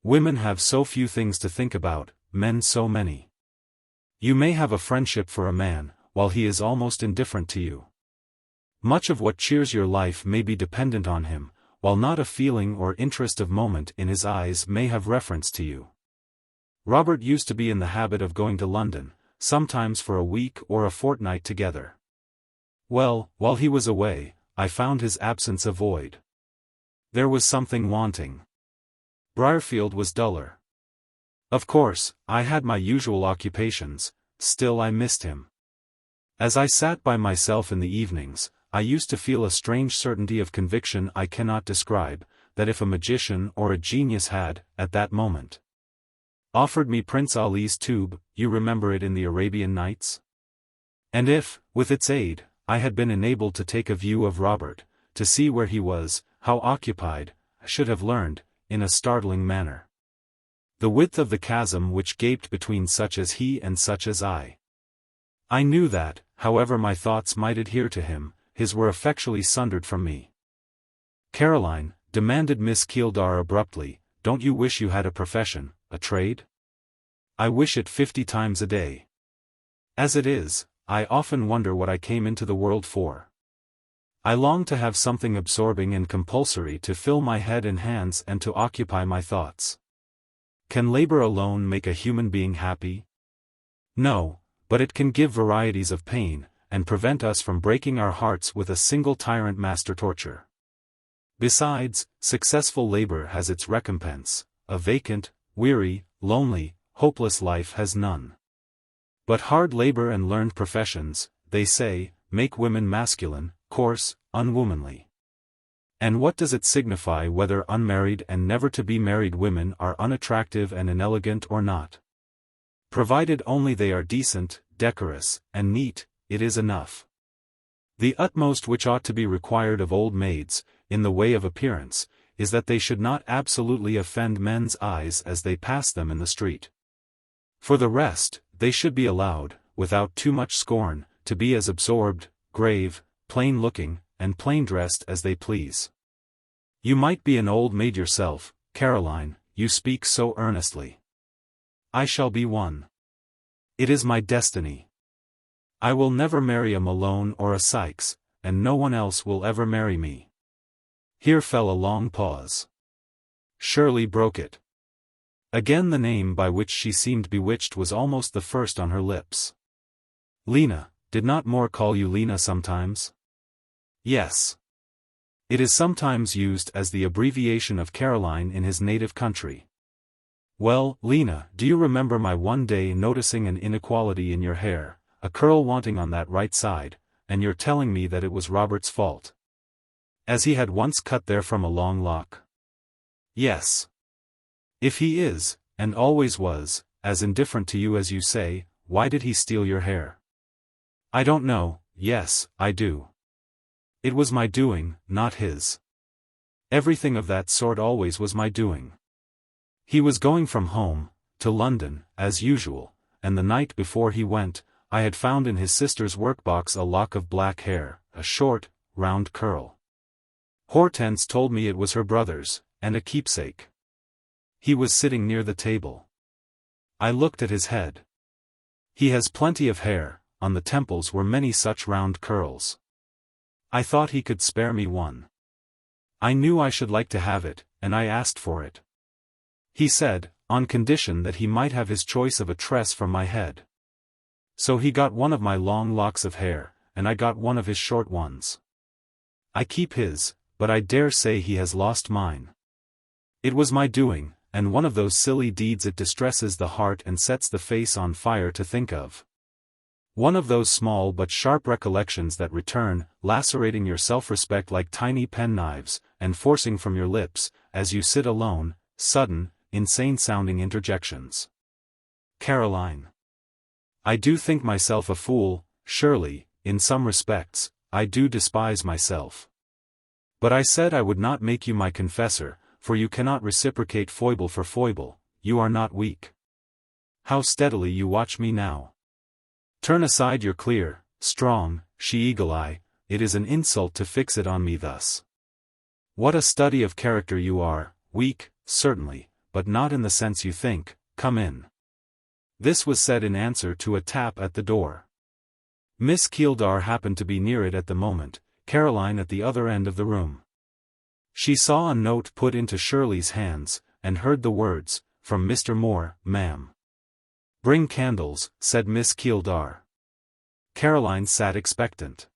Speaker 1: Women have so few things to think about, men so many. You may have a friendship for a man, while he is almost indifferent to you. Much of what cheers your life may be dependent on him, while not a feeling or interest of moment in his eyes may have reference to you. Robert used to be in the habit of going to London, sometimes for a week or a fortnight together. Well, while he was away, I found his absence a void. There was something wanting. Briarfield was duller. Of course, I had my usual occupations, still I missed him. As I sat by myself in the evenings, I used to feel a strange certainty of conviction I cannot describe, that if a magician or a genius had, at that moment, offered me Prince Ali's tube, you remember it in the Arabian Nights? And if, with its aid, I had been enabled to take a view of Robert, to see where he was, how occupied, I should have learned, in a startling manner, the width of the chasm which gaped between such as he and such as I. I knew that, however my thoughts might adhere to him, his were effectually sundered from me. Caroline, demanded Miss Keeldar abruptly, don't you wish you had a profession, a trade? I wish it 50 times a day. As it is, I often wonder what I came into the world for. I long to have something absorbing and compulsory to fill my head and hands and to occupy my thoughts. Can labor alone make a human being happy? No, but it can give varieties of pain, and prevent us from breaking our hearts with a single tyrant master torture. Besides, successful labor has its recompense, a vacant, weary, lonely, hopeless life has none. But hard labor and learned professions, they say, make women masculine, coarse, unwomanly. And what does it signify whether unmarried and never-to-be married women are unattractive and inelegant or not? Provided only they are decent, decorous, and neat, it is enough. The utmost which ought to be required of old maids, in the way of appearance, is that they should not absolutely offend men's eyes as they pass them in the street. For the rest, they should be allowed, without too much scorn, to be as absorbed, grave, plain-looking, and plain-dressed as they please. You might be an old maid yourself, Caroline, you speak so earnestly. I shall be one. It is my destiny. I will never marry a Malone or a Sykes, and no one else will ever marry me. Here fell a long pause. Shirley broke it. Again the name by which she seemed bewitched was almost the first on her lips. Lena, did not Moore call you Lena sometimes? Yes. It is sometimes used as the abbreviation of Caroline in his native country. Well, Lena, do you remember my one day noticing an inequality in your hair, a curl wanting on that right side, and you're telling me that it was Robert's fault? As he had once cut there from a long lock. Yes. If he is, and always was, as indifferent to you as you say, why did he steal your hair? I don't know. Yes, I do. It was my doing, not his. Everything of that sort always was my doing. He was going from home, to London, as usual, and the night before he went, I had found in his sister's workbox a lock of black hair, a short, round curl. Hortense told me it was her brother's, and a keepsake. He was sitting near the table. I looked at his head. He has plenty of hair, on the temples were many such round curls. I thought he could spare me one. I knew I should like to have it, and I asked for it. He said, on condition that he might have his choice of a tress from my head. So he got one of my long locks of hair, and I got one of his short ones. I keep his, but I dare say he has lost mine. It was my doing, and one of those silly deeds it distresses the heart and sets the face on fire to think of. One of those small but sharp recollections that return, lacerating your self-respect like tiny penknives, and forcing from your lips, as you sit alone, sudden, insane-sounding interjections. Caroline. I do think myself a fool, Shirley, in some respects, I do despise myself. But I said I would not make you my confessor, for you cannot reciprocate foible for foible, you are not weak. How steadily you watch me now. Turn aside your clear, strong, she-eagle eye, it is an insult to fix it on me thus. What a study of character you are, weak, certainly, but not in the sense you think, come in. This was said in answer to a tap at the door. Miss Keeldar happened to be near it at the moment, Caroline at the other end of the room. She saw a note put into Shirley's hands, and heard the words, from Mr. Moore, ma'am. Bring candles, said Miss Keeldar. Caroline sat expectant.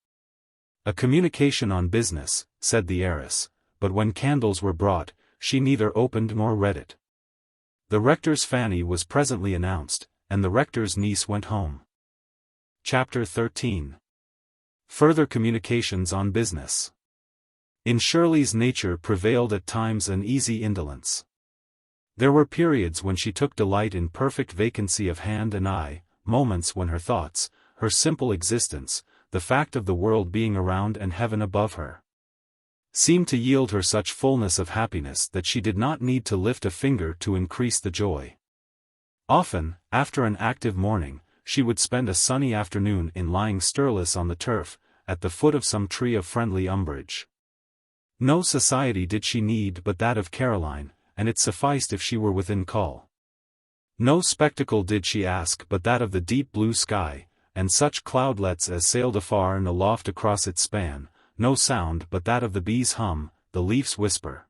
Speaker 1: A communication on business, said the heiress, but when candles were brought, she neither opened nor read it. The rector's Fanny was presently announced, and the rector's niece went home. Chapter 13. Further communications on business. In Shirley's nature prevailed at times an easy indolence. There were periods when she took delight in perfect vacancy of hand and eye, moments when her thoughts, her simple existence, the fact of the world being around and heaven above her, seemed to yield her such fullness of happiness that she did not need to lift a finger to increase the joy. Often, after an active morning, she would spend a sunny afternoon in lying stirless on the turf, at the foot of some tree of friendly umbrage. No society did she need but that of Caroline, and it sufficed if she were within call. No spectacle did she ask but that of the deep blue sky, and such cloudlets as sailed afar and aloft across its span, no sound but that of the bee's hum, the leaf's whisper.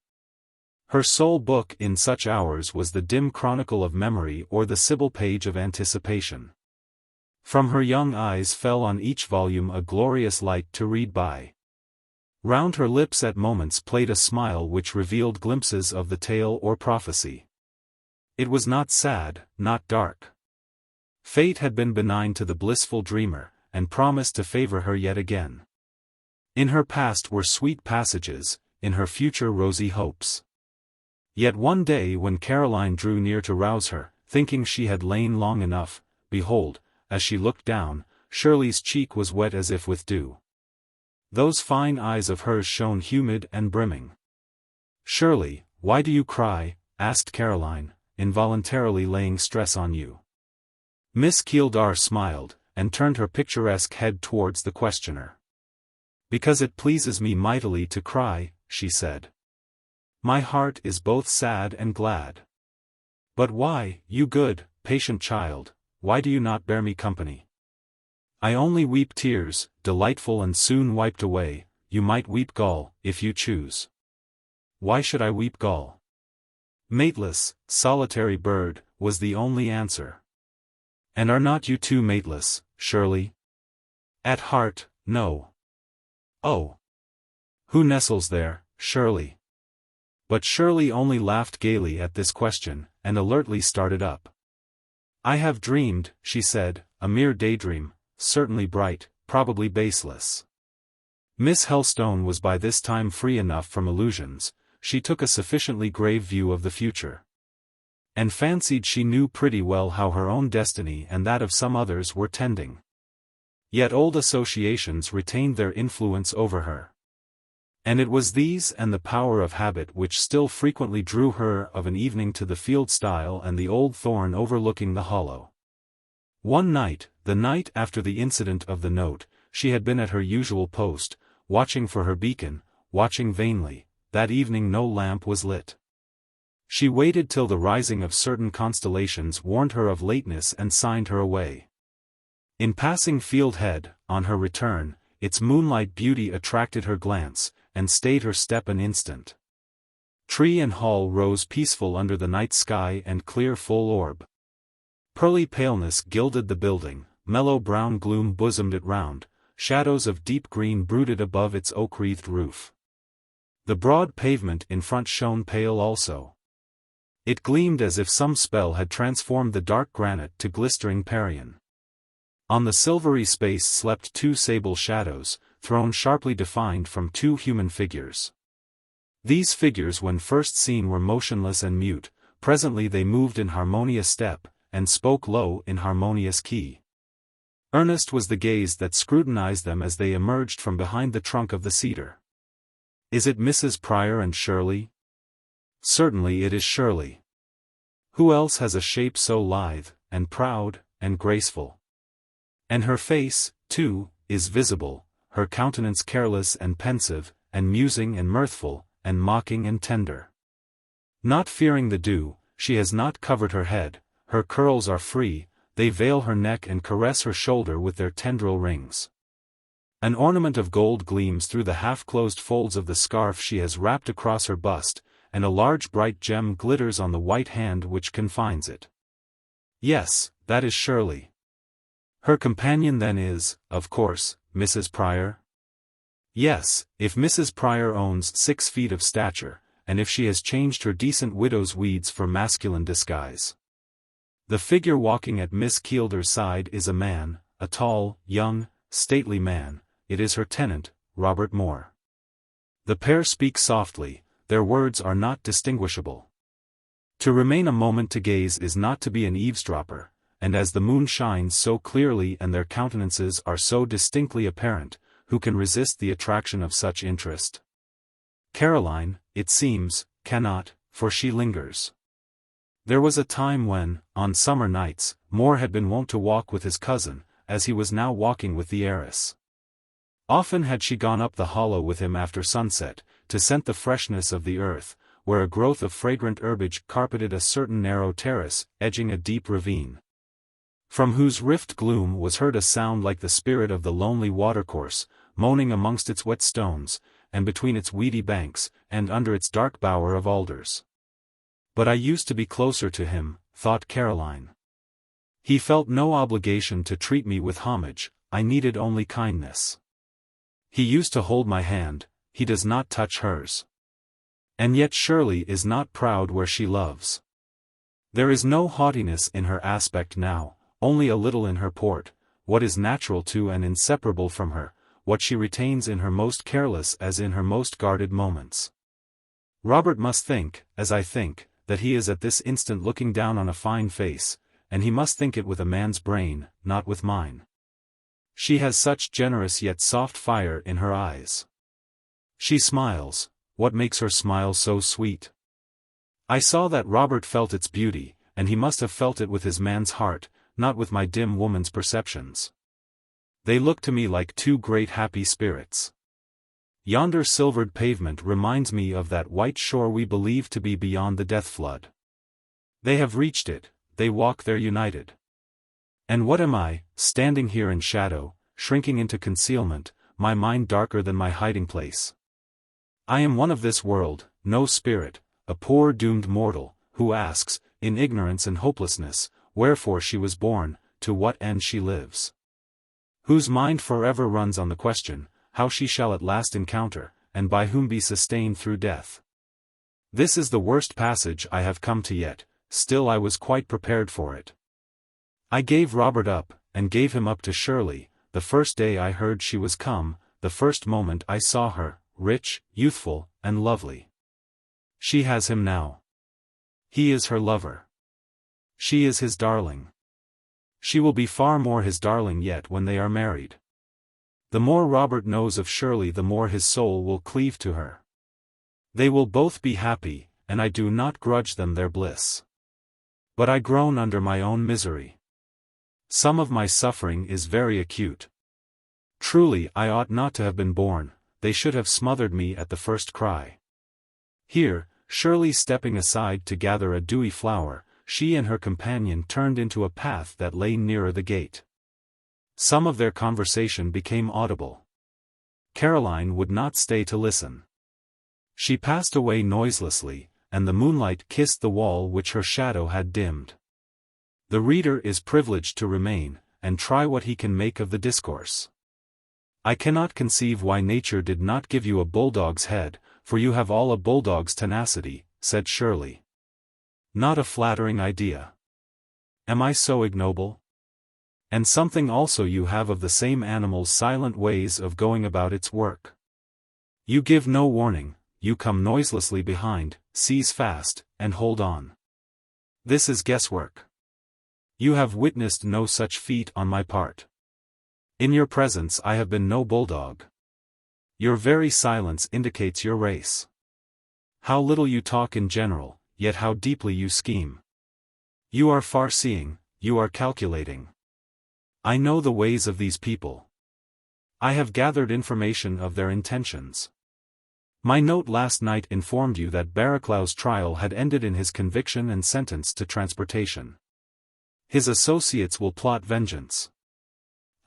Speaker 1: Her sole book in such hours was the dim chronicle of memory or the Sibyl page of anticipation. From her young eyes fell on each volume a glorious light to read by. Round her lips at moments played a smile which revealed glimpses of the tale or prophecy. It was not sad, not dark. Fate had been benign to the blissful dreamer, and promised to favor her yet again. In her past were sweet passages, in her future rosy hopes. Yet one day when Caroline drew near to rouse her, thinking she had lain long enough, behold, as she looked down, Shirley's cheek was wet as if with dew. Those fine eyes of hers shone humid and brimming. "Shirley, why do you cry?" asked Caroline, involuntarily laying stress on you. Miss Keeldar smiled, and turned her picturesque head towards the questioner. "Because it pleases me mightily to cry," she said. "My heart is both sad and glad. But why, you good, patient child, why do you not bear me company? I only weep tears, delightful and soon wiped away. You might weep gall, if you choose." "Why should I weep gall?" "Mateless, solitary bird," was the only answer. "And are not you too mateless, Shirley?" "At heart, no." "Oh! Who nestles there, Shirley?" But Shirley only laughed gaily at this question, and alertly started up. "I have dreamed," she said, "a mere daydream, certainly bright, probably baseless." Miss Helstone was by this time free enough from illusions. She took a sufficiently grave view of the future, and fancied she knew pretty well how her own destiny and that of some others were tending. Yet old associations retained their influence over her. And it was these and the power of habit which still frequently drew her of an evening to the field stile and the old thorn overlooking the hollow. One night, the night after the incident of the note, she had been at her usual post, watching for her beacon, watching vainly. That evening no lamp was lit. She waited till the rising of certain constellations warned her of lateness and signed her away. In passing Fieldhead, on her return, its moonlight beauty attracted her glance, and stayed her step an instant. Tree and hall rose peaceful under the night sky and clear full orb. Pearly paleness gilded the building, mellow brown gloom bosomed it round, shadows of deep green brooded above its oak-wreathed roof. The broad pavement in front shone pale also. It gleamed as if some spell had transformed the dark granite to glistering Parian. On the silvery space slept two sable shadows, thrown sharply defined from two human figures. These figures when first seen were motionless and mute, presently they moved in harmonious step, and spoke low in harmonious key. Earnest was the gaze that scrutinized them as they emerged from behind the trunk of the cedar. Is it Mrs. Prior and Shirley? Certainly it is Shirley. Who else has a shape so lithe, and proud, and graceful? And her face, too, is visible, her countenance careless and pensive, and musing and mirthful, and mocking and tender. Not fearing the dew, she has not covered her head, her curls are free, they veil her neck and caress her shoulder with their tendril rings. An ornament of gold gleams through the half-closed folds of the scarf she has wrapped across her bust, and a large bright gem glitters on the white hand which confines it. Yes, that is Shirley. Her companion then is, of course, Mrs. Prior? Yes, if Mrs. Prior owns 6 feet of stature, and if she has changed her decent widow's weeds for masculine disguise. The figure walking at Miss Keeldar's side is a man, a tall, young, stately man. It is her tenant, Robert Moore. The pair speak softly, their words are not distinguishable. To remain a moment to gaze is not to be an eavesdropper, and as the moon shines so clearly and their countenances are so distinctly apparent, who can resist the attraction of such interest? Caroline, it seems, cannot, for she lingers. There was a time when, on summer nights, Moore had been wont to walk with his cousin, as he was now walking with the heiress. Often had she gone up the hollow with him after sunset, to scent the freshness of the earth, where a growth of fragrant herbage carpeted a certain narrow terrace, edging a deep ravine, from whose rift gloom was heard a sound like the spirit of the lonely watercourse, moaning amongst its wet stones, and between its weedy banks, and under its dark bower of alders. But I used to be closer to him, thought Caroline. He felt no obligation to treat me with homage, I needed only kindness. He used to hold my hand, he does not touch hers. And yet Shirley is not proud where she loves. There is no haughtiness in her aspect now, only a little in her port, what is natural to and inseparable from her, what she retains in her most careless as in her most guarded moments. Robert must think, as I think, that he is at this instant looking down on a fine face, and he must think it with a man's brain, not with mine. She has such generous yet soft fire in her eyes. She smiles. What makes her smile so sweet? I saw that Robert felt its beauty, and he must have felt it with his man's heart, not with my dim woman's perceptions. They look to me like two great happy spirits. Yonder silvered pavement reminds me of that white shore we believe to be beyond the death flood. They have reached it, they walk there united. And what am I, standing here in shadow, shrinking into concealment, my mind darker than my hiding place? I am one of this world, no spirit, a poor doomed mortal, who asks, in ignorance and hopelessness, wherefore she was born, to what end she lives. Whose mind forever runs on the question, how she shall at last encounter, and by whom be sustained through death. This is the worst passage I have come to yet, still I was quite prepared for it. I gave Robert up, and gave him up to Shirley, the first day I heard she was come, the first moment I saw her, rich, youthful, and lovely. She has him now. He is her lover. She is his darling. She will be far more his darling yet when they are married. The more Robert knows of Shirley the more his soul will cleave to her. They will both be happy, and I do not grudge them their bliss. But I groan under my own misery. Some of my suffering is very acute. Truly I ought not to have been born, they should have smothered me at the first cry. Here, Shirley stepping aside to gather a dewy flower, she and her companion turned into a path that lay nearer the gate. Some of their conversation became audible. Caroline would not stay to listen. She passed away noiselessly, and the moonlight kissed the wall which her shadow had dimmed. The reader is privileged to remain, and try what he can make of the discourse. I cannot conceive why nature did not give you a bulldog's head, for you have all a bulldog's tenacity, said Shirley. Not a flattering idea. Am I so ignoble? And something also you have of the same animal's silent ways of going about its work. You give no warning, you come noiselessly behind, seize fast, and hold on. This is guesswork. You have witnessed no such feat on my part. In your presence I have been no bulldog. Your very silence indicates your race. How little you talk in general, yet how deeply you scheme. You are far-seeing, you are calculating. I know the ways of these people. I have gathered information of their intentions. My note last night informed you that Barraclough's trial had ended in his conviction and sentence to transportation. His associates will plot vengeance.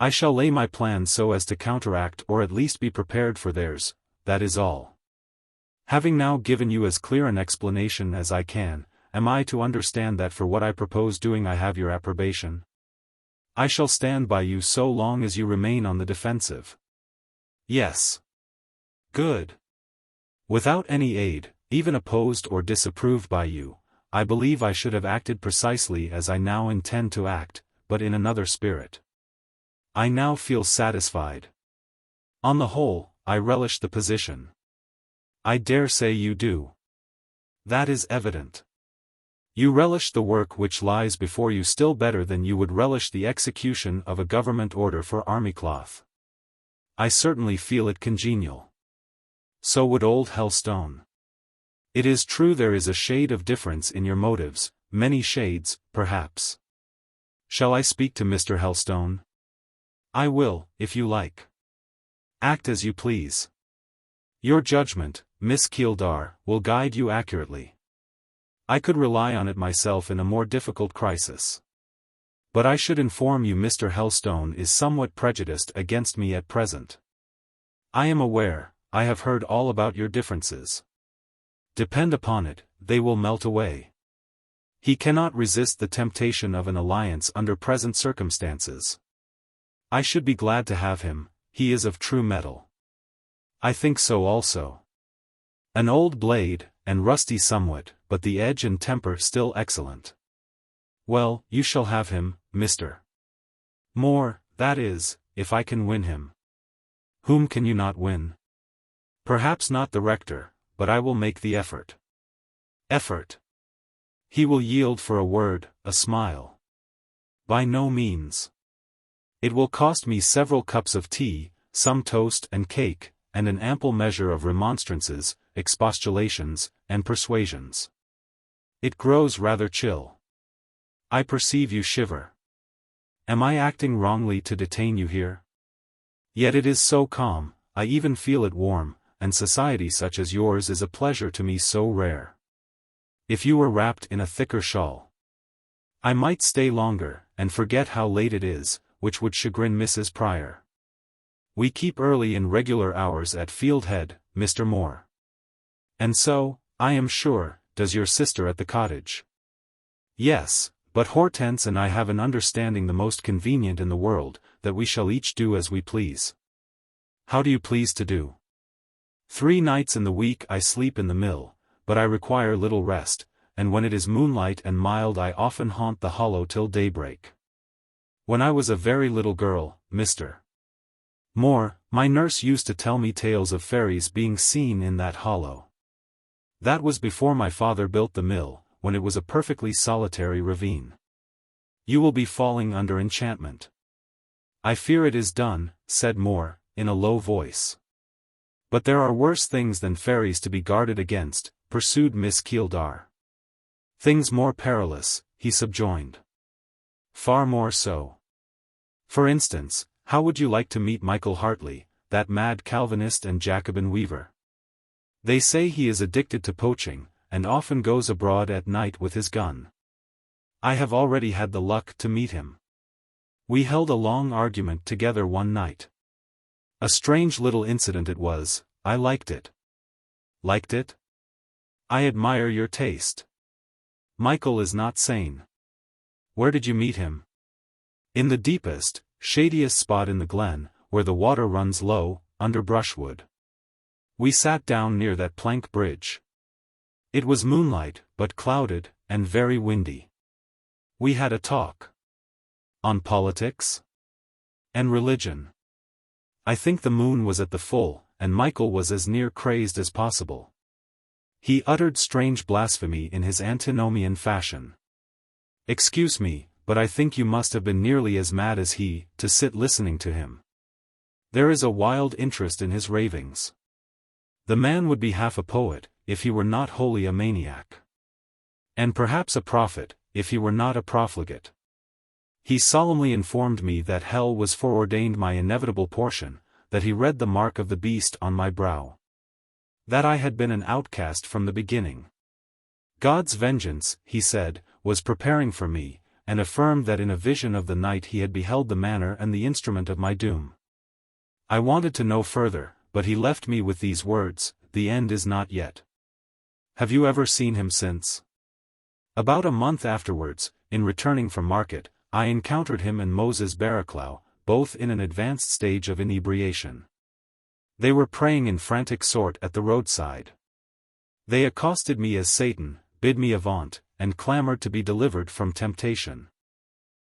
Speaker 1: I shall lay my plans so as to counteract or at least be prepared for theirs, that is all. Having now given you as clear an explanation as I can, am I to understand that for what I propose doing I have your approbation? I shall stand by you so long as you remain on the defensive. Yes. Good. Without any aid, even opposed or disapproved by you, I believe I should have acted precisely as I now intend to act, but in another spirit. I now feel satisfied. On the whole, I relish the position. I dare say you do. That is evident. You relish the work which lies before you still better than you would relish the execution of a government order for army cloth. I certainly feel it congenial. So would old Helstone. It is true there is a shade of difference in your motives, many shades, perhaps. Shall I speak to Mr. Helstone? I will, if you like. Act as you please. Your judgment, Miss Keeldar, will guide you accurately. I could rely on it myself in a more difficult crisis. But I should inform you Mr. Helstone is somewhat prejudiced against me at present. I am aware, I have heard all about your differences. Depend upon it, they will melt away. He cannot resist the temptation of an alliance under present circumstances. I should be glad to have him, he is of true metal. I think so also. An old blade, and rusty somewhat, but the edge and temper still excellent. Well, you shall have him, Mr. Moore, that is, if I can win him. Whom can you not win? Perhaps not the rector, but I will make the effort. Effort. He will yield for a word, a smile. By no means. It will cost me several cups of tea, some toast and cake, and an ample measure of remonstrances, expostulations, and persuasions. It grows rather chill. I perceive you shiver. Am I acting wrongly to detain you here? Yet it is so calm, I even feel it warm, and society such as yours is a pleasure to me so rare. If you were wrapped in a thicker shawl, I might stay longer, and forget how late it is, which would chagrin Mrs. Pryor. We keep early in regular hours at Fieldhead, Mr. Moore. And so, I am sure, does your sister at the cottage. Yes, but Hortense and I have an understanding the most convenient in the world, that we shall each do as we please. How do you please to do? 3 nights in the week I sleep in the mill, but I require little rest, and when it is moonlight and mild I often haunt the hollow till daybreak. When I was a very little girl, Mr. Moore, my nurse used to tell me tales of fairies being seen in that hollow. That was before my father built the mill, when it was a perfectly solitary ravine. You will be falling under enchantment. I fear it is done, said Moore, in a low voice. But there are worse things than fairies to be guarded against, pursued Miss Keeldar. Things more perilous, he subjoined. Far more so. For instance, how would you like to meet Michael Hartley, that mad Calvinist and Jacobin weaver? They say he is addicted to poaching, and often goes abroad at night with his gun. I have already had the luck to meet him. We held a long argument together one night. A strange little incident it was, I liked it. Liked it? I admire your taste. Michael is not sane. Where did you meet him? In the deepest, shadiest spot in the glen, where the water runs low, under brushwood. We sat down near that plank bridge. It was moonlight, but clouded, and very windy. We had a talk. On politics? And religion. I think the moon was at the full, and Michael was as near crazed as possible. He uttered strange blasphemy in his antinomian fashion. Excuse me, but I think you must have been nearly as mad as he, to sit listening to him. There is a wild interest in his ravings. The man would be half a poet, if he were not wholly a maniac. And perhaps a prophet, if he were not a profligate. He solemnly informed me that hell was foreordained my inevitable portion, that he read the mark of the beast on my brow. That I had been an outcast from the beginning. God's vengeance, he said, was preparing for me, and affirmed that in a vision of the night he had beheld the manner and the instrument of my doom. I wanted to know further, but he left me with these words, "The end is not yet." Have you ever seen him since? About a month afterwards, in returning from market, I encountered him and Moses Barraclough, both in an advanced stage of inebriation. They were praying in frantic sort at the roadside. They accosted me as Satan, bid me avaunt, and clamored to be delivered from temptation.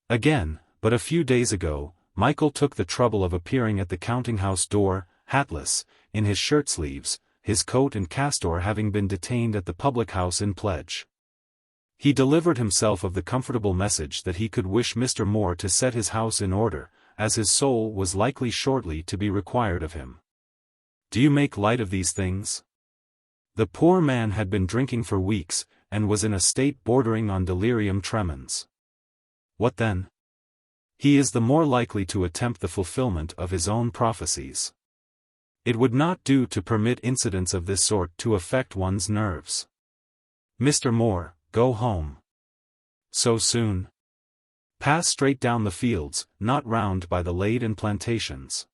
Speaker 1: Again, but a few days ago, Michael took the trouble of appearing at the counting-house door, hatless, in his shirt-sleeves, his coat and castor having been detained at the public-house in pledge. He delivered himself of the comfortable message that he could wish Mr. Moore to set his house in order, as his soul was likely shortly to be required of him. Do you make light of these things? The poor man had been drinking for weeks, and was in a state bordering on delirium tremens. What then? He is the more likely to attempt the fulfillment of his own prophecies. It would not do to permit incidents of this sort to affect one's nerves. Mr. Moore, go home. So soon? Pass straight down the fields, not round by the lade and plantations.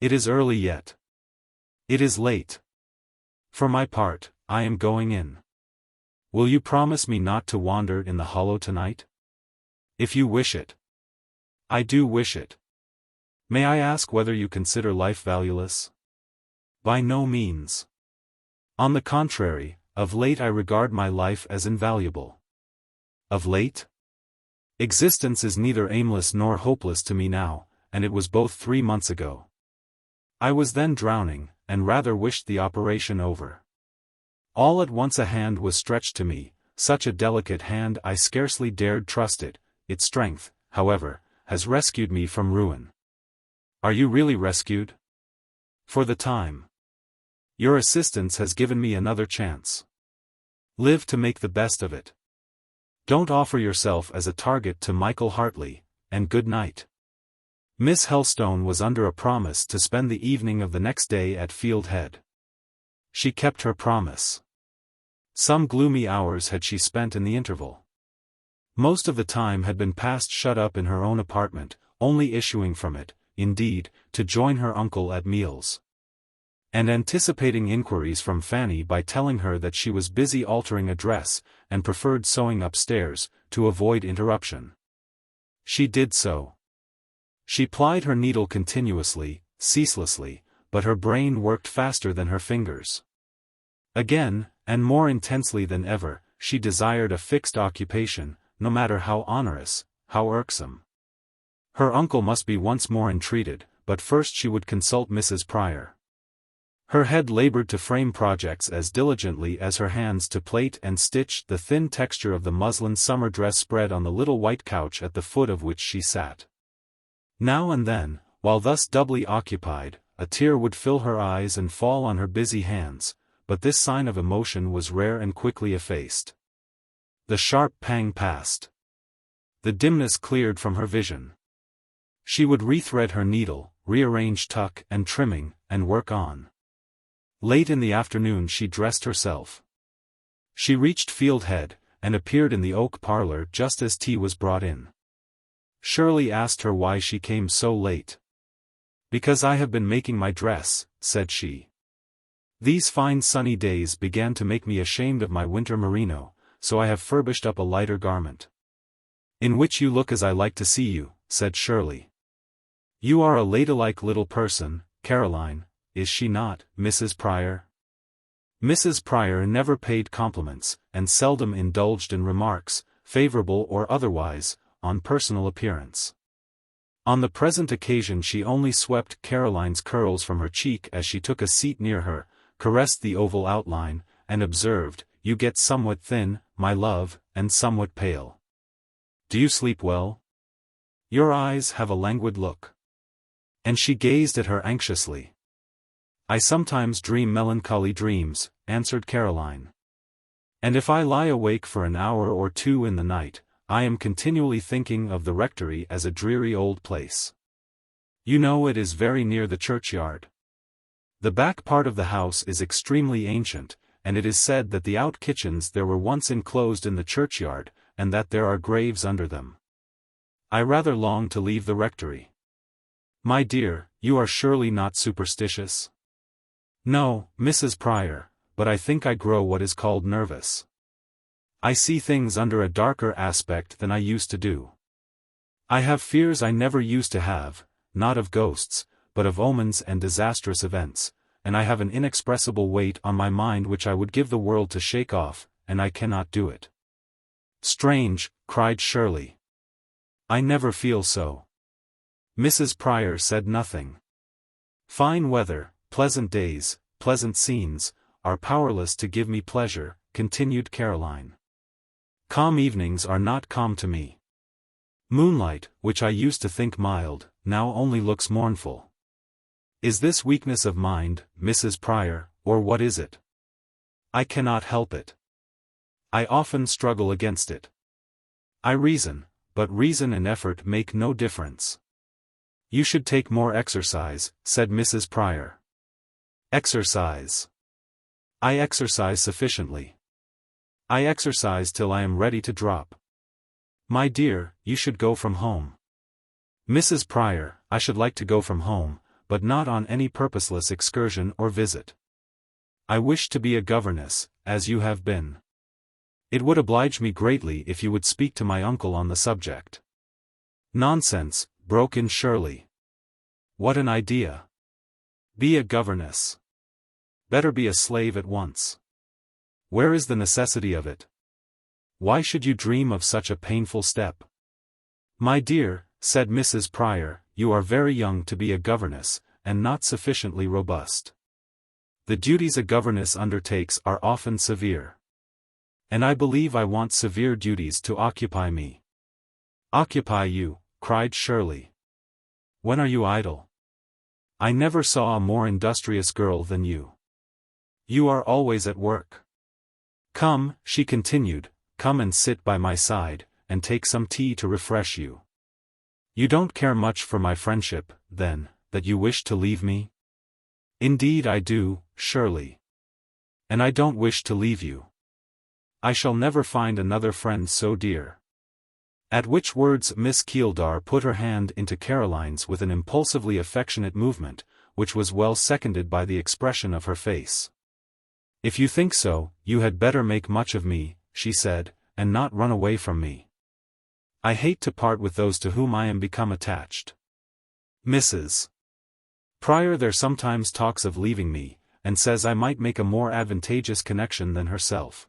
Speaker 1: It is early yet. It is late. For my part, I am going in. Will you promise me not to wander in the hollow tonight? If you wish it. I do wish it. May I ask whether you consider life valueless? By no means. On the contrary, of late I regard my life as invaluable. Of late? Existence is neither aimless nor hopeless to me now, and it was both 3 months ago. I was then drowning, and rather wished the operation over. All at once a hand was stretched to me, such a delicate hand I scarcely dared trust it. Its strength, however, has rescued me from ruin. Are you really rescued? For the time. Your assistance has given me another chance. Live to make the best of it. Don't offer yourself as a target to Michael Hartley, and good night. Miss Helstone was under a promise to spend the evening of the next day at Fieldhead. She kept her promise. Some gloomy hours had she spent in the interval. Most of the time had been passed shut up in her own apartment, only issuing from it, indeed, to join her uncle at meals. And anticipating inquiries from Fanny by telling her that she was busy altering a dress, and preferred sewing upstairs, to avoid interruption. She did so. She plied her needle continuously, ceaselessly, but her brain worked faster than her fingers. Again, and more intensely than ever, she desired a fixed occupation, no matter how onerous, how irksome. Her uncle must be once more entreated, but first she would consult Mrs. Pryor. Her head labored to frame projects as diligently as her hands to plait and stitch the thin texture of the muslin summer dress spread on the little white couch at the foot of which she sat. Now and then, while thus doubly occupied, a tear would fill her eyes and fall on her busy hands, but this sign of emotion was rare and quickly effaced. The sharp pang passed. The dimness cleared from her vision. She would rethread her needle, rearrange tuck and trimming, and work on. Late in the afternoon she dressed herself. She reached Fieldhead, and appeared in the oak parlour just as tea was brought in. Shirley asked her why she came so late. "Because I have been making my dress," said she. "These fine sunny days began to make me ashamed of my winter merino, so I have furbished up a lighter garment." "In which you look as I like to see you," said Shirley. "You are a ladylike little person, Caroline, is she not, Mrs. Pryor?" Mrs. Prior never paid compliments, and seldom indulged in remarks, favorable or otherwise, on personal appearance. On the present occasion she only swept Caroline's curls from her cheek as she took a seat near her, caressed the oval outline, and observed, "You get somewhat thin, my love, and somewhat pale. Do you sleep well? Your eyes have a languid look." And she gazed at her anxiously. "I sometimes dream melancholy dreams," answered Caroline. "And if I lie awake for an hour or two in the night, I am continually thinking of the rectory as a dreary old place. You know it is very near the churchyard. The back part of the house is extremely ancient, and it is said that the out kitchens there were once enclosed in the churchyard, and that there are graves under them. I rather long to leave the rectory." "My dear, you are surely not superstitious?" "No, Mrs. Prior, but I think I grow what is called nervous. I see things under a darker aspect than I used to do. I have fears I never used to have, not of ghosts, but of omens and disastrous events, and I have an inexpressible weight on my mind which I would give the world to shake off, and I cannot do it." "Strange," cried Shirley. "I never feel so." Mrs. Prior said nothing. "Fine weather, pleasant days, pleasant scenes, are powerless to give me pleasure," continued Caroline. "Calm evenings are not calm to me. Moonlight, which I used to think mild, now only looks mournful. Is this weakness of mind, Mrs. Prior, or what is it? I cannot help it. I often struggle against it. I reason, but reason and effort make no difference." "You should take more exercise," said Mrs. Prior. "Exercise? I exercise sufficiently. I exercise till I am ready to drop. My dear, you should go from home." "Mrs. Prior, I should like to go from home, but not on any purposeless excursion or visit. I wish to be a governess, as you have been. It would oblige me greatly if you would speak to my uncle on the subject." "Nonsense," broke in Shirley. "What an idea! Be a governess. Better be a slave at once. Where is the necessity of it? Why should you dream of such a painful step?" "My dear," said Mrs. Prior, "you are very young to be a governess, and not sufficiently robust. The duties a governess undertakes are often severe. And I believe I want severe duties to occupy me." "Occupy you?" cried Shirley. "When are you idle? I never saw a more industrious girl than you. You are always at work. Come," she continued, "come and sit by my side, and take some tea to refresh you. You don't care much for my friendship, then, that you wish to leave me?" "Indeed I do, Shirley. And I don't wish to leave you. I shall never find another friend so dear." At which words Miss Keeldar put her hand into Caroline's with an impulsively affectionate movement, which was well seconded by the expression of her face. "If you think so, you had better make much of me," she said, "and not run away from me. I hate to part with those to whom I am become attached. Mrs. Prior there sometimes talks of leaving me, and says I might make a more advantageous connection than herself.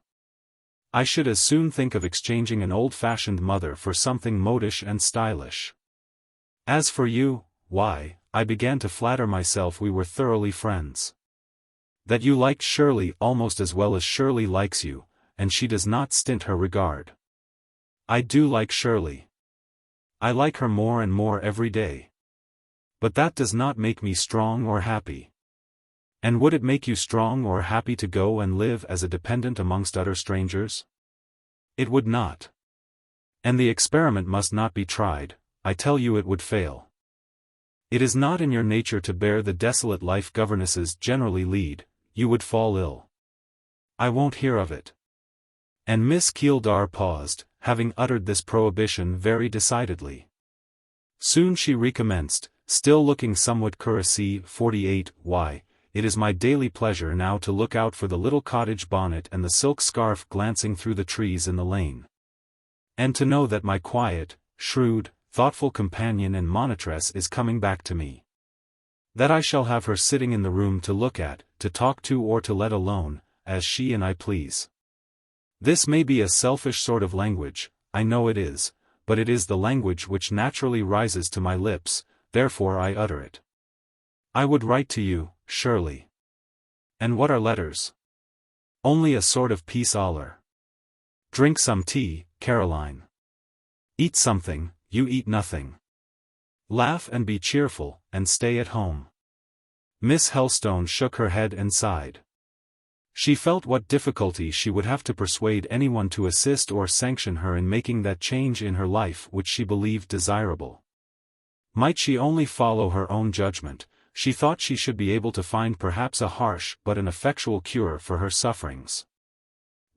Speaker 1: I should as soon think of exchanging an old-fashioned mother for something modish and stylish. As for you, why, I began to flatter myself we were thoroughly friends. That you liked Shirley almost as well as Shirley likes you, and she does not stint her regard. I do like Shirley. I like her more and more every day. But that does not make me strong or happy. And would it make you strong or happy to go and live as a dependent amongst utter strangers? It would not. And the experiment must not be tried, I tell you it would fail. It is not in your nature to bear the desolate life governesses generally lead, you would fall ill. I won't hear of it." And Miss Keeldar paused, having uttered this prohibition very decidedly. Soon she recommenced, still looking somewhat Curates 48, "Why, it is my daily pleasure now to look out for the little cottage bonnet and the silk scarf glancing through the trees in the lane. And to know that my quiet, shrewd, thoughtful companion and monitress is coming back to me. That I shall have her sitting in the room to look at, to talk to or to let alone, as she and I please. This may be a selfish sort of language, I know it is, but it is the language which naturally rises to my lips, therefore I utter it. I would write to you, Shirley. And what are letters? Only a sort of peace-aller. Drink some tea, Caroline. Eat something, you eat nothing. Laugh and be cheerful, and stay at home. Miss Helstone shook her head and sighed. She felt what difficulty she would have to persuade anyone to assist or sanction her in making that change in her life which she believed desirable. Might she only follow her own judgment, she thought she should be able to find perhaps a harsh but an effectual cure for her sufferings.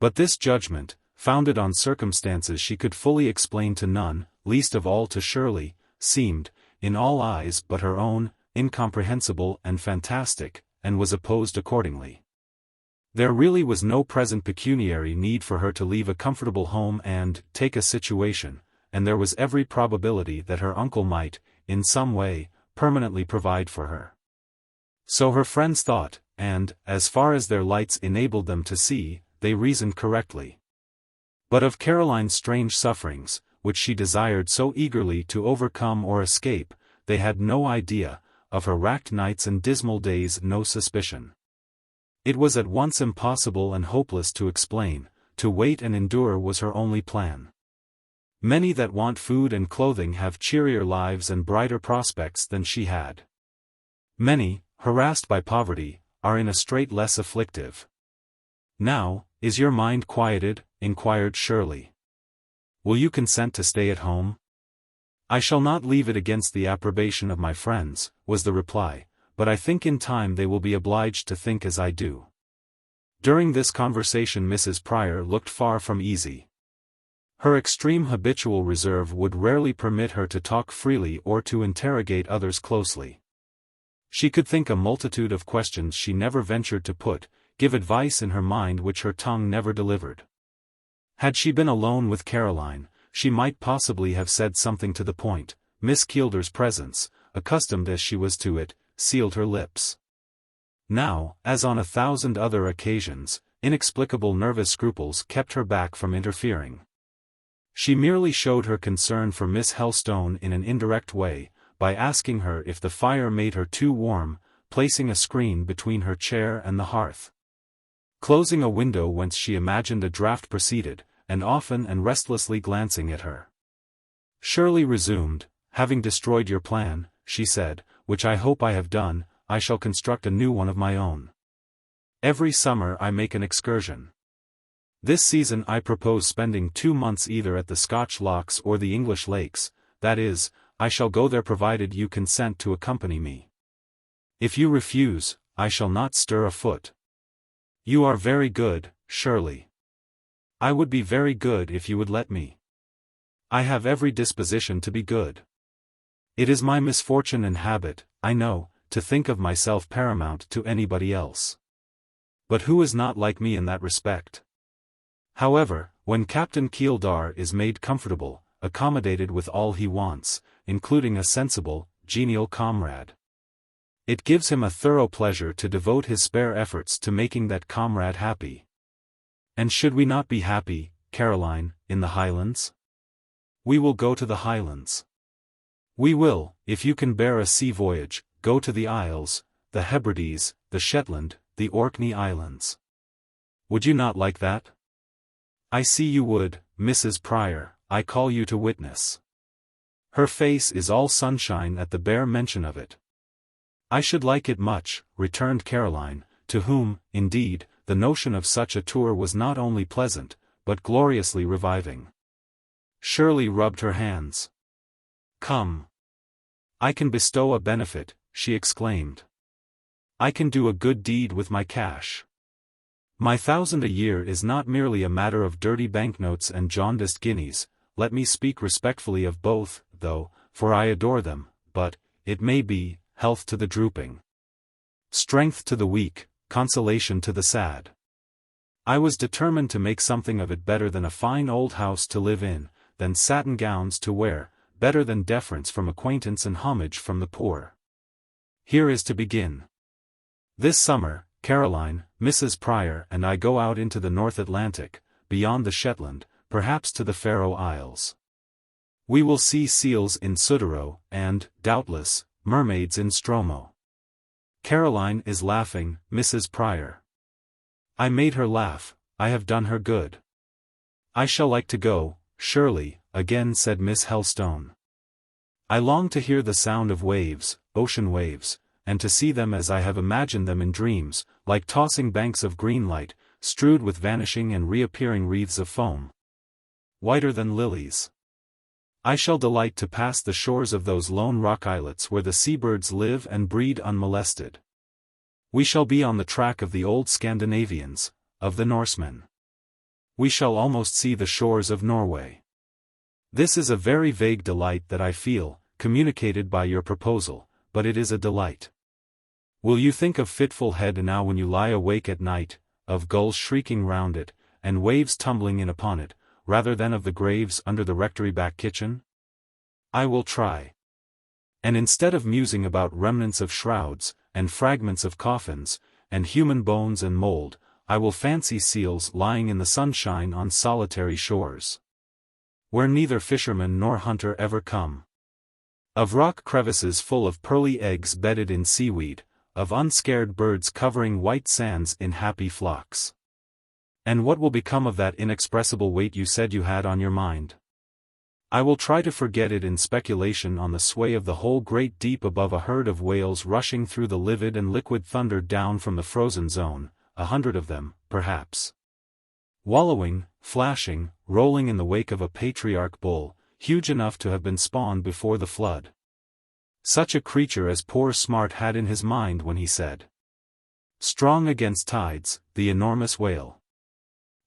Speaker 1: But this judgment, founded on circumstances she could fully explain to none, least of all to Shirley, seemed, in all eyes but her own, incomprehensible and fantastic, and was opposed accordingly. There really was no present pecuniary need for her to leave a comfortable home and take a situation, and there was every probability that her uncle might, in some way, permanently provide for her. So her friends thought, and, as far as their lights enabled them to see, they reasoned correctly. But of Caroline's strange sufferings, which she desired so eagerly to overcome or escape, they had no idea, of her racked nights and dismal days no suspicion. It was at once impossible and hopeless to explain, to wait and endure was her only plan. Many that want food and clothing have cheerier lives and brighter prospects than she had. Many, harassed by poverty, are in a strait less afflictive. Now, is your mind quieted? Inquired Shirley. Will you consent to stay at home? I shall not leave it against the approbation of my friends, was the reply, but I think in time they will be obliged to think as I do. During this conversation Mrs. Prior looked far from easy. Her extreme habitual reserve would rarely permit her to talk freely or to interrogate others closely. She could think a multitude of questions she never ventured to put, give advice in her mind which her tongue never delivered. Had she been alone with Caroline, she might possibly have said something to the point. Miss Keeldar's presence, accustomed as she was to it, sealed her lips. Now, as on 1,000 other occasions, inexplicable nervous scruples kept her back from interfering. She merely showed her concern for Miss Helstone in an indirect way, by asking her if the fire made her too warm, placing a screen between her chair and the hearth, closing a window whence she imagined a draught proceeded, and often and restlessly glancing at her. Shirley resumed, having destroyed your plan, she said, which I hope I have done, I shall construct a new one of my own. Every summer I make an excursion. This season I propose spending 2 months either at the Scotch lochs or the English lakes, that is, I shall go there provided you consent to accompany me. If you refuse, I shall not stir a foot. You are very good, Shirley. I would be very good if you would let me. I have every disposition to be good. It is my misfortune and habit, I know, to think of myself paramount to anybody else. But who is not like me in that respect? However, when Captain Keeldar is made comfortable, accommodated with all he wants, including a sensible, genial comrade, it gives him a thorough pleasure to devote his spare efforts to making that comrade happy. And should we not be happy, Caroline, in the Highlands? We will go to the Highlands. We will, if you can bear a sea voyage, go to the Isles, the Hebrides, the Shetland, the Orkney Islands. Would you not like that? I see you would, Mrs. Prior, I call you to witness. Her face is all sunshine at the bare mention of it. I should like it much, returned Caroline, to whom, indeed, the notion of such a tour was not only pleasant, but gloriously reviving. Shirley rubbed her hands. Come. I can bestow a benefit, she exclaimed. I can do a good deed with my cash. My 1,000 a year is not merely a matter of dirty banknotes and jaundiced guineas, let me speak respectfully of both, though, for I adore them, but, it may be, health to the drooping, strength to the weak, consolation to the sad. I was determined to make something of it better than a fine old house to live in, than satin gowns to wear, better than deference from acquaintance and homage from the poor. Here is to begin. This summer, Caroline, Mrs. Pryor and I go out into the North Atlantic, beyond the Shetland, perhaps to the Faroe Isles. We will see seals in Suderoe, and, doubtless, mermaids in Stromo. Caroline is laughing, Mrs. Pryor. I made her laugh, I have done her good. I shall like to go, Shirley, again said Miss Helstone. I long to hear the sound of waves, ocean waves, and to see them as I have imagined them in dreams, like tossing banks of green light, strewed with vanishing and reappearing wreaths of foam, whiter than lilies. I shall delight to pass the shores of those lone rock islets where the seabirds live and breed unmolested. We shall be on the track of the old Scandinavians, of the Norsemen. We shall almost see the shores of Norway. This is a very vague delight that I feel, communicated by your proposal, but it is a delight. Will you think of Fieldhead now when you lie awake at night, of gulls shrieking round it, and waves tumbling in upon it, rather than of the graves under the rectory back kitchen? I will try. And instead of musing about remnants of shrouds, and fragments of coffins, and human bones and mold, I will fancy seals lying in the sunshine on solitary shores, where neither fisherman nor hunter ever come. Of rock crevices full of pearly eggs bedded in seaweed, of unscared birds covering white sands in happy flocks. And what will become of that inexpressible weight you said you had on your mind? I will try to forget it in speculation on the sway of the whole great deep above a herd of whales rushing through the livid and liquid thunder down from the frozen zone, 100 of them, perhaps, wallowing, flashing, rolling in the wake of a patriarch bull, huge enough to have been spawned before the flood. Such a creature as poor Smart had in his mind when he said, "Strong against tides, the enormous whale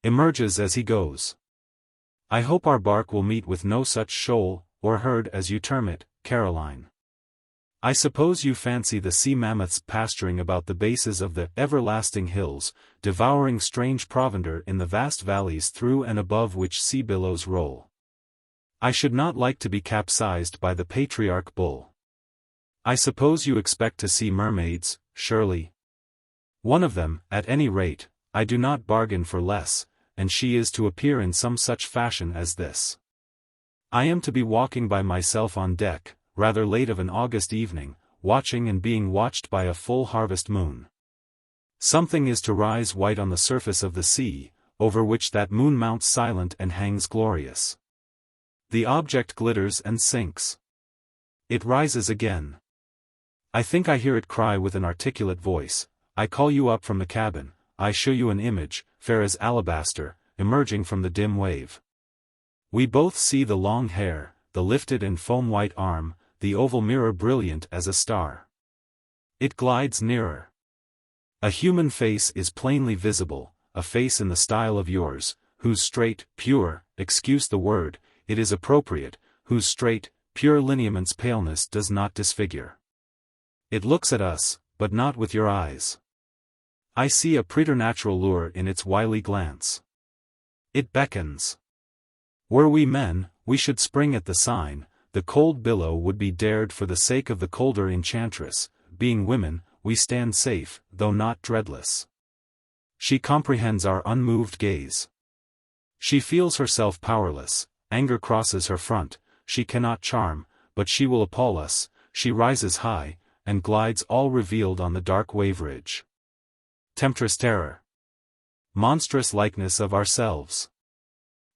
Speaker 1: emerges as he goes." I hope our bark will meet with no such shoal, or herd as you term it, Caroline. I suppose you fancy the sea mammoths pasturing about the bases of the everlasting hills, devouring strange provender in the vast valleys through and above which sea billows roll. I should not like to be capsized by the patriarch bull. I suppose you expect to see mermaids, Shirley? One of them, at any rate, I do not bargain for less, and she is to appear in some such fashion as this. I am to be walking by myself on deck, rather late of an August evening, watching and being watched by a full harvest moon. Something is to rise white on the surface of the sea, over which that moon mounts silent and hangs glorious. The object glitters and sinks. It rises again. I think I hear it cry with an articulate voice, I call you up from the cabin, I show you an image, fair as alabaster, emerging from the dim wave. We both see the long hair, the lifted and foam-white arm, the oval mirror brilliant as a star. It glides nearer. A human face is plainly visible, a face in the style of yours, whose straight, pure, excuse the word, it is appropriate, whose straight, pure lineaments paleness does not disfigure. It looks at us, but not with your eyes. I see a preternatural lure in its wily glance. It beckons. Were we men, we should spring at the sign, the cold billow would be dared for the sake of the colder enchantress, being women, we stand safe, though not dreadless. She comprehends our unmoved gaze. She feels herself powerless, anger crosses her front, she cannot charm, but she will appall us, she rises high, and glides all revealed on the dark wave ridge. Temptress terror. Monstrous likeness of ourselves.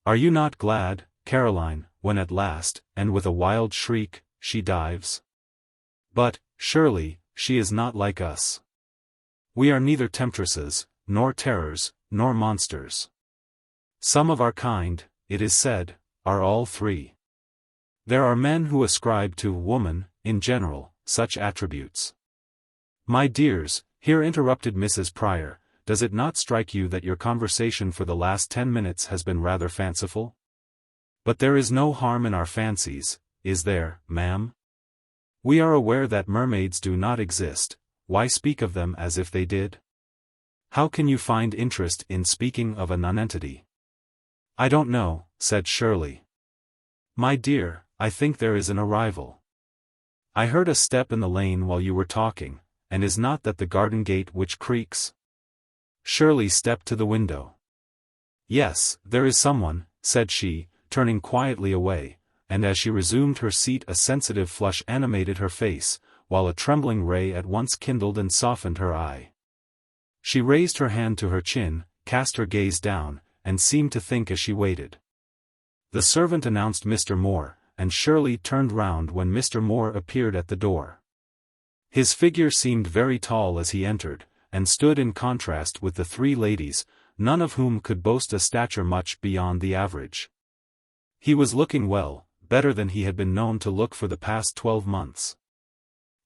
Speaker 1: Are you not glad, Caroline, when at last, and with a wild shriek, she dives? But, surely, she is not like us. We are neither temptresses, nor terrors, nor monsters. Some of our kind, it is said, are all three. There are men who ascribe to woman, in general, such attributes. My dears, here interrupted Mrs. Pryor, does it not strike you that your conversation for the last 10 minutes has been rather fanciful? But there is no harm in our fancies, is there, ma'am? We are aware that mermaids do not exist, why speak of them as if they did? How can you find interest in speaking of a nonentity? I don't know, said Shirley. My dear, I think there is an arrival. I heard a step in the lane while you were talking, and is not that the garden gate which creaks? Shirley stepped to the window. "Yes, there is someone," said she, turning quietly away, and as she resumed her seat a sensitive flush animated her face, while a trembling ray at once kindled and softened her eye. She raised her hand to her chin, cast her gaze down, and seemed to think as she waited. The servant announced Mr. Moore, and Shirley turned round when Mr. Moore appeared at the door. His figure seemed very tall as he entered, and stood in contrast with the three ladies, none of whom could boast a stature much beyond the average. He was looking well, better than he had been known to look for the past 12 months.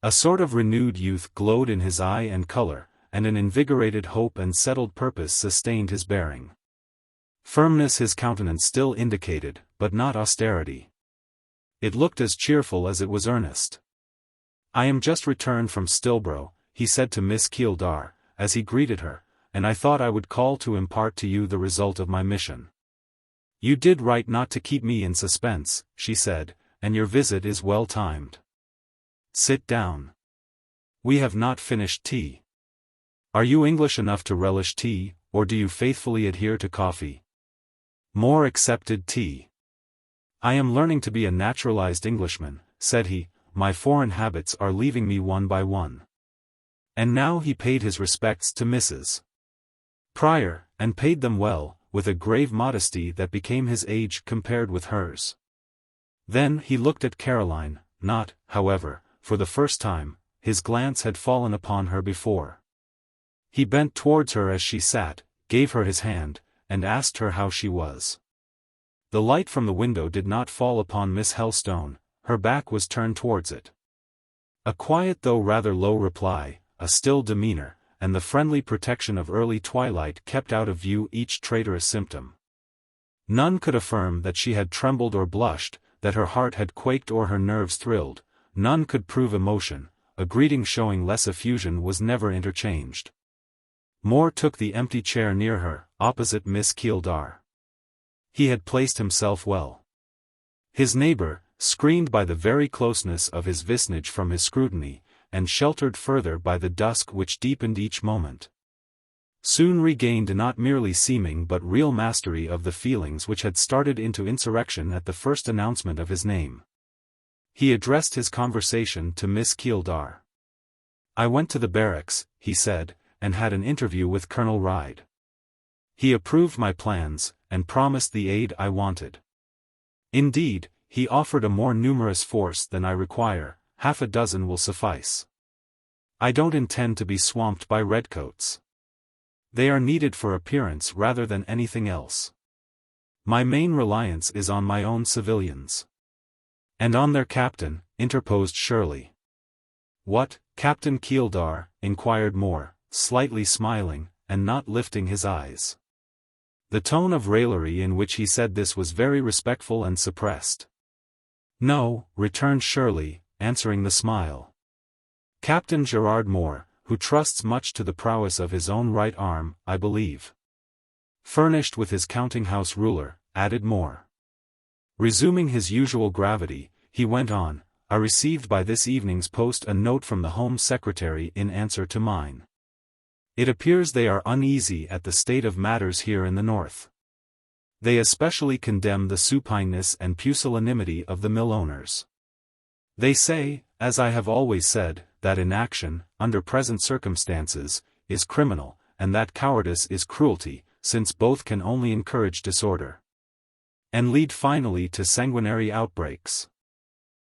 Speaker 1: A sort of renewed youth glowed in his eye and color, and an invigorated hope and settled purpose sustained his bearing. Firmness his countenance still indicated, but not austerity. It looked as cheerful as it was earnest. "I am just returned from Stilbrough," he said to Miss Keeldar, as he greeted her, "and I thought I would call to impart to you the result of my mission." "You did right not to keep me in suspense," she said, "and your visit is well timed. Sit down. We have not finished tea. Are you English enough to relish tea, or do you faithfully adhere to coffee?" Moore accepted tea. "I am learning to be a naturalized Englishman," said he, "my foreign habits are leaving me one by one." And now he paid his respects to Mrs. Prior, and paid them well, with a grave modesty that became his age compared with hers. Then he looked at Caroline, not, however, for the first time. His glance had fallen upon her before. He bent towards her as she sat, gave her his hand, and asked her how she was. The light from the window did not fall upon Miss Helstone, her back was turned towards it. A quiet though rather low reply, a still demeanor, and the friendly protection of early twilight kept out of view each traitorous symptom. None could affirm that she had trembled or blushed, that her heart had quaked or her nerves thrilled, none could prove emotion, a greeting showing less effusion was never interchanged. Moore took the empty chair near her, opposite Miss Keeldar. He had placed himself well. His neighbor, screened by the very closeness of his vicinage from his scrutiny, and sheltered further by the dusk which deepened each moment, soon regained not merely seeming but real mastery of the feelings which had started into insurrection at the first announcement of his name. He addressed his conversation to Miss Keeldar. "I went to the barracks," he said, "and had an interview with Colonel Ryde. He approved my plans, and promised the aid I wanted. Indeed, he offered a more numerous force than I require, half a dozen will suffice. I don't intend to be swamped by redcoats. They are needed for appearance rather than anything else. My main reliance is on my own civilians." "And on their captain," interposed Shirley. "What, Captain Keeldar?" inquired Moore, slightly smiling, and not lifting his eyes. The tone of raillery in which he said this was very respectful and suppressed. "No," returned Shirley, answering the smile. "Captain Gerard Moore, who trusts much to the prowess of his own right arm, I believe. Furnished with his counting-house ruler," added Moore. Resuming his usual gravity, he went on, "I received by this evening's post a note from the Home Secretary in answer to mine. It appears they are uneasy at the state of matters here in the north. They especially condemn the supineness and pusillanimity of the mill owners. They say, as I have always said, that inaction, under present circumstances, is criminal, and that cowardice is cruelty, since both can only encourage disorder, and lead finally to sanguinary outbreaks.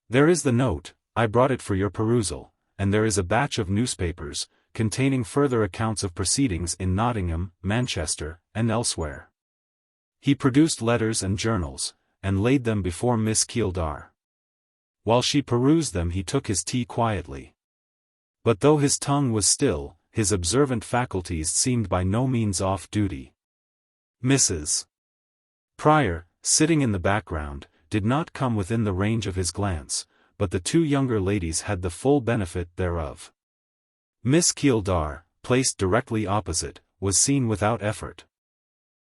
Speaker 1: There is the note, I brought it for your perusal, and there is a batch of newspapers, containing further accounts of proceedings in Nottingham, Manchester, and elsewhere." He produced letters and journals, and laid them before Miss Keeldar. While she perused them he took his tea quietly. But though his tongue was still, his observant faculties seemed by no means off duty. Mrs. Prior, sitting in the background, did not come within the range of his glance, but the two younger ladies had the full benefit thereof. Miss Keeldar, placed directly opposite, was seen without effort.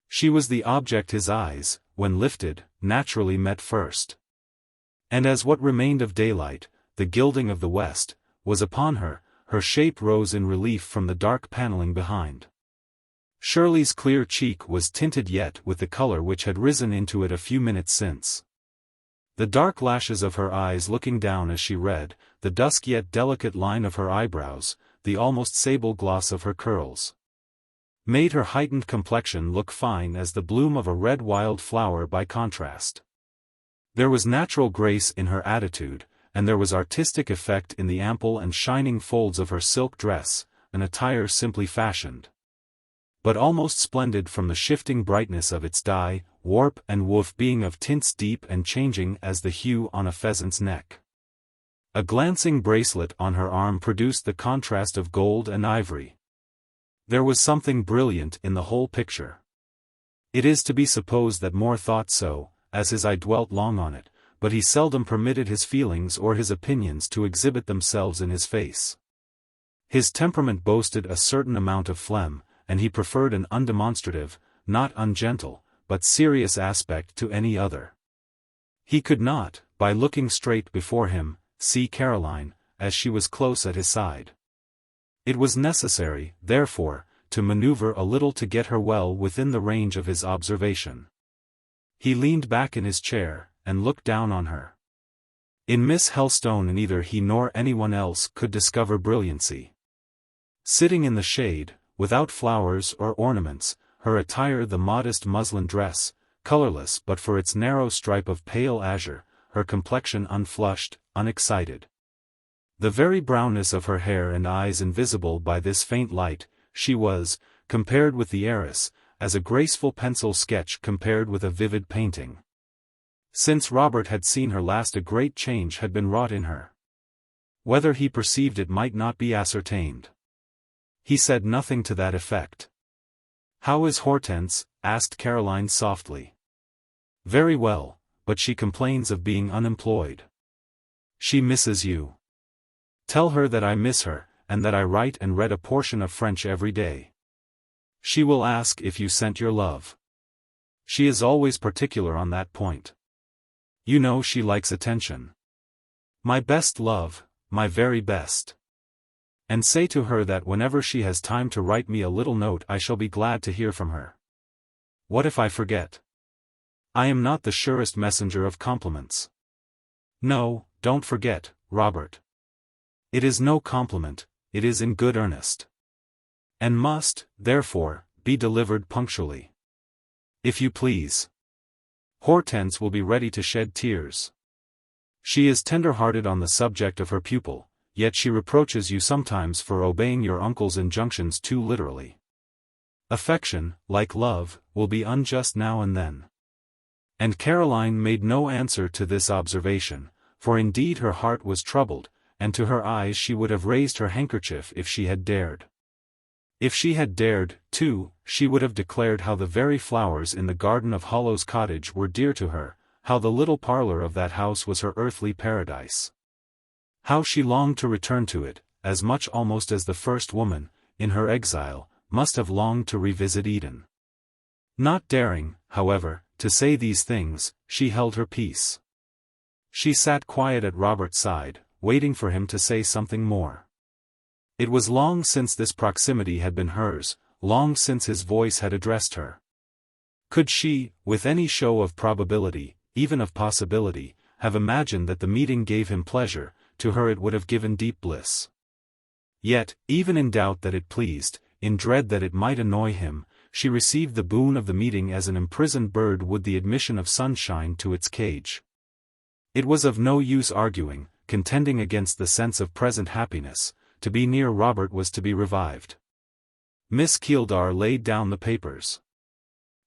Speaker 1: She was the object his eyes, when lifted, naturally met first. And as what remained of daylight, the gilding of the west, was upon her, her shape rose in relief from the dark paneling behind. Shirley's clear cheek was tinted yet with the color which had risen into it a few minutes since. The dark lashes of her eyes looking down as she read, the dusk yet delicate line of her eyebrows, the almost sable gloss of her curls, made her heightened complexion look fine as the bloom of a red wild flower by contrast. There was natural grace in her attitude, and there was artistic effect in the ample and shining folds of her silk dress, an attire simply fashioned, but almost splendid from the shifting brightness of its dye, warp and woof being of tints deep and changing as the hue on a pheasant's neck. A glancing bracelet on her arm produced the contrast of gold and ivory. There was something brilliant in the whole picture. It is to be supposed that More thought so, as his eye dwelt long on it, but he seldom permitted his feelings or his opinions to exhibit themselves in his face. His temperament boasted a certain amount of phlegm, and he preferred an undemonstrative, not ungentle, but serious aspect to any other. He could not, by looking straight before him, see Caroline, as she was close at his side. It was necessary, therefore, to maneuver a little to get her well within the range of his observation. He leaned back in his chair, and looked down on her. In Miss Helstone neither he nor anyone else could discover brilliancy. Sitting in the shade, without flowers or ornaments, her attire the modest muslin dress, colorless but for its narrow stripe of pale azure, her complexion unflushed, unexcited. The very brownness of her hair and eyes invisible by this faint light, she was, compared with the heiress, as a graceful pencil sketch compared with a vivid painting. Since Robert had seen her last a great change had been wrought in her. Whether he perceived it might not be ascertained. He said nothing to that effect. "How is Hortense?" asked Caroline softly. "Very well, but she complains of being unemployed. She misses you. Tell her that I miss her, and that I write and read a portion of French every day. She will ask if you sent your love. She is always particular on that point. You know she likes attention. My best love, my very best. And say to her that whenever she has time to write me a little note I shall be glad to hear from her. What if I forget? I am not the surest messenger of compliments. No, don't forget, Robert. It is no compliment, it is in good earnest. And must, therefore, be delivered punctually. If you please. Hortense will be ready to shed tears. She is tender-hearted on the subject of her pupil, yet she reproaches you sometimes for obeying your uncle's injunctions too literally. Affection, like love, will be unjust now and then. And Caroline made no answer to this observation, for indeed her heart was troubled, and to her eyes she would have raised her handkerchief if she had dared. If she had dared, too, she would have declared how the very flowers in the garden of Hollow's cottage were dear to her, how the little parlor of that house was her earthly paradise. How she longed to return to it, as much almost as the first woman, in her exile, must have longed to revisit Eden. Not daring, however, to say these things, she held her peace. She sat quiet at Robert's side, waiting for him to say something more. It was long since this proximity had been hers, long since his voice had addressed her. Could she, with any show of probability, even of possibility, have imagined that the meeting gave him pleasure, to her it would have given deep bliss. Yet, even in doubt that it pleased, in dread that it might annoy him, she received the boon of the meeting as an imprisoned bird would the admission of sunshine to its cage. It was of no use arguing, contending against the sense of present happiness. To be near Robert was to be revived. Miss Keeldar laid down the papers.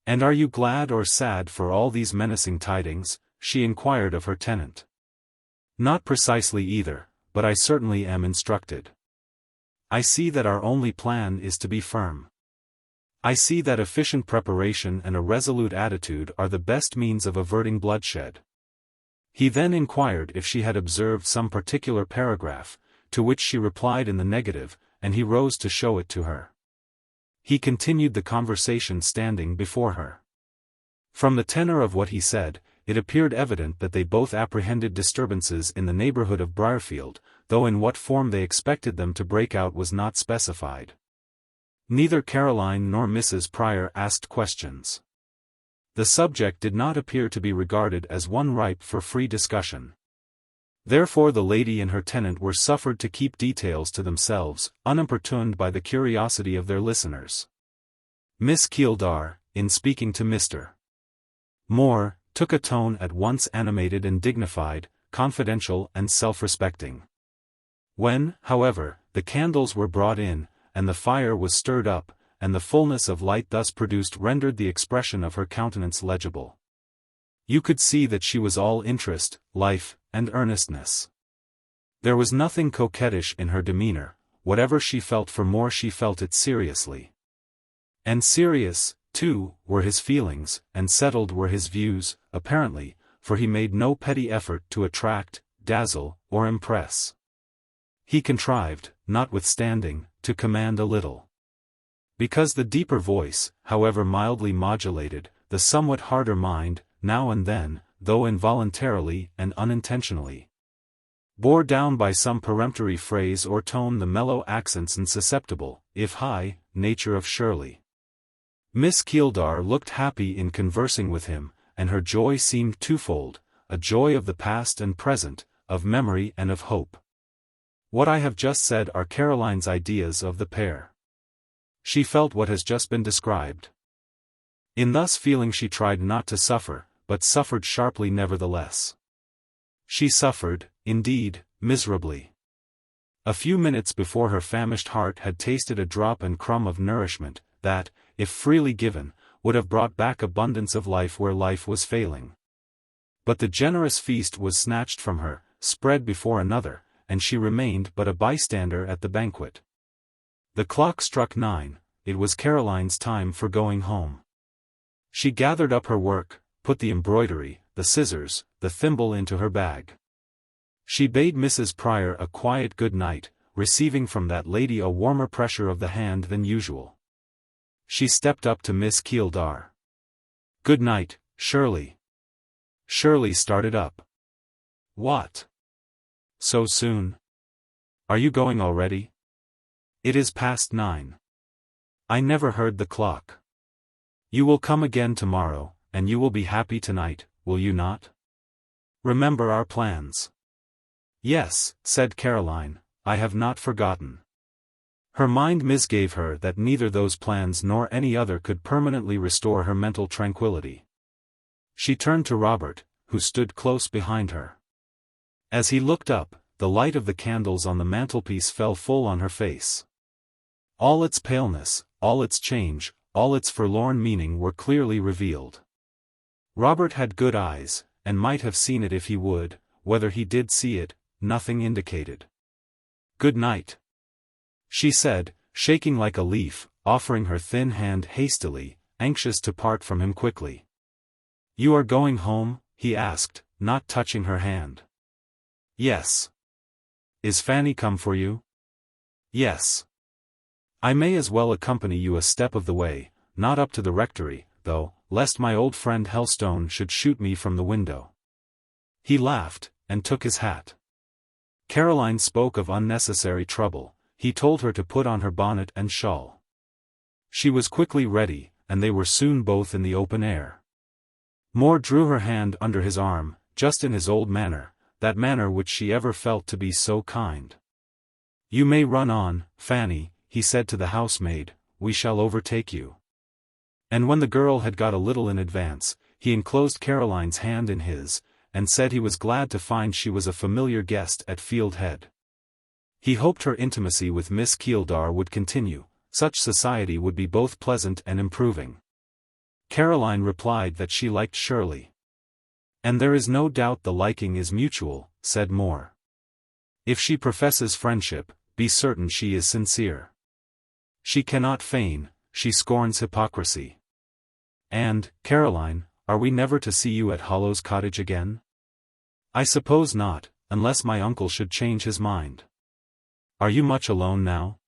Speaker 1: "And are you glad or sad for all these menacing tidings?" she inquired of her tenant. "Not precisely either, but I certainly am instructed. I see that our only plan is to be firm. I see that efficient preparation and a resolute attitude are the best means of averting bloodshed." He then inquired if she had observed some particular paragraph, to which she replied in the negative, and he rose to show it to her. He continued the conversation standing before her. From the tenor of what he said, it appeared evident that they both apprehended disturbances in the neighborhood of Briarfield, though in what form they expected them to break out was not specified. Neither Caroline nor Mrs. Prior asked questions. The subject did not appear to be regarded as one ripe for free discussion. Therefore the lady and her tenant were suffered to keep details to themselves, unimportuned by the curiosity of their listeners. Miss Keeldar, in speaking to Mr. Moore, took a tone at once animated and dignified, confidential and self-respecting. When, however, the candles were brought in, and the fire was stirred up, and the fullness of light thus produced rendered the expression of her countenance legible. You could see that she was all interest, life, and earnestness. There was nothing coquettish in her demeanor. Whatever she felt for Moore, she felt it seriously. And serious, too, were his feelings, and settled were his views, apparently, for he made no petty effort to attract, dazzle, or impress. He contrived, notwithstanding, to command a little. Because the deeper voice, however mildly modulated, the somewhat harder mind, now and then, though involuntarily and unintentionally, bore down by some peremptory phrase or tone the mellow accents and susceptible, if high, nature of Shirley. Miss Keeldar looked happy in conversing with him, and her joy seemed twofold, a joy of the past and present, of memory and of hope. What I have just said are Caroline's ideas of the pair. She felt what has just been described. In thus feeling she tried not to suffer, but suffered sharply nevertheless. She suffered, indeed, miserably. A few minutes before her famished heart had tasted a drop and crumb of nourishment, that, if freely given, would have brought back abundance of life where life was failing. But the generous feast was snatched from her, spread before another, and she remained but a bystander at the banquet. The clock struck 9, it was Caroline's time for going home. She gathered up her work, put the embroidery, the scissors, the thimble into her bag. She bade Mrs. Prior a quiet good night, receiving from that lady a warmer pressure of the hand than usual. She stepped up to Miss Keeldar. "Good night, Shirley." Shirley started up. "What? So soon? Are you going already? It is past 9. I never heard the clock. You will come again tomorrow, and you will be happy tonight, will you not? Remember our plans." "Yes," said Caroline, "I have not forgotten." Her mind misgave her that neither those plans nor any other could permanently restore her mental tranquility. She turned to Robert, who stood close behind her. As he looked up, the light of the candles on the mantelpiece fell full on her face. All its paleness, all its change, all its forlorn meaning were clearly revealed. Robert had good eyes, and might have seen it if he would. Whether he did see it, nothing indicated. "Good night," she said, shaking like a leaf, offering her thin hand hastily, anxious to part from him quickly. "You are going home?" he asked, not touching her hand. "Yes." "Is Fanny come for you?" "Yes." "I may as well accompany you a step of the way, not up to the rectory, though, lest my old friend Helstone should shoot me from the window." He laughed, and took his hat. Caroline spoke of unnecessary trouble. He told her to put on her bonnet and shawl. She was quickly ready, and they were soon both in the open air. Moore drew her hand under his arm, just in his old manner, that manner which she ever felt to be so kind. "You may run on, Fanny," he said to the housemaid, "we shall overtake you." And when the girl had got a little in advance, he enclosed Caroline's hand in his, and said he was glad to find she was a familiar guest at Fieldhead. He hoped her intimacy with Miss Keeldar would continue, such society would be both pleasant and improving. Caroline replied that she liked Shirley. "And there is no doubt the liking is mutual," said Moore. "If she professes friendship, be certain she is sincere. She cannot feign, she scorns hypocrisy. And, Caroline, are we never to see you at Hollow's cottage again?" "I suppose not, unless my uncle should change his mind." "Are you much alone now?"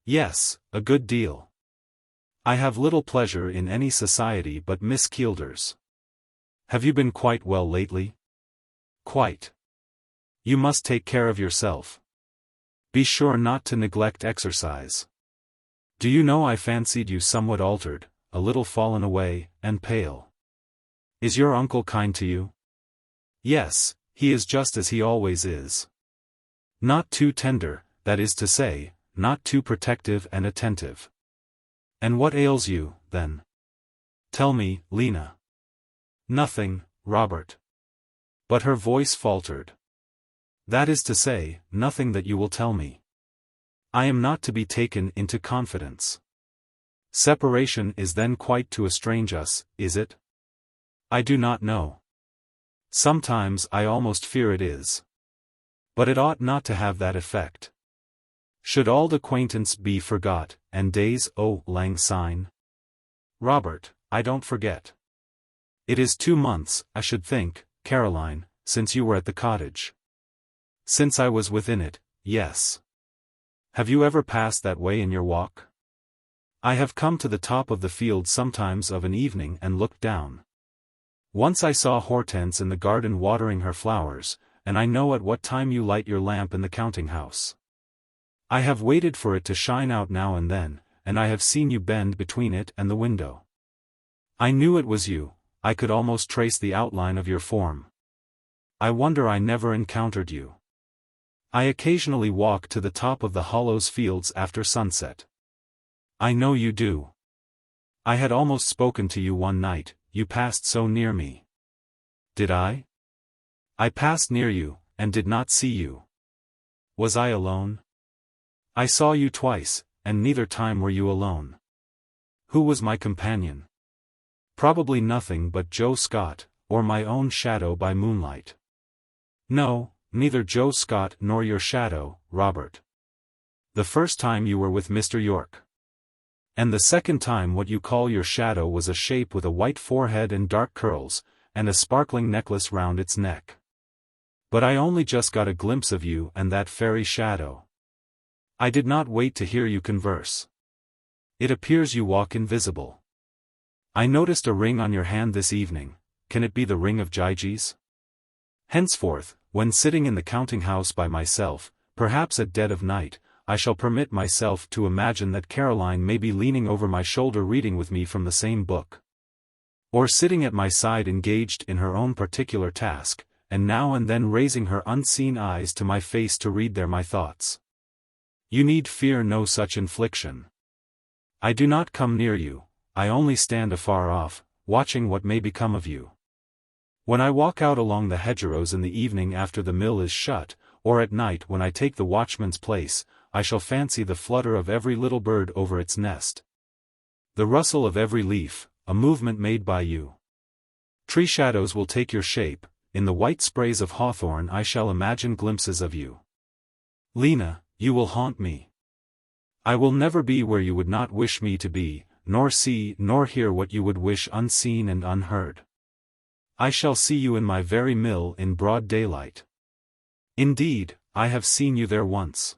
Speaker 1: "Yes, a good deal. I have little pleasure in any society but Miss Keeldar's." "Have you been quite well lately?" "Quite." "You must take care of yourself. Be sure not to neglect exercise." Do you know I fancied you somewhat altered, a little fallen away, and pale. Is your uncle kind to you? Yes, he is just as he always is. Not too tender, that is to say, not too protective and attentive. And what ails you, then? Tell me, Lena. Nothing, Robert. But her voice faltered. That is to say, nothing that you will tell me. I am not to be taken into confidence. Separation is then quite to estrange us, is it? I do not know. Sometimes I almost fear it is. But it ought not to have that effect. Should old acquaintance be forgot, and days lang syne? Robert, I don't forget. It is 2 months, I should think, Caroline, since you were at the cottage. Since I was within it, yes. Have you ever passed that way in your walk? I have come to the top of the field sometimes of an evening and looked down. Once I saw Hortense in the garden watering her flowers, and I know at what time you light your lamp in the counting-house. I have waited for it to shine out now and then, and I have seen you bend between it and the window. I knew it was you, I could almost trace the outline of your form. I wonder I never encountered you. I occasionally walk to the top of the Hollows fields after sunset. I know you do. I had almost spoken to you one night, you passed so near me. Did I? I passed near you, and did not see you. Was I alone? I saw you twice, and neither time were you alone. Who was my companion? Probably nothing but Joe Scott, or my own shadow by moonlight. No, neither Joe Scott nor your shadow, Robert. The first time you were with Mr. Yorke. And the second time what you call your shadow was a shape with a white forehead and dark curls, and a sparkling necklace round its neck. But I only just got a glimpse of you and that fairy shadow. I did not wait to hear you converse. It appears you walk invisible. I noticed a ring on your hand this evening. Can it be the ring of Gyges? Henceforth, when sitting in the counting-house by myself, perhaps at dead of night, I shall permit myself to imagine that Caroline may be leaning over my shoulder reading with me from the same book. Or sitting at my side engaged in her own particular task, and now and then raising her unseen eyes to my face to read there my thoughts. You need fear no such infliction. I do not come near you, I only stand afar off, watching what may become of you. When I walk out along the hedgerows in the evening after the mill is shut, or at night when I take the watchman's place, I shall fancy the flutter of every little bird over its nest. The rustle of every leaf, a movement made by you. Tree shadows will take your shape, in the white sprays of hawthorn I shall imagine glimpses of you. Lena, you will haunt me. I will never be where you would not wish me to be, nor see nor hear what you would wish unseen and unheard. I shall see you in my very mill in broad daylight. Indeed, I have seen you there once.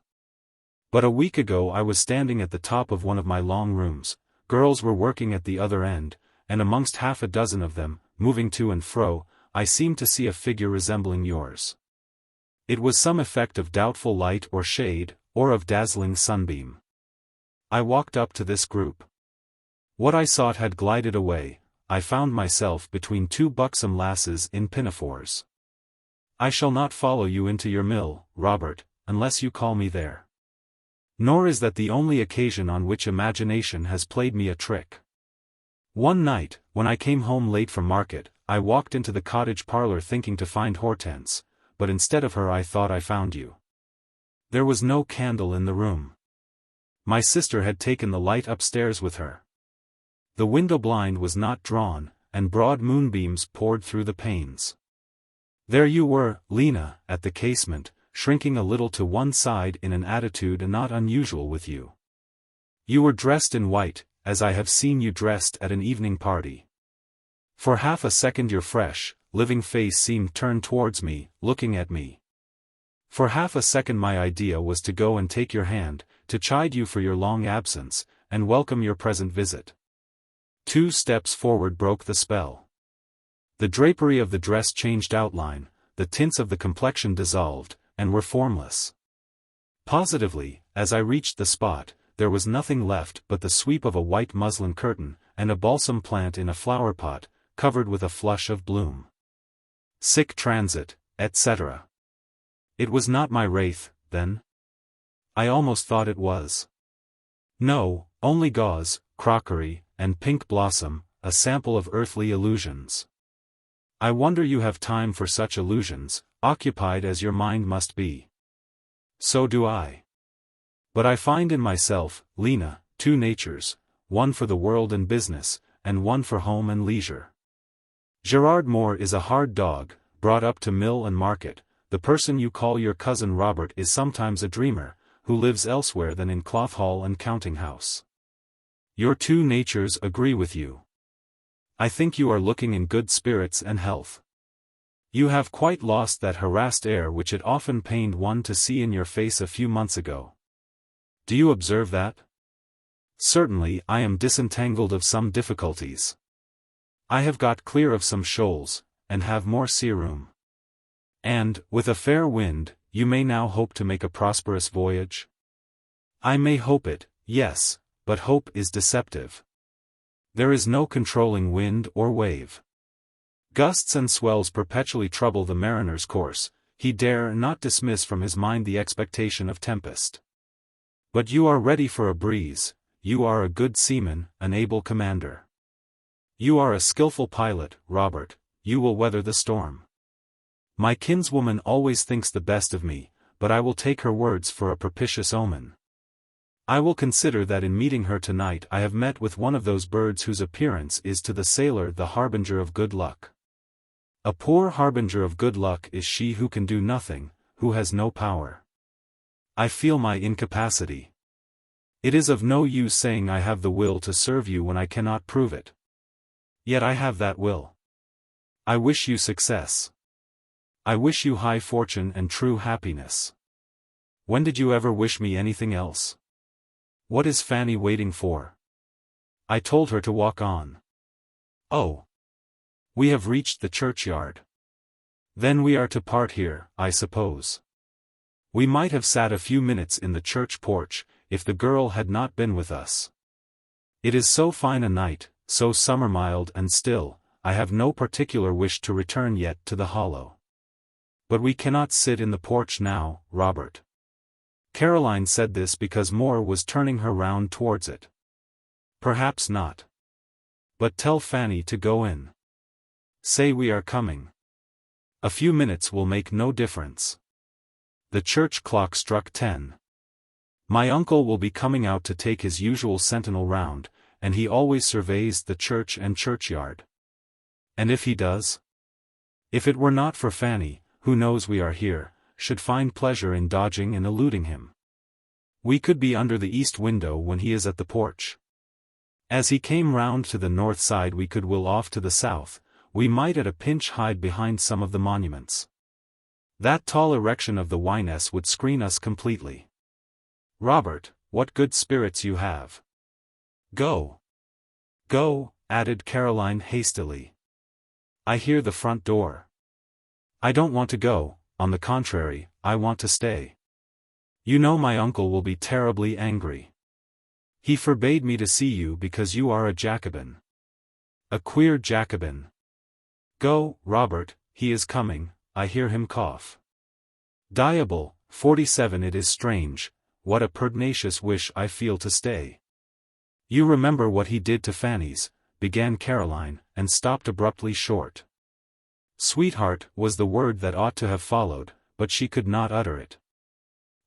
Speaker 1: But a week ago I was standing at the top of one of my long rooms, girls were working at the other end, and amongst half a dozen of them, moving to and fro, I seemed to see a figure resembling yours. It was some effect of doubtful light or shade, or of dazzling sunbeam. I walked up to this group. What I sought had glided away, I found myself between 2 buxom lasses in pinafores. I shall not follow you into your mill, Robert, unless you call me there. Nor is that the only occasion on which imagination has played me a trick. One night, when I came home late from market, I walked into the cottage parlor thinking to find Hortense, but instead of her I thought I found you. There was no candle in the room. My sister had taken the light upstairs with her. The window blind was not drawn, and broad moonbeams poured through the panes. There you were, Lena, at the casement, shrinking a little to one side in an attitude not unusual with you. You were dressed in white, as I have seen you dressed at an evening party. For half a second your fresh, living face seemed turned towards me, looking at me. For half a second my idea was to go and take your hand, to chide you for your long absence, and welcome your present visit. 2 steps forward broke the spell. The drapery of the dress changed outline, the tints of the complexion dissolved, and were formless. Positively, as I reached the spot, there was nothing left but the sweep of a white muslin curtain, and a balsam plant in a flower pot, covered with a flush of bloom. Sic transit, etc. It was not my wraith, then? I almost thought it was. No, only gauze, crockery, and pink blossom, a sample of earthly illusions. I wonder you have time for such illusions, occupied as your mind must be. So do I. But I find in myself, Lena, two natures, one for the world and business, and one for home and leisure. Gerard Moore is a hard dog, brought up to mill and market. The person you call your cousin Robert is sometimes a dreamer, who lives elsewhere than in cloth hall and counting house. Your two natures agree with you. I think you are looking in good spirits and health. You have quite lost that harassed air which it often pained one to see in your face a few months ago. Do you observe that? Certainly I am disentangled of some difficulties. I have got clear of some shoals, and have more sea room. And, with a fair wind, you may now hope to make a prosperous voyage? I may hope it, yes, but hope is deceptive. There is no controlling wind or wave. Gusts and swells perpetually trouble the mariner's course. He dare not dismiss from his mind the expectation of tempest. But you are ready for a breeze, you are a good seaman, an able commander. You are a skillful pilot, Robert, you will weather the storm. My kinswoman always thinks the best of me, but I will take her words for a propitious omen. I will consider that in meeting her tonight I have met with one of those birds whose appearance is to the sailor the harbinger of good luck. A poor harbinger of good luck is she who can do nothing, who has no power. I feel my incapacity. It is of no use saying I have the will to serve you when I cannot prove it. Yet I have that will. I wish you success. I wish you high fortune and true happiness. When did you ever wish me anything else? What is Fanny waiting for? I told her to walk on. Oh. We have reached the churchyard. Then we are to part here, I suppose. We might have sat a few minutes in the church porch, if the girl had not been with us. It is so fine a night, so summer mild and still, I have no particular wish to return yet to the hollow. But we cannot sit in the porch now, Robert. Caroline said this because Moore was turning her round towards it. Perhaps not. But tell Fanny to go in. Say we are coming. A few minutes will make no difference. The church clock struck 10. My uncle will be coming out to take his usual sentinel round, and he always surveys the church and churchyard. And if he does? If it were not for Fanny, who knows we are here, should find pleasure in dodging and eluding him. We could be under the east window when he is at the porch. As he came round to the north side we could will off to the south, we might at a pinch hide behind some of the monuments. That tall erection of the Wyness would screen us completely. Robert, what good spirits you have. Go. Go, added Caroline hastily. I hear the front door. I don't want to go, on the contrary, I want to stay. You know my uncle will be terribly angry. He forbade me to see you because you are a Jacobin. A queer Jacobin. Go, Robert, he is coming, I hear him cough. Diable, 47 it is strange, what a pugnacious wish I feel to stay. You remember what he did to Fanny's, began Caroline, and stopped abruptly short. Sweetheart was the word that ought to have followed, but she could not utter it.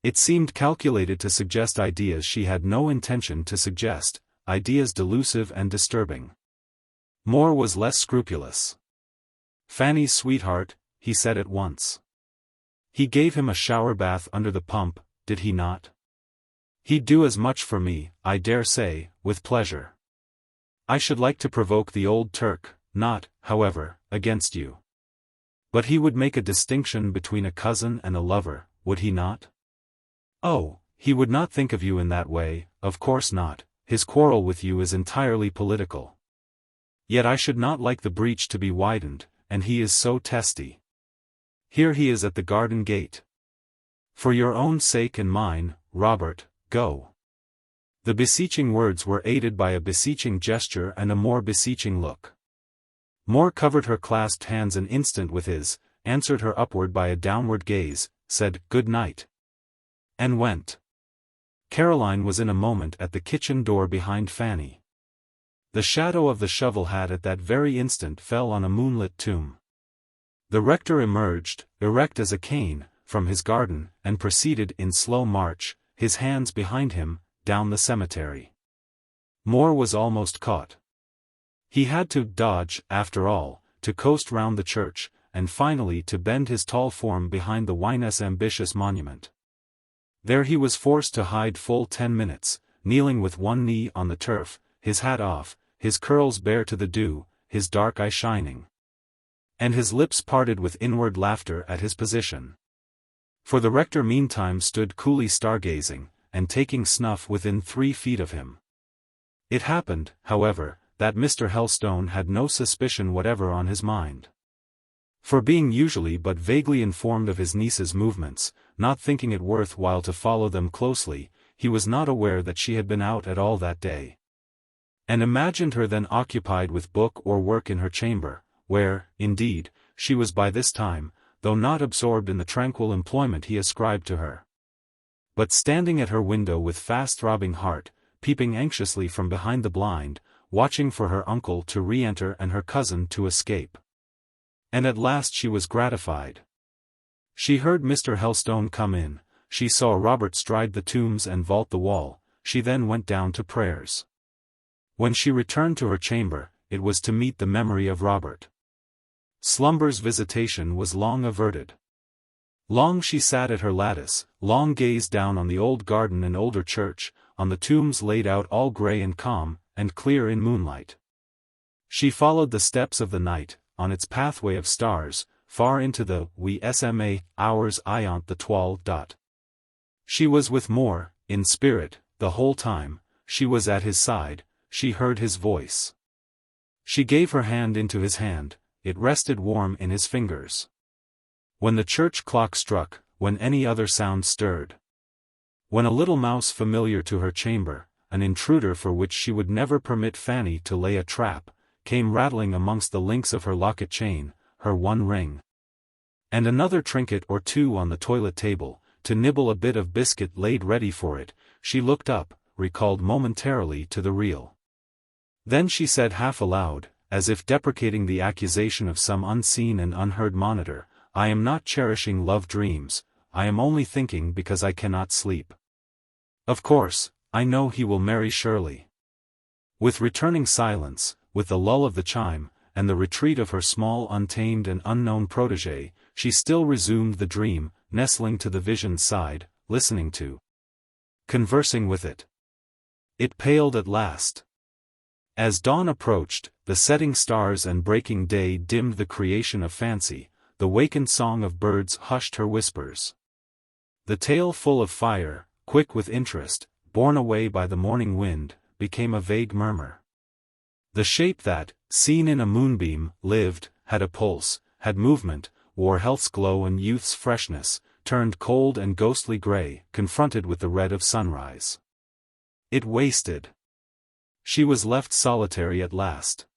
Speaker 1: It seemed calculated to suggest ideas she had no intention to suggest, ideas delusive and disturbing. Moore was less scrupulous. Fanny's sweetheart, he said at once. He gave him a shower bath under the pump, did he not? He'd do as much for me, I dare say, with pleasure. I should like to provoke the old Turk, not, however, against you. But he would make a distinction between a cousin and a lover, would he not? Oh, he would not think of you in that way, of course not, his quarrel with you is entirely political. Yet I should not like the breach to be widened, and he is so testy. Here he is at the garden gate. For your own sake and mine, Robert, go. The beseeching words were aided by a beseeching gesture and a more beseeching look. More covered her clasped hands an instant with his, answered her upward by a downward gaze, said, "Good night," and went. Caroline was in a moment at the kitchen door behind Fanny. The shadow of the shovel hat at that very instant fell on a moonlit tomb. The rector emerged, erect as a cane, from his garden, and proceeded in slow march, his hands behind him, down the cemetery. More was almost caught. He had to dodge, after all, to coast round the church, and finally to bend his tall form behind the Wyness ambitious monument. There he was forced to hide full 10 minutes, kneeling with one knee on the turf, his hat off, his curls bare to the dew, his dark eye shining, and his lips parted with inward laughter at his position. For the rector meantime stood coolly stargazing, and taking snuff within 3 feet of him. It happened, however, that Mr. Helstone had no suspicion whatever on his mind. For being usually but vaguely informed of his niece's movements, not thinking it worth while to follow them closely, he was not aware that she had been out at all that day, and imagined her then occupied with book or work in her chamber, where, indeed, she was by this time, though not absorbed in the tranquil employment he ascribed to her, but standing at her window with fast-throbbing heart, peeping anxiously from behind the blind, watching for her uncle to re-enter and her cousin to escape. And at last she was gratified. She heard Mr. Helstone come in, she saw Robert stride the tombs and vault the wall, she then went down to prayers. When she returned to her chamber, it was to meet the memory of Robert. Slumber's visitation was long averted. Long she sat at her lattice, long gazed down on the old garden and older church, on the tombs laid out all grey and calm, and clear in moonlight. She followed the steps of the night, on its pathway of stars, far into the VIII hours ayant the 12. She was with More, in spirit, the whole time, she was at his side, she heard his voice. She gave her hand into his hand, it rested warm in his fingers. When the church clock struck, when any other sound stirred, when a little mouse familiar to her chamber, an intruder for which she would never permit Fanny to lay a trap, came rattling amongst the links of her locket chain, her one ring, and another trinket or two on the toilet table, to nibble a bit of biscuit laid ready for it, she looked up, recalled momentarily to the real. Then she said half aloud, as if deprecating the accusation of some unseen and unheard monitor, "I am not cherishing love dreams, I am only thinking because I cannot sleep. Of course, I know he will marry Shirley." With returning silence, with the lull of the chime, and the retreat of her small untamed and unknown protégé, she still resumed the dream, nestling to the vision's side, listening to, conversing with it. It paled at last. As dawn approached, the setting stars and breaking day dimmed the creation of fancy, the wakened song of birds hushed her whispers. The tale full of fire, quick with interest, borne away by the morning wind, became a vague murmur. The shape that, seen in a moonbeam, lived, had a pulse, had movement, wore health's glow and youth's freshness, turned cold and ghostly grey, confronted with the red of sunrise. It wasted. She was left solitary at last.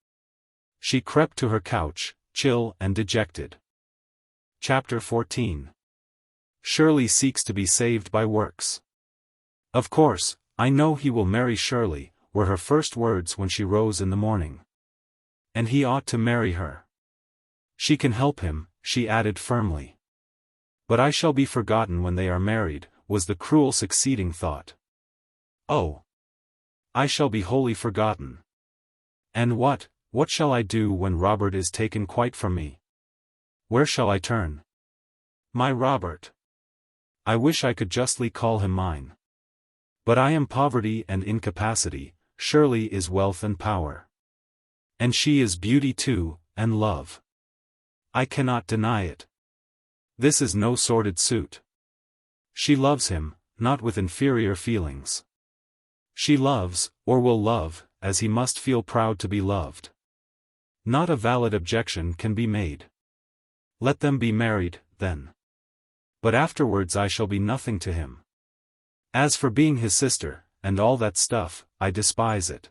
Speaker 1: She crept to her couch, chill and dejected. Chapter 14. Shirley seeks to be saved by works. "Of course, I know he will marry Shirley," were her first words when she rose in the morning. "And he ought to marry her. She can help him," she added firmly. "But I shall be forgotten when they are married," was the cruel succeeding thought. "Oh! I shall be wholly forgotten. And what shall I do when Robert is taken quite from me? Where shall I turn? My Robert! I wish I could justly call him mine. But I am poverty and incapacity, Shirley is wealth and power. And she is beauty too, and love. I cannot deny it. This is no sordid suit. She loves him, not with inferior feelings. She loves, or will love, as he must feel proud to be loved. Not a valid objection can be made. Let them be married, then. But afterwards I shall be nothing to him. As for being his sister, and all that stuff, I despise it.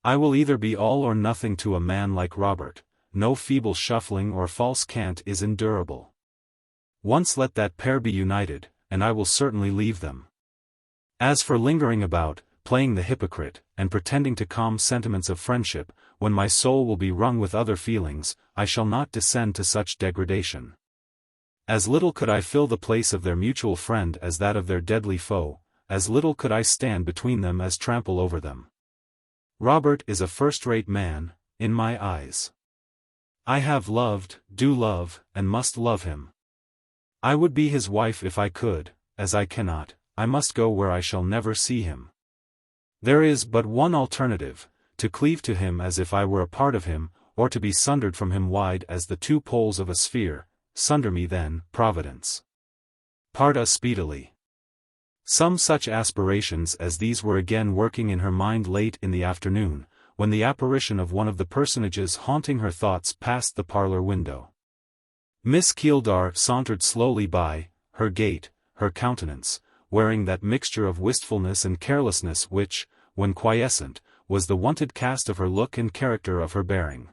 Speaker 1: I will either be all or nothing to a man like Robert. No feeble shuffling or false cant is endurable. Once let that pair be united, and I will certainly leave them. As for lingering about, playing the hypocrite, and pretending to calm sentiments of friendship, when my soul will be wrung with other feelings, I shall not descend to such degradation. As little could I fill the place of their mutual friend as that of their deadly foe, as little could I stand between them as trample over them. Robert is a first-rate man, in my eyes. I have loved, do love, and must love him. I would be his wife if I could. As I cannot, I must go where I shall never see him. There is but one alternative, to cleave to him as if I were a part of him, or to be sundered from him wide as the two poles of a sphere. Sunder me then, Providence. Part us speedily. Some such aspirations as these were again working in her mind late in the afternoon, when the apparition of one of the personages haunting her thoughts passed the parlour window. Miss Keeldar sauntered slowly by, her gait, her countenance, wearing that mixture of wistfulness and carelessness which, when quiescent, was the wonted cast of her look and character of her bearing.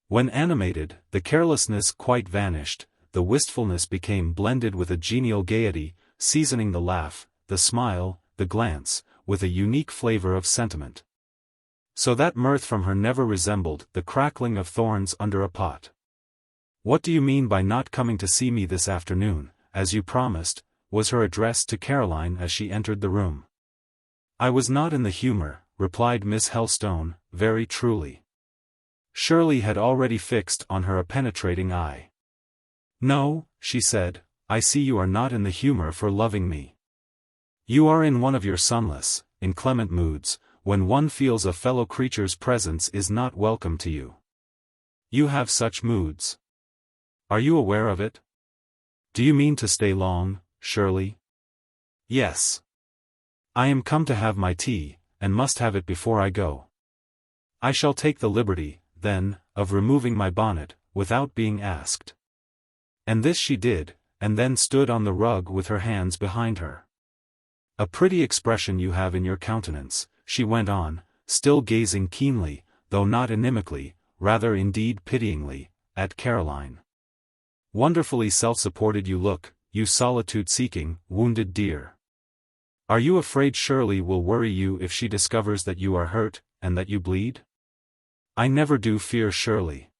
Speaker 1: When animated, the carelessness quite vanished, the wistfulness became blended with a genial gaiety, seasoning the laugh, the smile, the glance, with a unique flavour of sentiment. So that mirth from her never resembled the crackling of thorns under a pot. "What do you mean by not coming to see me this afternoon, as you promised?" was her address to Caroline as she entered the room. "I was not in the humour," replied Miss Helstone, very truly. Shirley had already fixed on her a penetrating eye. "No," she said, "I see you are not in the humour for loving me. You are in one of your sunless, inclement moods, when one feels a fellow creature's presence is not welcome to you. You have such moods. Are you aware of it? Do you mean to stay long, Shirley?" "Yes. I am come to have my tea, and must have it before I go. I shall take the liberty, then, of removing my bonnet, without being asked." And this she did, and then stood on the rug with her hands behind her. "A pretty expression you have in your countenance," she went on, still gazing keenly, though not inimically, rather indeed pityingly, at Caroline. "Wonderfully self-supported you look, you solitude-seeking, wounded dear. Are you afraid Shirley will worry you if she discovers that you are hurt, and that you bleed?" "I never do fear Shirley.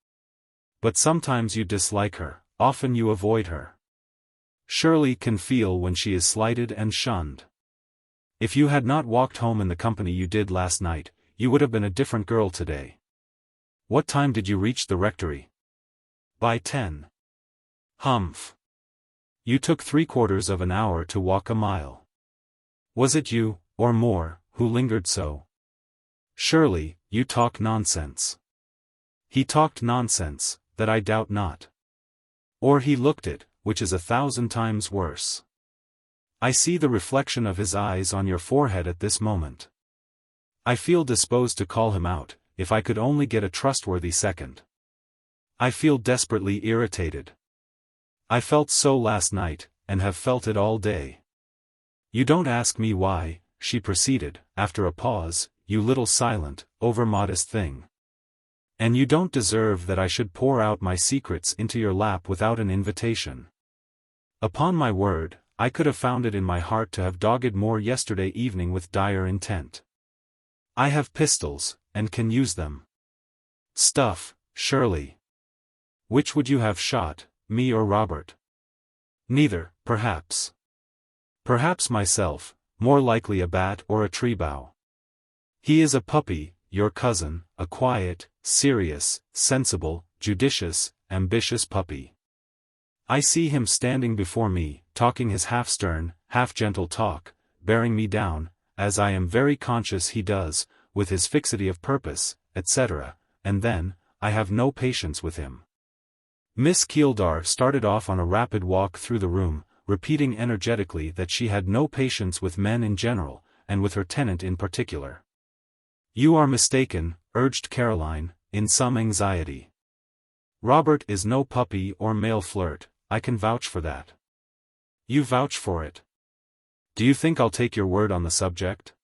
Speaker 1: But sometimes you dislike her, often you avoid her. Shirley can feel when she is slighted and shunned. If you had not walked home in the company you did last night, you would have been a different girl today. What time did you reach the rectory?" "By 10. "Humph. You took 3/4 of an hour to walk a mile. Was it you, or more, who lingered so?" "Shirley, you talk nonsense." "He talked nonsense, that I doubt not. Or he looked it, which is 1,000 times worse. I see the reflection of his eyes on your forehead at this moment. I feel disposed to call him out, if I could only get a trustworthy second. I feel desperately irritated. I felt so last night, and have felt it all day. You don't ask me why," she proceeded, after a pause, "you little silent, over-modest thing. And you don't deserve that I should pour out my secrets into your lap without an invitation. Upon my word, I could have found it in my heart to have dogged more yesterday evening with dire intent. I have pistols, and can use them." "Stuff, Shirley. Which would you have shot, me or Robert?" "Neither, perhaps. Perhaps myself, more likely a bat or a tree bough. He is a puppy, your cousin, a quiet, serious, sensible, judicious, ambitious puppy. I see him standing before me, talking his half-stern, half-gentle talk, bearing me down, as I am very conscious he does, with his fixity of purpose, etc., and then, I have no patience with him." Miss Keeldar started off on a rapid walk through the room, repeating energetically that she had no patience with men in general, and with her tenant in particular. "You are mistaken," urged Caroline, in some anxiety. "Robert is no puppy or male flirt, I can vouch for that." "You vouch for it. Do you think I'll take your word on the subject?"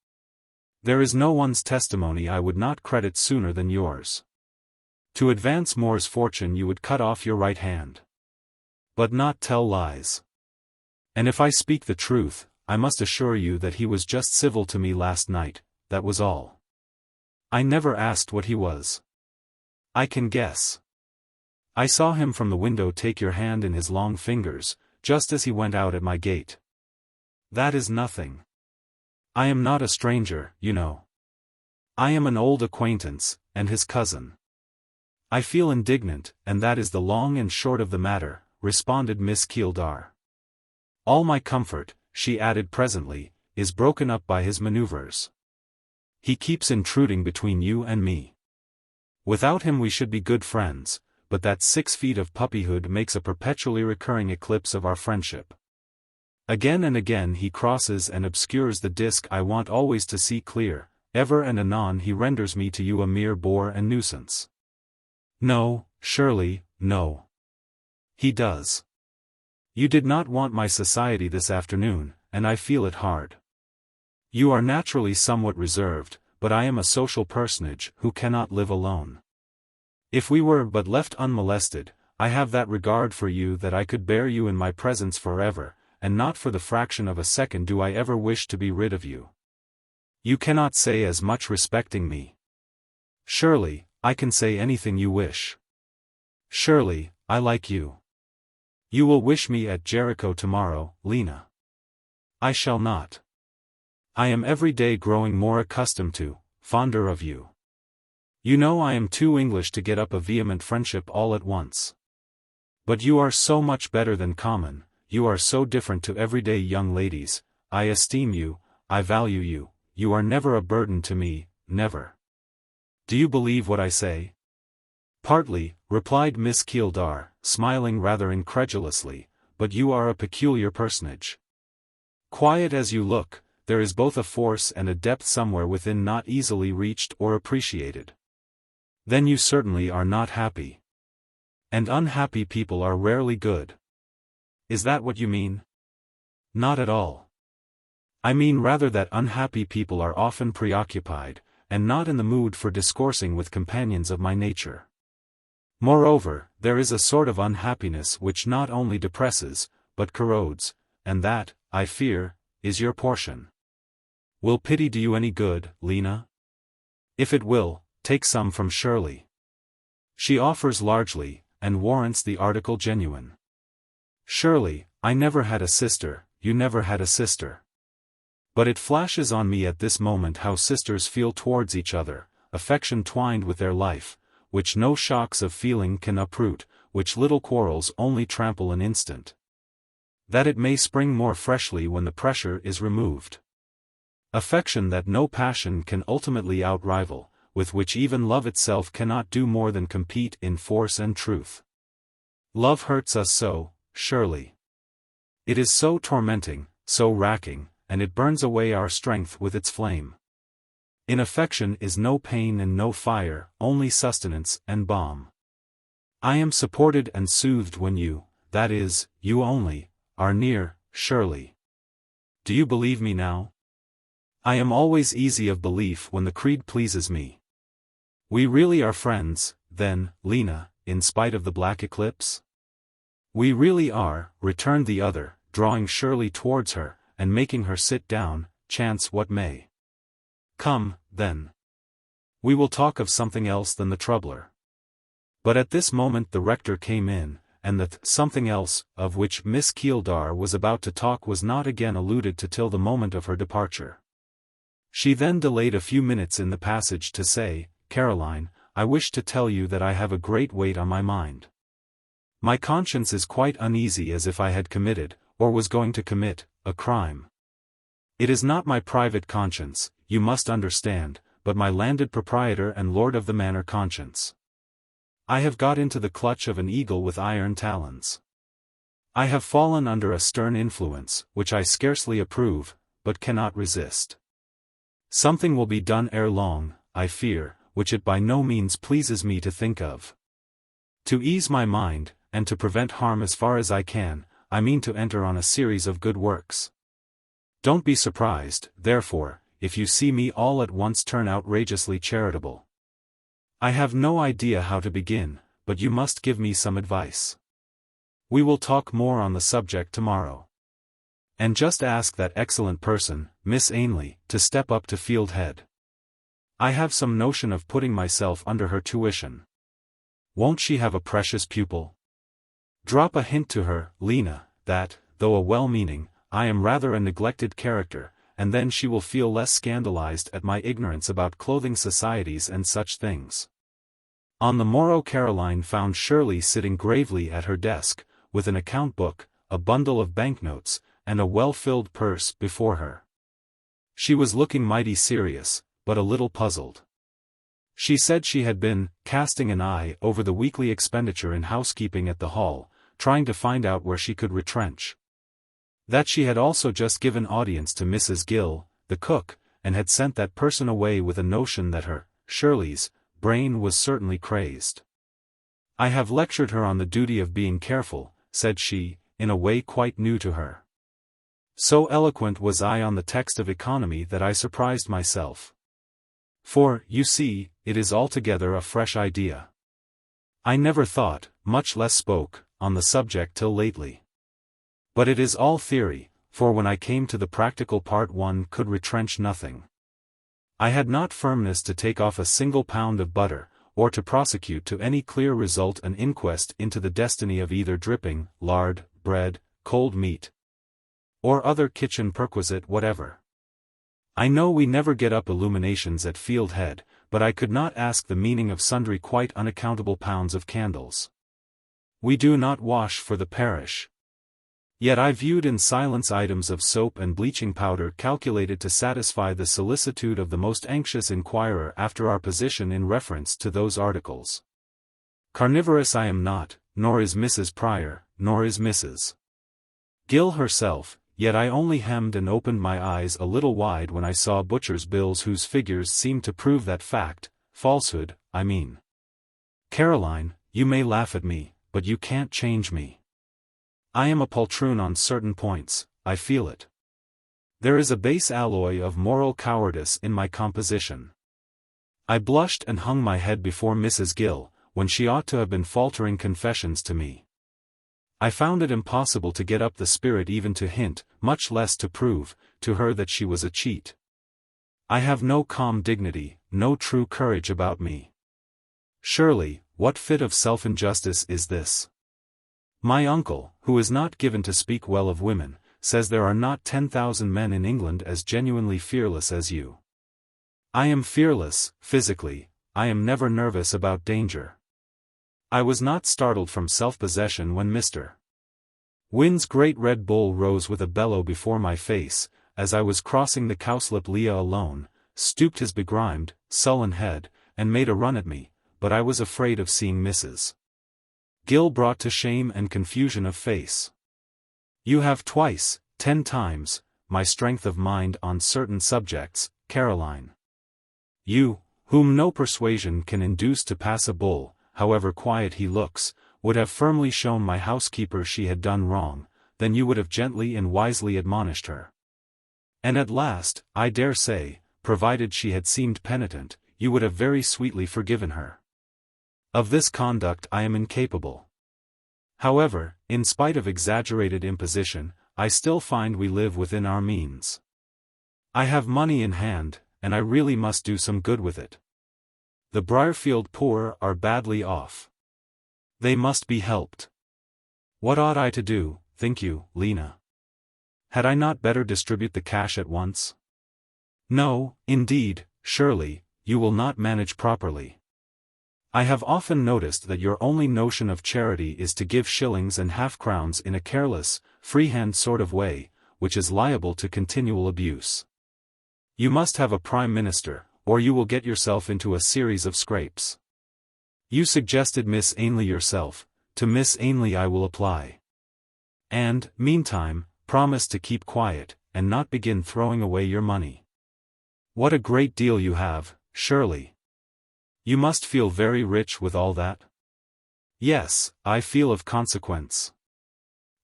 Speaker 1: There is no one's testimony I would not credit sooner than yours. To advance Moore's fortune you would cut off your right hand. But not tell lies. And if I speak the truth, I must assure you that he was just civil to me last night, that was all. I never asked what he was. I can guess. I saw him from the window take your hand in his long fingers, just as he went out at my gate. That is nothing. I am not a stranger, you know. I am an old acquaintance, and his cousin. I feel indignant, and that is the long and short of the matter, responded Miss Keeldar. All my comfort, she added presently, is broken up by his maneuvers. He keeps intruding between you and me. Without him we should be good friends, but that 6 feet of puppyhood makes a perpetually recurring eclipse of our friendship. Again and again he crosses and obscures the disk I want always to see clear, ever and anon he renders me to you a mere bore and nuisance. No, Shirley, no. He does. You did not want my society this afternoon, and I feel it hard. You are naturally somewhat reserved, but I am a social personage who cannot live alone. If we were but left unmolested, I have that regard for you that I could bear you in my presence forever, and not for the fraction of a second do I ever wish to be rid of you. You cannot say as much respecting me. Shirley, I can say anything you wish. Shirley, I like you. You will wish me at Jericho tomorrow, Lena. I shall not. I am every day growing more accustomed to, fonder of you. You know I am too English to get up a vehement friendship all at once. But you are so much better than common, you are so different to everyday young ladies, I esteem you, I value you, you are never a burden to me, never. Do you believe what I say? Partly, replied Miss Keeldar, smiling rather incredulously, but you are a peculiar personage. Quiet as you look, there is both a force and a depth somewhere within not easily reached or appreciated. Then you certainly are not happy. And unhappy people are rarely good. Is that what you mean? Not at all. I mean rather that unhappy people are often preoccupied, and not in the mood for discoursing with companions of my nature. Moreover, there is a sort of unhappiness which not only depresses, but corrodes, and that, I fear, is your portion. Will pity do you any good, Lena? If it will, take some from Shirley. She offers largely, and warrants the article genuine. Shirley, I never had a sister, you never had a sister. But it flashes on me at this moment how sisters feel towards each other, affection twined with their life, which no shocks of feeling can uproot, which little quarrels only trample an instant. That it may spring more freshly when the pressure is removed. Affection that no passion can ultimately outrival, with which even love itself cannot do more than compete in force and truth. Love hurts us so, Shirley. It is so tormenting, so racking, and it burns away our strength with its flame. In affection is no pain and no fire, only sustenance and balm. I am supported and soothed when you, that is, you only, are near, Shirley. Do you believe me now? I am always easy of belief when the creed pleases me. We really are friends, then, Lena, in spite of the black eclipse? We really are, returned the other, drawing Shirley towards her, and making her sit down, chance what may. Come, then. We will talk of something else than the troubler. But at this moment the rector came in, and the something else, of which Miss Keeldar was about to talk was not again alluded to till the moment of her departure. She then delayed a few minutes in the passage to say, Caroline, I wish to tell you that I have a great weight on my mind. My conscience is quite uneasy as if I had committed, or was going to commit, a crime. It is not my private conscience, you must understand, but my landed proprietor and lord of the manor conscience. I have got into the clutch of an eagle with iron talons. I have fallen under a stern influence, which I scarcely approve, but cannot resist. Something will be done ere long, I fear, which it by no means pleases me to think of. To ease my mind, and to prevent harm as far as I can, I mean to enter on a series of good works. Don't be surprised, therefore, if you see me all at once turn outrageously charitable. I have no idea how to begin, but you must give me some advice. We will talk more on the subject tomorrow. And just ask that excellent person, Miss Ainley, to step up to Fieldhead. I have some notion of putting myself under her tuition. Won't she have a precious pupil? Drop a hint to her, Lena, that, though a well-meaning, I am rather a neglected character, and then she will feel less scandalized at my ignorance about clothing societies and such things. On the morrow Caroline found Shirley sitting gravely at her desk, with an account book, a bundle of banknotes, and a well-filled purse before her. She was looking mighty serious, but a little puzzled. She said she had been casting an eye over the weekly expenditure in housekeeping at the Hall, trying to find out where she could retrench. That she had also just given audience to Mrs. Gill, the cook, and had sent that person away with a notion that her, Shirley's, brain was certainly crazed. I have lectured her on the duty of being careful, said she, in a way quite new to her. So eloquent was I on the text of economy that I surprised myself. For, you see, it is altogether a fresh idea. I never thought, much less spoke, on the subject till lately. But it is all theory, for when I came to the practical part one could retrench nothing. I had not firmness to take off a single pound of butter, or to prosecute to any clear result an inquest into the destiny of either dripping, lard, bread, cold meat, or other kitchen perquisite whatever. I know we never get up illuminations at Fieldhead, but I could not ask the meaning of sundry quite unaccountable pounds of candles. We do not wash for the parish. Yet I viewed in silence items of soap and bleaching powder calculated to satisfy the solicitude of the most anxious inquirer after our position in reference to those articles. Carnivorous I am not, nor is Mrs. Pryor, nor is Mrs. Gill herself, yet I only hemmed and opened my eyes a little wide when I saw butchers' bills whose figures seemed to prove that fact, falsehood, I mean. Caroline, you may laugh at me, but you can't change me. I am a poltroon on certain points, I feel it. There is a base alloy of moral cowardice in my composition. I blushed and hung my head before Mrs. Gill, when she ought to have been faltering confessions to me. I found it impossible to get up the spirit even to hint, much less to prove, to her that she was a cheat. I have no calm dignity, no true courage about me. Surely, what fit of self-injustice is this? My uncle, who is not given to speak well of women, says there are not 10,000 men in England as genuinely fearless as you. I am fearless, physically, I am never nervous about danger. I was not startled from self-possession when Mr. Wynn's great red bull rose with a bellow before my face, as I was crossing the cowslip Leah alone, stooped his begrimed, sullen head, and made a run at me, but I was afraid of seeing Mrs. Gill brought to shame and confusion of face. You have twice, 10 times, my strength of mind on certain subjects, Caroline. You, whom no persuasion can induce to pass a bull, however quiet he looks, would have firmly shown my housekeeper she had done wrong, then you would have gently and wisely admonished her. And at last, I dare say, provided she had seemed penitent, you would have very sweetly forgiven her. Of this conduct I am incapable. However, in spite of exaggerated imposition, I still find we live within our means. I have money in hand, and I really must do some good with it. The Briarfield poor are badly off. They must be helped. What ought I to do, think you, Lena? Had I not better distribute the cash at once? No, indeed, Shirley, you will not manage properly. I have often noticed that your only notion of charity is to give shillings and half-crowns in a careless, freehand sort of way, which is liable to continual abuse. You must have a prime minister, or you will get yourself into a series of scrapes. You suggested Miss Ainley yourself, to Miss Ainley I will apply. And, meantime, promise to keep quiet, and not begin throwing away your money. What a great deal you have, Shirley. You must feel very rich with all that? Yes, I feel of consequence.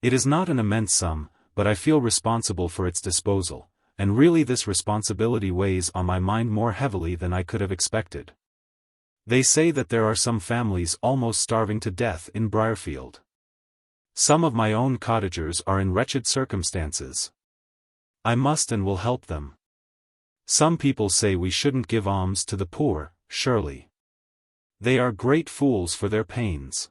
Speaker 1: It is not an immense sum, but I feel responsible for its disposal, and really this responsibility weighs on my mind more heavily than I could have expected. They say that there are some families almost starving to death in Briarfield. Some of my own cottagers are in wretched circumstances. I must and will help them. Some people say we shouldn't give alms to the poor, Shirley. They are great fools for their pains.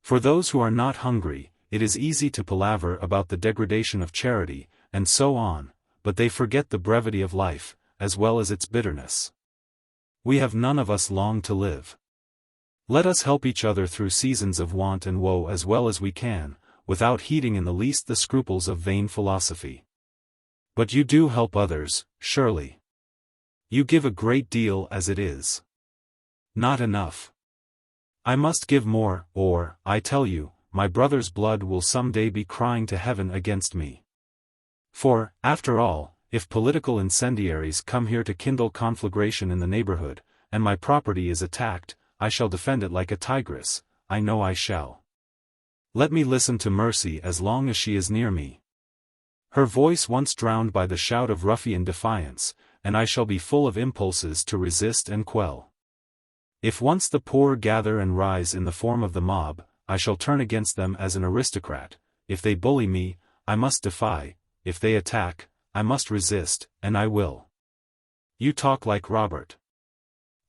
Speaker 1: For those who are not hungry, it is easy to palaver about the degradation of charity, and so on, but they forget the brevity of life, as well as its bitterness. We have none of us long to live. Let us help each other through seasons of want and woe as well as we can, without heeding in the least the scruples of vain philosophy. But you do help others, Shirley. You give a great deal as it is. Not enough. I must give more, or, I tell you, my brother's blood will some day be crying to heaven against me. For, after all, if political incendiaries come here to kindle conflagration in the neighborhood, and my property is attacked, I shall defend it like a tigress, I know I shall. Let me listen to Mercy as long as she is near me. Her voice once drowned by the shout of ruffian defiance, and I shall be full of impulses to resist and quell. If once the poor gather and rise in the form of the mob, I shall turn against them as an aristocrat. If they bully me, I must defy; if they attack, I must resist, and I will. You talk like Robert.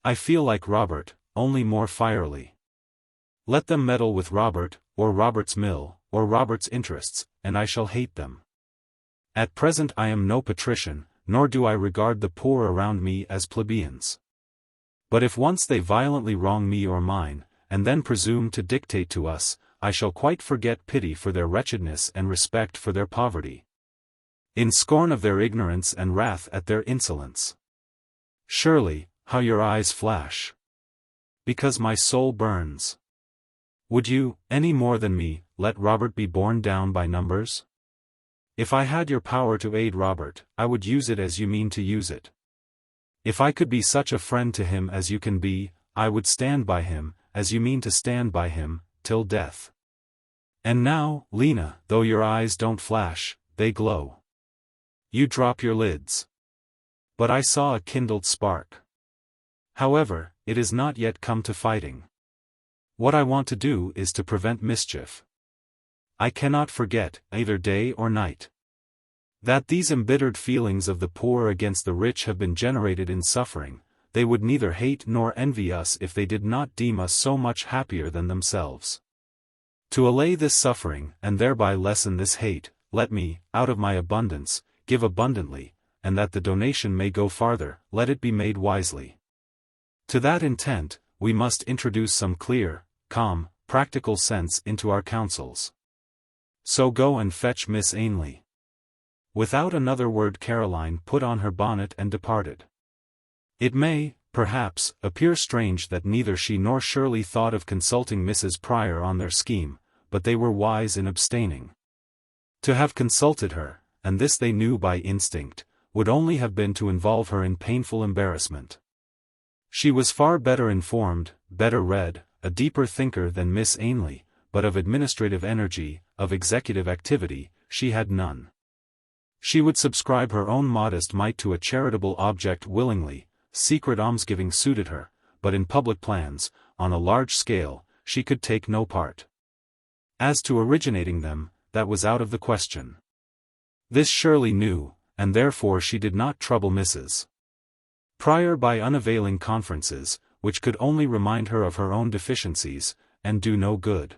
Speaker 1: I feel like Robert, only more fierily. Let them meddle with Robert, or Robert's mill, or Robert's interests, and I shall hate them. At present I am no patrician, nor do I regard the poor around me as plebeians. But if once they violently wrong me or mine, and then presume to dictate to us, I shall quite forget pity for their wretchedness and respect for their poverty. In scorn of their ignorance and wrath at their insolence. Shirley, how your eyes flash! Because my soul burns. Would you, any more than me, let Robert be borne down by numbers? If I had your power to aid Robert, I would use it as you mean to use it. If I could be such a friend to him as you can be, I would stand by him, as you mean to stand by him, till death. And now, Lena, though your eyes don't flash, they glow. You drop your lids. But I saw a kindled spark. However, it is not yet come to fighting. What I want to do is to prevent mischief. I cannot forget, either day or night, that these embittered feelings of the poor against the rich have been generated in suffering. They would neither hate nor envy us if they did not deem us so much happier than themselves. To allay this suffering, and thereby lessen this hate, let me, out of my abundance, give abundantly, and that the donation may go farther, let it be made wisely. To that intent, we must introduce some clear, calm, practical sense into our counsels. So go and fetch Miss Ainley. Without another word Caroline put on her bonnet and departed. It may, perhaps, appear strange that neither she nor Shirley thought of consulting Mrs. Pryor on their scheme, but they were wise in abstaining. To have consulted her, and this they knew by instinct, would only have been to involve her in painful embarrassment. She was far better informed, better read, a deeper thinker than Miss Ainley, but of administrative energy, of executive activity, she had none. She would subscribe her own modest mite to a charitable object willingly, secret almsgiving suited her, but in public plans, on a large scale, she could take no part. As to originating them, that was out of the question. This Shirley knew, and therefore she did not trouble Mrs. Pryor by unavailing conferences, which could only remind her of her own deficiencies, and do no good.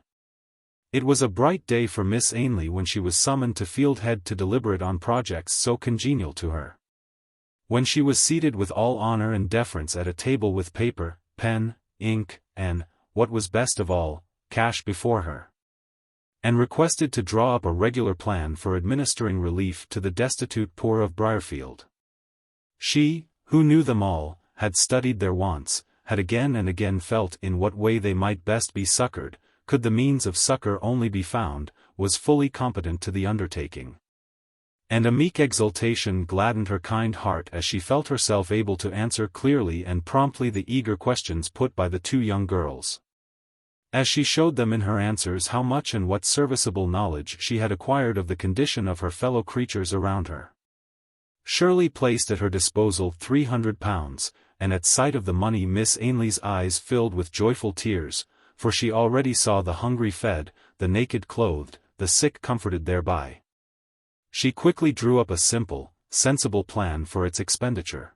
Speaker 1: It was a bright day for Miss Ainley when she was summoned to Fieldhead to deliberate on projects so congenial to her. When she was seated with all honor and deference at a table with paper, pen, ink, and, what was best of all, cash before her, and requested to draw up a regular plan for administering relief to the destitute poor of Briarfield. She, who knew them all, had studied their wants, had again and again felt in what way they might best be succored, could the means of succor only be found, was fully competent to the undertaking. And a meek exultation gladdened her kind heart as she felt herself able to answer clearly and promptly the eager questions put by the two young girls. As she showed them in her answers how much and what serviceable knowledge she had acquired of the condition of her fellow creatures around her. Shirley placed at her disposal £300, and at sight of the money Miss Ainley's eyes filled with joyful tears, for she already saw the hungry fed, the naked clothed, the sick comforted thereby. She quickly drew up a simple, sensible plan for its expenditure.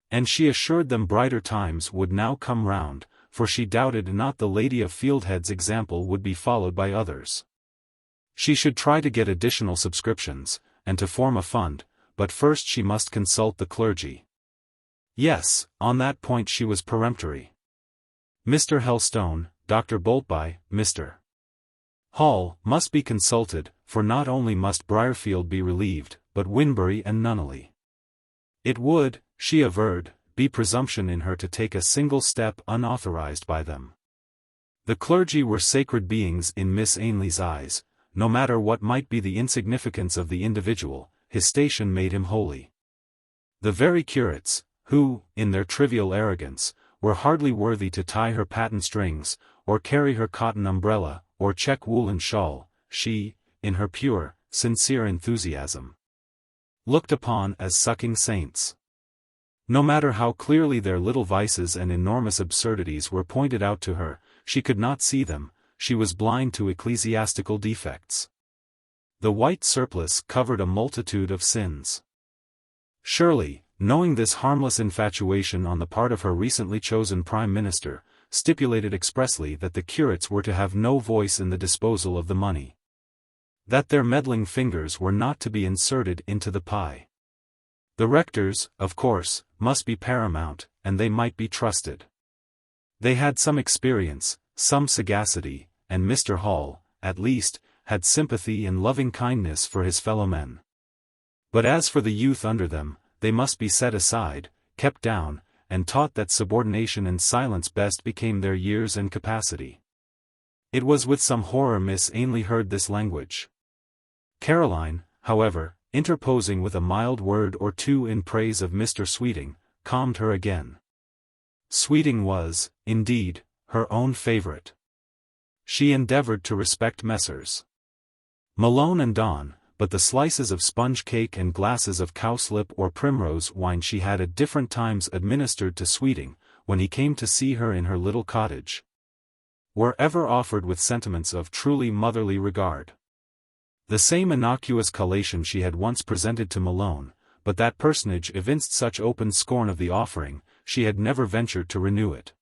Speaker 1: And she assured them brighter times would now come round, for she doubted not the Lady of Fieldhead's example would be followed by others. She should try to get additional subscriptions, and to form a fund, but first she must consult the clergy. Yes, on that point she was peremptory. Mr. Helstone, Dr. Boltby, Mr. Hall, must be consulted, for not only must Briarfield be relieved, but Winbury and Nunneley. It would, she averred, be presumption in her to take a single step unauthorized by them. The clergy were sacred beings in Miss Ainley's eyes, no matter what might be the insignificance of the individual, his station made him holy. The very curates, who, in their trivial arrogance, were hardly worthy to tie her patent strings, or carry her cotton umbrella, or check woolen shawl, she, in her pure, sincere enthusiasm, looked upon as sucking saints. No matter how clearly their little vices and enormous absurdities were pointed out to her, she could not see them, she was blind to ecclesiastical defects. The white surplice covered a multitude of sins. Shirley, knowing this harmless infatuation on the part of her recently chosen Prime Minister, stipulated expressly that the curates were to have no voice in the disposal of the money. That their meddling fingers were not to be inserted into the pie. The rectors, of course, must be paramount, and they might be trusted. They had some experience, some sagacity, and Mr. Hall, at least, had sympathy and loving kindness for his fellow men. But as for the youth under them, they must be set aside, kept down, and taught that subordination and silence best became their years and capacity. It was with some horror Miss Ainley heard this language. Caroline, however, interposing with a mild word or two in praise of Mr. Sweeting, calmed her again. Sweeting was, indeed, her own favourite. She endeavoured to respect Messrs. Malone and Donne, but the slices of sponge cake and glasses of cowslip or primrose wine she had at different times administered to Sweeting, when he came to see her in her little cottage, were ever offered with sentiments of truly motherly regard. The same innocuous collation she had once presented to Malone, but that personage evinced such open scorn of the offering, she had never ventured to renew it.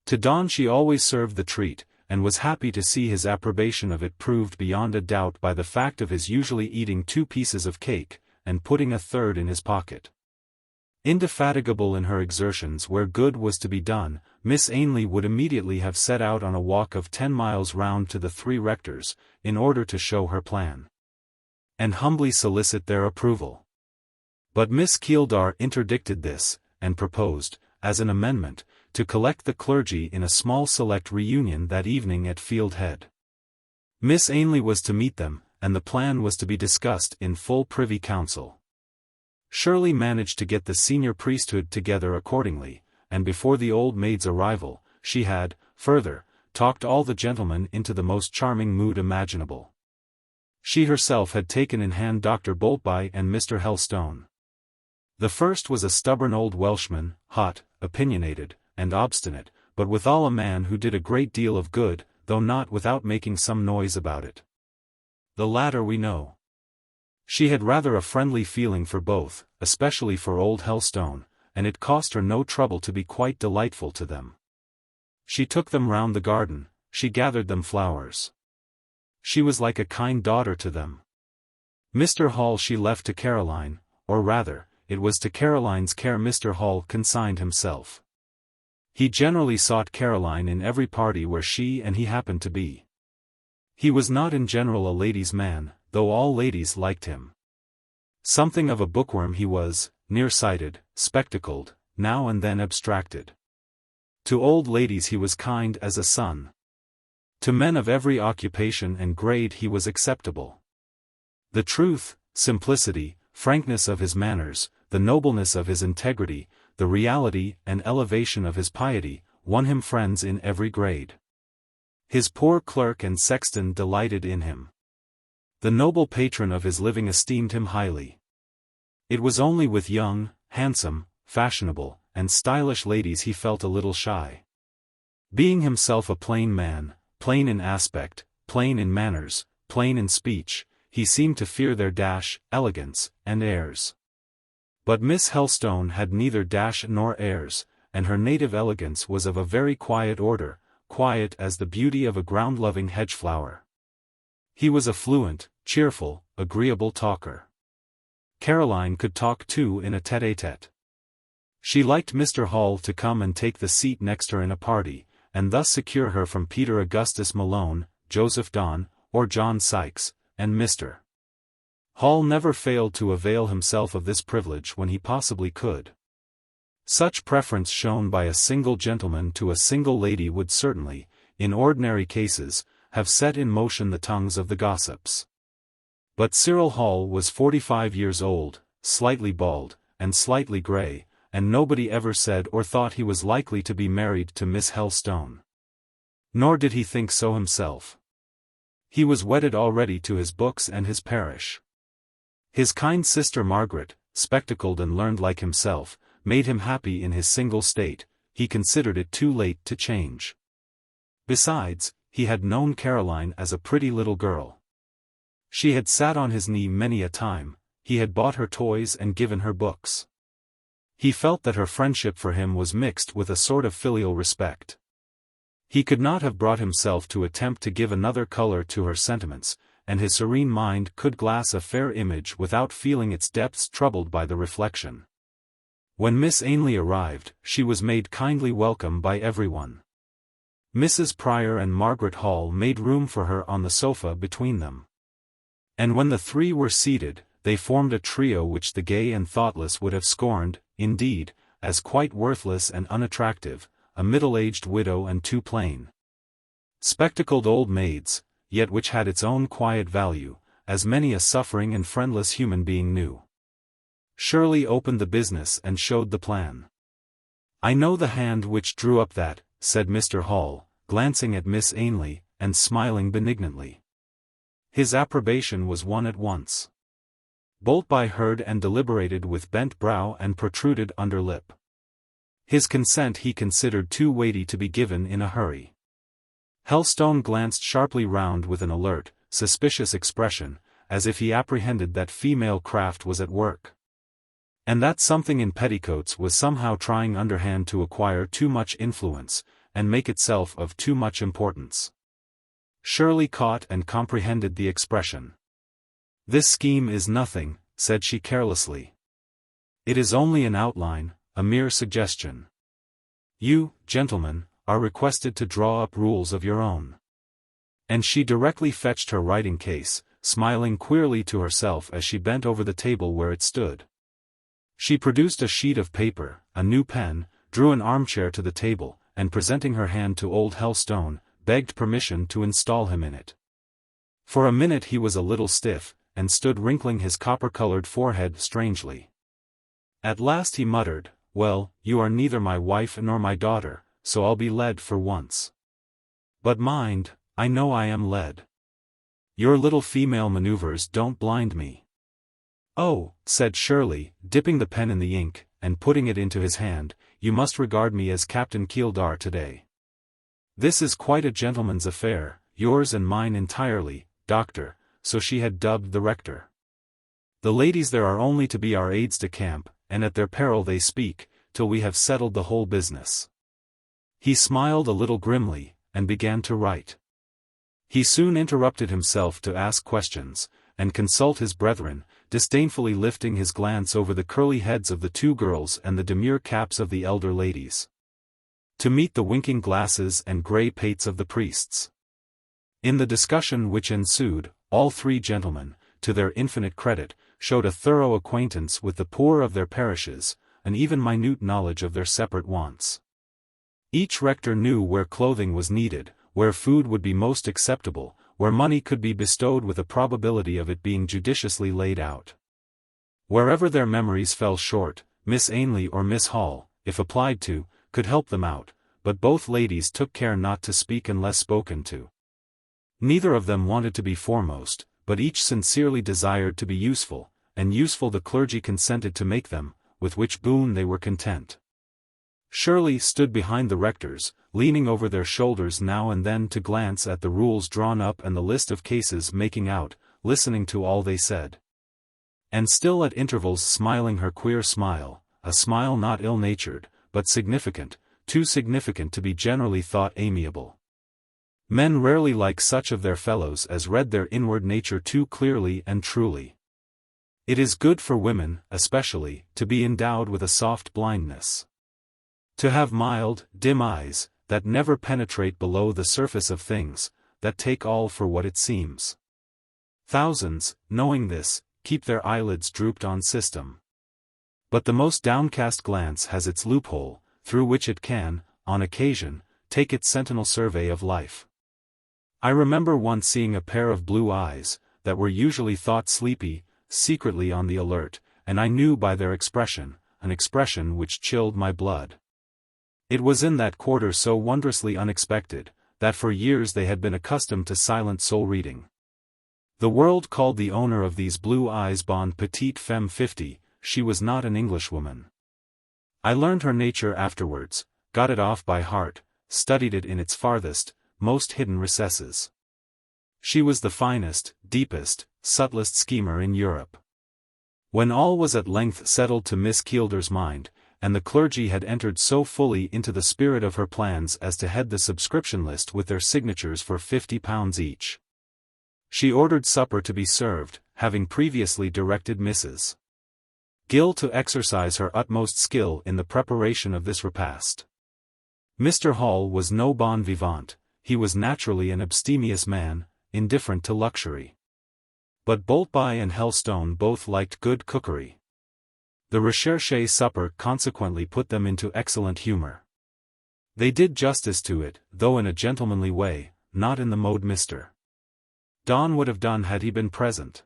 Speaker 1: To Donne she always served the treat, and was happy to see his approbation of it proved beyond a doubt by the fact of his usually eating 2 pieces of cake, and putting a third in his pocket. Indefatigable in her exertions where good was to be done, Miss Ainley would immediately have set out on a walk of 10 miles round to the 3 rectors, in order to show her plan, and humbly solicit their approval. But Miss Keeldar interdicted this, and proposed, as an amendment, to collect the clergy in a small select reunion that evening at Fieldhead. Miss Ainley was to meet them, and the plan was to be discussed in full privy council. Shirley managed to get the senior priesthood together accordingly, and before the old maid's arrival, she had, further, talked all the gentlemen into the most charming mood imaginable. She herself had taken in hand Dr. Boltby and Mr. Helstone. The first was a stubborn old Welshman, hot, opinionated, and obstinate, but withal a man who did a great deal of good, though not without making some noise about it. The latter we know. She had rather a friendly feeling for both, especially for old Helstone, and it cost her no trouble to be quite delightful to them. She took them round the garden, she gathered them flowers. She was like a kind daughter to them. Mr. Hall she left to Caroline, or rather, it was to Caroline's care Mr. Hall consigned himself. He generally sought Caroline in every party where she and he happened to be. He was not in general a ladies' man, though all ladies liked him. Something of a bookworm he was, near-sighted, spectacled, now and then abstracted. To old ladies he was kind as a son. To men of every occupation and grade he was acceptable. The truth, simplicity, frankness of his manners, the nobleness of his integrity, the reality and elevation of his piety, won him friends in every grade. His poor clerk and sexton delighted in him. The noble patron of his living esteemed him highly. It was only with young, handsome, fashionable, and stylish ladies he felt a little shy. Being himself a plain man, plain in aspect, plain in manners, plain in speech, he seemed to fear their dash, elegance, and airs. But Miss Helstone had neither dash nor airs, and her native elegance was of a very quiet order, quiet as the beauty of a ground-loving hedge-flower. He was a fluent, cheerful, agreeable talker. Caroline could talk too in a tête-à-tête. She liked Mr. Hall to come and take the seat next her in a party, and thus secure her from Peter Augustus Malone, Joseph Donne, or John Sykes, and Mr. Hall never failed to avail himself of this privilege when he possibly could. Such preference shown by a single gentleman to a single lady would certainly, in ordinary cases, have set in motion the tongues of the gossips. But Cyril Hall was 45 years old, slightly bald, and slightly grey, and nobody ever said or thought he was likely to be married to Miss Helstone. Nor did he think so himself. He was wedded already to his books and his parish. His kind sister Margaret, spectacled and learned like himself, made him happy in his single state. He considered it too late to change. Besides, he had known Caroline as a pretty little girl. She had sat on his knee many a time, he had bought her toys and given her books. He felt that her friendship for him was mixed with a sort of filial respect. He could not have brought himself to attempt to give another color to her sentiments, and his serene mind could glass a fair image without feeling its depths troubled by the reflection. When Miss Ainley arrived, she was made kindly welcome by everyone. Mrs. Prior and Margaret Hall made room for her on the sofa between them. And when the three were seated, they formed a trio which the gay and thoughtless would have scorned, indeed, as quite worthless and unattractive, a middle-aged widow and two plain, spectacled old maids, yet which had its own quiet value, as many a suffering and friendless human being knew. Shirley opened the business and showed the plan. "I know the hand which drew up that," said Mr. Hall, glancing at Miss Ainley, and smiling benignantly. His approbation was won at once. Boltby heard and deliberated with bent brow and protruded under lip. His consent he considered too weighty to be given in a hurry. Helstone glanced sharply round with an alert, suspicious expression, as if he apprehended that female craft was at work. And that something in petticoats was somehow trying underhand to acquire too much influence, and make itself of too much importance. Shirley caught and comprehended the expression. "This scheme is nothing," said she carelessly. "It is only an outline, a mere suggestion. You, gentlemen, are requested to draw up rules of your own." And she directly fetched her writing case, smiling queerly to herself as she bent over the table where it stood. She produced a sheet of paper, a new pen, drew an armchair to the table, and presenting her hand to old Helstone, begged permission to install him in it. For a minute he was a little stiff, and stood wrinkling his copper-colored forehead strangely. At last he muttered, "Well, you are neither my wife nor my daughter, so I'll be led for once. But mind, I know I am led. Your little female maneuvers don't blind me." "Oh," said Shirley, dipping the pen in the ink, and putting it into his hand, "you must regard me as Captain Keeldar today. This is quite a gentleman's affair, yours and mine entirely, Doctor," so she had dubbed the rector. "The ladies there are only to be our aides de camp, and at their peril they speak, till we have settled the whole business." He smiled a little grimly, and began to write. He soon interrupted himself to ask questions, and consult his brethren, disdainfully lifting his glance over the curly heads of the two girls and the demure caps of the elder ladies, to meet the winking glasses and grey pates of the priests. In the discussion which ensued, all three gentlemen, to their infinite credit, showed a thorough acquaintance with the poor of their parishes, an even minute knowledge of their separate wants. Each rector knew where clothing was needed, where food would be most acceptable, where money could be bestowed with a probability of it being judiciously laid out. Wherever their memories fell short, Miss Ainley or Miss Hall, if applied to, could help them out, but both ladies took care not to speak unless spoken to. Neither of them wanted to be foremost, but each sincerely desired to be useful, and useful the clergy consented to make them, with which boon they were content. Shirley stood behind the rectors, leaning over their shoulders now and then to glance at the rules drawn up and the list of cases making out, listening to all they said. And still at intervals smiling her queer smile, a smile not ill-natured, but significant, too significant to be generally thought amiable. Men rarely like such of their fellows as read their inward nature too clearly and truly. It is good for women, especially, to be endowed with a soft blindness. To have mild, dim eyes, that never penetrate below the surface of things, that take all for what it seems. Thousands, knowing this, keep their eyelids drooped on system. But the most downcast glance has its loophole, through which it can, on occasion, take its sentinel survey of life. I remember once seeing a pair of blue eyes, that were usually thought sleepy, secretly on the alert, and I knew by their expression, an expression which chilled my blood. It was in that quarter so wondrously unexpected, that for years they had been accustomed to silent soul reading. The world called the owner of these blue eyes bonne petite femme 50, she was not an Englishwoman. I learned her nature afterwards, got it off by heart, studied it in its farthest, most hidden recesses. She was the finest, deepest, subtlest schemer in Europe. When all was at length settled to Miss Keeldar's mind, and the clergy had entered so fully into the spirit of her plans as to head the subscription list with their signatures for £50 each. She ordered supper to be served, having previously directed Mrs. Gill to exercise her utmost skill in the preparation of this repast. Mr. Hall was no bon vivant, he was naturally an abstemious man, indifferent to luxury. But Boltby and Helstone both liked good cookery. The recherché supper consequently put them into excellent humor. They did justice to it, though in a gentlemanly way, not in the mode Mr. Donne would have done had he been present.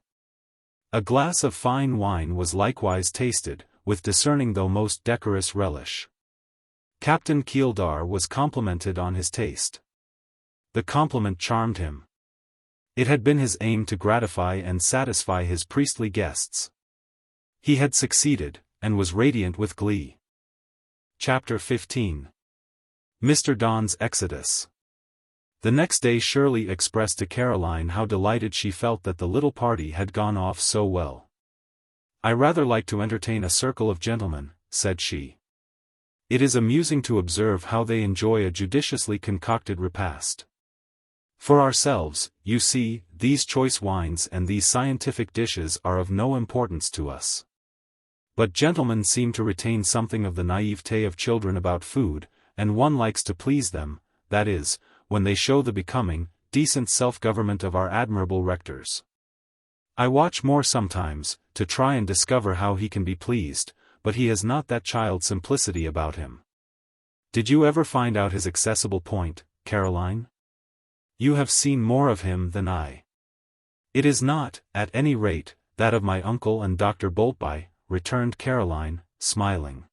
Speaker 1: A glass of fine wine was likewise tasted, with discerning though most decorous relish. Captain Keeldar was complimented on his taste. The compliment charmed him. It had been his aim to gratify and satisfy his priestly guests. He had succeeded, and was radiant with glee. Chapter 15. Mr. Donne's Exodus. The next day Shirley expressed to Caroline how delighted she felt that the little party had gone off so well. "I rather like to entertain a circle of gentlemen," said she. "It is amusing to observe how they enjoy a judiciously concocted repast. For ourselves, you see, these choice wines and these scientific dishes are of no importance to us. But gentlemen seem to retain something of the naivete of children about food, and one likes to please them, that is, when they show the becoming, decent self-government of our admirable rectors. I watch more sometimes, to try and discover how he can be pleased, but he has not that child simplicity about him. Did you ever find out his accessible point, Caroline? You have seen more of him than I." "It is not, at any rate, that of my uncle and Dr. Boltby," returned Caroline, smiling.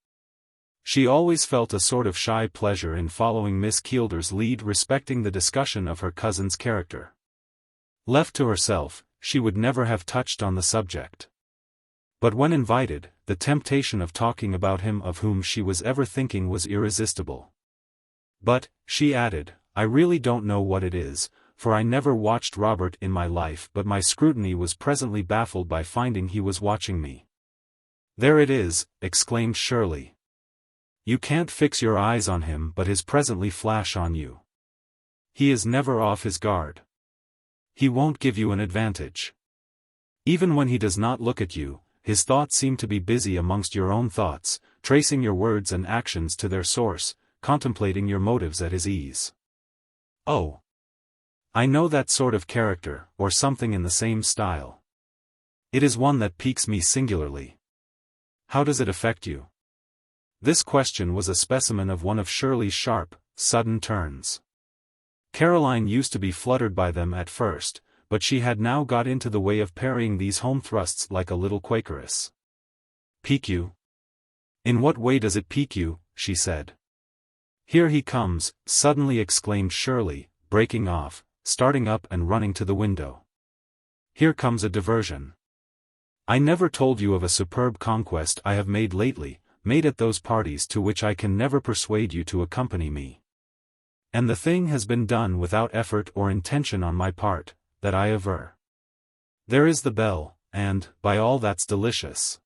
Speaker 1: She always felt a sort of shy pleasure in following Miss Keeldar's lead respecting the discussion of her cousin's character. Left to herself, she would never have touched on the subject. But when invited, the temptation of talking about him of whom she was ever thinking was irresistible. "But," she added, "I really don't know what it is, for I never watched Robert in my life, but my scrutiny was presently baffled by finding he was watching me." "There it is," exclaimed Shirley. "You can't fix your eyes on him but his presently flash on you. He is never off his guard. He won't give you an advantage. Even when he does not look at you, his thoughts seem to be busy amongst your own thoughts, tracing your words and actions to their source, contemplating your motives at his ease. Oh! I know that sort of character, or something in the same style. It is one that piques me singularly. How does it affect you?" This question was a specimen of one of Shirley's sharp, sudden turns. Caroline used to be fluttered by them at first, but she had now got into the way of parrying these home thrusts like a little Quakeress. "Pique you? In what way does it pique you?" she said. "Here he comes," suddenly exclaimed Shirley, breaking off, starting up and running to the window. "Here comes a diversion. I never told you of a superb conquest I have made lately, made at those parties to which I can never persuade you to accompany me. And the thing has been done without effort or intention on my part, that I aver. There is the bell, and, by all that's delicious.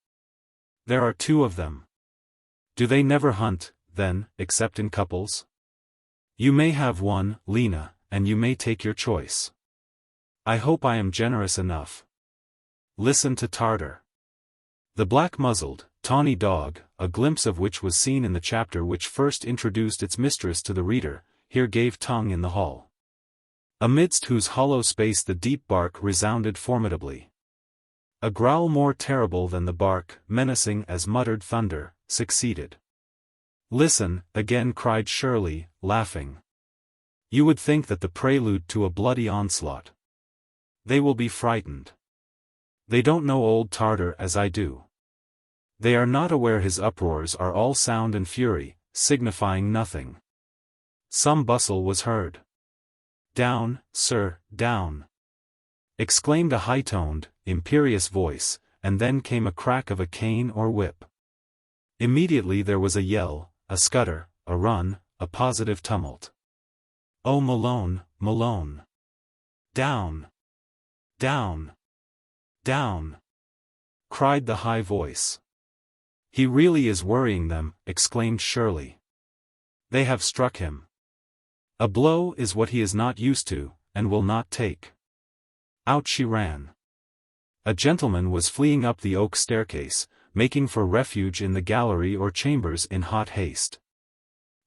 Speaker 1: There are 2 of them. Do they never hunt, then, except in couples? You may have one, Lena, and you may take your choice. I hope I am generous enough. Listen to Tartar. The black-muzzled, tawny dog, a glimpse of which was seen in the chapter which first introduced its mistress to the reader, here gave tongue in the hall. Amidst whose hollow space the deep bark resounded formidably. A growl more terrible than the bark, menacing as muttered thunder, succeeded. Listen, again cried Shirley, laughing. You would think that the prelude to a bloody onslaught. They will be frightened. They don't know old Tartar as I do. They are not aware his uproars are all sound and fury, signifying nothing. Some bustle was heard. Down, sir, down! Exclaimed a high-toned, imperious voice, and then came a crack of a cane or whip. Immediately there was a yell, a scutter, a run, a positive tumult. Oh Malone, Malone! Down! Down! Down! Cried the high voice. He really is worrying them, exclaimed Shirley. They have struck him. A blow is what he is not used to, and will not take. Out she ran. A gentleman was fleeing up the oak staircase, making for refuge in the gallery or chambers in hot haste.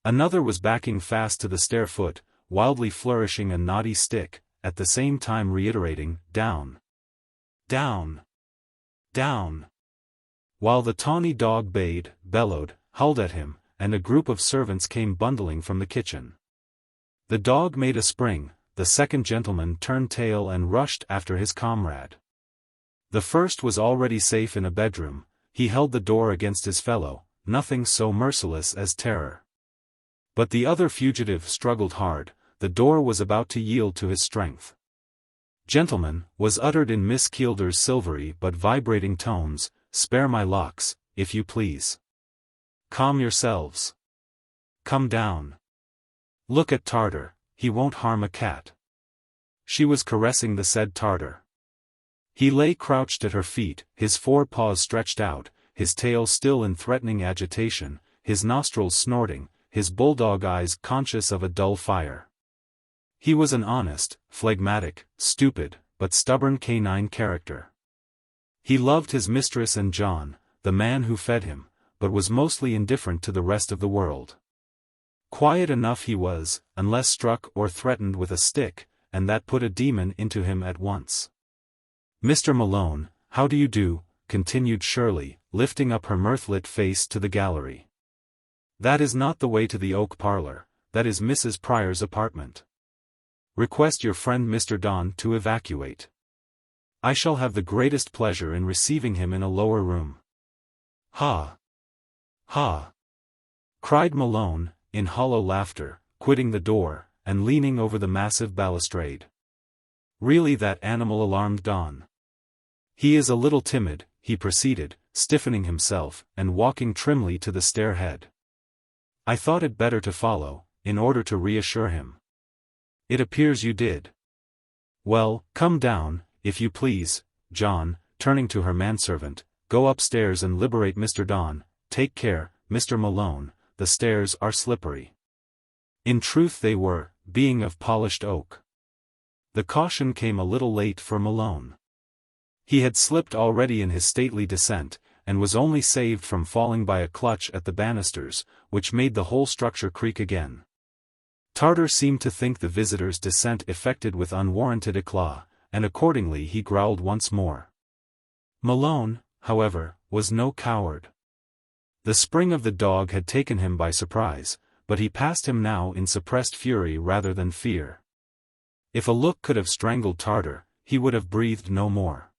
Speaker 1: Another was backing fast to the stair foot, wildly flourishing a knotty stick, at the same time reiterating, down! Down! Down! While the tawny dog bayed, bellowed, howled at him, and a group of servants came bundling from the kitchen. The dog made a spring, the second gentleman turned tail and rushed after his comrade. The first was already safe in a bedroom, he held the door against his fellow, nothing so merciless as terror. But the other fugitive struggled hard, the door was about to yield to his strength. Gentlemen, was uttered in Miss Keeldar's silvery but vibrating tones, spare my locks, if you please. Calm yourselves. Come down. Look at Tartar, he won't harm a cat. She was caressing the said Tartar. He lay crouched at her feet, his 4 paws stretched out, his tail still in threatening agitation, his nostrils snorting, his bulldog eyes conscious of a dull fire. He was an honest, phlegmatic, stupid, but stubborn canine character. He loved his mistress and John, the man who fed him, but was mostly indifferent to the rest of the world. Quiet enough he was, unless struck or threatened with a stick, and that put a demon into him at once. Mr. Malone, how do you do, continued Shirley, lifting up her mirth-lit face to the gallery. That is not the way to the oak parlor, that is Mrs. Pryor's apartment. Request your friend Mr. Donne to evacuate. I shall have the greatest pleasure in receiving him in a lower room. Ha! Ha! Cried Malone, in hollow laughter, quitting the door, and leaning over the massive balustrade. Really that animal alarmed Donne. He is a little timid, he proceeded, stiffening himself, and walking trimly to the stair-head. I thought it better to follow, in order to reassure him. It appears you did. Well, come down, if you please, John, turning to her manservant, go upstairs and liberate Mr. Donne. Take care, Mr. Malone, the stairs are slippery. In truth they were, being of polished oak. The caution came a little late for Malone. He had slipped already in his stately descent, and was only saved from falling by a clutch at the banisters, which made the whole structure creak again. Tartar seemed to think the visitor's descent effected with unwarranted éclat, and accordingly he growled once more. Malone, however, was no coward. The spring of the dog had taken him by surprise, but he passed him now in suppressed fury rather than fear. If a look could have strangled Tartar, he would have breathed no more.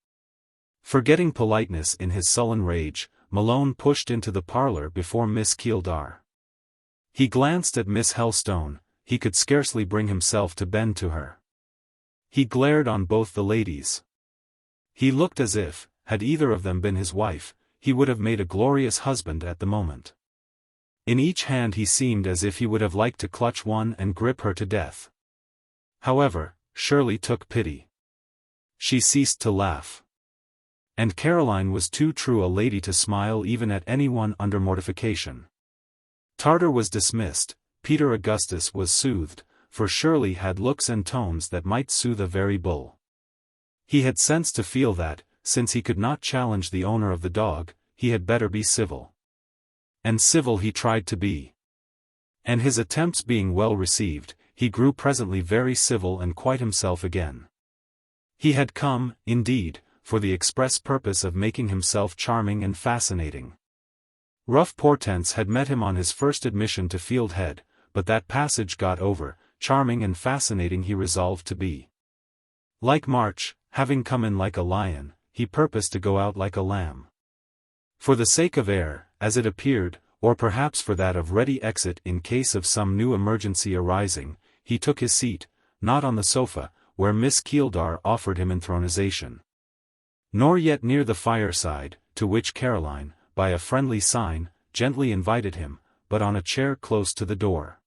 Speaker 1: Forgetting politeness in his sullen rage, Malone pushed into the parlor before Miss Keeldar. He glanced at Miss Helstone, he could scarcely bring himself to bend to her. He glared on both the ladies. He looked as if, had either of them been his wife, he would have made a glorious husband at the moment. In each hand he seemed as if he would have liked to clutch one and grip her to death. However, Shirley took pity. She ceased to laugh. And Caroline was too true a lady to smile even at anyone under mortification. Tartar was dismissed, Peter Augustus was soothed, for Shirley had looks and tones that might soothe a very bull. He had sense to feel that, since he could not challenge the owner of the dog, he had better be civil. And civil he tried to be. And his attempts being well received, he grew presently very civil and quite himself again. He had come, indeed, for the express purpose of making himself charming and fascinating. Rough portents had met him on his first admission to Fieldhead, but that passage got over, charming and fascinating he resolved to be. Like March, having come in like a lion, he purposed to go out like a lamb. For the sake of air, as it appeared, or perhaps for that of ready exit in case of some new emergency arising, he took his seat, not on the sofa, where Miss Keeldar offered him enthronization, nor yet near the fireside, to which Caroline, by a friendly sign, gently invited him, but on a chair close to the door.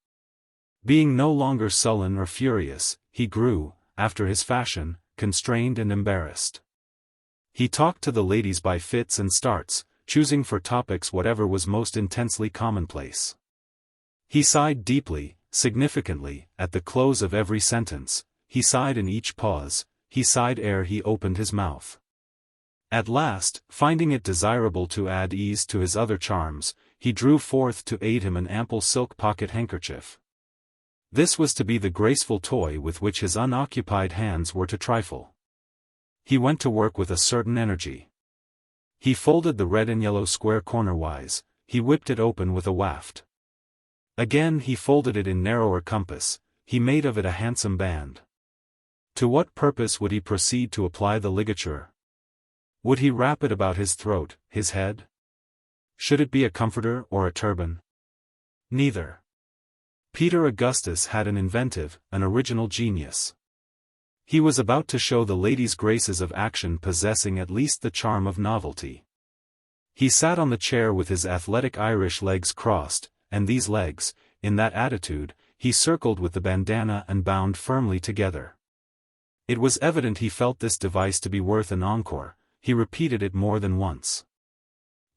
Speaker 1: Being no longer sullen or furious, he grew, after his fashion, constrained and embarrassed. He talked to the ladies by fits and starts, choosing for topics whatever was most intensely commonplace. He sighed deeply, significantly, at the close of every sentence, he sighed in each pause, he sighed ere he opened his mouth. At last, finding it desirable to add ease to his other charms, he drew forth to aid him an ample silk pocket-handkerchief. This was to be the graceful toy with which his unoccupied hands were to trifle. He went to work with a certain energy. He folded the red and yellow square cornerwise, he whipped it open with a waft. Again he folded it in narrower compass, he made of it a handsome band. To what purpose would he proceed to apply the ligature? Would he wrap it about his throat, his head? Should it be a comforter or a turban? Neither. Peter Augustus had an inventive, an original genius. He was about to show the ladies graces of action possessing at least the charm of novelty. He sat on the chair with his athletic Irish legs crossed, and these legs, in that attitude, he circled with the bandana and bound firmly together. It was evident he felt this device to be worth an encore, he repeated it more than once.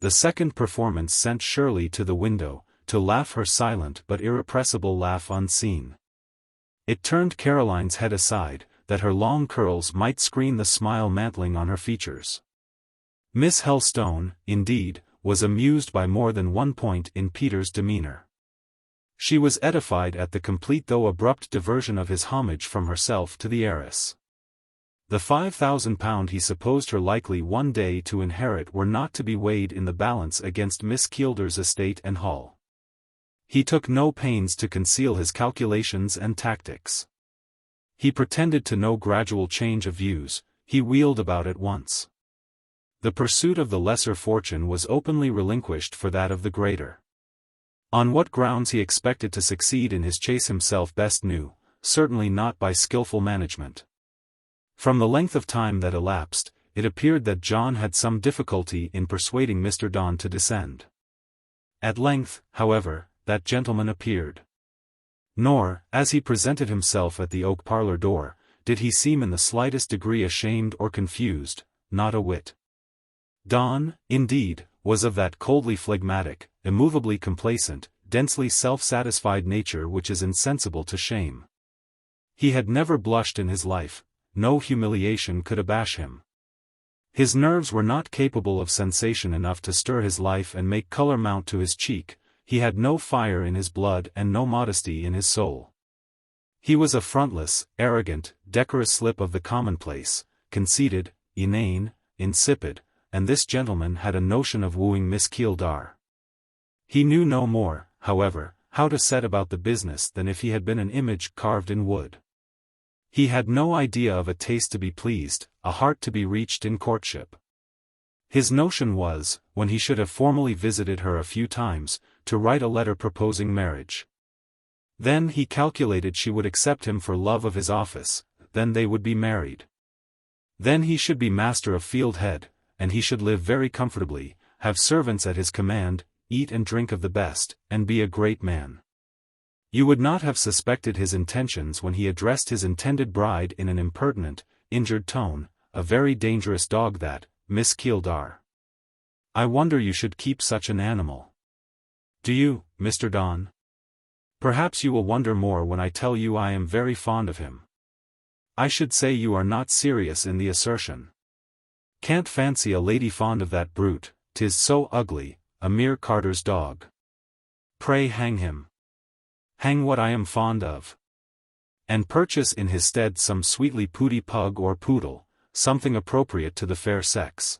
Speaker 1: The second performance sent Shirley to the window, to laugh her silent but irrepressible laugh unseen. It turned Caroline's head aside, that her long curls might screen the smile mantling on her features. Miss Helstone, indeed, was amused by more than one point in Peter's demeanor. She was edified at the complete though abrupt diversion of his homage from herself to the heiress. The £5,000 he supposed her likely one day to inherit were not to be weighed in the balance against Miss Keeldar's estate and hall. He took no pains to conceal his calculations and tactics. He pretended to no gradual change of views, he wheeled about at once. The pursuit of the lesser fortune was openly relinquished for that of the greater. On what grounds he expected to succeed in his chase himself best knew, certainly not by skillful management. From the length of time that elapsed, it appeared that John had some difficulty in persuading Mr. Donne to descend. At length, however, that gentleman appeared. Nor, as he presented himself at the oak parlour door, did he seem in the slightest degree ashamed or confused, not a whit. Donne, indeed, was of that coldly phlegmatic, immovably complacent, densely self-satisfied nature which is insensible to shame. He had never blushed in his life, no humiliation could abash him. His nerves were not capable of sensation enough to stir his life and make colour mount to his cheek, he had no fire in his blood and no modesty in his soul. He was a frontless, arrogant, decorous slip of the commonplace, conceited, inane, insipid, and this gentleman had a notion of wooing Miss Keeldar. He knew no more, however, how to set about the business than if he had been an image carved in wood. He had no idea of a taste to be pleased, a heart to be reached in courtship. His notion was, when he should have formally visited her a few times, to write a letter proposing marriage. Then he calculated she would accept him for love of his office, then they would be married. Then he should be master of Fieldhead, and he should live very comfortably, have servants at his command, eat and drink of the best, and be a great man. You would not have suspected his intentions when he addressed his intended bride in an impertinent, injured tone, a very dangerous dog that, Miss Keeldar. I wonder you should keep such an animal. Do you, Mr. Donne? Perhaps you will wonder more when I tell you I am very fond of him. I should say you are not serious in the assertion. Can't fancy a lady fond of that brute, 'tis so ugly, a mere carter's dog. Pray hang him. Hang what I am fond of. And purchase in his stead some sweetly pooty pug or poodle, something appropriate to the fair sex.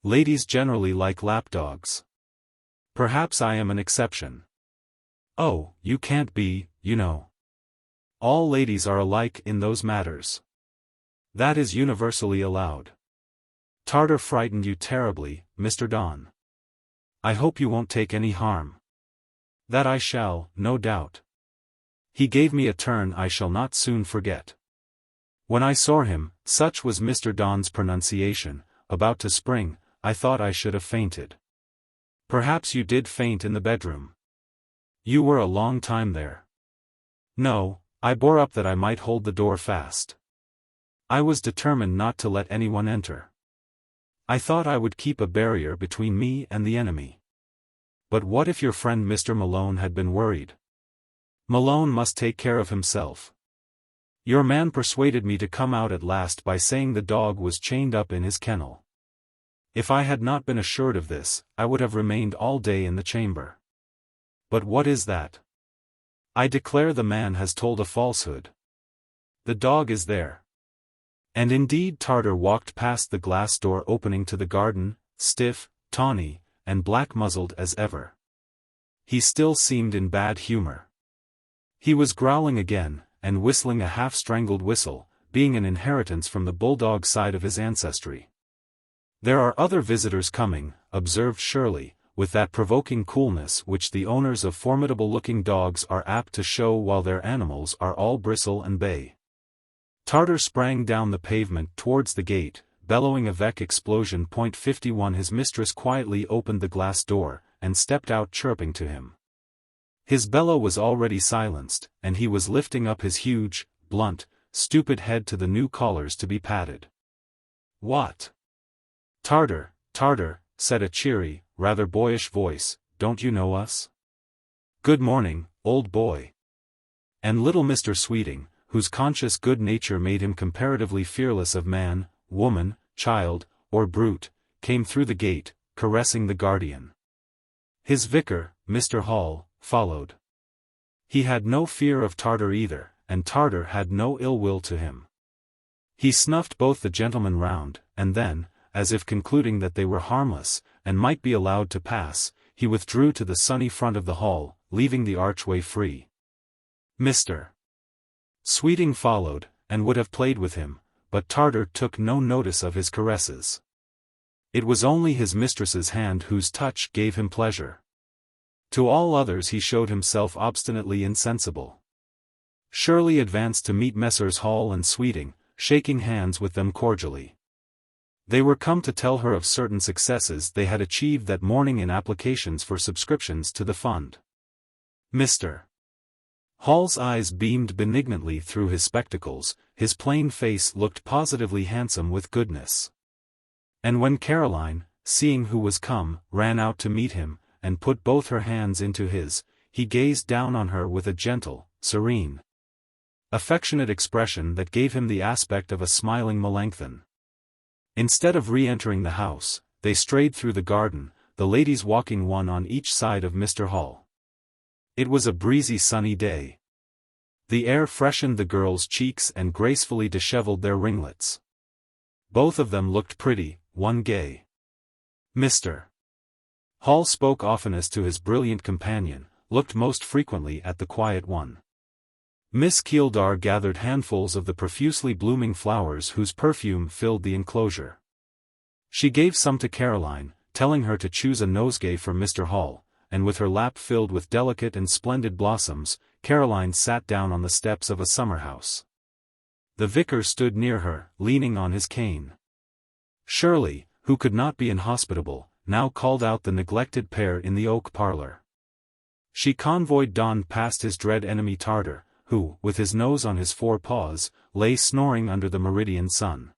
Speaker 1: Ladies generally like lapdogs. Perhaps I am an exception. Oh, you can't be, you know. All ladies are alike in those matters. That is universally allowed. Tartar frightened you terribly, Mr. Donne. I hope you won't take any harm. That I shall, no doubt. He gave me a turn I shall not soon forget. When I saw him, such was Mr. Donne's pronunciation, about to spring, I thought I should have fainted. Perhaps you did faint in the bedroom. You were a long time there. No, I bore up that I might hold the door fast. I was determined not to let anyone enter. I thought I would keep a barrier between me and the enemy. But what if your friend Mr. Malone had been worried? Malone must take care of himself. Your man persuaded me to come out at last by saying the dog was chained up in his kennel. If I had not been assured of this, I would have remained all day in the chamber. But what is that? I declare the man has told a falsehood. The dog is there. And indeed Tartar walked past the glass door opening to the garden, stiff, tawny, and black-muzzled as ever. He still seemed in bad humor. He was growling again, and whistling a half-strangled whistle, being an inheritance from the bulldog side of his ancestry. There are other visitors coming, observed Shirley, with that provoking coolness which the owners of formidable-looking dogs are apt to show while their animals are all bristle and bay. Tartar sprang down the pavement towards the gate, bellowing avec explosion. 51 His mistress quietly opened the glass door, and stepped out chirping to him. His bellow was already silenced, and he was lifting up his huge, blunt, stupid head to the new collars to be patted. What? Tartar, Tartar, said a cheery, rather boyish voice, don't you know us? Good morning, old boy. And little Mr. Sweeting, whose conscious good nature made him comparatively fearless of man, woman, child, or brute, came through the gate, caressing the guardian. His vicar, Mr. Hall, followed. He had no fear of Tartar either, and Tartar had no ill will to him. He snuffed both the gentlemen round, and then, as if concluding that they were harmless, and might be allowed to pass, he withdrew to the sunny front of the hall, leaving the archway free. Mr. Sweeting followed, and would have played with him, but Tartar took no notice of his caresses. It was only his mistress's hand whose touch gave him pleasure. To all others he showed himself obstinately insensible. Shirley advanced to meet Messrs. Hall and Sweeting, shaking hands with them cordially. They were come to tell her of certain successes they had achieved that morning in applications for subscriptions to the fund. Mr. Hall's eyes beamed benignantly through his spectacles, his plain face looked positively handsome with goodness. And when Caroline, seeing who was come, ran out to meet him, and put both her hands into his, he gazed down on her with a gentle, serene, affectionate expression that gave him the aspect of a smiling Melanchthon. Instead of re-entering the house, they strayed through the garden, the ladies walking one on each side of Mr. Hall. It was a breezy sunny day. The air freshened the girls' cheeks and gracefully dishevelled their ringlets. Both of them looked pretty, one gay. Mr. Hall spoke oftenest to his brilliant companion, looked most frequently at the quiet one. Miss Keeldar gathered handfuls of the profusely blooming flowers whose perfume filled the enclosure. She gave some to Caroline, telling her to choose a nosegay for Mr. Hall, and with her lap filled with delicate and splendid blossoms, Caroline sat down on the steps of a summer-house. The vicar stood near her, leaning on his cane. Shirley, who could not be inhospitable, now called out the neglected pair in the oak parlor. She convoyed Donne past his dread enemy Tartar, who, with his nose on his fore paws, lay snoring under the meridian sun.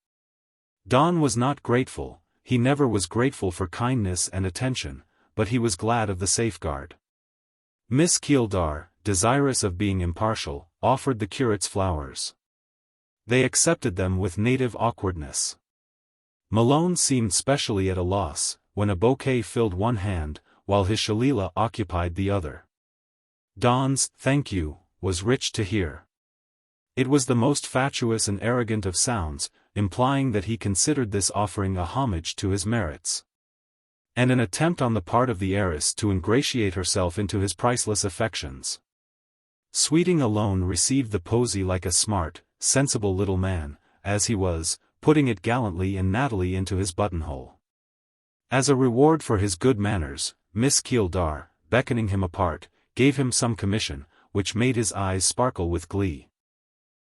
Speaker 1: Donne was not grateful, he never was grateful for kindness and attention, but he was glad of the safeguard. Miss Keeldar, desirous of being impartial, offered the curates flowers. They accepted them with native awkwardness. Malone seemed specially at a loss, when a bouquet filled one hand, while his shillelagh occupied the other. Donne's "thank you" was rich to hear. It was the most fatuous and arrogant of sounds, implying that he considered this offering a homage to his merits, and an attempt on the part of the heiress to ingratiate herself into his priceless affections. Sweeting alone received the posy like a smart, sensible little man, as he was, putting it gallantly and nattily into his buttonhole. As a reward for his good manners, Miss Keeldar, beckoning him apart, gave him some commission, which made his eyes sparkle with glee.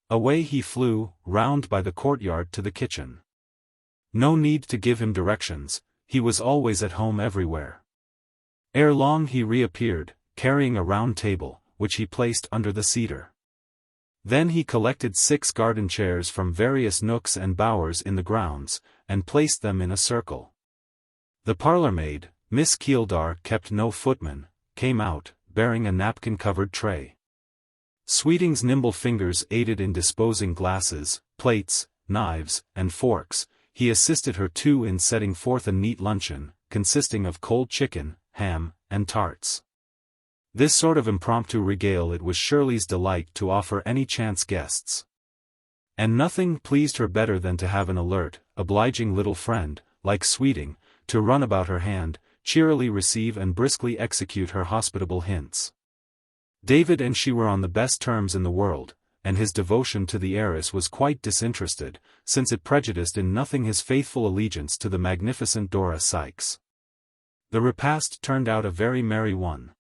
Speaker 1: Away he flew, round by the courtyard to the kitchen. No need to give him directions, he was always at home everywhere. Ere long he reappeared, carrying a round table, which he placed under the cedar. Then he collected 6 garden chairs from various nooks and bowers in the grounds, and placed them in a circle. The parlour-maid, Miss Keeldar kept no footman, came out, bearing a napkin-covered tray. Sweeting's nimble fingers aided in disposing glasses, plates, knives, and forks. He assisted her too in setting forth a neat luncheon, consisting of cold chicken, ham, and tarts. This sort of impromptu regale it was Shirley's delight to offer any chance guests. And nothing pleased her better than to have an alert, obliging little friend, like Sweeting, to run about her hand, cheerily receive and briskly execute her hospitable hints. David and she were on the best terms in the world, and his devotion to the heiress was quite disinterested, since it prejudiced in nothing his faithful allegiance to the magnificent Dora Sykes. The repast turned out a very merry one.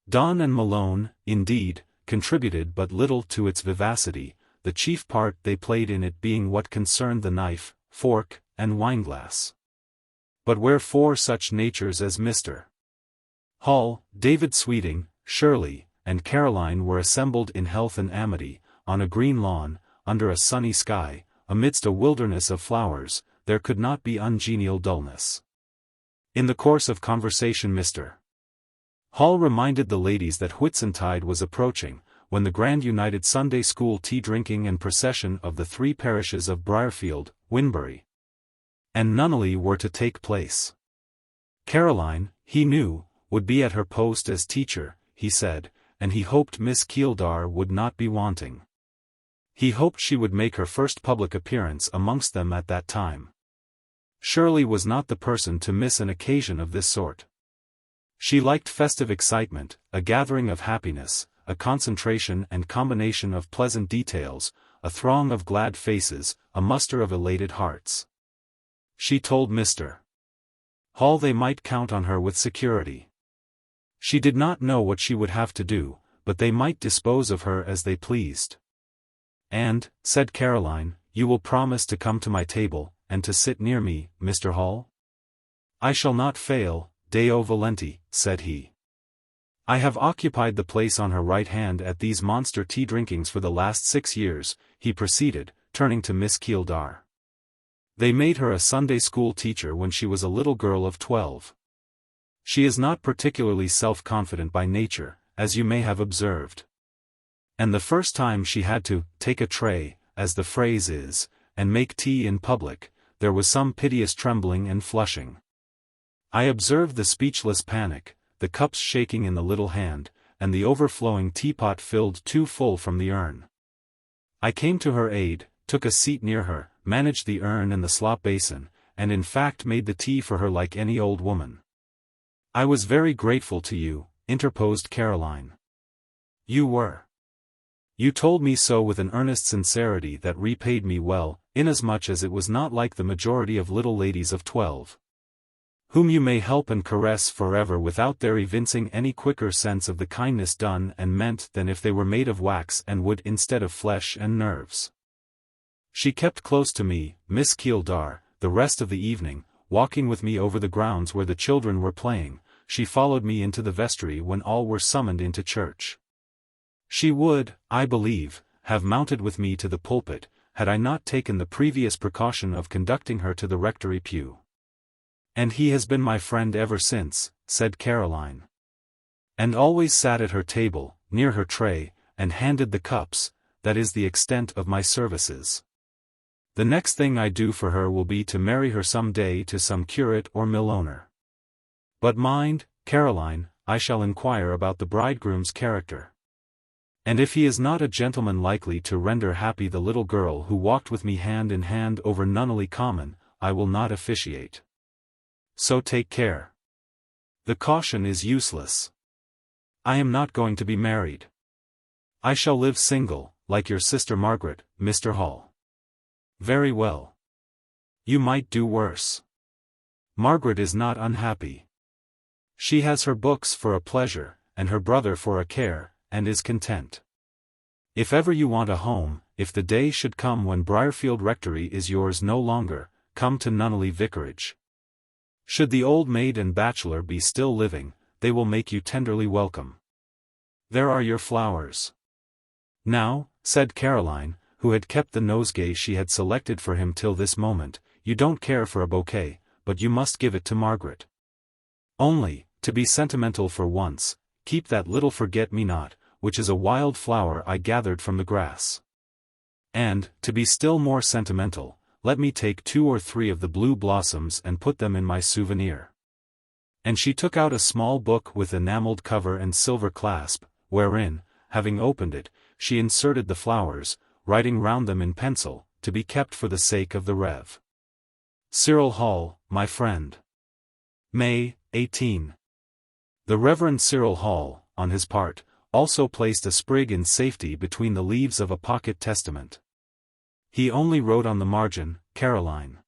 Speaker 1: Donne and Malone, indeed, contributed but little to its vivacity, the chief part they played in it being what concerned the knife, fork, and wineglass. But where 4 such natures as Mr. Hall, David Sweeting, Shirley, and Caroline were assembled in health and amity, on a green lawn, under a sunny sky, amidst a wilderness of flowers, there could not be ungenial dullness. In the course of conversation Mr. Hall reminded the ladies that Whitsuntide was approaching, when the grand united Sunday school tea-drinking and procession of the 3 parishes of Briarfield, Winbury, and Nunneley were to take place. Caroline, he knew, would be at her post as teacher, he said, and he hoped Miss Keeldar would not be wanting. He hoped she would make her first public appearance amongst them at that time. Shirley was not the person to miss an occasion of this sort. She liked festive excitement, a gathering of happiness, a concentration and combination of pleasant details, a throng of glad faces, a muster of elated hearts. She told Mr. Hall they might count on her with security. She did not know what she would have to do, but they might dispose of her as they pleased. And, said Caroline, you will promise to come to my table, and to sit near me, Mr. Hall? I shall not fail, Deo volenti, said he. I have occupied the place on her right hand at these monster tea-drinkings for the last 6 years, he proceeded, turning to Miss Keeldar. They made her a Sunday school teacher when she was a little girl of 12. She is not particularly self-confident by nature, as you may have observed. And the first time she had to take a tray, as the phrase is, and make tea in public, there was some piteous trembling and flushing. I observed the speechless panic, the cups shaking in the little hand, and the overflowing teapot filled too full from the urn. I came to her aid, took a seat near her, managed the urn and the slop basin, and in fact made the tea for her like any old woman. I was very grateful to you, interposed Caroline. You were. You told me so with an earnest sincerity that repaid me well, inasmuch as it was not like the majority of little ladies of 12, whom you may help and caress forever without their evincing any quicker sense of the kindness done and meant than if they were made of wax and wood instead of flesh and nerves. She kept close to me, Miss Keeldar, the rest of the evening, walking with me over the grounds where the children were playing. She followed me into the vestry when all were summoned into church. She would, I believe, have mounted with me to the pulpit, had I not taken the previous precaution of conducting her to the rectory pew. And he has been my friend ever since, said Caroline. And always sat at her table, near her tray, and handed the cups. That is the extent of my services. The next thing I do for her will be to marry her some day to some curate or mill owner. But mind, Caroline, I shall inquire about the bridegroom's character. And if he is not a gentleman likely to render happy the little girl who walked with me hand in hand over Nunneley Common, I will not officiate. So take care. The caution is useless. I am not going to be married. I shall live single, like your sister Margaret, Mr. Hall. Very well. You might do worse. Margaret is not unhappy. She has her books for a pleasure, and her brother for a care, and is content. If ever you want a home, if the day should come when Briarfield Rectory is yours no longer, come to Nunneley Vicarage. Should the old maid and bachelor be still living, they will make you tenderly welcome. There are your flowers. Now, said Caroline, who had kept the nosegay she had selected for him till this moment, you don't care for a bouquet, but you must give it to Margaret. Only, to be sentimental for once, keep that little forget-me-not, which is a wild flower I gathered from the grass. And, to be still more sentimental, let me take 2 or 3 of the blue blossoms and put them in my souvenir. And she took out a small book with enamelled cover and silver clasp, wherein, having opened it, she inserted the flowers, writing round them in pencil, to be kept for the sake of the Rev. Cyril Hall, my friend. May, 18. The Reverend Cyril Hall, on his part, also placed a sprig in safety between the leaves of a pocket testament. He only wrote on the margin, Caroline.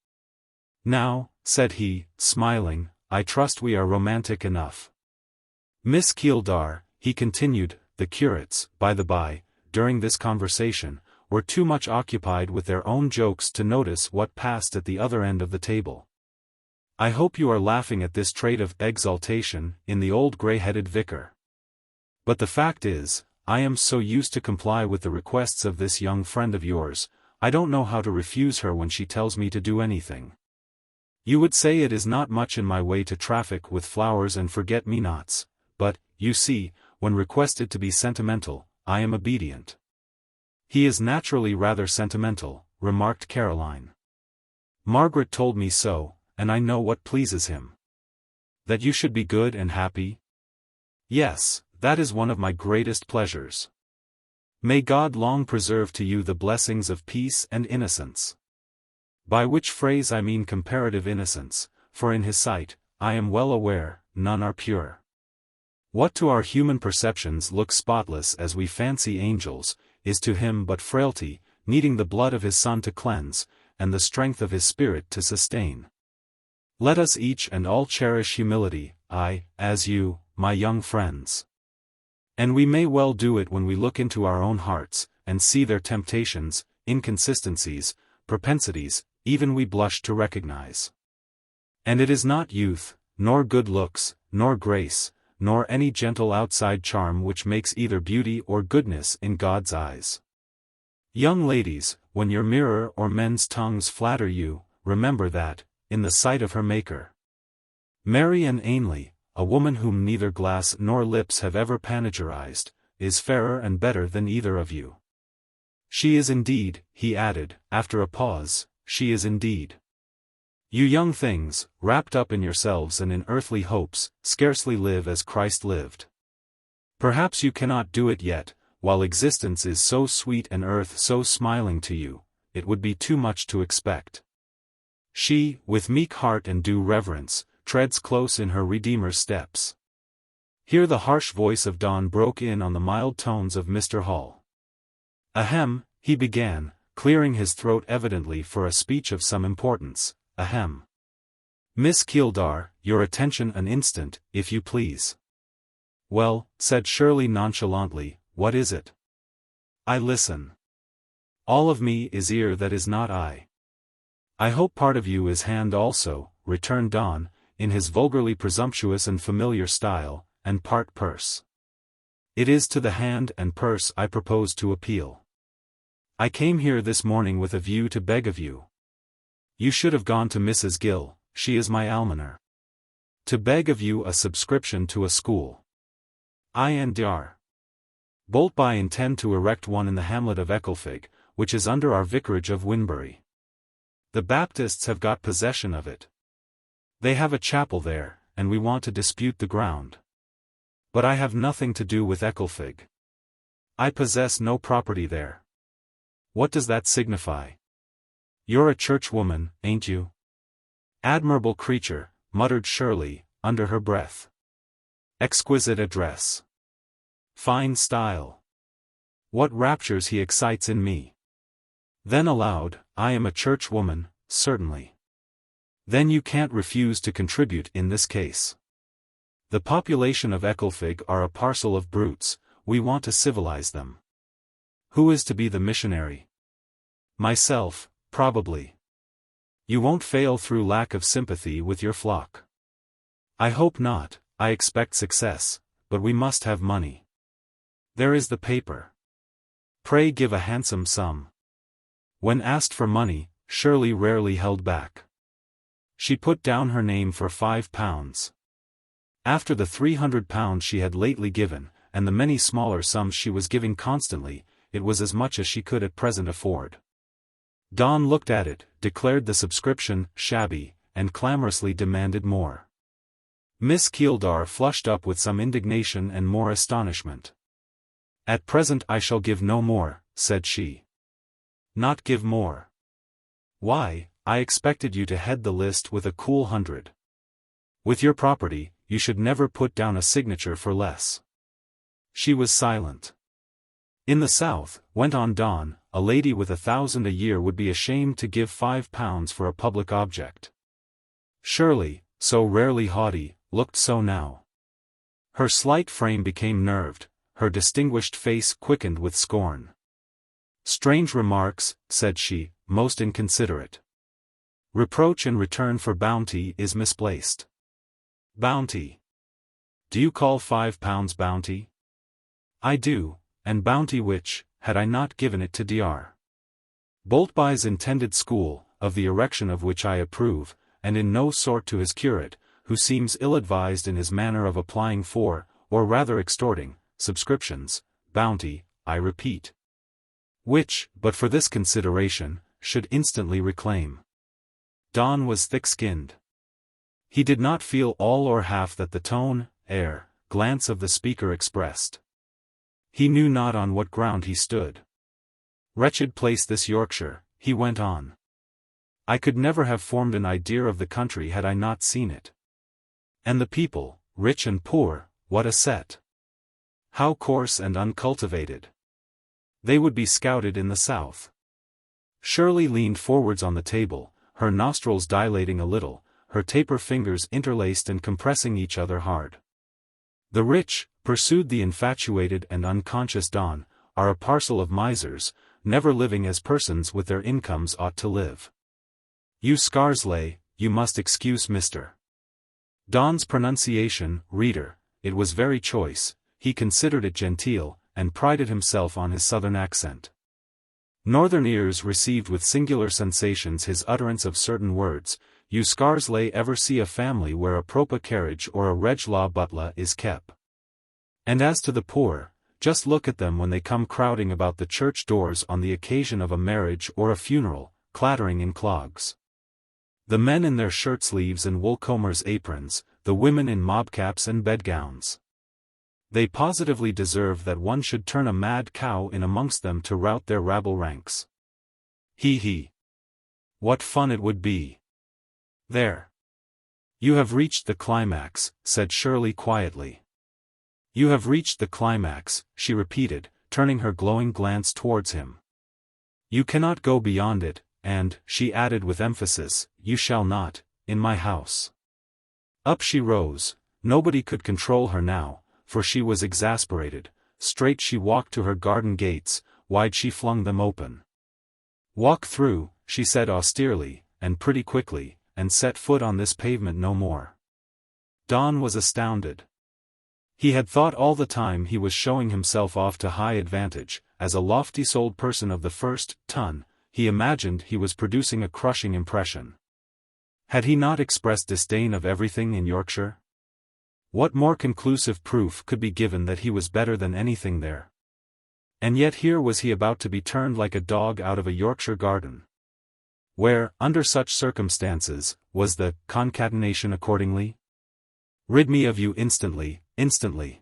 Speaker 1: Now, said he, smiling, I trust we are romantic enough. Miss Keeldar, he continued, the curates, by the by, during this conversation, were too much occupied with their own jokes to notice what passed at the other end of the table. I hope you are laughing at this trait of exaltation in the old grey-headed vicar. But the fact is, I am so used to comply with the requests of this young friend of yours, I don't know how to refuse her when she tells me to do anything. You would say it is not much in my way to traffic with flowers and forget-me-nots, but, you see, when requested to be sentimental, I am obedient. He is naturally rather sentimental, remarked Caroline. Margaret told me so, and I know what pleases him. That you should be good and happy? Yes, that is one of my greatest pleasures. May God long preserve to you the blessings of peace and innocence. By which phrase I mean comparative innocence, for in his sight, I am well aware, none are pure. What to our human perceptions looks spotless as we fancy angels, is to him but frailty, needing the blood of his Son to cleanse, and the strength of his Spirit to sustain. Let us each and all cherish humility, as you, my young friends. And we may well do it when we look into our own hearts, and see their temptations, inconsistencies, propensities, even we blush to recognize. And it is not youth, nor good looks, nor grace, nor any gentle outside charm which makes either beauty or goodness in God's eyes. Young ladies, when your mirror or men's tongues flatter you, remember that, in the sight of her Maker, Mary Ann Ainley, a woman whom neither glass nor lips have ever panegyrized, is fairer and better than either of you. She is indeed, he added, after a pause, she is indeed. You young things, wrapped up in yourselves and in earthly hopes, scarcely live as Christ lived. Perhaps you cannot do it yet, while existence is so sweet and earth so smiling to you, it would be too much to expect. She, with meek heart and due reverence, treads close in her Redeemer's steps. Here the harsh voice of Donne broke in on the mild tones of Mr. Hall. Ahem, he began, clearing his throat evidently for a speech of some importance, ahem. Miss Keeldar, your attention an instant, if you please. Well, said Shirley nonchalantly, what is it? I listen. All of me is ear that is not eye. I hope part of you is hand also, returned Donne, in his vulgarly presumptuous and familiar style, and part purse. It is to the hand and purse I propose to appeal. I came here this morning with a view to beg of you. You should have gone to Mrs. Gill, she is my almoner. To beg of you a subscription to a school. I and Dr. Boltby intend to erect one in the hamlet of Ecclefig, which is under our vicarage of Winbury. The Baptists have got possession of it. They have a chapel there, and we want to dispute the ground. But I have nothing to do with Ecclefig. I possess no property there. What does that signify? You're a churchwoman, ain't you? Admirable creature, muttered Shirley, under her breath. Exquisite address. Fine style. What raptures he excites in me. Then aloud, I am a churchwoman, certainly. Then you can't refuse to contribute in this case. The population of Ecclefig are a parcel of brutes, we want to civilize them. Who is to be the missionary? Myself, probably. You won't fail through lack of sympathy with your flock. I hope not, I expect success, but we must have money. There is the paper. Pray give a handsome sum. When asked for money, Shirley rarely held back. She put down her name for £5. After the £300 she had lately given, and the many smaller sums she was giving constantly, it was as much as she could at present afford. Donne looked at it, declared the subscription shabby, and clamorously demanded more. Miss Keeldar flushed up with some indignation and more astonishment. At present I shall give no more, said she. Not give more? Why, I expected you to head the list with a cool 100. With your property, you should never put down a signature for less. She was silent. In the South, went on Donne, a lady with 1,000 a year would be ashamed to give £5 for a public object. Shirley, so rarely haughty, looked so now. Her slight frame became nerved, her distinguished face quickened with scorn. Strange remarks, said she, most inconsiderate. Reproach in return for bounty is misplaced. Bounty. Do you call £5 bounty? I do, and bounty which, had I not given it to Dr. Boltby's intended school, of the erection of which I approve, and in no sort to his curate, who seems ill-advised in his manner of applying for, or rather extorting, subscriptions, bounty, I repeat. Which, but for this consideration, should instantly reclaim. Donne was thick-skinned. He did not feel all or half that the tone, air, glance of the speaker expressed. He knew not on what ground he stood. Wretched place this Yorkshire, he went on. I could never have formed an idea of the country had I not seen it. And the people, rich and poor, what a set! How coarse and uncultivated! They would be scouted in the South. Shirley leaned forwards on the table, her nostrils dilating a little, her taper fingers interlaced and compressing each other hard. The rich, pursued the infatuated and unconscious Donne, are a parcel of misers, never living as persons with their incomes ought to live. You Scarsley, you must excuse Mr. Donne's pronunciation, reader, it was very choice, he considered it genteel, and prided himself on his southern accent. Northern ears received with singular sensations his utterance of certain words. You Scarsley ever see a family where a proper carriage or a reg-law butler is kept? And as to the poor, just look at them when they come crowding about the church doors on the occasion of a marriage or a funeral, clattering in clogs. The men in their shirt-sleeves and woolcombers' aprons, the women in mobcaps and bedgowns. They positively deserve that one should turn a mad cow in amongst them to rout their rabble ranks. He. What fun it would be! There. You have reached the climax, said Shirley quietly. You have reached the climax, she repeated, turning her glowing glance towards him. You cannot go beyond it, and, she added with emphasis, you shall not, in my house. Up she rose, nobody could control her now, for she was exasperated, straight she walked to her garden gates, wide she flung them open. Walk through, she said austerely, and pretty quickly, and set foot on this pavement no more. Donne was astounded. He had thought all the time he was showing himself off to high advantage, as a lofty-souled person of the first ton. He imagined he was producing a crushing impression. Had he not expressed disdain of everything in Yorkshire? What more conclusive proof could be given that he was better than anything there? And yet here was he about to be turned like a dog out of a Yorkshire garden. Where, under such circumstances, was the concatenation accordingly? "Rid me of you instantly, instantly,"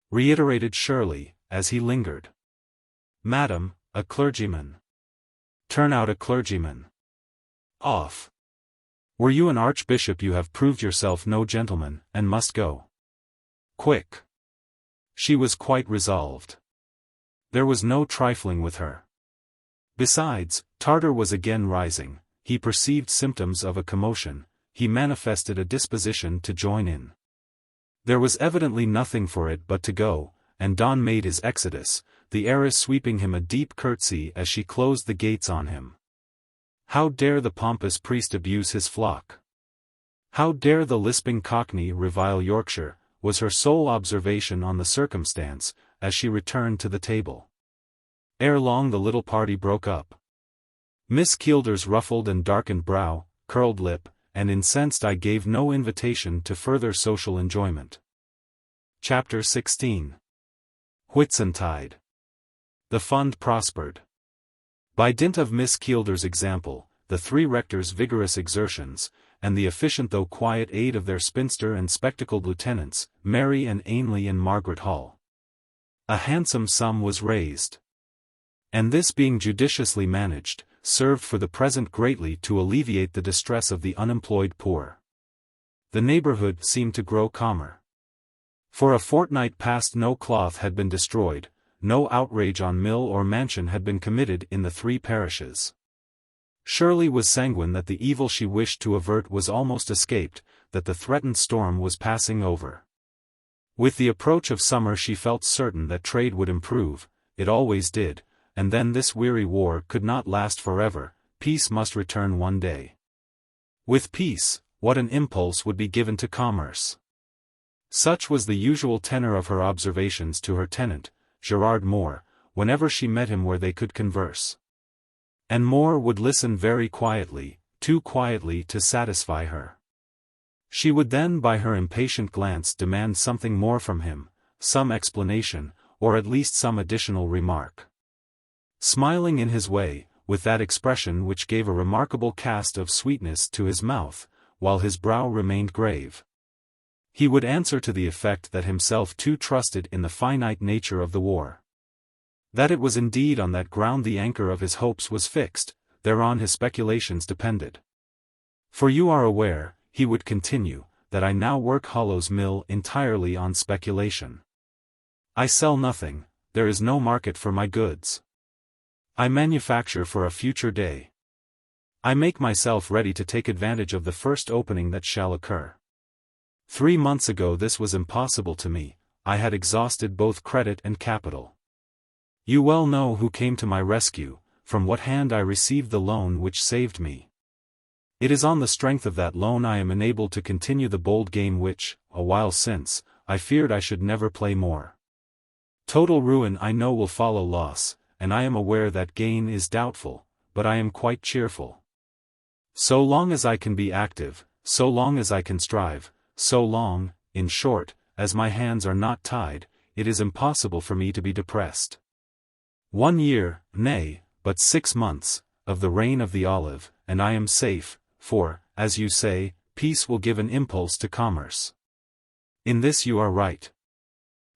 Speaker 1: reiterated Shirley, as he lingered. "Madam, a clergyman. Turn out a clergyman. Off. Were you an archbishop you have proved yourself no gentleman, and must go. Quick." She was quite resolved. There was no trifling with her. Besides, Tartar was again rising, he perceived symptoms of a commotion, he manifested a disposition to join in. There was evidently nothing for it but to go, and Donne made his exodus, the heiress sweeping him a deep curtsy as she closed the gates on him. How dare the pompous priest abuse his flock? How dare the lisping Cockney revile Yorkshire, was her sole observation on the circumstance, as she returned to the table. Ere long the little party broke up. Miss Keeldar's ruffled and darkened brow, curled lip, and incensed eye gave no invitation to further social enjoyment. Chapter 16. Whitsuntide. The fund prospered. By dint of Miss Keeldar's example, the three rectors' vigorous exertions, and the efficient though quiet aid of their spinster and spectacled lieutenants, Mary and Ainley and Margaret Hall, a handsome sum was raised. And this being judiciously managed, served for the present greatly to alleviate the distress of the unemployed poor. The neighborhood seemed to grow calmer. For a fortnight past no cloth had been destroyed, no outrage on mill or mansion had been committed in the three parishes. Shirley was sanguine that the evil she wished to avert was almost escaped, that the threatened storm was passing over. With the approach of summer she felt certain that trade would improve, it always did, and then this weary war could not last forever, peace must return one day. With peace, what an impulse would be given to commerce! Such was the usual tenor of her observations to her tenant, Gerard Moore, whenever she met him where they could converse. And Moore would listen very quietly, too quietly to satisfy her. She would then by her impatient glance demand something more from him, some explanation, or at least some additional remark. Smiling in his way, with that expression which gave a remarkable cast of sweetness to his mouth, while his brow remained grave, he would answer to the effect that himself too trusted in the finite nature of the war. That it was indeed on that ground the anchor of his hopes was fixed, thereon his speculations depended. For you are aware, he would continue, that I now work Hollow's mill entirely on speculation. I sell nothing, there is no market for my goods. I manufacture for a future day. I make myself ready to take advantage of the first opening that shall occur. 3 months ago this was impossible to me, I had exhausted both credit and capital. You well know who came to my rescue, from what hand I received the loan which saved me. It is on the strength of that loan I am enabled to continue the bold game which, a while since, I feared I should never play more. Total ruin I know will follow loss, and I am aware that gain is doubtful, but I am quite cheerful. So long as I can be active, so long as I can strive, so long, in short, as my hands are not tied, it is impossible for me to be depressed. 1 year, nay, but 6 months, of the reign of the olive, and I am safe, for, as you say, peace will give an impulse to commerce. In this you are right.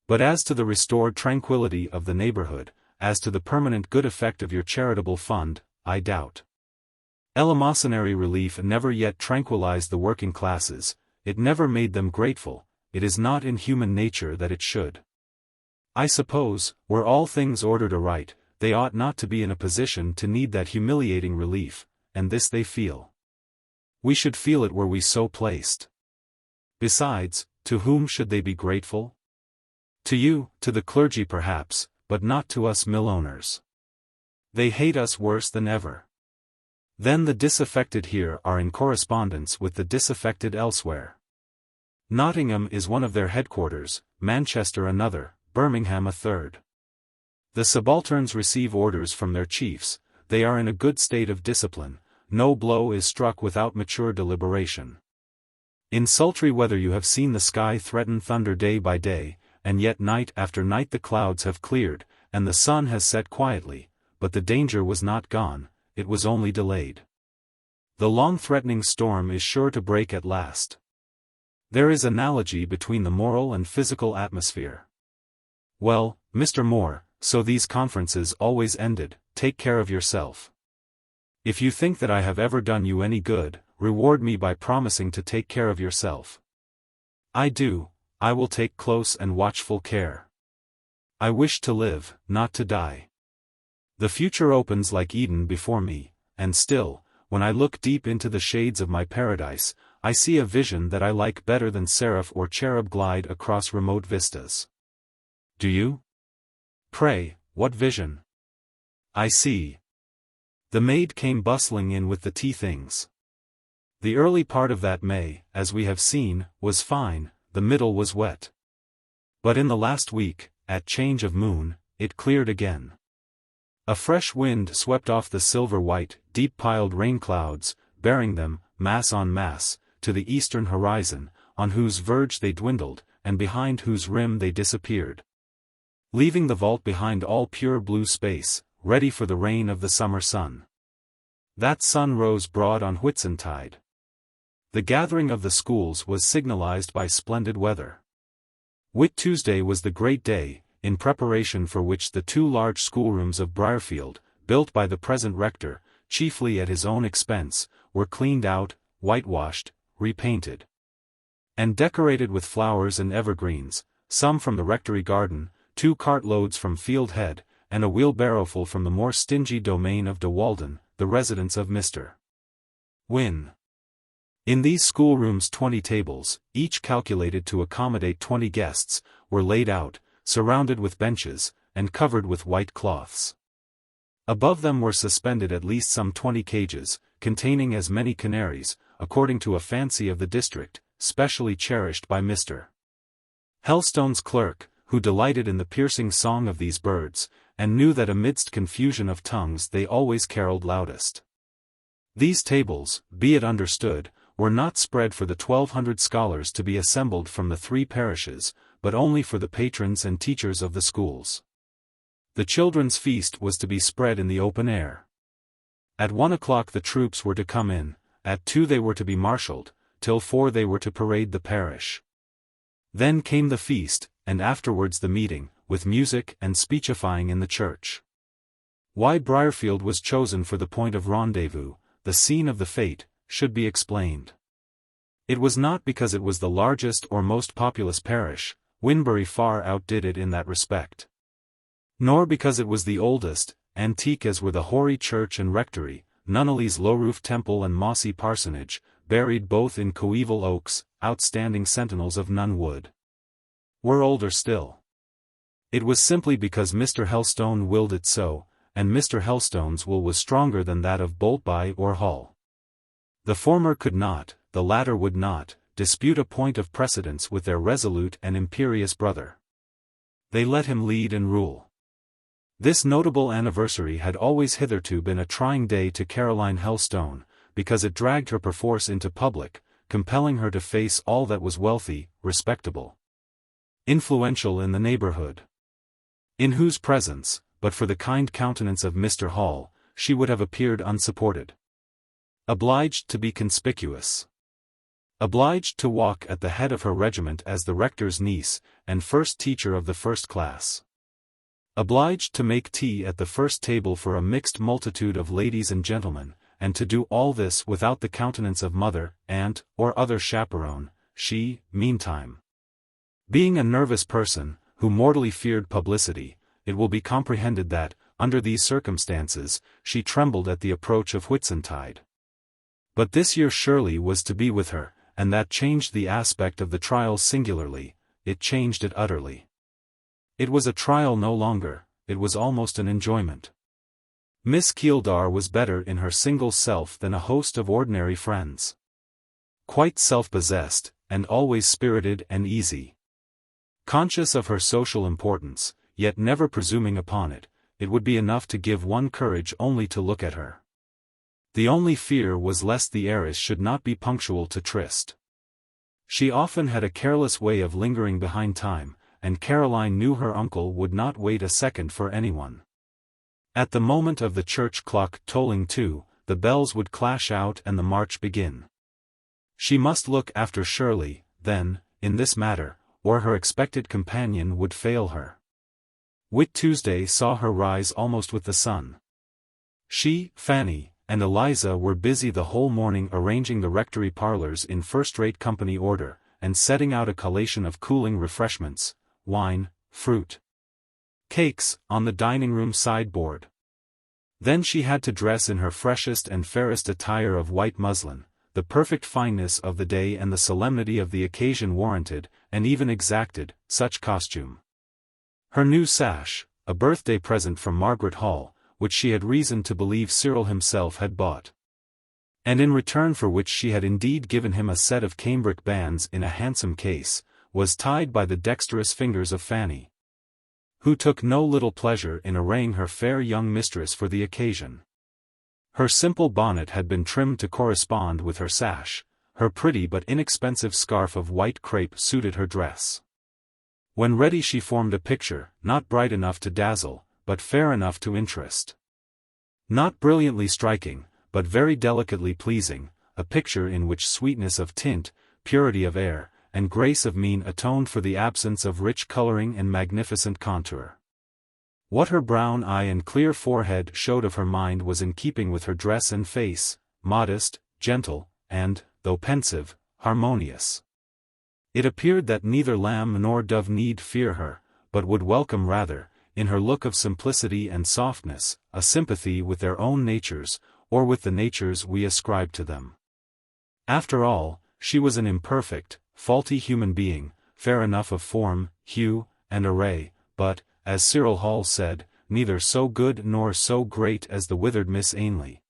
Speaker 1: But as to the restored tranquility of the neighborhood, as to the permanent good effect of your charitable fund, I doubt. Eleemosynary relief never yet tranquilized the working classes, it never made them grateful, it is not in human nature that it should. I suppose, were all things ordered aright, they ought not to be in a position to need that humiliating relief, and this they feel. We should feel it were we so placed. Besides, to whom should they be grateful? To you, to the clergy perhaps, but not to us mill owners. They hate us worse than ever. Then the disaffected here are in correspondence with the disaffected elsewhere. Nottingham is one of their headquarters, Manchester another, Birmingham a third. The subalterns receive orders from their chiefs, they are in a good state of discipline, no blow is struck without mature deliberation. In sultry weather you have seen the sky threaten thunder day by day, and yet night after night the clouds have cleared, and the sun has set quietly, but the danger was not gone, it was only delayed. The long-threatening storm is sure to break at last. There is analogy between the moral and physical atmosphere. Well, Mr. Moore, so these conferences always ended, take care of yourself. If you think that I have ever done you any good, reward me by promising to take care of yourself. I do, I will take close and watchful care. I wish to live, not to die. The future opens like Eden before me, and still, when I look deep into the shades of my paradise, I see a vision that I like better than seraph or cherub glide across remote vistas. Do you? Pray, what vision? I see. The maid came bustling in with the tea things. The early part of that May, as we have seen, was fine, the middle was wet. But in the last week, at change of moon, it cleared again. A fresh wind swept off the silver-white, deep-piled rain clouds, bearing them, mass on mass, to the eastern horizon, on whose verge they dwindled, and behind whose rim they disappeared. Leaving the vault behind all pure blue space, ready for the reign of the summer sun. That sun rose broad on Whitsuntide. The gathering of the schools was signalized by splendid weather. Whit Tuesday was the great day, in preparation for which the two large schoolrooms of Briarfield, built by the present rector, chiefly at his own expense, were cleaned out, whitewashed, repainted, and decorated with flowers and evergreens, some from the rectory garden, 2 cartloads from Fieldhead, and a wheelbarrowful from the more stingy domain of De Walden, the residence of Mr. Wynne. In these schoolrooms 20 tables, each calculated to accommodate 20 guests, were laid out, surrounded with benches, and covered with white cloths. Above them were suspended at least some 20 cages, containing as many canaries, according to a fancy of the district, specially cherished by Mr. Helstone's clerk, who delighted in the piercing song of these birds, and knew that amidst confusion of tongues they always caroled loudest. These tables, be it understood, were not spread for the 1,200 scholars to be assembled from the 3 parishes, but only for the patrons and teachers of the schools. The children's feast was to be spread in the open air. At 1 o'clock the troops were to come in, at 2 they were to be marshalled, till 4 they were to parade the parish. Then came the feast, and afterwards the meeting, with music and speechifying in the church. Why Briarfield was chosen for the point of rendezvous, the scene of the fete, should be explained. It was not because it was the largest or most populous parish, Winbury far outdid it in that respect. Nor because it was the oldest, antique as were the hoary church and rectory, Nunnally's low-roofed temple and mossy parsonage, buried both in coeval oaks, outstanding sentinels of Nun wood, were older still. It was simply because Mr. Helstone willed it so, and Mr. Helstone's will was stronger than that of Boltby or Hull. The former could not, the latter would not, dispute a point of precedence with their resolute and imperious brother. They let him lead and rule. This notable anniversary had always hitherto been a trying day to Caroline Helstone, because it dragged her perforce into public, compelling her to face all that was wealthy, respectable, influential in the neighborhood, in whose presence, but for the kind countenance of Mr. Hall, she would have appeared unsupported. Obliged to be conspicuous. Obliged to walk at the head of her regiment as the rector's niece, and first teacher of the first class. Obliged to make tea at the first table for a mixed multitude of ladies and gentlemen, and to do all this without the countenance of mother, aunt, or other chaperone, she, meantime, being a nervous person, who mortally feared publicity, it will be comprehended that, under these circumstances, she trembled at the approach of Whitsuntide. But this year Shirley was to be with her, and that changed the aspect of the trial singularly, it changed it utterly. It was a trial no longer, it was almost an enjoyment. Miss Keeldar was better in her single self than a host of ordinary friends. Quite self-possessed, and always spirited and easy. Conscious of her social importance, yet never presuming upon it, it would be enough to give one courage only to look at her. The only fear was lest the heiress should not be punctual to tryst. She often had a careless way of lingering behind time, and Caroline knew her uncle would not wait a second for anyone. At the moment of the church clock tolling 2, the bells would clash out and the march begin. She must look after Shirley, then, in this matter, or her expected companion would fail her. Whit Tuesday saw her rise almost with the sun. She, Fanny, and Eliza were busy the whole morning arranging the rectory parlours in first-rate company order, and setting out a collation of cooling refreshments, wine, fruit, cakes, on the dining-room sideboard. Then she had to dress in her freshest and fairest attire of white muslin. The perfect fineness of the day and the solemnity of the occasion warranted, and even exacted, such costume. Her new sash, a birthday present from Margaret Hall, which she had reason to believe Cyril himself had bought, and in return for which she had indeed given him a set of cambric bands in a handsome case, was tied by the dexterous fingers of Fanny, who took no little pleasure in arraying her fair young mistress for the occasion. Her simple bonnet had been trimmed to correspond with her sash, her pretty but inexpensive scarf of white crepe suited her dress. When ready she formed a picture, not bright enough to dazzle, but fair enough to interest. Not brilliantly striking, but very delicately pleasing, a picture in which sweetness of tint, purity of air, and grace of mien atoned for the absence of rich coloring and magnificent contour. What her brown eye and clear forehead showed of her mind was in keeping with her dress and face, modest, gentle, and, though pensive, harmonious. It appeared that neither lamb nor dove need fear her, but would welcome rather, in her look of simplicity and softness, a sympathy with their own natures, or with the natures we ascribe to them. After all, she was an imperfect, faulty human being, fair enough of form, hue, and array, but, as Cyril Hall said, neither so good nor so great as the withered Miss Ainley.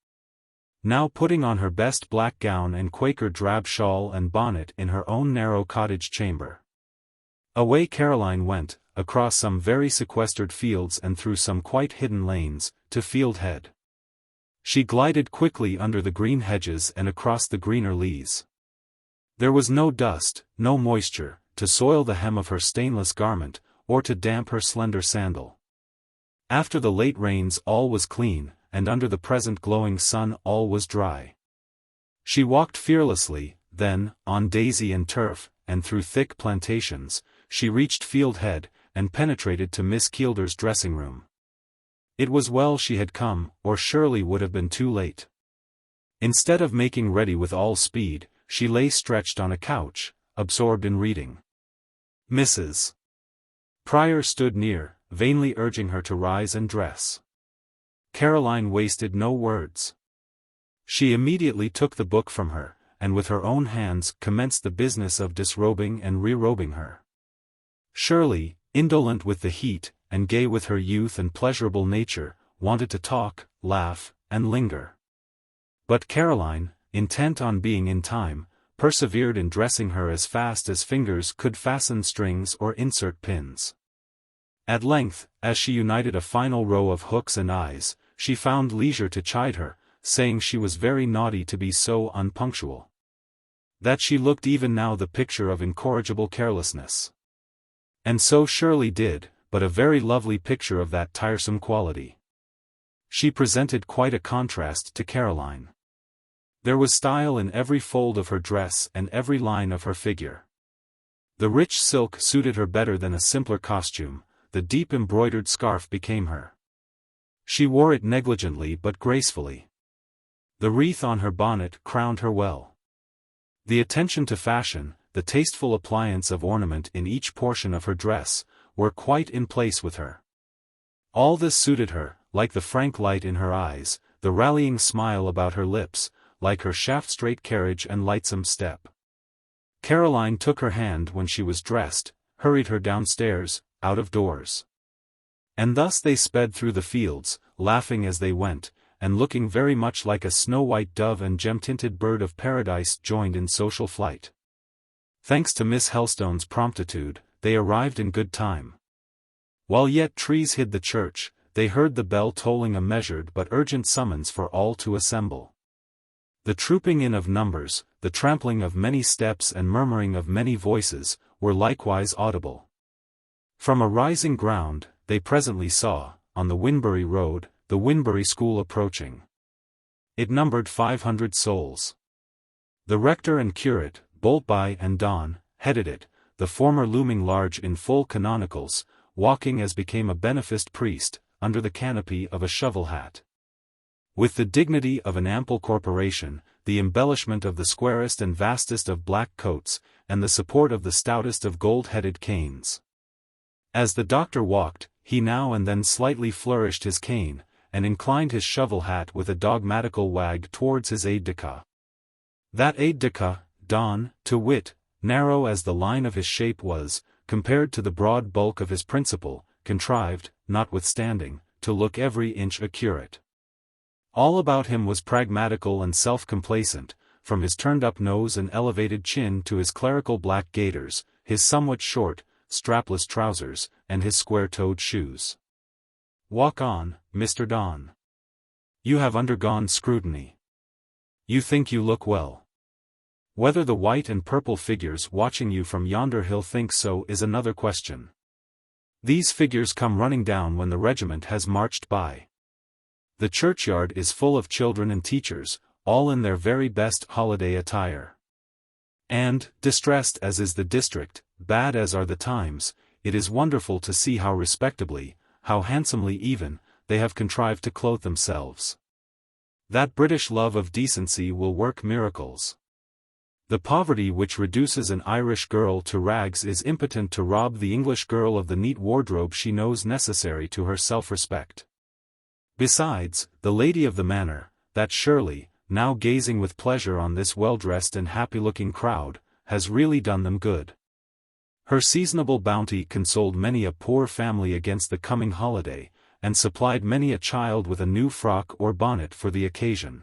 Speaker 1: Now putting on her best black gown and Quaker drab shawl and bonnet in her own narrow cottage chamber. Away Caroline went, across some very sequestered fields and through some quite hidden lanes, to Fieldhead. She glided quickly under the green hedges and across the greener leas. There was no dust, no moisture, to soil the hem of her stainless garment, or to damp her slender sandal. After the late rains all was clean, and under the present glowing sun all was dry. She walked fearlessly, then, on daisy and turf, and through thick plantations, she reached Fieldhead, and penetrated to Miss Keeldar's dressing-room. It was well she had come, or Shirley would have been too late. Instead of making ready with all speed, she lay stretched on a couch, absorbed in reading. Mrs. Prior stood near, vainly urging her to rise and dress. Caroline wasted no words. She immediately took the book from her, and with her own hands commenced the business of disrobing and re-robing her. Shirley, indolent with the heat, and gay with her youth and pleasurable nature, wanted to talk, laugh, and linger. But Caroline, intent on being in time, persevered in dressing her as fast as fingers could fasten strings or insert pins. At length, as she united a final row of hooks and eyes, she found leisure to chide her, saying she was very naughty to be so unpunctual. That she looked even now the picture of incorrigible carelessness. And so Shirley did, but a very lovely picture of that tiresome quality. She presented quite a contrast to Caroline. There was style in every fold of her dress and every line of her figure. The rich silk suited her better than a simpler costume, the deep embroidered scarf became her. She wore it negligently but gracefully. The wreath on her bonnet crowned her well. The attention to fashion, the tasteful appliance of ornament in each portion of her dress, were quite in place with her. All this suited her, like the frank light in her eyes, the rallying smile about her lips, like her shaft-straight carriage and lightsome step. Caroline took her hand when she was dressed, hurried her downstairs, out of doors. And thus they sped through the fields, laughing as they went, and looking very much like a snow-white dove and gem-tinted bird of paradise joined in social flight. Thanks to Miss Helstone's promptitude, they arrived in good time. While yet trees hid the church, they heard the bell tolling a measured but urgent summons for all to assemble. The trooping in of numbers, the trampling of many steps and murmuring of many voices, were likewise audible. From a rising ground, they presently saw, on the Winbury road, the Winbury School approaching. It numbered 500 souls. The rector and curate, Boltby and Donne, headed it, the former looming large in full canonicals, walking as became a beneficed priest, under the canopy of a shovel hat. With the dignity of an ample corporation, the embellishment of the squarest and vastest of black coats, and the support of the stoutest of gold-headed canes. As the doctor walked, he now and then slightly flourished his cane, and inclined his shovel hat with a dogmatical wag towards his aide-de-camp. That aide-de-camp, Donne, to wit, narrow as the line of his shape was, compared to the broad bulk of his principal, contrived, notwithstanding, to look every inch a curate. All about him was pragmatical and self-complacent, from his turned-up nose and elevated chin to his clerical black gaiters, his somewhat short, strapless trousers, and his square-toed shoes. Walk on, Mr. Donne. You have undergone scrutiny. You think you look well. Whether the white and purple figures watching you from yonder hill think so is another question. These figures come running down when the regiment has marched by. The churchyard is full of children and teachers, all in their very best holiday attire. And, distressed as is the district, bad as are the times, it is wonderful to see how respectably, how handsomely even, they have contrived to clothe themselves. That British love of decency will work miracles. The poverty which reduces an Irish girl to rags is impotent to rob the English girl of the neat wardrobe she knows necessary to her self-respect. Besides, the lady of the manor, that Shirley, now gazing with pleasure on this well-dressed and happy-looking crowd, has really done them good. Her seasonable bounty consoled many a poor family against the coming holiday, and supplied many a child with a new frock or bonnet for the occasion.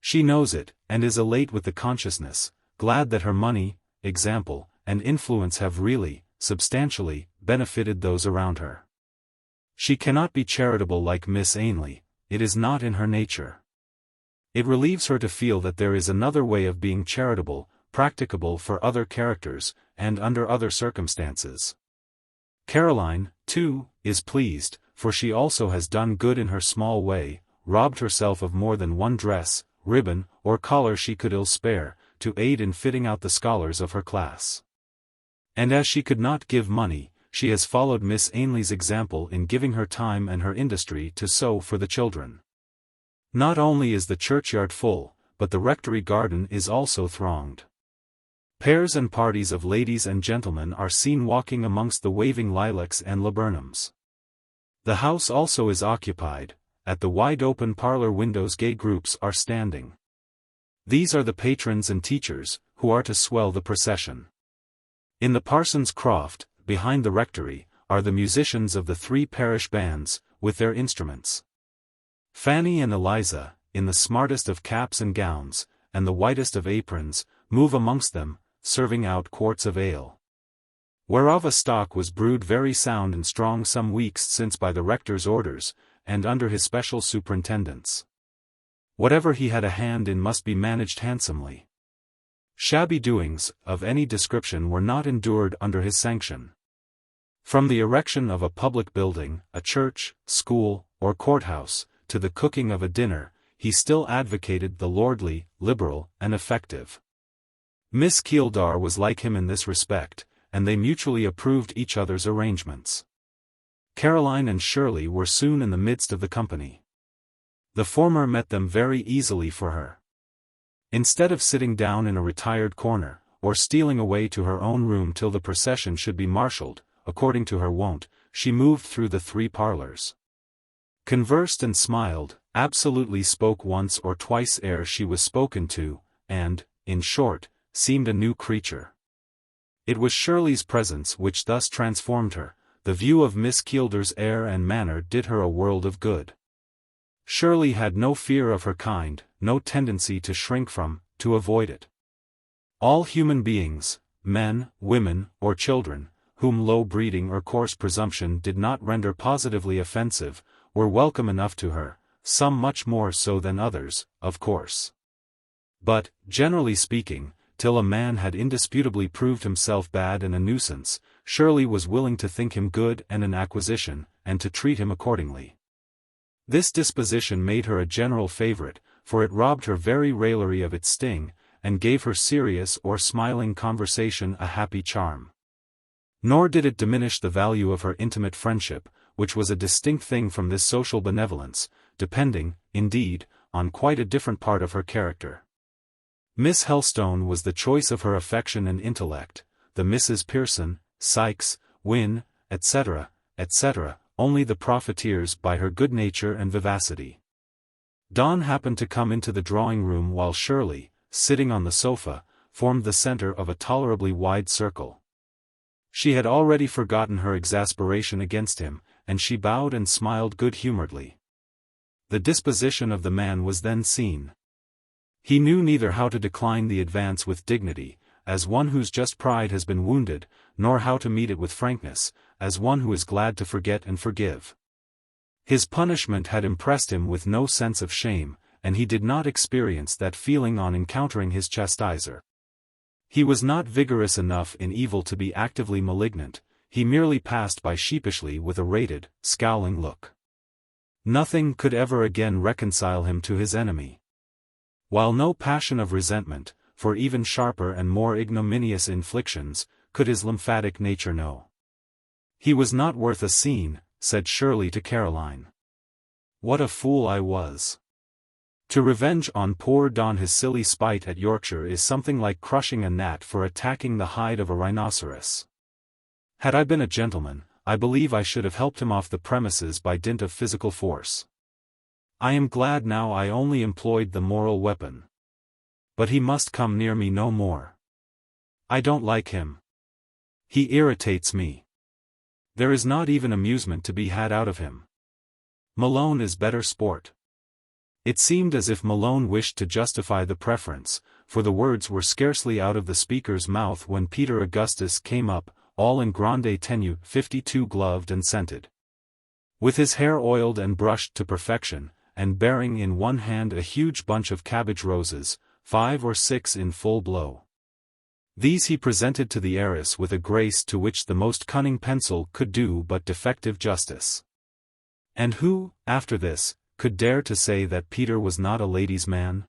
Speaker 1: She knows it, and is elate with the consciousness, glad that her money, example, and influence have really, substantially, benefited those around her. She cannot be charitable like Miss Ainley, it is not in her nature. It relieves her to feel that there is another way of being charitable, practicable for other characters, and under other circumstances. Caroline, too, is pleased, for she also has done good in her small way, robbed herself of more than one dress, ribbon, or collar she could ill spare, to aid in fitting out the scholars of her class. And as she could not give money, she has followed Miss Ainley's example in giving her time and her industry to sew for the children. Not only is the churchyard full, but the rectory garden is also thronged. Pairs and parties of ladies and gentlemen are seen walking amongst the waving lilacs and laburnums. The house also is occupied. At the wide-open parlor windows gay groups are standing. These are the patrons and teachers, who are to swell the procession. In the parson's croft, behind the rectory, are the musicians of the 3 parish bands, with their instruments. Fanny and Eliza, in the smartest of caps and gowns, and the whitest of aprons, move amongst them, serving out quarts of ale. Whereof a stock was brewed very sound and strong some weeks since by the rector's orders, and under his special superintendence. Whatever he had a hand in must be managed handsomely. Shabby doings, of any description were not endured under his sanction. From the erection of a public building, a church, school, or courthouse, to the cooking of a dinner, he still advocated the lordly, liberal, and effective. Miss Keeldar was like him in this respect, and they mutually approved each other's arrangements. Caroline and Shirley were soon in the midst of the company. The former met them very easily for her. Instead of sitting down in a retired corner, or stealing away to her own room till the procession should be marshalled, according to her wont, she moved through the 3 parlors. Conversed and smiled, absolutely spoke once or twice ere she was spoken to, and, in short, seemed a new creature. It was Shirley's presence which thus transformed her. The view of Miss Keeldar's air and manner did her a world of good. Shirley had no fear of her kind, no tendency to shrink from, to avoid it. All human beings, men, women, or children, whom low breeding or coarse presumption did not render positively offensive, were welcome enough to her, some much more so than others, of course. But, generally speaking, till a man had indisputably proved himself bad and a nuisance, Shirley was willing to think him good and an acquisition, and to treat him accordingly. This disposition made her a general favorite, for it robbed her very raillery of its sting, and gave her serious or smiling conversation a happy charm. Nor did it diminish the value of her intimate friendship, which was a distinct thing from this social benevolence, depending, indeed, on quite a different part of her character. Miss Helstone was the choice of her affection and intellect, the Mrs. Pearson, Sykes, Wynne, etc., etc., only the profiteers by her good nature and vivacity. Donne happened to come into the drawing-room while Shirley, sitting on the sofa, formed the center of a tolerably wide circle. She had already forgotten her exasperation against him, and she bowed and smiled good-humoredly. The disposition of the man was then seen. He knew neither how to decline the advance with dignity, as one whose just pride has been wounded, nor how to meet it with frankness, as one who is glad to forget and forgive. His punishment had impressed him with no sense of shame, and he did not experience that feeling on encountering his chastiser. He was not vigorous enough in evil to be actively malignant, he merely passed by sheepishly with a rated, scowling look. Nothing could ever again reconcile him to his enemy. While no passion of resentment, for even sharper and more ignominious inflictions, could his lymphatic nature know. He was not worth a scene, said Shirley to Caroline. What a fool I was. To revenge on poor Donne his silly spite at Yorkshire is something like crushing a gnat for attacking the hide of a rhinoceros. Had I been a gentleman, I believe I should have helped him off the premises by dint of physical force. I am glad now I only employed the moral weapon. But he must come near me no more. I don't like him. He irritates me. There is not even amusement to be had out of him. Malone is better sport. It seemed as if Malone wished to justify the preference, for the words were scarcely out of the speaker's mouth when Peter Augustus came up, all in grande tenue, 52 gloved and scented. With his hair oiled and brushed to perfection, and bearing in one hand a huge bunch of cabbage roses, 5 or 6 in full blow. These he presented to the heiress with a grace to which the most cunning pencil could do but defective justice. And who, after this, could dare to say that Peter was not a ladies' man?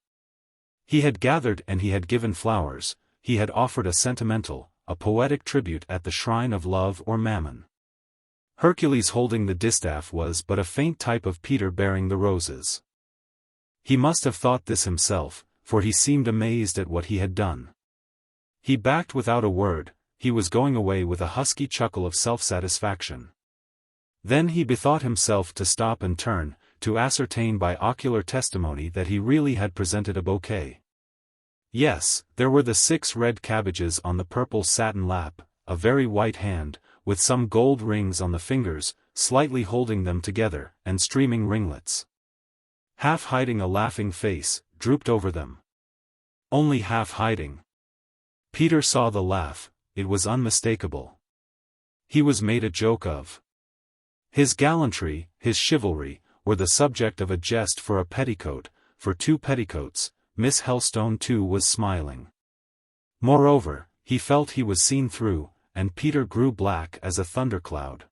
Speaker 1: He had gathered and he had given flowers, he had offered a sentimental, a poetic tribute at the shrine of love or mammon. Hercules holding the distaff was but a faint type of Peter bearing the roses. He must have thought this himself, for he seemed amazed at what he had done. He backed without a word, he was going away with a husky chuckle of self-satisfaction. Then he bethought himself to stop and turn, to ascertain by ocular testimony that he really had presented a bouquet. Yes, there were the 6 red cabbages on the purple satin lap, a very white hand, with some gold rings on the fingers, slightly holding them together, and streaming ringlets. Half hiding a laughing face, drooped over them. Only half hiding. Peter saw the laugh, it was unmistakable. He was made a joke of. His gallantry, his chivalry, were the subject of a jest for a petticoat, for 2 petticoats. Miss Helstone too was smiling. Moreover, he felt he was seen through, and Peter grew black as a thundercloud.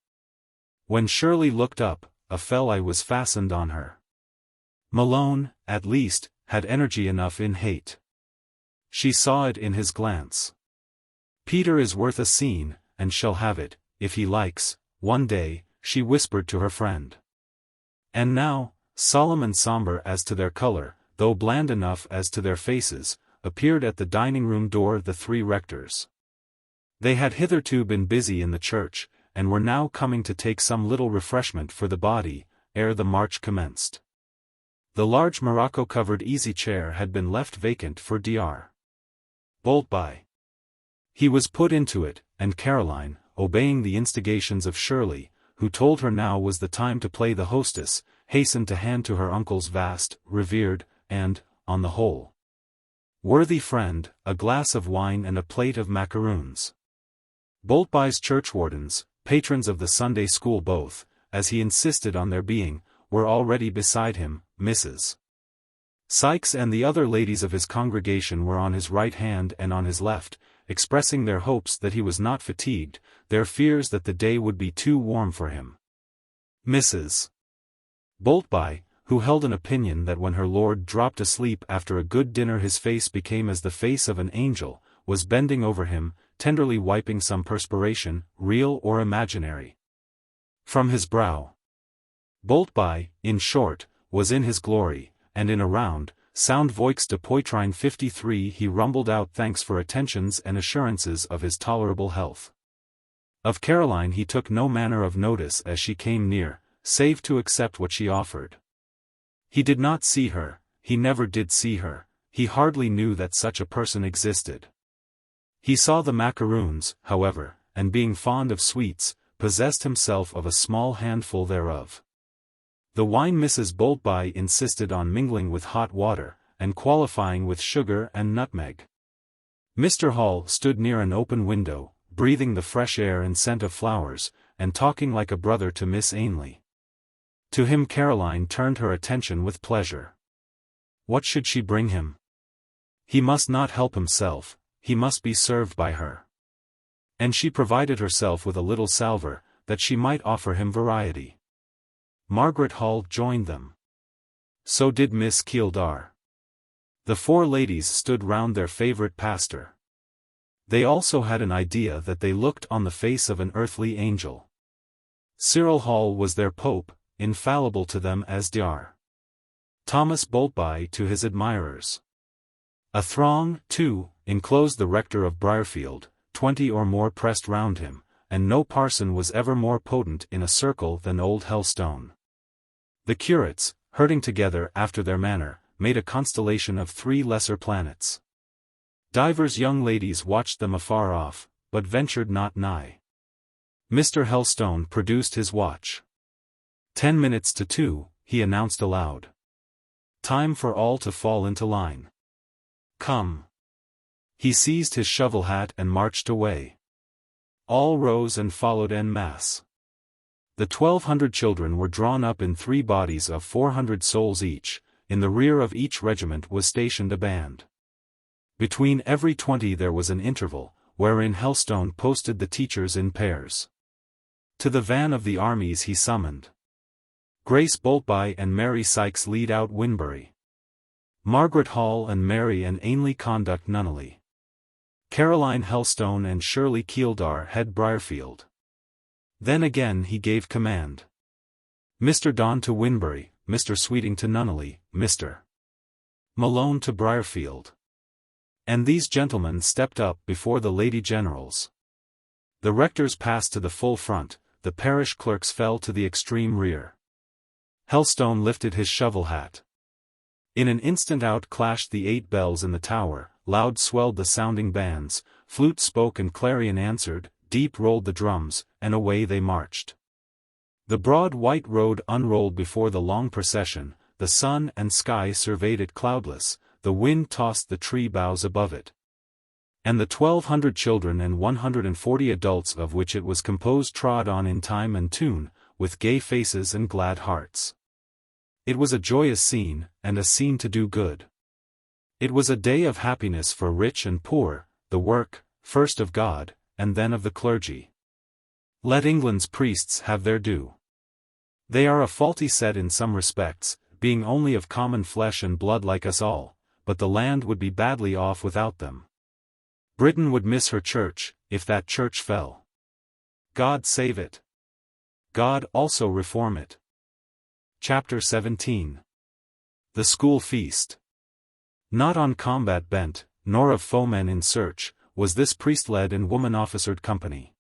Speaker 1: When Shirley looked up, a fell eye was fastened on her. Malone, at least, had energy enough in hate. She saw it in his glance. Peter is worth a scene, and shall have it, if he likes, one day, she whispered to her friend. And now, solemn and somber as to their color, though bland enough as to their faces, appeared at the dining-room door the 3 rectors. They had hitherto been busy in the church, and were now coming to take some little refreshment for the body, ere the march commenced. The large morocco-covered easy-chair had been left vacant for Dr. Boltby. He was put into it, and Caroline, obeying the instigations of Shirley, who told her now was the time to play the hostess, hastened to hand to her uncle's vast, revered, and, on the whole, worthy friend, a glass of wine and a plate of macaroons. Boltby's churchwardens, patrons of the Sunday school both, as he insisted on their being, were already beside him. Mrs. Sykes and the other ladies of his congregation were on his right hand and on his left, expressing their hopes that he was not fatigued, their fears that the day would be too warm for him. Mrs. Boltby, who held an opinion that when her lord dropped asleep after a good dinner his face became as the face of an angel, was bending over him, tenderly wiping some perspiration, real or imaginary, from his brow. Boltby, in short, was in his glory, and in a round, sound voix de poitrine 53 he rumbled out thanks for attentions and assurances of his tolerable health. Of Caroline he took no manner of notice as she came near, save to accept what she offered. He did not see her, he never did see her, he hardly knew that such a person existed. He saw the macaroons, however, and being fond of sweets, possessed himself of a small handful thereof. The wine Mrs. Boltby insisted on mingling with hot water, and qualifying with sugar and nutmeg. Mr. Hall stood near an open window, breathing the fresh air and scent of flowers, and talking like a brother to Miss Ainley. To him Caroline turned her attention with pleasure. What should she bring him? He must not help himself, he must be served by her. And she provided herself with a little salver, that she might offer him variety. Margaret Hall joined them. So did Miss Keeldar. The four ladies stood round their favourite pastor. They also had an idea that they looked on the face of an earthly angel. Cyril Hall was their pope, infallible to them as Dr. Thomas Boltby to his admirers. A throng, too, enclosed the rector of Briarfield, 20 or more pressed round him, and no parson was ever more potent in a circle than old Helstone. The curates, herding together after their manner, made a constellation of 3 lesser planets. Divers young ladies watched them afar off, but ventured not nigh. Mr. Helstone produced his watch. 10 minutes to 2, he announced aloud. Time for all to fall into line. Come. He seized his shovel hat and marched away. All rose and followed en masse. The 1,200 children were drawn up in 3 bodies of 400 souls each, in the rear of each regiment was stationed a band. Between every 20 there was an interval, wherein Helstone posted the teachers in pairs. To the van of the armies he summoned Grace Boltby and Mary Sykes lead out Winbury. Margaret Hall and Mary and Ainley conduct Nunneley. Caroline Helstone and Shirley Keeldar head Briarfield. Then again he gave command. Mr. Donne to Winbury, Mr. Sweeting to Nunneley, Mr. Malone to Briarfield. And these gentlemen stepped up before the lady generals. The rectors passed to the full front, the parish clerks fell to the extreme rear. Helstone lifted his shovel hat. In an instant out clashed the 8 bells in the tower, loud swelled the sounding bands, flute spoke and clarion answered, deep rolled the drums, and away they marched. The broad white road unrolled before the long procession, the sun and sky surveyed it cloudless, the wind tossed the tree boughs above it. And the 1,200 children and 140 adults of which it was composed trod on in time and tune, with gay faces and glad hearts. It was a joyous scene, and a scene to do good. It was a day of happiness for rich and poor, the work, first of God, and then of the clergy. Let England's priests have their due. They are a faulty set in some respects, being only of common flesh and blood like us all, but the land would be badly off without them. Britain would miss her church, if that church fell. God save it. God also reform it. Chapter 17. The School Feast. Not on combat bent, nor of foemen in search, was this priest-led and woman-officered company.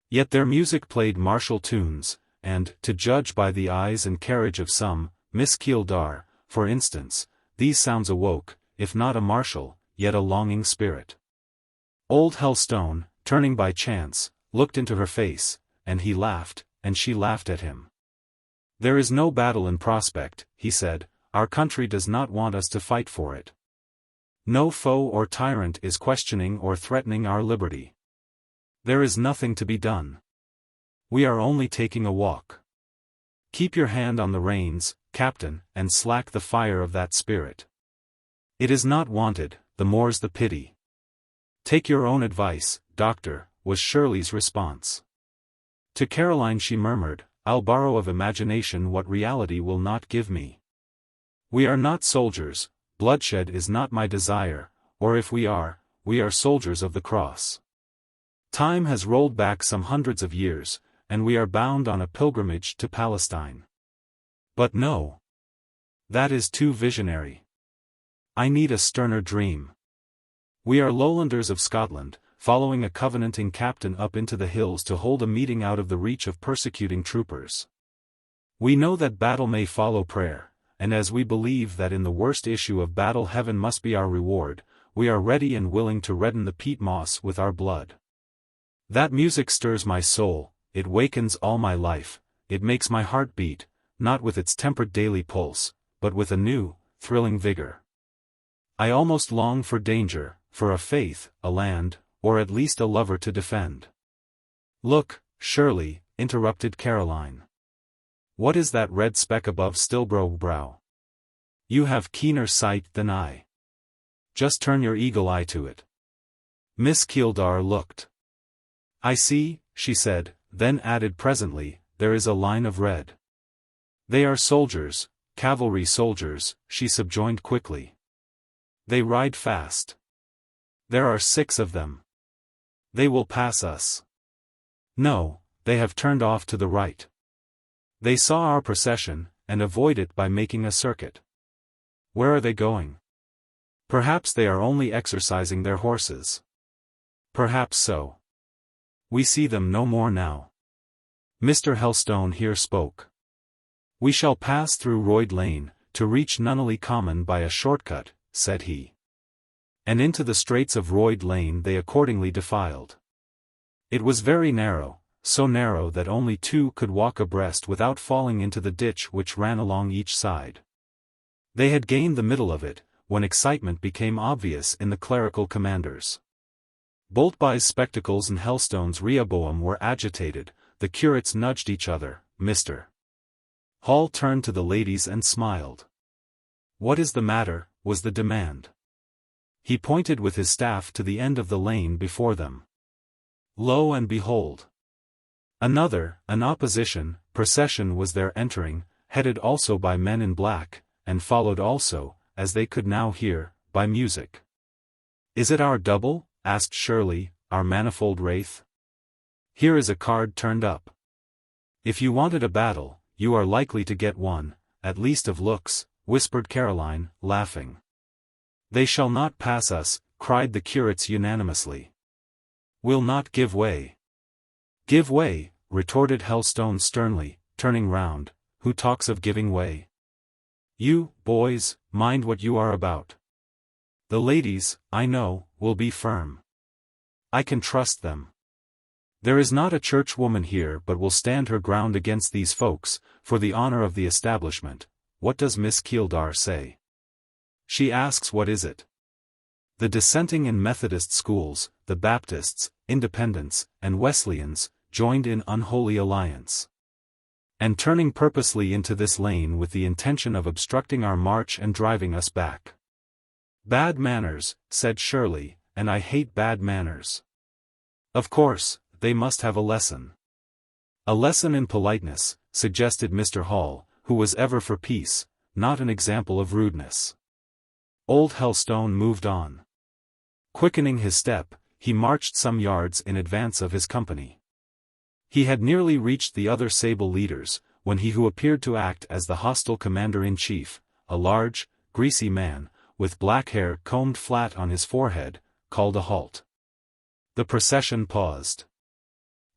Speaker 1: Yet their music played martial tunes, and, to judge by the eyes and carriage of some, Miss Keeldar, for instance, these sounds awoke, if not a martial, yet a longing spirit. Old Helstone, turning by chance, looked into her face, and he laughed, and she laughed at him. There is no battle in prospect, he said, our country does not want us to fight for it. No foe or tyrant is questioning or threatening our liberty. There is nothing to be done. We are only taking a walk. Keep your hand on the reins, Captain, and slack the fire of that spirit. It is not wanted, the more's the pity. Take your own advice, Doctor, was Shirley's response. To Caroline she murmured, I'll borrow of imagination what reality will not give me. We are not soldiers, bloodshed is not my desire, or if we are soldiers of the cross. Time has rolled back some hundreds of years, and we are bound on a pilgrimage to Palestine. But no. That is too visionary. I need a sterner dream. We are lowlanders of Scotland, following a covenanting captain up into the hills to hold a meeting out of the reach of persecuting troopers. We know that battle may follow prayer, and as we believe that in the worst issue of battle heaven must be our reward, we are ready and willing to redden the peat moss with our blood. That music stirs my soul, it wakens all my life, it makes my heart beat, not with its tempered daily pulse, but with a new, thrilling vigor. I almost long for danger, for a faith, a land, or at least a lover to defend. Look, Shirley, interrupted Caroline. What is that red speck above Stilbrow brow? You have keener sight than I. Just turn your eagle eye to it. Miss Keeldar looked. I see, she said, then added presently, there is a line of red. They are soldiers, cavalry soldiers, she subjoined quickly. They ride fast. There are 6 of them. They will pass us. No, they have turned off to the right. They saw our procession, and avoid it by making a circuit. Where are they going? Perhaps they are only exercising their horses. Perhaps so. We see them no more now. Mr. Helstone here spoke. We shall pass through Royd Lane, to reach Nunneley Common by a shortcut, said he. And into the straits of Royd Lane they accordingly defiled. It was very narrow, so narrow that only 2 could walk abreast without falling into the ditch which ran along each side. They had gained the middle of it, when excitement became obvious in the clerical commanders. Boltby's spectacles and Helstone's rehoboam were agitated, the curates nudged each other, Mr. Hall turned to the ladies and smiled. What is the matter, was the demand. He pointed with his staff to the end of the lane before them. Lo and behold! Another, an opposition, procession was there entering, headed also by men in black, and followed also, as they could now hear, by music. Is it our double? Asked Shirley, our manifold wraith. Here is a card turned up. If you wanted a battle, you are likely to get one, at least of looks, whispered Caroline, laughing. They shall not pass us, cried the curates unanimously. We'll not give way. Give way, retorted Helstone sternly, turning round, who talks of giving way? You, boys, mind what you are about. The ladies, I know, will be firm. I can trust them. There is not a churchwoman here but will stand her ground against these folks, for the honor of the establishment. What does Miss Keeldar say? She asks what is it? The dissenting and Methodist schools, the Baptists, Independents, and Wesleyans, joined in unholy alliance. And turning purposely into this lane with the intention of obstructing our march and driving us back. Bad manners, said Shirley, and I hate bad manners. Of course, they must have a lesson. A lesson in politeness, suggested Mr. Hall, who was ever for peace, not an example of rudeness. Old Helstone moved on. Quickening his step, he marched some yards in advance of his company. He had nearly reached the other sable leaders, when he who appeared to act as the hostile commander-in-chief, a large, greasy man, with black hair combed flat on his forehead, called a halt. The procession paused.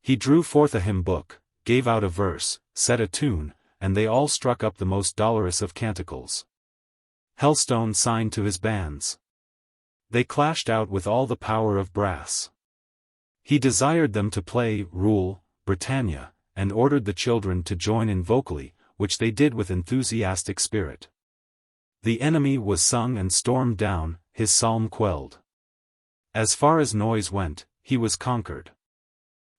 Speaker 1: He drew forth a hymn book, gave out a verse, set a tune, and they all struck up the most dolorous of canticles. Helstone signed to his bands. They clashed out with all the power of brass. He desired them to play Rule, Britannia, and ordered the children to join in vocally, which they did with enthusiastic spirit. The enemy was sung and stormed down, his psalm quelled. As far as noise went, he was conquered.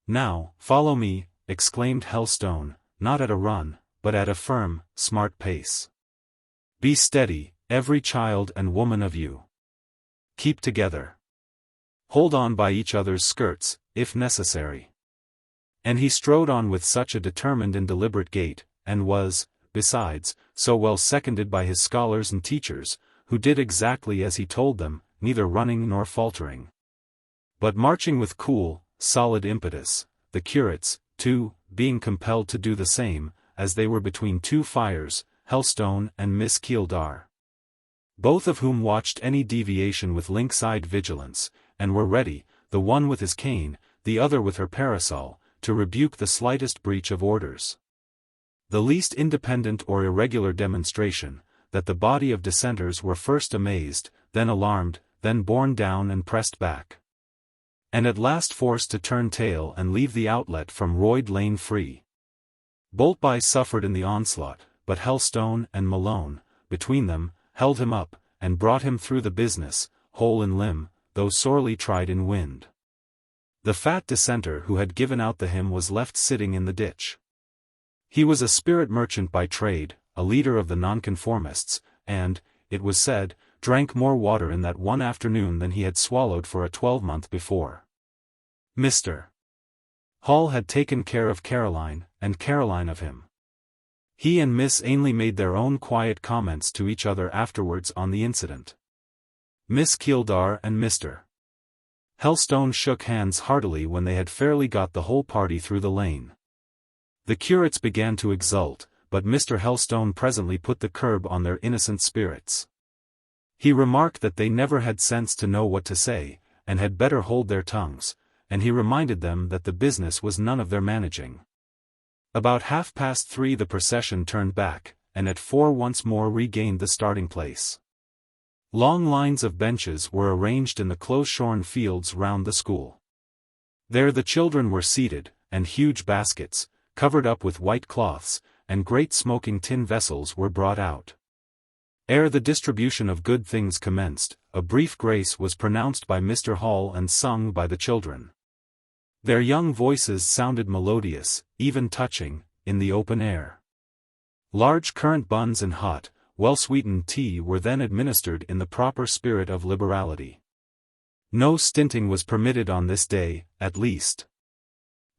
Speaker 1: "Now, follow me," exclaimed Helstone, not at a run, but at a firm, smart pace. "Be steady, every child and woman of you. Keep together. Hold on by each other's skirts, if necessary." And he strode on with such a determined and deliberate gait, and was, besides, so well seconded by his scholars and teachers, who did exactly as he told them, neither running nor faltering, but marching with cool, solid impetus, the curates, too, being compelled to do the same, as they were between two fires, Helstone and Miss Keeldar, both of whom watched any deviation with lynx-eyed vigilance, and were ready, the one with his cane, the other with her parasol, to rebuke the slightest breach of orders. The least independent or irregular demonstration, that the body of dissenters were first amazed, then alarmed, then borne down and pressed back, and at last forced to turn tail and leave the outlet from Royd Lane free. Boltby suffered in the onslaught, but Helstone and Malone, between them, held him up, and brought him through the business, whole in limb, though sorely tried in wind. The fat dissenter who had given out the hymn was left sitting in the ditch. He was a spirit merchant by trade, a leader of the nonconformists, and, it was said, drank more water in that one afternoon than he had swallowed for a 12-month before. Mr. Hall had taken care of Caroline, and Caroline of him. He and Miss Ainley made their own quiet comments to each other afterwards on the incident. Miss Keeldar and Mr. Helstone shook hands heartily when they had fairly got the whole party through the lane. The curates began to exult, but Mr. Helstone presently put the curb on their innocent spirits. He remarked that they never had sense to know what to say, and had better hold their tongues, and he reminded them that the business was none of their managing. About 3:30 the procession turned back, and at 4 once more regained the starting place. Long lines of benches were arranged in the close-shorn fields round the school. There the children were seated, and huge baskets, covered up with white cloths, and great smoking tin vessels were brought out. Ere the distribution of good things commenced, a brief grace was pronounced by Mr. Hall and sung by the children. Their young voices sounded melodious, even touching, in the open air. Large currant buns and hot, well-sweetened tea were then administered in the proper spirit of liberality. No stinting was permitted on this day, at least.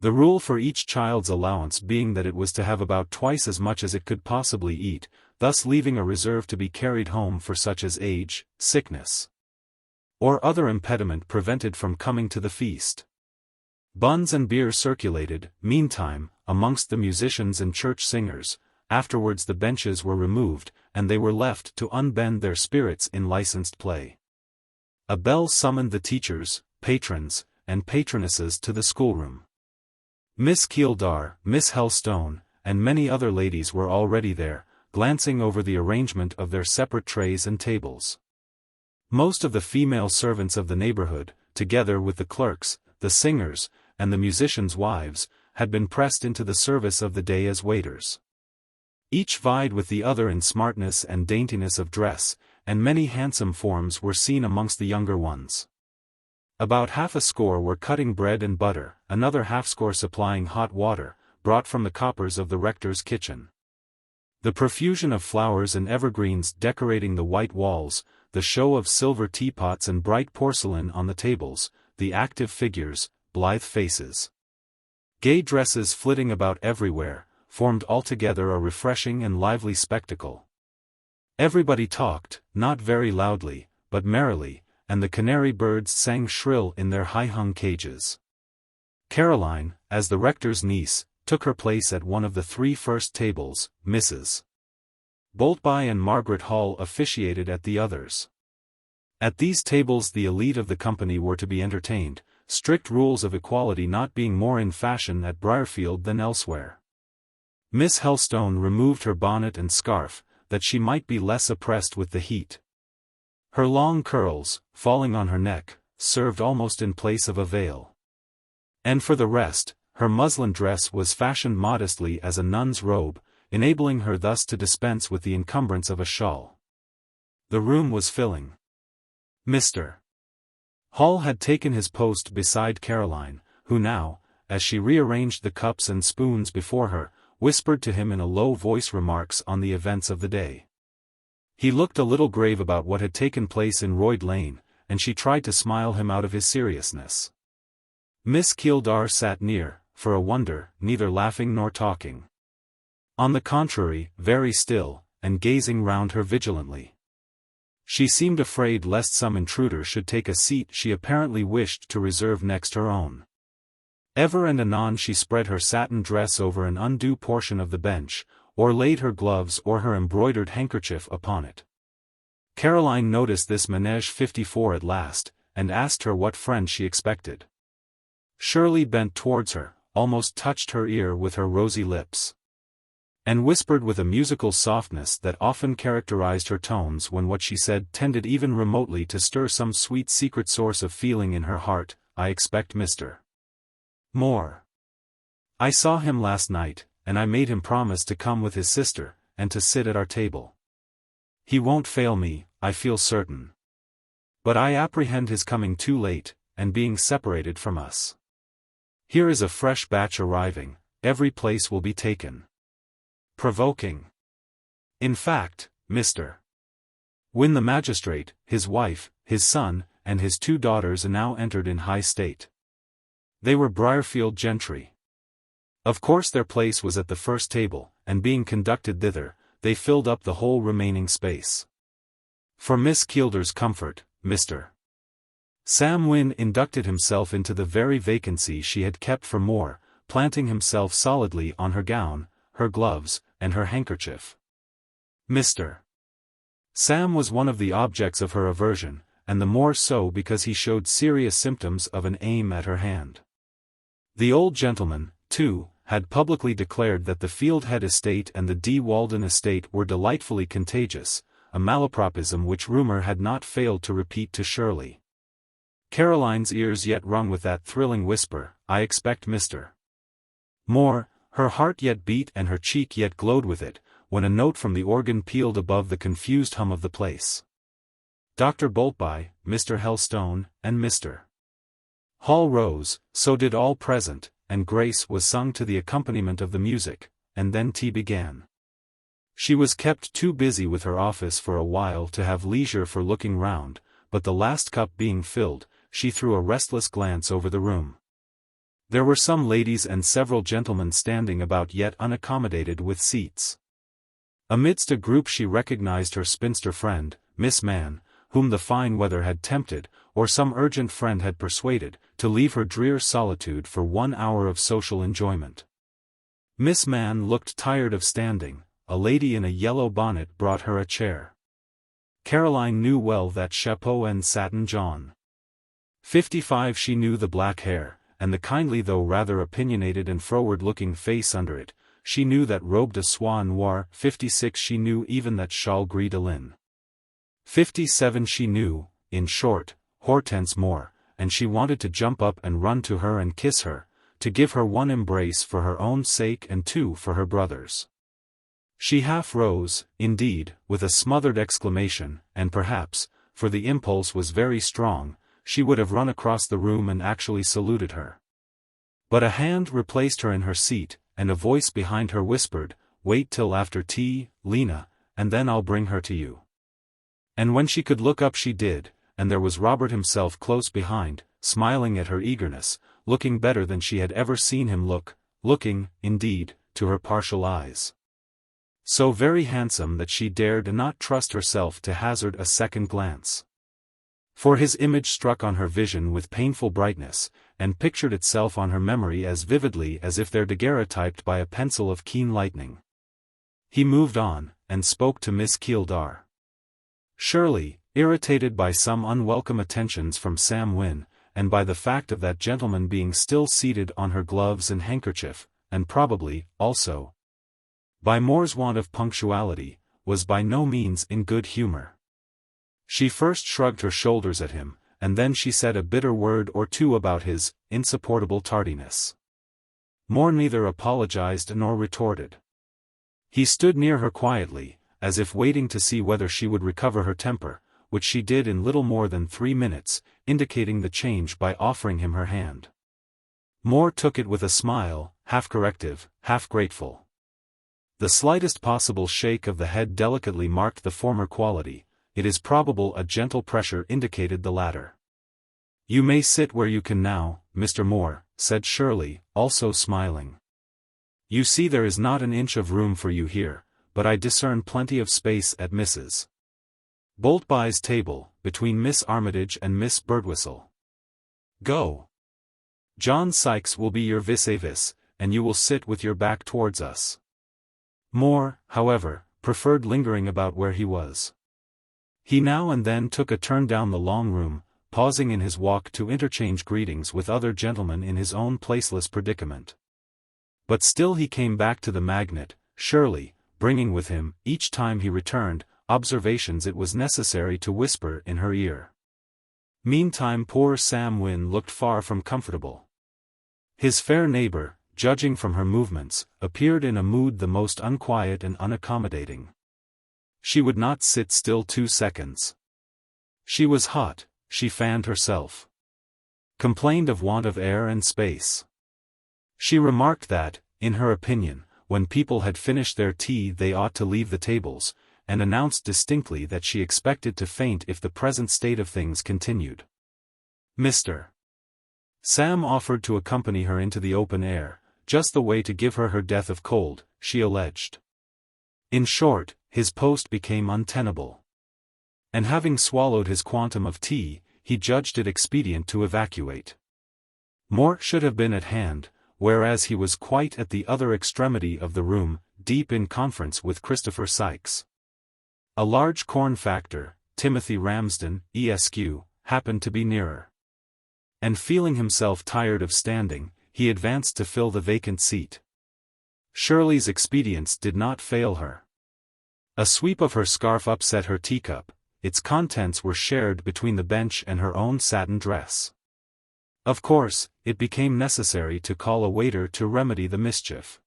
Speaker 1: The rule for each child's allowance being that it was to have about twice as much as it could possibly eat, thus leaving a reserve to be carried home for such as age, sickness, or other impediment prevented from coming to the feast. Buns and beer circulated, meantime, amongst the musicians and church singers. Afterwards the benches were removed, and they were left to unbend their spirits in licensed play. A bell summoned the teachers, patrons, and patronesses to the schoolroom. Miss Keeldar, Miss Helstone, and many other ladies were already there, glancing over the arrangement of their separate trays and tables. Most of the female servants of the neighborhood, together with the clerks, the singers, and the musicians' wives, had been pressed into the service of the day as waiters. Each vied with the other in smartness and daintiness of dress, and many handsome forms were seen amongst the younger ones. About 60 were cutting bread and butter, another 60 supplying hot water, brought from the coppers of the rector's kitchen. The profusion of flowers and evergreens decorating the white walls, the show of silver teapots and bright porcelain on the tables, the active figures, blithe faces, gay dresses flitting about everywhere, formed altogether a refreshing and lively spectacle. Everybody talked, not very loudly, but merrily, and the canary birds sang shrill in their high-hung cages. Caroline, as the rector's niece, took her place at one of the 3 first tables, Mrs. Boltby and Margaret Hall officiated at the others. At these tables the elite of the company were to be entertained, strict rules of equality not being more in fashion at Briarfield than elsewhere. Miss Helstone removed her bonnet and scarf, that she might be less oppressed with the heat. Her long curls, falling on her neck, served almost in place of a veil. And for the rest, her muslin dress was fashioned modestly as a nun's robe, enabling her thus to dispense with the encumbrance of a shawl. The room was filling. Mr. Hall had taken his post beside Caroline, who now, as she rearranged the cups and spoons before her, whispered to him in a low voice remarks on the events of the day. He looked a little grave about what had taken place in Royd Lane, and she tried to smile him out of his seriousness. Miss Keeldar sat near, for a wonder, neither laughing nor talking. On the contrary, very still, and gazing round her vigilantly. She seemed afraid lest some intruder should take a seat she apparently wished to reserve next her own. Ever and anon she spread her satin dress over an undue portion of the bench, or laid her gloves or her embroidered handkerchief upon it. Caroline noticed this manège 54 at last, and asked her what friend she expected. Shirley bent towards her, almost touched her ear with her rosy lips, and whispered with a musical softness that often characterized her tones when what she said tended even remotely to stir some sweet secret source of feeling in her heart, "I expect Mr. Moore. I saw him last night, and I made him promise to come with his sister, and to sit at our table. He won't fail me, I feel certain. But I apprehend his coming too late, and being separated from us. Here is a fresh batch arriving, every place will be taken. Provoking. In fact, Mr. Wynne the magistrate, his wife, his son, and his 2 daughters now entered in high state. They were Briarfield gentry. Of course their place was at the first table, and being conducted thither, they filled up the whole remaining space. For Miss Keeldar's comfort, Mr. Sam Wynne inducted himself into the very vacancy she had kept for Moore, planting himself solidly on her gown, her gloves, and her handkerchief. Mr. Sam was one of the objects of her aversion, and the more so because he showed serious symptoms of an aim at her hand. The old gentleman, too, had publicly declared that the Fieldhead estate and the D. Walden estate were delightfully contagious, a malapropism which rumour had not failed to repeat to Shirley. Caroline's ears yet rung with that thrilling whisper, "I expect Mr. Moore." Her heart yet beat and her cheek yet glowed with it, when a note from the organ pealed above the confused hum of the place. Dr. Boltby, Mr. Helstone, and Mr. Hall rose, so did all present, and grace was sung to the accompaniment of the music, and then tea began. She was kept too busy with her office for a while to have leisure for looking round, but the last cup being filled, she threw a restless glance over the room. There were some ladies and several gentlemen standing about yet unaccommodated with seats. Amidst a group she recognized her spinster friend, Miss Mann, whom the fine weather had tempted, or some urgent friend had persuaded, to leave her drear solitude for 1 hour of social enjoyment. Miss Mann looked tired of standing, a lady in a yellow bonnet brought her a chair. Caroline knew well that chapeau and satin John. 55 she knew the black hair, and the kindly though rather opinionated and froward-looking face under it, she knew that robe de soie noir. 56 she knew even that châle gris de lin. 57 she knew, in short, Hortense Moore, and she wanted to jump up and run to her and kiss her, to give her 1 embrace for her own sake and 2 for her brother's. She half rose, indeed, with a smothered exclamation, and perhaps, for the impulse was very strong, she would have run across the room and actually saluted her. But a hand replaced her in her seat, and a voice behind her whispered, "Wait till after tea, Lena, and then I'll bring her to you." And when she could look up she did, and there was Robert himself close behind, smiling at her eagerness, looking better than she had ever seen him look, looking, indeed, to her partial eyes, so very handsome that she dared not trust herself to hazard a second glance. For his image struck on her vision with painful brightness, and pictured itself on her memory as vividly as if they're daguerreotyped by a pencil of keen lightning. He moved on, and spoke to Miss Keeldar. Shirley, irritated by some unwelcome attentions from Sam Wynne, and by the fact of that gentleman being still seated on her gloves and handkerchief, and probably, also, by Moore's want of punctuality, was by no means in good humor. She first shrugged her shoulders at him, and then she said a bitter word or 2 about his insupportable tardiness. Moore neither apologized nor retorted. He stood near her quietly, as if waiting to see whether she would recover her temper, which she did in little more than 3 minutes, indicating the change by offering him her hand. Moore took it with a smile, half corrective, half grateful. The slightest possible shake of the head delicately marked the former quality, it is probable a gentle pressure indicated the latter. "You may sit where you can now, Mr. Moore," said Shirley, also smiling. "You see there is not an inch of room for you here, but I discern plenty of space at Mrs. Boltby's table, between Miss Armitage and Miss Birdwhistle. Go. John Sykes will be your vis-a-vis, and you will sit with your back towards us." Moore, however, preferred lingering about where he was. He now and then took a turn down the long room, pausing in his walk to interchange greetings with other gentlemen in his own placeless predicament. But still he came back to the magnet, Shirley, bringing with him, each time he returned, observations it was necessary to whisper in her ear. Meantime poor Sam Wynne looked far from comfortable. His fair neighbor, judging from her movements, appeared in a mood the most unquiet and unaccommodating. She would not sit still 2 seconds. She was hot, she fanned herself. Complained of want of air and space. She remarked that, in her opinion, when people had finished their tea they ought to leave the tables, and announced distinctly that she expected to faint if the present state of things continued. Mr. Sam offered to accompany her into the open air, just the way to give her her death of cold, she alleged. In short, his post became untenable. And having swallowed his quantum of tea, he judged it expedient to evacuate. Moore should have been at hand, whereas he was quite at the other extremity of the room, deep in conference with Christopher Sykes. A large corn factor, Timothy Ramsden, Esq., happened to be nearer. And feeling himself tired of standing, he advanced to fill the vacant seat. Shirley's expedients did not fail her. A sweep of her scarf upset her teacup, its contents were shared between the bench and her own satin dress. Of course, it became necessary to call a waiter to remedy the mischief.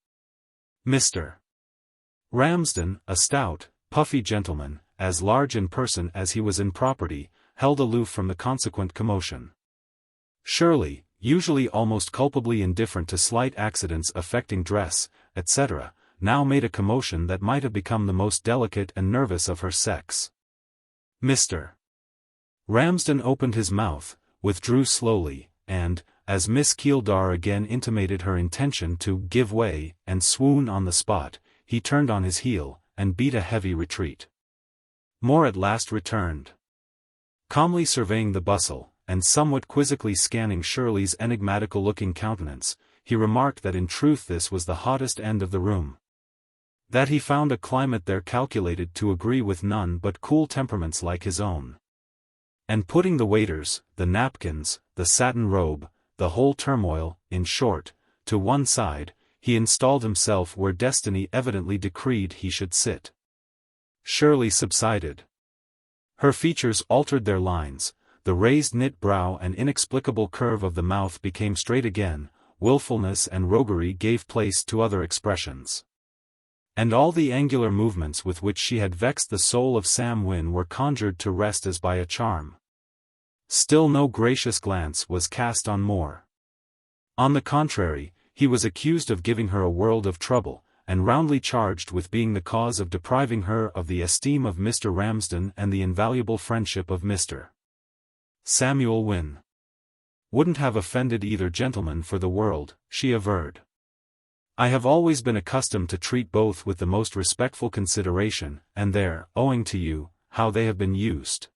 Speaker 1: Mr. Ramsden, a stout, puffy gentleman, as large in person as he was in property, held aloof from the consequent commotion. Shirley, usually almost culpably indifferent to slight accidents affecting dress, etc., now made a commotion that might have become the most delicate and nervous of her sex. Mr. Ramsden opened his mouth, withdrew slowly, and, as Miss Keeldar again intimated her intention to give way and swoon on the spot, he turned on his heel, and beat a heavy retreat. Moore at last returned. Calmly surveying the bustle, and somewhat quizzically scanning Shirley's enigmatical-looking countenance, he remarked that in truth this was the hottest end of the room. That he found a climate there calculated to agree with none but cool temperaments like his own. And putting the waiters, the napkins, the satin robe, the whole turmoil, in short, to one side, he installed himself where destiny evidently decreed he should sit. Shirley subsided. Her features altered their lines, the raised knit brow and inexplicable curve of the mouth became straight again, willfulness and roguery gave place to other expressions. And all the angular movements with which she had vexed the soul of Sam Wynne were conjured to rest as by a charm. Still no gracious glance was cast on Moore. On the contrary, he was accused of giving her a world of trouble, and roundly charged with being the cause of depriving her of the esteem of Mr. Ramsden and the invaluable friendship of Mr. Samuel Wynne. Wouldn't have offended either gentleman for the world, she averred. I have always been accustomed to treat both with the most respectful consideration, and they're, owing to you, how they have been used.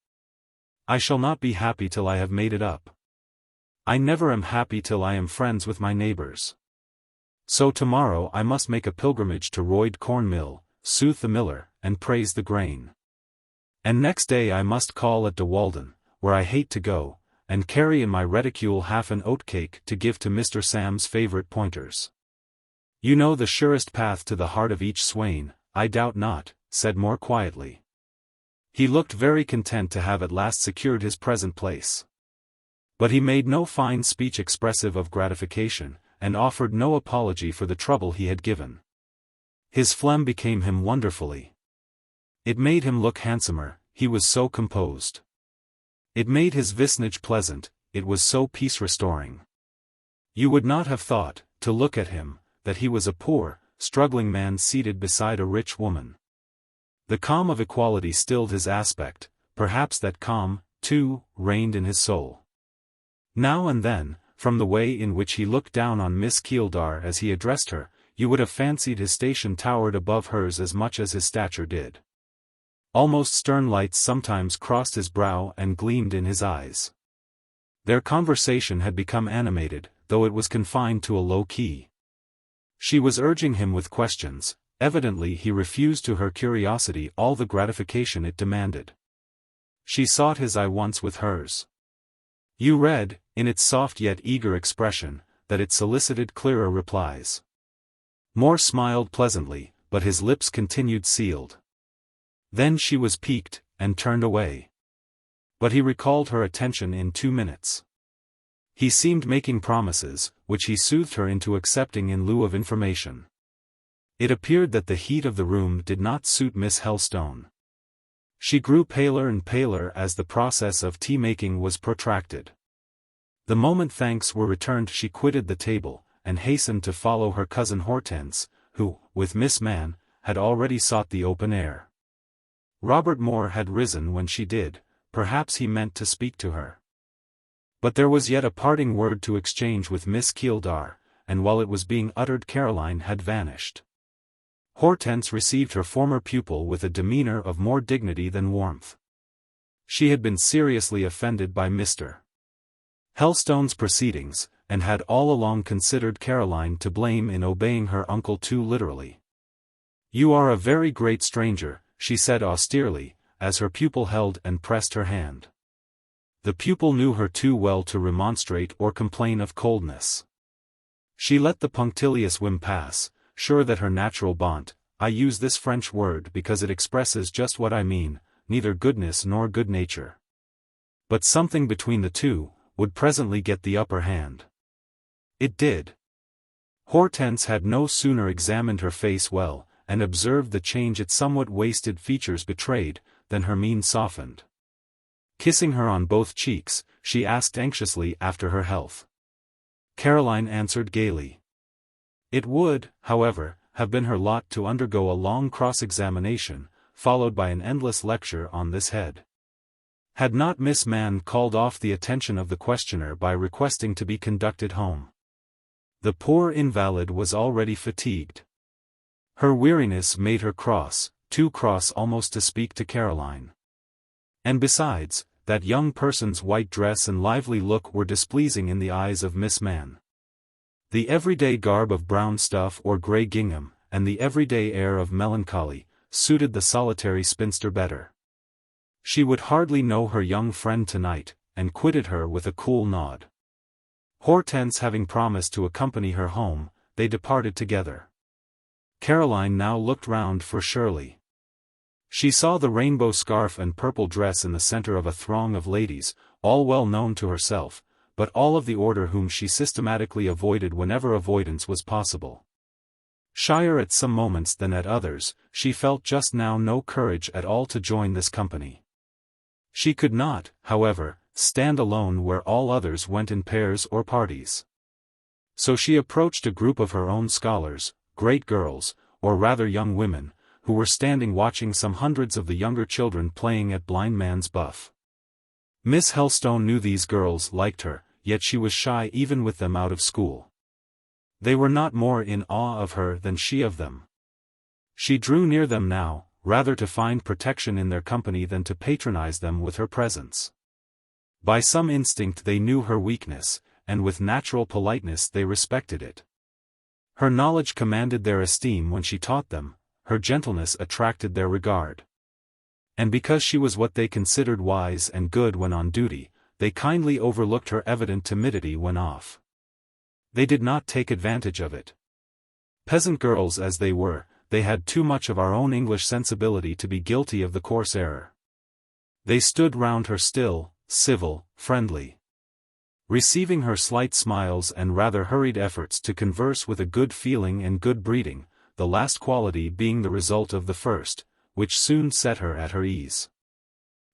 Speaker 1: I shall not be happy till I have made it up. I never am happy till I am friends with my neighbors. So tomorrow I must make a pilgrimage to Royd Corn Mill, soothe the miller, and praise the grain. And next day I must call at De Walden, where I hate to go, and carry in my reticule half an oatcake to give to Mr. Sam's favorite pointers. You know the surest path to the heart of each swain, I doubt not, said Moore quietly. He looked very content to have at last secured his present place. But he made no fine speech expressive of gratification, and offered no apology for the trouble he had given. His phlegm became him wonderfully. It made him look handsomer, he was so composed. It made his visage pleasant, it was so peace-restoring. You would not have thought, to look at him, that he was a poor, struggling man seated beside a rich woman. The calm of equality stilled his aspect, perhaps that calm, too, reigned in his soul. Now and then, from the way in which he looked down on Miss Keeldar as he addressed her, you would have fancied his station towered above hers as much as his stature did. Almost stern lights sometimes crossed his brow and gleamed in his eyes. Their conversation had become animated, though it was confined to a low key. She was urging him with questions, evidently he refused to her curiosity all the gratification it demanded. She sought his eye once with hers. You read, in its soft yet eager expression, that it solicited clearer replies. Moore smiled pleasantly, but his lips continued sealed. Then she was piqued, and turned away. But he recalled her attention in 2 minutes. He seemed making promises, which he soothed her into accepting in lieu of information. It appeared that the heat of the room did not suit Miss Helstone. She grew paler and paler as the process of tea-making was protracted. The moment thanks were returned she quitted the table, and hastened to follow her cousin Hortense, who, with Miss Mann, had already sought the open air. Robert Moore had risen when she did, perhaps he meant to speak to her. But there was yet a parting word to exchange with Miss Keeldar, and while it was being uttered Caroline had vanished. Hortense received her former pupil with a demeanor of more dignity than warmth. She had been seriously offended by Mr. Helstone's proceedings, and had all along considered Caroline to blame in obeying her uncle too literally. "You are a very great stranger," she said austerely, as her pupil held and pressed her hand. The pupil knew her too well to remonstrate or complain of coldness. She let the punctilious whim pass, sure that her natural bont, I use this French word because it expresses just what I mean, neither goodness nor good nature, but something between the two, would presently get the upper hand. It did. Hortense had no sooner examined her face well, and observed the change its somewhat wasted features betrayed, than her mien softened. Kissing her on both cheeks, she asked anxiously after her health. Caroline answered gaily. It would, however, have been her lot to undergo a long cross-examination, followed by an endless lecture on this head, had not Miss Mann called off the attention of the questioner by requesting to be conducted home. The poor invalid was already fatigued. Her weariness made her cross, too cross almost to speak to Caroline. And besides, that young person's white dress and lively look were displeasing in the eyes of Miss Mann. The everyday garb of brown stuff or grey gingham, and the everyday air of melancholy, suited the solitary spinster better. She would hardly know her young friend tonight, and quitted her with a cool nod. Hortense having promised to accompany her home, they departed together. Caroline now looked round for Shirley. She saw the rainbow scarf and purple dress in the centre of a throng of ladies, all well known to herself, but all of the order whom she systematically avoided whenever avoidance was possible. Shyer at some moments than at others, she felt just now no courage at all to join this company. She could not, however, stand alone where all others went in pairs or parties. So she approached a group of her own scholars, great girls, or rather young women, who were standing watching some hundreds of the younger children playing at blind man's buff. Miss Helstone knew these girls liked her, yet she was shy even with them out of school. They were not more in awe of her than she of them. She drew near them now, rather to find protection in their company than to patronize them with her presence. By some instinct they knew her weakness, and with natural politeness they respected it. Her knowledge commanded their esteem when she taught them, her gentleness attracted their regard. And because she was what they considered wise and good when on duty, they kindly overlooked her evident timidity when off. They did not take advantage of it. Peasant girls as they were, they had too much of our own English sensibility to be guilty of the coarse error. They stood round her still, civil, friendly, receiving her slight smiles and rather hurried efforts to converse with a good feeling and good breeding, the last quality being the result of the first, which soon set her at her ease.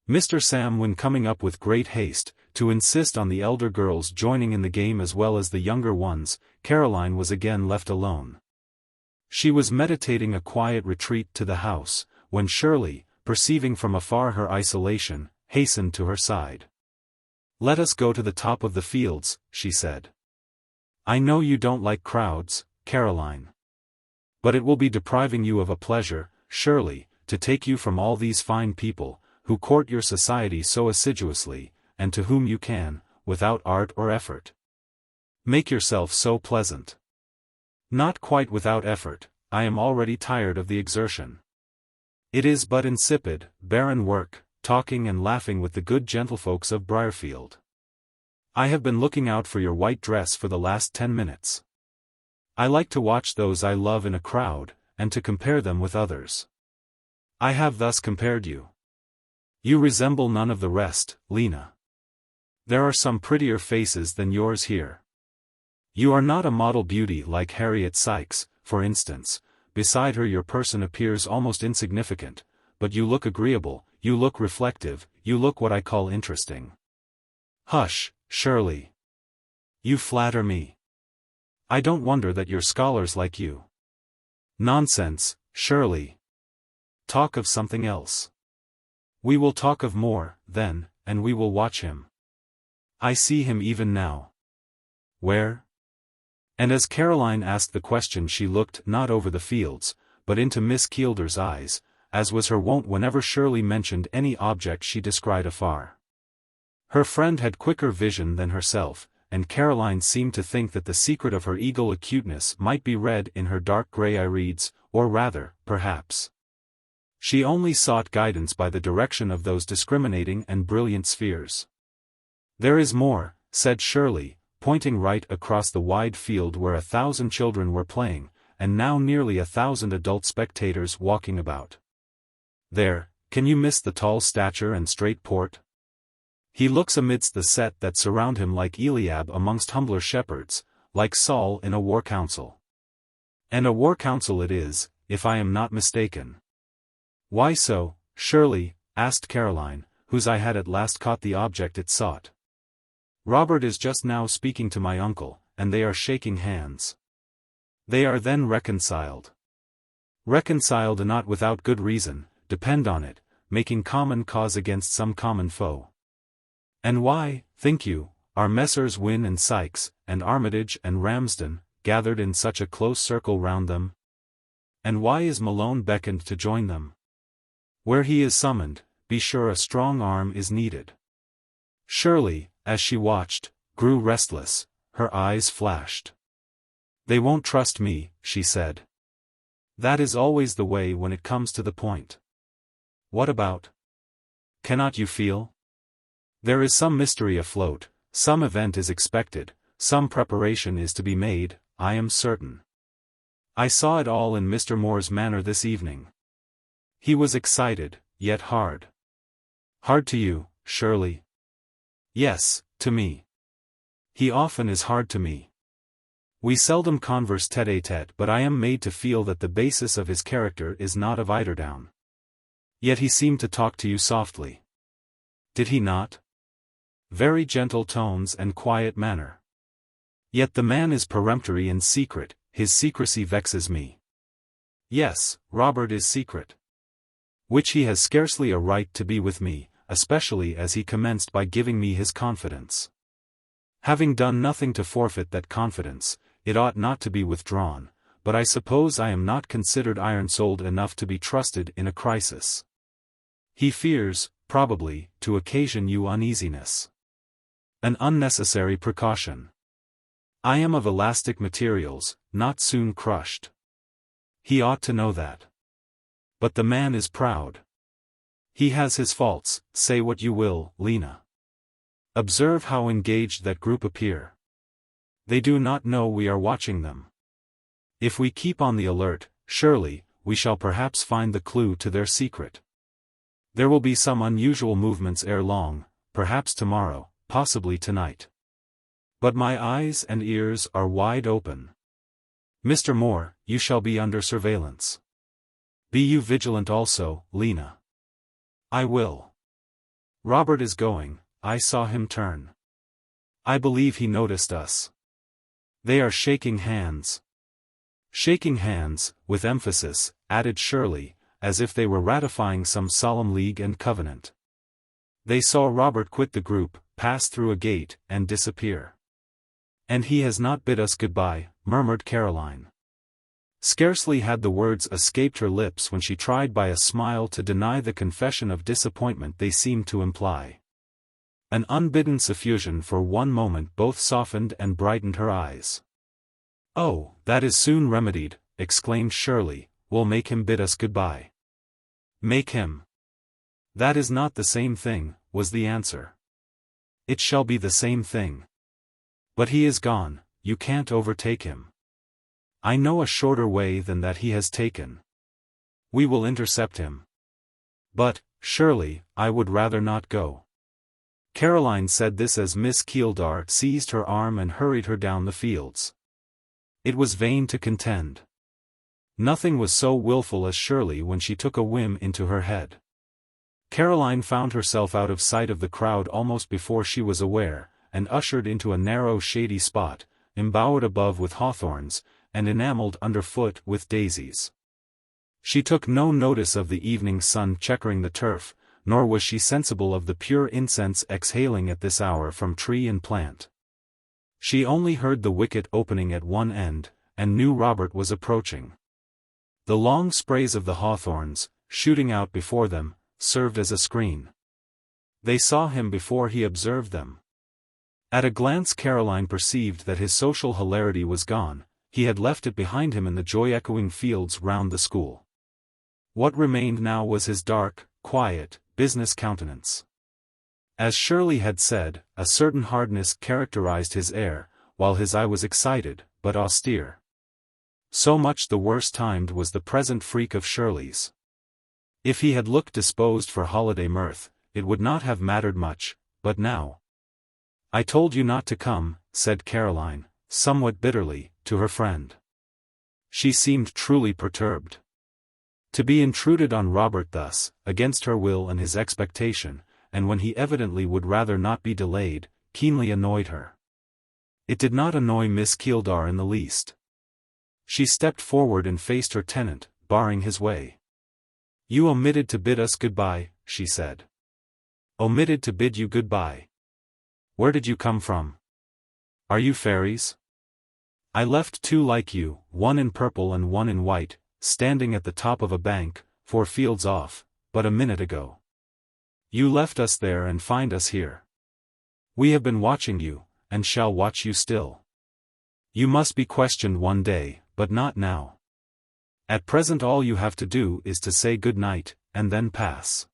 Speaker 1: Mr. Sam went coming up with great haste, to insist on the elder girls joining in the game as well as the younger ones. Caroline was again left alone. She was meditating a quiet retreat to the house, when Shirley, perceiving from afar her isolation, hastened to her side. "Let us go to the top of the fields," she said. "I know you don't like crowds, Caroline. But it will be depriving you of a pleasure, Shirley, to take you from all these fine people, who court your society so assiduously, and to whom you can, without art or effort, make yourself so pleasant." "Not quite without effort, I am already tired of the exertion. It is but insipid, barren work, talking and laughing with the good gentlefolks of Briarfield. I have been looking out for your white dress for the last 10 minutes. I like to watch those I love in a crowd, and to compare them with others. I have thus compared you. You resemble none of the rest, Lena. There are some prettier faces than yours here. You are not a model beauty like Harriet Sykes, for instance. Beside her your person appears almost insignificant, but you look agreeable, you look reflective, you look what I call interesting." "Hush, Shirley. You flatter me. I don't wonder that your scholars like you." "Nonsense, Shirley. Talk of something else." "We will talk of more, then, and we will watch him. I see him even now." "Where?" And as Caroline asked the question she looked not over the fields, but into Miss Keeldar's eyes, as was her wont whenever Shirley mentioned any object she descried afar. Her friend had quicker vision than herself, and Caroline seemed to think that the secret of her eagle acuteness might be read in her dark grey irides, or rather, perhaps, she only sought guidance by the direction of those discriminating and brilliant spheres. "There is more," said Shirley, pointing right across the wide field where 1,000 children were playing, and now nearly 1,000 adult spectators walking about. "There, can you miss the tall stature and straight port? He looks amidst the set that surround him like Eliab amongst humbler shepherds, like Saul in a war council. And a war council it is, if I am not mistaken." "Why so, Shirley?" asked Caroline, whose eye had at last caught the object it sought. "Robert is just now speaking to my uncle, and they are shaking hands. They are then reconciled. Reconciled and not without good reason, depend on it, making common cause against some common foe. And why, think you, are Messrs. Wynne and Sykes, and Armitage and Ramsden, gathered in such a close circle round them? And why is Malone beckoned to join them? Where he is summoned, be sure a strong arm is needed." Shirley, as she watched, grew restless, her eyes flashed. "They won't trust me," she said. "That is always the way when it comes to the point. What about? Cannot you feel? There is some mystery afloat, some event is expected, some preparation is to be made, I am certain. I saw it all in Mr. Moore's manner this evening. He was excited, yet hard." "Hard to you, Shirley?" "Yes, to me. He often is hard to me. We seldom converse tête-à-tête, but I am made to feel that the basis of his character is not of eiderdown. Yet he seemed to talk to you softly. Did he not? Very gentle tones and quiet manner. Yet the man is peremptory and secret, his secrecy vexes me. Yes, Robert is secret. Which he has scarcely a right to be with me, especially as he commenced by giving me his confidence. Having done nothing to forfeit that confidence, it ought not to be withdrawn, but I suppose I am not considered iron-souled enough to be trusted in a crisis. He fears, probably, to occasion you uneasiness. An unnecessary precaution. I am of elastic materials, not soon crushed. He ought to know that. But the man is proud. He has his faults, say what you will, Lena. Observe how engaged that group appear. They do not know we are watching them. If we keep on the alert, surely, we shall perhaps find the clue to their secret. There will be some unusual movements ere long, perhaps tomorrow, possibly tonight. But my eyes and ears are wide open. Mr. Moore, you shall be under surveillance. Be you vigilant also, Lena. I will. Robert is going, I saw him turn. I believe he noticed us. They are shaking hands. Shaking hands, with emphasis, added Shirley, as if they were ratifying some solemn league and covenant. They saw Robert quit the group, pass through a gate, and disappear. And he has not bid us goodbye, murmured Caroline. Scarcely had the words escaped her lips when she tried by a smile to deny the confession of disappointment they seemed to imply. An unbidden suffusion for one moment both softened and brightened her eyes. "Oh, that is soon remedied," exclaimed Shirley, "we'll make him bid us goodbye." "Make him." "That is not the same thing," was the answer. "It shall be the same thing. But he is gone, you can't overtake him. I know a shorter way than that he has taken. We will intercept him. But, Shirley, I would rather not go." Caroline said this as Miss Keeldar seized her arm and hurried her down the fields. It was vain to contend. Nothing was so willful as Shirley when she took a whim into her head. Caroline found herself out of sight of the crowd almost before she was aware, and ushered into a narrow shady spot, embowered above with hawthorns, and enamelled underfoot with daisies. She took no notice of the evening sun checkering the turf, nor was she sensible of the pure incense exhaling at this hour from tree and plant. She only heard the wicket opening at one end, and knew Robert was approaching. The long sprays of the hawthorns, shooting out before them, served as a screen. They saw him before he observed them. At a glance Caroline perceived that his social hilarity was gone, he had left it behind him in the joy-echoing fields round the school. What remained now was his dark, quiet, business countenance. As Shirley had said, a certain hardness characterized his air, while his eye was excited, but austere. So much the worse timed was the present freak of Shirley's. If he had looked disposed for holiday mirth, it would not have mattered much, but now. "I told you not to come," said Caroline, somewhat bitterly, to her friend. She seemed truly perturbed. To be intruded on Robert thus, against her will and his expectation, and when he evidently would rather not be delayed, keenly annoyed her. It did not annoy Miss Keeldar in the least. She stepped forward and faced her tenant, barring his way. "You omitted to bid us goodbye," she said. "Omitted to bid you goodbye? Where did you come from? Are you fairies? I left two like you, one in purple and one in white, standing at the top of a bank, 4 fields off, but a minute ago. You left us there and find us here. We have been watching you, and shall watch you still. You must be questioned one day, but not now. At present all you have to do is to say good night, and then pass."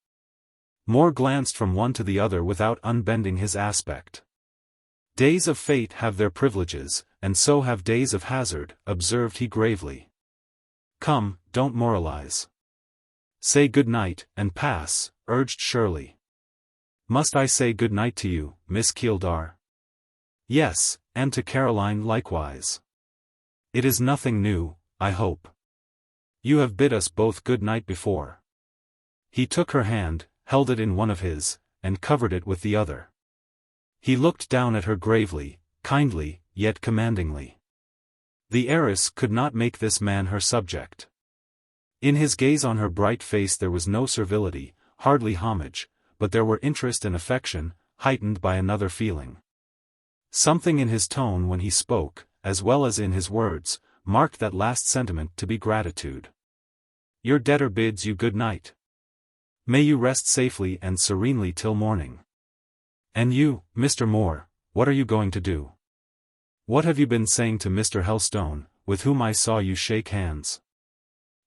Speaker 1: Moore glanced from one to the other without unbending his aspect. "Days of fate have their privileges, and so have days of hazard," observed he gravely. "Come, don't moralize. Say good night, and pass," urged Shirley. "Must I say good night to you, Miss Keeldar?" "Yes, and to Caroline likewise. It is nothing new, I hope. You have bid us both good night before." He took her hand, held it in one of his, and covered it with the other. He looked down at her gravely, kindly, yet commandingly. The heiress could not make this man her subject. In his gaze on her bright face there was no servility, hardly homage, but there were interest and affection, heightened by another feeling. Something in his tone when he spoke, as well as in his words, marked that last sentiment to be gratitude. "Your debtor bids you good night. May you rest safely and serenely till morning. And you, Mr. Moore, what are you going to do? What have you been saying to Mr. Helstone, with whom I saw you shake hands?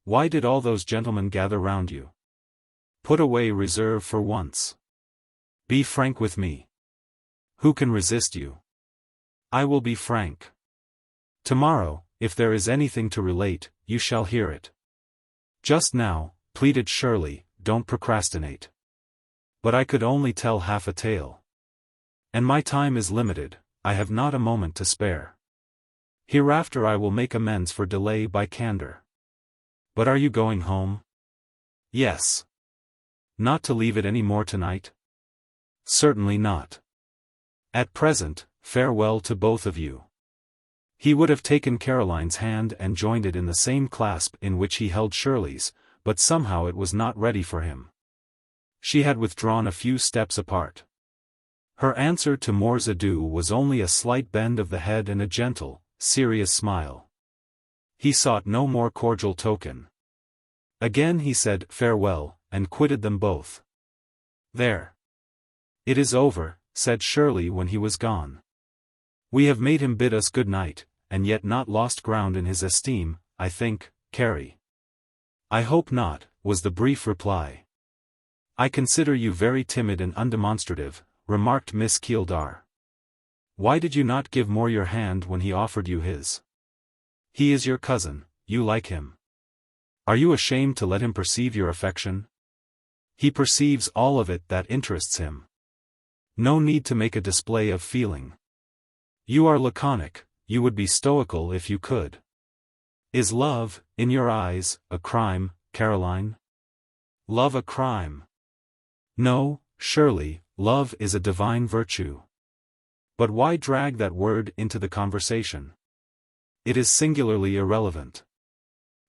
Speaker 1: Why did all those gentlemen gather round you? Put away reserve for once. Be frank with me. Who can resist you? I will be frank. Tomorrow, if there is anything to relate, you shall hear it. Just now," pleaded Shirley, "don't procrastinate. But I could only tell half a tale. And my time is limited, I have not a moment to spare." Hereafter I will make amends for delay by candor. But are you going home? Yes. Not to leave it any more tonight? Certainly not. At present, farewell to both of you. He would have taken Caroline's hand and joined it in the same clasp in which he held Shirley's, but somehow it was not ready for him. She had withdrawn a few steps apart. Her answer to Moore's adieu was only a slight bend of the head and a gentle, serious smile. He sought no more cordial token. Again he said farewell, and quitted them both. There. It is over, said Shirley when he was gone. We have made him bid us good night, and yet not lost ground in his esteem, I think, Carrie. I hope not, was the brief reply. I consider you very timid and undemonstrative, remarked Miss Keeldar. Why did you not give Moore your hand when he offered you his? He is your cousin, you like him. Are you ashamed to let him perceive your affection? He perceives all of it that interests him. No need to make a display of feeling. You are laconic, you would be stoical if you could. Is love, in your eyes, a crime, Caroline? Love a crime? No, Shirley, love is a divine virtue. But why drag that word into the conversation? It is singularly irrelevant.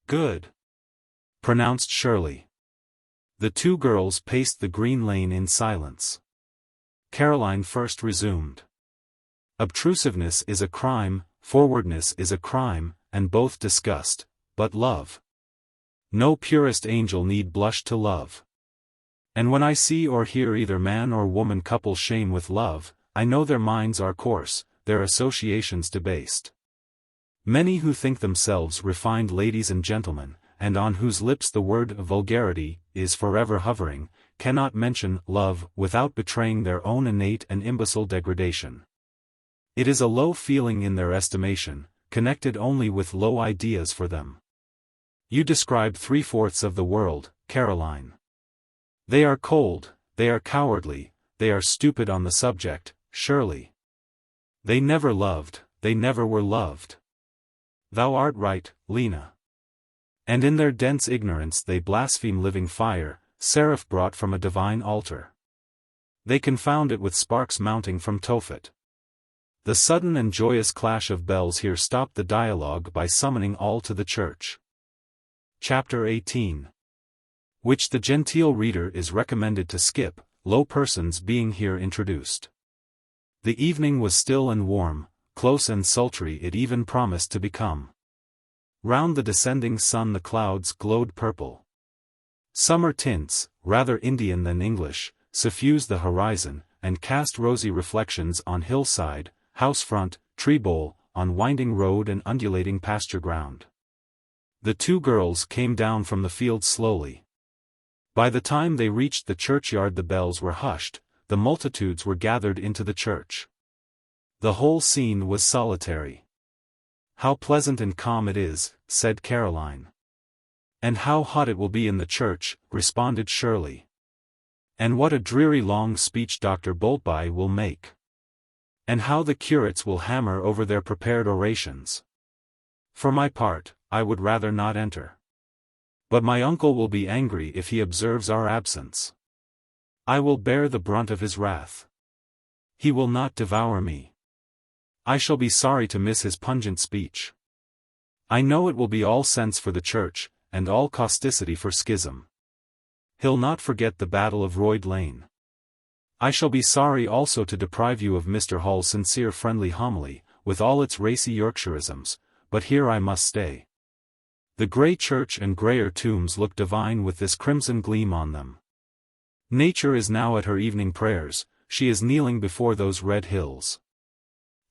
Speaker 1: Good, pronounced Shirley. The two girls paced the green lane in silence. Caroline first resumed. Obtrusiveness is a crime, forwardness is a crime, and both disgust, but love. No purest angel need blush to love. And when I see or hear either man or woman couple shame with love, I know their minds are coarse, their associations debased. Many who think themselves refined ladies and gentlemen, and on whose lips the word vulgarity is forever hovering, cannot mention love without betraying their own innate and imbecile degradation. It is a low feeling in their estimation, connected only with low ideas for them. You describe 3/4 of the world, Caroline. They are cold, they are cowardly, they are stupid on the subject, Shirley. They never loved, they never were loved. Thou art right, Lena. And in their dense ignorance they blaspheme living fire, seraph brought from a divine altar. They confound it with sparks mounting from Tophet. The sudden and joyous clash of bells here stopped the dialogue by summoning all to the church. Chapter 18. Which the genteel reader is recommended to skip, low persons being here introduced. The evening was still and warm, close and sultry it even promised to become. Round the descending sun the clouds glowed purple. Summer tints, rather Indian than English, suffused the horizon, and cast rosy reflections on hillside, house front, tree bole, on winding road and undulating pasture ground. The two girls came down from the field slowly. By the time they reached the churchyard the bells were hushed, the multitudes were gathered into the church. The whole scene was solitary. How pleasant and calm it is, said Caroline. And how hot it will be in the church, responded Shirley. And what a dreary long speech Dr. Boltby will make. And how the curates will hammer over their prepared orations. For my part, I would rather not enter. But my uncle will be angry if he observes our absence. I will bear the brunt of his wrath. He will not devour me. I shall be sorry to miss his pungent speech. I know it will be all sense for the church, and all causticity for schism. He'll not forget the Battle of Royd Lane. I shall be sorry also to deprive you of Mr. Hall's sincere friendly homily, with all its racy Yorkshireisms, but here I must stay. The grey church and greyer tombs look divine with this crimson gleam on them. Nature is now at her evening prayers, she is kneeling before those red hills.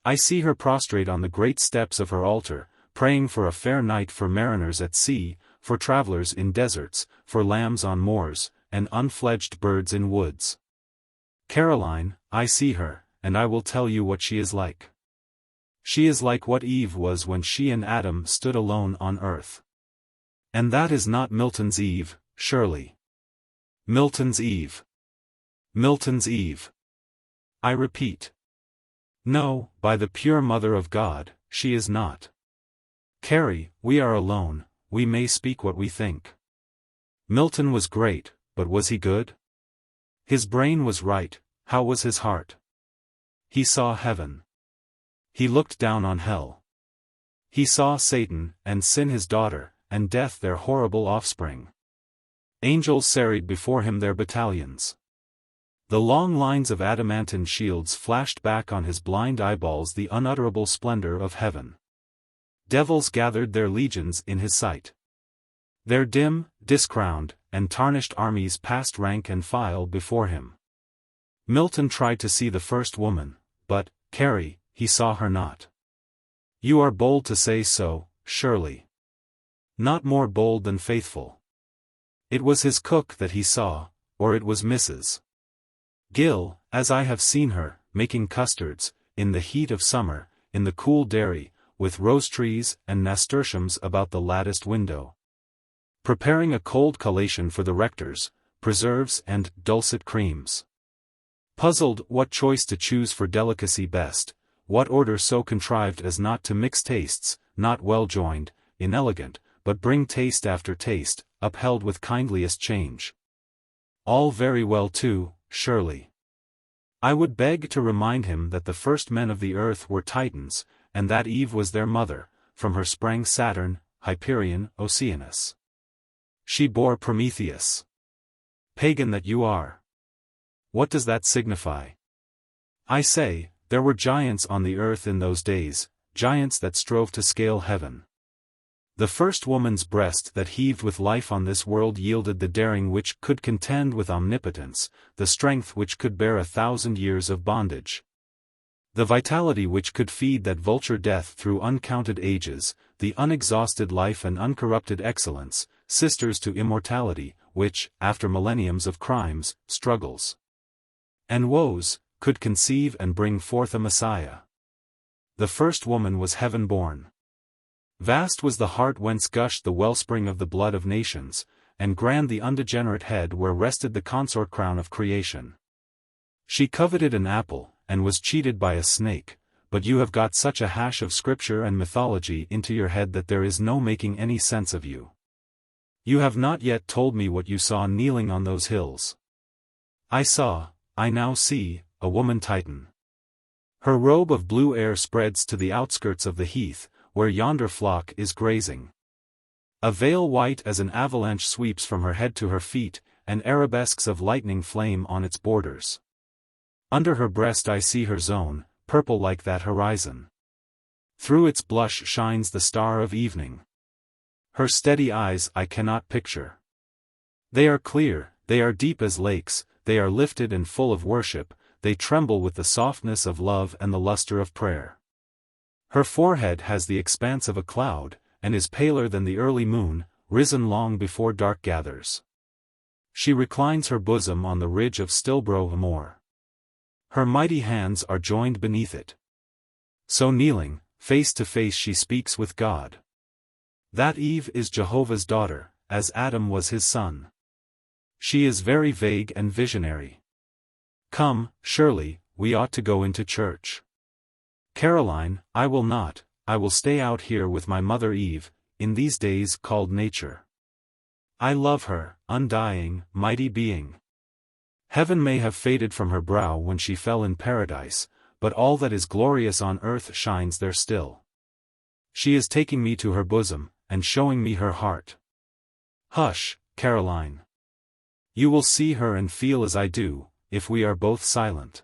Speaker 1: I see her prostrate on the great steps of her altar, praying for a fair night for mariners at sea, for travellers in deserts, for lambs on moors, and unfledged birds in woods. Caroline, I see her, and I will tell you what she is like. She is like what Eve was when she and Adam stood alone on earth. And that is not Milton's Eve, Shirley. Milton's Eve. Milton's Eve. I repeat. No, by the pure Mother of God, she is not. Carrie, we are alone, we may speak what we think. Milton was great, but was he good? His brain was right, how was his heart? He saw heaven. He looked down on hell. He saw Satan, and sin his daughter, and death their horrible offspring. Angels serried before him their battalions. The long lines of adamantine shields flashed back on his blind eyeballs the unutterable splendor of heaven. Devils gathered their legions in his sight. Their dim, discrowned, and tarnished armies passed rank and file before him. Milton tried to see the first woman, but, Carrie, he saw her not. You are bold to say so, Shirley. Not more bold than faithful. It was his cook that he saw, or it was Mrs. Gill, as I have seen her, making custards, in the heat of summer, in the cool dairy, with rose-trees and nasturtiums about the latticed window. Preparing a cold collation for the rectors, preserves and dulcet creams. Puzzled what choice to choose for delicacy best, what order so contrived as not to mix tastes, not well joined, inelegant, but bring taste after taste, upheld with kindliest change. All very well too, Shirley. I would beg to remind him that the first men of the earth were Titans, and that Eve was their mother, from her sprang Saturn, Hyperion, Oceanus. She bore Prometheus. Pagan that you are! What does that signify? I say, there were giants on the earth in those days, giants that strove to scale heaven. The first woman's breast that heaved with life on this world yielded the daring which could contend with omnipotence, the strength which could bear 1,000 years of bondage. The vitality which could feed that vulture death through uncounted ages, the unexhausted life and uncorrupted excellence, sisters to immortality, which, after millenniums of crimes, struggles, and woes, could conceive and bring forth a Messiah. The first woman was heaven-born. Vast was the heart whence gushed the wellspring of the blood of nations, and grand the undegenerate head where rested the consort crown of creation. She coveted an apple, and was cheated by a snake, but you have got such a hash of scripture and mythology into your head that there is no making any sense of you. You have not yet told me what you saw kneeling on those hills. I now see, a woman Titan. Her robe of blue air spreads to the outskirts of the heath, where yonder flock is grazing. A veil white as an avalanche sweeps from her head to her feet, and arabesques of lightning flame on its borders. Under her breast I see her zone, purple like that horizon. Through its blush shines the star of evening. Her steady eyes I cannot picture. They are clear, they are deep as lakes, they are lifted and full of worship, they tremble with the softness of love and the luster of prayer. Her forehead has the expanse of a cloud, and is paler than the early moon, risen long before dark gathers. She reclines her bosom on the ridge of Stilbro Moor. Her mighty hands are joined beneath it. So kneeling, face to face she speaks with God. That Eve is Jehovah's daughter, as Adam was his son. She is very vague and visionary. Come, Shirley, we ought to go into church. Caroline, I will not, I will stay out here with my mother Eve, in these days called nature. I love her, undying, mighty being. Heaven may have faded from her brow when she fell in paradise, but all that is glorious on earth shines there still. She is taking me to her bosom, and showing me her heart. Hush, Caroline. You will see her and feel as I do, if we are both silent.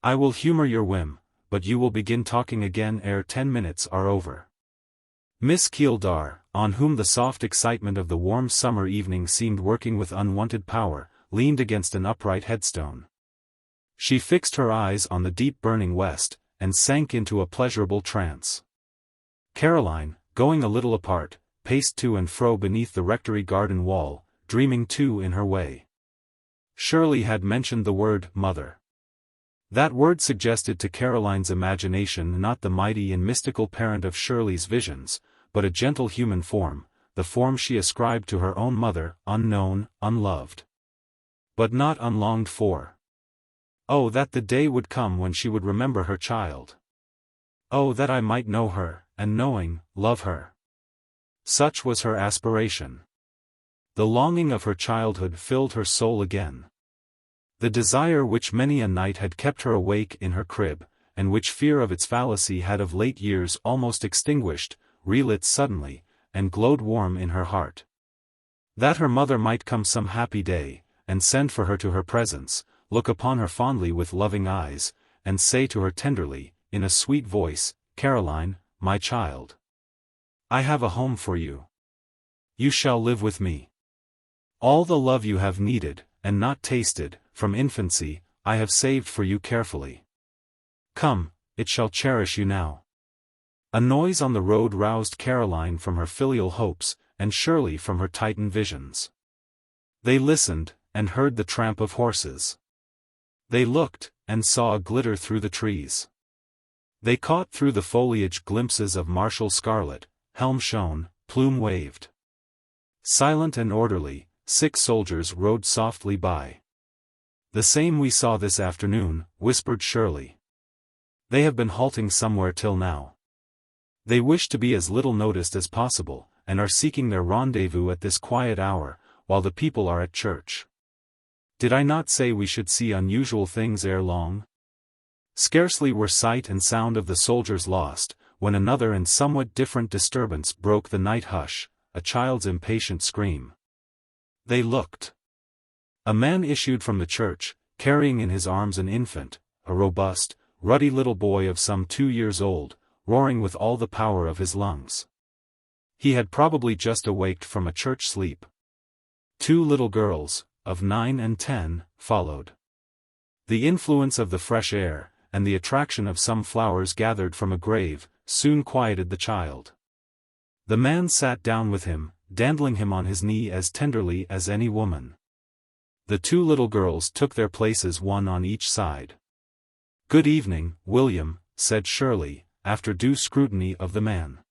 Speaker 1: I will humor your whim, but you will begin talking again ere 10 minutes are over. Miss Keeldar, on whom the soft excitement of the warm summer evening seemed working with unwonted power, leaned against an upright headstone. She fixed her eyes on the deep burning west, and sank into a pleasurable trance. Caroline, going a little apart, paced to and fro beneath the rectory garden wall, dreaming too in her way. Shirley had mentioned the word mother. That word suggested to Caroline's imagination not the mighty and mystical parent of Shirley's visions, but a gentle human form, the form she ascribed to her own mother, unknown, unloved, but not unlonged for. Oh, that the day would come when she would remember her child. Oh, that I might know her, and knowing, love her. Such was her aspiration. The longing of her childhood filled her soul again. The desire which many a night had kept her awake in her crib, and which fear of its fallacy had of late years almost extinguished, relit suddenly, and glowed warm in her heart. That her mother might come some happy day, and send for her to her presence, look upon her fondly with loving eyes, and say to her tenderly, in a sweet voice, "Caroline, my child, I have a home for you. You shall live with me. All the love you have needed, and not tasted, from infancy, I have saved for you carefully. Come, it shall cherish you now." A noise on the road roused Caroline from her filial hopes, and Shirley from her Titan visions. They listened, and heard the tramp of horses. They looked, and saw a glitter through the trees. They caught through the foliage glimpses of martial scarlet, helm shone, plume waved. Silent and orderly, 6 soldiers rode softly by. "The same we saw this afternoon," whispered Shirley. "They have been halting somewhere till now. They wish to be as little noticed as possible, and are seeking their rendezvous at this quiet hour, while the people are at church. Did I not say we should see unusual things ere long?" Scarcely were sight and sound of the soldiers lost, when another and somewhat different disturbance broke the night hush, a child's impatient scream. They looked. A man issued from the church, carrying in his arms an infant, a robust, ruddy little boy of some 2 years old, roaring with all the power of his lungs. He had probably just awaked from a church sleep. 2 little girls, of 9 and 10, followed. The influence of the fresh air, and the attraction of some flowers gathered from a grave, soon quieted the child. The man sat down with him, dandling him on his knee as tenderly as any woman. The 2 little girls took their places one on each side. "Good evening, William," said Shirley, after due scrutiny of the man.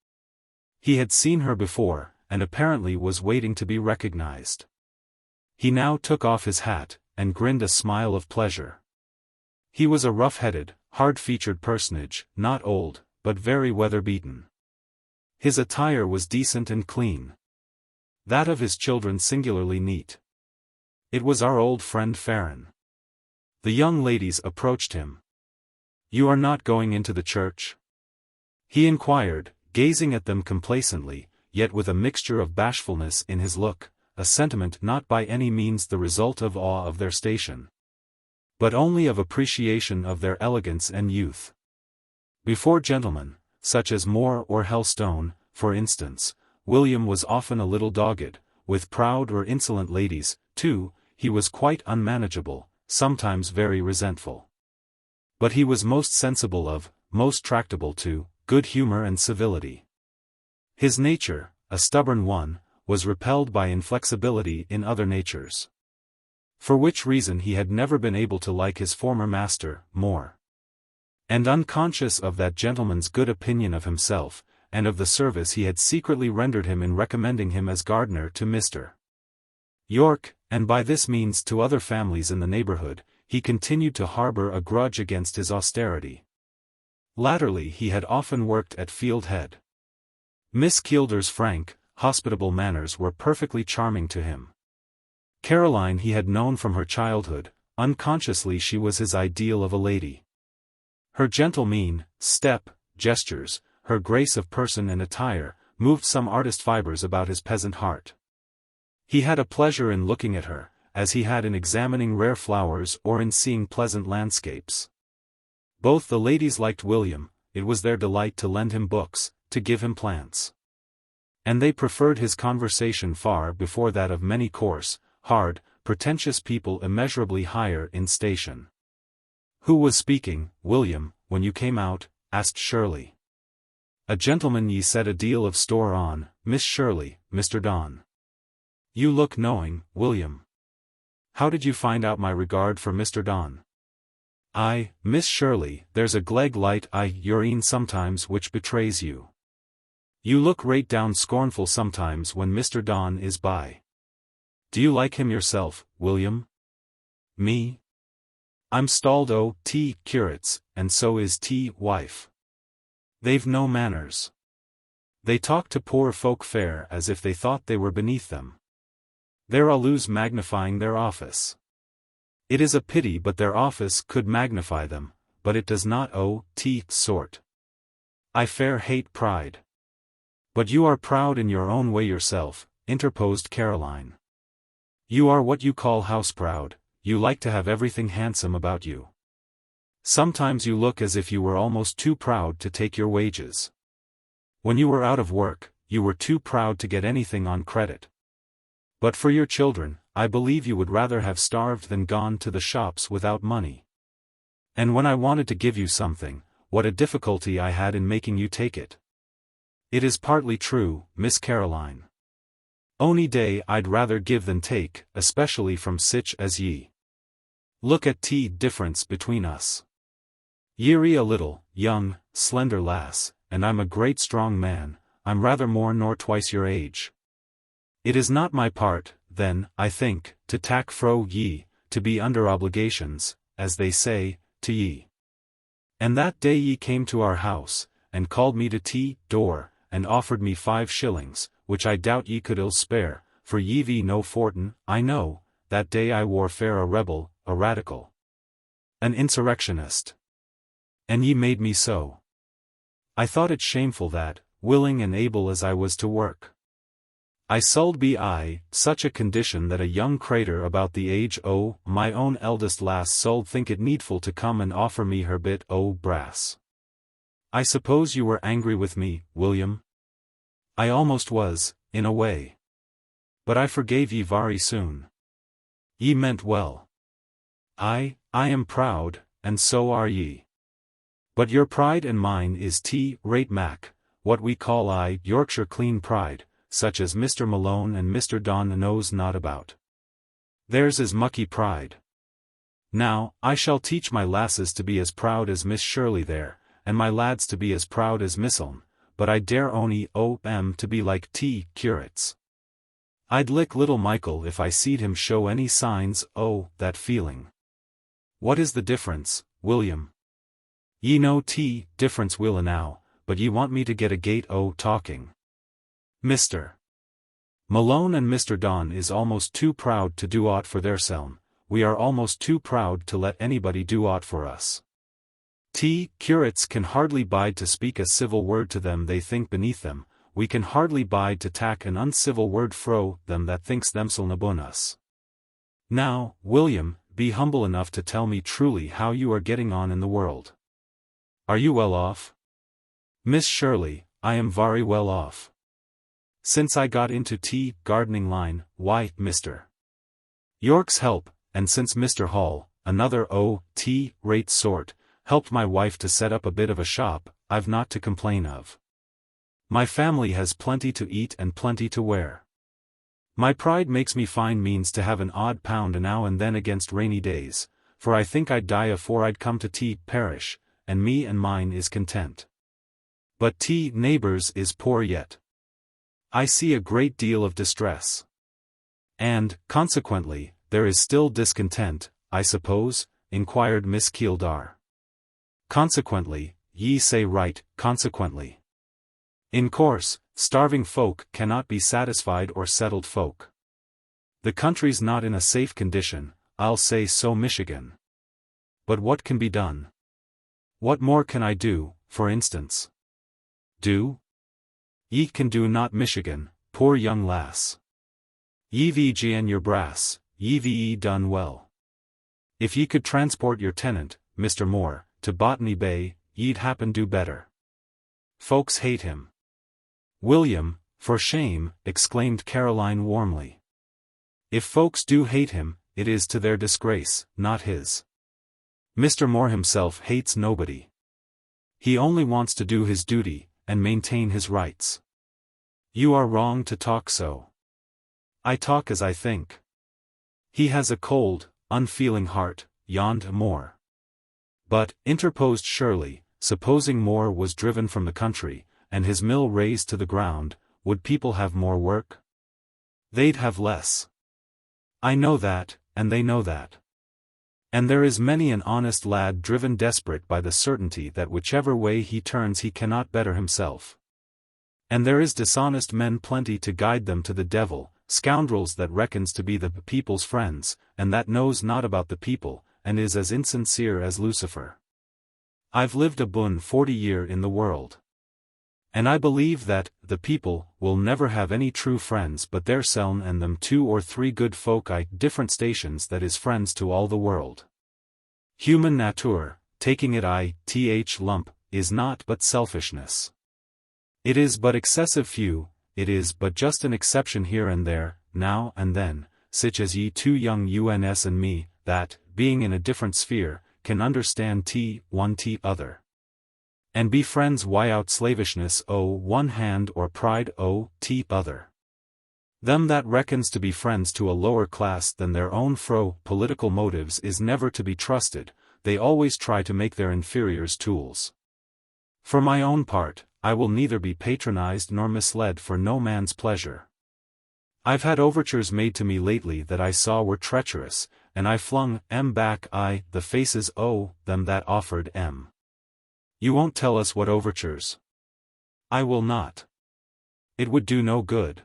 Speaker 1: He had seen her before, and apparently was waiting to be recognized. He now took off his hat, and grinned a smile of pleasure. He was a rough-headed, hard-featured personage, not old, but very weather-beaten. His attire was decent and clean. That of his children singularly neat. It was our old friend Farron. The young ladies approached him. "You are not going into the church?" he inquired, gazing at them complacently, yet with a mixture of bashfulness in his look, a sentiment not by any means the result of awe of their station, but only of appreciation of their elegance and youth. Before gentlemen, such as Moore or Helstone, for instance, William was often a little dogged; with proud or insolent ladies, too, he was quite unmanageable, sometimes very resentful. But he was most sensible of, most tractable to, good humor and civility. His nature, a stubborn one, was repelled by inflexibility in other natures. For which reason he had never been able to like his former master, Moore. And unconscious of that gentleman's good opinion of himself, and of the service he had secretly rendered him in recommending him as gardener to Mr. Yorke, and by this means to other families in the neighborhood, he continued to harbor a grudge against his austerity. Latterly he had often worked at Fieldhead. Miss Keeldar's frank, hospitable manners were perfectly charming to him. Caroline he had known from her childhood; unconsciously she was his ideal of a lady. Her gentle mien, step, gestures, her grace of person and attire, moved some artist fibers about his peasant heart. He had a pleasure in looking at her, as he had in examining rare flowers or in seeing pleasant landscapes. Both the ladies liked William; it was their delight to lend him books, to give him plants. And they preferred his conversation far before that of many coarse, hard, pretentious people immeasurably higher in station. "Who was speaking, William, when you came out?" asked Shirley. "A gentleman ye set a deal of store on, Miss Shirley, Mr. Donne." "You look knowing, William. How did you find out my regard for Mr. Donne?" "Aye, Miss Shirley, there's a gleg light urine sometimes which betrays you. You look right down scornful sometimes when Mr. Donne is by. Do you like him yourself, William?" "Me? I'm stalled o' Curates, and so is wife. They've no manners. They talk to poor folk fair as if they thought they were beneath them. Their alus magnifying their office. It is a pity, but their office could magnify them, but it does not. Sort. I fair hate pride. But you are proud in your own way yourself, interposed Caroline. You are what you call house proud. You like to have everything handsome about you. Sometimes you look as if you were almost too proud to take your wages. When you were out of work, you were too proud to get anything on credit. But for your children, I believe you would rather have starved than gone to the shops without money. And when I wanted to give you something, what a difficulty I had in making you take it. It is partly true, Miss Caroline. Ony day I'd rather give than take, especially from sich as ye. Look at difference between us. Ye're a little, young, slender lass, and I'm a great strong man. I'm rather more nor twice your age. It is not my part, then, I think, to tack fro ye, to be under obligations, as they say, to ye. And that day ye came to our house, and called me to door, and offered me 5 shillings, which I doubt ye could ill spare, for ye've no fortin. I know, that day I wore fair a rebel, a radical, an insurrectionist. And ye made me so. I thought it shameful that, willing and able as I was to work, I sold be such a condition that a young crater about the age o' my own eldest lass sold think it needful to come and offer me her bit o' brass. I suppose you were angry with me, William? I almost was, in a way. But I forgave ye very soon. Ye meant well. I am proud, and so are ye. But your pride and mine is rate Mac, what we call Yorkshire clean pride, such as Mr. Malone and Mr. Donne knows not about. Theirs is mucky pride. Now, I shall teach my lasses to be as proud as Miss Shirley there, and my lads to be as proud as Misseln, but I dare ony to be like Curates. I'd lick little Michael if I seed him show any signs that feeling. What is the difference, William? Ye know difference will enow, but ye want me to get a gate talking. Mr. Malone and Mr. Donne is almost too proud to do aught for theirseln. We are almost too proud to let anybody do aught for us. Curates can hardly bide to speak a civil word to them they think beneath them. We can hardly bide to tack an uncivil word fro them that thinks themsel nabun us. Now, William, be humble enough to tell me truly how you are getting on in the world. Are you well off? Miss Shirley, I am very well off. Since I got into gardening line, why, Mr. Yorke's help, and since Mr. Hall, another rate sort, helped my wife to set up a bit of a shop, I've not to complain of. My family has plenty to eat and plenty to wear. My pride makes me find means to have an odd pound now and then against rainy days, for I think I'd die afore I'd come to parish, and me and mine is content. But neighbors is poor yet. I see a great deal of distress. And, consequently, there is still discontent, I suppose, inquired Miss Keeldar. Consequently, ye say right, consequently. In course, starving folk cannot be satisfied or settled folk. The country's not in a safe condition, I'll say so, Michigan. But what can be done? What more can I do, for instance? Do? Ye can do not, Michigan, poor young lass. Ye've and your brass, ye've done well. If ye could transport your tenant, Mr. Moore, to Botany Bay, ye'd happen do better. Folks hate him. William, for shame, exclaimed Caroline warmly. If folks do hate him, it is to their disgrace, not his. Mr. Moore himself hates nobody. He only wants to do his duty, and maintain his rights. You are wrong to talk so. I talk as I think. He has a cold, unfeeling heart, yawned Moore. But, interposed Shirley, supposing Moore was driven from the country, and his mill razed to the ground, would people have more work? They'd have less. I know that, and they know that. And there is many an honest lad driven desperate by the certainty that whichever way he turns he cannot better himself. And there is dishonest men plenty to guide them to the devil, scoundrels that reckons to be the people's friends, and that knows not about the people, and is as insincere as Lucifer. I've lived abune 40 year in the world. And I believe that, the people, will never have any true friends but theirseln and them 2 or 3 good folk at different stations that is friends to all the world. Human nature, taking it lump, is not but selfishness. It is but excessive few, it is but just an exception here and there, now and then, such as ye 2 young uns and me, that, being in a different sphere, can understand one other. And be friends without slavishness one hand or pride other. Them that reckons to be friends to a lower class than their own fro political motives is never to be trusted, they always try to make their inferiors tools. For my own part, I will neither be patronized nor misled for no man's pleasure. I've had overtures made to me lately that I saw were treacherous, and I flung back the faces them that offered You won't tell us what overtures? I will not. It would do no good.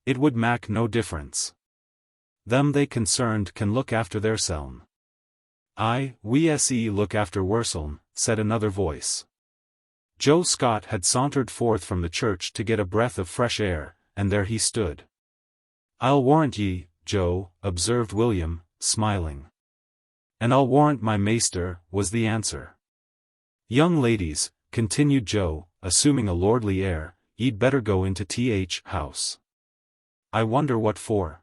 Speaker 1: It would mak no difference. Them they concerned can look after theirseln. We look after worseln, said another voice. Joe Scott had sauntered forth from the church to get a breath of fresh air, and there he stood. I'll warrant ye, Joe, observed William, smiling. And I'll warrant my maester, was the answer. Young ladies, continued Joe, assuming a lordly air, ye'd better go into house. I wonder what for?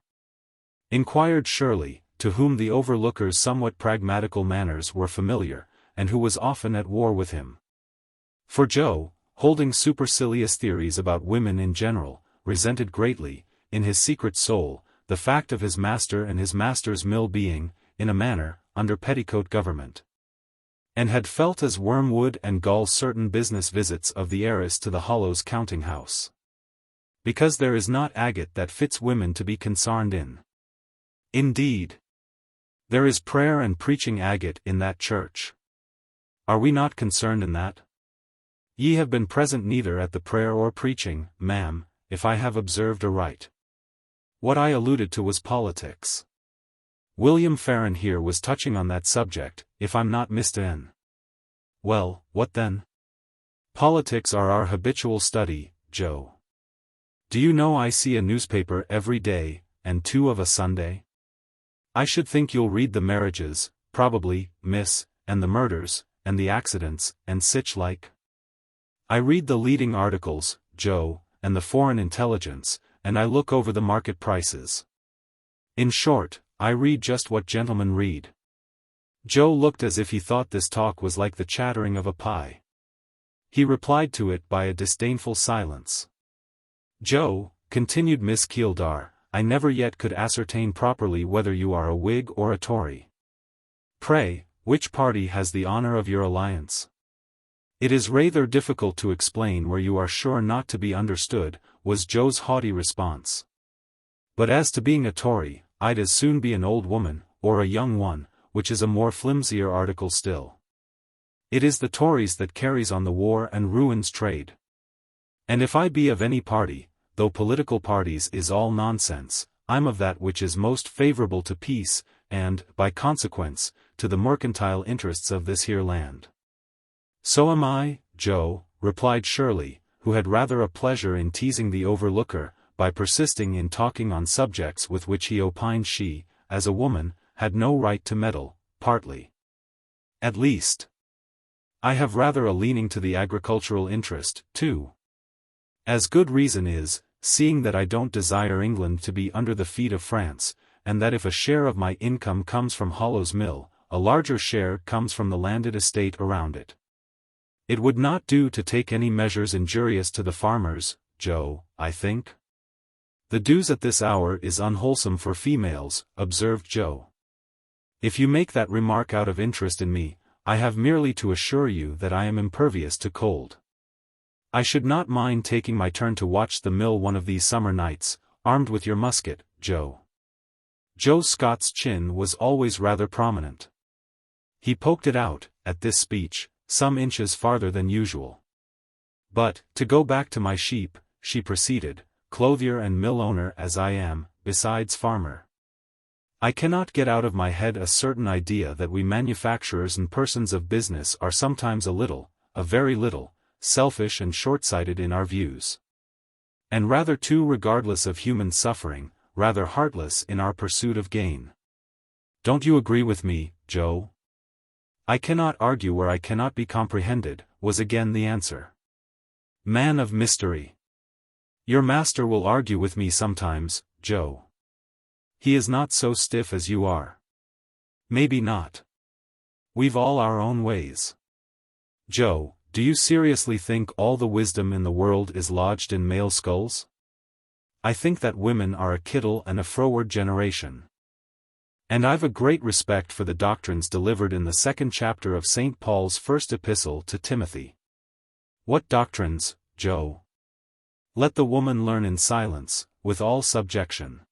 Speaker 1: Inquired Shirley, to whom the overlooker's somewhat pragmatical manners were familiar, and who was often at war with him. For Joe, holding supercilious theories about women in general, resented greatly, in his secret soul, the fact of his master and his master's mill being, in a manner, under petticoat government. And had felt as wormwood and gall certain business visits of the heiress to the Hollows counting-house. Because there is not agate that fits women to be consarned in. Indeed. There is prayer and preaching agate in that church. Are we not concerned in that? Ye have been present neither at the prayer or preaching, ma'am, if I have observed aright. What I alluded to was politics. William Farron here was touching on that subject, if I'm not mistaken. Well, what then? Politics are our habitual study, Joe. Do you know I see a newspaper every day, and 2 of a Sunday? I should think you'll read the marriages, probably, miss, and the murders, and the accidents, and sich like. I read the leading articles, Joe, and the foreign intelligence, and I look over the market prices. In short, I read just what gentlemen read. Joe looked as if he thought this talk was like the chattering of a pie. He replied to it by a disdainful silence. Joe, continued Miss Keeldar, I never yet could ascertain properly whether you are a Whig or a Tory. Pray, which party has the honor of your alliance? It is rather difficult to explain where you are sure not to be understood, was Joe's haughty response. But as to being a Tory, I'd as soon be an old woman, or a young one, which is a more flimsier article still. It is the Tories that carries on the war and ruins trade. And if I be of any party, though political parties is all nonsense, I'm of that which is most favorable to peace, and, by consequence, to the mercantile interests of this here land. So am I, Joe, replied Shirley, who had rather a pleasure in teasing the overlooker, by persisting in talking on subjects with which he opined she, as a woman, had no right to meddle, partly. At least. I have rather a leaning to the agricultural interest, too. As good reason is, seeing that I don't desire England to be under the feet of France, and that if a share of my income comes from Hollow's Mill, a larger share comes from the landed estate around it. It would not do to take any measures injurious to the farmers, Joe, I think. The dues at this hour is unwholesome for females, observed Joe. If you make that remark out of interest in me, I have merely to assure you that I am impervious to cold. I should not mind taking my turn to watch the mill one of these summer nights, armed with your musket, Joe. Joe Scott's chin was always rather prominent. He poked it out, at this speech, some inches farther than usual. But, to go back to my sheep, she proceeded, clothier and mill owner as I am, besides farmer. I cannot get out of my head a certain idea that we manufacturers and persons of business are sometimes a very little, selfish and short-sighted in our views. And rather too regardless of human suffering, rather heartless in our pursuit of gain. Don't you agree with me, Joe? I cannot argue where I cannot be comprehended, was again the answer. Man of mystery. Your master will argue with me sometimes, Joe. He is not so stiff as you are. Maybe not. We've all our own ways. Joe, do you seriously think all the wisdom in the world is lodged in male skulls? I think that women are a kittle and a froward generation. And I've a great respect for the doctrines delivered in the 2nd chapter of St. Paul's first epistle to Timothy. What doctrines, Joe? Let the woman learn in silence, with all subjection.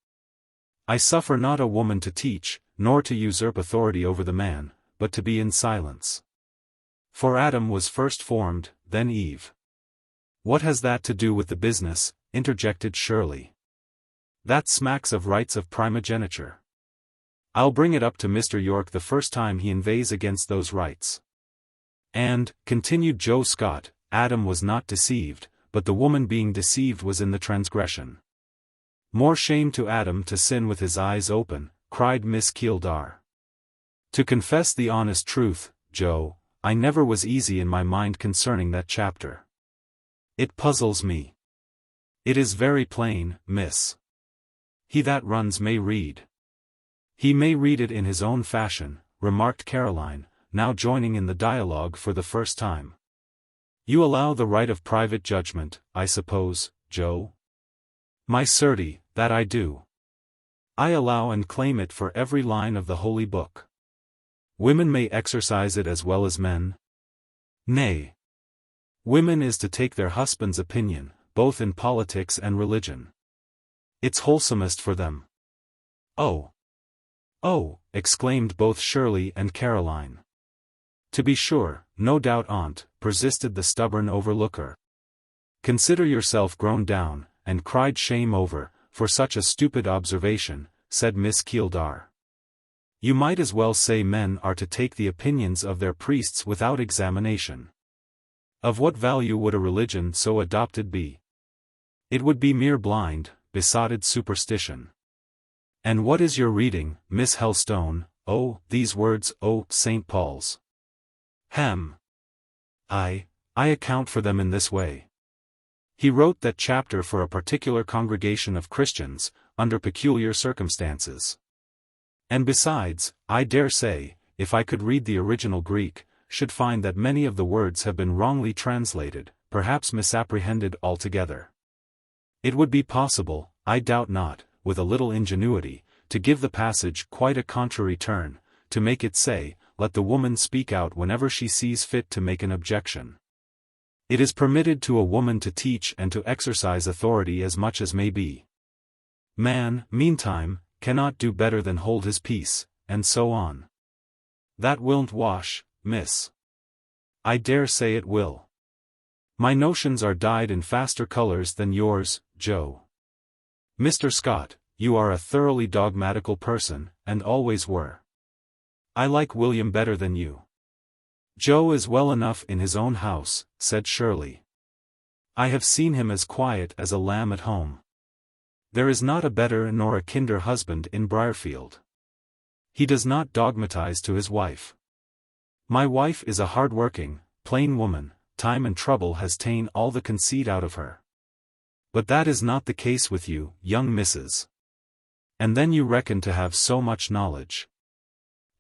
Speaker 1: I suffer not a woman to teach, nor to usurp authority over the man, but to be in silence. For Adam was first formed, then Eve. What has that to do with the business? Interjected Shirley. That smacks of rights of primogeniture. I'll bring it up to Mr. Yorke the first time he inveighs against those rights. And, continued Joe Scott, Adam was not deceived, but the woman being deceived was in the transgression. More shame to Adam to sin with his eyes open, cried Miss Keeldar. To confess the honest truth, Joe, I never was easy in my mind concerning that chapter. It puzzles me. It is very plain, miss. He that runs may read. He may read it in his own fashion, remarked Caroline, now joining in the dialogue for the first time. You allow the right of private judgment, I suppose, Joe? My certy, that I do. I allow and claim it for every line of the Holy Book. Women may exercise it as well as men. Nay. Women is to take their husband's opinion, both in politics and religion. It's wholesomest for them. Oh! Oh! Exclaimed both Shirley and Caroline. To be sure, no doubt, aunt, persisted the stubborn overlooker. Consider yourself grown down, and cried shame over, for such a stupid observation, said Miss Keeldar. You might as well say men are to take the opinions of their priests without examination. Of what value would a religion so adopted be? It would be mere blind, besotted superstition. And what is your reading, Miss Helstone? Oh, these words, oh, St. Paul's. Hem. I account for them in this way. He wrote that chapter for a particular congregation of Christians, under peculiar circumstances. And besides, I dare say, if I could read the original Greek, should find that many of the words have been wrongly translated, perhaps misapprehended altogether. It would be possible, I doubt not, with a little ingenuity, to give the passage quite a contrary turn, to make it say, let the woman speak out whenever she sees fit to make an objection. It is permitted to a woman to teach and to exercise authority as much as may be. Man, meantime, cannot do better than hold his peace, and so on. That willn't wash, miss. I dare say it will. My notions are dyed in faster colors than yours, Joe. Mr. Scott, you are a thoroughly dogmatical person, and always were. I like William better than you. Joe is well enough in his own house, said Shirley. I have seen him as quiet as a lamb at home. There is not a better nor a kinder husband in Briarfield. He does not dogmatize to his wife. My wife is a hard-working, plain woman, time and trouble has ta'en all the conceit out of her. But that is not the case with you, young missus. And then you reckon to have so much knowledge.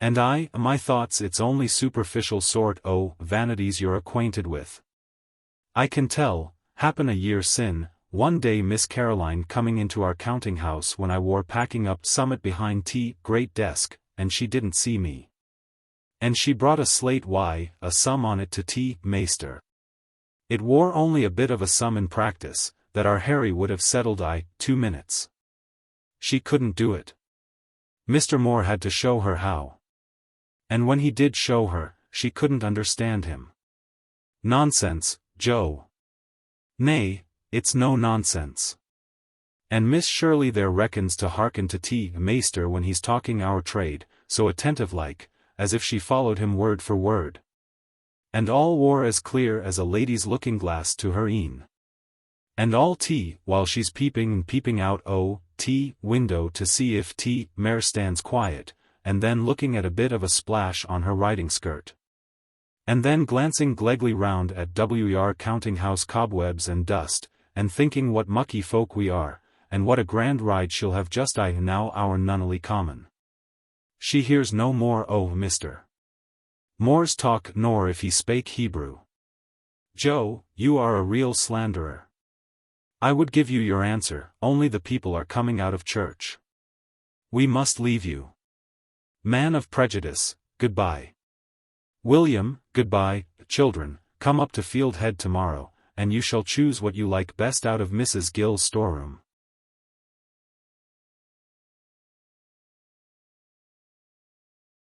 Speaker 1: And my thoughts it's only superficial sort o' vanities you're acquainted with. I can tell, happen a year sin, one day Miss Caroline coming into our counting house when I wore packing up summit behind great desk, and she didn't see me. And she brought a slate a sum on it to Maester. It wore only a bit of a sum in practice, that our Harry would have settled 2 minutes. She couldn't do it. Mr. Moore had to show her how. And when he did show her, she couldn't understand him. Nonsense, Joe. Nay, it's no nonsense. And Miss Shirley there reckons to hearken to Maester when he's talking our trade, so attentive like, as if she followed him word for word. And all wore as clear as a lady's looking-glass to her een. And all while she's peeping and peeping out window to see if mare stands quiet, and then looking at a bit of a splash on her riding skirt. And then glancing glegly round at Wr counting house cobwebs and dust, and thinking what mucky folk we are, and what a grand ride she'll have just now our Nunneley Common. She hears no more Mr. Moore's talk nor if he spake Hebrew. Joe, you are a real slanderer. I would give you your answer, only the people are coming out of church. We must leave you. Man of prejudice, goodbye. William, goodbye. Children, come up to Fieldhead tomorrow, and you shall choose what you like best out of Mrs. Gill's storeroom.